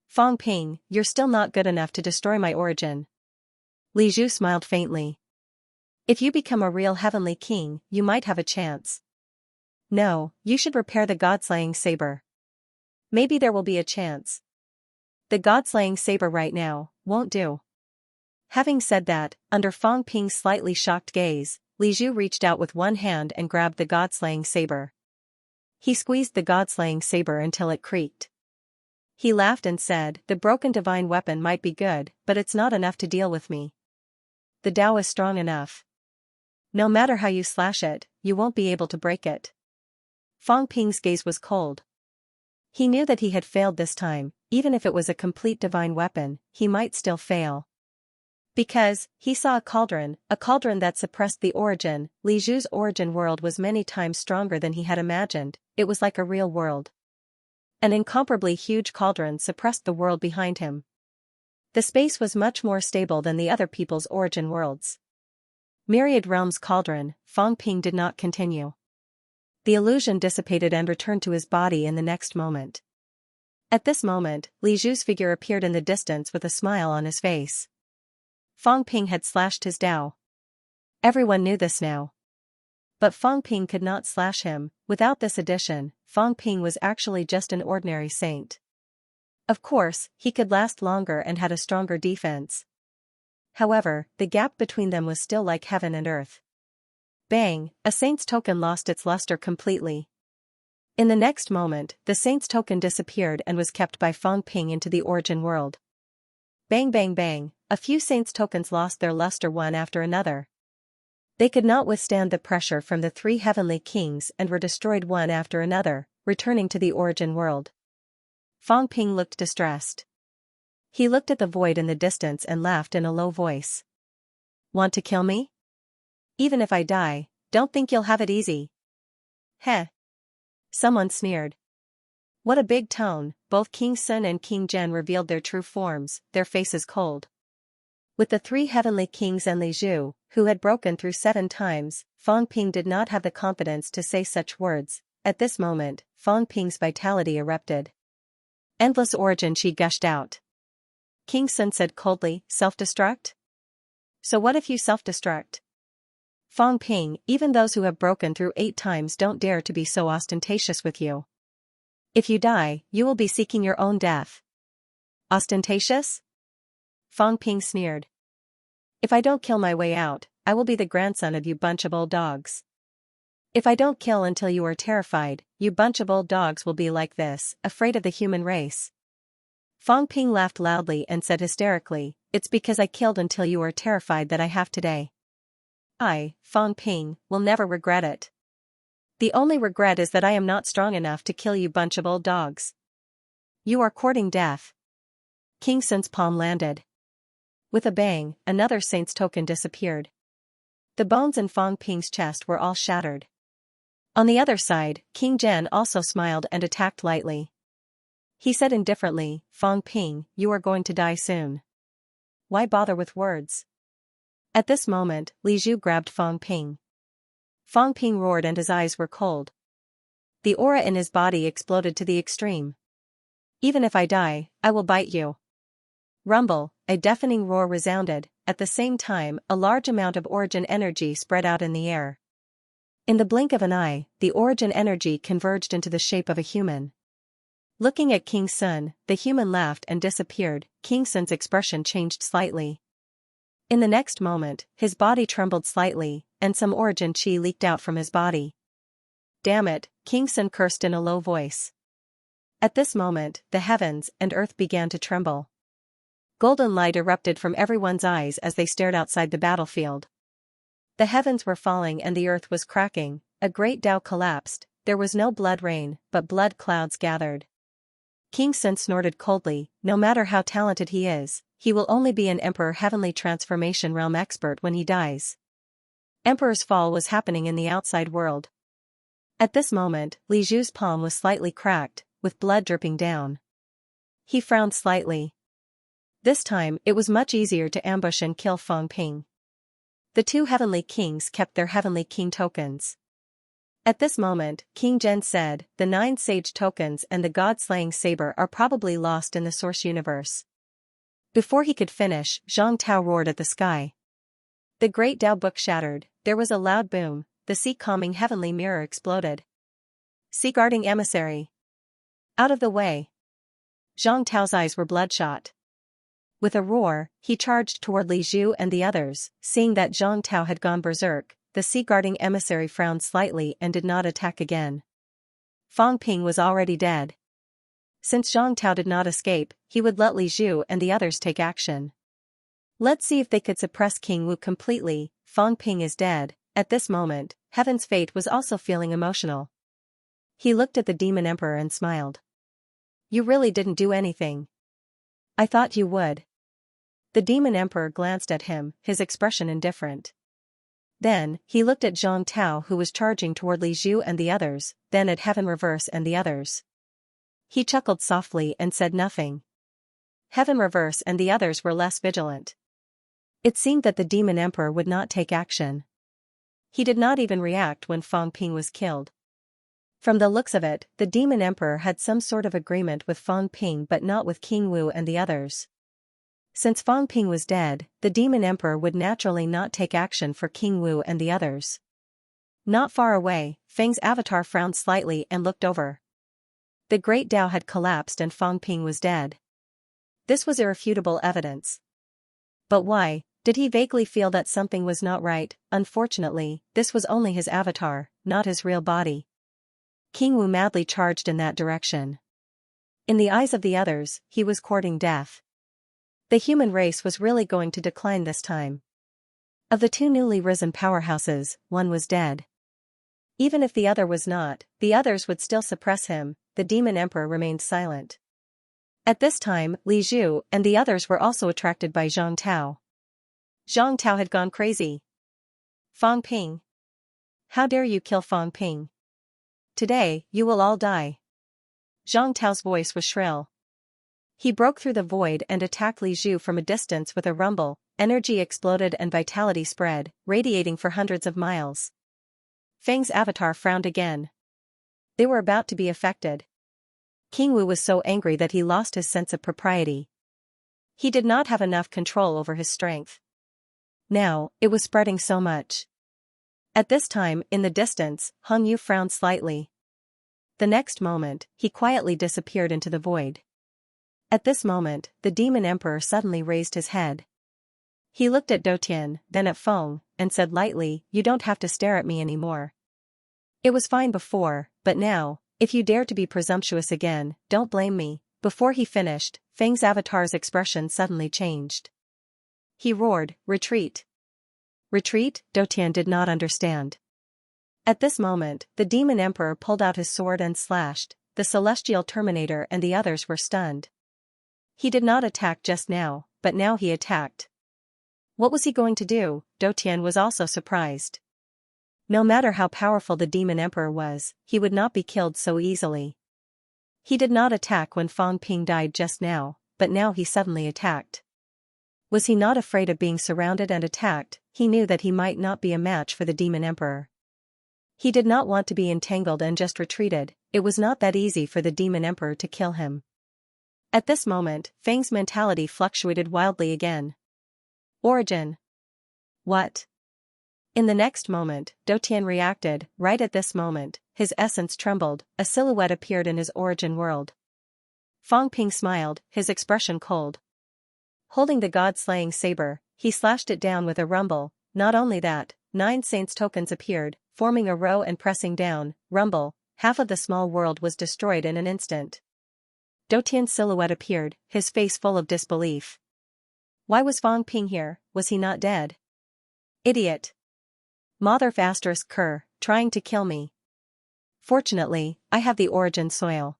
Fang Ping, you're still not good enough to destroy my origin. Li Zhu smiled faintly. If you become a real heavenly king, you might have a chance. No, you should repair the god-slaying saber. Maybe there will be a chance. The god-slaying saber right now won't do. Having said that, under Fang Ping's slightly shocked gaze, Li Zhu reached out with one hand and grabbed the god-slaying saber. He squeezed the god-slaying saber until it creaked. He laughed and said, "The broken divine weapon might be good, but it's not enough to deal with me. The Tao is strong enough. No matter how you slash it, you won't be able to break it." Fang Ping's gaze was cold. He knew that he had failed this time. Even if it was a complete divine weapon, he might still fail. Because, he saw a cauldron that suppressed the origin. Li Zhu's origin world was many times stronger than he had imagined. It was like a real world. An incomparably huge cauldron suppressed the world behind him. The space was much more stable than the other people's origin worlds. Myriad Realms Cauldron. Fang Ping did not continue. The illusion dissipated and returned to his body in the next moment. At this moment, Li Zhu's figure appeared in the distance with a smile on his face. Fang Ping had slashed his Tao. Everyone knew this now. But Fang Ping could not slash him. Without this addition, Fang Ping was actually just an ordinary saint. Of course, he could last longer and had a stronger defense. However, the gap between them was still like heaven and earth. Bang, a saint's token lost its luster completely. In the next moment, the saint's token disappeared and was kept by Fang Ping into the origin world. Bang bang bang, a few saints' tokens lost their luster one after another. They could not withstand the pressure from the 3 heavenly kings and were destroyed one after another, returning to the origin world. Fang Ping looked distressed. He looked at the void in the distance and laughed in a low voice. "Want to kill me? Even if I die, don't think you'll have it easy." Heh. Someone sneered. What a big tone. Both King Sun and King Zhen revealed their true forms, their faces cold. With the 3 heavenly kings and Li Zhu, who had broken through 7 times, Fang Ping did not have the confidence to say such words. At this moment, Fang Ping's vitality erupted. Endless origin chi gushed out. King Sun said coldly, "Self-destruct? So what if you self-destruct?" Fang Ping, even those who have broken through 8 times don't dare to be so ostentatious with you. If you die, you will be seeking your own death. Ostentatious? Fang Ping sneered. If I don't kill my way out, I will be the grandson of you bunch of old dogs. If I don't kill until you are terrified, you bunch of old dogs will be like this, afraid of the human race. Fang Ping laughed loudly and said hysterically, "It's because I killed until you are terrified that I have today. I, Fang Ping, will never regret it. The only regret is that I am not strong enough to kill you bunch of old dogs. You are courting death." King Sun's palm landed. With a bang, another saint's token disappeared. The bones in Fang Ping's chest were all shattered. On the other side, King Zhen also smiled and attacked lightly. He said indifferently, "Fang Ping, you are going to die soon. Why bother with words?" At this moment, Li Zhu grabbed Fang Ping. Fang Ping roared and his eyes were cold. The aura in his body exploded to the extreme. Even if I die, I will bite you. Rumble, a deafening roar resounded. At the same time, a large amount of origin energy spread out in the air. In the blink of an eye, the origin energy converged into the shape of a human. Looking at King Sun, the human laughed and disappeared. King Sun's expression changed slightly. In the next moment, his body trembled slightly, and some origin chi leaked out from his body. Damn it, King Sun cursed in a low voice. At this moment, the heavens and earth began to tremble. Golden light erupted from everyone's eyes as they stared outside the battlefield. The heavens were falling and the earth was cracking. A great Tao collapsed. There was no blood rain, but blood clouds gathered. King Sun snorted coldly. No matter how talented he is, he will only be an Emperor Heavenly Transformation Realm expert when he dies. Emperor's fall was happening in the outside world. At this moment, Li Zhu's palm was slightly cracked, with blood dripping down. He frowned slightly. This time, it was much easier to ambush and kill Fang Ping. The two heavenly kings kept their heavenly king tokens. At this moment, King Zhen said, the 9 sage tokens and the god-slaying saber are probably lost in the source universe. Before he could finish, Zhang Tao roared at the sky. The great Tao book shattered. There was a loud boom. The sea-calming heavenly mirror exploded. Sea-guarding emissary. Out of the way. Zhang Tao's eyes were bloodshot. With a roar, he charged toward Li Zhu and the others. Seeing that Zhang Tao had gone berserk, the sea-guarding emissary frowned slightly and did not attack again. Fang Ping was already dead. Since Zhang Tao did not escape, he would let Li Zhu and the others take action. Let's see if they could suppress King Wu completely. Fang Ping is dead. At this moment, Heaven's Fate was also feeling emotional. He looked at the Demon Emperor and smiled. You really didn't do anything. I thought you would. The Demon Emperor glanced at him, his expression indifferent. Then, he looked at Zhang Tao who was charging toward Li Zhu and the others, then at Heaven Reverse and the others. He chuckled softly and said nothing. Heaven Reverse and the others were less vigilant. It seemed that the Demon Emperor would not take action. He did not even react when Fang Ping was killed. From the looks of it, the Demon Emperor had some sort of agreement with Fang Ping but not with King Wu and the others. Since Fang Ping was dead, the Demon Emperor would naturally not take action for King Wu and the others. Not far away, Feng's avatar frowned slightly and looked over. The Great Tao had collapsed and Fang Ping was dead. This was irrefutable evidence. But why? Did he vaguely feel that something was not right? Unfortunately, this was only his avatar, not his real body. King Wu madly charged in that direction. In the eyes of the others, he was courting death. The human race was really going to decline this time. Of the two newly risen powerhouses, one was dead. Even if the other was not, the others would still suppress him. The Demon Emperor remained silent. At this time, Li Zhu and the others were also attracted by Zhang Tao. Zhang Tao had gone crazy. Fang Ping. How dare you kill Fang Ping? Today, you will all die. Zhang Tao's voice was shrill. He broke through the void and attacked Li Zhu from a distance with a rumble. Energy exploded and vitality spread, radiating for hundreds of miles. Feng's avatar frowned again. They were about to be affected. King Wu was so angry that he lost his sense of propriety. He did not have enough control over his strength. Now, it was spreading so much. At this time, in the distance, Hong Yu frowned slightly. The next moment, he quietly disappeared into the void. At this moment, the Demon Emperor suddenly raised his head. He looked at Dotian, then at Feng, and said lightly, you don't have to stare at me anymore. It was fine before, but now, if you dare to be presumptuous again, don't blame me. Before he finished, Feng's avatar's expression suddenly changed. He roared, retreat. Retreat? Dotian did not understand. At this moment, the Demon Emperor pulled out his sword and slashed. The Celestial Terminator and the others were stunned. He did not attack just now, but now he attacked. What was he going to do? Dotian was also surprised. No matter how powerful the Demon Emperor was, he would not be killed so easily. He did not attack when Fang Ping died just now, but now he suddenly attacked. Was he not afraid of being surrounded and attacked? He knew that he might not be a match for the Demon Emperor. He did not want to be entangled and just retreated. It was not that easy for the demon emperor to kill him. At this moment, Fang's mentality fluctuated wildly again. Origin. What? In the next moment, Dotian reacted. Right at this moment, his essence trembled, a silhouette appeared in his origin world. Fang Ping smiled, his expression cold. Holding the god-slaying saber, he slashed it down with a rumble. Not only that, 9 saints tokens appeared, forming a row and pressing down. Rumble, half of the small world was destroyed in an instant. Dotian's silhouette appeared, his face full of disbelief. Why was Fang Ping here? Was he not dead? Idiot. Mother ***, trying to kill me. Fortunately, I have the origin soil.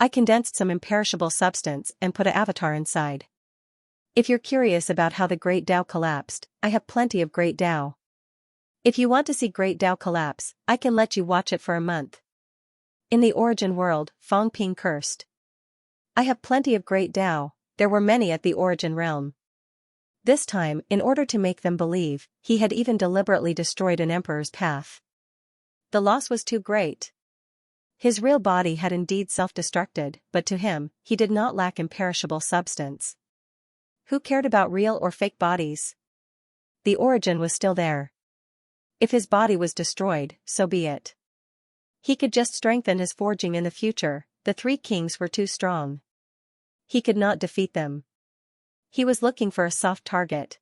I condensed some imperishable substance and put an avatar inside. If you're curious about how the Great Tao collapsed, I have plenty of Great Tao. If you want to see Great Tao collapse, I can let you watch it for a month. In the origin world, Fang Ping cursed. I have plenty of Great Tao, there were many at the origin realm. This time, in order to make them believe, he had even deliberately destroyed an emperor's path. The loss was too great. His real body had indeed self-destructed, but to him, he did not lack imperishable substance. Who cared about real or fake bodies? The origin was still there. If his body was destroyed, so be it. He could just strengthen his forging in the future. The 3 kings were too strong. He could not defeat them. He was looking for a soft target.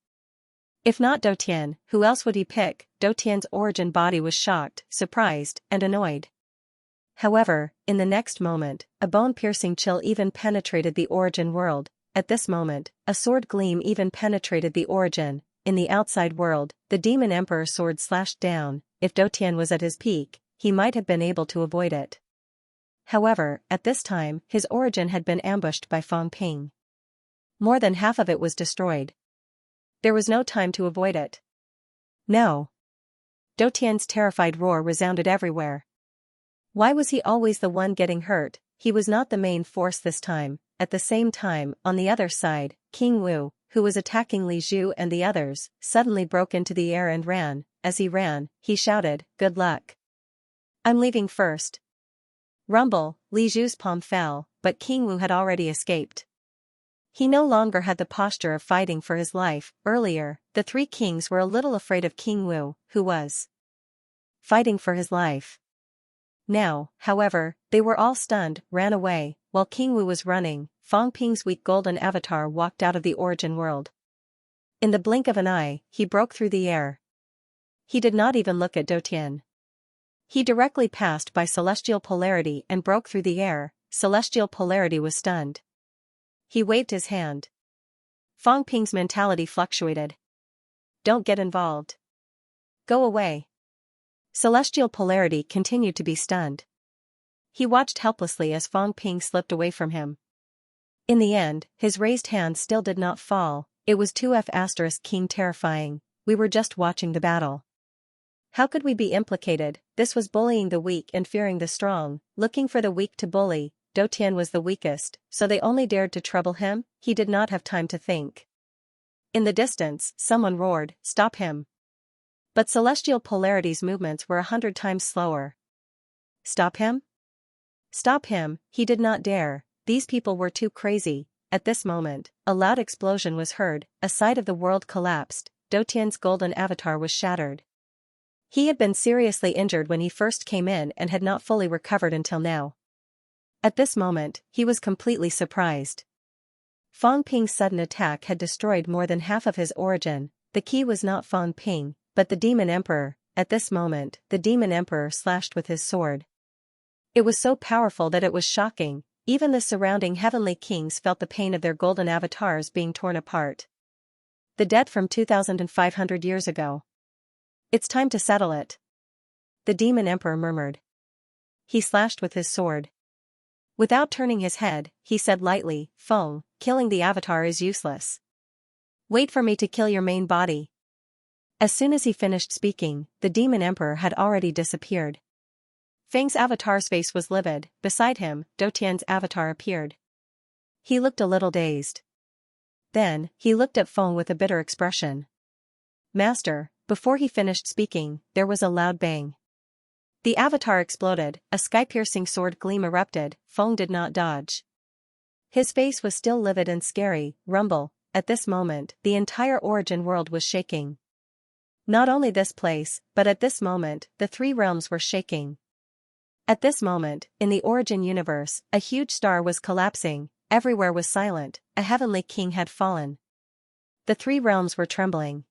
If not Dotian, who else would he pick? Dotian's origin body was shocked, surprised, and annoyed. However, in the next moment, a bone-piercing chill even penetrated the origin world. At this moment, a sword gleam even penetrated the origin. In the outside world, the demon emperor's sword slashed down. If Dotian was at his peak, he might have been able to avoid it. However, at this time, his origin had been ambushed by Fang Ping. More than half of it was destroyed. There was no time to avoid it. No. Dotian's terrified roar resounded everywhere. Why was he always the one getting hurt? He was not the main force this time. At the same time, on the other side, King Wu, who was attacking Li Zhu and the others, suddenly broke into the air and ran. As he ran, he shouted, "Good luck. I'm leaving first." Rumble, Li Zhu's palm fell, but King Wu had already escaped. He no longer had the posture of fighting for his life. Earlier, the 3 kings were a little afraid of King Wu, who was fighting for his life. Now, however, they were all stunned, ran away. While King Wu was running, Fang Ping's weak golden avatar walked out of the origin world. In the blink of an eye, he broke through the air. He did not even look at Dotian. He directly passed by celestial polarity and broke through the air. Celestial polarity was stunned. He waved his hand. Fang Ping's mentality fluctuated. Don't get involved. Go away. Celestial polarity continued to be stunned. He watched helplessly as Fang Ping slipped away from him. In the end, his raised hand still did not fall. It was 2F** King terrifying. We were just watching the battle. How could we be implicated? This was bullying the weak and fearing the strong, looking for the weak to bully. Dotian was the weakest, so they only dared to trouble him. He did not have time to think. In the distance, someone roared, "Stop him." But celestial polarity's movements were 100 times slower. Stop him? Stop him, he did not dare. These people were too crazy. At this moment, a loud explosion was heard, a side of the world collapsed. Dotian's golden avatar was shattered. He had been seriously injured when he first came in and had not fully recovered until now. At this moment, he was completely surprised. Fang Ping's sudden attack had destroyed more than half of his origin. The key was not Fang Ping, but the demon emperor. At this moment, the demon emperor slashed with his sword. It was so powerful that it was shocking. Even the surrounding heavenly kings felt the pain of their golden avatars being torn apart. The debt from 2,500 years ago. It's time to settle it. The demon emperor murmured. He slashed with his sword. Without turning his head, he said lightly, "Feng, killing the avatar is useless. Wait for me to kill your main body." As soon as he finished speaking, the demon emperor had already disappeared. Feng's avatar's face was livid. Beside him, Dotian's avatar appeared. He looked a little dazed. Then, he looked at Feng with a bitter expression. "Master." Before he finished speaking, there was a loud bang. The avatar exploded, a sky-piercing sword gleam erupted. Feng did not dodge. His face was still livid and scary. Rumble. At this moment, the entire origin world was shaking. Not only this place, but at this moment, the three realms were shaking. At this moment, in the origin universe, a huge star was collapsing, everywhere was silent, a heavenly king had fallen. The three realms were trembling.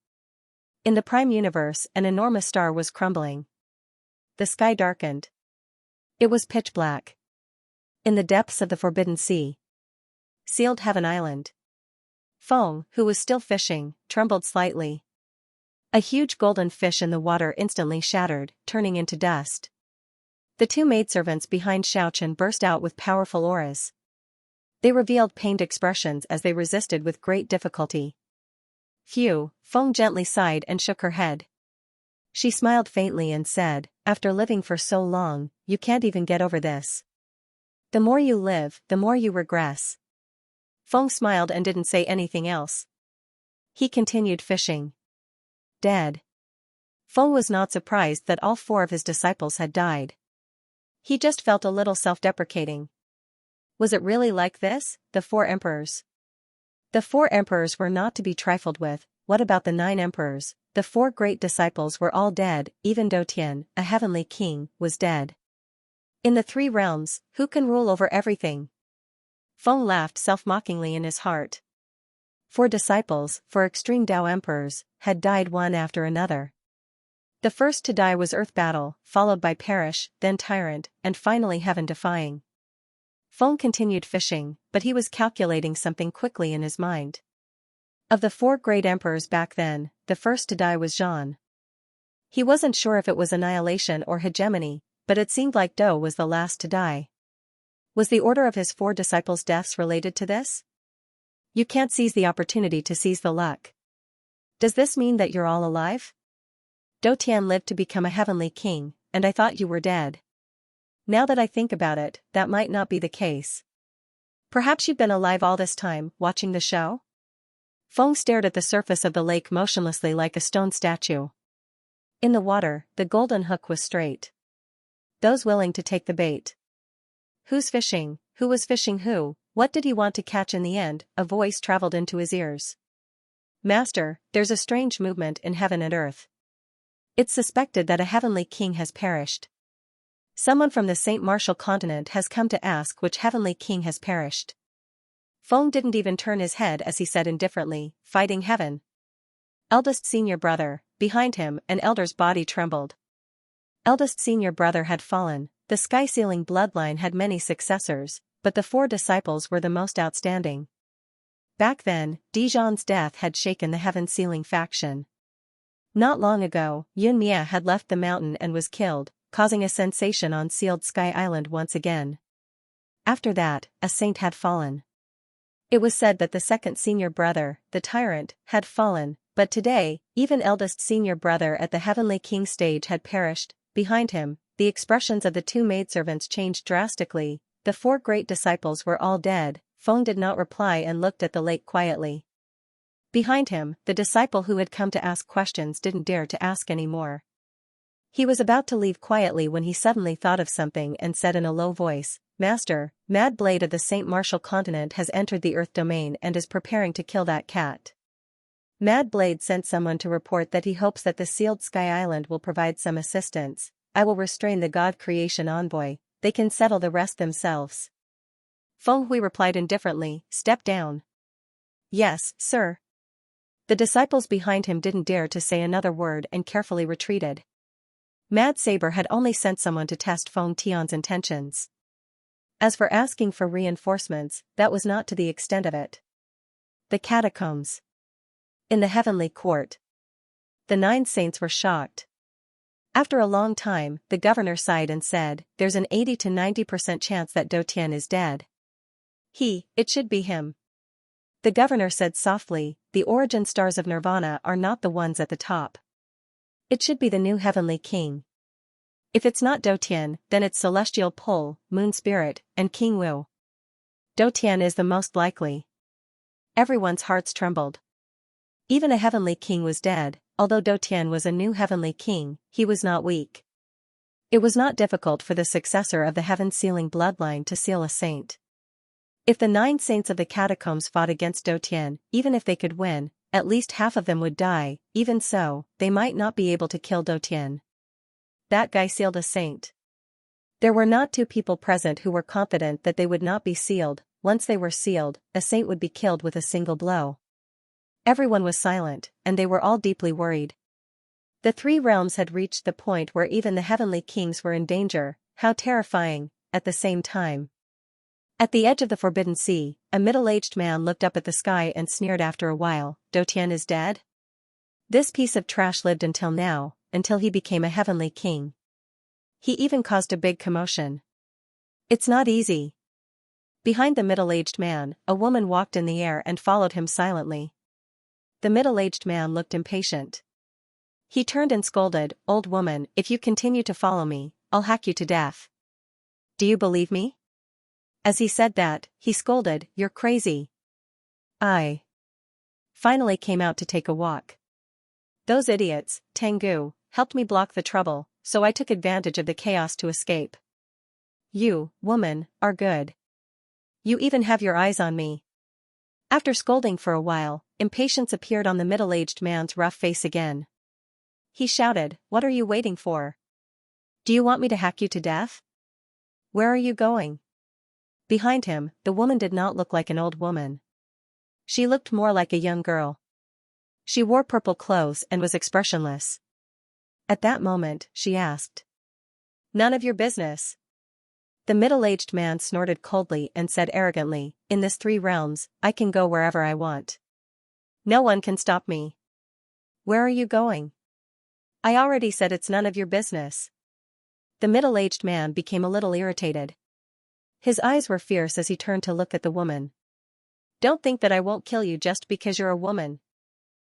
In the prime universe, an enormous star was crumbling. The sky darkened. It was pitch black. In the depths of the Forbidden Sea. Sealed Heaven Island. Feng, who was still fishing, trembled slightly. A huge golden fish in the water instantly shattered, turning into dust. The two maidservants behind Xiaochen burst out with powerful auras. They revealed pained expressions as they resisted with great difficulty. Phew, Feng gently sighed and shook her head. She smiled faintly and said, after living for so long, you can't even get over this. The more you live, the more you regress. Feng smiled and didn't say anything else. He continued fishing. Dead. Feng was not surprised that all four of his disciples had died. He just felt a little self-deprecating. Was it really like this? The four emperors. The four emperors were not to be trifled with. What about the 9 emperors? The 4 great disciples were all dead. Even Dotian, a heavenly king, was dead. In the 3 realms, who can rule over everything? Feng laughed self-mockingly in his heart. 4 disciples, 4 extreme Tao emperors, had died one after another. The first to die was Earth Battle, followed by Perish, then Tyrant, and finally Heaven Defying. Feng continued fishing, but he was calculating something quickly in his mind. Of the 4 great emperors back then, the first to die was Zhan. He wasn't sure if it was annihilation or hegemony, but it seemed like Dou was the last to die. Was the order of his 4 disciples' deaths related to this? You can't seize the opportunity to seize the luck. Does this mean that you're all alive? Dotian lived to become a heavenly king, and I thought you were dead. Now that I think about it, that might not be the case. Perhaps you've been alive all this time, watching the show? Feng stared at the surface of the lake motionlessly like a stone statue. In the water, the golden hook was straight. Those willing to take the bait. Who's fishing? Who was fishing who? What did he want to catch in the end? A voice traveled into his ears. Master, there's a strange movement in heaven and earth. It's suspected that a heavenly king has perished. Someone from the Saint Martial continent has come to ask which heavenly king has perished. Feng didn't even turn his head as he said indifferently, fighting heaven. Eldest senior brother. Behind him, an elder's body trembled. Eldest senior brother had fallen. The sky-sealing bloodline had many successors, but the 4 disciples were the most outstanding. Back then, Dijon's death had shaken the heaven-sealing faction. Not long ago, Yun Mia had left the mountain and was killed, causing a sensation on Sealed Sky Island once again. After that, a saint had fallen. It was said that the second senior brother, the tyrant, had fallen, but today, even eldest senior brother at the Heavenly King stage had perished. Behind him, the expressions of the 2 maidservants changed drastically. The 4 great disciples were all dead. Feng did not reply and looked at the lake quietly. Behind him, the disciple who had come to ask questions didn't dare to ask any more. He was about to leave quietly when he suddenly thought of something and said in a low voice, Master, Mad Blade of the Saint Martial continent has entered the Earth domain and is preparing to kill that cat. Mad Blade sent someone to report that he hopes that the Sealed Sky Island will provide some assistance. I will restrain the God Creation Envoy, they can settle the rest themselves. Feng Hui replied indifferently, step down. Yes, sir. The disciples behind him didn't dare to say another word and carefully retreated. Mad Saber had only sent someone to test Feng Tian's intentions. As for asking for reinforcements, that was not to the extent of it. The catacombs. In the heavenly court. The 9 saints were shocked. After a long time, the governor sighed and said, there's an 80 to 90% chance that Dotian is dead. It should be him. The governor said softly, the origin stars of Nirvana are not the ones at the top. It should be the new heavenly king. If it's not Dotian, then it's Celestial Pole, Moon Spirit, and King Wu. Dotian is the most likely. Everyone's hearts trembled. Even a heavenly king was dead. Although Dotian was a new heavenly king, he was not weak. It was not difficult for the successor of the heaven-sealing bloodline to seal a saint. If the 9 saints of the catacombs fought against Dotian, even if they could win, at least half of them would die. Even so, they might not be able to kill Dotian. That guy sealed a saint. There were not 2 people present who were confident that they would not be sealed. Once they were sealed, a saint would be killed with a single blow. Everyone was silent, and they were all deeply worried. The 3 realms had reached the point where even the heavenly kings were in danger. How terrifying, at the same time. At the edge of the Forbidden Sea, a middle-aged man looked up at the sky and sneered after a while. Dotian is dead? This piece of trash lived until now, until he became a heavenly king. He even caused a big commotion. It's not easy. Behind the middle-aged man, a woman walked in the air and followed him silently. The middle-aged man looked impatient. He turned and scolded, "Old woman, if you continue to follow me, I'll hack you to death. Do you believe me?" As he said that, he scolded, "You're crazy. I finally came out to take a walk. Those idiots, Tengu, helped me block the trouble, so I took advantage of the chaos to escape. You, woman, are good. You even have your eyes on me." After scolding for a while, impatience appeared on the middle-aged man's rough face again. He shouted, "What are you waiting for? Do you want me to hack you to death? Where are you going?" Behind him, the woman did not look like an old woman. She looked more like a young girl. She wore purple clothes and was expressionless. At that moment, she asked, "None of your business." The middle-aged man snorted coldly and said arrogantly, "In this 3 realms, I can go wherever I want. No one can stop me." "Where are you going?" "I already said it's none of your business." The middle-aged man became a little irritated. His eyes were fierce as he turned to look at the woman. "Don't think that I won't kill you just because you're a woman."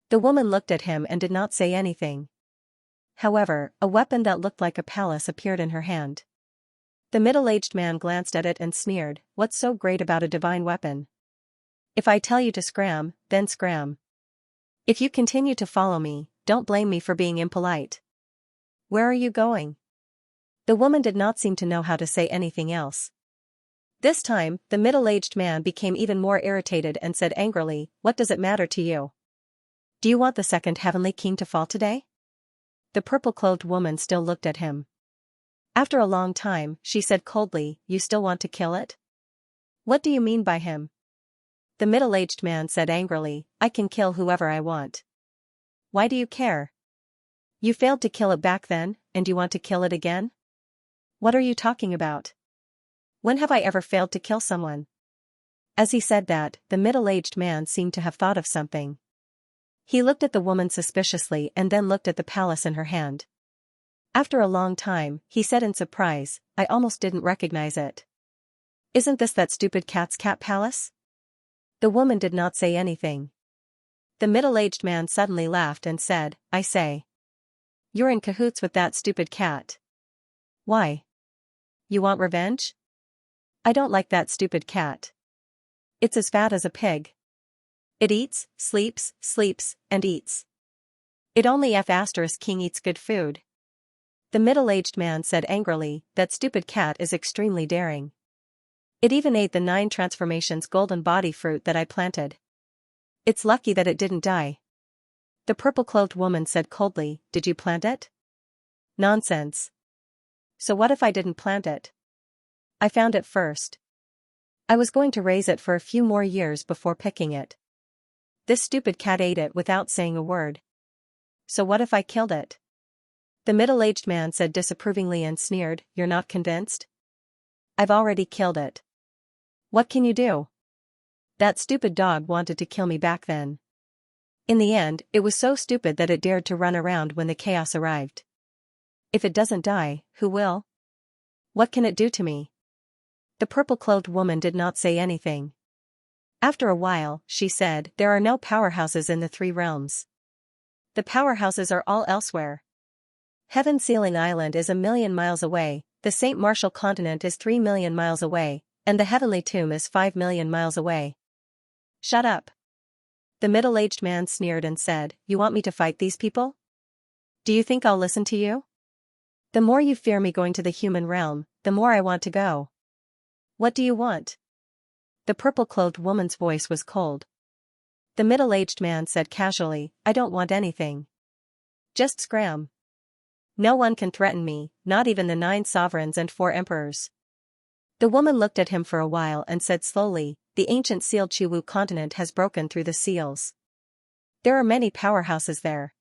The woman looked at him and did not say anything. However, a weapon that looked like a palace appeared in her hand. The middle-aged man glanced at it and sneered, "What's so great about a divine weapon? If I tell you to scram, then scram. If you continue to follow me, don't blame me for being impolite. Where are you going?" The woman did not seem to know how to say anything else. This time, the middle-aged man became even more irritated and said angrily, "What does it matter to you? Do you want the 2nd heavenly king to fall today?" The purple-clothed woman still looked at him. After a long time, she said coldly, "You still want to kill it? What do you mean by him?" The middle-aged man said angrily, "I can kill whoever I want. Why do you care? You failed to kill it back then, and you want to kill it again? What are you talking about? When have I ever failed to kill someone?" As he said that, the middle-aged man seemed to have thought of something. He looked at the woman suspiciously and then looked at the palace in her hand. After a long time, he said in surprise, "I almost didn't recognize it. Isn't this that stupid cat's cat palace?" The woman did not say anything. The middle-aged man suddenly laughed and said, "I say. You're in cahoots with that stupid cat. Why? You want revenge? I don't like that stupid cat. It's as fat as a pig. It eats, sleeps, and eats. It only **king eats good food." The middle-aged man said angrily, "That stupid cat is extremely daring. It even ate the 9 transformations golden body fruit that I planted. It's lucky that it didn't die." The purple-clothed woman said coldly, "Did you plant it?" "Nonsense. So what if I didn't plant it? I found it first. I was going to raise it for a few more years before picking it. This stupid cat ate it without saying a word. So what if I killed it?" The middle-aged man said disapprovingly and sneered, "You're not convinced? I've already killed it. What can you do? That stupid dog wanted to kill me back then. In the end, it was so stupid that it dared to run around when the chaos arrived. If it doesn't die, who will? What can it do to me?" The purple-clothed woman did not say anything. After a while, she said, "There are no powerhouses in the 3 realms. The powerhouses are all elsewhere. Heaven Sealing Island is 1,000,000 miles away, the St. Martial continent is 3,000,000 miles away, and the Heavenly Tomb is 5,000,000 miles away." "Shut up." The middle-aged man sneered and said, "You want me to fight these people? Do you think I'll listen to you? The more you fear me going to the human realm, the more I want to go. What do you want? The purple-clothed woman's voice was cold. The middle-aged man said casually, I don't want anything. Just scram. No one can threaten me, not even the 9 sovereigns and 4 emperors. The woman looked at him for a while and said slowly, the ancient sealed Chiwu continent has broken through the seals. There are many powerhouses there.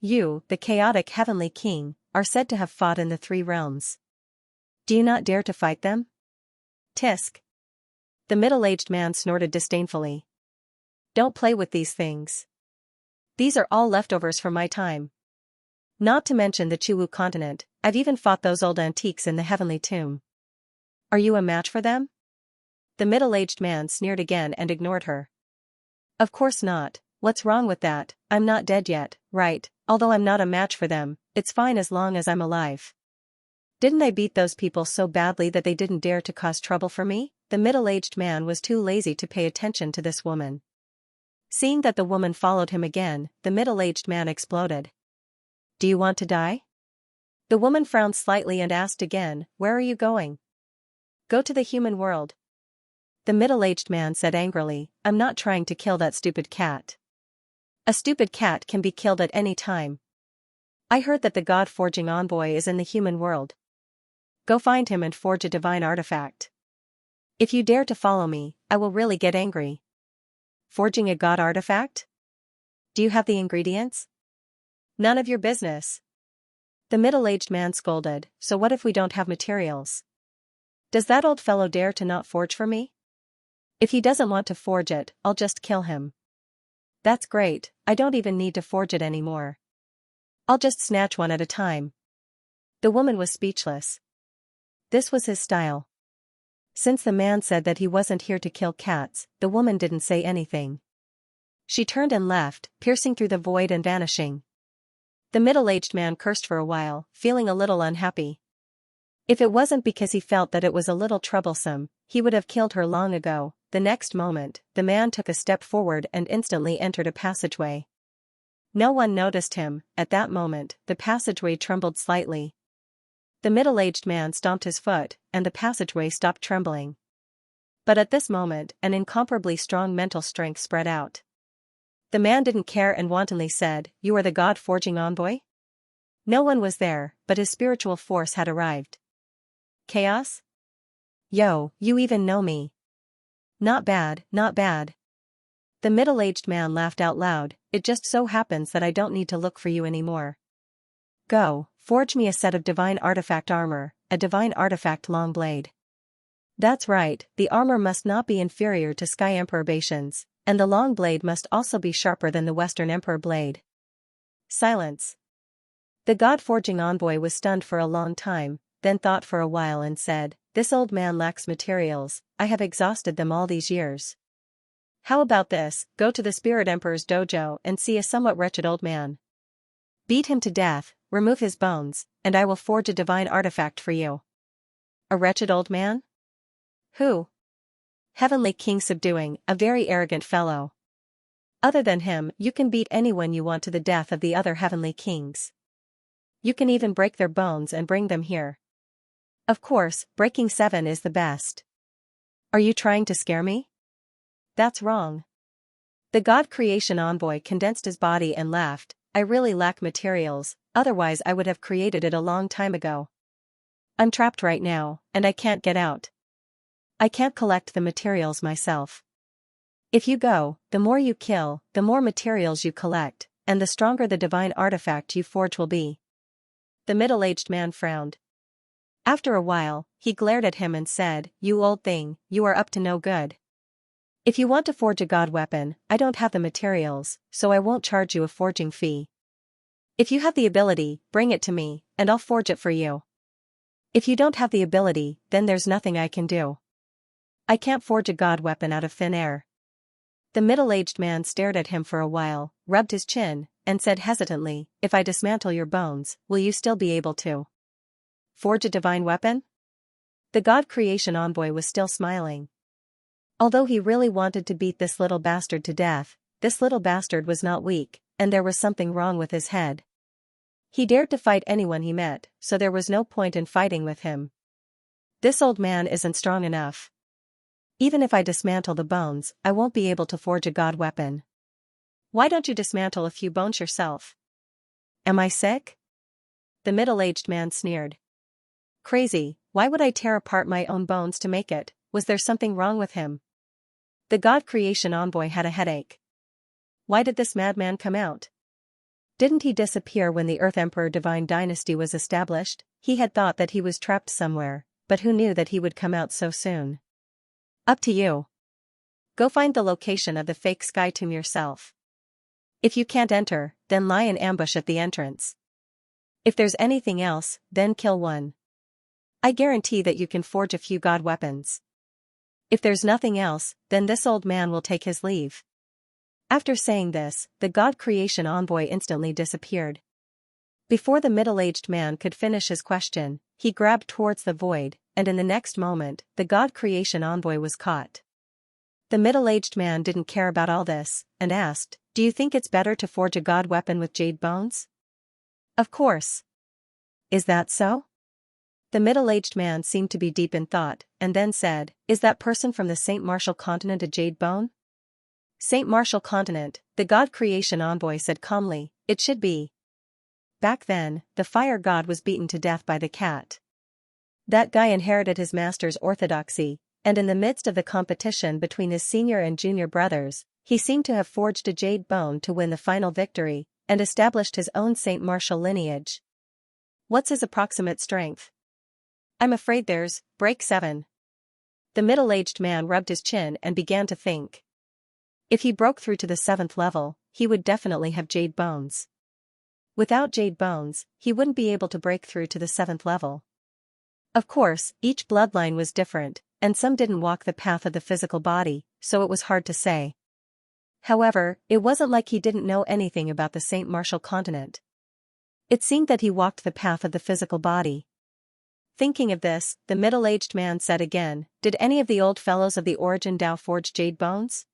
You, the chaotic heavenly king, are said to have fought in the 3 realms. Do you not dare to fight them? Tisk. The middle-aged man snorted disdainfully. Don't play with these things. These are all leftovers from my time. Not to mention the Chiwu continent, I've even fought those old antiques in the heavenly tomb. Are you a match for them? The middle-aged man sneered again and ignored her. Of course not, what's wrong with that? I'm not dead yet, right? Although I'm not a match for them, it's fine as long as I'm alive. Didn't I beat those people so badly that they didn't dare to cause trouble for me? The middle-aged man was too lazy to pay attention to this woman. Seeing that the woman followed him again, the middle-aged man exploded. Do you want to die? The woman frowned slightly and asked again, where are you going? Go to the human world. The middle-aged man said angrily, I'm not trying to kill that stupid cat. A stupid cat can be killed at any time. I heard that the god-forging envoy is in the human world. Go find him and forge a divine artifact. If you dare to follow me, I will really get angry. Forging a god artifact? Do you have the ingredients? None of your business. The middle-aged man scolded, so what if we don't have materials? Does that old fellow dare to not forge for me? If he doesn't want to forge it, I'll just kill him. That's great, I don't even need to forge it anymore. I'll just snatch one at a time. The woman was speechless. This was his style. Since the man said that he wasn't here to kill cats, the woman didn't say anything. She turned and left, piercing through the void and vanishing. The middle-aged man cursed for a while, feeling a little unhappy. If it wasn't because he felt that it was a little troublesome, he would have killed her long ago. The next moment, the man took a step forward and instantly entered a passageway. No one noticed him. At that moment, the passageway trembled slightly. The middle-aged man stomped his foot, and the passageway stopped trembling. But at this moment, an incomparably strong mental strength spread out. The man didn't care and wantonly said, You are the god-forging envoy? No one was there, but his spiritual force had arrived. Chaos? Yo, you even know me. Not bad, not bad. The middle-aged man laughed out loud, It just so happens that I don't need to look for you anymore. Go, forge me a set of divine artifact armor, a divine artifact long blade. That's right, the armor must not be inferior to Sky Emperor Baishan's, and the long blade must also be sharper than the Western Emperor blade. Silence. The god-forging envoy was stunned for a long time, then thought for a while and said, This old man lacks materials, I have exhausted them all these years. How about this, go to the Spirit Emperor's dojo and see a somewhat wretched old man. Beat him to death, remove his bones, and I will forge a divine artifact for you. A wretched old man? Who? Heavenly King subduing, a very arrogant fellow. Other than him, you can beat anyone you want to the death of the other heavenly kings. You can even break their bones and bring them here. Of course, breaking 7 is the best. Are you trying to scare me? That's wrong. The God Creation envoy condensed his body and laughed, I really lack materials, otherwise I would have created it a long time ago. I'm trapped right now, and I can't get out. I can't collect the materials myself. If you go, the more you kill, the more materials you collect, and the stronger the divine artifact you forge will be. The middle-aged man frowned. After a while, he glared at him and said, You old thing, you are up to no good. If you want to forge a god weapon, I don't have the materials, so I won't charge you a forging fee. If you have the ability, bring it to me, and I'll forge it for you. If you don't have the ability, then there's nothing I can do. I can't forge a god weapon out of thin air. The middle-aged man stared at him for a while, rubbed his chin, and said hesitantly, If I dismantle your bones, will you still be able to forge a divine weapon? The God Creation envoy was still smiling. Although he really wanted to beat this little bastard to death, this little bastard was not weak, and there was something wrong with his head. He dared to fight anyone he met, so there was no point in fighting with him. This old man isn't strong enough. Even if I dismantle the bones, I won't be able to forge a god weapon. Why don't you dismantle a few bones yourself? Am I sick? The middle-aged man sneered. Crazy, why would I tear apart my own bones to make it? Was there something wrong with him? The god creation envoy had a headache. Why did this madman come out? Didn't he disappear when the Earth Emperor Divine Dynasty was established? He had thought that he was trapped somewhere, but who knew that he would come out so soon? Up to you. Go find the location of the fake sky tomb yourself. If you can't enter, then lie in ambush at the entrance. If there's anything else, then kill one. I guarantee that you can forge a few god weapons. If there's nothing else, then this old man will take his leave. After saying this, the god creation envoy instantly disappeared. Before the middle-aged man could finish his question, he grabbed towards the void, and in the next moment, the god creation envoy was caught. The middle-aged man didn't care about all this, and asked, "Do you think it's better to forge a god weapon with jade bones?" Of course. Is that so? The middle-aged man seemed to be deep in thought, and then said, "Is that person from the Saint Martial continent a jade bone?" Saint Martial continent, the god creation envoy said calmly, "It should be." Back then, the fire god was beaten to death by the cat. That guy inherited his master's orthodoxy, and in the midst of the competition between his senior and junior brothers, he seemed to have forged a jade bone to win the final victory, and established his own Saint Martial lineage. What's his approximate strength? I'm afraid there's, break 7. The middle-aged man rubbed his chin and began to think. If he broke through to the 7th level, he would definitely have jade bones. Without jade bones, he wouldn't be able to break through to the 7th level. Of course, each bloodline was different, and some didn't walk the path of the physical body, so it was hard to say. However, it wasn't like he didn't know anything about the Saint Martial continent. It seemed that he walked the path of the physical body. Thinking of this, the middle-aged man said again, "Did any of the old fellows of the Origin Dao forge jade bones?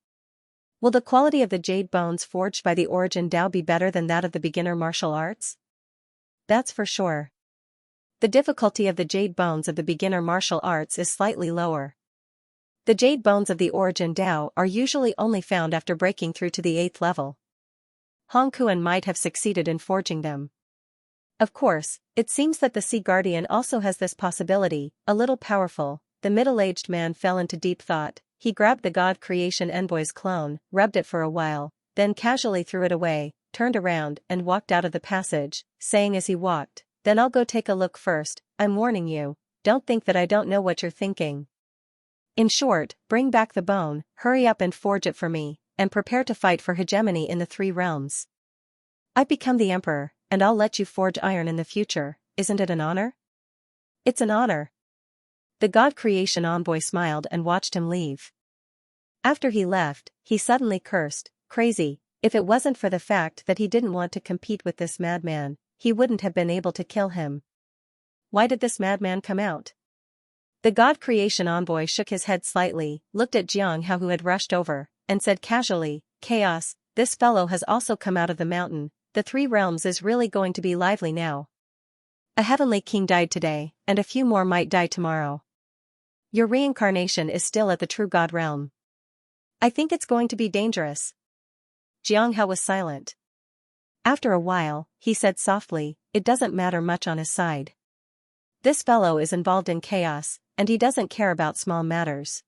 Will the quality of the jade bones forged by the Origin Dao be better than that of the beginner martial arts?" That's for sure. The difficulty of the jade bones of the beginner martial arts is slightly lower. The jade bones of the Origin Dao are usually only found after breaking through to the 8th level. Hong Kuan might have succeeded in forging them. Of course, it seems that the Sea Guardian also has this possibility, a little powerful. The middle-aged man fell into deep thought. He grabbed the god creation envoy's clone, rubbed it for a while, then casually threw it away, turned around and walked out of the passage, saying as he walked, "Then I'll go take a look first. I'm warning you, don't think that I don't know what you're thinking. In short, bring back the bone, hurry up and forge it for me, and prepare to fight for hegemony in the 3 realms. I've become the emperor, and I'll let you forge iron in the future. Isn't it an honor?" "It's an honor." The god creation envoy smiled and watched him leave. After he left, he suddenly cursed, "Crazy, if it wasn't for the fact that he didn't want to compete with this madman, he wouldn't have been able to kill him. Why did this madman come out?" The god creation envoy shook his head slightly, looked at Xianxia who had rushed over, and said casually, "Chaos, this fellow has also come out of the mountain. The 3 realms is really going to be lively now. A heavenly king died today, and a few more might die tomorrow. Your reincarnation is still at the true god realm. I think it's going to be dangerous." Xianxia was silent. After a while, he said softly, "It doesn't matter much on his side. This fellow is involved in chaos, and he doesn't care about small matters.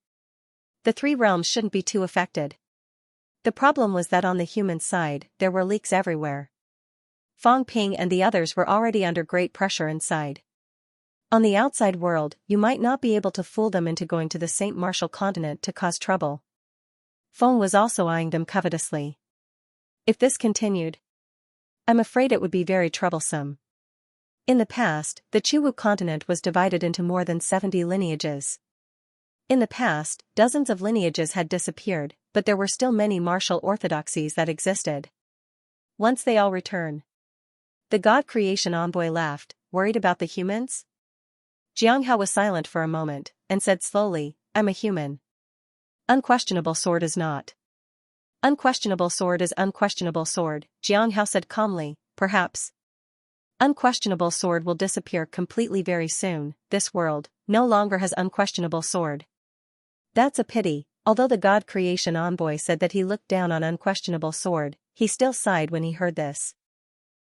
The 3 realms shouldn't be too affected." The problem was that on the human side, there were leaks everywhere. Fong Ping and the others were already under great pressure inside. On the outside world, you might not be able to fool them into going to the Saint Martial continent to cause trouble. Fong was also eyeing them covetously. If this continued, I'm afraid it would be very troublesome. In the past, the Chuwu continent was divided into more than 70 lineages. In the past, dozens of lineages had disappeared, but there were still many martial orthodoxies that existed. Once they all return. The god creation envoy laughed, "Worried about the humans?" Xianxia was silent for a moment, and said slowly, "I'm a human. Unquestionable sword is not. Unquestionable sword is unquestionable sword," Xianxia said calmly, "Perhaps Unquestionable sword will disappear completely very soon. This world no longer has unquestionable sword. That's a pity. Although the God creation envoy said that he looked down on unquestionable sword, he still sighed when he heard this.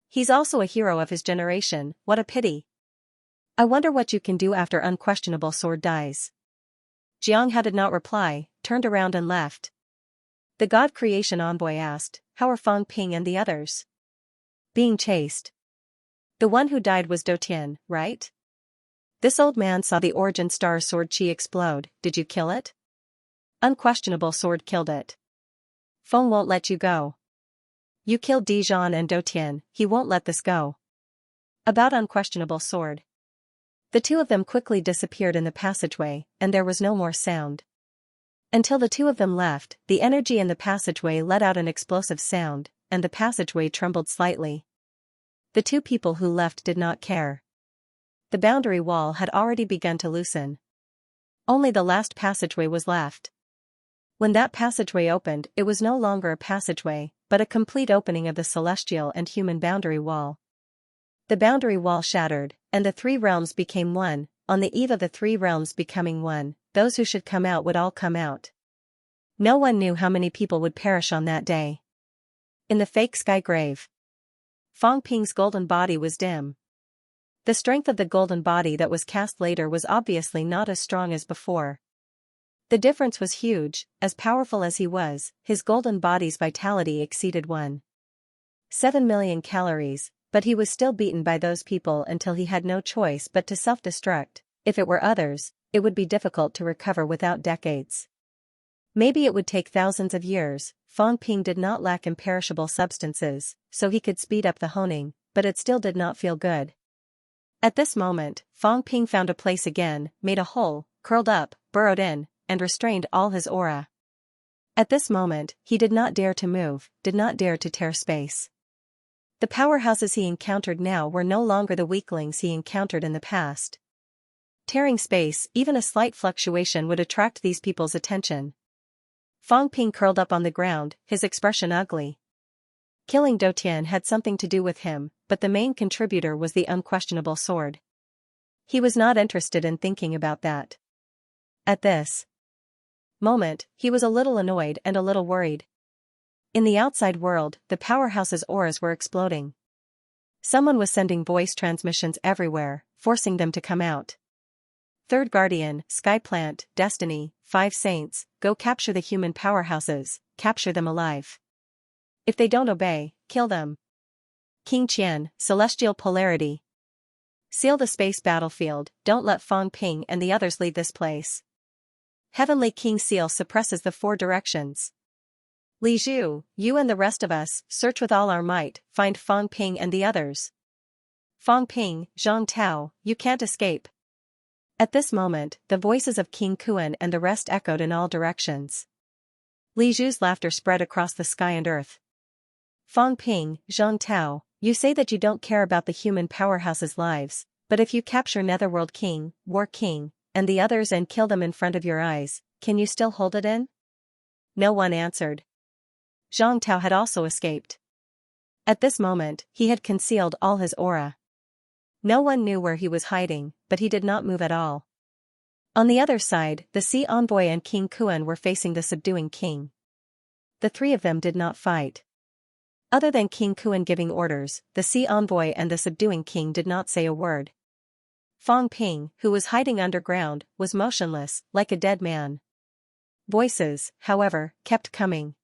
He's also a hero of his generation. What a pity. I wonder what you can do after unquestionable sword dies. Xianxia did not reply, turned around and left. The God creation envoy asked, how are Fang Ping and the others? Being chased. The one who died was Dotian, right? This old man saw the origin star sword chi explode. Did you kill it? Unquestionable sword killed it. Feng won't let you go. You killed Dijon and Dotian, he won't let this go. About unquestionable sword. The two of them quickly disappeared in the passageway, and there was no more sound. Until the two of them left, the energy in the passageway let out an explosive sound, and the passageway trembled slightly. The two people who left did not care. The boundary wall had already begun to loosen. Only the last passageway was left. When that passageway opened, it was no longer a passageway, but a complete opening of the celestial and human boundary wall. The boundary wall shattered, and the three realms became one. On the eve of the three realms becoming one, those who should come out would all come out. No one knew how many people would perish on that day. In the fake sky grave, Fang Ping's golden body was dim. The strength of the golden body that was cast later was obviously not as strong as before. The difference was huge. As powerful as he was, his golden body's vitality exceeded 1.7 million calories, but he was still beaten by those people until he had no choice but to self-destruct. If it were others, it would be difficult to recover without decades. Maybe it would take thousands of years. Fang Ping did not lack imperishable substances, so he could speed up the honing, but it still did not feel good. At this moment, Fang Ping found a place again, made a hole, curled up, burrowed in, and restrained all his aura. At this moment, he did not dare to move, did not dare to tear space. The powerhouses he encountered now were no longer the weaklings he encountered in the past. Tearing space, even a slight fluctuation would attract these people's attention. Fang Ping curled up on the ground, his expression ugly. Killing Dotian had something to do with him, but the main contributor was the unquestionable sword. He was not interested in thinking about that. At this moment, he was a little annoyed and a little worried. In the outside world, the powerhouse's auras were exploding. Someone was sending voice transmissions everywhere, forcing them to come out. Third Guardian, Sky Plant, Destiny, 5 Saints, go capture the human powerhouses, capture them alive. If they don't obey, kill them. King Qian, Celestial Polarity. Seal the space battlefield, don't let Fang Ping and the others leave this place. Heavenly King Seal suppresses the 4 directions. Li Zhu, you and the rest of us, search with all our might, find Fang Ping and the others. Fang Ping, Zhang Tao, you can't escape. At this moment, the voices of King Kuan and the rest echoed in all directions. Li Zhu's laughter spread across the sky and earth. Fang Ping, Zhang Tao, you say that you don't care about the human powerhouse's lives, but if you capture Netherworld King, War King, and the others and kill them in front of your eyes, can you still hold it in? No one answered. Zhang Tao had also escaped. At this moment, he had concealed all his aura. No one knew where he was hiding, but he did not move at all. On the other side, the Sea Envoy and King Kuan were facing the subduing king. The 3 of them did not fight. Other than King Kuan giving orders, the Sea Envoy and the subduing king did not say a word. Fang Ping, who was hiding underground, was motionless, like a dead man. Voices, however, kept coming.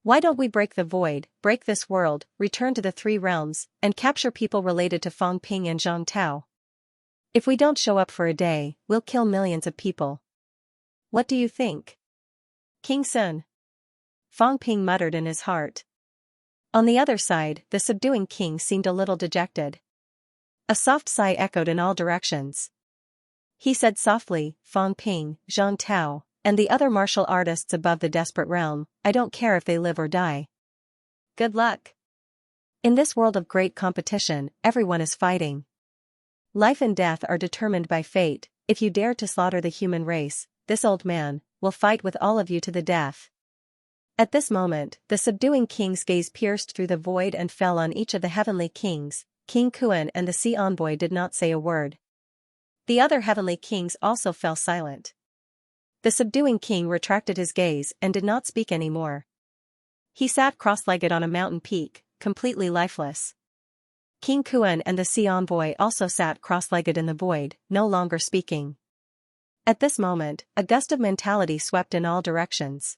Why don't we break the void, break this world, return to the 3 realms, and capture people related to Fang Ping and Zhang Tao? If we don't show up for a day, we'll kill millions of people. What do you think? King Sun. Fang Ping muttered in his heart. On the other side, the subduing king seemed a little dejected. A soft sigh echoed in all directions. He said softly, Fang Ping, Zhang Tao, and the other martial artists above the desperate realm, I don't care if they live or die. Good luck. In this world of great competition, everyone is fighting. Life and death are determined by fate. If you dare to slaughter the human race, this old man will fight with all of you to the death. At this moment, the subduing king's gaze pierced through the void and fell on each of the heavenly kings. King Kuan and the sea envoy did not say a word. The other heavenly kings also fell silent. The subduing king retracted his gaze and did not speak anymore. He sat cross-legged on a mountain peak, completely lifeless. King Kuan and the sea envoy also sat cross-legged in the void, no longer speaking. At this moment, a gust of mentality swept in all directions.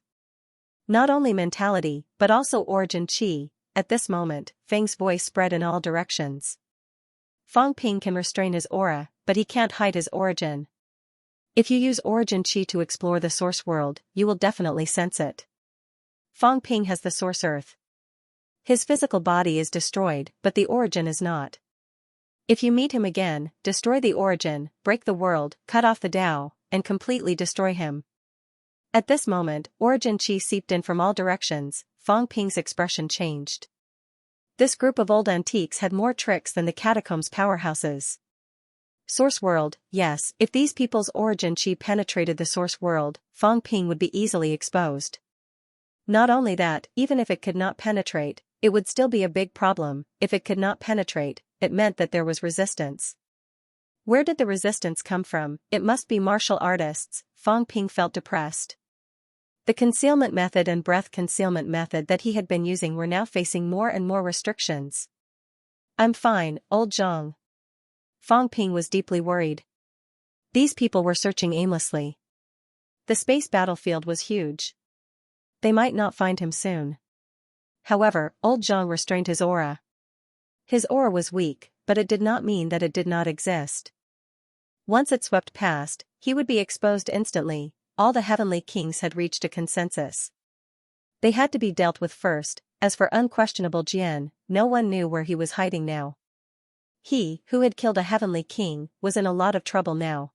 Not only mentality, but also origin qi. At this moment, Feng's voice spread in all directions. Fang Ping can restrain his aura, but he can't hide his origin. If you use origin qi to explore the source world, you will definitely sense it. Fang Ping has the source earth. His physical body is destroyed, but the origin is not. If you meet him again, destroy the origin, break the world, cut off the Tao, and completely destroy him. At this moment, origin qi seeped in from all directions. Fang Ping's expression changed. This group of old antiques had more tricks than the catacombs powerhouses. Source world, yes, if these people's origin qi penetrated the source world, Fang Ping would be easily exposed. Not only that, even if it could not penetrate, it would still be a big problem. If it could not penetrate, it meant that there was resistance. Where did the resistance come from? It must be martial artists. Fang Ping felt depressed. The concealment method and breath concealment method that he had been using were now facing more and more restrictions. I'm fine, old Zhang. Fang Ping was deeply worried. These people were searching aimlessly. The space battlefield was huge. They might not find him soon. However, old Zhang restrained his aura. His aura was weak, but it did not mean that it did not exist. Once it swept past, he would be exposed instantly. All the heavenly kings had reached a consensus. They had to be dealt with first. As for unquestionable Jian, no one knew where he was hiding now. He, who had killed a heavenly king, was in a lot of trouble now.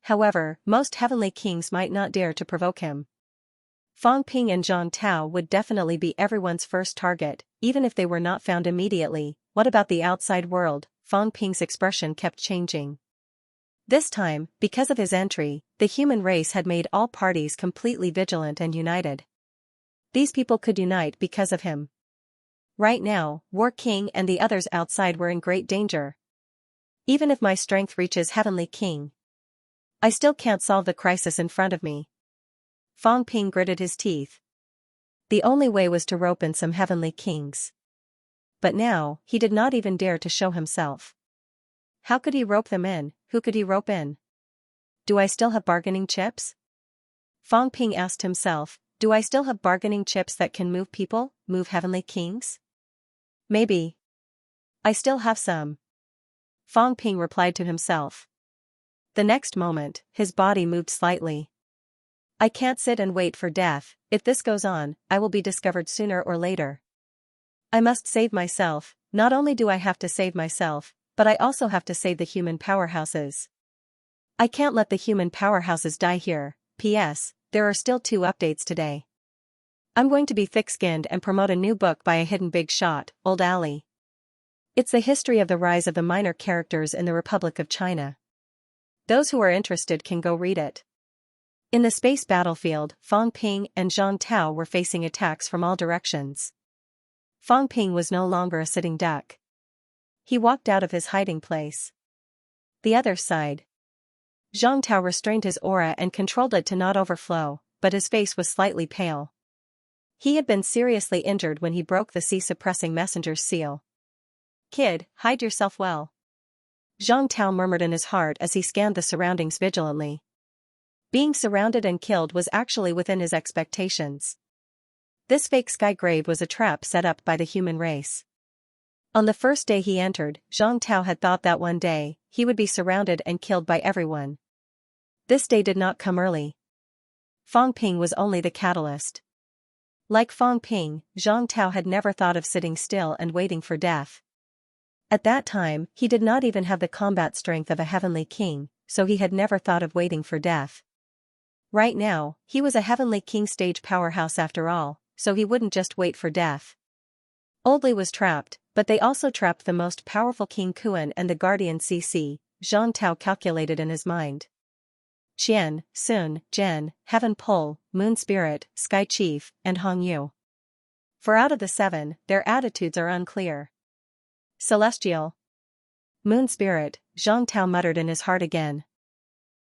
However, most heavenly kings might not dare to provoke him. Fang Ping and Zhang Tao would definitely be everyone's first target, even if they were not found immediately. What about the outside world? Fang Ping's expression kept changing. This time, because of his entry, the human race had made all parties completely vigilant and united. These people could unite because of him. Right now, War King and the others outside were in great danger. Even if my strength reaches Heavenly King, I still can't solve the crisis in front of me. Fang Ping gritted his teeth. The only way was to rope in some Heavenly Kings. But now, he did not even dare to show himself. How could he rope them in? Who could he rope in? Do I still have bargaining chips? Fang Ping asked himself, do I still have bargaining chips that can move people, move Heavenly Kings? Maybe. I still have some. Fang Ping replied to himself. The next moment, his body moved slightly. I can't sit and wait for death. If this goes on, I will be discovered sooner or later. I must save myself. Not only do I have to save myself, but I also have to save the human powerhouses. I can't let the human powerhouses die here. P.S. There are still 2 updates today. I'm going to be thick-skinned and promote a new book by a hidden big shot, Old Ali. It's the history of the rise of the minor characters in the Republic of China. Those who are interested can go read it. In the space battlefield, Fang Ping and Zhang Tao were facing attacks from all directions. Fang Ping was no longer a sitting duck. He walked out of his hiding place. The other side. Zhang Tao restrained his aura and controlled it to not overflow, but his face was slightly pale. He had been seriously injured when he broke the sea-suppressing messenger's seal. Kid, hide yourself well. Zhang Tao murmured in his heart as he scanned the surroundings vigilantly. Being surrounded and killed was actually within his expectations. This fake sky grave was a trap set up by the human race. On the first day he entered, Zhang Tao had thought that one day, he would be surrounded and killed by everyone. This day did not come early. Fang Ping was only the catalyst. Like Fang Ping, Zhang Tao had never thought of sitting still and waiting for death. At that time, he did not even have the combat strength of a heavenly king, so he had never thought of waiting for death. Right now, he was a heavenly king stage powerhouse after all, so he wouldn't just wait for death. Old Li was trapped, but they also trapped the most powerful King Kuan and the Guardian CC, Zhang Tao calculated in his mind. Qian, Sun, Zhen, Heaven Pole, Moon Spirit, Sky Chief, and Hong Yu. For out of the 7, their attitudes are unclear. Celestial. Moon Spirit, Zhang Tao muttered in his heart again.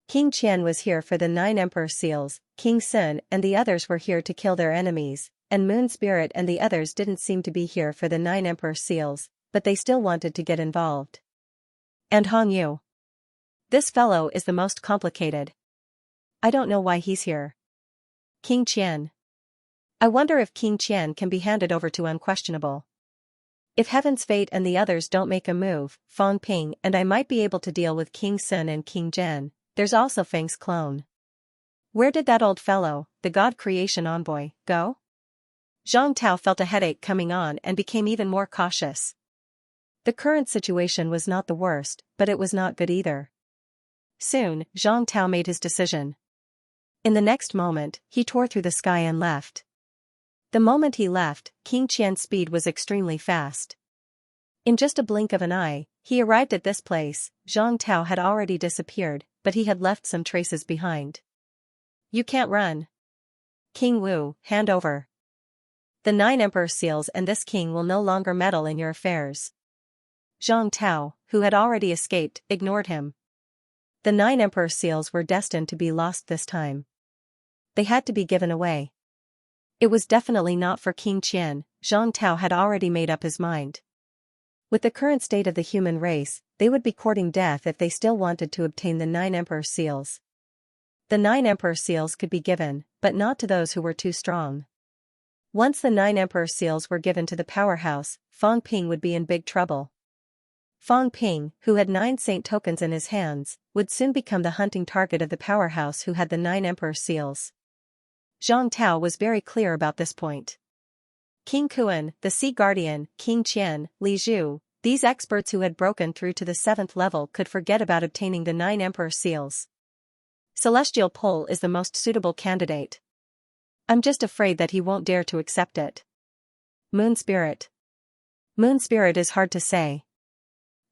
King Qian was here for the 9 Emperor Seals, King Sun and the others were here to kill their enemies, and Moon Spirit and the others didn't seem to be here for the 9 Emperor Seals, but they still wanted to get involved. And Hong Yu. This fellow is the most complicated. I don't know why he's here. King Qian. I wonder if King Qian can be handed over to Unquestionable. If Heaven's Fate and the others don't make a move, Fang Ping and I might be able to deal with King Sun and King Zhen. There's also Feng's clone. Where did that old fellow, the God Creation envoy, go? Zhang Tao felt a headache coming on and became even more cautious. The current situation was not the worst, but it was not good either. Soon, Zhang Tao made his decision. In the next moment, he tore through the sky and left. The moment he left, King Qian's speed was extremely fast. In just a blink of an eye, he arrived at this place. Zhang Tao had already disappeared, but he had left some traces behind. You can't run. King Wu, hand over. The 9 Emperor Seals and this king will no longer meddle in your affairs. Zhang Tao, who had already escaped, ignored him. The 9 Emperor Seals were destined to be lost this time. They had to be given away. It was definitely not for King Qian. Zhang Tao had already made up his mind. With the current state of the human race, they would be courting death if they still wanted to obtain the 9 Emperor Seals. The 9 Emperor Seals could be given, but not to those who were too strong. Once the 9 Emperor Seals were given to the powerhouse, Fang Ping would be in big trouble. Fang Ping, who had 9 saint tokens in his hands, would soon become the hunting target of the powerhouse who had the 9 Emperor Seals. Zhang Tao was very clear about this point. King Kuan, the Sea Guardian, King Qian, Li Zhu, these experts who had broken through to the 7th level could forget about obtaining the 9 Emperor Seals. Celestial Pole is the most suitable candidate. I'm just afraid that he won't dare to accept it. Moon Spirit. Moon Spirit is hard to say.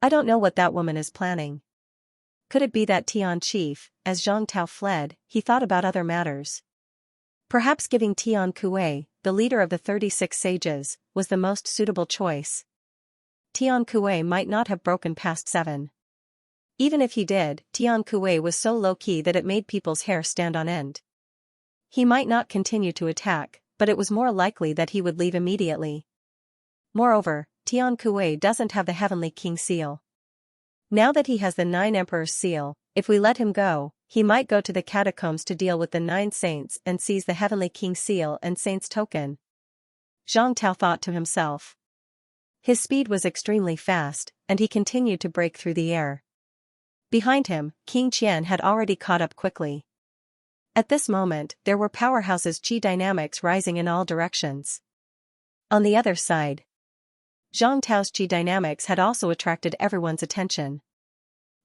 I don't know what that woman is planning. Could it be that Tian Chief? As Zhang Tao fled, he thought about other matters. Perhaps giving Tian Kuei, the leader of the 36 sages, was the most suitable choice. Tian Kuei might not have broken past 7. Even if he did, Tian Kuei was so low-key that it made people's hair stand on end. He might not continue to attack, but it was more likely that he would leave immediately. Moreover, Tian Kuei doesn't have the Heavenly King seal. Now that he has the 9 Emperor's seal, if we let him go, he might go to the catacombs to deal with the 9 saints and seize the Heavenly King seal and saint's token. Zhang Tao thought to himself. His speed was extremely fast, and he continued to break through the air. Behind him, King Qian had already caught up quickly. At this moment, there were powerhouses' chi dynamics rising in all directions. On the other side, Zhang Tao's chi dynamics had also attracted everyone's attention.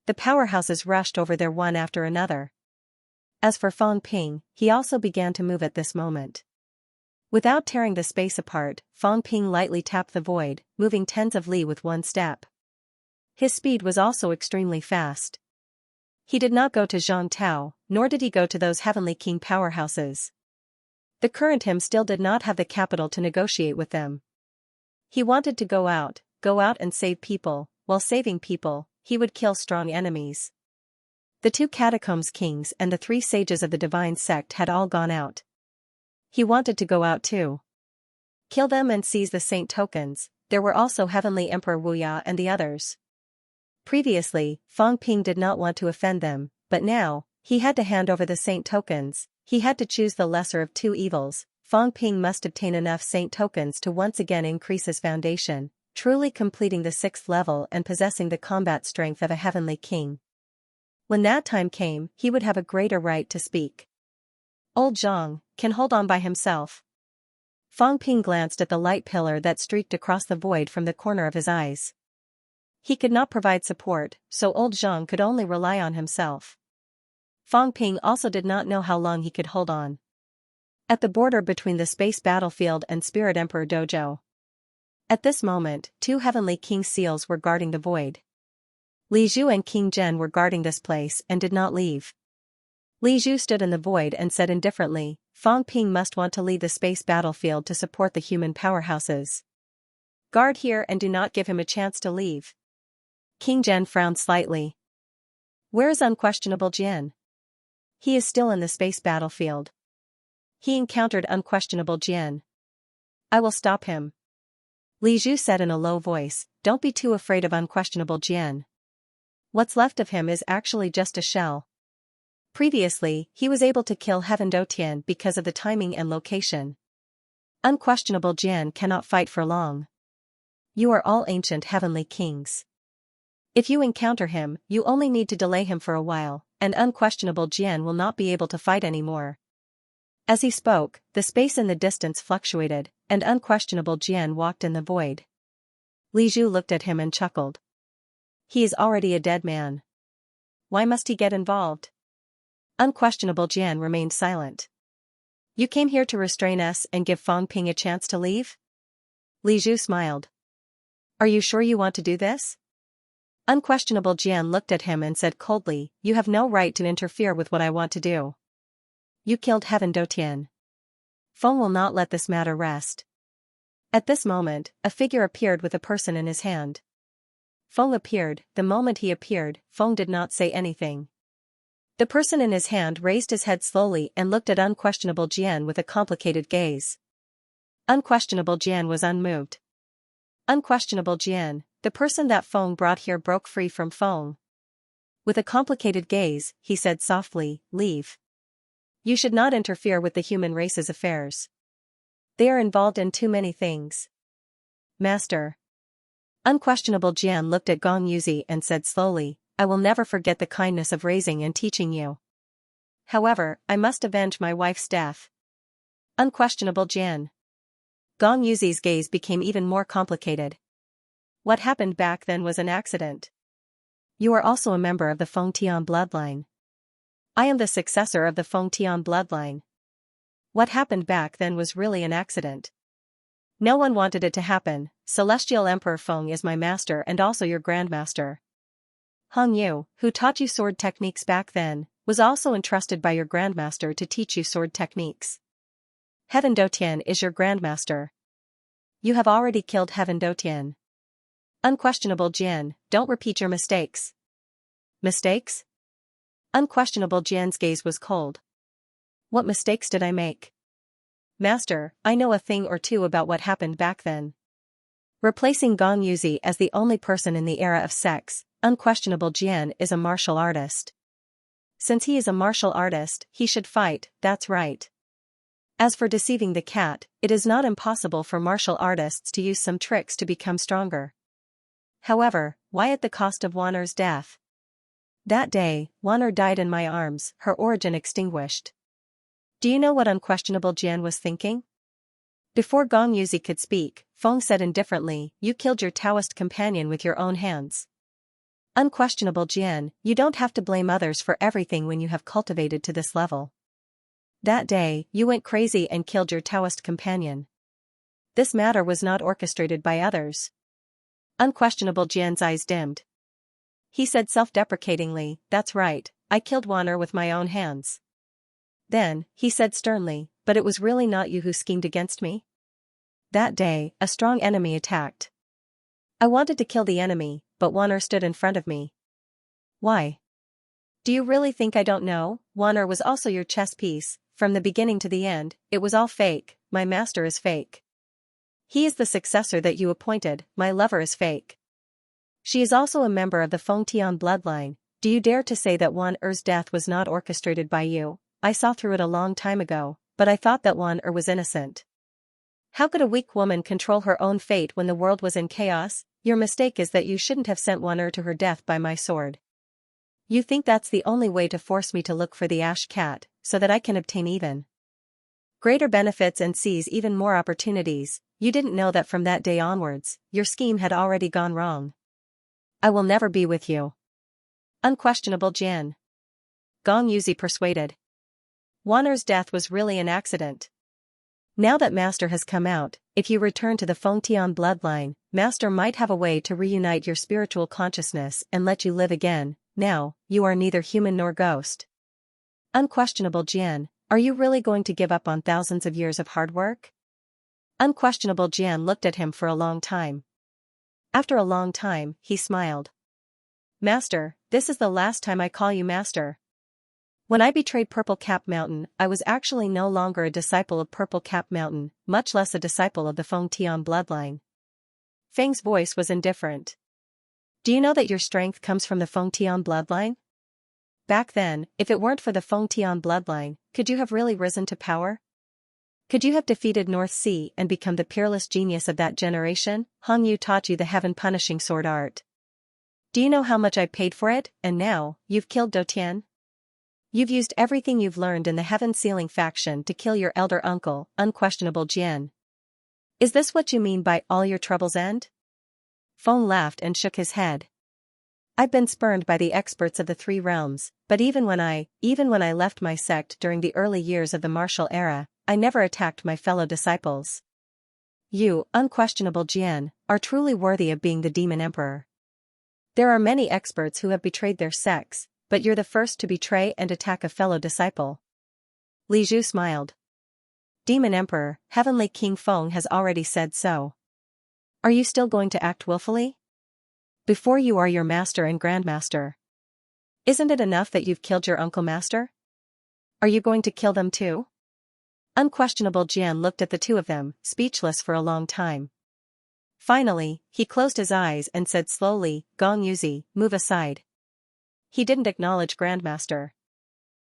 The powerhouses rushed over there one after another. As for Fang Ping, he also began to move at this moment. Without tearing the space apart, Fang Ping lightly tapped the void, moving tens of li with one step. His speed was also extremely fast. He did not go to Zhang Tao, nor did he go to those Heavenly King powerhouses. The current him still did not have the capital to negotiate with them. He wanted to go out and save people. While saving people, he would kill strong enemies. The 2 catacombs kings and the 3 sages of the divine sect had all gone out. He wanted to go out too. Kill them and seize the saint tokens. There were also Heavenly Emperor Wuya and the others. Previously, Fang Ping did not want to offend them, but now, he had to hand over the saint tokens. He had to choose the lesser of 2 evils. Fang Ping must obtain enough saint tokens to once again increase his foundation, truly completing the 6th level and possessing the combat strength of a Heavenly King. When that time came, he would have a greater right to speak. Old Zhang can hold on by himself. Fang Ping glanced at the light pillar that streaked across the void from the corner of his eyes. He could not provide support, so old Zhang could only rely on himself. Fang Ping also did not know how long he could hold on. At the border between the space battlefield and Spirit Emperor Dojo. At this moment, 2 Heavenly King seals were guarding the void. Li Zhu and King Zhen were guarding this place and did not leave. Li Zhu stood in the void and said indifferently, Fang Ping must want to leave the space battlefield to support the human powerhouses. Guard here and do not give him a chance to leave. King Zhen frowned slightly. Where is Unquestionable Jian? He is still in the space battlefield. He encountered Unquestionable Jian. I will stop him. Li Zhu said in a low voice, don't be too afraid of Unquestionable Jian. What's left of him is actually just a shell. Previously, he was able to kill Heaven Dotian because of the timing and location. Unquestionable Jian cannot fight for long. You are all ancient heavenly kings. If you encounter him, you only need to delay him for a while, and Unquestionable Jian will not be able to fight anymore. As he spoke, the space in the distance fluctuated, and Unquestionable Jian walked in the void. Li Zhu looked at him and chuckled. He is already a dead man. Why must he get involved? Unquestionable Jian remained silent. You came here to restrain us and give Fang Ping a chance to leave? Li Zhu smiled. Are you sure you want to do this? Unquestionable Jian looked at him and said coldly, you have no right to interfere with what I want to do. You killed Heaven Dotian. Feng will not let this matter rest. At this moment, a figure appeared with a person in his hand. Feng appeared. The moment he appeared, Feng did not say anything. The person in his hand raised his head slowly and looked at Unquestionable Jian with a complicated gaze. Unquestionable Jian was unmoved. Unquestionable Jian, the person that Feng brought here broke free from Feng. With a complicated gaze, he said softly, leave. You should not interfere with the human race's affairs. They are involved in too many things. Master. Unquestionable Jian looked at Gong Yuzi and said slowly, I will never forget the kindness of raising and teaching you. However, I must avenge my wife's death. Unquestionable Jian. Gong Yuzi's gaze became even more complicated. What happened back then was an accident. You are also a member of the Feng Tian bloodline. I am the successor of the Feng Tian bloodline. What happened back then was really an accident. No one wanted it to happen. Celestial Emperor Feng is my master and also your grandmaster. Hong Yu, who taught you sword techniques back then, was also entrusted by your grandmaster to teach you sword techniques. Heaven Dotian is your grandmaster. You have already killed Heaven Dotian. Unquestionable Jian, don't repeat your mistakes. Mistakes? Unquestionable Jian's gaze was cold. What mistakes did I make? Master, I know a thing or two about what happened back then. Replacing Gong Yuzi as the only person in the era of sex, Unquestionable Jian is a martial artist. Since he is a martial artist, he should fight, that's right. As for deceiving the cat, it is not impossible for martial artists to use some tricks to become stronger. However, why at the cost of Waner's death? That day, Waner died in my arms, her origin extinguished. Do you know what Unquestionable Jian was thinking? Before Gong Yuzi could speak, Feng said indifferently, you killed your Taoist companion with your own hands. Unquestionable Jian, you don't have to blame others for everything when you have cultivated to this level. That day, you went crazy and killed your Taoist companion. This matter was not orchestrated by others. Unquestionable Jian's eyes dimmed. He said self-deprecatingly, that's right, I killed Waner with my own hands. Then, he said sternly, but it was really not you who schemed against me? That day, a strong enemy attacked. I wanted to kill the enemy, but Waner stood in front of me. Why? Do you really think I don't know? Waner was also your chess piece, from the beginning to the end, it was all fake, my master is fake. He is the successor that you appointed, my lover is fake. She is also a member of the Feng Tian bloodline, do you dare to say that Waner's death was not orchestrated by you? I saw through it a long time ago, but I thought that Waner was innocent. How could a weak woman control her own fate when the world was in chaos? Your mistake is that you shouldn't have sent Waner to her death by my sword. You think that's the only way to force me to look for the ash cat, so that I can obtain even greater benefits and seize even more opportunities. You didn't know that from that day onwards, your scheme had already gone wrong. I will never be with you. Unquestionable Jian. Gong Yuzi persuaded. Waner's death was really an accident. Now that Master has come out, if you return to the Feng Tian bloodline, Master might have a way to reunite your spiritual consciousness and let you live again. Now, you are neither human nor ghost. Unquestionable Jian, are you really going to give up on thousands of years of hard work? Unquestionable Jian looked at him for a long time. After a long time, he smiled. Master, this is the last time I call you master. When I betrayed Purple Cap Mountain, I was actually no longer a disciple of Purple Cap Mountain, much less a disciple of the Feng Tian bloodline. Feng's voice was indifferent. Do you know that your strength comes from the Feng Tian bloodline? Back then, if it weren't for the Feng Tian bloodline, could you have really risen to power? Could you have defeated North Sea and become the peerless genius of that generation? Hong Yu taught you the heaven-punishing sword art. Do you know how much I paid for it, and now, you've killed Do Tian? You've used everything you've learned in the heaven-sealing faction to kill your elder uncle, Unquestionable Jian. Is this what you mean by all your troubles end? Feng laughed and shook his head. I've been spurned by the experts of the three realms, but even when I left my sect during the early years of the martial era, I never attacked my fellow disciples. You, Unquestionable Jian, are truly worthy of being the Demon Emperor. There are many experts who have betrayed their sects, but you're the first to betray and attack a fellow disciple. Li Zhu smiled. Demon Emperor, Heavenly King Feng has already said so. Are you still going to act willfully? Before you are your master and grandmaster. Isn't it enough that you've killed your uncle master? Are you going to kill them too? Unquestionable Jian looked at the two of them, speechless for a long time. Finally, he closed his eyes and said slowly, Gong Yuzi, move aside. He didn't acknowledge Grandmaster.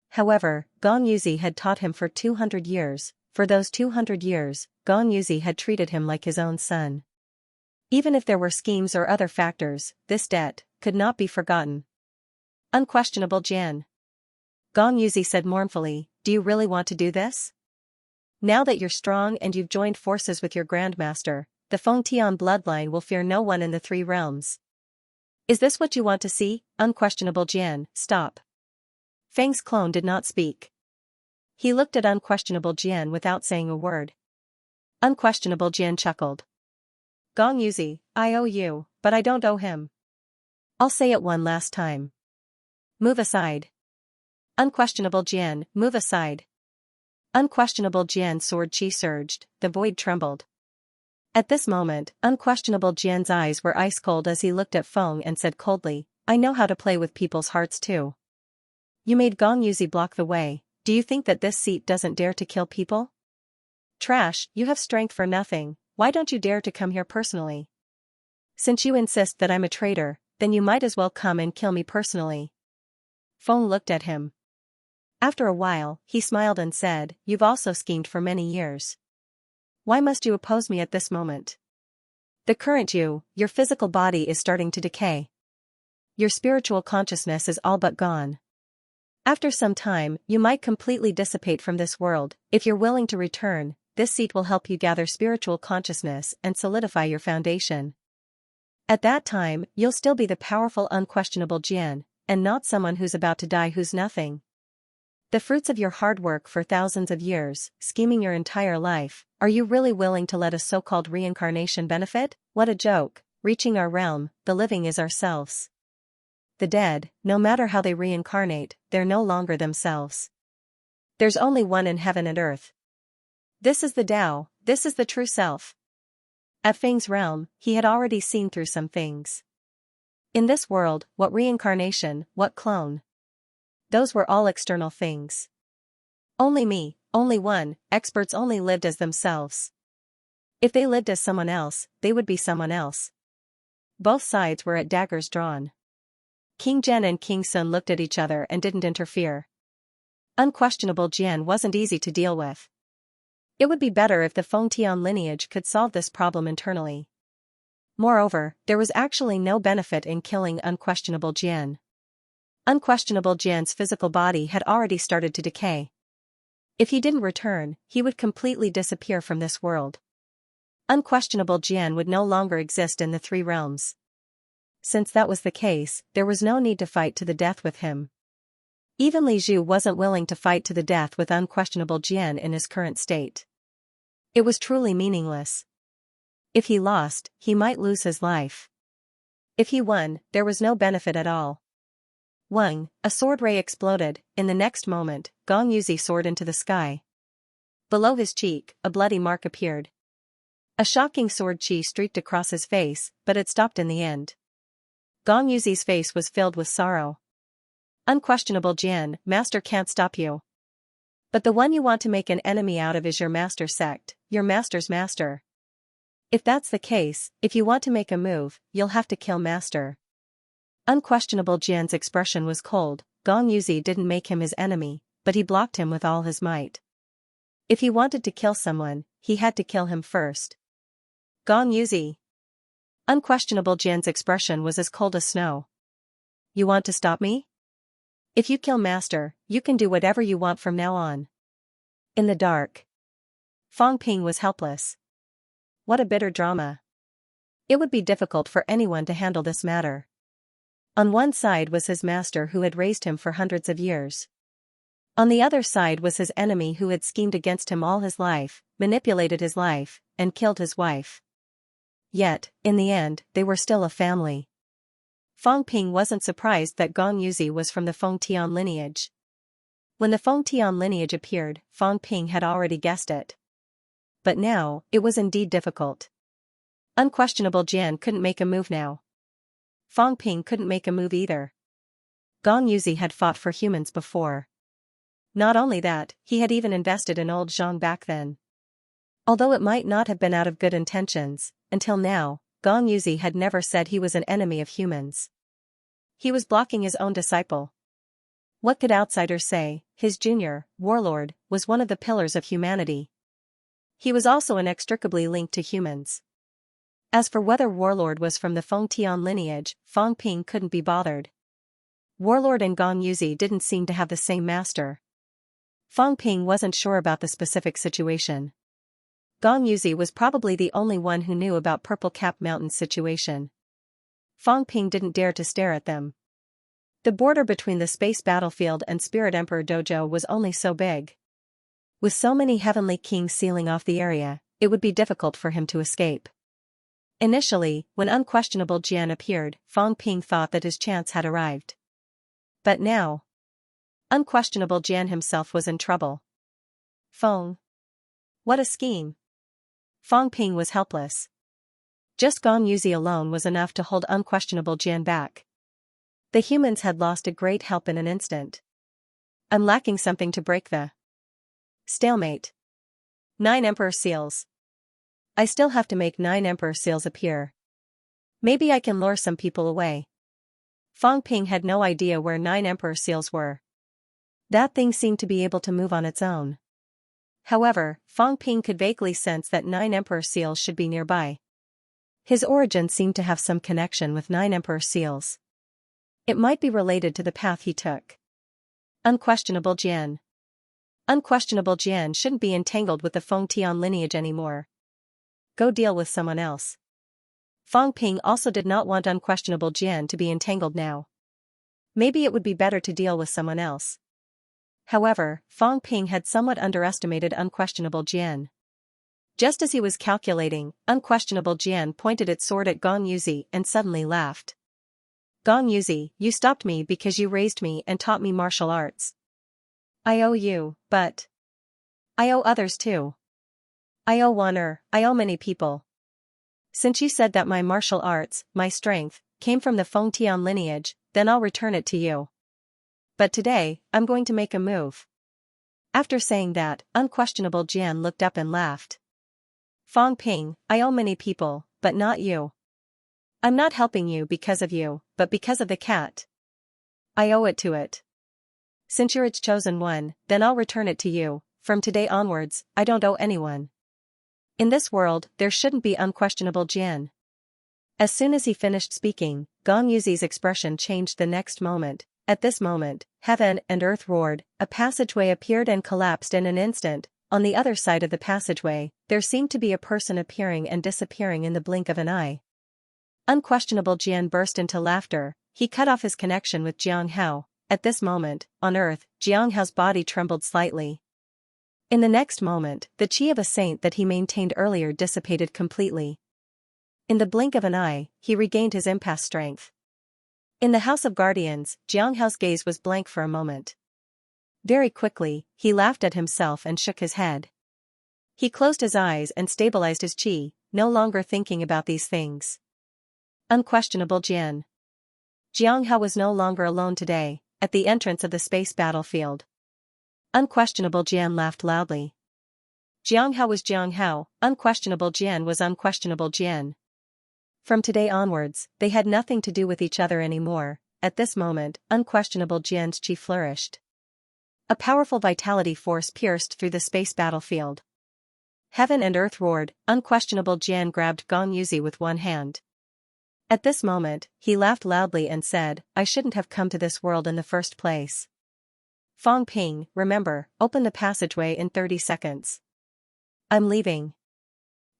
However, Gong Yuzi had taught him for 200 years. For those 200 years, Gong Yuzi had treated him like his own son. Even if there were schemes or other factors, this debt could not be forgotten. Unquestionable Jian. Gong Yuzi said mournfully, do you really want to do this? Now that you're strong and you've joined forces with your Grandmaster, the Feng Tian bloodline will fear no one in the three realms. Is this what you want to see? Unquestionable Jian, stop. Feng's clone did not speak. He looked at Unquestionable Jian without saying a word. Unquestionable Jian chuckled. Gong Yuzi, I owe you, but I don't owe him. I'll say it one last time. Move aside. Unquestionable Jian, move aside. Unquestionable Jian's sword chi surged, the void trembled. At this moment, Unquestionable Jian's eyes were ice cold as he looked at Feng and said coldly, I know how to play with people's hearts too. You made Gong Yuzi block the way, do you think that this seat doesn't dare to kill people? Trash, you have strength for nothing, why don't you dare to come here personally? Since you insist that I'm a traitor, then you might as well come and kill me personally. Feng looked at him. After a while, he smiled and said, you've also schemed for many years. Why must you oppose me at this moment? The current you, your physical body is starting to decay. Your spiritual consciousness is all but gone. After some time, you might completely dissipate from this world. If you're willing to return, this seat will help you gather spiritual consciousness and solidify your foundation. At that time, you'll still be the powerful Unquestionable Jian, and not someone who's about to die who's nothing. The fruits of your hard work for thousands of years, scheming your entire life, are you really willing to let a so-called reincarnation benefit? What a joke, reaching our realm, the living is ourselves. The dead, no matter how they reincarnate, they're no longer themselves. There's only one in heaven and earth. This is the Tao, this is the true self. At Feng's realm, he had already seen through some things. In this world, what reincarnation, what clone? Those were all external things. Only me, only one, experts only lived as themselves. If they lived as someone else, they would be someone else. Both sides were at daggers drawn. King Zhen and King Sun looked at each other and didn't interfere. Unquestionable Jian wasn't easy to deal with. It would be better if the Feng Tian lineage could solve this problem internally. Moreover, there was actually no benefit in killing Unquestionable Jian. Unquestionable Jian's physical body had already started to decay. If he didn't return, he would completely disappear from this world. Unquestionable Jian would no longer exist in the three realms. Since that was the case, there was no need to fight to the death with him. Even Li Zhu wasn't willing to fight to the death with Unquestionable Jian in his current state. It was truly meaningless. If he lost, he might lose his life. If he won, there was no benefit at all. Wang, a sword ray exploded. In the next moment, Gong Yuzi soared into the sky. Below his cheek, a bloody mark appeared. A shocking sword chi streaked across his face, but it stopped in the end. Gong Yuzi's face was filled with sorrow. Unquestionable Jian, master can't stop you. But the one you want to make an enemy out of is your master's sect, your master's master. If that's the case, if you want to make a move, you'll have to kill master. Unquestionable Jian's expression was cold. Gong Yuzi didn't make him his enemy, but he blocked him with all his might. If he wanted to kill someone, he had to kill him first. Gong Yuzi. Unquestionable Jian's expression was as cold as snow. You want to stop me? If you kill master, you can do whatever you want from now on. In the dark, Fang Ping was helpless. What a bitter drama. It would be difficult for anyone to handle this matter. On one side was his master who had raised him for hundreds of years. On the other side was his enemy who had schemed against him all his life, manipulated his life, and killed his wife. Yet, in the end, they were still a family. Fang Ping wasn't surprised that Gong Yuzi was from the Feng Tian lineage. When the Feng Tian lineage appeared, Fang Ping had already guessed it. But now, it was indeed difficult. Unquestionable Jian couldn't make a move now. Fang Ping couldn't make a move either. Gong Yuzi had fought for humans before. Not only that, he had even invested in old Zhang back then. Although it might not have been out of good intentions, until now, Gong Yuzi had never said he was an enemy of humans. He was blocking his own disciple. What could outsiders say? His junior, warlord, was one of the pillars of humanity. He was also inextricably linked to humans. As for whether warlord was from the Feng Tian lineage, Fang Ping couldn't be bothered. Warlord and Gong Yuzi didn't seem to have the same master. Fang Ping wasn't sure about the specific situation. Gong Yuzi was probably the only one who knew about Purple Cap Mountain's situation. Fang Ping didn't dare to stare at them. The border between the space battlefield and Spirit Emperor Dojo was only so big. With so many heavenly kings sealing off the area, it would be difficult for him to escape. Initially, when Unquestionable Jian appeared, Fang Ping thought that his chance had arrived. But now, Unquestionable Jian himself was in trouble. Feng. What a scheme. Fang Ping was helpless. Just Gong Yuzi alone was enough to hold Unquestionable Jian back. The humans had lost a great help in an instant. I'm lacking something to break the stalemate. 9 Emperor Seals. I still have to make 9 Emperor Seals appear. Maybe I can lure some people away. Fang Ping had no idea where 9 Emperor Seals were. That thing seemed to be able to move on its own. However, Fang Ping could vaguely sense that 9 Emperor Seals should be nearby. His origin seemed to have some connection with 9 Emperor Seals. It might be related to the path he took. Unquestionable Jian. Unquestionable Jian shouldn't be entangled with the Feng Tian lineage anymore. Go deal with someone else. Fang Ping also did not want Unquestionable Jian to be entangled now. Maybe it would be better to deal with someone else. However, Fang Ping had somewhat underestimated Unquestionable Jian. Just as he was calculating, Unquestionable Jian pointed its sword at Gong Yuzi and suddenly laughed. Gong Yuzi, you stopped me because you raised me and taught me martial arts. I owe you, but I owe others too. I owe I owe many people. Since you said that my martial arts, my strength, came from the Feng Tian lineage, then I'll return it to you. But today, I'm going to make a move. After saying that, Unquestionable Jian looked up and laughed. Fang Ping, I owe many people, but not you. I'm not helping you because of you, but because of the cat. I owe it to it. Since you're its chosen one, then I'll return it to you. From today onwards, I don't owe anyone. In this world, there shouldn't be Unquestionable Jian. As soon as he finished speaking, Gong Yuzi's expression changed the next moment. At this moment, heaven and earth roared, a passageway appeared and collapsed in an instant. On the other side of the passageway, there seemed to be a person appearing and disappearing in the blink of an eye. Unquestionable Jian burst into laughter. He cut off his connection with Jiang Hao. At this moment, on earth, Jiang Hao's body trembled slightly. In the next moment, the chi of a saint that he maintained earlier dissipated completely. In the blink of an eye, he regained his impasse strength. In the House of Guardians, Jiang Hao's gaze was blank for a moment. Very quickly, he laughed at himself and shook his head. He closed his eyes and stabilized his chi. no longer thinking about these things. Unquestionable Jian. Xianxia was no longer alone today, at the entrance of the space battlefield. Unquestionable Jian laughed loudly. Xianxia was Xianxia, unquestionable Jian was unquestionable Jian. From today onwards, they had nothing to do with each other anymore. At this moment, unquestionable Jian's chi flourished. A powerful vitality force pierced through the space battlefield. Heaven and earth roared. Unquestionable Jian grabbed Gong Yuzi with one hand. At this moment, he laughed loudly and said, I shouldn't have come to this world in the first place. Fang Ping, remember, open the passageway in 30 seconds. I'm leaving.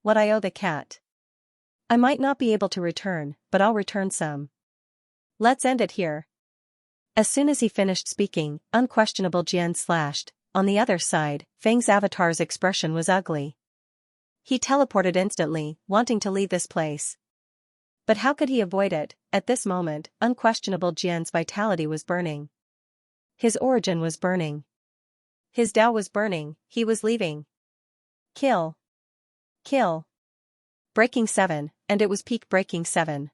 What I owe the cat. I might not be able to return, but I'll return some. Let's end it here. As soon as he finished speaking, unquestionable Jian slashed. On the other side, Fang's avatar's expression was ugly. He teleported instantly, wanting to leave this place. But how could he avoid it? At this moment, unquestionable Jian's vitality was burning. His origin was burning. His Tao was burning, he was leaving. Kill. Kill. Breaking 7, and it was peak breaking 7.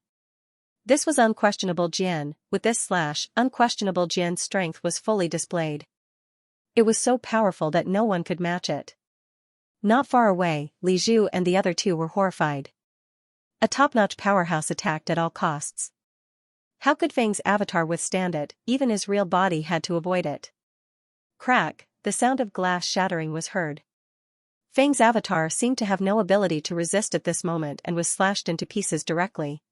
This was unquestionable Jian. With this slash, unquestionable Jian's strength was fully displayed. It was so powerful that no one could match it. Not far away, Li Zhu and the other two were horrified. A top-notch powerhouse attacked at all costs. How could Fang's avatar withstand it? Even his real body had to avoid it. Crack, the sound of glass shattering was heard. Fang's avatar seemed to have no ability to resist at this moment and was slashed into pieces directly.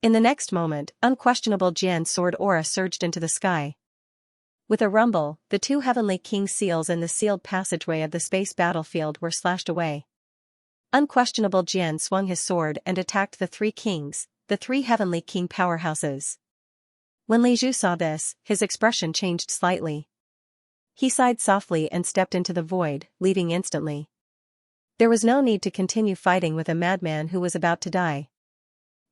In the next moment, unquestionable Jian's sword aura surged into the sky. With a rumble, the two heavenly king seals in the sealed passageway of the space battlefield were slashed away. Unquestionable Jian swung his sword and attacked the three kings, the three heavenly king powerhouses. When Li Zhu saw this, his expression changed slightly. He sighed softly and stepped into the void, leaving instantly. There was no need to continue fighting with a madman who was about to die.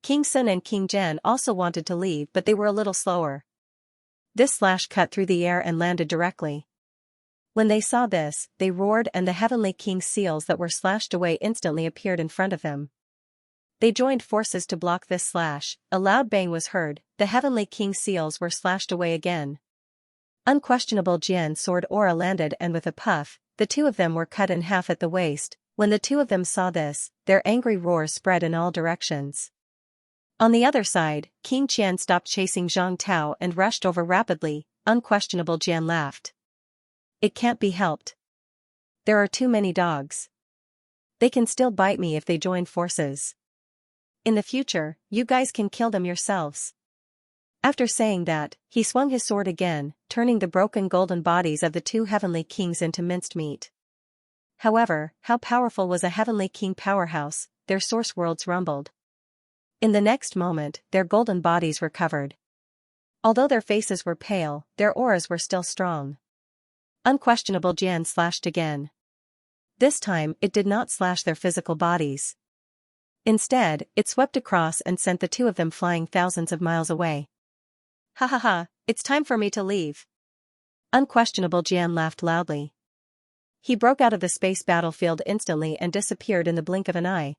King Sun and King Zhen also wanted to leave, but they were a little slower. This slash cut through the air and landed directly. When they saw this, they roared, and the heavenly king seals that were slashed away instantly appeared in front of them. They joined forces to block this slash. A loud bang was heard, the heavenly king seals were slashed away again. Unquestionable Jian's sword aura landed, and with a puff, the two of them were cut in half at the waist. When the two of them saw this, their angry roars spread in all directions. On the other side, King Qian stopped chasing Zhang Tao and rushed over rapidly. Unquestionable Jian laughed. It can't be helped. There are too many dogs. They can still bite me if they join forces. In the future, you guys can kill them yourselves. After saying that, he swung his sword again, turning the broken golden bodies of the two heavenly kings into minced meat. However, how powerful was a heavenly king powerhouse? Their source worlds rumbled. In the next moment, their golden bodies were covered. Although their faces were pale, their auras were still strong. Unquestionable Jian slashed again. This time, it did not slash their physical bodies. Instead, it swept across and sent the two of them flying thousands of miles away. Ha ha ha, it's time for me to leave. Unquestionable Jian laughed loudly. He broke out of the space battlefield instantly and disappeared in the blink of an eye.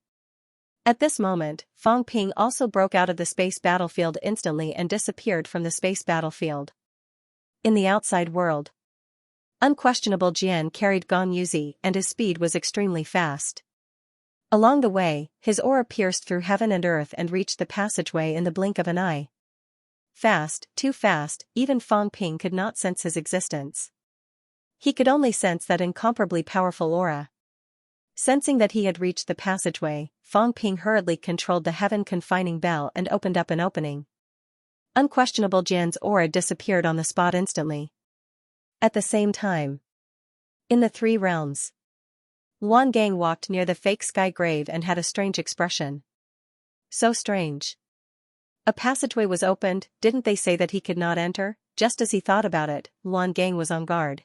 At this moment, Fang Ping also broke out of the space battlefield instantly and disappeared from the space battlefield. In the outside world, unquestionable Jian carried Gong Yuzi, and his speed was extremely fast. Along the way, his aura pierced through heaven and earth and reached the passageway in the blink of an eye. Fast, too fast, even Fang Ping could not sense his existence. He could only sense that incomparably powerful aura. Sensing that he had reached the passageway, Fang Ping hurriedly controlled the heaven confining bell and opened up an opening. Unquestionable Jian's aura disappeared on the spot instantly. At the same time, in the three realms, Luan Gang walked near the fake sky grave and had a strange expression. So strange. A passageway was opened. Didn't they say that he could not enter? Just as he thought about it, Luan Gang was on guard.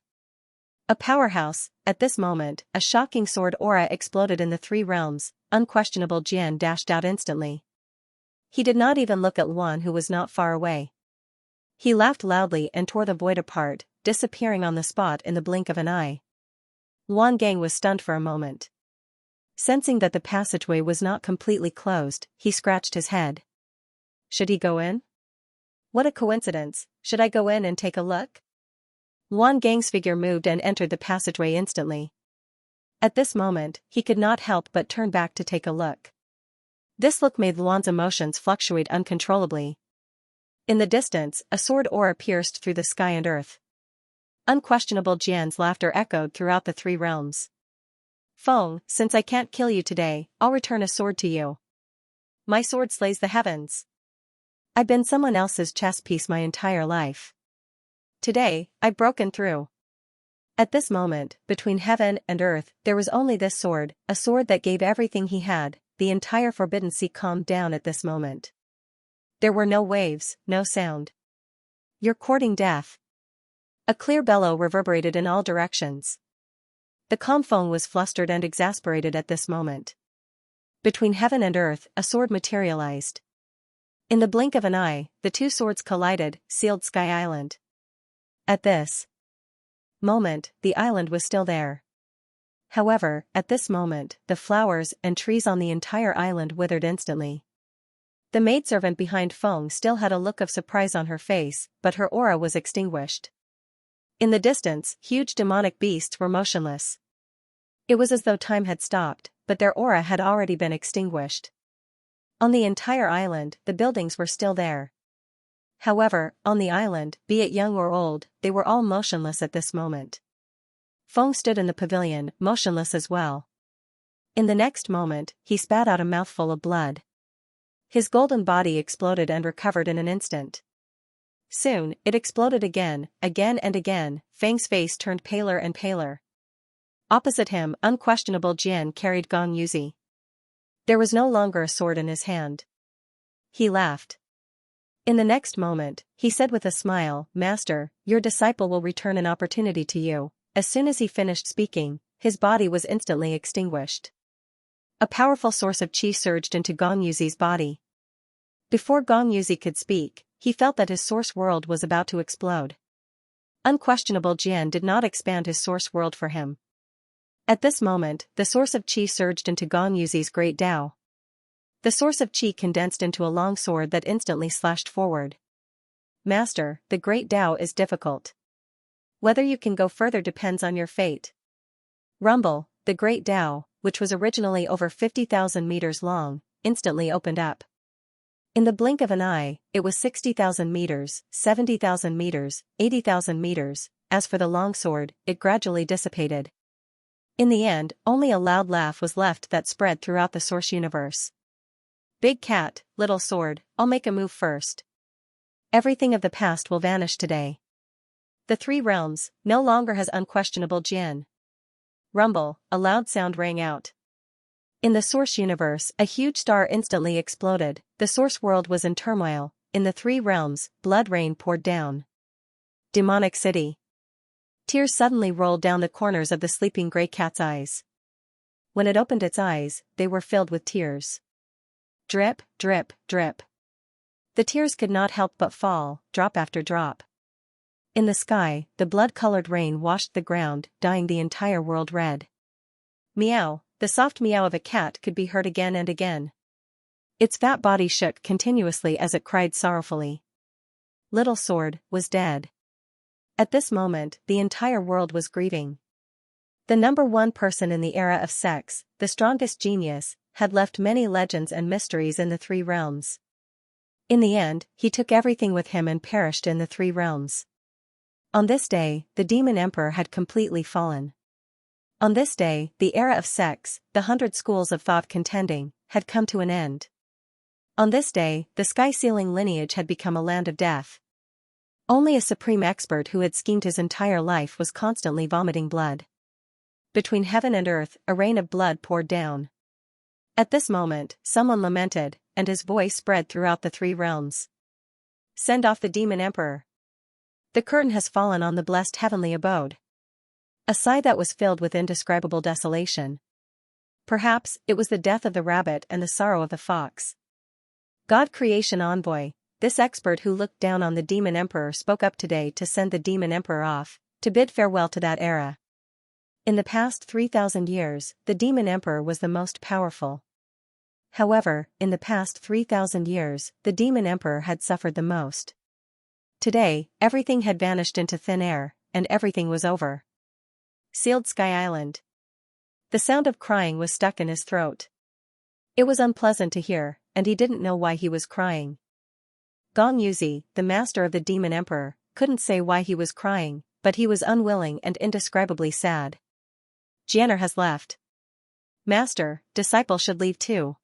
A powerhouse. At this moment, a shocking sword aura exploded in the three realms. Unquestionable Jian dashed out instantly. He did not even look at Luan, who was not far away. He laughed loudly and tore the void apart, disappearing on the spot in the blink of an eye. Luan Gang was stunned for a moment. Sensing that the passageway was not completely closed, he scratched his head. Should he go in? What a coincidence, should I go in and take a look? Luan Gang's figure moved and entered the passageway instantly. At this moment, he could not help but turn back to take a look. This look made Luan's emotions fluctuate uncontrollably. In the distance, a sword aura pierced through the sky and earth. Unquestionable Jian's laughter echoed throughout the three realms. Feng, since I can't kill you today, I'll return a sword to you. My sword slays the heavens. I've been someone else's chess piece my entire life. Today, I've broken through. At this moment, between heaven and earth, there was only this sword, a sword that gave everything he had. The entire Forbidden Sea calmed down at this moment. There were no waves, no sound. You're courting death. A clear bellow reverberated in all directions. The calm Feng was flustered and exasperated at this moment. Between heaven and earth, a sword materialized. In the blink of an eye, the two swords collided, sealed Sky Island. At this moment, the island was still there. However, at this moment, the flowers and trees on the entire island withered instantly. The maidservant behind Feng still had a look of surprise on her face, but her aura was extinguished. In the distance, huge demonic beasts were motionless. It was as though time had stopped, but their aura had already been extinguished. On the entire island, the buildings were still there. However, on the island, be it young or old, they were all motionless at this moment. Feng stood in the pavilion, motionless as well. In the next moment, he spat out a mouthful of blood. His golden body exploded and recovered in an instant. Soon, it exploded again and again. Feng's face turned paler and paler. Opposite him, unquestionable Jian carried Gong Yuzi. There was no longer a sword in his hand. He laughed. In the next moment, he said with a smile, "Master, your disciple will return an opportunity to you." As soon as he finished speaking, his body was instantly extinguished. A powerful source of qi surged into Gong Yuzi's body. Before Gong Yuzi could speak, he felt that his source world was about to explode. Unquestionable Jian did not expand his source world for him. At this moment, the source of qi surged into Gong Yuzi's great Dao. The source of qi condensed into a long sword that instantly slashed forward. "Master, the great Dao is difficult. Whether you can go further depends on your fate." Rumble, the great Dao, which was originally over 50,000 meters long, instantly opened up. In the blink of an eye, it was 60,000 meters, 70,000 meters, 80,000 meters. As for the longsword, it gradually dissipated. In the end, only a loud laugh was left that spread throughout the source universe. "Big cat, little sword, I'll make a move first. Everything of the past will vanish today. The three realms no longer has unquestionable Jian." Rumble, a loud sound rang out. In the source universe, a huge star instantly exploded. The source world was in turmoil. In the three realms, blood rain poured down. Demonic City. Tears suddenly rolled down the corners of the sleeping gray cat's eyes. When it opened its eyes, they were filled with tears. Drip, drip, drip. The tears could not help but fall, drop after drop. In the sky, the blood-colored rain washed the ground, dyeing the entire world red. Meow, the soft meow of a cat could be heard again and again. Its fat body shook continuously as it cried sorrowfully. Little Sword was dead. At this moment, the entire world was grieving. The number one person in the era of sex, the strongest genius, had left many legends and mysteries in the three realms. In the end, he took everything with him and perished in the three realms. On this day, the Demon Emperor had completely fallen. On this day, the era of sex, the 100 schools of thought contending, had come to an end. On this day, the sky-sealing lineage had become a land of death. Only a supreme expert who had schemed his entire life was constantly vomiting blood. Between heaven and earth, a rain of blood poured down. At this moment, someone lamented, and his voice spread throughout the three realms. "Send off the Demon Emperor. The curtain has fallen on the blessed heavenly abode." A sigh that was filled with indescribable desolation. Perhaps, it was the death of the rabbit and the sorrow of the fox. God Creation Envoy, this expert who looked down on the Demon Emperor spoke up today to send the Demon Emperor off, to bid farewell to that era. In the past 3,000 years, the demon emperor was the most powerful. However, in the past 3,000 years, the demon emperor had suffered the most. Today, everything had vanished into thin air, and everything was over. Sealed Sky Island. The sound of crying was stuck in his throat. It was unpleasant to hear, and he didn't know why he was crying. Gong Yuzi, the master of the demon emperor, couldn't say why he was crying, but he was unwilling and indescribably sad. Jianer has left. Master, disciple should leave too.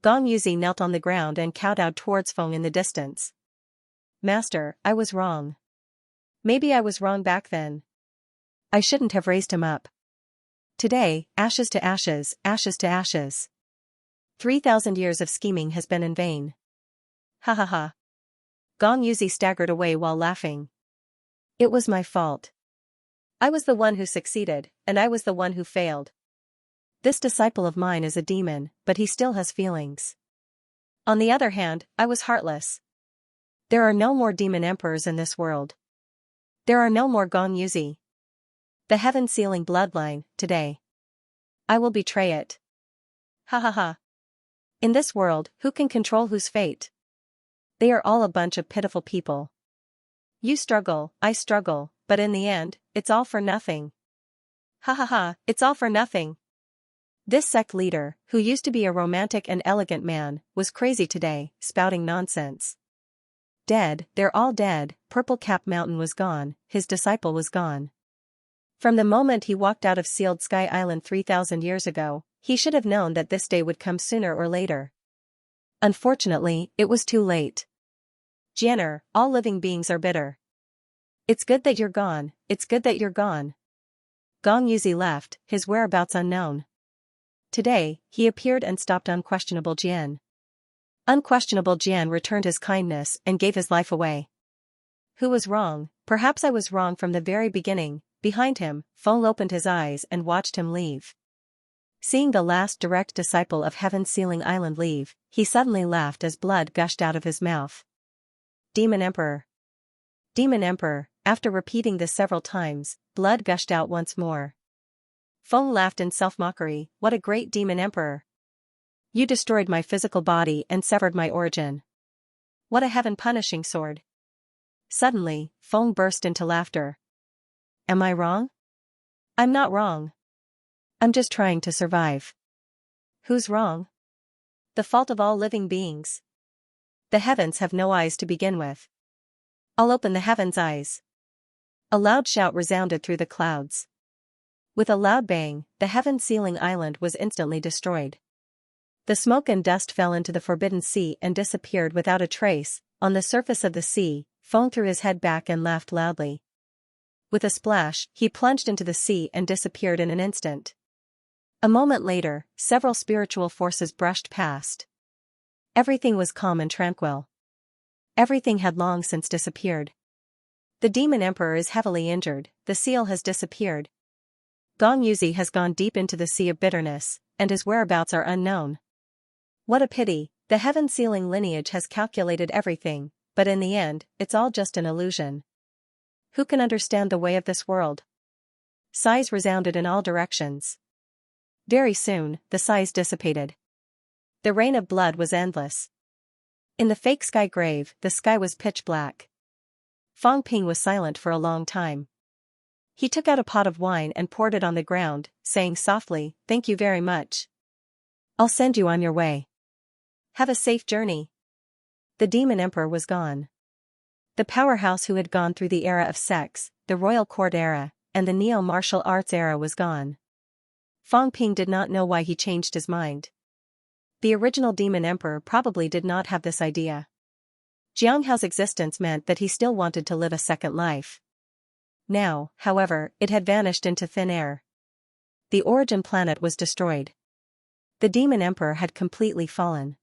Gong Yuzi knelt on the ground and kowtowed towards Feng in the distance. Master, I was wrong. Maybe I was wrong back then. I shouldn't have raised him up. Today, ashes to ashes, ashes to ashes. 3,000 years of scheming has been in vain. Ha ha ha. Gong Yuzi staggered away while laughing. It was my fault. I was the one who succeeded, and I was the one who failed. This disciple of mine is a demon, but he still has feelings. On the other hand, I was heartless. There are no more demon emperors in this world. There are no more Gong Yuzi. The heaven-sealing bloodline, today. I will betray it. Ha ha ha. In this world, who can control whose fate? They are all a bunch of pitiful people. You struggle, I struggle, but in the end, it's all for nothing. Ha ha ha, it's all for nothing. This sect leader, who used to be a romantic and elegant man, was crazy today, spouting nonsense. Dead, they're all dead. Purple Cap Mountain was gone, his disciple was gone. From the moment he walked out of Sealed Sky Island 3,000 years ago, he should have known that this day would come sooner or later. Unfortunately, it was too late. Jianer, all living beings are bitter. It's good that you're gone, it's good that you're gone. Gong Yuzi left, his whereabouts unknown. Today, he appeared and stopped Unquestionable Jian. Unquestionable Jian returned his kindness and gave his life away. Who was wrong? Perhaps I was wrong from the very beginning. Behind him, Feng opened his eyes and watched him leave. Seeing the last direct disciple of Heaven-Sealing Island leave, he suddenly laughed as blood gushed out of his mouth. Demon Emperor. Demon Emperor, after repeating this several times, blood gushed out once more. Feng laughed in self-mockery. What a great Demon Emperor. You destroyed my physical body and severed my origin. What a heaven-punishing sword. Suddenly, Feng burst into laughter. Am I wrong? I'm not wrong. I'm just trying to survive. Who's wrong? The fault of all living beings. The heavens have no eyes to begin with. I'll open the heavens' eyes. A loud shout resounded through the clouds. With a loud bang, the heaven-sealing island was instantly destroyed. The smoke and dust fell into the forbidden sea and disappeared without a trace. On the surface of the sea, Feng threw his head back and laughed loudly. With a splash, he plunged into the sea and disappeared in an instant. A moment later, several spiritual forces brushed past. Everything was calm and tranquil. Everything had long since disappeared. The Demon Emperor is heavily injured, the seal has disappeared. Gong Yuzi has gone deep into the sea of bitterness, and his whereabouts are unknown. What a pity, the heaven-sealing lineage has calculated everything, but in the end, it's all just an illusion. Who can understand the way of this world? Sighs resounded in all directions. Very soon, the sighs dissipated. The rain of blood was endless. In the fake sky grave, the sky was pitch black. Fang Ping was silent for a long time. He took out a pot of wine and poured it on the ground, saying softly, "Thank you very much. I'll send you on your way. Have a safe journey." The Demon Emperor was gone. The powerhouse who had gone through the era of sex, the royal court era, and the neo-martial arts era was gone. Fang Ping did not know why he changed his mind. The original Demon Emperor probably did not have this idea. Jianghao's existence meant that he still wanted to live a second life. Now, however, it had vanished into thin air. The origin planet was destroyed. The Demon Emperor had completely fallen.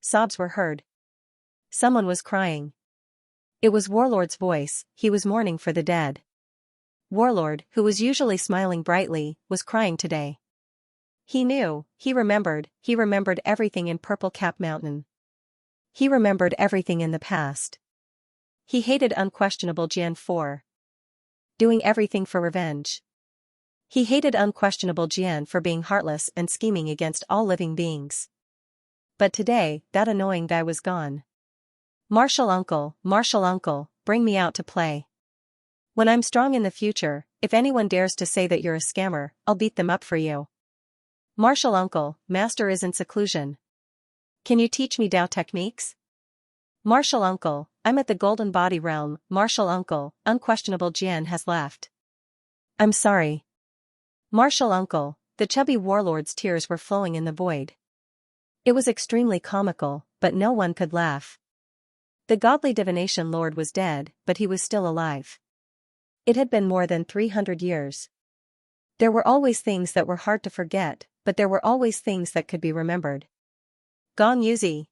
Sobs were heard. Someone was crying. It was Warlord's voice, he was mourning for the dead. Warlord, who was usually smiling brightly, was crying today. He knew, he remembered everything in Purple Cap Mountain. He remembered everything in the past. He hated Unquestionable Jian for doing everything for revenge. He hated unquestionable Jian for being heartless and scheming against all living beings. But today, that annoying guy was gone. Martial uncle, bring me out to play. When I'm strong in the future, if anyone dares to say that you're a scammer, I'll beat them up for you. Martial uncle, master is in seclusion. Can you teach me Dao techniques? Martial uncle, I'm at the Golden Body realm. Martial uncle, unquestionable Jian has left. I'm sorry. Martial uncle, the chubby warlord's tears were flowing in the void. It was extremely comical, but no one could laugh. The godly divination lord was dead, but he was still alive. It had been more than 300 years. There were always things that were hard to forget, but there were always things that could be remembered. Gong Yuzi.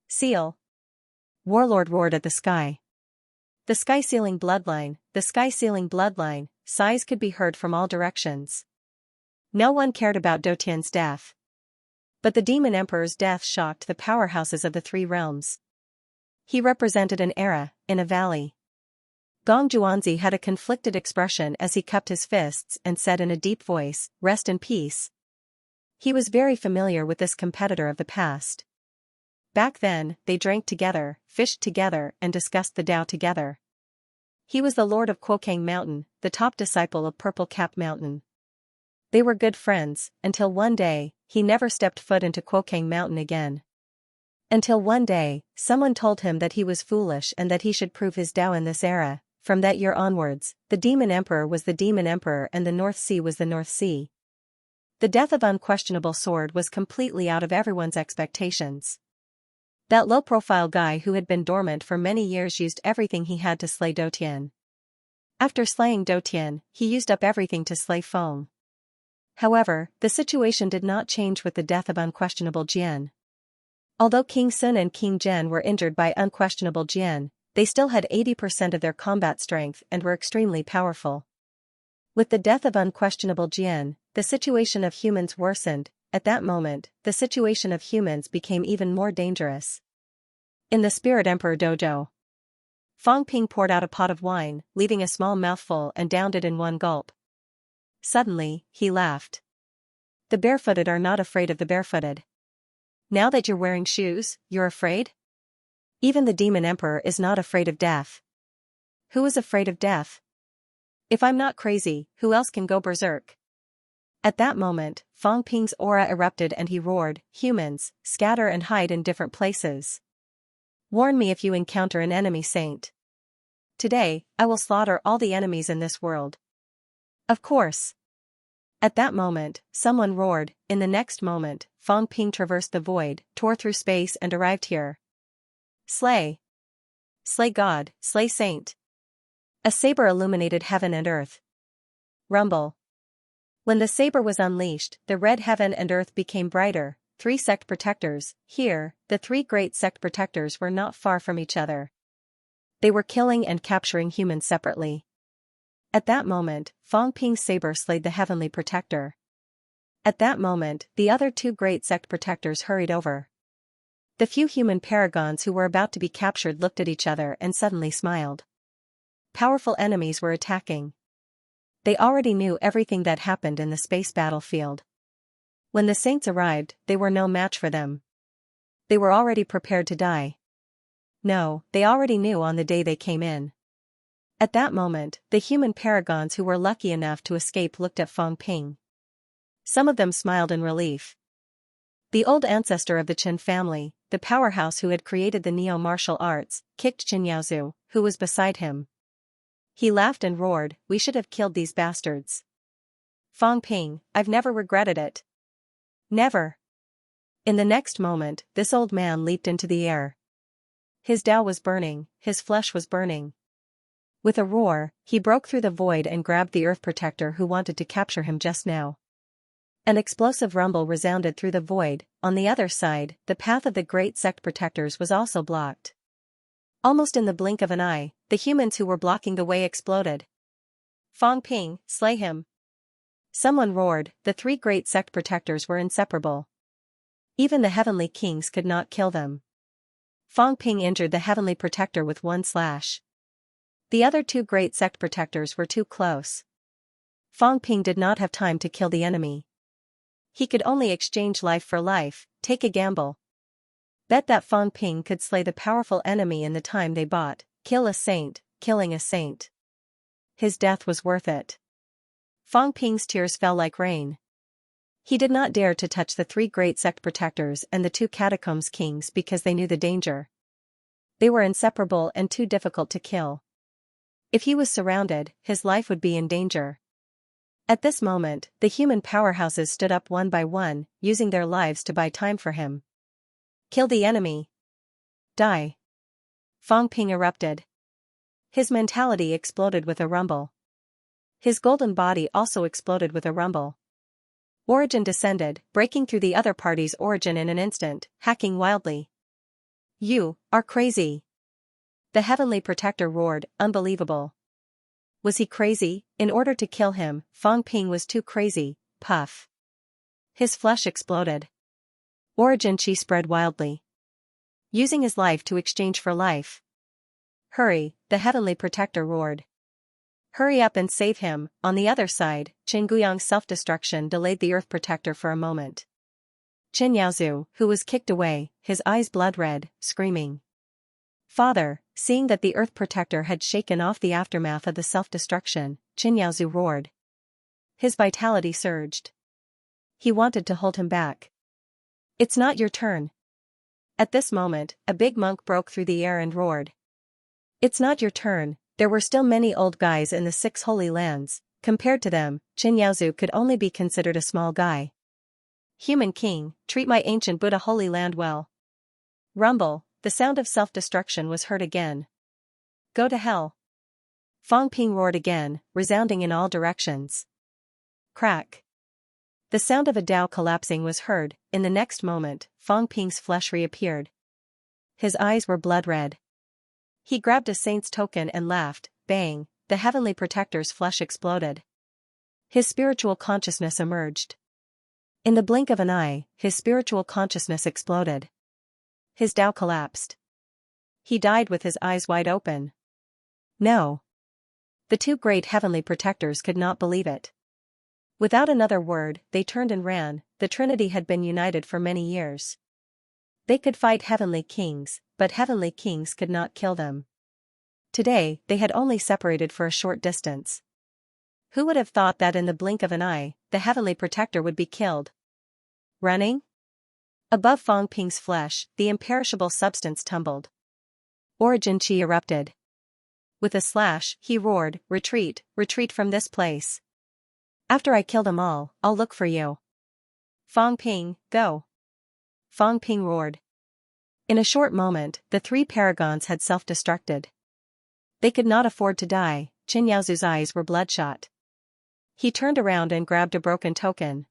Seal. Warlord roared at the sky. The sky-sealing bloodline, sighs could be heard from all directions. No one cared about Dotian's death. But the Demon Emperor's death shocked the powerhouses of the three realms. He represented an era, in a valley. Gong Juanzi had a conflicted expression as he cupped his fists and said in a deep voice, "Rest in peace." He was very familiar with this competitor of the past. Back then, they drank together, fished together, and discussed the Tao together. He was the lord of Quokang Mountain, the top disciple of Purple Cap Mountain. They were good friends, until one day, he never stepped foot into Quokang Mountain again. Until one day, someone told him that he was foolish and that he should prove his Tao in this era. From that year onwards, the Demon Emperor was the Demon Emperor and the North Sea was the North Sea. The death of Unquestionable Sword was completely out of everyone's expectations. That low-profile guy who had been dormant for many years used everything he had to slay Dotian. After slaying Dotian, he used up everything to slay Feng. However, the situation did not change with the death of Unquestionable Jian. Although King Sun and King Zhen were injured by Unquestionable Jian, they still had 80% of their combat strength and were extremely powerful. With the death of Unquestionable Jian, the situation of humans worsened. At that moment, the situation of humans became even more dangerous. In the Spirit Emperor dojo, Fang Ping poured out a pot of wine, leaving a small mouthful and downed it in one gulp. Suddenly, he laughed. The barefooted are not afraid of the barefooted. Now that you're wearing shoes, you're afraid? Even the Demon Emperor is not afraid of death. Who is afraid of death? If I'm not crazy, who else can go berserk? At that moment, Fang Ping's aura erupted and he roared, "Humans, scatter and hide in different places. Warn me if you encounter an enemy saint. Today, I will slaughter all the enemies in this world." Of course. At that moment, someone roared. In the next moment, Fang Ping traversed the void, tore through space and arrived here. Slay. Slay God, slay saint. A saber illuminated heaven and earth. Rumble. When the saber was unleashed, the red heaven and earth became brighter. 3 sect protectors. Here, the 3 great sect protectors were not far from each other. They were killing and capturing humans separately. At that moment, Fang Ping's saber slayed the heavenly protector. At that moment, the other 2 great sect protectors hurried over. The few human paragons who were about to be captured looked at each other and suddenly smiled. Powerful enemies were attacking. They already knew everything that happened in the space battlefield. When the saints arrived, they were no match for them. They were already prepared to die. No, they already knew on the day they came in. At that moment, the human paragons who were lucky enough to escape looked at Fang Ping. Some of them smiled in relief. The old ancestor of the Chen family, the powerhouse who had created the neo-martial arts, kicked Xianxia, who was beside him. He laughed and roared, "We should have killed these bastards. Fang Ping, I've never regretted it. Never." In the next moment, this old man leaped into the air. His Tao was burning, his flesh was burning. With a roar, he broke through the void and grabbed the earth protector who wanted to capture him just now. An explosive rumble resounded through the void. On the other side, the path of the great sect protectors was also blocked. Almost in the blink of an eye, the humans who were blocking the way exploded. "Fang Ping, slay him." Someone roared. The 3 great sect protectors were inseparable. Even the heavenly kings could not kill them. Fang Ping injured the heavenly protector with one slash. The other 2 great sect protectors were too close. Fang Ping did not have time to kill the enemy. He could only exchange life for life, take a gamble. Bet that Fang Ping could slay the powerful enemy in the time they bought, kill a saint, killing a saint. His death was worth it. Fang Ping's tears fell like rain. He did not dare to touch the 3 great sect protectors and the 2 catacombs kings because they knew the danger. They were inseparable and too difficult to kill. If he was surrounded, his life would be in danger. At this moment, the human powerhouses stood up one by one, using their lives to buy time for him. Kill the enemy. Die. Fang Ping erupted. His mentality exploded with a rumble. His golden body also exploded with a rumble. Origin descended, breaking through the other party's origin in an instant, hacking wildly. You are crazy. The heavenly protector roared, unbelievable. Was he crazy? In order to kill him, Fang Ping was too crazy. Puff. His flesh exploded. Origin chi spread wildly. Using his life to exchange for life. Hurry, the heavenly protector roared. Hurry up and save him. On the other side, Qin Guyang's self-destruction delayed the earth protector for a moment. Qin Yaozu, who was kicked away, his eyes blood red, screaming. Father, seeing that the earth protector had shaken off the aftermath of the self-destruction, Qin Yaozu roared. His vitality surged. He wanted to hold him back. It's not your turn. At this moment, a big monk broke through the air and roared. It's not your turn. There were still many old guys in the 6 holy lands. Compared to them, Qin Yaozu could only be considered a small guy. Human king, treat my ancient Buddha holy land well. Rumble, the sound of self-destruction was heard again. Go to hell. Fang Ping roared again, resounding in all directions. Crack. The sound of a Tao collapsing was heard. In the next moment, Fang Ping's flesh reappeared. His eyes were blood red. He grabbed a saint's token and laughed. Bang, the heavenly protector's flesh exploded. His spiritual consciousness emerged. In the blink of an eye, his spiritual consciousness exploded. His Tao collapsed. He died with his eyes wide open. No. The 2 great heavenly protectors could not believe it. Without another word, they turned and ran. The Trinity had been united for many years. They could fight heavenly kings, but heavenly kings could not kill them. Today, they had only separated for a short distance. Who would have thought that in the blink of an eye, the heavenly protector would be killed? Running? Above Fang Ping's flesh, the imperishable substance tumbled. Origin chi erupted. With a slash, he roared, retreat, retreat from this place. After I kill them all, I'll look for you. Fang Ping, go. Fang Ping roared. In a short moment, the 3 paragons had self-destructed. They could not afford to die. Qin Yaozu's eyes were bloodshot. He turned around and grabbed a broken token.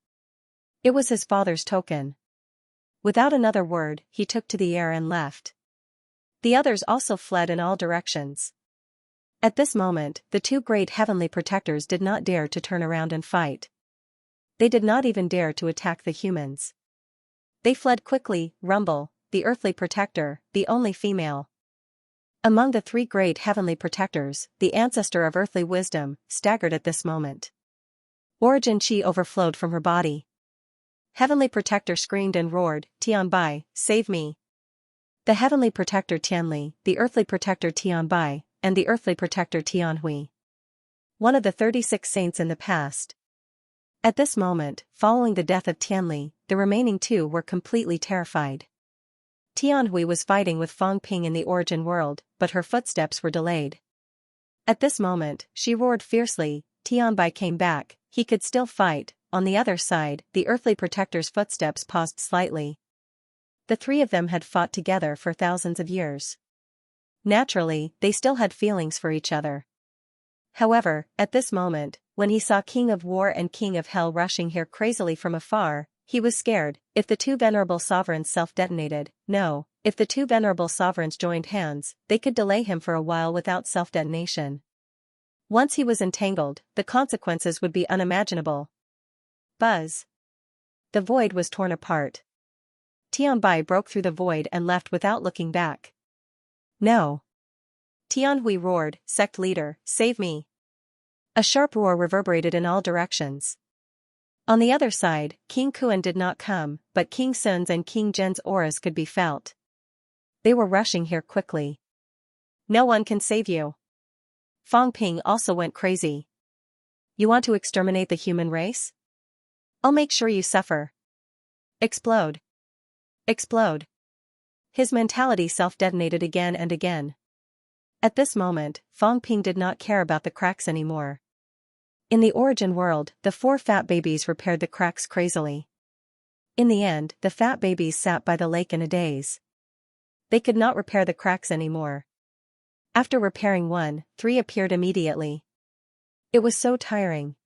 It was his father's token. Without another word, he took to the air and left. The others also fled in all directions. At this moment, the 2 great heavenly protectors did not dare to turn around and fight. They did not even dare to attack the humans. They fled quickly. Rumble, the earthly protector, the only female. Among the 3 great heavenly protectors, the ancestor of earthly wisdom, staggered at this moment. Origin chi overflowed from her body. Heavenly protector screamed and roared, Tianbai, save me. The heavenly protector Tianli, the earthly protector Tianbai, and the earthly protector Tianhui. One of the 36 saints in the past. At this moment, following the death of Tianli, the remaining 2 were completely terrified. Tianhui was fighting with Fang Ping in the origin world, but her footsteps were delayed. At this moment, she roared fiercely. Tianbai came back, he could still fight. On the other side, the earthly protector's footsteps paused slightly. The 3 of them had fought together for thousands of years. Naturally, they still had feelings for each other. However, at this moment, when he saw King of War and King of Hell rushing here crazily from afar, he was scared. If the 2 venerable sovereigns self-detonated, no, if the 2 venerable sovereigns joined hands, they could delay him for a while without self-detonation. Once he was entangled, the consequences would be unimaginable. Buzz. The void was torn apart. Tianbai broke through the void and left without looking back. No. Tianhui roared, sect leader, save me. A sharp roar reverberated in all directions. On the other side, King Kuan did not come, but King Sun's and King Zhen's auras could be felt. They were rushing here quickly. No one can save you. Fang Ping also went crazy. You want to exterminate the human race? I'll make sure you suffer. Explode. Explode. His mentality self-detonated again and again. At this moment, Fang Ping did not care about the cracks anymore. In the origin world, the 4 fat babies repaired the cracks crazily. In the end, the fat babies sat by the lake in a daze. They could not repair the cracks anymore. After repairing 1, 3 appeared immediately. It was so tiring.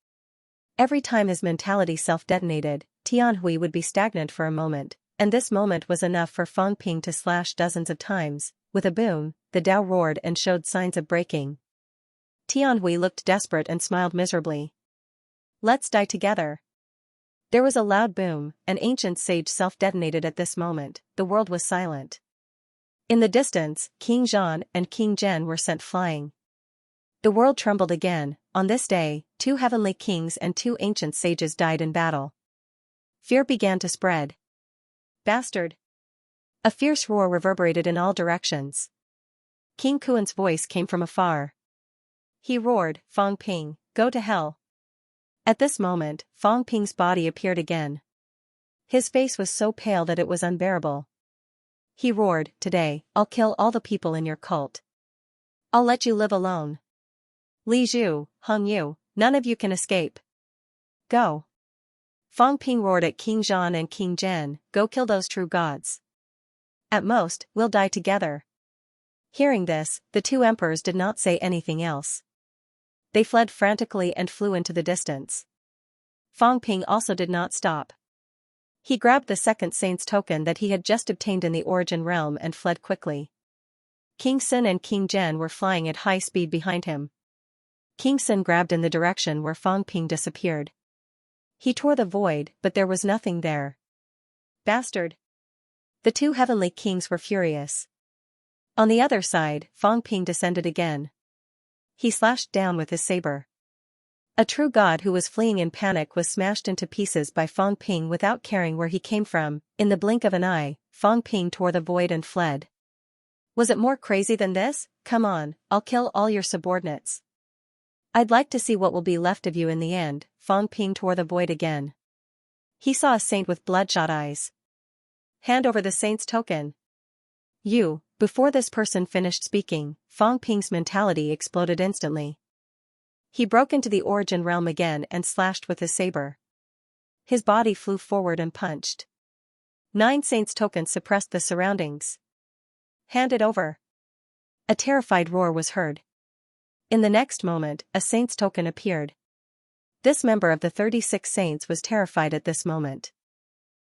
Every time his mentality self-detonated, Tianhui would be stagnant for a moment, and this moment was enough for Fang Ping to slash dozens of times. With a boom, the Tao roared and showed signs of breaking. Tianhui looked desperate and smiled miserably. Let's die together. There was a loud boom, an ancient sage self-detonated at this moment. The world was silent. In the distance, King Zhan and King Zhen were sent flying. The world trembled again. On this day, 2 heavenly kings and 2 ancient sages died in battle. Fear began to spread. Bastard! A fierce roar reverberated in all directions. King Kuan's voice came from afar. He roared, Fang Ping, go to hell. At this moment, Fang Ping's body appeared again. His face was so pale that it was unbearable. He roared, today, I'll kill all the people in your cult. I'll let you live alone. Li Zhu, Heng Yu, none of you can escape. Go. Fang Ping roared at King Zhan and King Zhen, go kill those true gods. At most, we'll die together. Hearing this, the 2 emperors did not say anything else. They fled frantically and flew into the distance. Fang Ping also did not stop. He grabbed the second saint's token that he had just obtained in the origin realm and fled quickly. King Sun and King Zhen were flying at high speed behind him. King Sun grabbed in the direction where Fang Ping disappeared. He tore the void, but there was nothing there. Bastard! The 2 heavenly kings were furious. On the other side, Fang Ping descended again. He slashed down with his saber. A true god who was fleeing in panic was smashed into pieces by Fang Ping without caring where he came from. In the blink of an eye, Fang Ping tore the void and fled. Was it more crazy than this? Come on, I'll kill all your subordinates. I'd like to see what will be left of you in the end. Fang Ping tore the void again. He saw a saint with bloodshot eyes. Hand over the saint's token. You. Before this person finished speaking, Fang Ping's mentality exploded instantly. He broke into the origin realm again and slashed with his saber. His body flew forward and punched. 9 saints' tokens suppressed the surroundings. Hand it over. A terrified roar was heard. In the next moment, a saint's token appeared. This member of the 36 saints was terrified at this moment.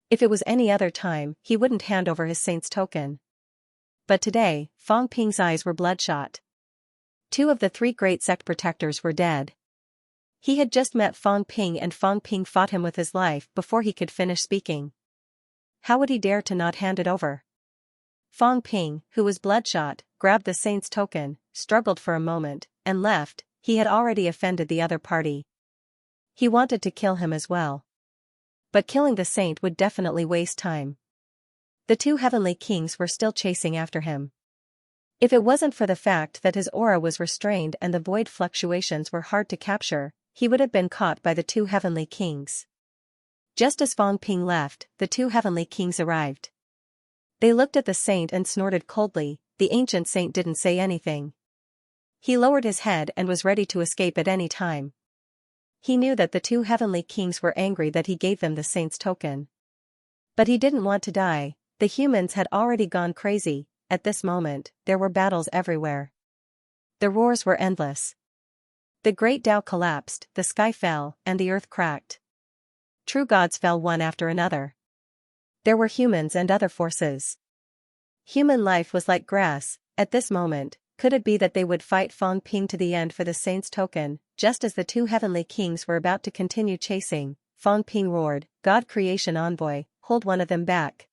If it was any other time, he wouldn't hand over his saint's token. But today, Fang Ping's eyes were bloodshot. 2 of the 3 great sect protectors were dead. He had just met Fang Ping and Fang Ping fought him with his life before he could finish speaking. How would he dare to not hand it over? Fang Ping, who was bloodshot, grabbed the saint's token, struggled for a moment, and left. He had already offended the other party. He wanted to kill him as well. But killing the saint would definitely waste time. The 2 heavenly kings were still chasing after him. If it wasn't for the fact that his aura was restrained and the void fluctuations were hard to capture, he would have been caught by the 2 heavenly kings. Just as Fang Ping left, the 2 heavenly kings arrived. They looked at the saint and snorted coldly. The ancient saint didn't say anything. He lowered his head and was ready to escape at any time. He knew that the 2 heavenly kings were angry that he gave them the saint's token. But he didn't want to die. The humans had already gone crazy. At this moment, there were battles everywhere. The roars were endless. The great Tao collapsed, the sky fell, and the earth cracked. True gods fell one after another. There were humans and other forces. Human life was like grass. At this moment, could it be that they would fight Fang Ping to the end for the saint's token? Just as the 2 heavenly kings were about to continue chasing, Fang Ping roared, God creation envoy, hold one of them back.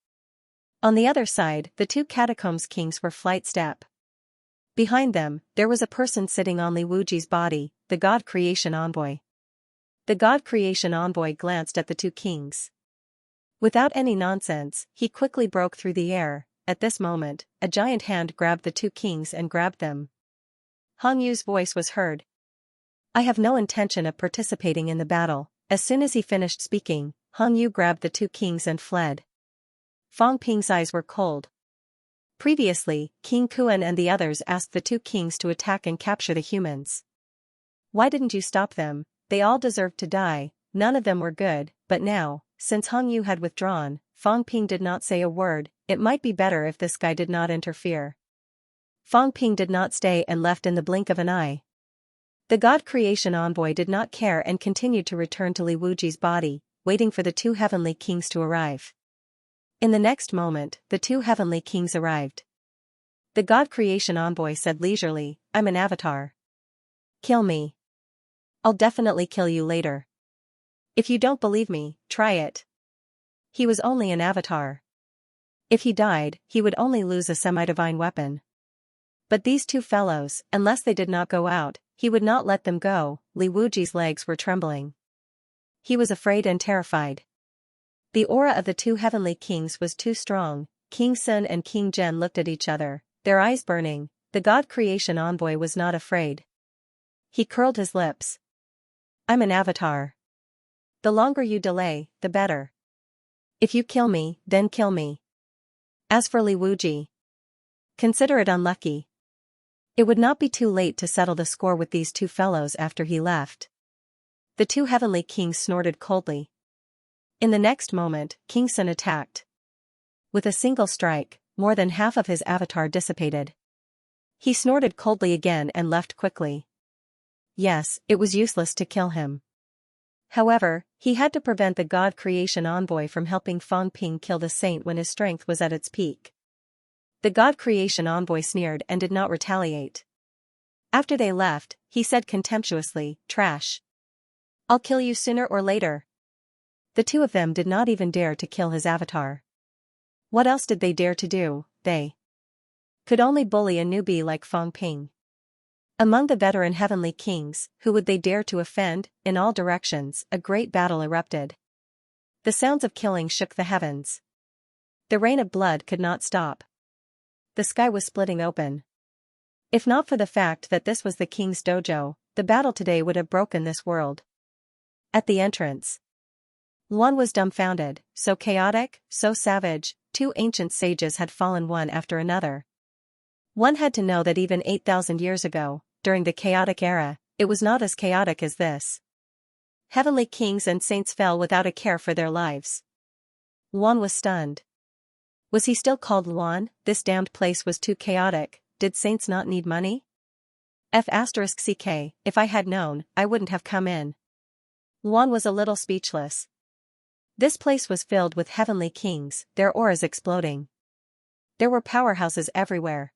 On the other side, the 2 catacombs kings were flight step. Behind them, there was a person sitting on Li Wuji's body, the God Creation Envoy. The God Creation Envoy glanced at the two kings. Without any nonsense, he quickly broke through the air. At this moment, a giant hand grabbed the two kings and grabbed them. Hong Yu's voice was heard. I have no intention of participating in the battle. As soon as he finished speaking, Hong Yu grabbed the two kings and fled. Fang Ping's eyes were cold. Previously, King Kuan and the others asked the two kings to attack and capture the humans. Why didn't you stop them? They all deserved to die, none of them were good, but now, since Hong Yu had withdrawn, Fang Ping did not say a word. It might be better if this guy did not interfere. Fang Ping did not stay and left in the blink of an eye. The God Creation Envoy did not care and continued to return to Li Wuji's body, waiting for the two heavenly kings to arrive. In the next moment, the two heavenly kings arrived. The God Creation Envoy said leisurely, I'm an avatar. Kill me. I'll definitely kill you later. If you don't believe me, try it. He was only an avatar. If he died, he would only lose a semi-divine weapon. But these two fellows, unless they did not go out, he would not let them go. Li Wuji's legs were trembling. He was afraid and terrified. The aura of the two heavenly kings was too strong. King Sun and King Zhen looked at each other, their eyes burning. The God Creation Envoy was not afraid. He curled his lips. I'm an avatar. The longer you delay, the better. If you kill me, then kill me. As for Li Wuji, consider it unlucky. It would not be too late to settle the score with these two fellows after he left. The two heavenly kings snorted coldly. In the next moment, King Sun attacked. With a single strike, more than half of his avatar dissipated. He snorted coldly again and left quickly. Yes, it was useless to kill him. However, he had to prevent the God Creation Envoy from helping Fang Ping kill the saint when his strength was at its peak. The God Creation Envoy sneered and did not retaliate. After they left, he said contemptuously, trash. I'll kill you sooner or later. The two of them did not even dare to kill his avatar. What else did they dare to do? They could only bully a newbie like Fang Ping. Among the veteran heavenly kings, who would they dare to offend? In all directions, a great battle erupted. The sounds of killing shook the heavens. The rain of blood could not stop. The sky was splitting open. If not for the fact that this was the king's dojo, the battle today would have broken this world. At the entrance, Luan was dumbfounded, so chaotic, so savage. Two ancient sages had fallen one after another. One had to know that even 8,000 years ago, during the chaotic era, it was not as chaotic as this. Heavenly kings and saints fell without a care for their lives. Luan was stunned. Was he still called Luan? This damned place was too chaotic. Did saints not need money? F***ck, if I had known, I wouldn't have come in. Luan was a little speechless. This place was filled with heavenly kings, their auras exploding. There were powerhouses everywhere.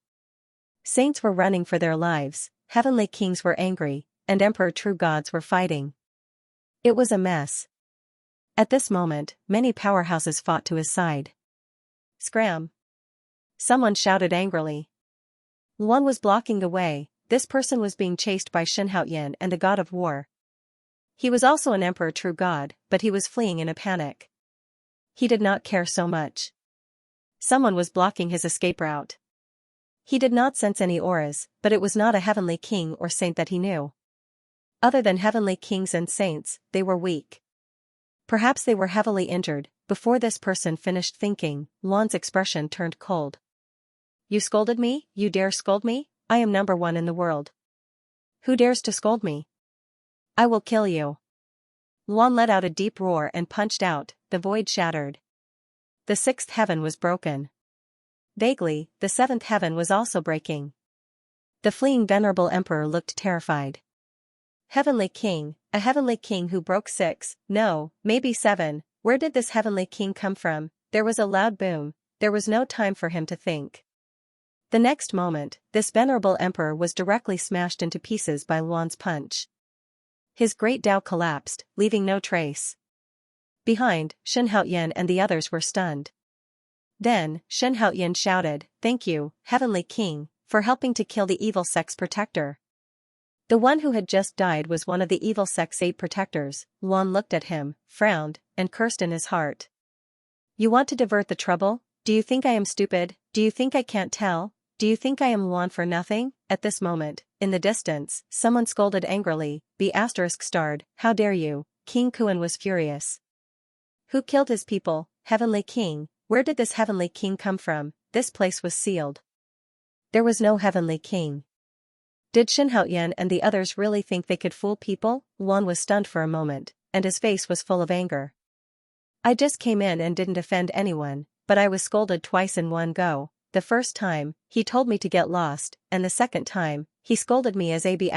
Saints were running for their lives, heavenly kings were angry, and emperor true gods were fighting. It was a mess. At this moment, many powerhouses fought to his side. Scram! Someone shouted angrily. Luan was blocking the way. This person was being chased by Xianxia and the god of war. He was also an emperor true god, but he was fleeing in a panic. He did not care so much. Someone was blocking his escape route. He did not sense any auras, but it was not a heavenly king or saint that he knew. Other than heavenly kings and saints, they were weak. Perhaps they were heavily injured. Before this person finished thinking, Luan's expression turned cold. You scolded me? You dare scold me? I am number one in the world. Who dares to scold me? I will kill you. Luan let out a deep roar and punched out. The void shattered. The sixth heaven was broken. Vaguely, the seventh heaven was also breaking. The fleeing venerable emperor looked terrified. Heavenly king, a heavenly king who broke 6, no, maybe 7, where did this heavenly king come from? There was a loud boom, there was no time for him to think. The next moment, this venerable emperor was directly smashed into pieces by Luan's punch. His great Tao collapsed, leaving no trace. Behind, Xianxia and the others were stunned. Then, Xianxia shouted, "Thank you, Heavenly King, for helping to kill the evil sect's protector. The one who had just died was one of the evil sect's 8 protectors. Yuan looked at him, frowned, and cursed in his heart. You want to divert the trouble? Do you think I am stupid? Do you think I can't tell? Do you think I am Yuan for nothing? At this moment, in the distance, someone scolded angrily, B*****, how dare you? King Kuan was furious. Who killed his people? Heavenly King. Where did this Heavenly King come from? This place was sealed. There was no Heavenly King. Did Xianxia and the others really think they could fool people? Yuan was stunned for a moment, and his face was full of anger. I just came in and didn't offend anyone, but I was scolded twice in one go. The first time, he told me to get lost, and the second time, he scolded me as AB****.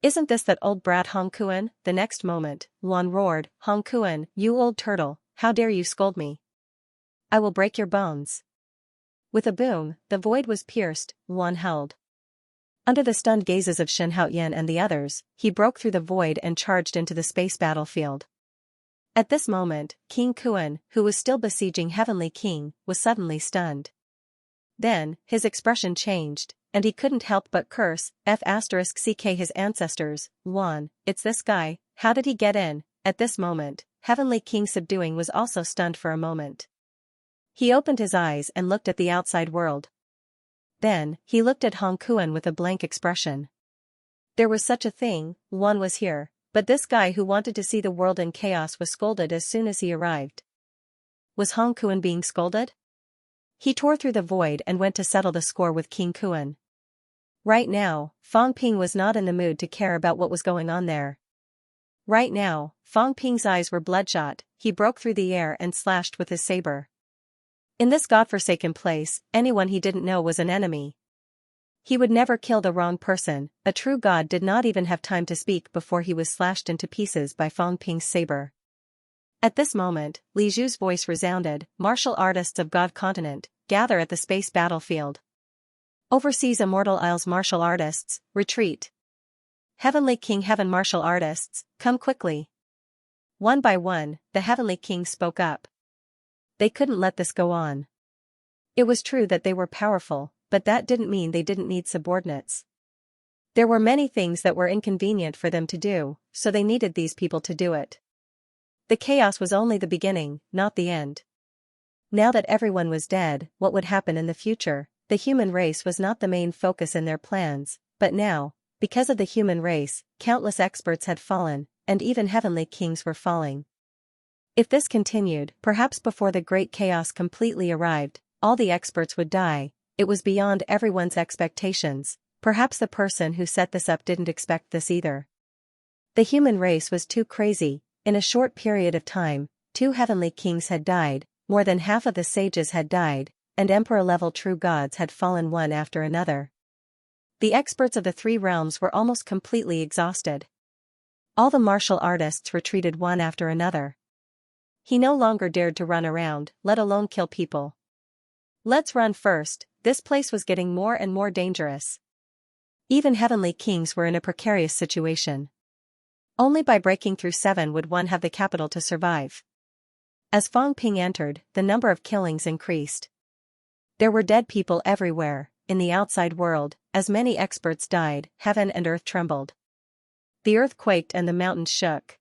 Isn't this that old brat Hong Kuan? The next moment, Yuan roared, Hong Kuan, you old turtle, how dare you scold me? I will break your bones. With a boom, the void was pierced. Yuan held. Under the stunned gazes of Xianxia and the others, he broke through the void and charged into the space battlefield. At this moment, King Kuan, who was still besieging Heavenly King, was suddenly stunned. Then, his expression changed, and he couldn't help but curse, F***ck his ancestors. Yuan, it's this guy, how did he get in? At this moment, Heavenly King subduing was also stunned for a moment. He opened his eyes and looked at the outside world. Then, he looked at Hong Kuan with a blank expression. There was such a thing, Yuan was here. But this guy who wanted to see the world in chaos was scolded as soon as he arrived. Was Hong Kuan being scolded? He tore through the void and went to settle the score with King Kuan. Right now, Fang Ping was not in the mood to care about what was going on there. Right now, Fang Ping's eyes were bloodshot. He broke through the air and slashed with his saber. In this godforsaken place, anyone he didn't know was an enemy. He would never kill the wrong person. A true god did not even have time to speak before he was slashed into pieces by Fang Ping's saber. At this moment, Li Zhu's voice resounded, martial artists of God Continent, gather at the space battlefield. Overseas Immortal Isles martial artists, retreat. Heavenly King Heaven martial artists, come quickly. One by one, the Heavenly King spoke up. They couldn't let this go on. It was true that they were powerful, but that didn't mean they didn't need subordinates. There were many things that were inconvenient for them to do, so they needed these people to do it. The chaos was only the beginning, not the end. Now that everyone was dead, what would happen in the future? The human race was not the main focus in their plans, but now, because of the human race, countless experts had fallen, and even heavenly kings were falling. If this continued, perhaps before the great chaos completely arrived, all the experts would die. It was beyond everyone's expectations. Perhaps the person who set this up didn't expect this either. The human race was too crazy. In a short period of time, 2 heavenly kings had died, more than half of the sages had died, and emperor-level true gods had fallen one after another. The experts of the 3 realms were almost completely exhausted. All the martial artists retreated one after another. He no longer dared to run around, let alone kill people. Let's run first. This place was getting more and more dangerous. Even heavenly kings were in a precarious situation. Only by breaking through 7 would one have the capital to survive. As Fang Ping entered, the number of killings increased. There were dead people everywhere. In the outside world, as many experts died, heaven and earth trembled. The earth quaked and the mountains shook.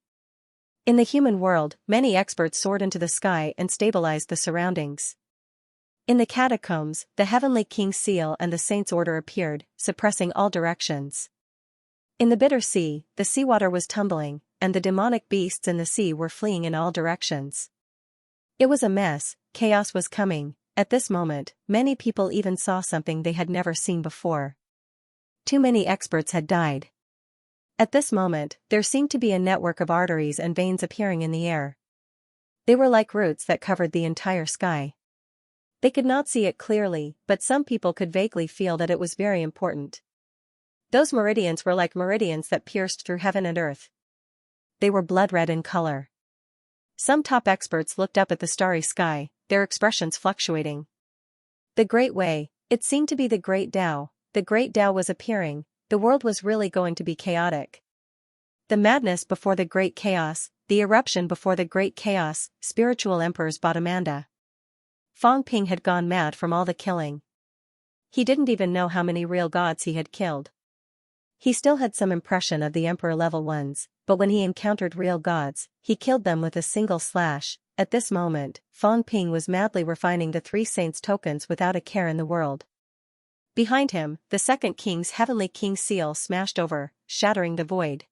In the human world, many experts soared into the sky and stabilized the surroundings. In the catacombs, the Heavenly King's seal and the Saint's order appeared, suppressing all directions. In the bitter sea, the seawater was tumbling, and the demonic beasts in the sea were fleeing in all directions. It was a mess. Chaos was coming. At this moment, many people even saw something they had never seen before. Too many experts had died. At this moment, there seemed to be a network of arteries and veins appearing in the air. They were like roots that covered the entire sky. They could not see it clearly, but some people could vaguely feel that it was very important. Those meridians were like meridians that pierced through heaven and earth. They were blood red in color. Some top experts looked up at the starry sky, their expressions fluctuating. The Great Way, it seemed to be the Great Tao. The Great Tao was appearing. The world was really going to be chaotic. The madness before the great chaos, the eruption before the great chaos, spiritual emperors Bottomanda. Fang Ping had gone mad from all the killing. He didn't even know how many real gods he had killed. He still had some impression of the emperor-level ones, but when he encountered real gods, he killed them with a single slash. At this moment, Fang Ping was madly refining the three saints' tokens without a care in the world. Behind him, the second king's heavenly king seal smashed over, shattering the void.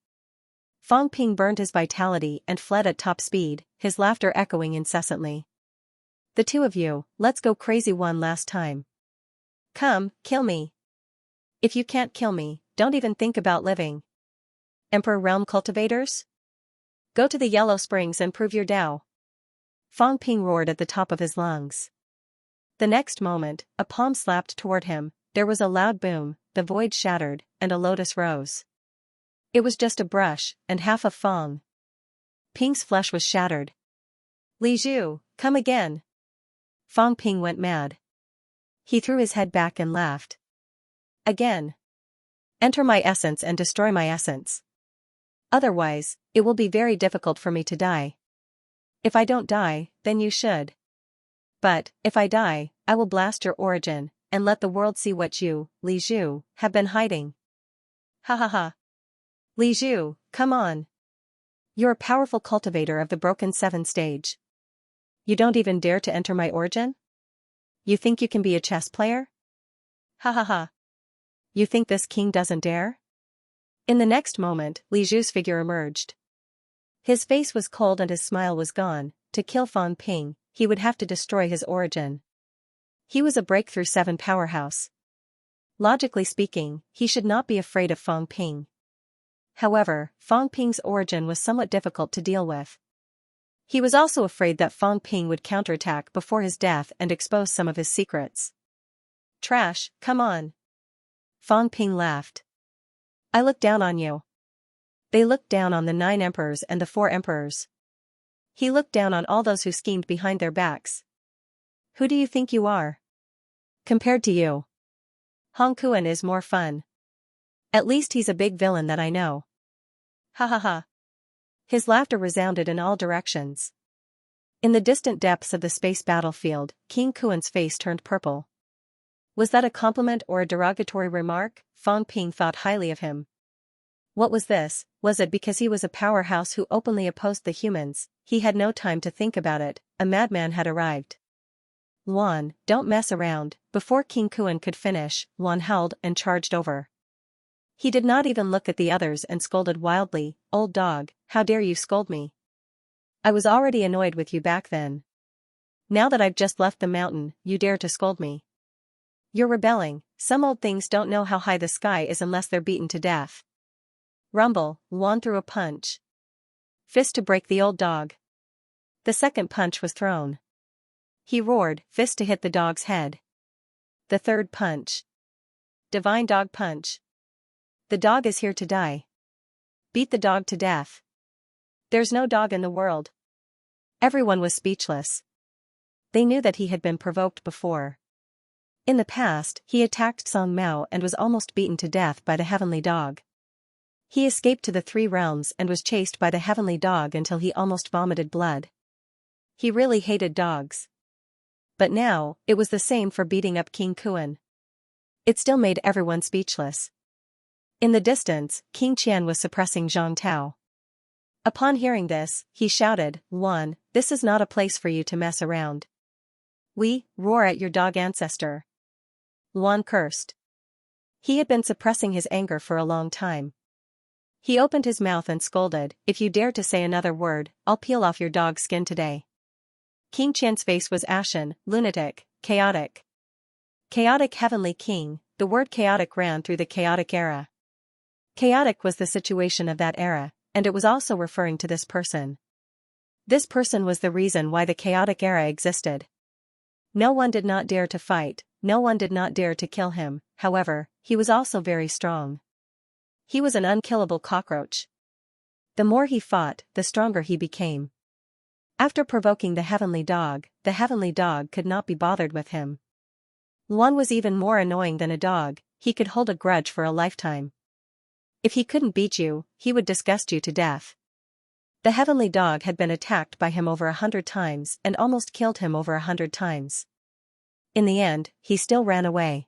Fang Ping burned his vitality and fled at top speed, his laughter echoing incessantly. The two of you, let's go crazy one last time. Come, kill me. If you can't kill me, don't even think about living. Emperor Realm cultivators? Go to the Yellow Springs and prove your Tao. Fang Ping roared at the top of his lungs. The next moment, a palm slapped toward him, there was a loud boom, the void shattered, and a lotus rose. It was just a brush, and half of Fang Ping's flesh was shattered. Li Zhu, come again. Fang Ping went mad. He threw his head back and laughed. Again. Enter my essence and destroy my essence. Otherwise, it will be very difficult for me to die. If I don't die, then you should. But, if I die, I will blast your origin, and let the world see what you, Li Zhu, have been hiding. Ha ha ha. Li Zhu, come on. You're a powerful cultivator of the broken 7 stage. You don't even dare to enter my origin? You think you can be a chess player? Ha ha ha. You think this king doesn't dare? In the next moment, Li Zhu's figure emerged. His face was cold and his smile was gone. To kill Fang Ping, he would have to destroy his origin. He was a breakthrough 7 powerhouse. Logically speaking, he should not be afraid of Fang Ping. However, Fang Ping's origin was somewhat difficult to deal with. He was also afraid that Fang Ping would counterattack before his death and expose some of his secrets. Trash, come on. Fang Ping laughed. I look down on you. They looked down on the 9 emperors and the 4 emperors. He looked down on all those who schemed behind their backs. Who do you think you are? Compared to you, Hong Kuan is more fun. At least he's a big villain that I know. Ha ha ha. His laughter resounded in all directions. In the distant depths of the space battlefield, King Kuan's face turned purple. Was that a compliment or a derogatory remark? Fang Ping thought highly of him. What was this? Was it because he was a powerhouse who openly opposed the humans? He had no time to think about it. A madman had arrived. Luan, don't mess around. Before King Kuan could finish, Luan howled and charged over. He did not even look at the others and scolded wildly, "Old dog, how dare you scold me? I was already annoyed with you back then. Now that I've just left the mountain, you dare to scold me. You're rebelling. Some old things don't know how high the sky is unless they're beaten to death." Rumble, Luan threw a punch. Fist to break the old dog. The second punch was thrown. He roared, fist to hit the dog's head. The third punch. Divine dog punch. The dog is here to die. Beat the dog to death. There's no dog in the world. Everyone was speechless. They knew that he had been provoked before. In the past, he attacked Song Mao and was almost beaten to death by the heavenly dog. He escaped to the 3 realms and was chased by the heavenly dog until he almost vomited blood. He really hated dogs. But now, it was the same for beating up King Kuan. It still made everyone speechless. In the distance, King Qian was suppressing Zhang Tao. Upon hearing this, he shouted, "Luan, this is not a place for you to mess around. We roar at your dog ancestor." Luan cursed. He had been suppressing his anger for a long time. He opened his mouth and scolded, "If you dare to say another word, I'll peel off your dog's skin today." King Qian's face was ashen, lunatic, chaotic. Chaotic heavenly king, the word chaotic ran through the chaotic era. Chaotic was the situation of that era, and it was also referring to this person. This person was the reason why the chaotic era existed. No one did not dare to fight, no one did not dare to kill him. However, he was also very strong. He was an unkillable cockroach. The more he fought, the stronger he became. After provoking the heavenly dog could not be bothered with him. Luan was even more annoying than a dog, he could hold a grudge for a lifetime. If he couldn't beat you, he would disgust you to death. The heavenly dog had been attacked by him over 100 times and almost killed him over 100 times. In the end, he still ran away.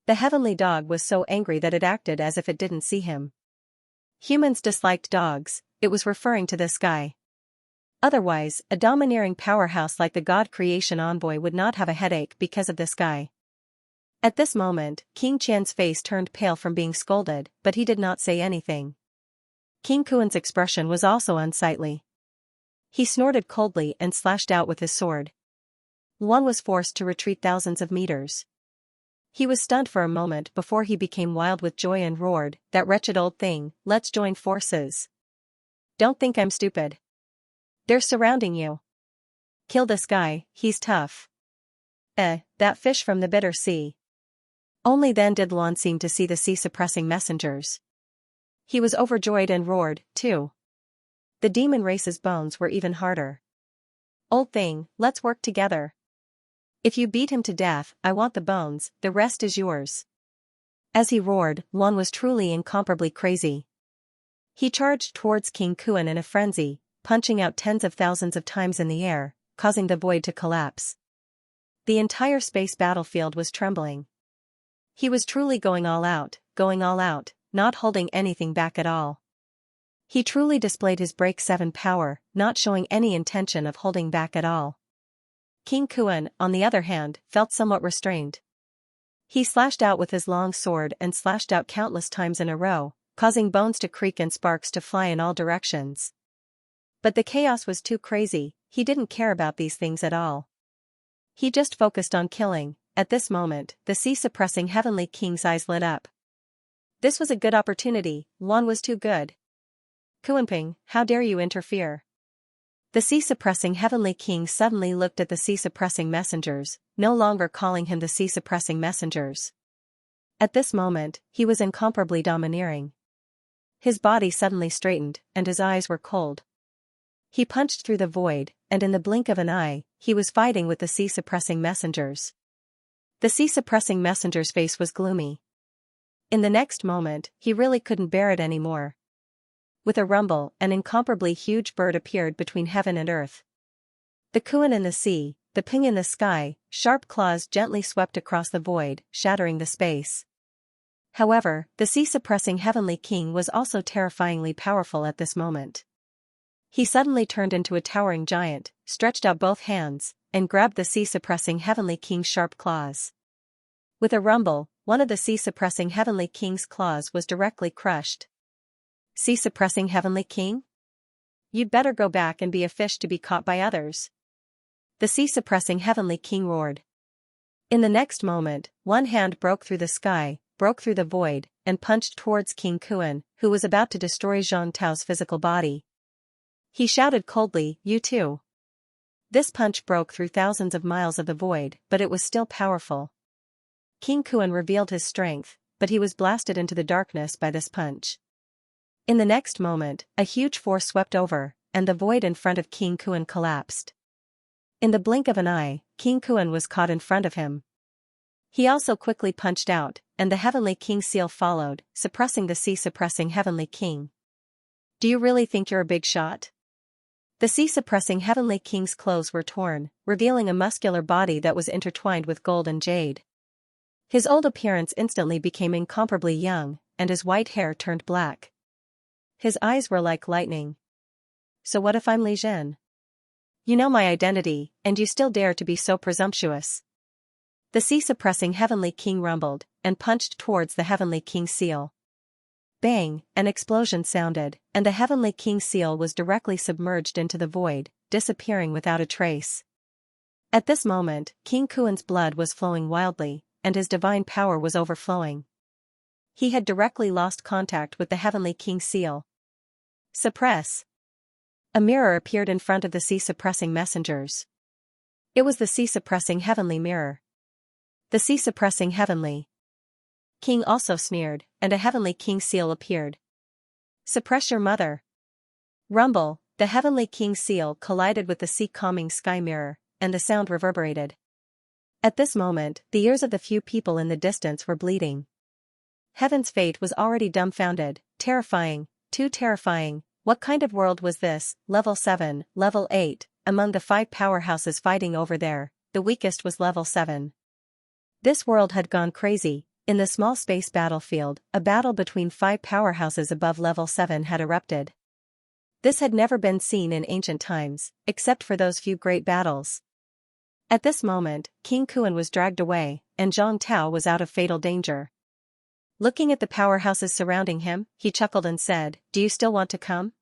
The heavenly dog was so angry that it acted as if it didn't see him. Humans disliked dogs, it was referring to this guy. Otherwise, a domineering powerhouse like the God Creation Envoy would not have a headache because of this guy. At this moment, King Qian's face turned pale from being scolded, but he did not say anything. King Kuan's expression was also unsightly. He snorted coldly and slashed out with his sword. Luan was forced to retreat thousands of meters. He was stunned for a moment before he became wild with joy and roared, "That wretched old thing, let's join forces. Don't think I'm stupid. They're surrounding you. Kill this guy, he's tough. That fish from the bitter sea." Only then did Luan seem to see the sea-suppressing messengers. He was overjoyed and roared, too. The demon race's bones were even harder. "Old thing, let's work together. If you beat him to death, I want the bones, the rest is yours." As he roared, Luan was truly incomparably crazy. He charged towards King Kuan in a frenzy, punching out tens of thousands of times in the air, causing the void to collapse. The entire space battlefield was trembling. He was truly going all out, not holding anything back at all. He truly displayed his Break 7 power, not showing any intention of holding back at all. King Kuan, on the other hand, felt somewhat restrained. He slashed out with his long sword and slashed out countless times in a row, causing bones to creak and sparks to fly in all directions. But the chaos was too crazy, he didn't care about these things at all. He just focused on killing. At this moment, the sea-suppressing Heavenly King's eyes lit up. This was a good opportunity, Luan was too good. "Kuanping, how dare you interfere?" The sea-suppressing Heavenly King suddenly looked at the sea-suppressing messengers, no longer calling him the sea-suppressing messengers. At this moment, he was incomparably domineering. His body suddenly straightened, and his eyes were cold. He punched through the void, and in the blink of an eye, he was fighting with the sea-suppressing messengers. The sea-suppressing messenger's face was gloomy. In the next moment, he really couldn't bear it anymore. With a rumble, an incomparably huge bird appeared between heaven and earth. The Kuan in the sea, the Ping in the sky, sharp claws gently swept across the void, shattering the space. However, the sea-suppressing Heavenly King was also terrifyingly powerful at this moment. He suddenly turned into a towering giant, stretched out both hands, and grabbed the sea-suppressing Heavenly King's sharp claws. With a rumble, one of the sea-suppressing Heavenly King's claws was directly crushed. "Sea-suppressing Heavenly King? You'd better go back and be a fish to be caught by others." The sea-suppressing Heavenly King roared. In the next moment, one hand broke through the sky, broke through the void, and punched towards King Kuan, who was about to destroy Zhang Tao's physical body. He shouted coldly, "You too." This punch broke through thousands of miles of the void, but it was still powerful. King Kuan revealed his strength, but he was blasted into the darkness by this punch. In the next moment, a huge force swept over, and the void in front of King Kuan collapsed. In the blink of an eye, King Kuan was caught in front of him. He also quickly punched out, and the Heavenly King's seal followed, suppressing the sea-suppressing Heavenly King. "Do you really think you're a big shot?" The sea-suppressing Heavenly King's clothes were torn, revealing a muscular body that was intertwined with gold and jade. His old appearance instantly became incomparably young, and his white hair turned black. His eyes were like lightning. "So what if I'm Li Zhen? You know my identity, and you still dare to be so presumptuous." The sea-suppressing Heavenly King rumbled, and punched towards the Heavenly King's seal. Bang, an explosion sounded, and the Heavenly King's seal was directly submerged into the void, disappearing without a trace. At this moment, King Kuan's blood was flowing wildly, and his divine power was overflowing. He had directly lost contact with the Heavenly King's seal. "Suppress." A mirror appeared in front of the sea-suppressing messengers. It was the sea-suppressing Heavenly mirror. The sea-suppressing Heavenly King also sneered, and a Heavenly King seal appeared. "Suppress your mother." Rumble, the Heavenly King's seal collided with the sea-calming sky mirror, and the sound reverberated. At this moment, the ears of the few people in the distance were bleeding. Heaven's fate was already dumbfounded, terrifying, too terrifying. What kind of world was this? Level 7, Level 8, among the 5 powerhouses fighting over there, the weakest was Level 7. This world had gone crazy. in the small space battlefield, a battle between 5 powerhouses above level 7 had erupted. This had never been seen in ancient times, except for those few great battles. At this moment, King Kuan was dragged away, and Zhang Tao was out of fatal danger. Looking at the powerhouses surrounding him, he chuckled and said, "Do you still want to come?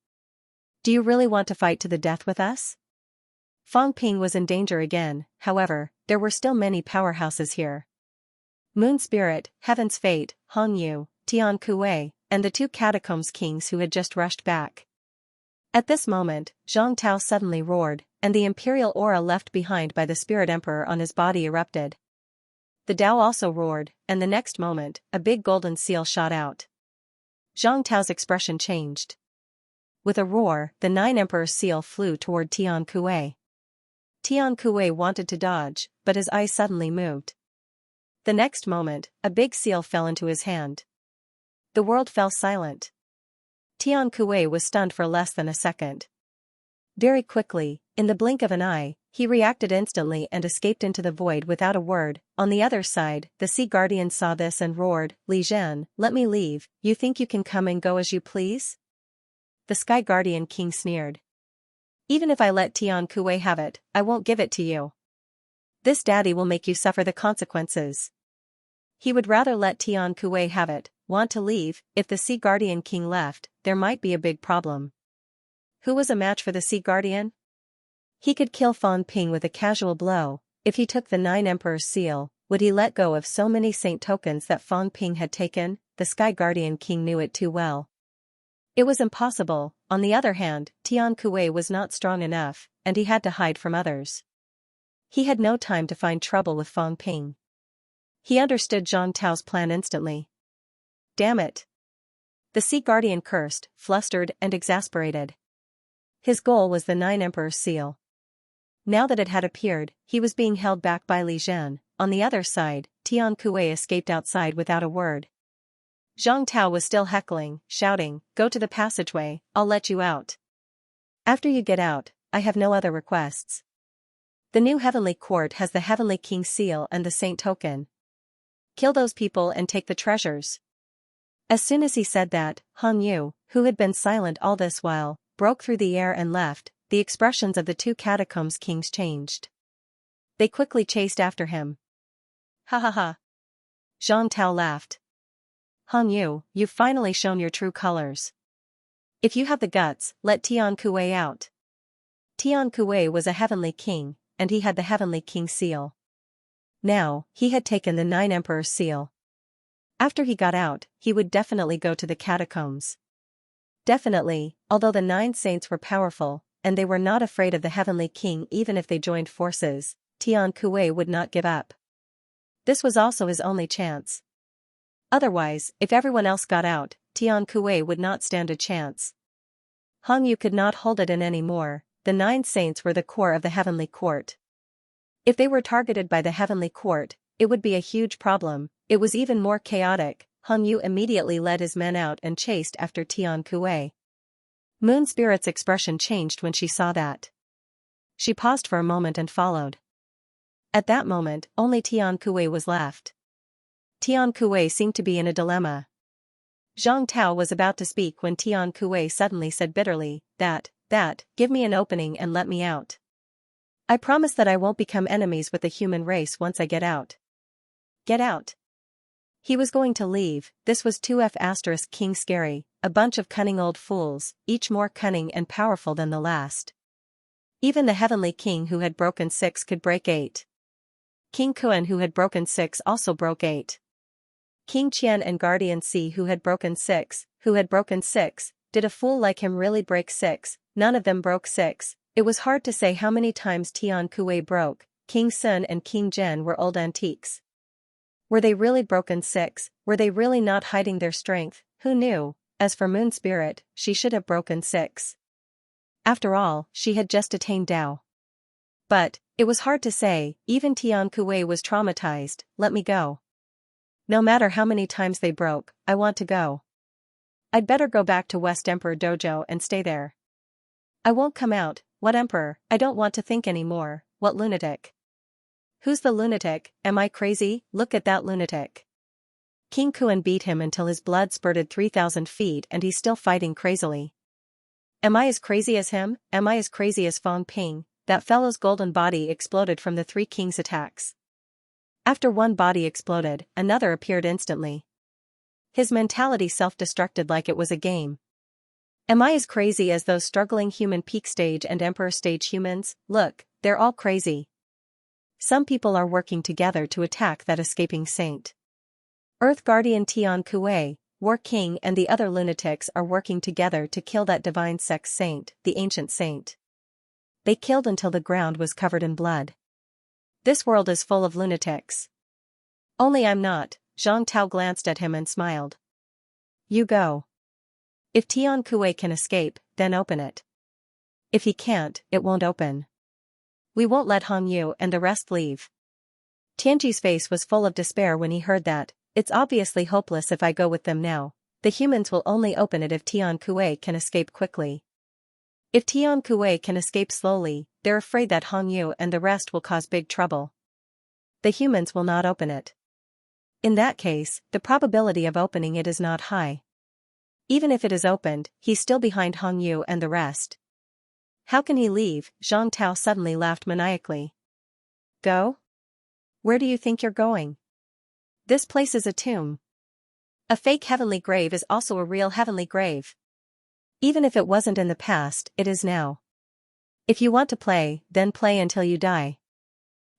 Do you really want to fight to the death with us?" Fang Ping was in danger again, however, there were still many powerhouses here. Moon Spirit, Heaven's Fate, Han Yu, Tian Kuei, and the 2 catacombs kings who had just rushed back. At this moment, Zhang Tao suddenly roared, and the imperial aura left behind by the Spirit Emperor on his body erupted. The Tao also roared, and the next moment, a big golden seal shot out. Zhang Tao's expression changed. With a roar, the 9 Emperor's seal flew toward Tian Kuei. Tian Kuei wanted to dodge, but his eyes suddenly moved. The next moment, a big seal fell into his hand. The world fell silent. Tian Kuei was stunned for less than a second. Very quickly, in the blink of an eye, he reacted instantly and escaped into the void without a word. On the other side, the Sea Guardian saw this and roared, "Li Zhen, let me leave, you think you can come and go as you please?" The Sky Guardian King sneered. "Even if I let Tian Kuei have it, I won't give it to you. This daddy will make you suffer the consequences." He would rather let Tian Kuei have it. Want to leave? If the Sea Guardian King left, there might be a big problem. Who was a match for the Sea Guardian? He could kill Fan Ping with a casual blow. If he took the 9 Emperor's seal, would he let go of so many saint tokens that Fan Ping had taken? The Sky Guardian King knew it too well. It was impossible. On the other hand, Tian Kuei was not strong enough, and he had to hide from others. He had no time to find trouble with Fan Ping. He understood Zhang Tao's plan instantly. Damn it! The Sea Guardian cursed, flustered and exasperated. His goal was the 9 Emperor's seal. Now that it had appeared, he was being held back by Li Zhen. On the other side, Tian Kuei escaped outside without a word. Zhang Tao was still heckling, shouting, "Go to the passageway, I'll let you out. After you get out, I have no other requests. The new Heavenly Court has the Heavenly King's seal and the Saint token. Kill those people and take the treasures." As soon as he said that, Han Yu, who had been silent all this while, broke through the air and left. The expressions of the 2 catacombs kings changed. They quickly chased after him. "Ha ha ha." Zhang Tao laughed. "Han Yu, you've finally shown your true colors. If you have the guts, let Tian Kuei out." Tian Kuei was a heavenly king, and he had the Heavenly King's seal. Now, he had taken the 9 Emperor's seal. After he got out, he would definitely go to the catacombs. Definitely, although the 9 saints were powerful, and they were not afraid of the Heavenly King even if they joined forces, Tian Kuei would not give up. This was also his only chance. Otherwise, if everyone else got out, Tian Kuei would not stand a chance. Han Yu could not hold it in anymore. The 9 saints were the core of the Heavenly Court. If they were targeted by the Heavenly Court, it would be a huge problem. It was even more chaotic. Han Yu immediately led his men out and chased after Tian Kuei. Moon Spirit's expression changed when she saw that. She paused for a moment and followed. At that moment, only Tian Kuei was left. Tian Kuei seemed to be in a dilemma. Zhang Tao was about to speak when Tian Kuei suddenly said bitterly, that, give me an opening and let me out. I promise that I won't become enemies with the human race once I get out. Get out. He was going to leave. This was 2F** King Scary, a bunch of cunning old fools, each more cunning and powerful than the last. Even the Heavenly King who had broken 6 could break 8. King Kuan who had broken 6 also broke 8. King Qian and Guardian C who had broken 6, did a fool like him really break 6? None of them broke 6. It was hard to say how many times Tian Kuei broke. King Sun and King Zhen were old antiques. Were they really broken 6? Were they really not hiding their strength? Who knew? As for Moon Spirit, she should have broken 6. After all, she had just attained Tao. But, it was hard to say. Even Tian Kuei was traumatized. Let me go. No matter how many times they broke, I want to go. I'd better go back to West Emperor Dojo and stay there. I won't come out. What emperor? I don't want to think anymore. What lunatic? Who's the lunatic? Am I crazy? Look at that lunatic. King Kuan beat him until his blood spurted 3,000 feet and he's still fighting crazily. Am I as crazy as him? Am I as crazy as Fang Ping? That fellow's golden body exploded from the three kings' attacks. After one body exploded, another appeared instantly. His mentality self-destructed like it was a game. Am I as crazy as those struggling human peak stage and emperor stage humans? Look, they're all crazy. Some people are working together to attack that escaping saint. Earth Guardian Tian Kuei, War King and the other lunatics are working together to kill that divine sex saint, the ancient saint. They killed until the ground was covered in blood. This world is full of lunatics. Only I'm not. Zhang Tao glanced at him and smiled. You go. If Tian Kuei can escape, then open it. If he can't, it won't open. We won't let Hong Yu and the rest leave. Tianji's face was full of despair when he heard that. It's obviously hopeless if I go with them now. The humans will only open it if Tian Kuei can escape quickly. If Tian Kuei can escape slowly, they're afraid that Hong Yu and the rest will cause big trouble. The humans will not open it. In that case, the probability of opening it is not high. Even if it is opened, he's still behind Hong Yu and the rest. How can he leave? Zhang Tao suddenly laughed maniacally. Go? Where do you think you're going? This place is a tomb. A fake heavenly grave is also a real heavenly grave. Even if it wasn't in the past, it is now. If you want to play, then play until you die.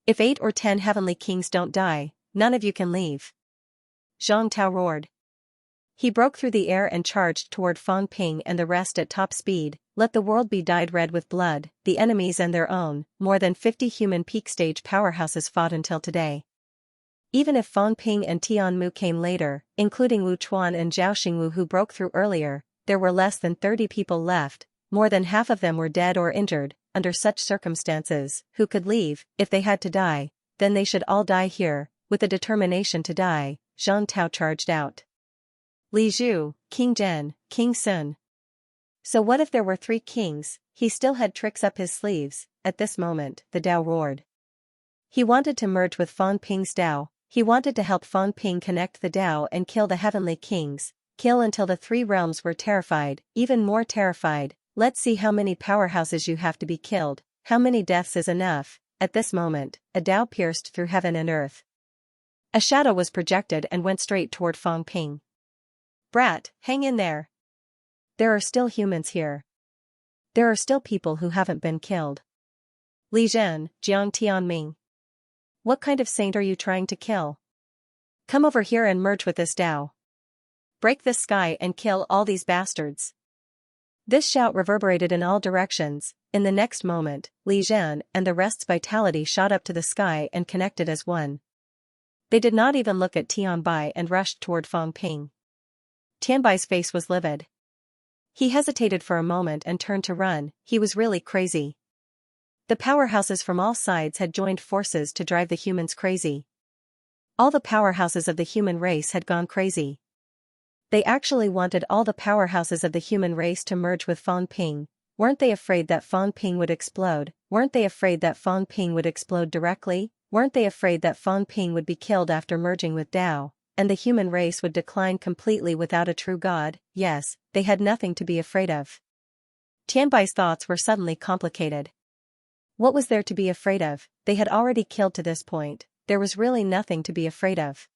If 8 or 10 heavenly kings don't die, none of you can leave. Zhang Tao roared. He broke through the air and charged toward Fang Ping and the rest at top speed. Let the world be dyed red with blood, the enemies and their own. More than 50 human peak stage powerhouses fought until today. Even if Fang Ping and Tian Mu came later, including Wu Chuan and Zhao Xingwu who broke through earlier, there were less than 30 people left. More than half of them were dead or injured. Under such circumstances, who could leave? If they had to die, then they should all die here. With a determination to die, Zhang Tao charged out. Li Zhu, King Zhen, King Sun. So what if there were 3 kings? He still had tricks up his sleeves. At this moment, the Dao roared. He wanted to merge with Fang Ping's Dao. He wanted to help Fang Ping connect the Dao and kill the heavenly kings. Kill until the 3 realms were terrified, even more terrified. Let's see how many powerhouses you have to be killed. How many deaths is enough? At this moment, a Dao pierced through heaven and earth. A shadow was projected and went straight toward Fang Ping. Brat, hang in there. There are still humans here. There are still people who haven't been killed. Li Zhen, Jiang Tianming. What kind of saint are you trying to kill? Come over here and merge with this Dao. Break this sky and kill all these bastards. This shout reverberated in all directions. In the next moment, Li Zhen and the rest's vitality shot up to the sky and connected as one. They did not even look at Tianbai and rushed toward Fang Ping. Tianbai's face was livid. He hesitated for a moment and turned to run. He was really crazy. The powerhouses from all sides had joined forces to drive the humans crazy. All the powerhouses of the human race had gone crazy. They actually wanted all the powerhouses of the human race to merge with Fang Ping. Weren't they afraid that Fang Ping would explode? Weren't they afraid that Fang Ping would explode directly? Weren't they afraid that Fang Ping would be killed after merging with Dao, and the human race would decline completely without a true god? Yes, they had nothing to be afraid of. Tianbai's thoughts were suddenly complicated. What was there to be afraid of? They had already killed to this point. There was really nothing to be afraid of.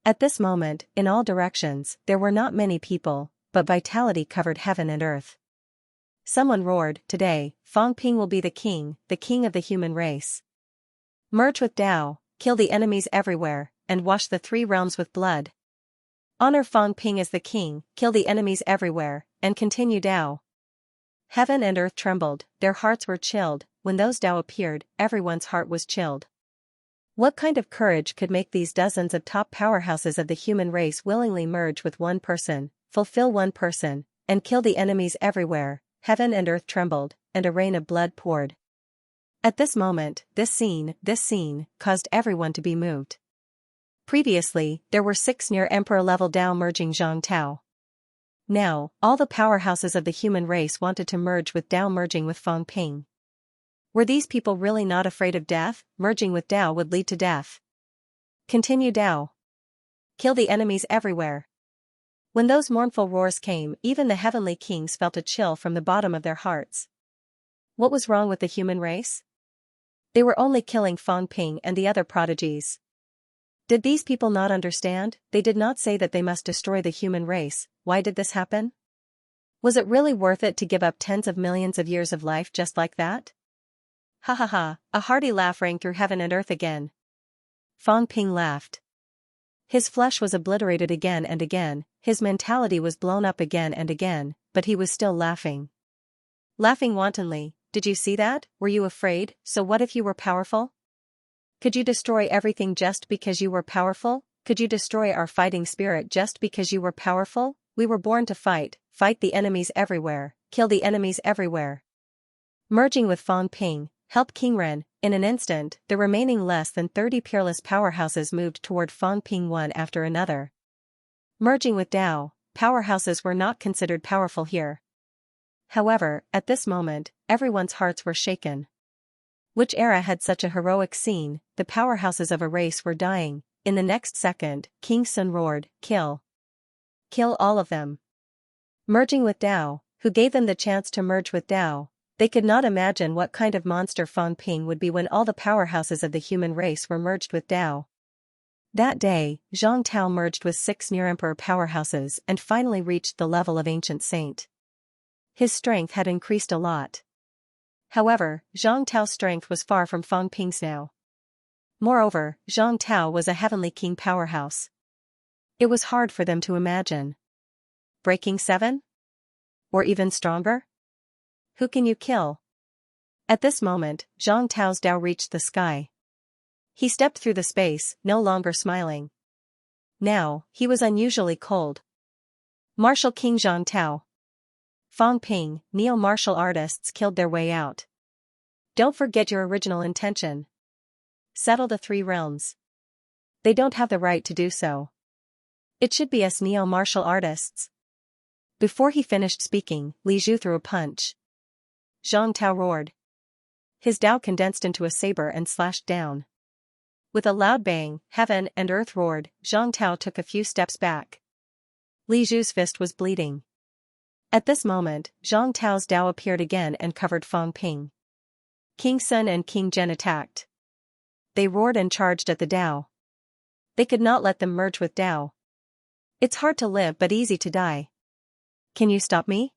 At this moment, in all directions, there were not many people, but vitality covered heaven and earth. Someone roared, today, Fang Ping will be the king of the human race. Merge with Dao, kill the enemies everywhere, and wash the 3 realms with blood. Honor Fang Ping as the king, kill the enemies everywhere, and continue Dao. Heaven and earth trembled, their hearts were chilled. When those Dao appeared, everyone's heart was chilled. What kind of courage could make these dozens of top powerhouses of the human race willingly merge with one person, fulfill one person, and kill the enemies everywhere? Heaven and earth trembled, and a rain of blood poured. At this moment, this scene, caused everyone to be moved. Previously, there were 6 near Emperor-level Dao merging Zhang Tao. Now, all the powerhouses of the human race wanted to merge with Dao merging with Fang Ping. Were these people really not afraid of death? Merging with Dao would lead to death. Continue Dao. Kill the enemies everywhere. When those mournful roars came, even the heavenly kings felt a chill from the bottom of their hearts. What was wrong with the human race? They were only killing Fang Ping and the other prodigies. Did these people not understand? They did not say that they must destroy the human race. Why did this happen? Was it really worth it to give up tens of millions of years of life just like that? Ha ha ha, a hearty laugh rang through heaven and earth again. Fang Ping laughed. His flesh was obliterated again and again, his mentality was blown up again and again, but he was still laughing. Laughing wantonly. Did you see that? Were you afraid? So what if you were powerful? Could you destroy everything just because you were powerful? Could you destroy our fighting spirit just because you were powerful? We were born to fight the enemies everywhere, kill the enemies everywhere. Merging with Fang Ping, help King Ren. In an instant, the remaining less than 30 peerless powerhouses moved toward Fang Ping one after another. Merging with Dao, powerhouses were not considered powerful here. However, at this moment, everyone's hearts were shaken. Which era had such a heroic scene? The powerhouses of a race were dying. In the next second, King Sun roared, "Kill! Kill all of them!" Merging with Dao, who gave them the chance to merge with Dao, they could not imagine what kind of monster Fang Ping would be when all the powerhouses of the human race were merged with Dao. That day, Zhang Tao merged with 6 near-emperor powerhouses and finally reached the level of ancient saint. His strength had increased a lot. However, Zhang Tao's strength was far from Fang Ping's now. Moreover, Zhang Tao was a heavenly king powerhouse. It was hard for them to imagine. Breaking 7? Or even stronger? Who can you kill? At this moment, Zhang Tao's Dao reached the sky. He stepped through the space, no longer smiling. Now, he was unusually cold. Martial King Zhang Tao. Fang Ping, neo-martial artists killed their way out. Don't forget your original intention. Settle the 3 realms. They don't have the right to do so. It should be us neo-martial artists. Before he finished speaking, Li Zhu threw a punch. Zhang Tao roared. His Dao condensed into a saber and slashed down. With a loud bang, heaven and earth roared. Zhang Tao took a few steps back. Li Zhu's fist was bleeding. At this moment, Zhang Tao's Dao appeared again and covered Fang Ping. King Sun and King Zhen attacked. They roared and charged at the Dao. They could not let them merge with Dao. It's hard to live but easy to die. Can you stop me?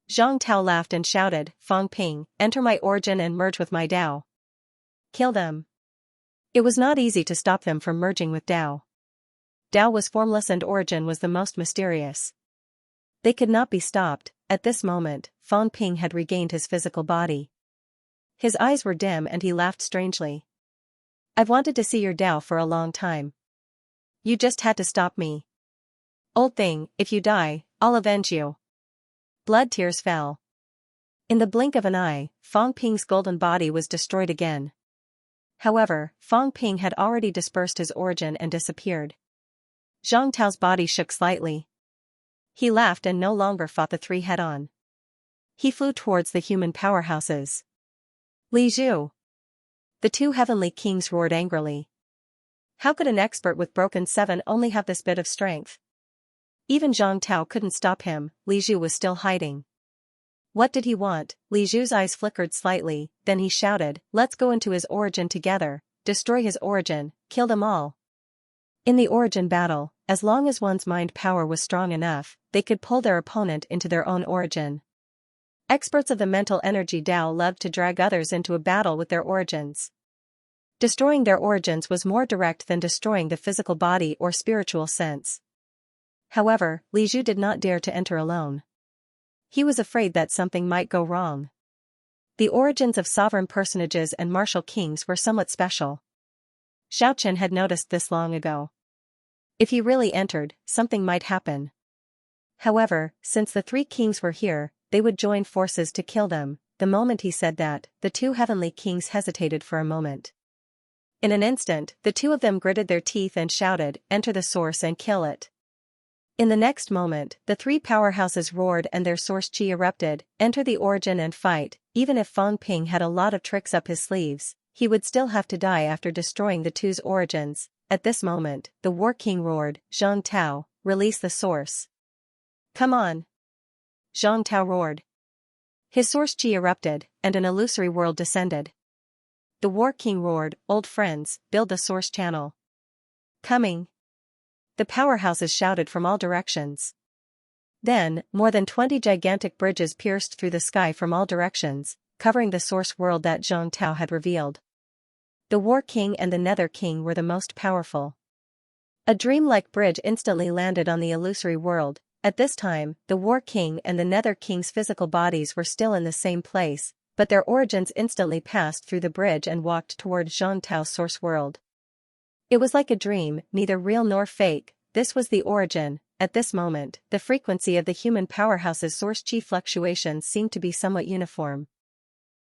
Zhang Tao laughed and shouted, Fang Ping, enter my origin and merge with my Dao. Kill them. It was not easy to stop them from merging with Dao. Dao was formless and origin was the most mysterious. They could not be stopped. At this moment, Fang Ping had regained his physical body. His eyes were dim and he laughed strangely. I've wanted to see your Dao for a long time. You just had to stop me. Old thing, if you die, I'll avenge you. Blood tears fell. In the blink of an eye, Fang Ping's golden body was destroyed again. However, Fang Ping had already dispersed his origin and disappeared. Zhang Tao's body shook slightly. He laughed and no longer fought the 3 head-on. He flew towards the human powerhouses. Li Zhu! The 2 heavenly kings roared angrily. How could an expert with broken 7 only have this bit of strength? Even Zhang Tao couldn't stop him. Li Zhu was still hiding. What did he want? Li Zhu's eyes flickered slightly, then he shouted, let's go into his origin together, destroy his origin, kill them all. In the origin battle, as long as one's mind power was strong enough, they could pull their opponent into their own origin. Experts of the mental energy Dao loved to drag others into a battle with their origins. Destroying their origins was more direct than destroying the physical body or spiritual sense. However, Li Zhu did not dare to enter alone. He was afraid that something might go wrong. The origins of sovereign personages and martial kings were somewhat special. Xiaoqian had noticed this long ago. If he really entered, something might happen. However, since the 3 kings were here, they would join forces to kill them. The moment he said that, the 2 heavenly kings hesitated for a moment. In an instant, the 2 of them gritted their teeth and shouted, enter the source and kill it. In the next moment, the 3 powerhouses roared and their source chi erupted, enter the origin and fight. Even if Fang Ping had a lot of tricks up his sleeves, he would still have to die after destroying the 2's origins. At this moment, the War King roared, "Zhang Tao, release the source." "Come on!" Zhang Tao roared. His source chi erupted, and an illusory world descended. The War King roared, "Old friends, build the source channel." "Coming!" The powerhouses shouted from all directions. Then, more than 20 gigantic bridges pierced through the sky from all directions, covering the source world that Zhang Tao had revealed. The War King and the Nether King were the most powerful. A dreamlike bridge instantly landed on the illusory world. At this time, the War King and the Nether King's physical bodies were still in the same place, but their origins instantly passed through the bridge and walked toward Zhang Tao's source world. It was like a dream, neither real nor fake. This was the origin. At this moment, the frequency of the human powerhouse's source chi fluctuations seemed to be somewhat uniform.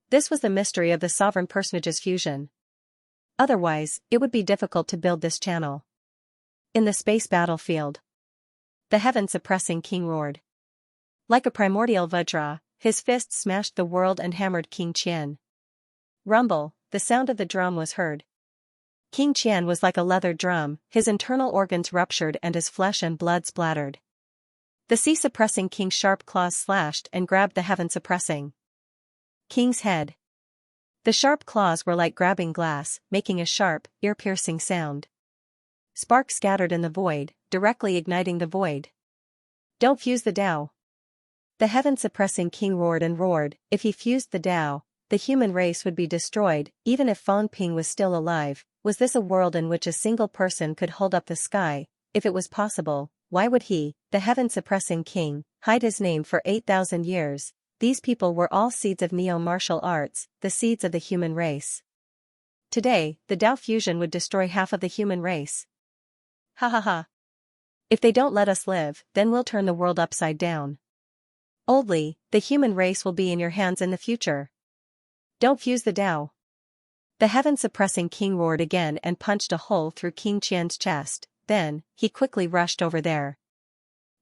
This was the mystery of the sovereign personage's fusion. Otherwise, it would be difficult to build this channel. In the space battlefield, the heaven-suppressing king roared. Like a primordial Vajra, his fists smashed the world and hammered King Qian. Rumble, the sound of the drum was heard. King Qian was like a leather drum, his internal organs ruptured and his flesh and blood splattered. The sea-suppressing king's sharp claws slashed and grabbed the heaven-suppressing king's head. The sharp claws were like grabbing glass, making a sharp, ear-piercing sound. Sparks scattered in the void, directly igniting the void. "Don't fuse the Tao." The heaven-suppressing king roared and roared. If he fused the Tao, the human race would be destroyed, even if Fang Ping was still alive. Was this a world in which a single person could hold up the sky? If it was possible, why would he, the heaven-suppressing king, hide his name for 8,000 years? These people were all seeds of neo-martial arts, the seeds of the human race. Today, the Tao fusion would destroy half of the human race. Ha ha ha. If they don't let us live, then we'll turn the world upside down. Oldly, the human race will be in your hands in the future. Don't fuse the Tao. The heaven-suppressing king roared again and punched a hole through King Qian's chest. Then, he quickly rushed over there.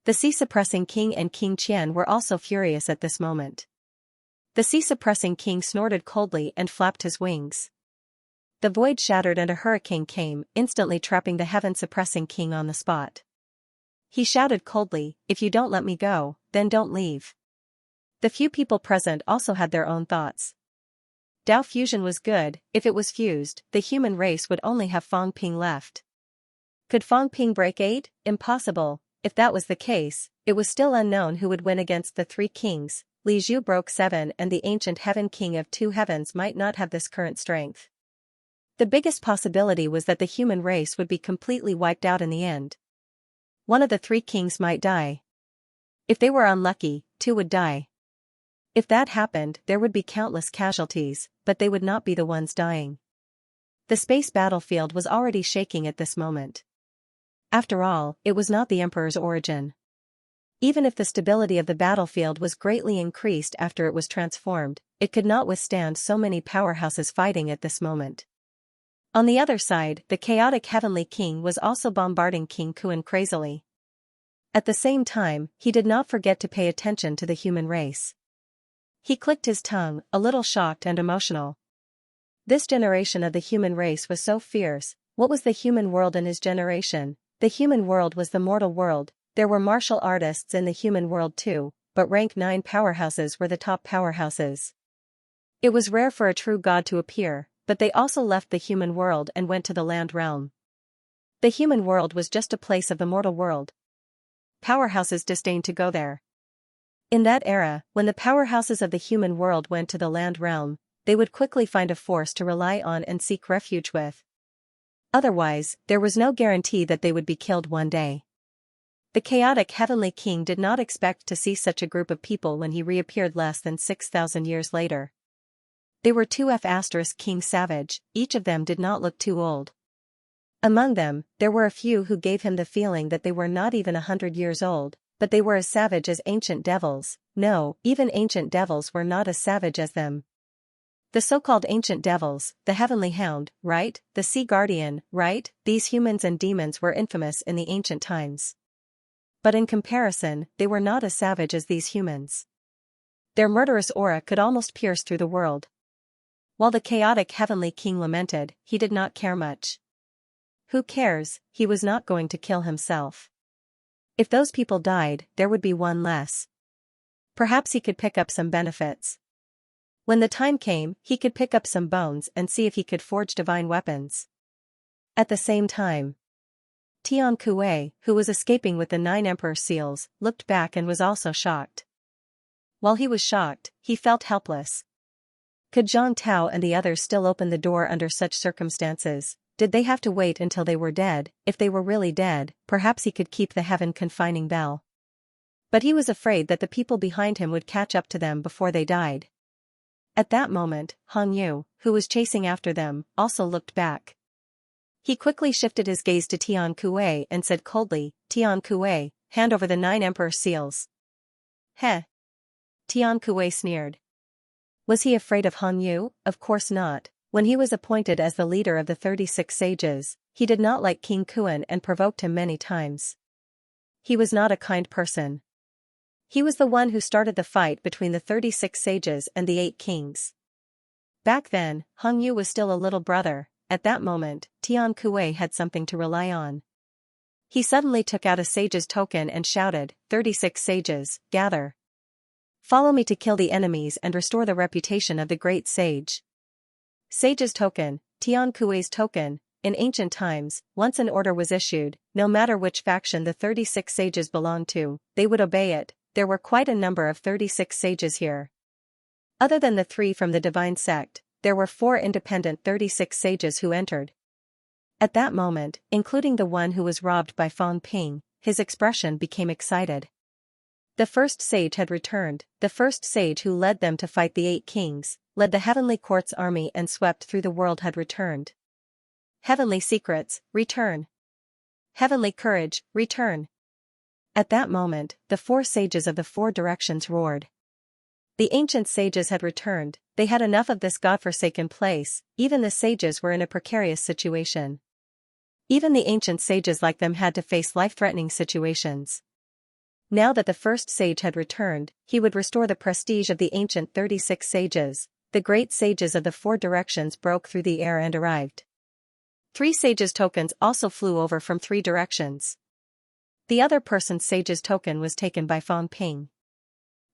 The sea-suppressing king and King Qian were also furious at this moment. The sea-suppressing king snorted coldly and flapped his wings. The void shattered and a hurricane came, instantly trapping the heaven-suppressing king on the spot. He shouted coldly, "If you don't let me go, then don't leave." The few people present also had their own thoughts. Tao fusion was good. If it was fused, the human race would only have Fang Ping left. Could Fang Ping break 8? Impossible. If that was the case, it was still unknown who would win against the 3 kings. Li Zhu broke 7 and the ancient heaven king of 2 heavens might not have this current strength. The biggest possibility was that the human race would be completely wiped out in the end. One of the 3 kings might die. If they were unlucky, 2 would die. If that happened, there would be countless casualties, but they would not be the ones dying. The space battlefield was already shaking at this moment. After all, it was not the Emperor's origin. Even if the stability of the battlefield was greatly increased after it was transformed, it could not withstand so many powerhouses fighting at this moment. On the other side, the chaotic heavenly king was also bombarding King Kuan crazily. At the same time, he did not forget to pay attention to the human race. He clicked his tongue, a little shocked and emotional. This generation of the human race was so fierce. What was the human world in his generation? The human world was the mortal world. There were martial artists in the human world too, but rank 9 powerhouses were the top powerhouses. It was rare for a true god to appear, but they also left the human world and went to the land realm. The human world was just a place of the mortal world. Powerhouses disdained to go there. In that era, when the powerhouses of the human world went to the land realm, they would quickly find a force to rely on and seek refuge with. Otherwise, there was no guarantee that they would be killed one day. The chaotic heavenly king did not expect to see such a group of people when he reappeared less than 6,000 years later. They were 2F** King Savage, each of them did not look too old. Among them, there were a few who gave him the feeling that they were not even 100 years old, but they were as savage as ancient devils. No, even ancient devils were not as savage as them. The so-called ancient devils, the heavenly hound, right? The sea guardian, right? These humans and demons were infamous in the ancient times. But in comparison, they were not as savage as these humans. Their murderous aura could almost pierce through the world. While the chaotic heavenly king lamented, he did not care much. Who cares, he was not going to kill himself. If those people died, there would be one less. Perhaps he could pick up some benefits. When the time came, he could pick up some bones and see if he could forge divine weapons. At the same time, Tian Kuei, who was escaping with the 9 emperor seals, looked back and was also shocked. While he was shocked, he felt helpless. Could Zhang Tao and the others still open the door under such circumstances? Did they have to wait until they were dead? If they were really dead, perhaps he could keep the heaven-confining bell. But he was afraid that the people behind him would catch up to them before they died. At that moment, Hong Yu, who was chasing after them, also looked back. He quickly shifted his gaze to Tian Kuei and said coldly, "Tian Kuei, hand over the 9 emperor seals." Heh. Tian Kuei sneered. Was he afraid of Hong Yu? Of course not. When he was appointed as the leader of the 36 sages, he did not like King Kuan and provoked him many times. He was not a kind person. He was the one who started the fight between the 36 sages and the 8 kings. Back then, Hong Yu was still a little brother. At that moment, Tian Kuei had something to rely on. He suddenly took out a sage's token and shouted, 36 sages, gather. Follow me to kill the enemies and restore the reputation of the great sage. Sage's token, Tian Kuei's token. In ancient times, once an order was issued, no matter which faction the 36 sages belonged to, they would obey it. There were quite a number of 36 sages here. Other than the 3 from the divine sect, there were 4 independent 36 sages who entered. At that moment, including the one who was robbed by Fang Ping, his expression became excited. The first sage had returned, the first sage who led them to fight the 8 kings, led the heavenly court's army and swept through the world had returned. Heavenly secrets, return. Heavenly courage, return. At that moment, the 4 sages of the 4 directions roared. The ancient sages had returned, they had enough of this godforsaken place. Even the sages were in a precarious situation. Even the ancient sages like them had to face life-threatening situations. Now that the first sage had returned, he would restore the prestige of the ancient 36 sages. The great sages of the 4 directions broke through the air and arrived. 3 sages' tokens also flew over from 3 directions. The other person's sage's token was taken by Fang Ping.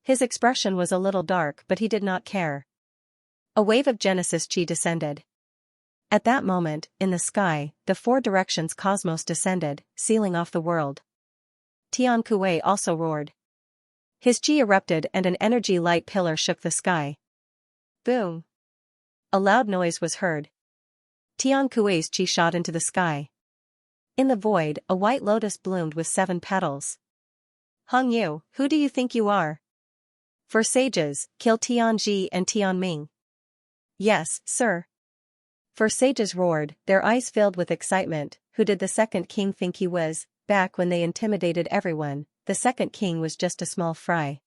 His expression was a little dark, but he did not care. A wave of Genesis Chi descended. At that moment, in the sky, the 4 directions cosmos descended, sealing off the world. Tian Kuei also roared. His chi erupted and an energy light pillar shook the sky. Boom! A loud noise was heard. Tian Kuei's chi shot into the sky. In the void, a white lotus bloomed with 7 petals. Hong Yu, who do you think you are? For sages, kill Tian Ji and Tian Ming. Yes, sir. For sages roared, their eyes filled with excitement. Who did the second king think he was? Back when they intimidated everyone, the second king was just a small fry.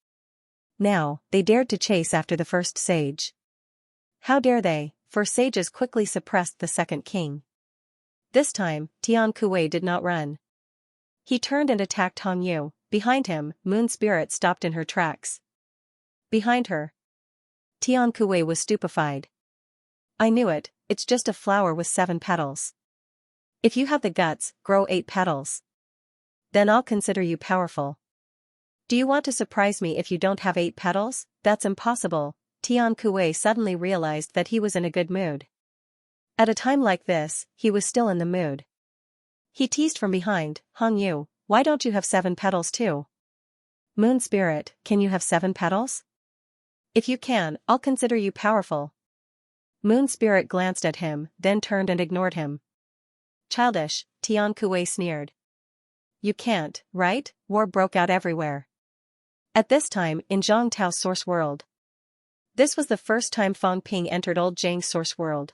Now, they dared to chase after the first sage. How dare they? For sages quickly suppressed the second king. This time, Tian Kuei did not run. He turned and attacked Hong Yu. Behind him, Moon Spirit stopped in her tracks. Behind her. Tian Kuei was stupefied. I knew it, it's just a flower with 7 petals. If you have the guts, grow 8 petals. Then I'll consider you powerful. Do you want to surprise me if you don't have 8 petals? That's impossible. Tian Kuei suddenly realized that he was in a good mood. At a time like this, he was still in the mood. He teased from behind, Hong Yu, why don't you have 7 petals too? Moon Spirit, can you have 7 petals? If you can, I'll consider you powerful. Moon Spirit glanced at him, then turned and ignored him. Childish, Tian Kuei sneered. You can't, right? War broke out everywhere. At this time, in Zhang Tao's source world. This was the first time Fang Ping entered Old Zhang's source world.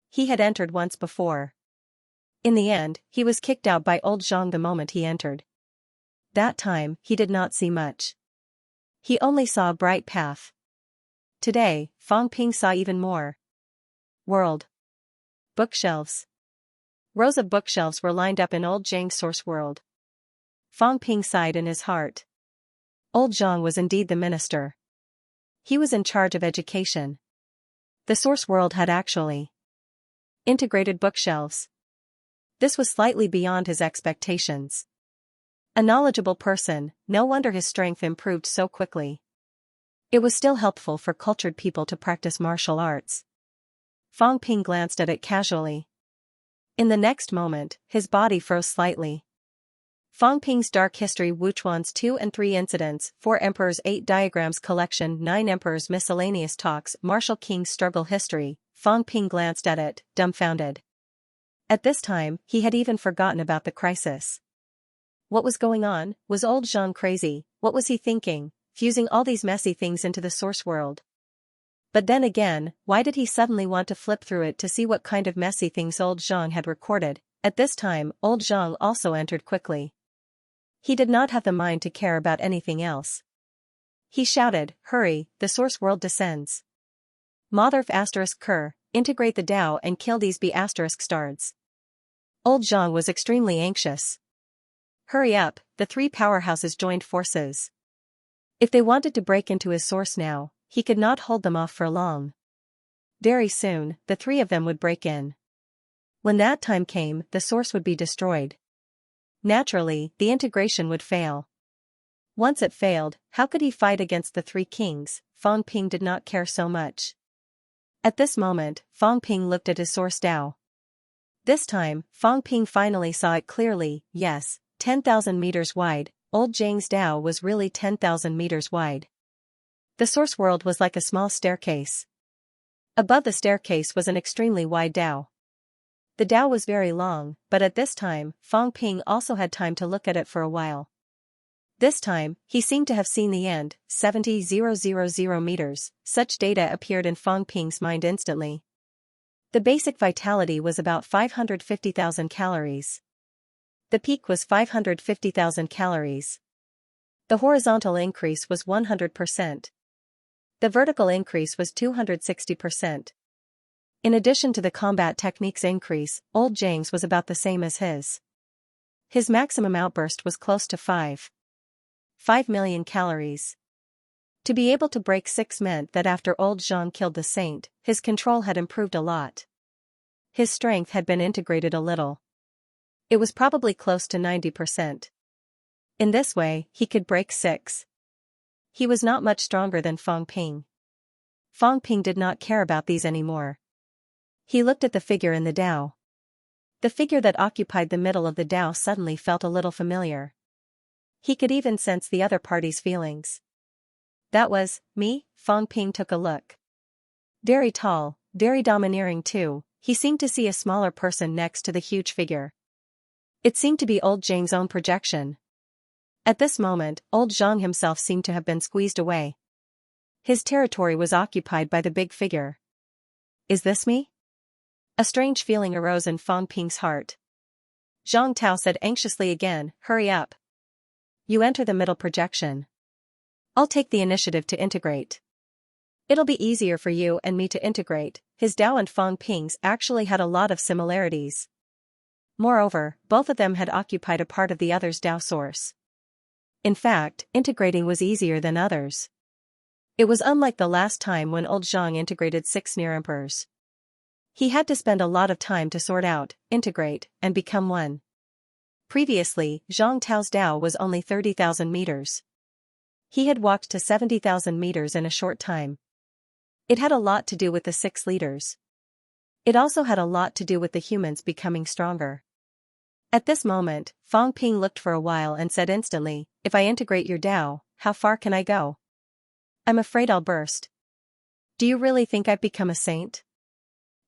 He had entered once before. In the end, he was kicked out by Old Zhang the moment he entered. That time, he did not see much. He only saw a bright path. Today, Fang Ping saw even more. World. Bookshelves. Rows of bookshelves were lined up in Old Zhang's source world. Fang Ping sighed in his heart. Old Zhang was indeed the minister. He was in charge of education. The source world had actually integrated bookshelves. This was slightly beyond his expectations. A knowledgeable person, no wonder his strength improved so quickly. It was still helpful for cultured people to practice martial arts. Fang Ping glanced at it casually. In the next moment, his body froze slightly. Fang Ping's Dark History Wuchuan's 2 and 3 Incidents, 4 Emperors 8 Diagrams Collection 9 Emperors Miscellaneous Talks Martial King's Struggle History. Fang Ping glanced at it, dumbfounded. At this time, he had even forgotten about the crisis. What was going on? Was old Zhang crazy? What was he thinking, fusing all these messy things into the source world? But then again, why did he suddenly want to flip through it to see what kind of messy things old Zhang had recorded? At this time, old Zhang also entered quickly. He did not have the mind to care about anything else. He shouted, "Hurry, the source world descends. Motherf asterisk Ker, integrate the Tao and kill these B asterisk stards." Old Zhang was extremely anxious. Hurry up, the 3 powerhouses joined forces. If they wanted to break into his source now, he could not hold them off for long. Very soon, the 3 of them would break in. When that time came, the source would be destroyed. Naturally, the integration would fail. Once it failed, how could he fight against the 3 kings? Fang Ping did not care so much. At this moment, Fang Ping looked at his source Tao. This time, Fang Ping finally saw it clearly. Yes, 10,000 meters wide, old Zhang's Tao was really 10,000 meters wide. The source world was like a small staircase. Above the staircase was an extremely wide Tao. The Tao was very long, but at this time, Fang Ping also had time to look at it for a while. This time, he seemed to have seen the end, 70,000 meters. Such data appeared in Fang Ping's mind instantly. The basic vitality was about 550,000 calories. The peak was 550,000 calories. The horizontal increase was 100%. The vertical increase was 260%. In addition to the combat techniques increase, old Zhang's was about the same as his. His maximum outburst was close to 5 million calories. To be able to break 6 meant that after old Zhang killed the saint, his control had improved a lot. His strength had been integrated a little. It was probably close to 90%. In this way, he could break 6. He was not much stronger than Fang Ping. Fang Ping did not care about these anymore. He looked at the figure in the Tao. The figure that occupied the middle of the Tao suddenly felt a little familiar. He could even sense the other party's feelings. That was me. Fang Ping took a look. Very tall, very domineering too. He seemed to see a smaller person next to the huge figure. It seemed to be old Zhang's own projection. At this moment, old Zhang himself seemed to have been squeezed away. His territory was occupied by the big figure. Is this me? A strange feeling arose in Fang Ping's heart. Zhang Tao said anxiously again, "Hurry up. You enter the middle projection. I'll take the initiative to integrate. It'll be easier for you and me to integrate." His Tao and Fang Ping's actually had a lot of similarities. Moreover, both of them had occupied a part of the other's Tao source. In fact, integrating was easier than others. It was unlike the last time when old Zhang integrated 6 near emperors. He had to spend a lot of time to sort out, integrate, and become one. Previously, Zhang Tao's Tao was only 30,000 meters. He had walked to 70,000 meters in a short time. It had a lot to do with the 6 leaders. It also had a lot to do with the humans becoming stronger. At this moment, Fang Ping looked for a while and said instantly, "If I integrate your Tao, how far can I go? I'm afraid I'll burst." "Do you really think I've become a saint?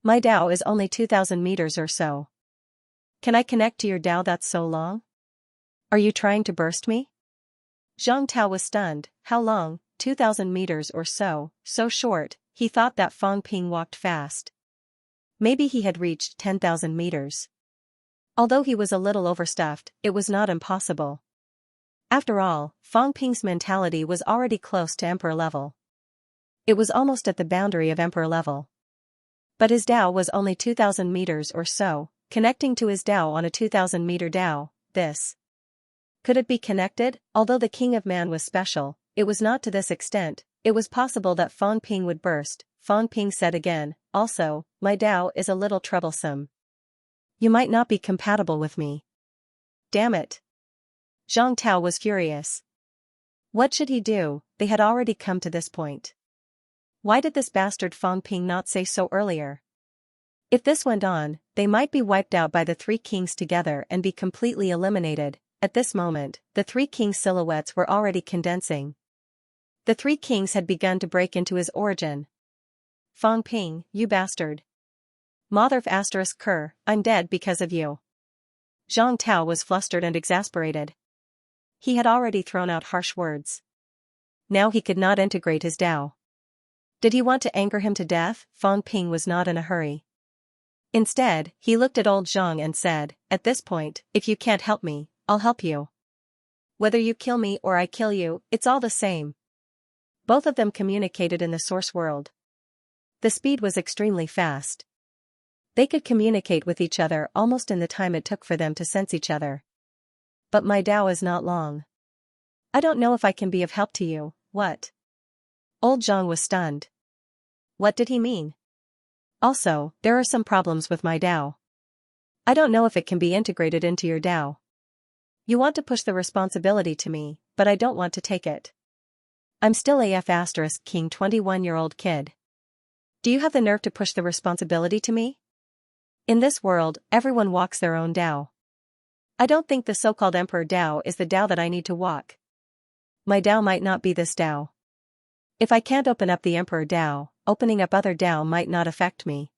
My Tao is only 2,000 meters or so. Can I connect to your Tao that's so long? Are you trying to burst me?" Zhang Tao was stunned. How long? 2,000 meters or so, so short. He thought that Fang Ping walked fast. Maybe he had reached 10,000 meters. Although he was a little overstuffed, it was not impossible. After all, Fang Ping's mentality was already close to emperor level. It was almost at the boundary of emperor level. But his Tao was only 2,000 meters or so, connecting to his Tao on a 2,000 meter Tao. This. Could it be connected? Although the King of Man was special, it was not to this extent. It was possible that Fang Ping would burst. Fang Ping said again, "Also, my Tao is a little troublesome. You might not be compatible with me. Damn it. Zhang Tao was furious. What should he do? They had already come to this point. Why did this bastard Fang Ping not say so earlier? If this went on, they might be wiped out by the three kings together and be completely eliminated. At this moment, the three kings' silhouettes were already condensing. The three kings had begun to break into his origin. Fang Ping, you bastard. Mother of asterisk Ker, I'm dead because of you. Zhang Tao was flustered and exasperated. He had already thrown out harsh words. Now he could not integrate his Dao. Did he want to anger him to death? Fang Ping was not in a hurry. Instead, he looked at old Zhang and said, at this point, if you can't help me, I'll help you. Whether you kill me or I kill you, it's all the same. Both of them communicated in the source world. The speed was extremely fast. They could communicate with each other almost in the time it took for them to sense each other. But my Dao is not long. I don't know if I can be of help to you. What? Old Zhang was stunned. What did he mean? Also, there are some problems with my Dao. I don't know if it can be integrated into your Dao. You want to push the responsibility to me, but I don't want to take it. I'm still AF asterisk king 21-year-old kid. Do you have the nerve to push the responsibility to me? In this world, everyone walks their own Dao. I don't think the so-called Emperor Dao is the Dao that I need to walk. My Dao might not be this Dao. If I can't open up the Emperor Dao, opening up other Dao might not affect me.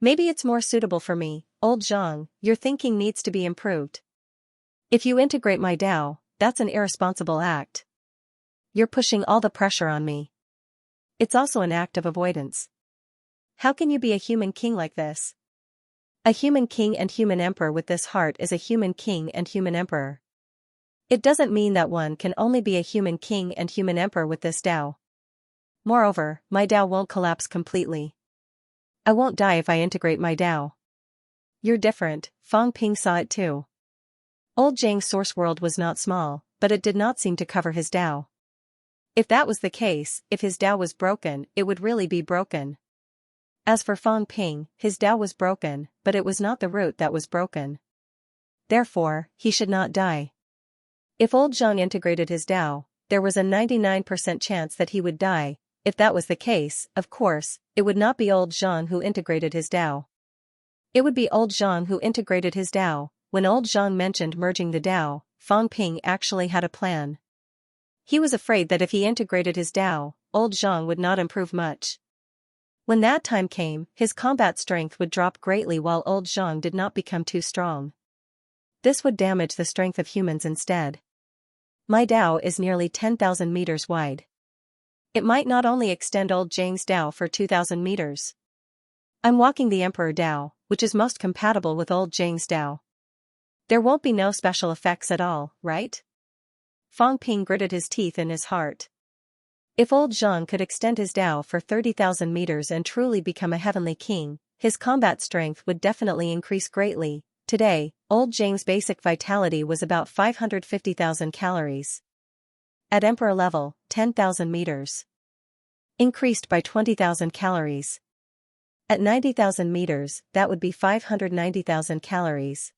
Maybe it's more suitable for me. Old Zhang, your thinking needs to be improved. If you integrate my Dao, that's an irresponsible act. You're pushing all the pressure on me. It's also an act of avoidance. How can you be a human king like this? A human king and human emperor with this heart is a human king and human emperor. It doesn't mean that one can only be a human king and human emperor with this Dao. Moreover, my Dao won't collapse completely. I won't die if I integrate my Dao. You're different, Fang Ping saw it too. Old Zhang's source world was not small, but it did not seem to cover his Dao. If that was the case, if his Dao was broken, it would really be broken. As for Fang Ping, his Dao was broken, but it was not the root that was broken. Therefore, he should not die. If old Zhang integrated his Dao, there was a 99% chance that he would die. If that was the case, of course, it would not be old Zhang who integrated his Dao. It would be old Zhang who integrated his Dao. When old Zhang mentioned merging the Dao, Fang Ping actually had a plan. He was afraid that if he integrated his Dao, old Zhang would not improve much. When that time came, his combat strength would drop greatly while old Zhang did not become too strong. This would damage the strength of humans instead. My Dao is nearly 10,000 meters wide. It might not only extend old Zhang's Dao for 2,000 meters. I'm walking the Emperor Dao, which is most compatible with old Zhang's Dao. There won't be no special effects at all, right? Fang Ping gritted his teeth in his heart. If old Zhang could extend his Dao for 30,000 meters and truly become a heavenly king, his combat strength would definitely increase greatly. Today, old Zhang's basic vitality was about 550,000 calories. At Emperor level, 10,000 meters. Increased by 20,000 calories. At 90,000 meters, that would be 590,000 calories.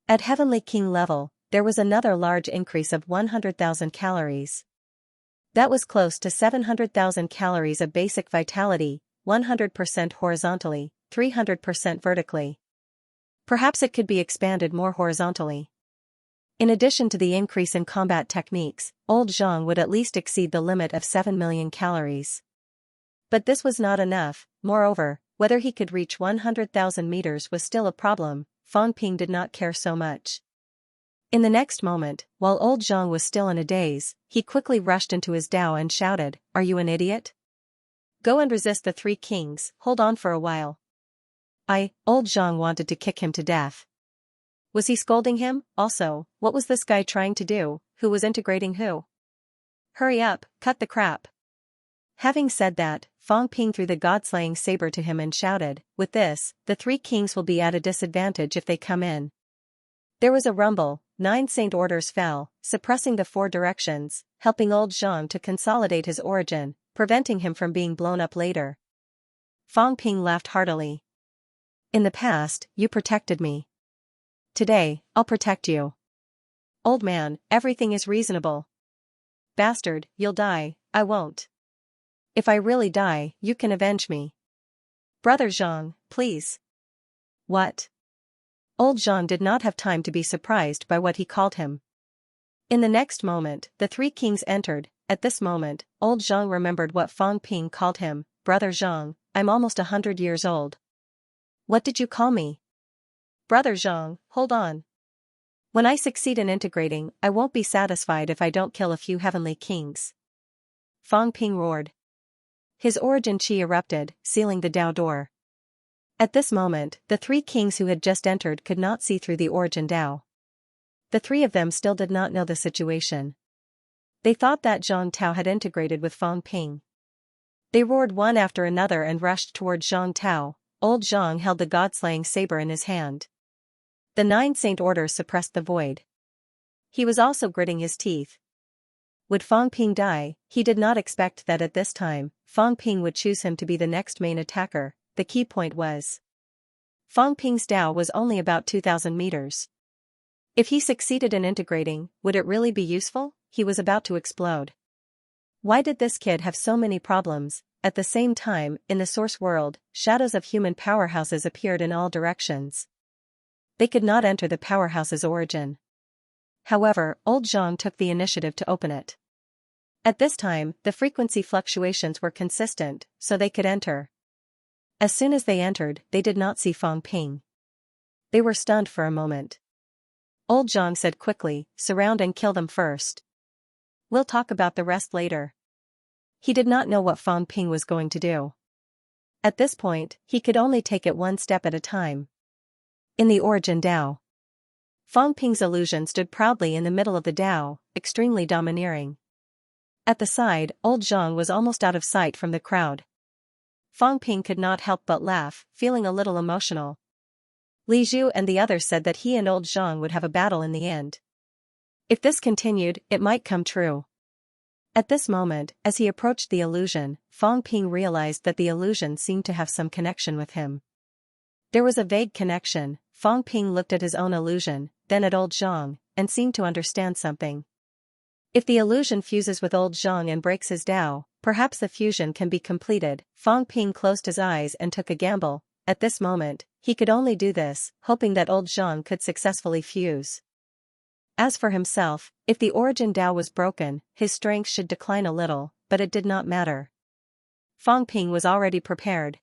At Heavenly King level, there was another large increase of 100,000 calories. That was close to 700,000 calories of basic vitality, 100% horizontally, 300% vertically. Perhaps it could be expanded more horizontally. In addition to the increase in combat techniques, old Zhang would at least exceed the limit of 7 million calories. But this was not enough. Moreover, whether he could reach 100,000 meters was still a problem. Fang Ping did not care so much. In the next moment, while old Zhang was still in a daze, he quickly rushed into his Dao and shouted, "Are you an idiot? Go and resist the three kings, hold on for a while." Old Zhang wanted to kick him to death. Was he scolding him? Also, what was this guy trying to do? Who was integrating who? Hurry up, cut the crap. Having said that, Fang Ping threw the god-slaying saber to him and shouted, "With this, the three kings will be at a disadvantage if they come in." There was a rumble, 9 saint orders fell, suppressing the 4 directions, helping old Zhang to consolidate his origin, preventing him from being blown up later. Fang Ping laughed heartily. In the past, you protected me. Today, I'll protect you. Old man, everything is reasonable. Bastard, you'll die, I won't. If I really die, you can avenge me. Brother Xiang, please. What? Old Xiang did not have time to be surprised by what he called him. In the next moment, the three kings entered. At this moment, old Xiang remembered what Fang Ping called him. Brother Xiang, I'm almost 100 years old. What did you call me? Brother Xiang, hold on. When I succeed in integrating, I won't be satisfied if I don't kill a few heavenly kings. Fang Ping roared. His origin chi erupted, sealing the Dao door. At this moment, the three kings who had just entered could not see through the origin Dao. The three of them still did not know the situation. They thought that Zhang Tao had integrated with Fang Ping. They roared one after another and rushed toward Zhang Tao. Old Zhang held the god-slaying saber in his hand. The 9 Saint Orders suppressed the void. He was also gritting his teeth. Would Fang Ping die? He did not expect that at this time, Fang Ping would choose him to be the next main attacker. The key point was, Fang Ping's Dao was only about 2,000 meters. If he succeeded in integrating, would it really be useful? He was about to explode. Why did this kid have so many problems? At the same time, in the source world, shadows of human powerhouses appeared in all directions. They could not enter the powerhouse's origin. However, old Zhang took the initiative to open it. At this time, the frequency fluctuations were consistent, so they could enter. As soon as they entered, they did not see Fang Ping. They were stunned for a moment. Old Zhang said quickly, surround and kill them first. We'll talk about the rest later. He did not know what Fang Ping was going to do. At this point, he could only take it one step at a time. In the origin Dao, Fang Ping's illusion stood proudly in the middle of the Dao, extremely domineering. At the side, old Zhang was almost out of sight from the crowd. Fang Ping could not help but laugh, feeling a little emotional. Li Zhu and the others said that he and old Zhang would have a battle in the end. If this continued, it might come true. At this moment, as he approached the illusion, Fang Ping realized that the illusion seemed to have some connection with him. There was a vague connection. Fang Ping looked at his own illusion, then at old Zhang, and seemed to understand something. If the illusion fuses with old Zhang and breaks his Dao, perhaps the fusion can be completed. Fang Ping closed his eyes and took a gamble. At this moment, he could only do this, hoping that old Zhang could successfully fuse. As for himself, if the origin Dao was broken, his strength should decline a little, but it did not matter. Fang Ping was already prepared.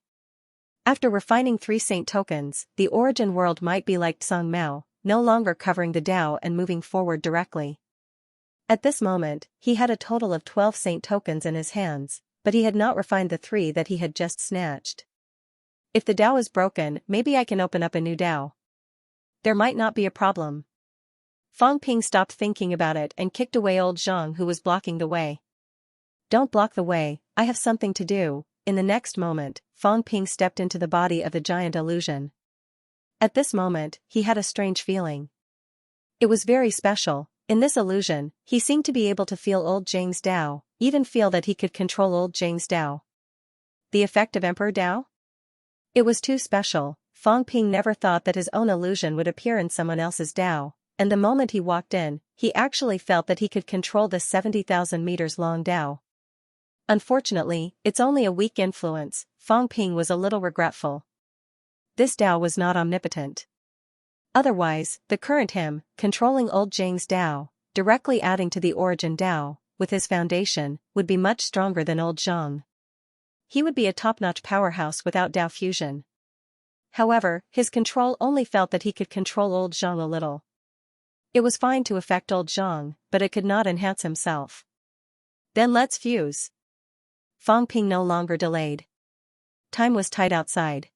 After refining 3 saint tokens, the origin world might be like Tsang Mao, no longer covering the Dao and moving forward directly. At this moment, he had a total of 12 saint tokens in his hands, but he had not refined the 3 that he had just snatched. If the Dao is broken, maybe I can open up a new Dao. There might not be a problem. Fang Ping stopped thinking about it and kicked away old Zhang who was blocking the way. Don't block the way, I have something to do. In the next moment, Fang Ping stepped into the body of the giant illusion. At this moment, he had a strange feeling. It was very special. In this illusion, he seemed to be able to feel old Zhang's Dao, even feel that he could control old Zhang's Dao. The effect of Emperor Dao? It was too special. Fang Ping never thought that his own illusion would appear in someone else's Dao, and the moment he walked in, he actually felt that he could control this 70,000 meters long Dao. Unfortunately, it's only a weak influence. Fang Ping was a little regretful. This Dao was not omnipotent. Otherwise, the current him, controlling old Zhang's Dao, directly adding to the origin Dao, with his foundation, would be much stronger than old Zhang. He would be a top-notch powerhouse without Dao fusion. However, his control only felt that he could control old Zhang a little. It was fine to affect old Zhang, but it could not enhance himself. Then let's fuse. Fang Ping no longer delayed. Time was tight outside.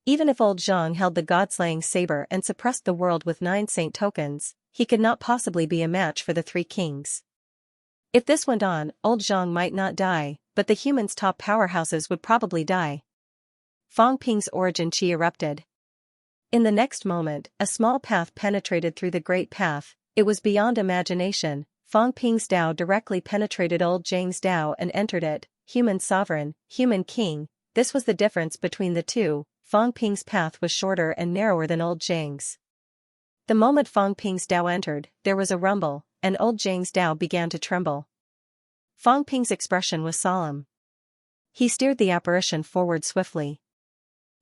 Even if old Zhang held the god-slaying saber and suppressed the world with 9 saint tokens, he could not possibly be a match for the 3 kings. If this went on, old Zhang might not die, but the humans' top powerhouses would probably die. Fang Ping's origin chi erupted. In the next moment, a small path penetrated through the great path. It was beyond imagination. Fang Ping's Dao directly penetrated old Zhang's Dao and entered it. Human sovereign, human king, this was the difference between the two. Fang Ping's path was shorter and narrower than old Zhang's. The moment Fang Ping's Dao entered, there was a rumble, and old Zhang's Dao began to tremble. Fang Ping's expression was solemn. He steered the apparition forward swiftly.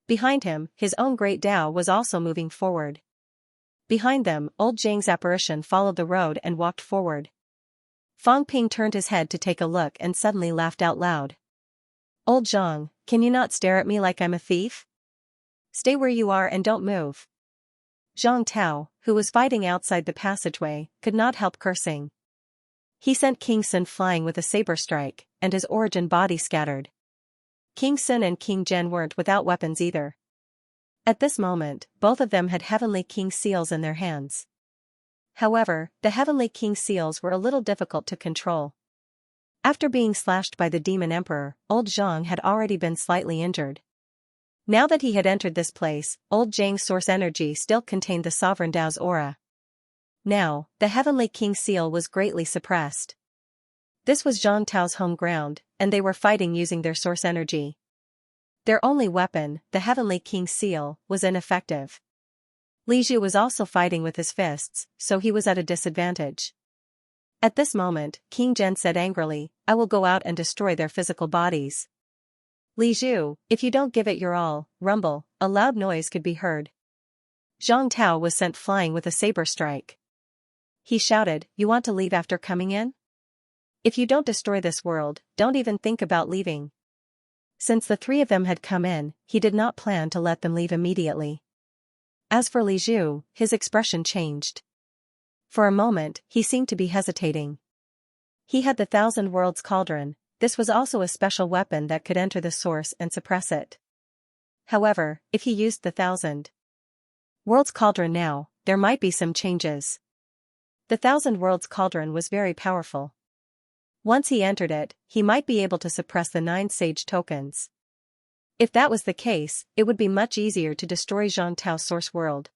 Behind him, his own great Dao was also moving forward. Behind them, old Zhang's apparition followed the road and walked forward. Fang Ping turned his head to take a look and suddenly laughed out loud. "Old Zhang, can you not stare at me like I'm a thief? Stay where you are and don't move." Zhang Tao, who was fighting outside the passageway, could not help cursing. He sent King Sun flying with a saber strike, and his origin body scattered. King Sun and King Zhen weren't without weapons either. At this moment, both of them had Heavenly King seals in their hands. However, the Heavenly King seals were a little difficult to control. After being slashed by the Demon Emperor, old Zhang had already been slightly injured. Now that he had entered this place, old Zhang's source energy still contained the Sovereign Dao's aura. Now, the Heavenly King seal was greatly suppressed. This was Zhang Tao's home ground, and they were fighting using their source energy. Their only weapon, the Heavenly King seal, was ineffective. Li Zhu was also fighting with his fists, so he was at a disadvantage. At this moment, King Zhen said angrily, "I will go out and destroy their physical bodies." "Li Zhu, if you don't give it your all," rumble, a loud noise could be heard. Zhang Tao was sent flying with a saber strike. He shouted, "You want to leave after coming in? If you don't destroy this world, don't even think about leaving." Since the three of them had come in, he did not plan to let them leave immediately. As for Li Zhu, his expression changed. For a moment, he seemed to be hesitating. He had the Thousand Worlds Cauldron. This was also a special weapon that could enter the source and suppress it. However, if he used the Thousand Worlds Cauldron now, there might be some changes. The Thousand Worlds Cauldron was very powerful. Once he entered it, he might be able to suppress the 9 sage tokens. If that was the case, it would be much easier to destroy Zhang Tao's source world.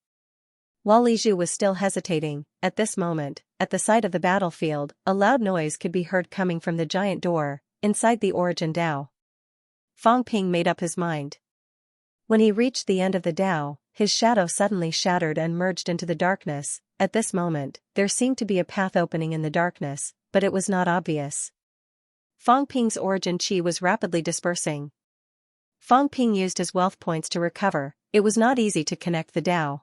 While Li Zhu was still hesitating, at this moment, at the side of the battlefield, a loud noise could be heard coming from the giant door, inside the Origin Dao. Fang Ping made up his mind. When he reached the end of the Dao, his shadow suddenly shattered and merged into the darkness. At this moment, there seemed to be a path opening in the darkness, but it was not obvious. Fang Ping's origin chi was rapidly dispersing. Fang Ping used his wealth points to recover. It was not easy to connect the Dao.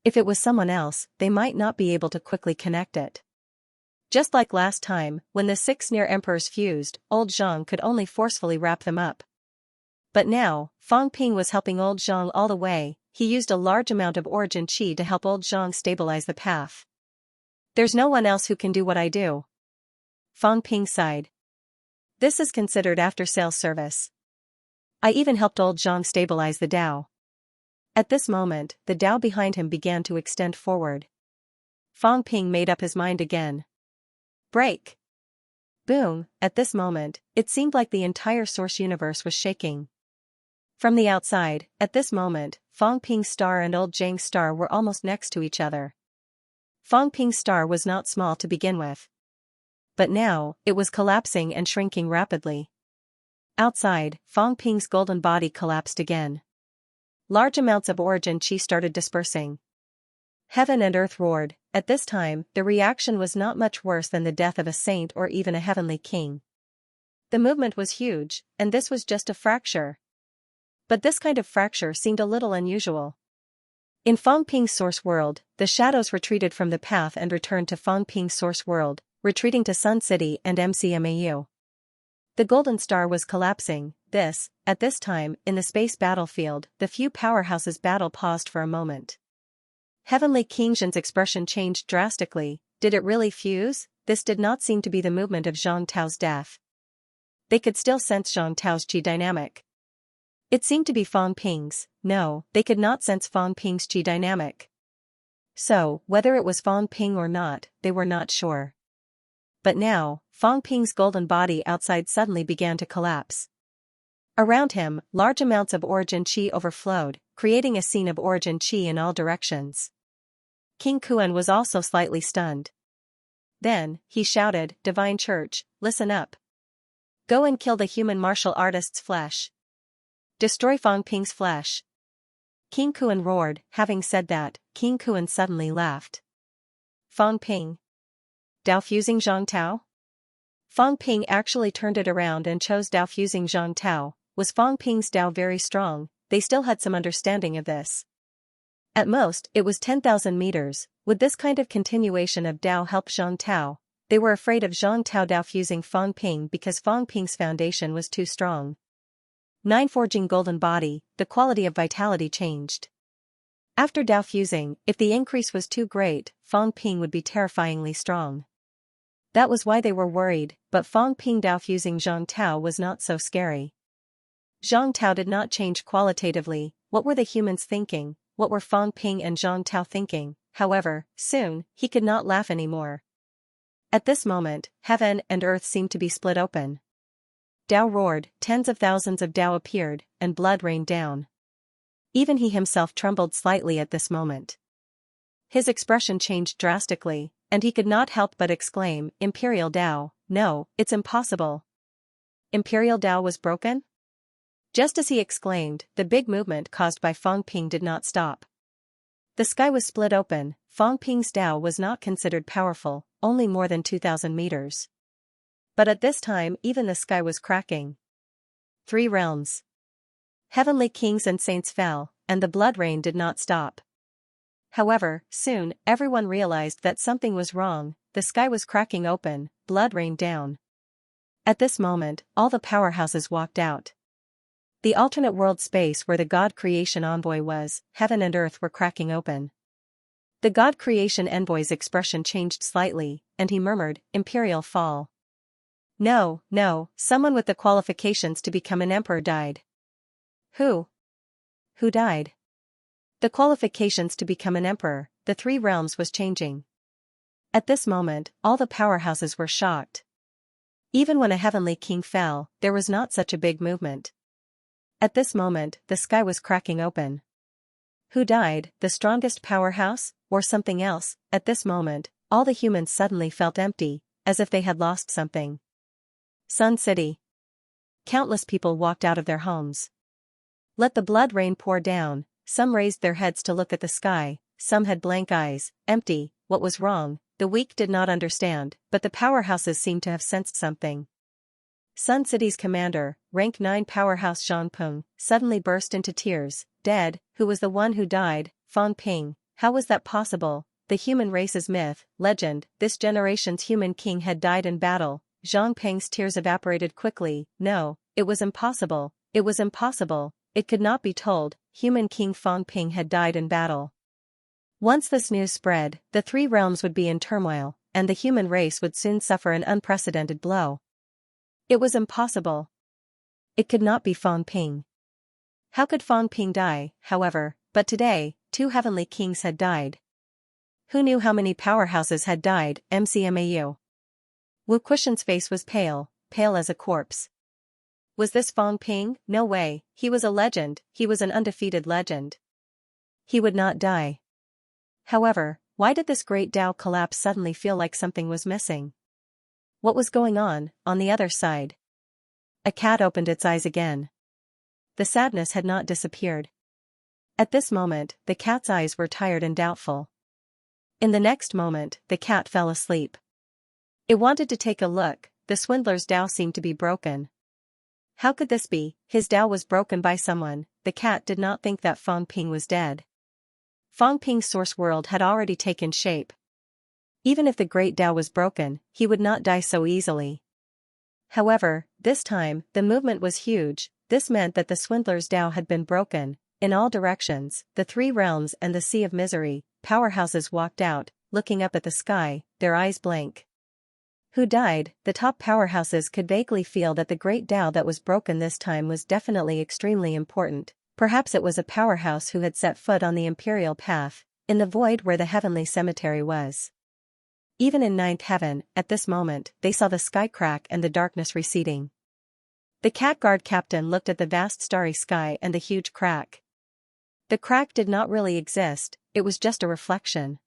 If it was someone else, they might not be able to quickly connect it. Just like last time, when the 6 near emperors fused, old Zhang could only forcefully wrap them up. But now, Fang Ping was helping old Zhang all the way. He used a large amount of origin chi to help old Zhang stabilize the path. "There's no one else who can do what I do." Fang Ping sighed. "This is considered after-sales service. I even helped old Zhang stabilize the Dao." At this moment, the Dao behind him began to extend forward. Fang Ping made up his mind again. Break! Boom! At this moment, it seemed like the entire source universe was shaking. From the outside, at this moment, Fang Ping's star and old Zhang's star were almost next to each other. Fang Ping's star was not small to begin with. But now, it was collapsing and shrinking rapidly. Outside, Fang Ping's golden body collapsed again. Large amounts of origin chi started dispersing. Heaven and earth roared. At this time, the reaction was not much worse than the death of a saint or even a heavenly king. The movement was huge, and this was just a fracture. But this kind of fracture seemed a little unusual. In Fang Ping's source world, the shadows retreated from the path and returned to Fang Ping's source world, retreating to Sun City and MCMAU. The golden star was collapsing. At this time, in the space battlefield, the few powerhouses battle paused for a moment. Heavenly King Zhen's expression changed drastically. Did it really fuse? This did not seem to be the movement of Zhang Tao's death. They could still sense Zhang Tao's chi dynamic. It seemed to be Fang Ping's. No, they could not sense Fang Ping's chi dynamic. So, whether it was Fang Ping or not, they were not sure. But now, Fang Ping's golden body outside suddenly began to collapse. Around him, large amounts of origin chi overflowed, creating a scene of origin chi in all directions. King Kuan was also slightly stunned. Then, he shouted, "Divine Church, listen up. Go and kill the human martial artist's flesh. Destroy Fang Ping's flesh." King Kuan roared. Having said that, King Kuan suddenly laughed. Fang Ping. Dao fusing Zhang Tao? Fang Ping actually turned it around and chose Dao fusing Zhang Tao. Was Fang Ping's Dao very strong? They still had some understanding of this. At most, it was 10,000 meters. Would this kind of continuation of Dao help Zhang Tao? They were afraid of Zhang Tao Dao fusing Fang Ping because Fang Ping's foundation was too strong. 9. Forging golden body, the quality of vitality changed. After Dao fusing, if the increase was too great, Fang Ping would be terrifyingly strong. That was why they were worried, but Fang Ping Dao fusing Zhang Tao was not so scary. Zhang Tao did not change qualitatively. What were the humans thinking? What were Fang Ping and Zhang Tao thinking? However, soon, he could not laugh anymore. At this moment, heaven and earth seemed to be split open. Dao roared, tens of thousands of Dao appeared, and blood rained down. Even he himself trembled slightly at this moment. His expression changed drastically, and he could not help but exclaim, Imperial Dao, no, it's impossible. Imperial Dao was broken? Just as he exclaimed, the big movement caused by Fang Ping did not stop. The sky was split open. Fang Ping's Dao was not considered powerful, only more than 2,000 meters. But at this time even the sky was cracking. 3 realms. Heavenly kings and saints fell, and the blood rain did not stop. However, soon, everyone realized that something was wrong. The sky was cracking open, blood rained down. At this moment, all the powerhouses walked out. The alternate world space where the God Creation envoy was, heaven and earth were cracking open. The God Creation envoy's expression changed slightly, and he murmured, Imperial fall. No, someone with the qualifications to become an emperor died. Who? Who died? The qualifications to become an emperor, the 3 realms was changing. At this moment, all the powerhouses were shocked. Even when a heavenly king fell, there was not such a big movement. At this moment, the sky was cracking open. Who died, the strongest powerhouse, or something else? At this moment, all the humans suddenly felt empty, as if they had lost something. Sun City. Countless people walked out of their homes. Let the blood rain pour down. Some raised their heads to look at the sky, some had blank eyes, empty. What was wrong? The weak did not understand, but the powerhouses seemed to have sensed something. Sun City's commander, rank 9 powerhouse Zhang Peng, suddenly burst into tears. Dead? Who was the one who died? Fang Ping. How was that possible? The human race's myth, legend, this generation's human king had died in battle. Zhang Peng's tears evaporated quickly. No, it was impossible. It was impossible. It could not be told. Human king Fang Ping had died in battle. Once this news spread, the 3 realms would be in turmoil, and the human race would soon suffer an unprecedented blow. It was impossible. It could not be Fang Ping. How could Fang Ping die, however? But today, 2 heavenly kings had died. Who knew how many powerhouses had died? MCMAU. Wu Kushan's face was pale as a corpse. Was this Fang Ping? No way, he was a legend, he was an undefeated legend. He would not die. However, why did this great Dao collapse suddenly feel like something was missing? What was going on the other side? A cat opened its eyes again. The sadness had not disappeared. At this moment, the cat's eyes were tired and doubtful. In the next moment, the cat fell asleep. It wanted to take a look. The swindler's Dao seemed to be broken. How could this be? His Dao was broken by someone. The cat did not think that Fang Ping was dead. Fang Ping's source world had already taken shape. Even if the great Dao was broken, he would not die so easily. However, this time, the movement was huge. This meant that the swindler's Dao had been broken. In all directions, the 3 realms and the sea of misery, powerhouses walked out, looking up at the sky, their eyes blank. Who died? The top powerhouses could vaguely feel that the great Dao that was broken this time was definitely extremely important. Perhaps it was a powerhouse who had set foot on the imperial path, in the void where the heavenly cemetery was. Even in 9th heaven, at this moment, they saw the sky crack and the darkness receding. The cat guard captain looked at the vast starry sky and the huge crack. The crack did not really exist, it was just a reflection.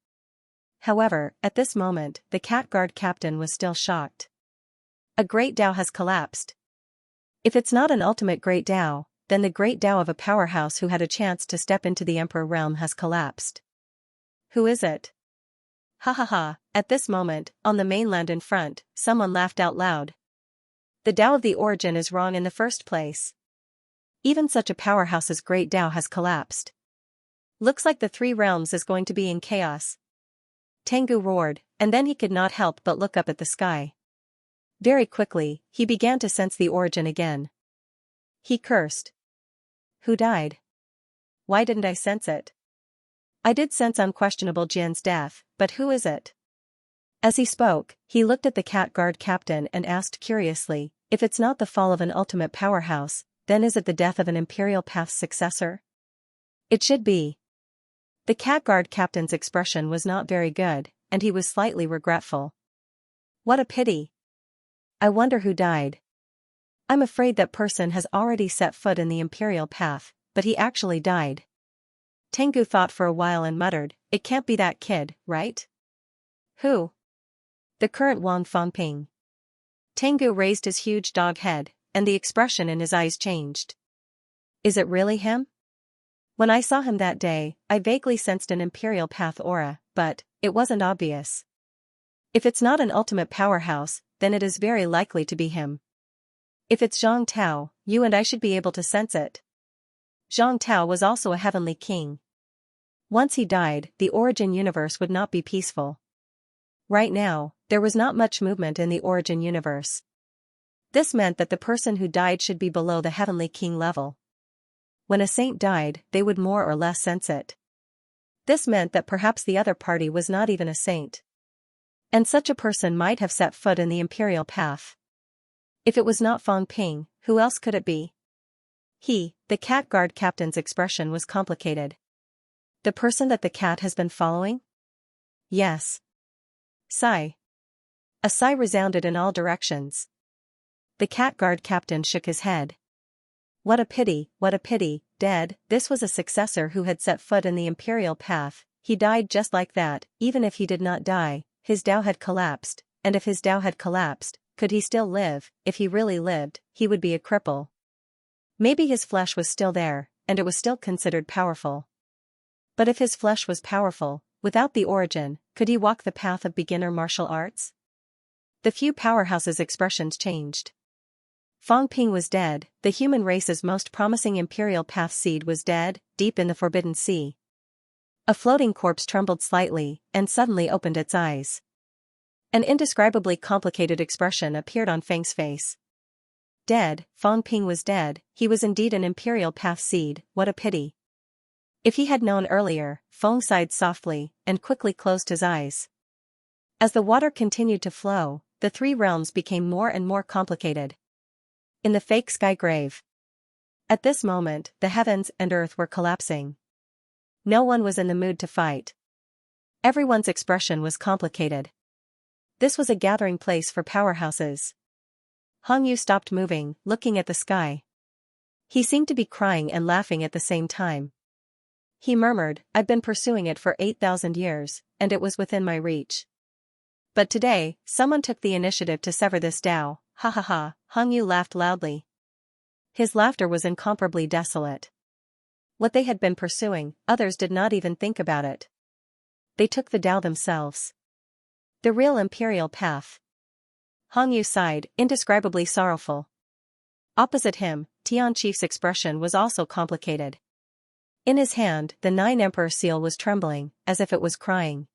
However, at this moment, the cat guard captain was still shocked. A great Dao has collapsed. If it's not an ultimate great Dao, then the great Tao of a powerhouse who had a chance to step into the Emperor realm has collapsed. Who is it? Ha ha ha, at this moment, on the mainland in front, someone laughed out loud. The Tao of the origin is wrong in the first place. Even such a powerhouse's great Tao has collapsed. Looks like the three realms is going to be in chaos. Tengu roared, and then he could not help but look up at the sky. Very quickly, he began to sense the origin again. He cursed. Who died? Why didn't I sense it? I did sense unquestionable Jian's death, but who is it? As he spoke, he looked at the cat guard captain and asked curiously, if it's not the fall of an ultimate powerhouse, then is it the death of an Imperial Path's successor? It should be. The cat guard captain's expression was not very good, and he was slightly regretful. What a pity. I wonder who died. I'm afraid that person has already set foot in the Imperial Path, but he actually died. Tengu thought for a while and muttered, it can't be that kid, right? Who? The current Wang Fangping. Tengu raised his huge dog head, and the expression in his eyes changed. Is it really him? When I saw him that day, I vaguely sensed an Imperial Path aura, but it wasn't obvious. If it's not an ultimate powerhouse, then it is very likely to be him. If it's Zhang Tao, you and I should be able to sense it. Zhang Tao was also a heavenly king. Once he died, the origin universe would not be peaceful. Right now, there was not much movement in the origin universe. This meant that the person who died should be below the heavenly king level. When a saint died, they would more or less sense it. This meant that perhaps the other party was not even a saint. And such a person might have set foot in the Imperial Path. If it was not Fang Ping, who else could it be? The cat guard captain's expression was complicated. The person that the cat has been following? Yes. Sigh. A sigh resounded in all directions. The cat guard captain shook his head. What a pity, dead. This was a successor who had set foot in the Imperial Path. He died just like that. Even if he did not die, his Tao had collapsed, and if his Tao had collapsed, could he still live? If he really lived, he would be a cripple. Maybe his flesh was still there, and it was still considered powerful. But if his flesh was powerful, without the origin, could he walk the path of beginner martial arts? The few powerhouses' expressions changed. Fang Ping was dead, the human race's most promising Imperial Path seed was dead, deep in the Forbidden Sea. A floating corpse trembled slightly, and suddenly opened its eyes. An indescribably complicated expression appeared on Feng's face. Dead, Fang Ping was dead, he was indeed an Imperial Path seed, what a pity. If he had known earlier, Feng sighed softly, and quickly closed his eyes. As the water continued to flow, the three realms became more and more complicated. In the fake sky grave. At this moment, the heavens and earth were collapsing. No one was in the mood to fight. Everyone's expression was complicated. This was a gathering place for powerhouses. Hong Yu stopped moving, looking at the sky. He seemed to be crying and laughing at the same time. He murmured, I've been pursuing it for 8,000 years, and it was within my reach. But today, someone took the initiative to sever this Tao. Ha ha ha, Hong Yu laughed loudly. His laughter was incomparably desolate. What they had been pursuing, others did not even think about it. They took the Tao themselves. The real Imperial Path. Hong Yu sighed, indescribably sorrowful. Opposite him, Tian Chief's expression was also complicated. In his hand, the 9 Emperor seal was trembling, as if it was crying.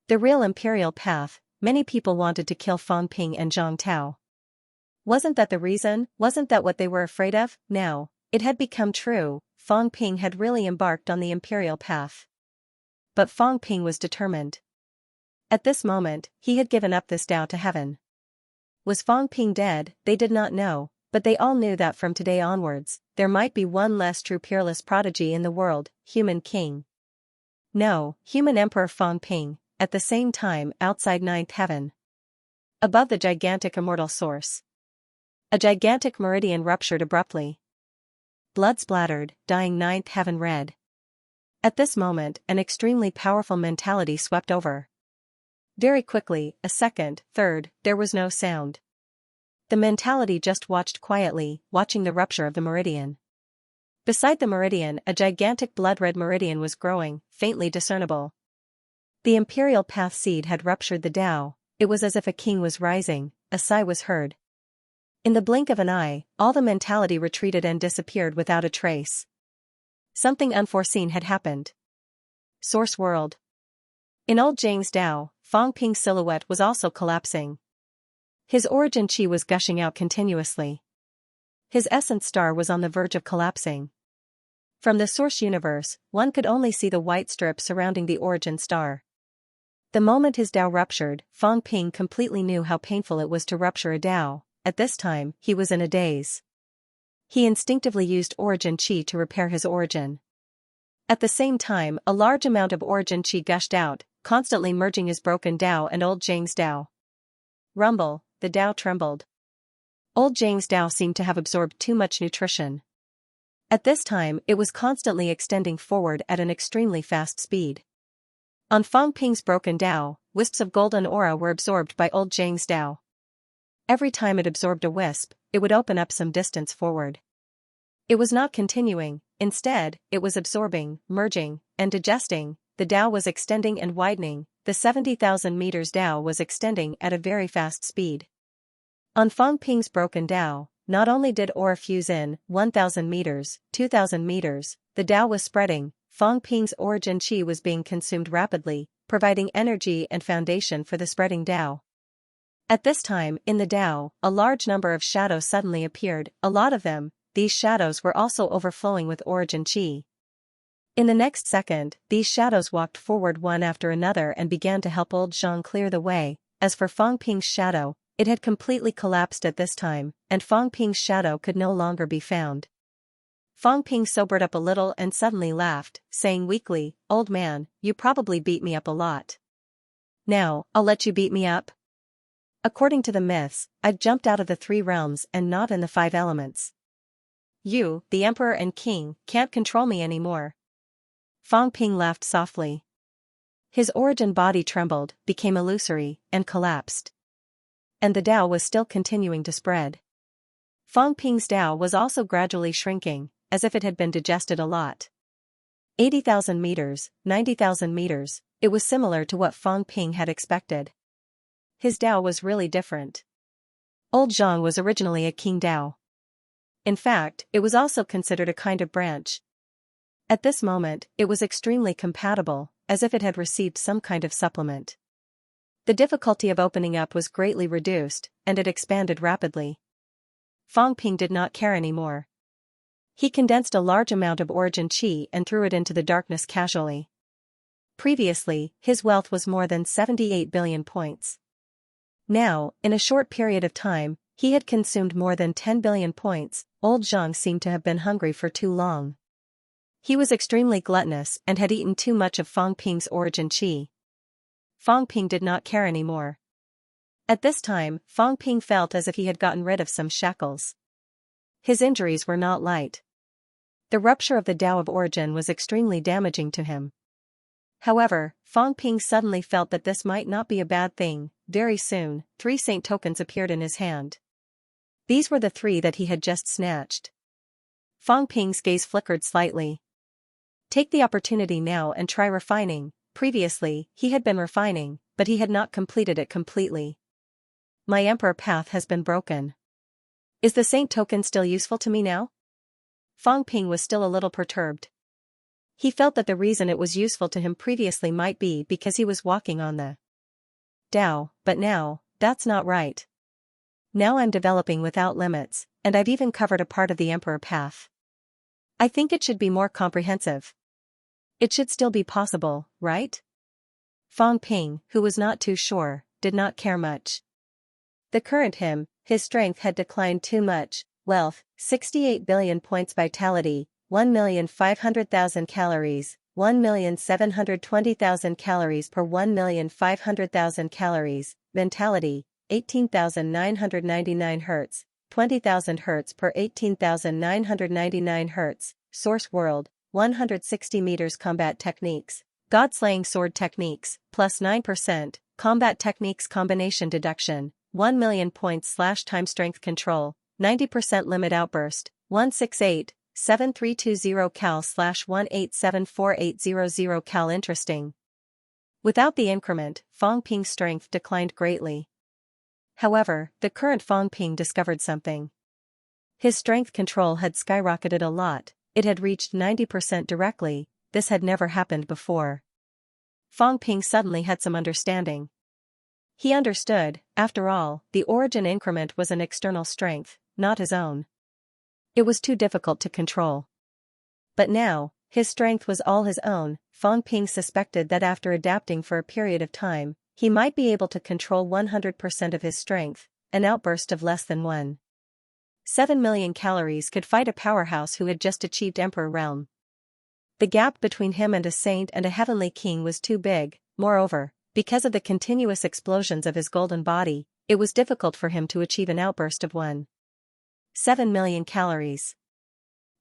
The real Imperial Path, many people wanted to kill Fang Ping and Zhang Tao. Wasn't that the reason? Wasn't that what they were afraid of? Now, it had become true, Fang Ping had really embarked on the Imperial Path. But Fang Ping was determined. At this moment, he had given up this Tao to heaven. Was Fang Ping dead? They did not know, but they all knew that from today onwards, there might be one less true peerless prodigy in the world, human king. No, human Emperor Fang Ping, at the same time outside ninth heaven. Above the gigantic immortal source. A gigantic meridian ruptured abruptly. Blood splattered, dyeing ninth heaven red. At this moment, an extremely powerful mentality swept over. Very quickly, a second, third, there was no sound. The mentality just watched quietly, watching the rupture of the meridian. Beside the meridian, a gigantic blood-red meridian was growing, faintly discernible. The imperial path seed had ruptured the Tao. It was as if a king was rising. A sigh was heard. In the blink of an eye, all the mentality retreated and disappeared without a trace. Something unforeseen had happened. Source world. In old Zhang's Tao, Fang Ping's silhouette was also collapsing. His origin chi was gushing out continuously. His essence star was on the verge of collapsing. From the source universe, one could only see the white strip surrounding the origin star. The moment his Tao ruptured, Fang Ping completely knew how painful it was to rupture a Tao. At this time, he was in a daze. He instinctively used origin chi to repair his origin. At the same time, a large amount of origin chi gushed out, constantly merging his broken Tao and old Zhang's Tao. Rumble, the Tao trembled. Old Zhang's Tao seemed to have absorbed too much nutrition. At this time, it was constantly extending forward at an extremely fast speed. On Fang Ping's broken Tao, wisps of golden aura were absorbed by old Zhang's Tao. Every time it absorbed a wisp, it would open up some distance forward. It was not continuing, instead, it was absorbing, merging, and digesting. The Tao was extending and widening. The 70,000 meters Tao was extending at a very fast speed. On Fang Ping's broken Tao, not only did aura fuse in 1,000 meters, 2,000 meters, the Tao was spreading. Fang Ping's origin chi was being consumed rapidly, providing energy and foundation for the spreading Tao. At this time, in the Tao, a large number of shadows suddenly appeared, a lot of them. These shadows were also overflowing with origin chi. In the next second, these shadows walked forward one after another and began to help old Zhang clear the way. As for Fang Ping's shadow, it had completely collapsed at this time, and Fang Ping's shadow could no longer be found. Fang Ping sobered up a little and suddenly laughed, saying weakly, "Old man, you probably beat me up a lot. Now, I'll let you beat me up?" According to the myths, I'd jumped out of the 3 realms and not in the 5 elements. You, the emperor and king, can't control me anymore. Fang Ping laughed softly. His origin body trembled, became illusory, and collapsed. And the Tao was still continuing to spread. Fang Ping's Tao was also gradually shrinking, as if it had been digested a lot. 80,000 meters, 90,000 meters, it was similar to what Fang Ping had expected. His Tao was really different. Old Zhang was originally a king Tao. In fact, it was also considered a kind of branch. At this moment, it was extremely compatible, as if it had received some kind of supplement. The difficulty of opening up was greatly reduced, and it expanded rapidly. Fang Ping did not care anymore. He condensed a large amount of origin chi and threw it into the darkness casually. Previously, his wealth was more than 78 billion points. Now, in a short period of time, he had consumed more than 10 billion points. Old Zhang seemed to have been hungry for too long. He was extremely gluttonous and had eaten too much of Fang Ping's origin chi. Fang Ping did not care anymore. At this time, Fang Ping felt as if he had gotten rid of some shackles. His injuries were not light. The rupture of the Tao of origin was extremely damaging to him. However, Fang Ping suddenly felt that this might not be a bad thing. Very soon, 3 saint tokens appeared in his hand. These were the 3 that he had just snatched. Fang Ping's gaze flickered slightly. Take the opportunity now and try refining. Previously, he had been refining, but he had not completed it completely. My emperor path has been broken. Is the saint token still useful to me now? Fang Ping was still a little perturbed. He felt that the reason it was useful to him previously might be because he was walking on the Tao, but now, that's not right. Now I'm developing without limits, and I've even covered a part of the emperor path. I think it should be more comprehensive. It should still be possible, right? Fang Ping, who was not too sure, did not care much. The current him, his strength had declined too much, wealth, 68 billion points, vitality, 1,500,000 calories, 1,720,000 calories per 1,500,000 calories, mentality, 18,999 Hz, 20,000 Hz per 18,999 Hz, source world, 160 meters combat techniques, God-slaying sword techniques, plus 9%, combat techniques combination deduction, 1 million points / time strength control, 90% limit outburst, 168, 7320 cal/1874800 cal. Interesting. Without the increment, Fang Ping's strength declined greatly. However, the current Fang Ping discovered something. His strength control had skyrocketed a lot, it had reached 90% directly. This had never happened before. Fang Ping suddenly had some understanding. He understood, after all, the origin increment was an external strength, not his own. It was too difficult to control. But now, his strength was all his own. Fang Ping suspected that after adapting for a period of time, he might be able to control 100% of his strength. An outburst of less than 1.7 million calories could fight a powerhouse who had just achieved Emperor realm. The gap between him and a saint and a heavenly king was too big. Moreover, because of the continuous explosions of his golden body, it was difficult for him to achieve an outburst of 1.7 million calories.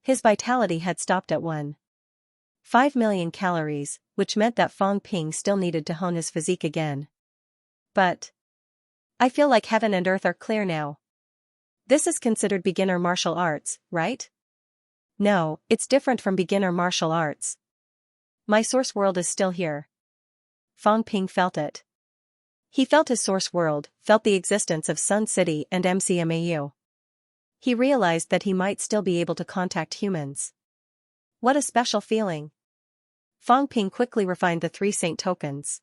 His vitality had stopped at 1.5 million calories, which meant that Fang Ping still needed to hone his physique again. But I feel like heaven and earth are clear now. This is considered beginner martial arts, right? No, it's different from beginner martial arts. My source world is still here. Fang Ping felt it. He felt his source world, felt the existence of Sun City and MCMAU. He realized that he might still be able to contact humans. What a special feeling. Fang Ping quickly refined the 3 saint tokens.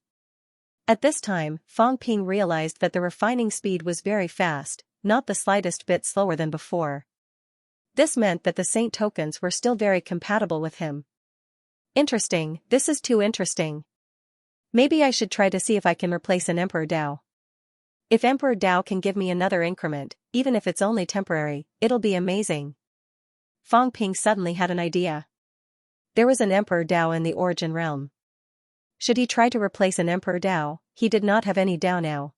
At this time, Fang Ping realized that the refining speed was very fast, not the slightest bit slower than before. This meant that the saint tokens were still very compatible with him. Interesting, this is too interesting. Maybe I should try to see if I can replace an Emperor Dao. If Emperor Dao can give me another increment, even if it's only temporary, it'll be amazing. Fang Ping suddenly had an idea. There was an Emperor Dao in the origin realm. Should he try to replace an Emperor Dao? He did not have any Dao now.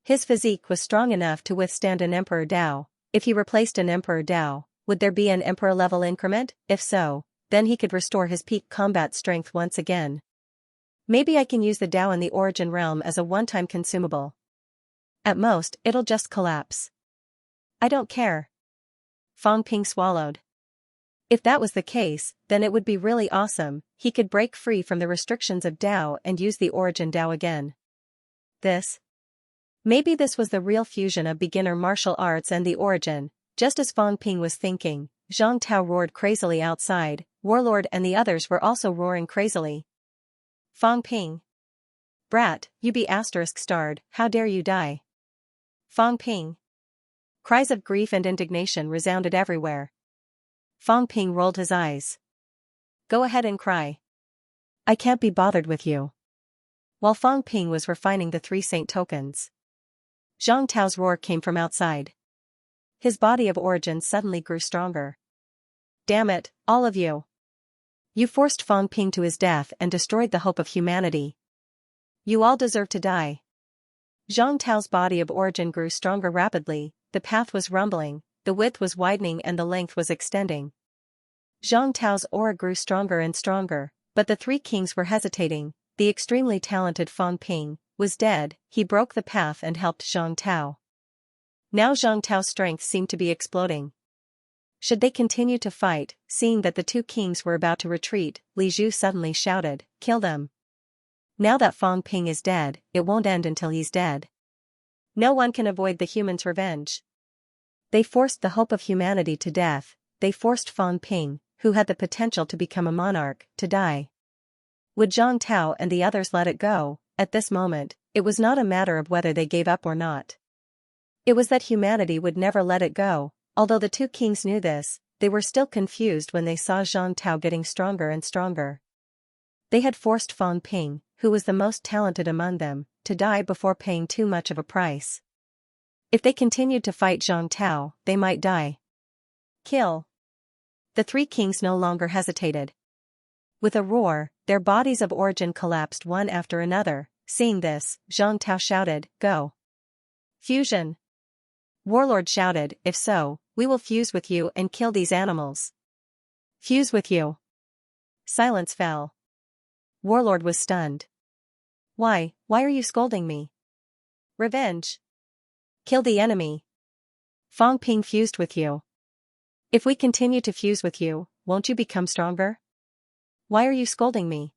His physique was strong enough to withstand an Emperor Dao. If he replaced an Emperor Dao, would there be an Emperor level increment? If so, then he could restore his peak combat strength once again. Maybe I can use the Dao in the origin realm as a one-time consumable. At most, it'll just collapse. I don't care. Fang Ping swallowed. If that was the case, then it would be really awesome. He could break free from the restrictions of Dao and use the origin Dao again. Maybe this was the real fusion of beginner martial arts and the origin. Just as Fang Ping was thinking, Zhang Tao roared crazily outside. Warlord and the others were also roaring crazily. Fang Ping. Brat, you be *starred, how dare you die? Fang Ping. Cries of grief and indignation resounded everywhere. Fang Ping rolled his eyes. Go ahead and cry. I can't be bothered with you. While Fang Ping was refining the 3 saint tokens, Zhang Tao's roar came from outside. His body of origin suddenly grew stronger. Damn it, all of you. You forced Fang Ping to his death and destroyed the hope of humanity. You all deserve to die. Zhang Tao's body of origin grew stronger rapidly, the path was rumbling, the width was widening and the length was extending. Zhang Tao's aura grew stronger and stronger, but the 3 kings were hesitating. The extremely talented Fang Ping was dead. He broke the path and helped Zhang Tao. Now Zhang Tao's strength seemed to be exploding. Should they continue to fight? Seeing that the 2 kings were about to retreat, Li Zhu suddenly shouted, kill them. Now that Fang Ping is dead, it won't end until he's dead. No one can avoid the humans' revenge. They forced the hope of humanity to death. They forced Fang Ping, who had the potential to become a monarch, to die. Would Zhang Tao and the others let it go? At this moment, it was not a matter of whether they gave up or not. It was that humanity would never let it go. Although the 2 kings knew this, they were still confused when they saw Zhang Tao getting stronger and stronger. They had forced Fang Ping, who was the most talented among them, to die before paying too much of a price. If they continued to fight Zhang Tao, they might die. Kill. The 3 kings no longer hesitated. With a roar, their bodies of origin collapsed one after another. Seeing this, Zhang Tao shouted, go. Fusion. Warlord shouted, if so, we will fuse with you and kill these animals. Fuse with you. Silence fell. Warlord was stunned. Why are you scolding me? Revenge. Kill the enemy. Fang Ping fused with you. If we continue to fuse with you, won't you become stronger? Why are you scolding me?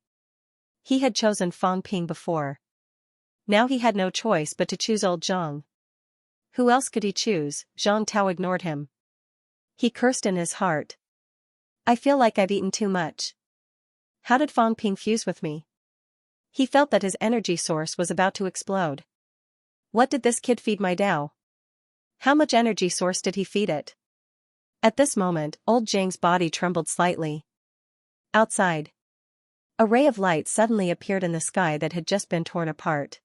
He had chosen Fang Ping before. Now he had no choice but to choose old Zhang. Who else could he choose? Zhang Tao ignored him. He cursed in his heart. I feel like I've eaten too much. How did Fang Ping fuse with me? He felt that his energy source was about to explode. What did this kid feed my Dao? How much energy source did he feed it? At this moment, old Zhang's body trembled slightly. Outside. A ray of light suddenly appeared in the sky that had just been torn apart.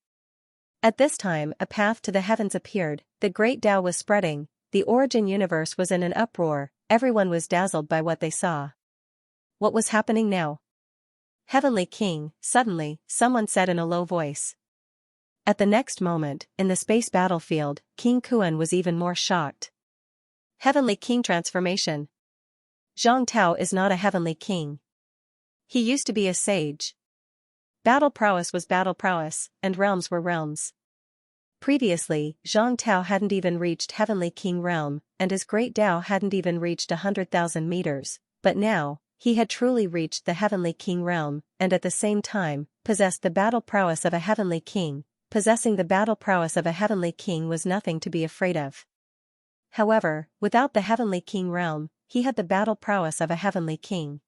At this time, a path to the heavens appeared, the great Tao was spreading, the origin universe was in an uproar, everyone was dazzled by what they saw. What was happening now? Heavenly King, suddenly, someone said in a low voice. At the next moment, in the space battlefield, King Kuan was even more shocked. Heavenly King transformation. Zhang Tao is not a heavenly king. He used to be a sage. Battle prowess was battle prowess, and realms were realms. Previously, Zhang Tao hadn't even reached Heavenly King realm, and his great Tao hadn't even reached 100,000 meters, but now, he had truly reached the Heavenly King realm, and at the same time, possessed the battle prowess of a Heavenly King. Possessing the battle prowess of a Heavenly King was nothing to be afraid of. However, without the Heavenly King realm, he had the battle prowess of a Heavenly King.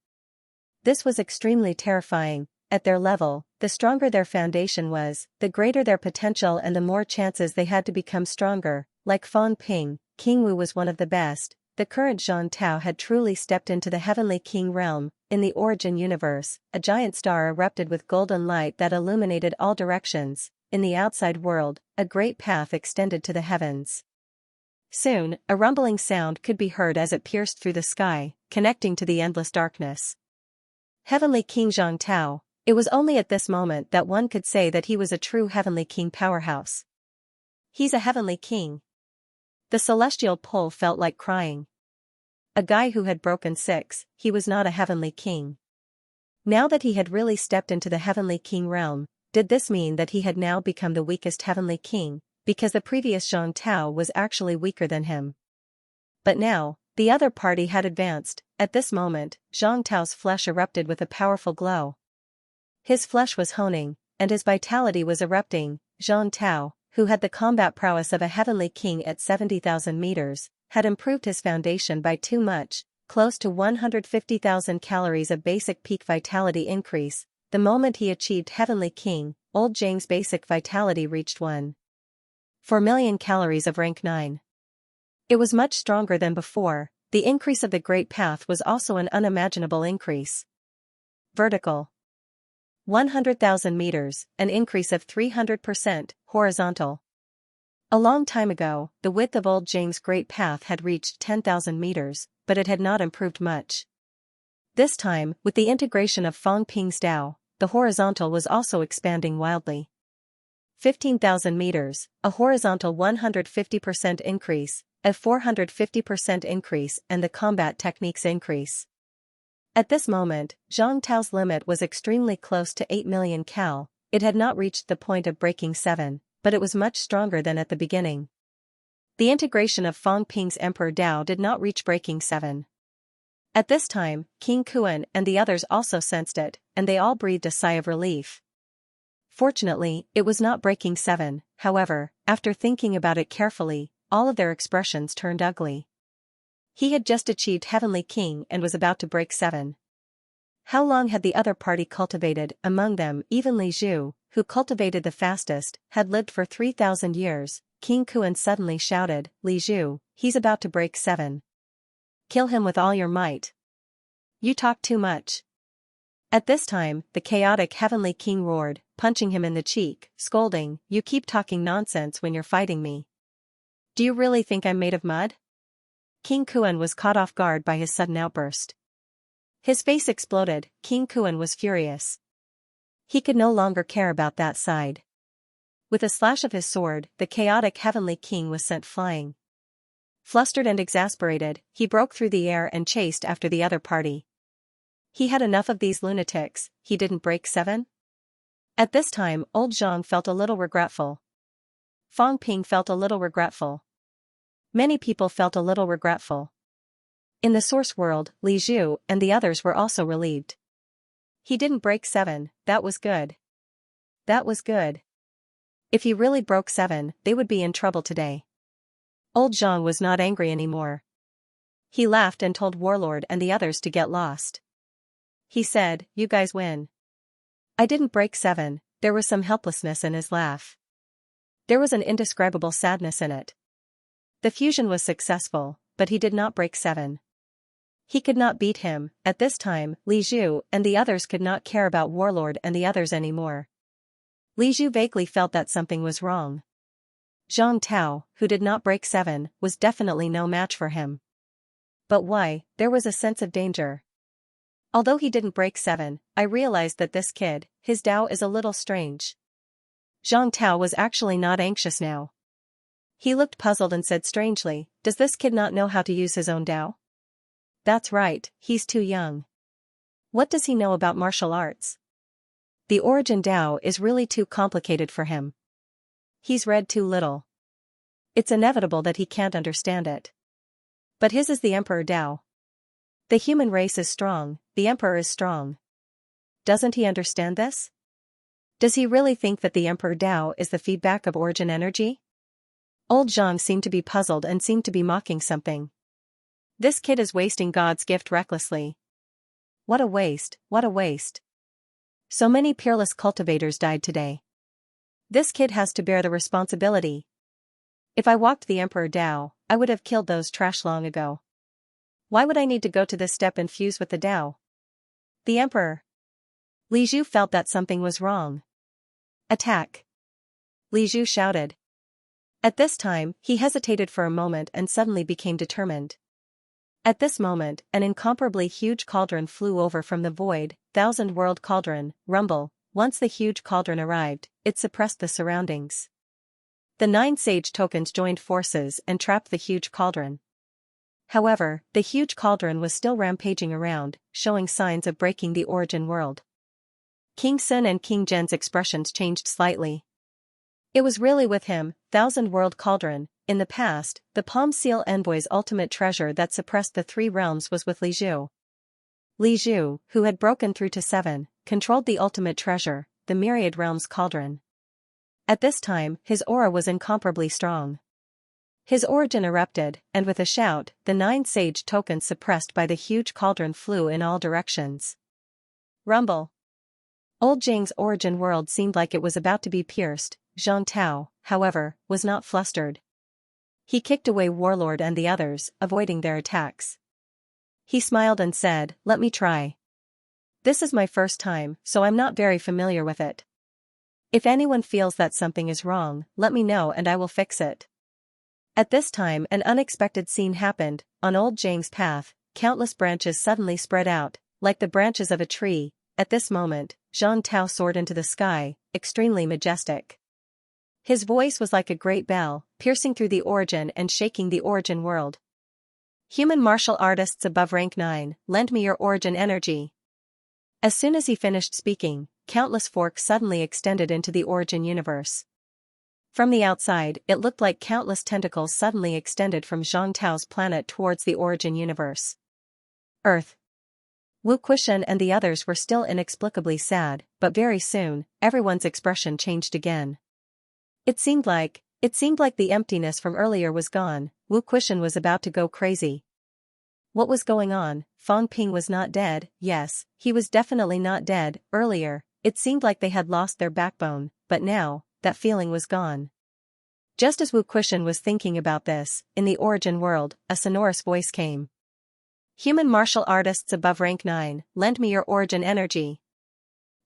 This was extremely terrifying. At their level, the stronger their foundation was, the greater their potential and the more chances they had to become stronger. Like Fang Ping, King Wu was one of the best. The current Zhang Tao had truly stepped into the Heavenly King realm. In the origin universe, a giant star erupted with golden light that illuminated all directions. In the outside world, a great path extended to the heavens. Soon, a rumbling sound could be heard as it pierced through the sky, connecting to the endless darkness. Heavenly King Zhang Tao. It was only at this moment that one could say that he was a true Heavenly King powerhouse. He's a Heavenly King. The celestial pole felt like crying. A guy who had broken 6, he was not a Heavenly King. Now that he had really stepped into the Heavenly King realm, did this mean that he had now become the weakest Heavenly King, because the previous Zhang Tao was actually weaker than him? But now, the other party had advanced. At this moment, Zhang Tao's flesh erupted with a powerful glow. His flesh was honing, and his vitality was erupting. Zhang Tao, who had the combat prowess of a Heavenly King at 70,000 meters, had improved his foundation by too much, close to 150,000 calories of basic peak vitality increase. The moment he achieved Heavenly King, old Zhang's basic vitality reached 1.4 million calories of rank 9. It was much stronger than before. The increase of the Great Path was also an unimaginable increase. Vertical. 100,000 meters, an increase of 300%, horizontal. A long time ago, the width of old Zhang's Great Path had reached 10,000 meters, but it had not improved much. This time, with the integration of Fang Ping's Dao, the horizontal was also expanding wildly. 15,000 meters, a horizontal 150% increase, a 450% increase, and the combat techniques increase. At this moment, Zhang Tao's limit was extremely close to 8 million cal. It had not reached the point of breaking 7, but it was much stronger than at the beginning. The integration of Fang Ping's Emperor Dao did not reach breaking 7. At this time, King Kuan and the others also sensed it, and they all breathed a sigh of relief. Fortunately, it was not breaking 7, however, after thinking about it carefully, all of their expressions turned ugly. He had just achieved Heavenly King and was about to break 7. How long had the other party cultivated? Among them, even Li Zhu, who cultivated the fastest, had lived for 3,000 years. King Kuan suddenly shouted, Li Zhu, he's about to break 7. Kill him with all your might. You talk too much. At this time, the chaotic Heavenly King roared, punching him in the cheek, scolding, you keep talking nonsense when you're fighting me. Do you really think I'm made of mud? King Kuan was caught off guard by his sudden outburst. His face exploded. King Kuan was furious. He could no longer care about that side. With a slash of his sword, the chaotic Heavenly King was sent flying. Flustered and exasperated, he broke through the air and chased after the other party. He had enough of these lunatics. He didn't break 7? At this time, old Zhang felt a little regretful. Fang Ping felt a little regretful. Many people felt a little regretful. In the source world, Li Zhu and the others were also relieved. He didn't break 7, that was good. That was good. If he really broke 7, they would be in trouble today. Old Zhang was not angry anymore. He laughed and told Warlord and the others to get lost. He said, "You guys win." I didn't break 7, there was some helplessness in his laugh. There was an indescribable sadness in it. The fusion was successful, but he did not break 7. He could not beat him. At this time, Li Zhu and the others could not care about Warlord and the others anymore. Li Zhu vaguely felt that something was wrong. Zhang Tao, who did not break 7, was definitely no match for him. But why? There was a sense of danger. Although he didn't break 7, I realized that this kid, his Tao is a little strange. Zhang Tao was actually not anxious now. He looked puzzled and said strangely, "Does this kid not know how to use his own Tao?" "That's right, he's too young. What does he know about martial arts? The origin Tao is really too complicated for him. He's read too little. It's inevitable that he can't understand it. But his is the Emperor Tao. The human race is strong, the Emperor is strong. Doesn't he understand this? Does he really think that the Emperor Tao is the feedback of origin energy?" Old Zhang seemed to be puzzled and seemed to be mocking something. This kid is wasting God's gift recklessly. What a waste, what a waste. So many peerless cultivators died today. This kid has to bear the responsibility. If I walked the Emperor Tao, I would have killed those trash long ago. Why would I need to go to this step and fuse with the Tao? The Emperor. Li Zhu felt that something was wrong. "Attack!" Li Zhu shouted. At this time, he hesitated for a moment and suddenly became determined. At this moment, an incomparably huge cauldron flew over from the void, thousand-world cauldron, rumble. Once the huge cauldron arrived, it suppressed the surroundings. The 9 sage tokens joined forces and trapped the huge cauldron. However, the huge cauldron was still rampaging around, showing signs of breaking the origin world. King Sun and King Zhen's expressions changed slightly. It was really with him, thousand-world cauldron. In the past, the Palm Seal Envoy's ultimate treasure that suppressed the 3 realms was with Li Zhu. Li Zhu, who had broken through to 7, controlled the ultimate treasure, the Myriad Realms cauldron. At this time, his aura was incomparably strong. His origin erupted, and with a shout, the 9 sage tokens suppressed by the huge cauldron flew in all directions. Rumble. Old Zhang's origin world seemed like it was about to be pierced. Zhang Tao, however, was not flustered. He kicked away Warlord and the others, avoiding their attacks. He smiled and said, "Let me try. This is my first time, so I'm not very familiar with it. If anyone feels that something is wrong, let me know and I will fix it." At this time an unexpected scene happened. On old Zhang's path, countless branches suddenly spread out, like the branches of a tree. At this moment, Zhang Tao soared into the sky, extremely majestic. His voice was like a great bell, piercing through the origin and shaking the origin world. "Human martial artists above rank 9, lend me your origin energy." As soon as he finished speaking, countless forks suddenly extended into the origin universe. From the outside, it looked like countless tentacles suddenly extended from Zhang Tao's planet towards the origin universe. Earth. Wu Quishan and the others were still inexplicably sad, but very soon, everyone's expression changed again. It seemed like the emptiness from earlier was gone. Wu Quishan was about to go crazy. What was going on? Fang Ping was not dead. Yes, he was definitely not dead. Earlier, it seemed like they had lost their backbone, but now, that feeling was gone. Just as Wu Quishan was thinking about this, in the origin world, a sonorous voice came. "Human martial artists above rank 9, lend me your origin energy."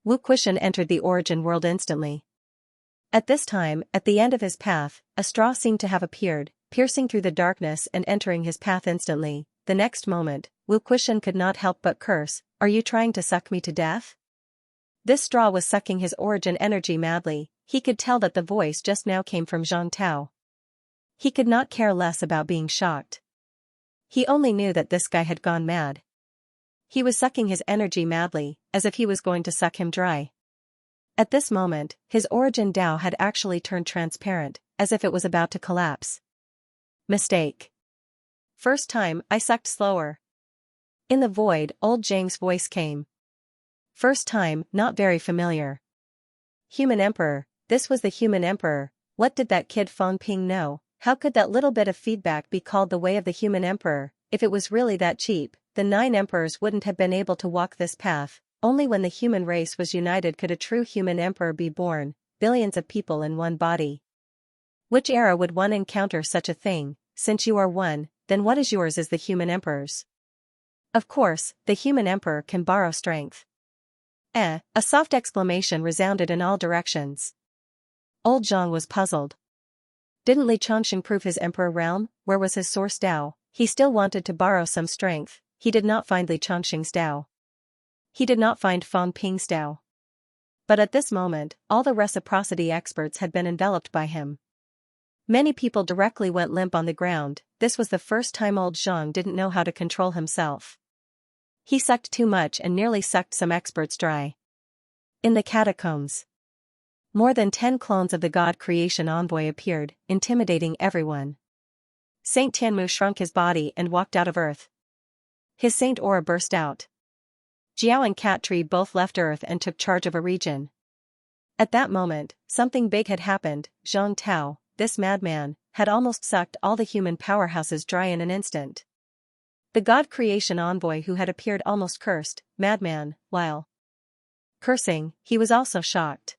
Wu Quishan entered the origin world instantly. At this time, at the end of his path, a straw seemed to have appeared, piercing through the darkness and entering his path instantly. The next moment, Wu Quishan could not help but curse, "Are you trying to suck me to death?" This straw was sucking his origin energy madly. He could tell that the voice just now came from Zhang Tao. He could not care less about being shocked. He only knew that this guy had gone mad. He was sucking his energy madly, as if he was going to suck him dry. At this moment, his origin Tao had actually turned transparent, as if it was about to collapse. Mistake. First time, I sucked slower. In the void, old Zhang's voice came. First time, not very familiar. Human Emperor, this was the Human Emperor. What did that kid Feng Ping know? How could that little bit of feedback be called the way of the Human Emperor? If it was really that cheap, the 9 emperors wouldn't have been able to walk this path. Only when the human race was united could a true human emperor be born, billions of people in one body. Which era would one encounter such a thing? Since you are one, then what is yours is the human emperor's. Of course, the human emperor can borrow strength. A soft exclamation resounded in all directions. Old Zhang was puzzled. Didn't Li Chongqing prove his emperor realm? Where was his source Tao? He still wanted to borrow some strength. He did not find Li Chongqing's Tao. He did not find Feng Ping's Tao. But at this moment, all the reciprocity experts had been enveloped by him. Many people directly went limp on the ground. This was the first time old Zhang didn't know how to control himself. He sucked too much and nearly sucked some experts dry. In the catacombs, more than 10 clones of the God Creation Envoy appeared, intimidating everyone. Saint Tianmu shrunk his body and walked out of Earth. His saint aura burst out. Jiao and Cat Tree both left Earth and took charge of a region. At that moment, something big had happened. Zhang Tao, this madman, had almost sucked all the human powerhouses dry in an instant. The God Creation Envoy who had appeared almost cursed, madman, while cursing, he was also shocked.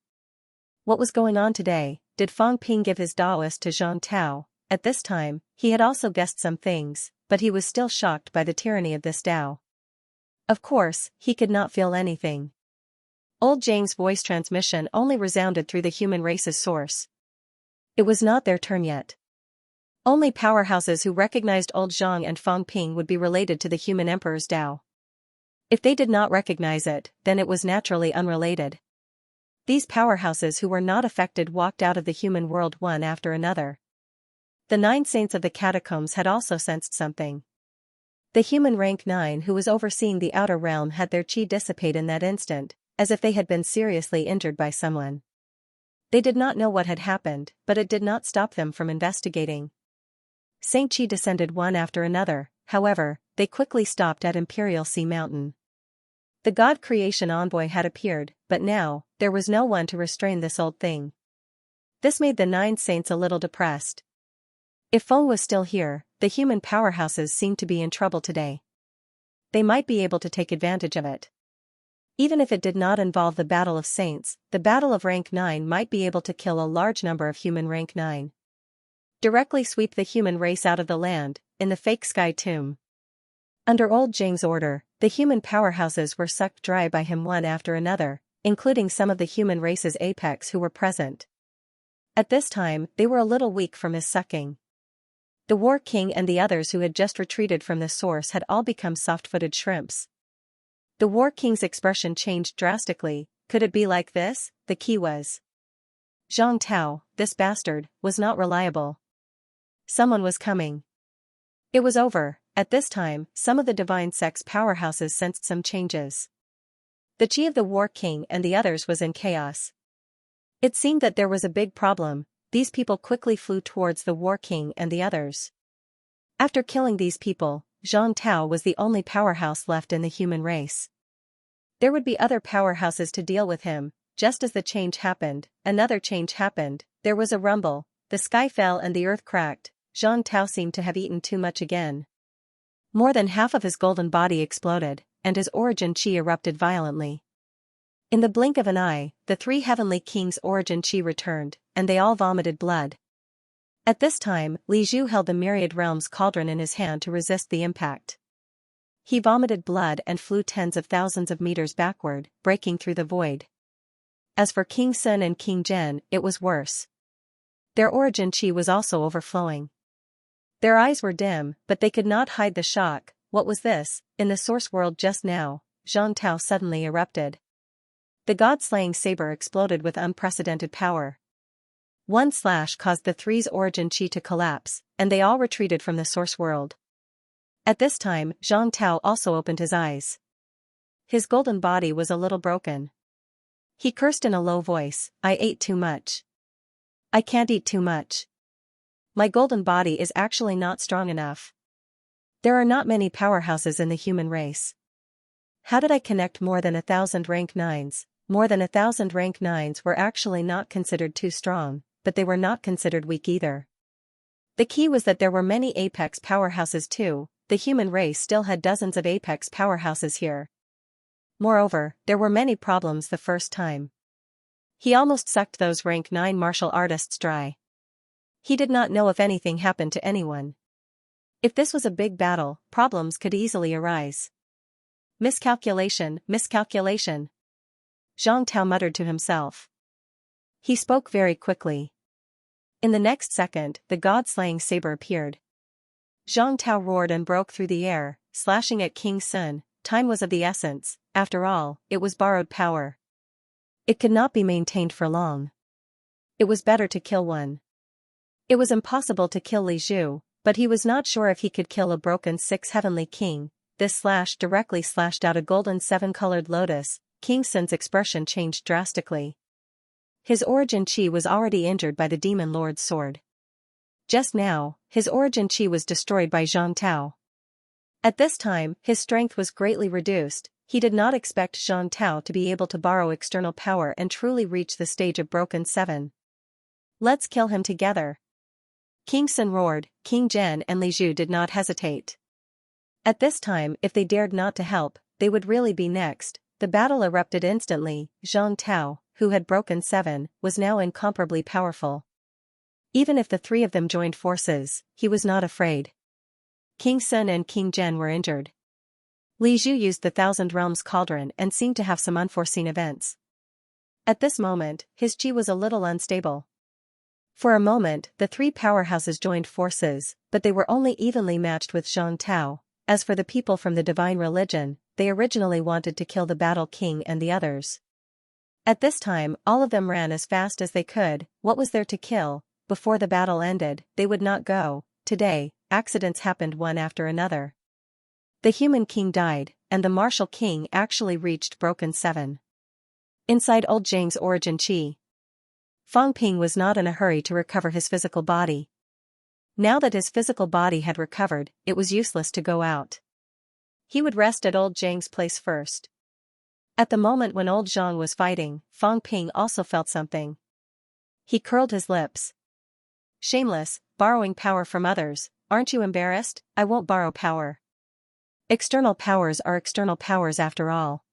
What was going on today? Did Feng Ping give his Daoist to Zhang Tao? At this time, he had also guessed some things, but he was still shocked by the tyranny of this Tao. Of course, he could not feel anything. Old Zhang's voice transmission only resounded through the human race's source. It was not their turn yet. Only powerhouses who recognized old Zhang and Feng Ping would be related to the human emperor's Tao. If they did not recognize it, then it was naturally unrelated. These powerhouses who were not affected walked out of the human world one after another. The 9 saints of the catacombs had also sensed something. The human rank 9 who was overseeing the outer realm had their chi dissipate in that instant, as if they had been seriously injured by someone. They did not know what had happened, but it did not stop them from investigating. Saint Chi descended one after another, however, they quickly stopped at Imperial Sea Mountain. The God Creation Envoy had appeared, but now, there was no one to restrain this old thing. This made the 9 saints a little depressed. If Feng was still here, the human powerhouses seemed to be in trouble today. They might be able to take advantage of it. Even if it did not involve the Battle of Saints, the Battle of Rank 9 might be able to kill a large number of human Rank 9. Directly sweep the human race out of the land, in the fake sky tomb. Under old Zhang's order, the human powerhouses were sucked dry by him one after another, including some of the human race's apex who were present. At this time, they were a little weak from his sucking. The War King and the others who had just retreated from the source had all become soft-footed shrimps. The War King's expression changed drastically. Could it be like this? The key was Zhang Tao, this bastard, was not reliable. Someone was coming. It was over. At this time, some of the divine sex powerhouses sensed some changes. The chi of the War King and the others was in chaos. It seemed that there was a big problem. These people quickly flew towards the War King and the others. After killing these people, Zhang Tao was the only powerhouse left in the human race. There would be other powerhouses to deal with him. Just as the change happened, another change happened. There was a rumble, the sky fell and the earth cracked. Zhang Tao seemed to have eaten too much again. More than half of his golden body exploded, and his origin chi erupted violently. In the blink of an eye, the 3 heavenly kings' origin chi returned, and they all vomited blood. At this time, Li Zhu held the myriad realms cauldron in his hand to resist the impact. He vomited blood and flew tens of thousands of meters backward, breaking through the void. As for King Sun and King Zhen, it was worse. Their origin chi was also overflowing. Their eyes were dim, but they could not hide the shock. What was this? In the source world just now, Zhang Tao suddenly erupted. The god-slaying saber exploded with unprecedented power. One slash caused the 3's origin chi to collapse, and they all retreated from the source world. At this time, Zhang Tao also opened his eyes. His golden body was a little broken. He cursed in a low voice, "I ate too much. I can't eat too much. My golden body is actually not strong enough." There are not many powerhouses in the human race. How did I connect more than 1,000 rank 9s? More than 1,000 rank 9s were actually not considered too strong, but they were not considered weak either. The key was that there were many apex powerhouses too. The human race still had dozens of apex powerhouses here. Moreover, there were many problems the first time. He almost sucked those rank 9 martial artists dry. He did not know if anything happened to anyone. If this was a big battle, problems could easily arise. Miscalculation, miscalculation. Zhang Tao muttered to himself. He spoke very quickly. In the next second, the god-slaying saber appeared. Zhang Tao roared and broke through the air, slashing at King Sun. Time was of the essence. After all, it was borrowed power. It could not be maintained for long. It was better to kill one. It was impossible to kill Li Zhu, but he was not sure if he could kill a broken 6 heavenly king. This slash directly slashed out a golden 7-colored lotus. King Sun's expression changed drastically. His origin chi was already injured by the demon lord's sword. Just now, his origin chi was destroyed by Zhang Tao. At this time, his strength was greatly reduced. He did not expect Zhang Tao to be able to borrow external power and truly reach the stage of broken 7. Let's kill him together. King Sun roared. King Zhen and Li Zhu did not hesitate. At this time, if they dared not to help, they would really be next. The battle erupted instantly. Zhang Tao, who had broken 7, was now incomparably powerful. Even if the three of them joined forces, he was not afraid. King Sun and King Zhen were injured. Li Zhu used the Thousand Realms cauldron and seemed to have some unforeseen events. At this moment, his chi was a little unstable. For a moment, the three powerhouses joined forces, but they were only evenly matched with Zhang Tao. As for the people from the divine religion, they originally wanted to kill the battle king and the others. At this time, all of them ran as fast as they could. What was there to kill? Before the battle ended, they would not go. Today, accidents happened one after another. The human king died, and the martial king actually reached broken 7. Inside old Zhang's origin chi, Fang Ping was not in a hurry to recover his physical body. Now that his physical body had recovered, it was useless to go out. He would rest at old Zhang's place first. At the moment when old Zhang was fighting, Fang Ping also felt something. He curled his lips. Shameless, borrowing power from others. Aren't you embarrassed? I won't borrow power. External powers are external powers after all.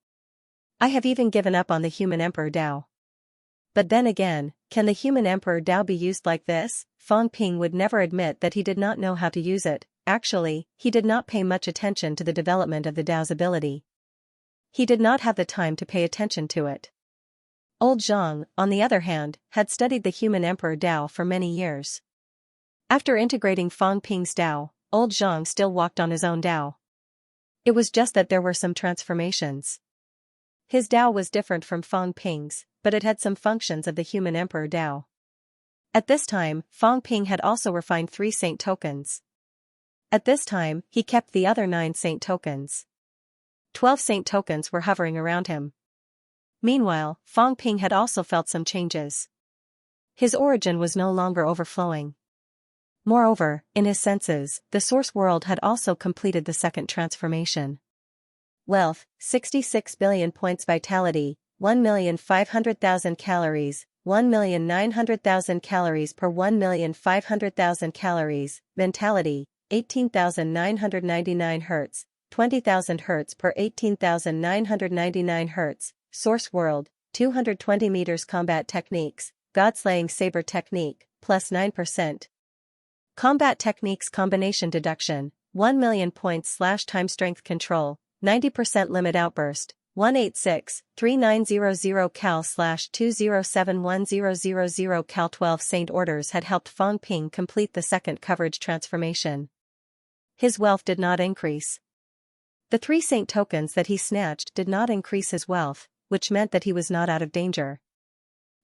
I have even given up on the human Emperor Dao. But then again, can the human Emperor Dao be used like this? Fang Ping would never admit that he did not know how to use it. Actually, he did not pay much attention to the development of the Dao's ability. He did not have the time to pay attention to it. Old Zhang, on the other hand, had studied the human Emperor Dao for many years. After integrating Fang Ping's Dao, old Zhang still walked on his own Dao. It was just that there were some transformations. His Dao was different from Fang Ping's, but it had some functions of the human Emperor Dao. At this time, Fang Ping had also refined 3 saint tokens. At this time, he kept the other 9 saint tokens. 12 saint tokens were hovering around him. Meanwhile, Fang Ping had also felt some changes. His origin was no longer overflowing. Moreover, in his senses, the source world had also completed the second transformation. Wealth, 66 billion points. Vitality, 1,500,000 calories, 1,900,000 calories per 1,500,000 calories. Mentality, 18,999 Hz, 20,000 Hz per 18,999 Hz. Source world, 220 meters. Combat techniques, God-slaying saber technique, plus 9%. Combat techniques combination deduction, 1 million points / time strength control, 90% limit outburst, 186-3900 cal / 2071000 cal. 12 saint orders had helped Fang Ping complete the second coverage transformation. His wealth did not increase. The 3 saint tokens that he snatched did not increase his wealth, which meant that he was not out of danger.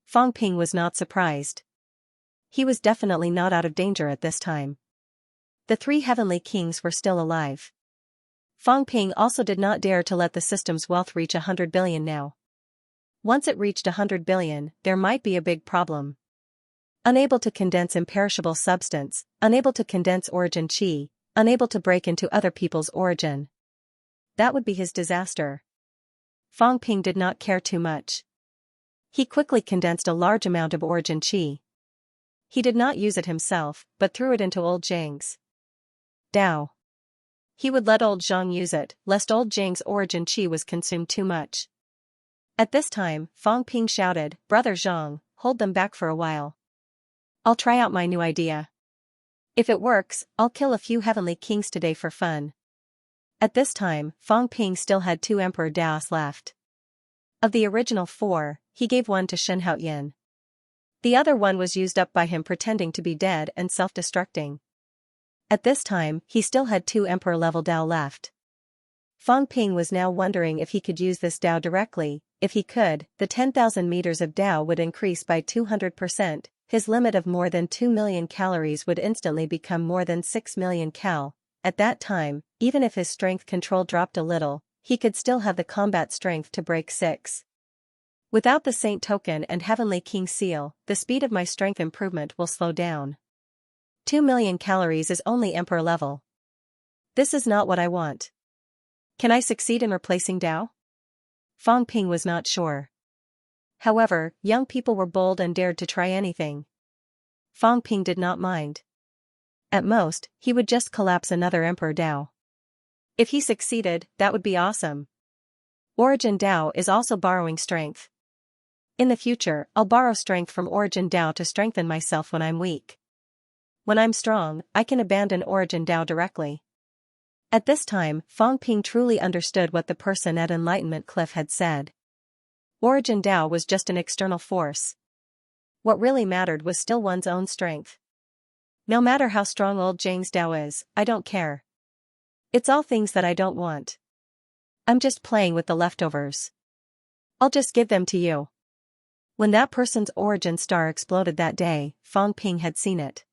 Fang Ping was not surprised. He was definitely not out of danger at this time. The 3 heavenly kings were still alive. Fang Ping also did not dare to let the system's wealth reach 100 billion now. Once it reached 100 billion, there might be a big problem. Unable to condense imperishable substance, unable to condense origin chi, unable to break into other people's origin. That would be his disaster. Fang Ping did not care too much. He quickly condensed a large amount of origin qi. He did not use it himself, but threw it into old Zhang's Dao. He would let old Zhang use it, lest old Zhang's origin qi was consumed too much. At this time, Fang Ping shouted, "Brother Zhang, hold them back for a while. I'll try out my new idea. If it works, I'll kill a few heavenly kings today for fun." At this time, Fang Ping still had 2 Emperor Daos left. Of the original 4, he gave one to Shen Haoyin. The other one was used up by him pretending to be dead and self-destructing. At this time, he still had 2 Emperor-level Dao left. Fang Ping was now wondering if he could use this Dao directly. If he could, the 10,000 meters of Dao would increase by 200%, his limit of more than 2 million calories would instantly become more than 6 million cal. At that time, even if his strength control dropped a little, he could still have the combat strength to break 6. Without the Saint Token and Heavenly King Seal, the speed of my strength improvement will slow down. 2 million calories is only Emperor level. This is not what I want. Can I succeed in replacing Dao? Fang Ping was not sure. However, young people were bold and dared to try anything. Fang Ping did not mind. At most, he would just collapse another Emperor Dao. If he succeeded, that would be awesome. Origin Dao is also borrowing strength. In the future, I'll borrow strength from Origin Dao to strengthen myself when I'm weak. When I'm strong, I can abandon Origin Dao directly. At this time, Fang Ping truly understood what the person at Enlightenment Cliff had said. Origin Dao was just an external force. What really mattered was still one's own strength. No matter how strong old Zhang's Dao is, I don't care. It's all things that I don't want. I'm just playing with the leftovers. I'll just give them to you. When that person's origin star exploded that day, Fang Ping had seen it.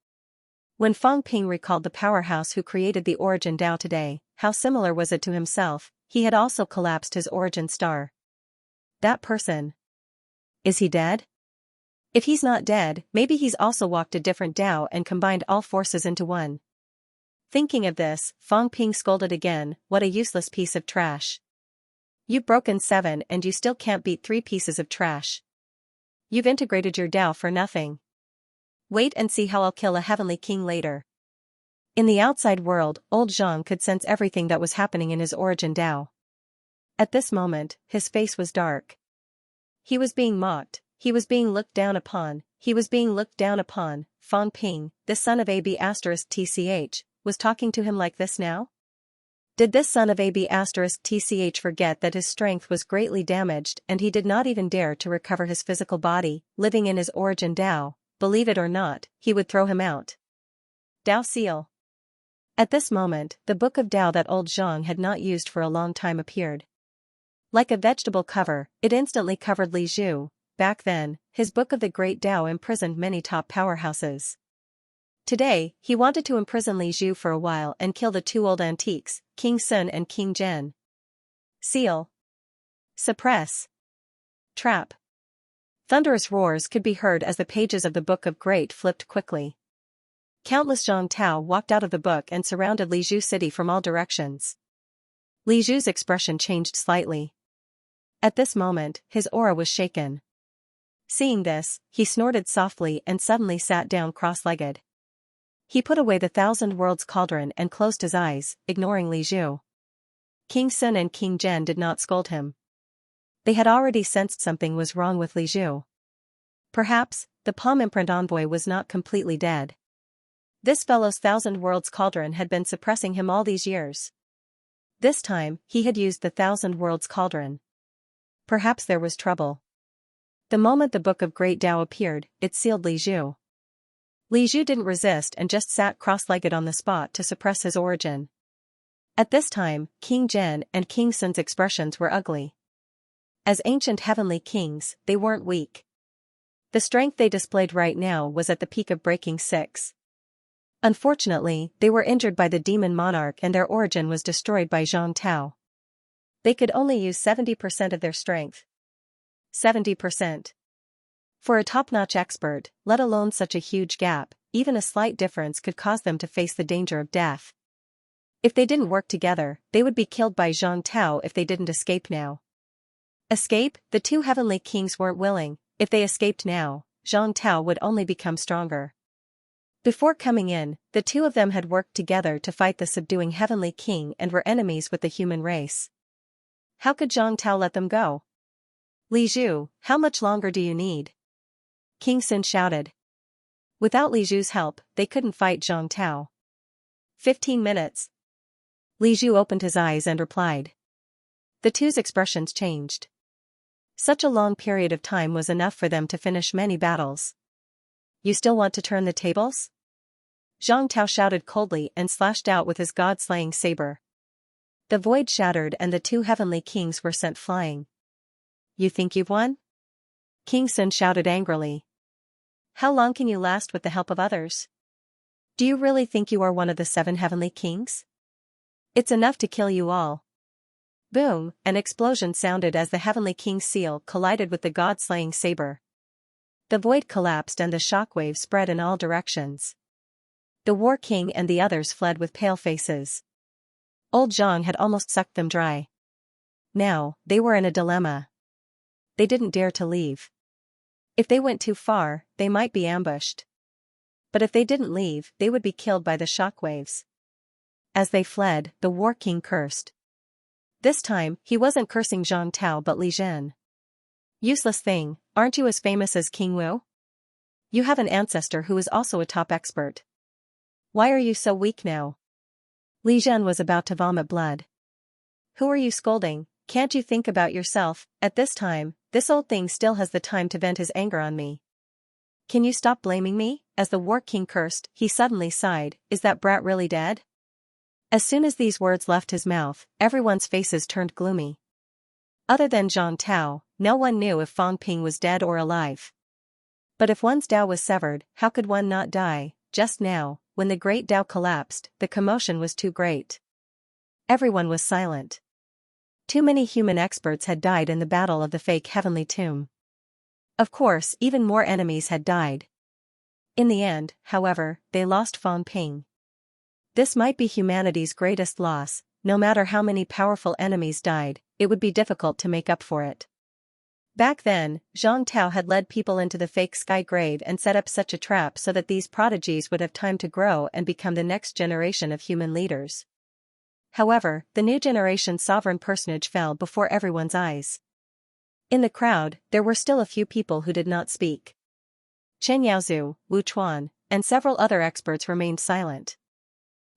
When Fang Ping recalled the powerhouse who created the origin Dao today, how similar was it to himself? He had also collapsed his origin star. That person. Is he dead? If he's not dead, maybe he's also walked a different Dao and combined all forces into one. Thinking of this, Fang Ping scolded again, "What a useless piece of trash. You've broken 7 and you still can't beat 3 pieces of trash. You've integrated your Dao for nothing. Wait and see how I'll kill a heavenly king later." In the outside world, old Zhang could sense everything that was happening in his origin Dao. At this moment, his face was dark. He was being mocked, he was being looked down upon, he was being looked down upon. Fang Ping, the son of AB*TCH, was talking to him like this now? Did this son of AB*TCH forget that his strength was greatly damaged and he did not even dare to recover his physical body, living in his origin Dao? Believe it or not, he would throw him out. Dao Seal. At this moment, the book of Dao that old Zhang had not used for a long time appeared. Like a vegetable cover, it instantly covered Li Zhu. Back then, his book of the Great Dao imprisoned many top powerhouses. Today, he wanted to imprison Li Zhu for a while and kill the 2 old antiques, King Sun and King Zhen. Seal. Suppress. Trap. Thunderous roars could be heard as the pages of the Book of Great flipped quickly. Countless Zhang Tao walked out of the book and surrounded Li Zhu city from all directions. Li Zhu's expression changed slightly. At this moment, his aura was shaken. Seeing this, he snorted softly and suddenly sat down cross-legged. He put away the 1,000 Worlds cauldron and closed his eyes, ignoring Li Zhu. King Sun and King Zhen did not scold him. They had already sensed something was wrong with Li Zhu. Perhaps, the palm imprint envoy was not completely dead. This fellow's 1,000 Worlds cauldron had been suppressing him all these years. This time, he had used the 1,000 Worlds cauldron. Perhaps there was trouble. The moment the Book of Great Dao appeared, it sealed Li Zhu. Li Zhu didn't resist and just sat cross-legged on the spot to suppress his origin. At this time, King Zhen and King Sun's expressions were ugly. As ancient heavenly kings, they weren't weak. The strength they displayed right now was at the peak of breaking 6. Unfortunately, they were injured by the demon monarch and their origin was destroyed by Zhang Tao. They could only use 70% of their strength. 70%. For a top-notch expert, let alone such a huge gap, even a slight difference could cause them to face the danger of death. If they didn't work together, they would be killed by Zhang Tao if they didn't escape now. Escape? The two heavenly kings weren't willing. If they escaped now, Zhang Tao would only become stronger. Before coming in, the two of them had worked together to fight the subduing heavenly king and were enemies with the human race. How could Zhang Tao let them go? Li Zhu, how much longer do you need? King Sun shouted. Without Li Zhu's help, they couldn't fight Zhang Tao. 15 minutes. Li Zhu opened his eyes and replied. The two's expressions changed. Such a long period of time was enough for them to finish many battles. You still want to turn the tables? Zhang Tao shouted coldly and slashed out with his god-slaying saber. The void shattered and the two heavenly kings were sent flying. You think you've won? King Sun shouted angrily. How long can you last with the help of others? Do you really think you are one of the 7 heavenly kings? It's enough to kill you all. Boom, an explosion sounded as the heavenly king's seal collided with the god-slaying saber. The void collapsed and the shockwave spread in all directions. The war king and the others fled with pale faces. Old Zhang had almost sucked them dry. Now, they were in a dilemma. They didn't dare to leave. If they went too far, they might be ambushed. But if they didn't leave, they would be killed by the shockwaves. As they fled, the war king cursed. This time, he wasn't cursing Zhang Tao but Li Zhen. Useless thing, aren't you as famous as King Wu? You have an ancestor who is also a top expert. Why are you so weak now? Li Zhen was about to vomit blood. Who are you scolding? Can't you think about yourself? At this time, this old thing still has the time to vent his anger on me. Can you stop blaming me? As the war king cursed, he suddenly sighed, is that brat really dead? As soon as these words left his mouth, everyone's faces turned gloomy. Other than Zhang Tao, no one knew if Fang Ping was dead or alive. But if one's Dao was severed, how could one not die? Just now, when the great Dao collapsed, the commotion was too great. Everyone was silent. Too many human experts had died in the battle of the fake heavenly tomb. Of course, even more enemies had died. In the end, however, they lost Fang Ping. This might be humanity's greatest loss. No matter how many powerful enemies died, it would be difficult to make up for it. Back then, Zhang Tao had led people into the fake sky grave and set up such a trap so that these prodigies would have time to grow and become the next generation of human leaders. However, the new generation's sovereign personage fell before everyone's eyes. In the crowd, there were still a few people who did not speak. Chen Yaozu, Wu Chuan, and several other experts remained silent.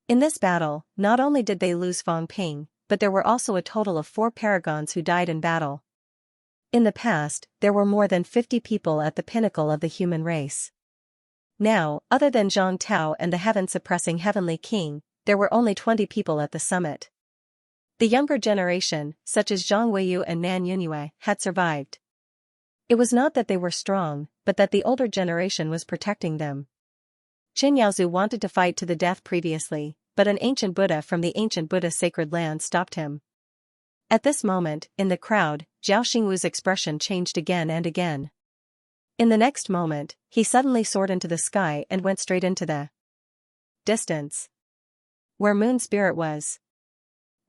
In this battle, not only did they lose Fang Ping, but there were also a total of 4 paragons who died in battle. In the past, there were more than 50 people at the pinnacle of the human race. Now, other than Zhang Tao and the heaven-suppressing heavenly king, there were only 20 people at the summit. The younger generation, such as Zhang Weiyu and Nan Yunyue, had survived. It was not that they were strong, but that the older generation was protecting them. Chen Yaozu wanted to fight to the death previously, but an ancient Buddha from the ancient Buddha sacred land stopped him. At this moment, in the crowd, Zhao Xingwu's expression changed again and again. In the next moment, he suddenly soared into the sky and went straight into the distance, where Moon Spirit was.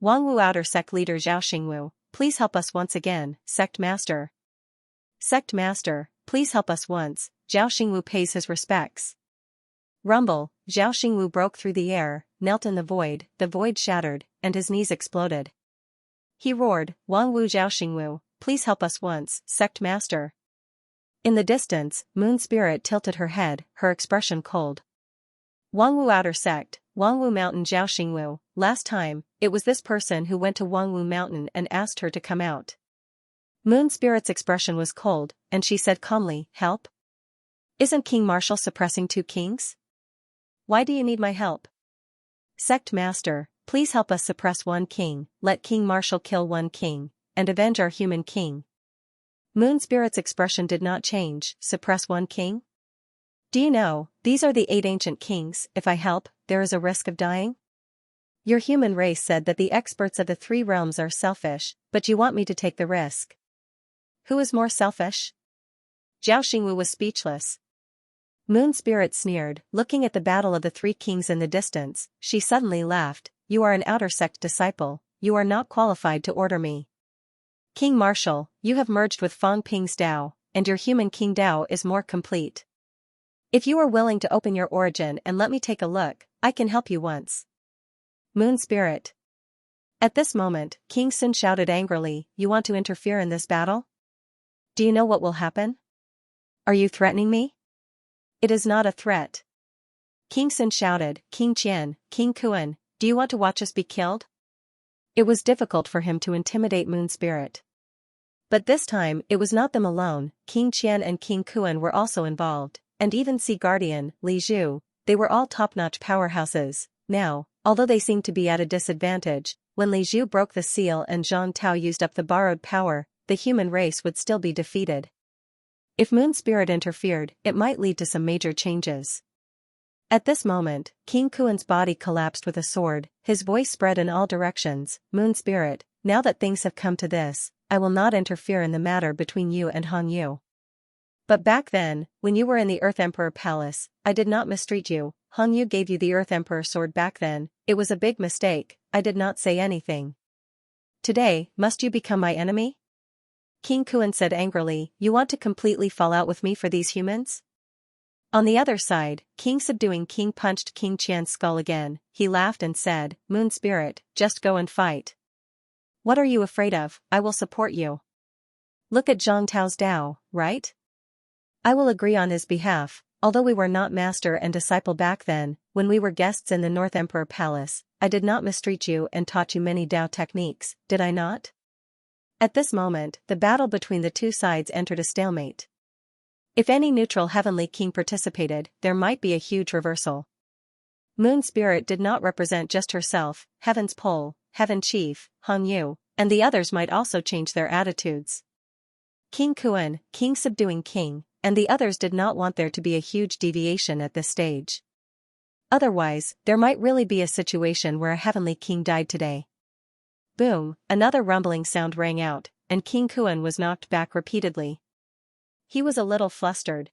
Wangwu Outer Sect Leader Zhao Xingwu, please help us once again, Sect Master. Sect Master, please help us once. Zhao Xingwu pays his respects. Rumble, Zhao Xingwu broke through the air, knelt in the void shattered, and his knees exploded. He roared, Wangwu Zhao Xingwu, please help us once, Sect Master. In the distance, Moon Spirit tilted her head, her expression cold. Wangwu Outer Sect, Wangwu Mountain Zhao Xingwu, last time, it was this person who went to Wangwu Mountain and asked her to come out. Moon Spirit's expression was cold, and she said calmly, help? Isn't King Marshall suppressing 2 kings? Why do you need my help? Sect Master, please help us suppress 1 king, let King Marshall kill 1 king, and avenge our human king. Moon Spirit's expression did not change, suppress 1 king? Do you know, these are the 8 ancient kings, if I help, there is a risk of dying? Your human race said that the experts of the 3 realms are selfish, but you want me to take the risk. Who is more selfish? Zhao Xingwu was speechless. Moon Spirit sneered, looking at the battle of the 3 kings in the distance, she suddenly laughed, you are an outer sect disciple, you are not qualified to order me. King Marshal, you have merged with Fang Ping's Dao, and your human King Dao is more complete. If you are willing to open your origin and let me take a look, I can help you once. Moon Spirit. At this moment, King Sun shouted angrily, you want to interfere in this battle? Do you know what will happen? Are you threatening me? It is not a threat. King Sun shouted, King Qian, King Kuan, do you want to watch us be killed? It was difficult for him to intimidate Moon Spirit. But this time, it was not them alone, King Qian and King Kuan were also involved, and even Sea Guardian, Li Zhu, they were all top-notch powerhouses. Now, although they seemed to be at a disadvantage, when Li Zhu broke the seal and Zhang Tao used up the borrowed power, the human race would still be defeated. If Moon Spirit interfered, it might lead to some major changes. At this moment, King Kuan's body collapsed with a sword, his voice spread in all directions, Moon Spirit, now that things have come to this, I will not interfere in the matter between you and Han Yu. But back then, when you were in the Earth Emperor Palace, I did not mistreat you, Han Yu gave you the Earth Emperor sword back then, it was a big mistake, I did not say anything. Today, must you become my enemy? King Kuan said angrily, you want to completely fall out with me for these humans? On the other side, King Subduing King punched King Qian's skull again, he laughed and said, Moon Spirit, just go and fight. What are you afraid of? I will support you. Look at Zhang Tao's Dao, right? I will agree on his behalf, although we were not master and disciple back then, when we were guests in the North Emperor Palace, I did not mistreat you and taught you many Dao techniques, did I not? At this moment, the battle between the two sides entered a stalemate. If any neutral heavenly king participated, there might be a huge reversal. Moon Spirit did not represent just herself, Heaven's Pole, Heaven Chief, Han Yu, and the others might also change their attitudes. King Kuan, King Subduing King, and the others did not want there to be a huge deviation at this stage. Otherwise, there might really be a situation where a heavenly king died today. Boom, another rumbling sound rang out, and King Kuan was knocked back repeatedly. He was a little flustered.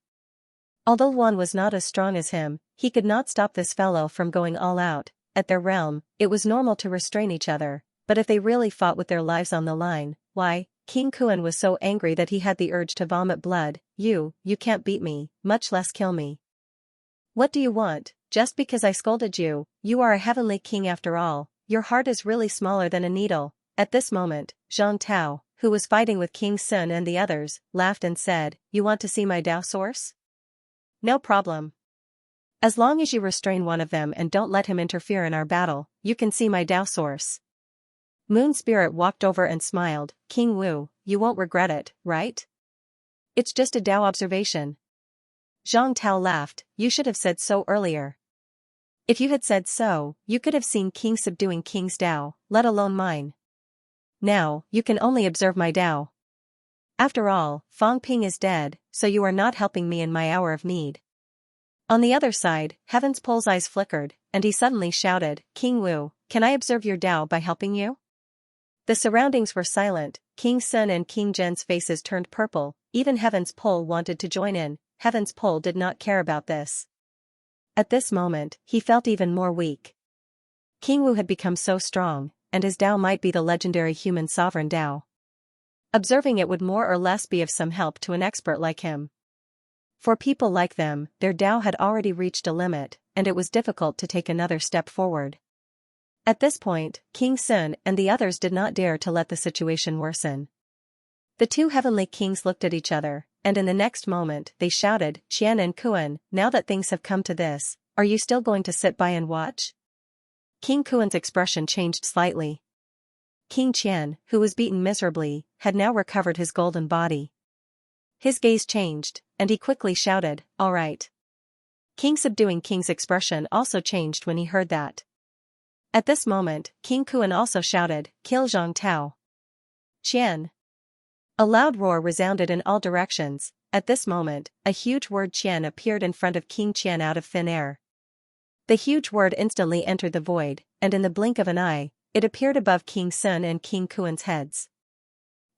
Although one was not as strong as him, he could not stop this fellow from going all out. At their realm, it was normal to restrain each other, but if they really fought with their lives on the line, why, King Kuan was so angry that he had the urge to vomit blood. You can't beat me, much less kill me. What do you want? Just because I scolded you, you are a heavenly king after all, your heart is really smaller than a needle. At this moment, Zhang Tao, who was fighting with King Sun and the others, laughed and said, you want to see my Dao source? No problem. As long as you restrain one of them and don't let him interfere in our battle, you can see my Dao source. Moon Spirit walked over and smiled, King Wu, you won't regret it, right? It's just a Dao observation. Zhang Tao laughed, you should have said so earlier. If you had said so, you could have seen King Subduing King's Dao, let alone mine. Now, you can only observe my Dao. After all, Fang Ping is dead, so you are not helping me in my hour of need. On the other side, Heaven's Pole's eyes flickered, and he suddenly shouted, King Wu, can I observe your Dao by helping you? The surroundings were silent, King Sun and King Zhen's faces turned purple, even Heaven's Pole wanted to join in, Heaven's Pole did not care about this. At this moment, he felt even more weak. King Wu had become so strong, and his Dao might be the legendary human sovereign Dao. Observing it would more or less be of some help to an expert like him. For people like them, their Dao had already reached a limit, and it was difficult to take another step forward. At this point, King Sun and the others did not dare to let the situation worsen. The two heavenly kings looked at each other, and in the next moment they shouted, Qian and Kuan, now that things have come to this, are you still going to sit by and watch? King Kuan's expression changed slightly. King Qian, who was beaten miserably, had now recovered his golden body. His gaze changed, and he quickly shouted, all right. King Subduing King's expression also changed when he heard that. At this moment, King Kuan also shouted, kill Zhang Tao. Qian. A loud roar resounded in all directions. At this moment, a huge word Qian appeared in front of King Qian out of thin air. The huge word instantly entered the void, and in the blink of an eye, it appeared above King Sun and King Kuan's heads.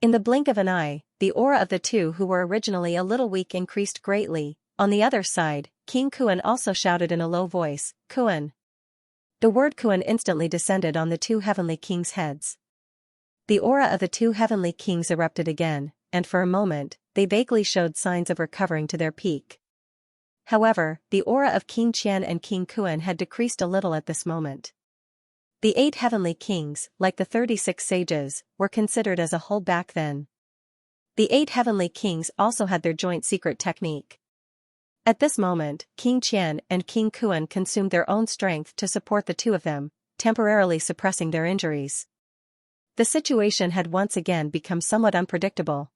In the blink of an eye, the aura of the two who were originally a little weak increased greatly. On the other side, King Kuan also shouted in a low voice, Kuan. The word Kuan instantly descended on the two heavenly kings' heads. The aura of the two heavenly kings erupted again, and for a moment, they vaguely showed signs of recovering to their peak. However, the aura of King Qian and King Kuan had decreased a little at this moment. The 8 heavenly kings, like the 36 sages, were considered as a whole back then. The 8 heavenly kings also had their joint secret technique. At this moment, King Qian and King Kuan consumed their own strength to support the two of them, temporarily suppressing their injuries. The situation had once again become somewhat unpredictable.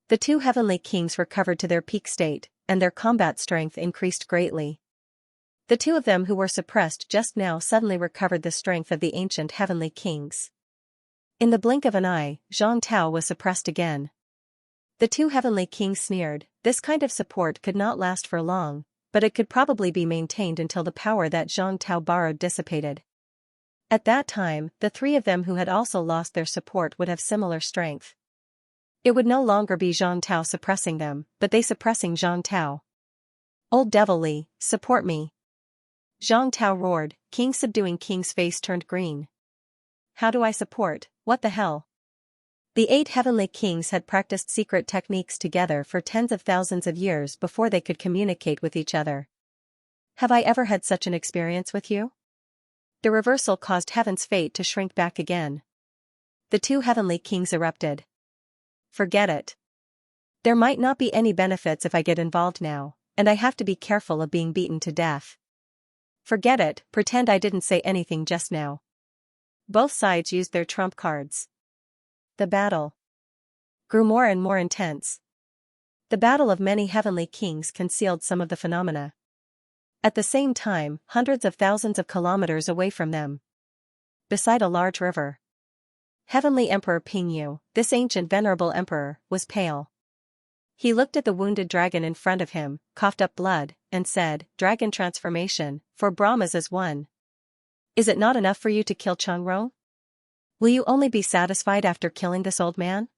The two heavenly kings recovered to their peak state, and their combat strength increased greatly. The two of them who were suppressed just now suddenly recovered the strength of the ancient heavenly kings. In the blink of an eye, Zhang Tao was suppressed again. The two heavenly kings sneered, this kind of support could not last for long, but it could probably be maintained until the power that Zhang Tao borrowed dissipated. At that time, the three of them who had also lost their support would have similar strength. It would no longer be Zhang Tao suppressing them, but they suppressing Zhang Tao. Old Devilly, support me. Zhang Tao roared, King subduing King's face turned green. How do I support, what the hell? The 8 heavenly kings had practiced secret techniques together for tens of thousands of years before they could communicate with each other. Have I ever had such an experience with you? The reversal caused heaven's fate to shrink back again. The 2 heavenly kings erupted. Forget it. There might not be any benefits if I get involved now, and I have to be careful of being beaten to death. Forget it, pretend I didn't say anything just now. Both sides used their trump cards. The battle grew more and more intense. The battle of many heavenly kings concealed some of the phenomena. At the same time, hundreds of thousands of kilometers away from them, beside a large river, Heavenly Emperor Pingyu, this ancient venerable emperor, was pale. He looked at the wounded dragon in front of him, coughed up blood, and said, Dragon transformation, for Brahmas is one. Is it not enough for you to kill Changrong? Will you only be satisfied after killing this old man?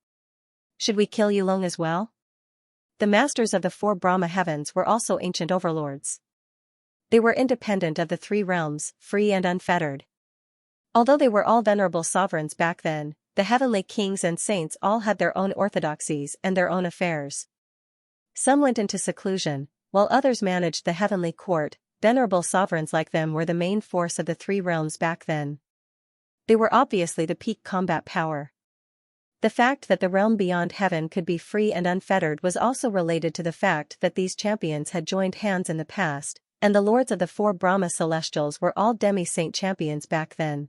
Should we kill Yulong as well? The masters of the 4 Brahma heavens were also ancient overlords. They were independent of the 3 realms, free and unfettered. Although they were all venerable sovereigns back then, the heavenly kings and saints all had their own orthodoxies and their own affairs. Some went into seclusion, while others managed the heavenly court. Venerable sovereigns like them were the main force of the 3 realms back then. They were obviously the peak combat power. The fact that the realm beyond heaven could be free and unfettered was also related to the fact that these champions had joined hands in the past, and the lords of the 4 Brahma celestials were all demi-saint champions back then.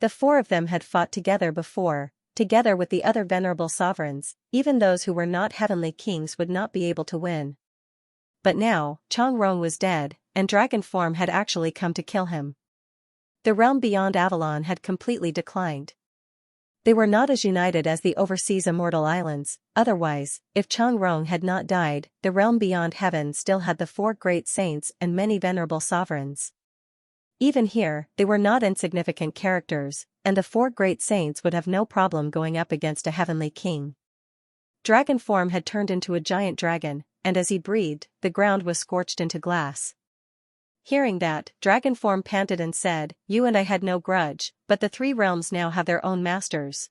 The 4 of them had fought together before, together with the other venerable sovereigns. Even those who were not heavenly kings would not be able to win. But now, Changrong was dead, and dragon form had actually come to kill him. The realm beyond Avalon had completely declined. They were not as united as the overseas immortal islands. Otherwise, if Changrong had not died, the realm beyond heaven still had the 4 great saints and many venerable sovereigns. Even here, they were not insignificant characters, and the 4 great saints would have no problem going up against a heavenly king. Dragon form had turned into a giant dragon, and as he breathed, the ground was scorched into glass. Hearing that, dragon form panted and said, You and I had no grudge, but the 3 realms now have their own masters.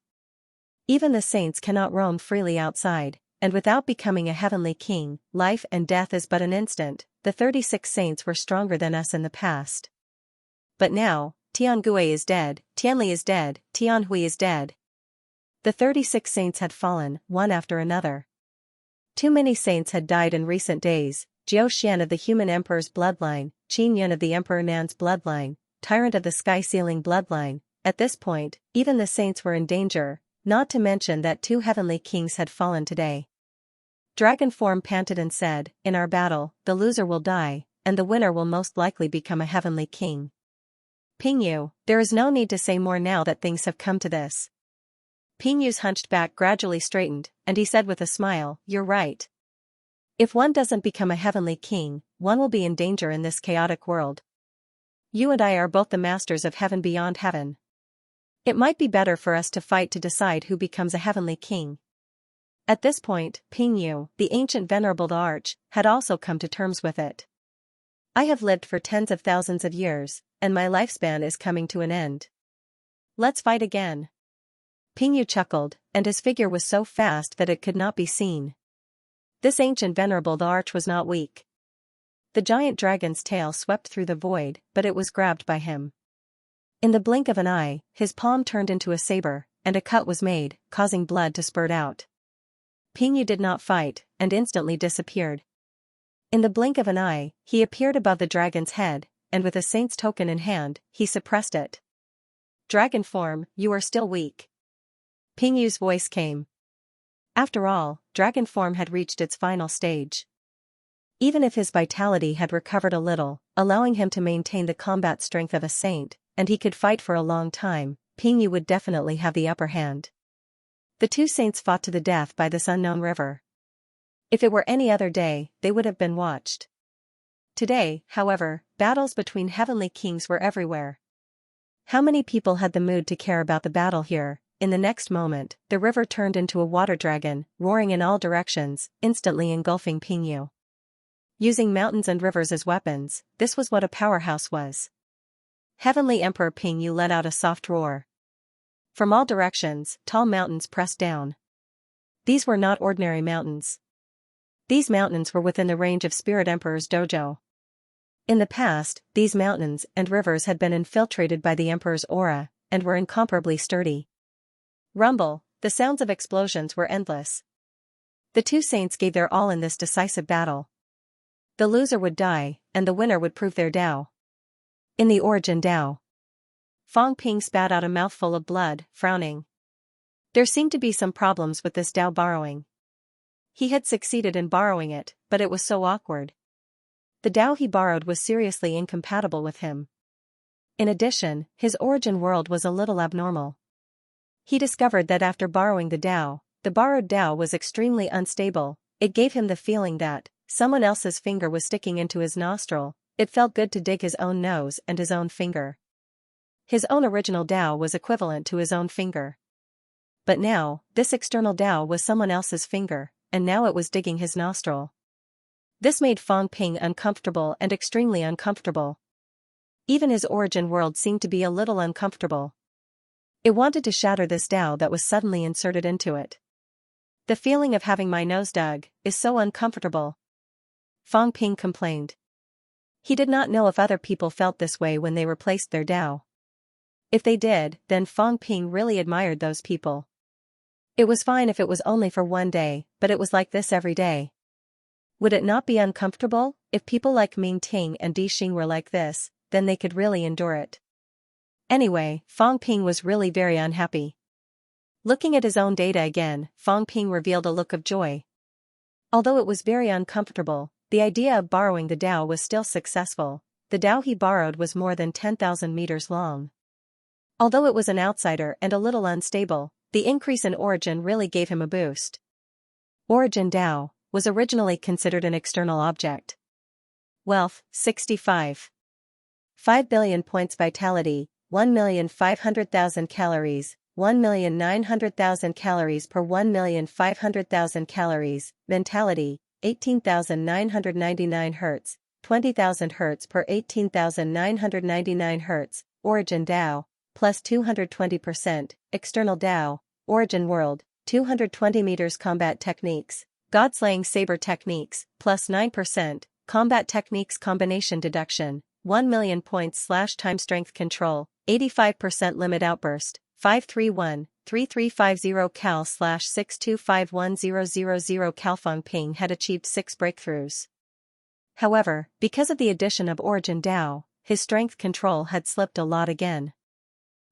Even the saints cannot roam freely outside, and without becoming a heavenly king, life and death is but an instant. The 36 saints were stronger than us in the past. But now, Tiangui is dead, Tianli is dead, Tianhui is dead. The 36 saints had fallen, one after another. Too many saints had died in recent days. Jiao Xian of the human emperor's bloodline, Qin Yun of the emperor Nan's bloodline, tyrant of the sky-sealing bloodline. At this point, even the saints were in danger, not to mention that 2 heavenly kings had fallen today. Dragon form panted and said, In our battle, the loser will die, and the winner will most likely become a heavenly king. Pingyu, there is no need to say more now that things have come to this. Pingyu's hunched back gradually straightened, and he said with a smile, You're right. If one doesn't become a heavenly king, one will be in danger in this chaotic world. You and I are both the masters of heaven beyond heaven. It might be better for us to fight to decide who becomes a heavenly king. At this point, Pingyu, the ancient venerable arch, had also come to terms with it. I have lived for tens of thousands of years, and my lifespan is coming to an end. Let's fight again. Pingyu chuckled, and his figure was so fast that it could not be seen. This ancient venerable arch was not weak. The giant dragon's tail swept through the void, but it was grabbed by him. In the blink of an eye, his palm turned into a saber, and a cut was made, causing blood to spurt out. Pingyu did not fight, and instantly disappeared. In the blink of an eye, he appeared above the dragon's head, and with a saint's token in hand, he suppressed it. Dragon form, you are still weak. Pingyu's voice came. After all, dragon form had reached its final stage. Even if his vitality had recovered a little, allowing him to maintain the combat strength of a saint, and he could fight for a long time, Pingyu would definitely have the upper hand. The two saints fought to the death by this unknown river. If it were any other day, they would have been watched. Today, however, battles between heavenly kings were everywhere. How many people had the mood to care about the battle here? In the next moment, the river turned into a water dragon, roaring in all directions, instantly engulfing Pingyu. Using mountains and rivers as weapons, this was what a powerhouse was. Heavenly Emperor Pingyu let out a soft roar. From all directions, tall mountains pressed down. These were not ordinary mountains. These mountains were within the range of Spirit Emperor's dojo. In the past, these mountains and rivers had been infiltrated by the Emperor's aura, and were incomparably sturdy. Rumble, the sounds of explosions were endless. The two saints gave their all in this decisive battle. The loser would die, and the winner would prove their Dao. In the origin Dao. Fong Ping spat out a mouthful of blood, frowning. There seemed to be some problems with this Dao borrowing. He had succeeded in borrowing it, but it was so awkward. The Dao he borrowed was seriously incompatible with him. In addition, his origin world was a little abnormal. He discovered that after borrowing the borrowed Dao was extremely unstable. It gave him the feeling that someone else's finger was sticking into his nostril. It felt good to dig his own nose and his own finger. His own original Dao was equivalent to his own finger. But now, this external Dao was someone else's finger, and now it was digging his nostril. This made Fong Ping uncomfortable and extremely uncomfortable. Even his origin world seemed to be a little uncomfortable. It wanted to shatter this Dao that was suddenly inserted into it. The feeling of having my nose dug is so uncomfortable. Fong Ping complained. He did not know if other people felt this way when they replaced their Dao. If they did, then Fong Ping really admired those people. It was fine if it was only for one day, but it was like this every day. Would it not be uncomfortable? If people like Ming Ting and Di Xing were like this, then they could really endure it. Anyway, Fong Ping was really very unhappy. Looking at his own data again, Fong Ping revealed a look of joy. Although it was very uncomfortable, the idea of borrowing the Dao was still successful. The Dao he borrowed was more than 10,000 meters long. Although it was an outsider and a little unstable, the increase in origin really gave him a boost. Origin Dao was originally considered an external object. Wealth, 65. 5 billion points vitality, 1,500,000 calories, 1,900,000 calories per 1,500,000 calories, mentality, 18,999 Hz, 20,000 Hz per 18,999 Hz, origin Dao, plus 220%, external Dao, origin world, 220 meters combat techniques, God-slaying saber techniques, plus 9%, combat techniques combination deduction, 1 million points / time strength control, 85% limit outburst, 531-3350 cal / 6251000 cal. Fong Ping had achieved 6 breakthroughs. However, because of the addition of origin Dao, his strength control had slipped a lot again.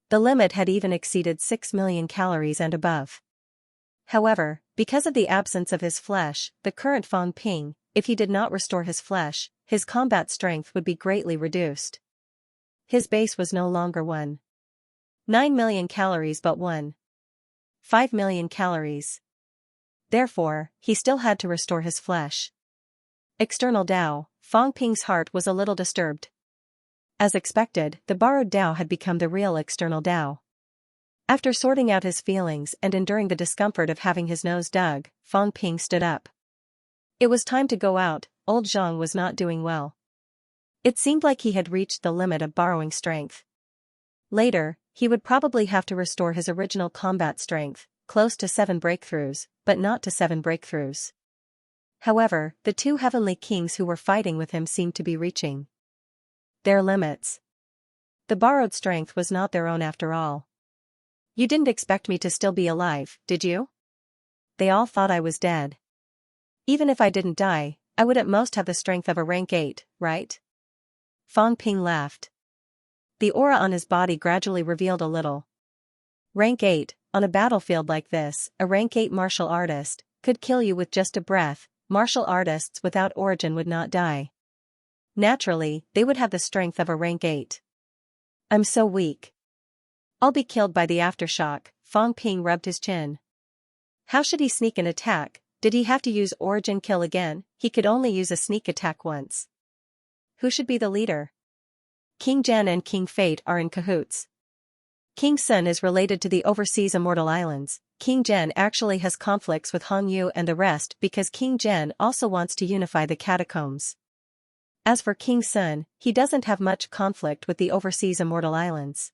The limit had even exceeded 6 million calories and above. However, because of the absence of his flesh, the current Fong Ping, if he did not restore his flesh, his combat strength would be greatly reduced. His base was no longer 9 million calories but 5 million calories. Therefore, he still had to restore his flesh. External Dao, Fong Ping's heart was a little disturbed. As expected, the borrowed Dao had become the real external Dao. After sorting out his feelings and enduring the discomfort of having his nose dug, Fong Ping stood up. It was time to go out. Old Zhang was not doing well. It seemed like he had reached the limit of borrowing strength. Later, he would probably have to restore his original combat strength, close to 7 breakthroughs, but not to 7 breakthroughs. However, the 2 heavenly kings who were fighting with him seemed to be reaching their limits. The borrowed strength was not their own after all. You didn't expect me to still be alive, did you? They all thought I was dead. Even if I didn't die, I would at most have the strength of a rank 8, right? Fang Ping laughed. The aura on his body gradually revealed a little. Rank 8, on a battlefield like this, a rank 8 martial artist could kill you with just a breath. Martial artists without origin would not die. Naturally, they would have the strength of a rank 8. I'm so weak. I'll be killed by the aftershock. Fang Ping rubbed his chin. How should he sneak an attack? Did he have to use origin kill again? He could only use a sneak attack once. Who should be the leader? King Jian and King Fate are in cahoots. King Sun is related to the overseas Immortal Islands. King Jian actually has conflicts with Hong Yu and the rest because King Jian also wants to unify the catacombs. As for King Sun, he doesn't have much conflict with the overseas Immortal Islands.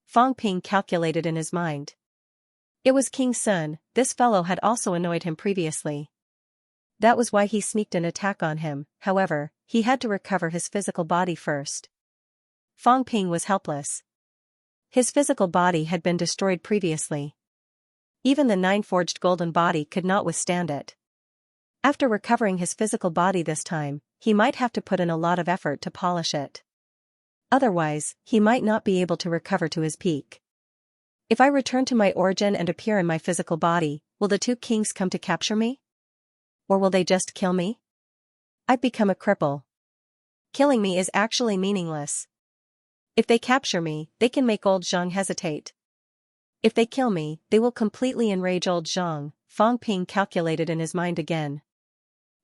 Fang Ping calculated in his mind. It was King Sun. This fellow had also annoyed him previously. That was why he sneaked an attack on him. However, he had to recover his physical body first. Fang Ping was helpless. His physical body had been destroyed previously. Even the 9-forged golden body could not withstand it. After recovering his physical body this time, he might have to put in a lot of effort to polish it. Otherwise, he might not be able to recover to his peak. If I return to my origin and appear in my physical body, will the 2 kings come to capture me? Or will they just kill me? I've become a cripple. Killing me is actually meaningless. If they capture me, they can make old Zhang hesitate. If they kill me, they will completely enrage old Zhang. Fang Ping calculated in his mind again.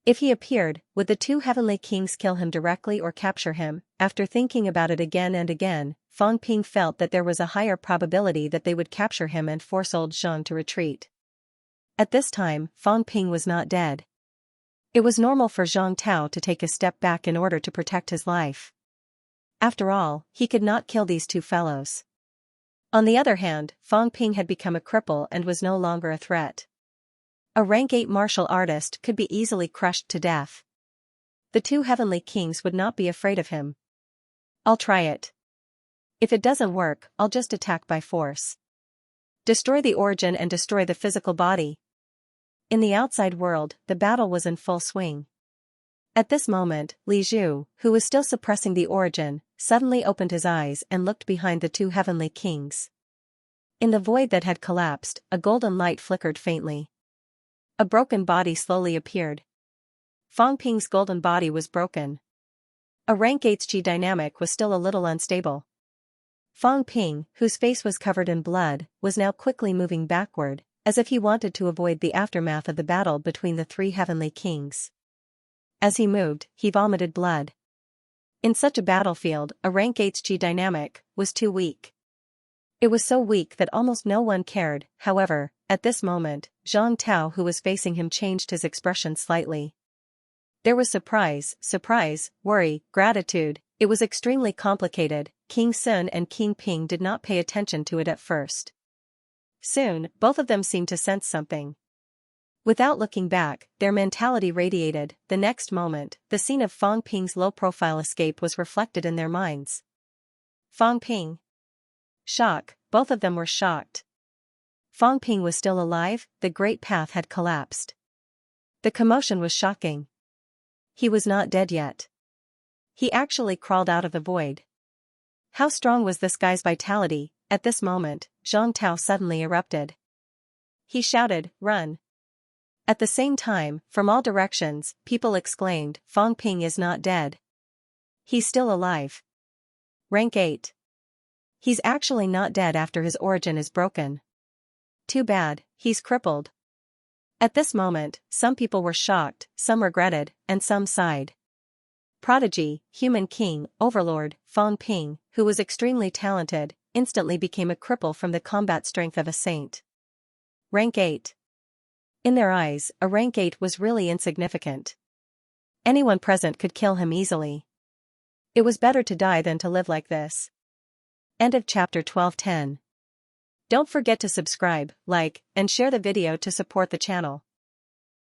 If he appeared, would the 2 heavenly kings kill him directly or capture him? After thinking about it again and again, Fang Ping felt that there was a higher probability that they would capture him and force old Zhang to retreat. At this time, Fang Ping was not dead. It was normal for Zhang Tao to take a step back in order to protect his life. After all, he could not kill these 2 fellows. On the other hand, Fang Ping had become a cripple and was no longer a threat. A rank 8 martial artist could be easily crushed to death. The 2 heavenly kings would not be afraid of him. I'll try it. If it doesn't work, I'll just attack by force. Destroy the origin and destroy the physical body. In the outside world, the battle was in full swing. At this moment, Li Zhu, who was still suppressing the origin, suddenly opened his eyes and looked behind the 2 heavenly kings. In the void that had collapsed, a golden light flickered faintly. A broken body slowly appeared. Fang Ping's golden body was broken. A rank 8 Qi dynamic was still a little unstable. Fang Ping, whose face was covered in blood, was now quickly moving backward, as if he wanted to avoid the aftermath of the battle between the 3 heavenly kings. As he moved, he vomited blood. In such a battlefield, a rank 8 Qi dynamic was too weak. It was so weak that almost no one cared. However, at this moment, Zhang Tao, who was facing him, changed his expression slightly. There was surprise, worry, gratitude. It was extremely complicated. King Sun and King Ping did not pay attention to it at first. Soon, both of them seemed to sense something. Without looking back, their mentality radiated. The next moment, the scene of Fang Ping's low-profile escape was reflected in their minds. Fang Ping. Shock, both of them were shocked. Fang Ping was still alive, the great path had collapsed. The commotion was shocking. He was not dead yet. He actually crawled out of the void. How strong was this guy's vitality? At this moment, Zhang Tao suddenly erupted. He shouted, "Run!" At the same time, from all directions, people exclaimed, "Fang Ping is not dead. He's still alive. Rank 8. He's actually not dead after his origin is broken. Too bad, he's crippled." At this moment, some people were shocked, some regretted, and some sighed. Prodigy, Human King, Overlord, Fang Ping, who was extremely talented, instantly became a cripple from the combat strength of a saint. Rank 8. In their eyes, a rank 8 was really insignificant. Anyone present could kill him easily. It was better to die than to live like this. End of chapter 12:10. Don't forget to subscribe, like, and share the video to support the channel.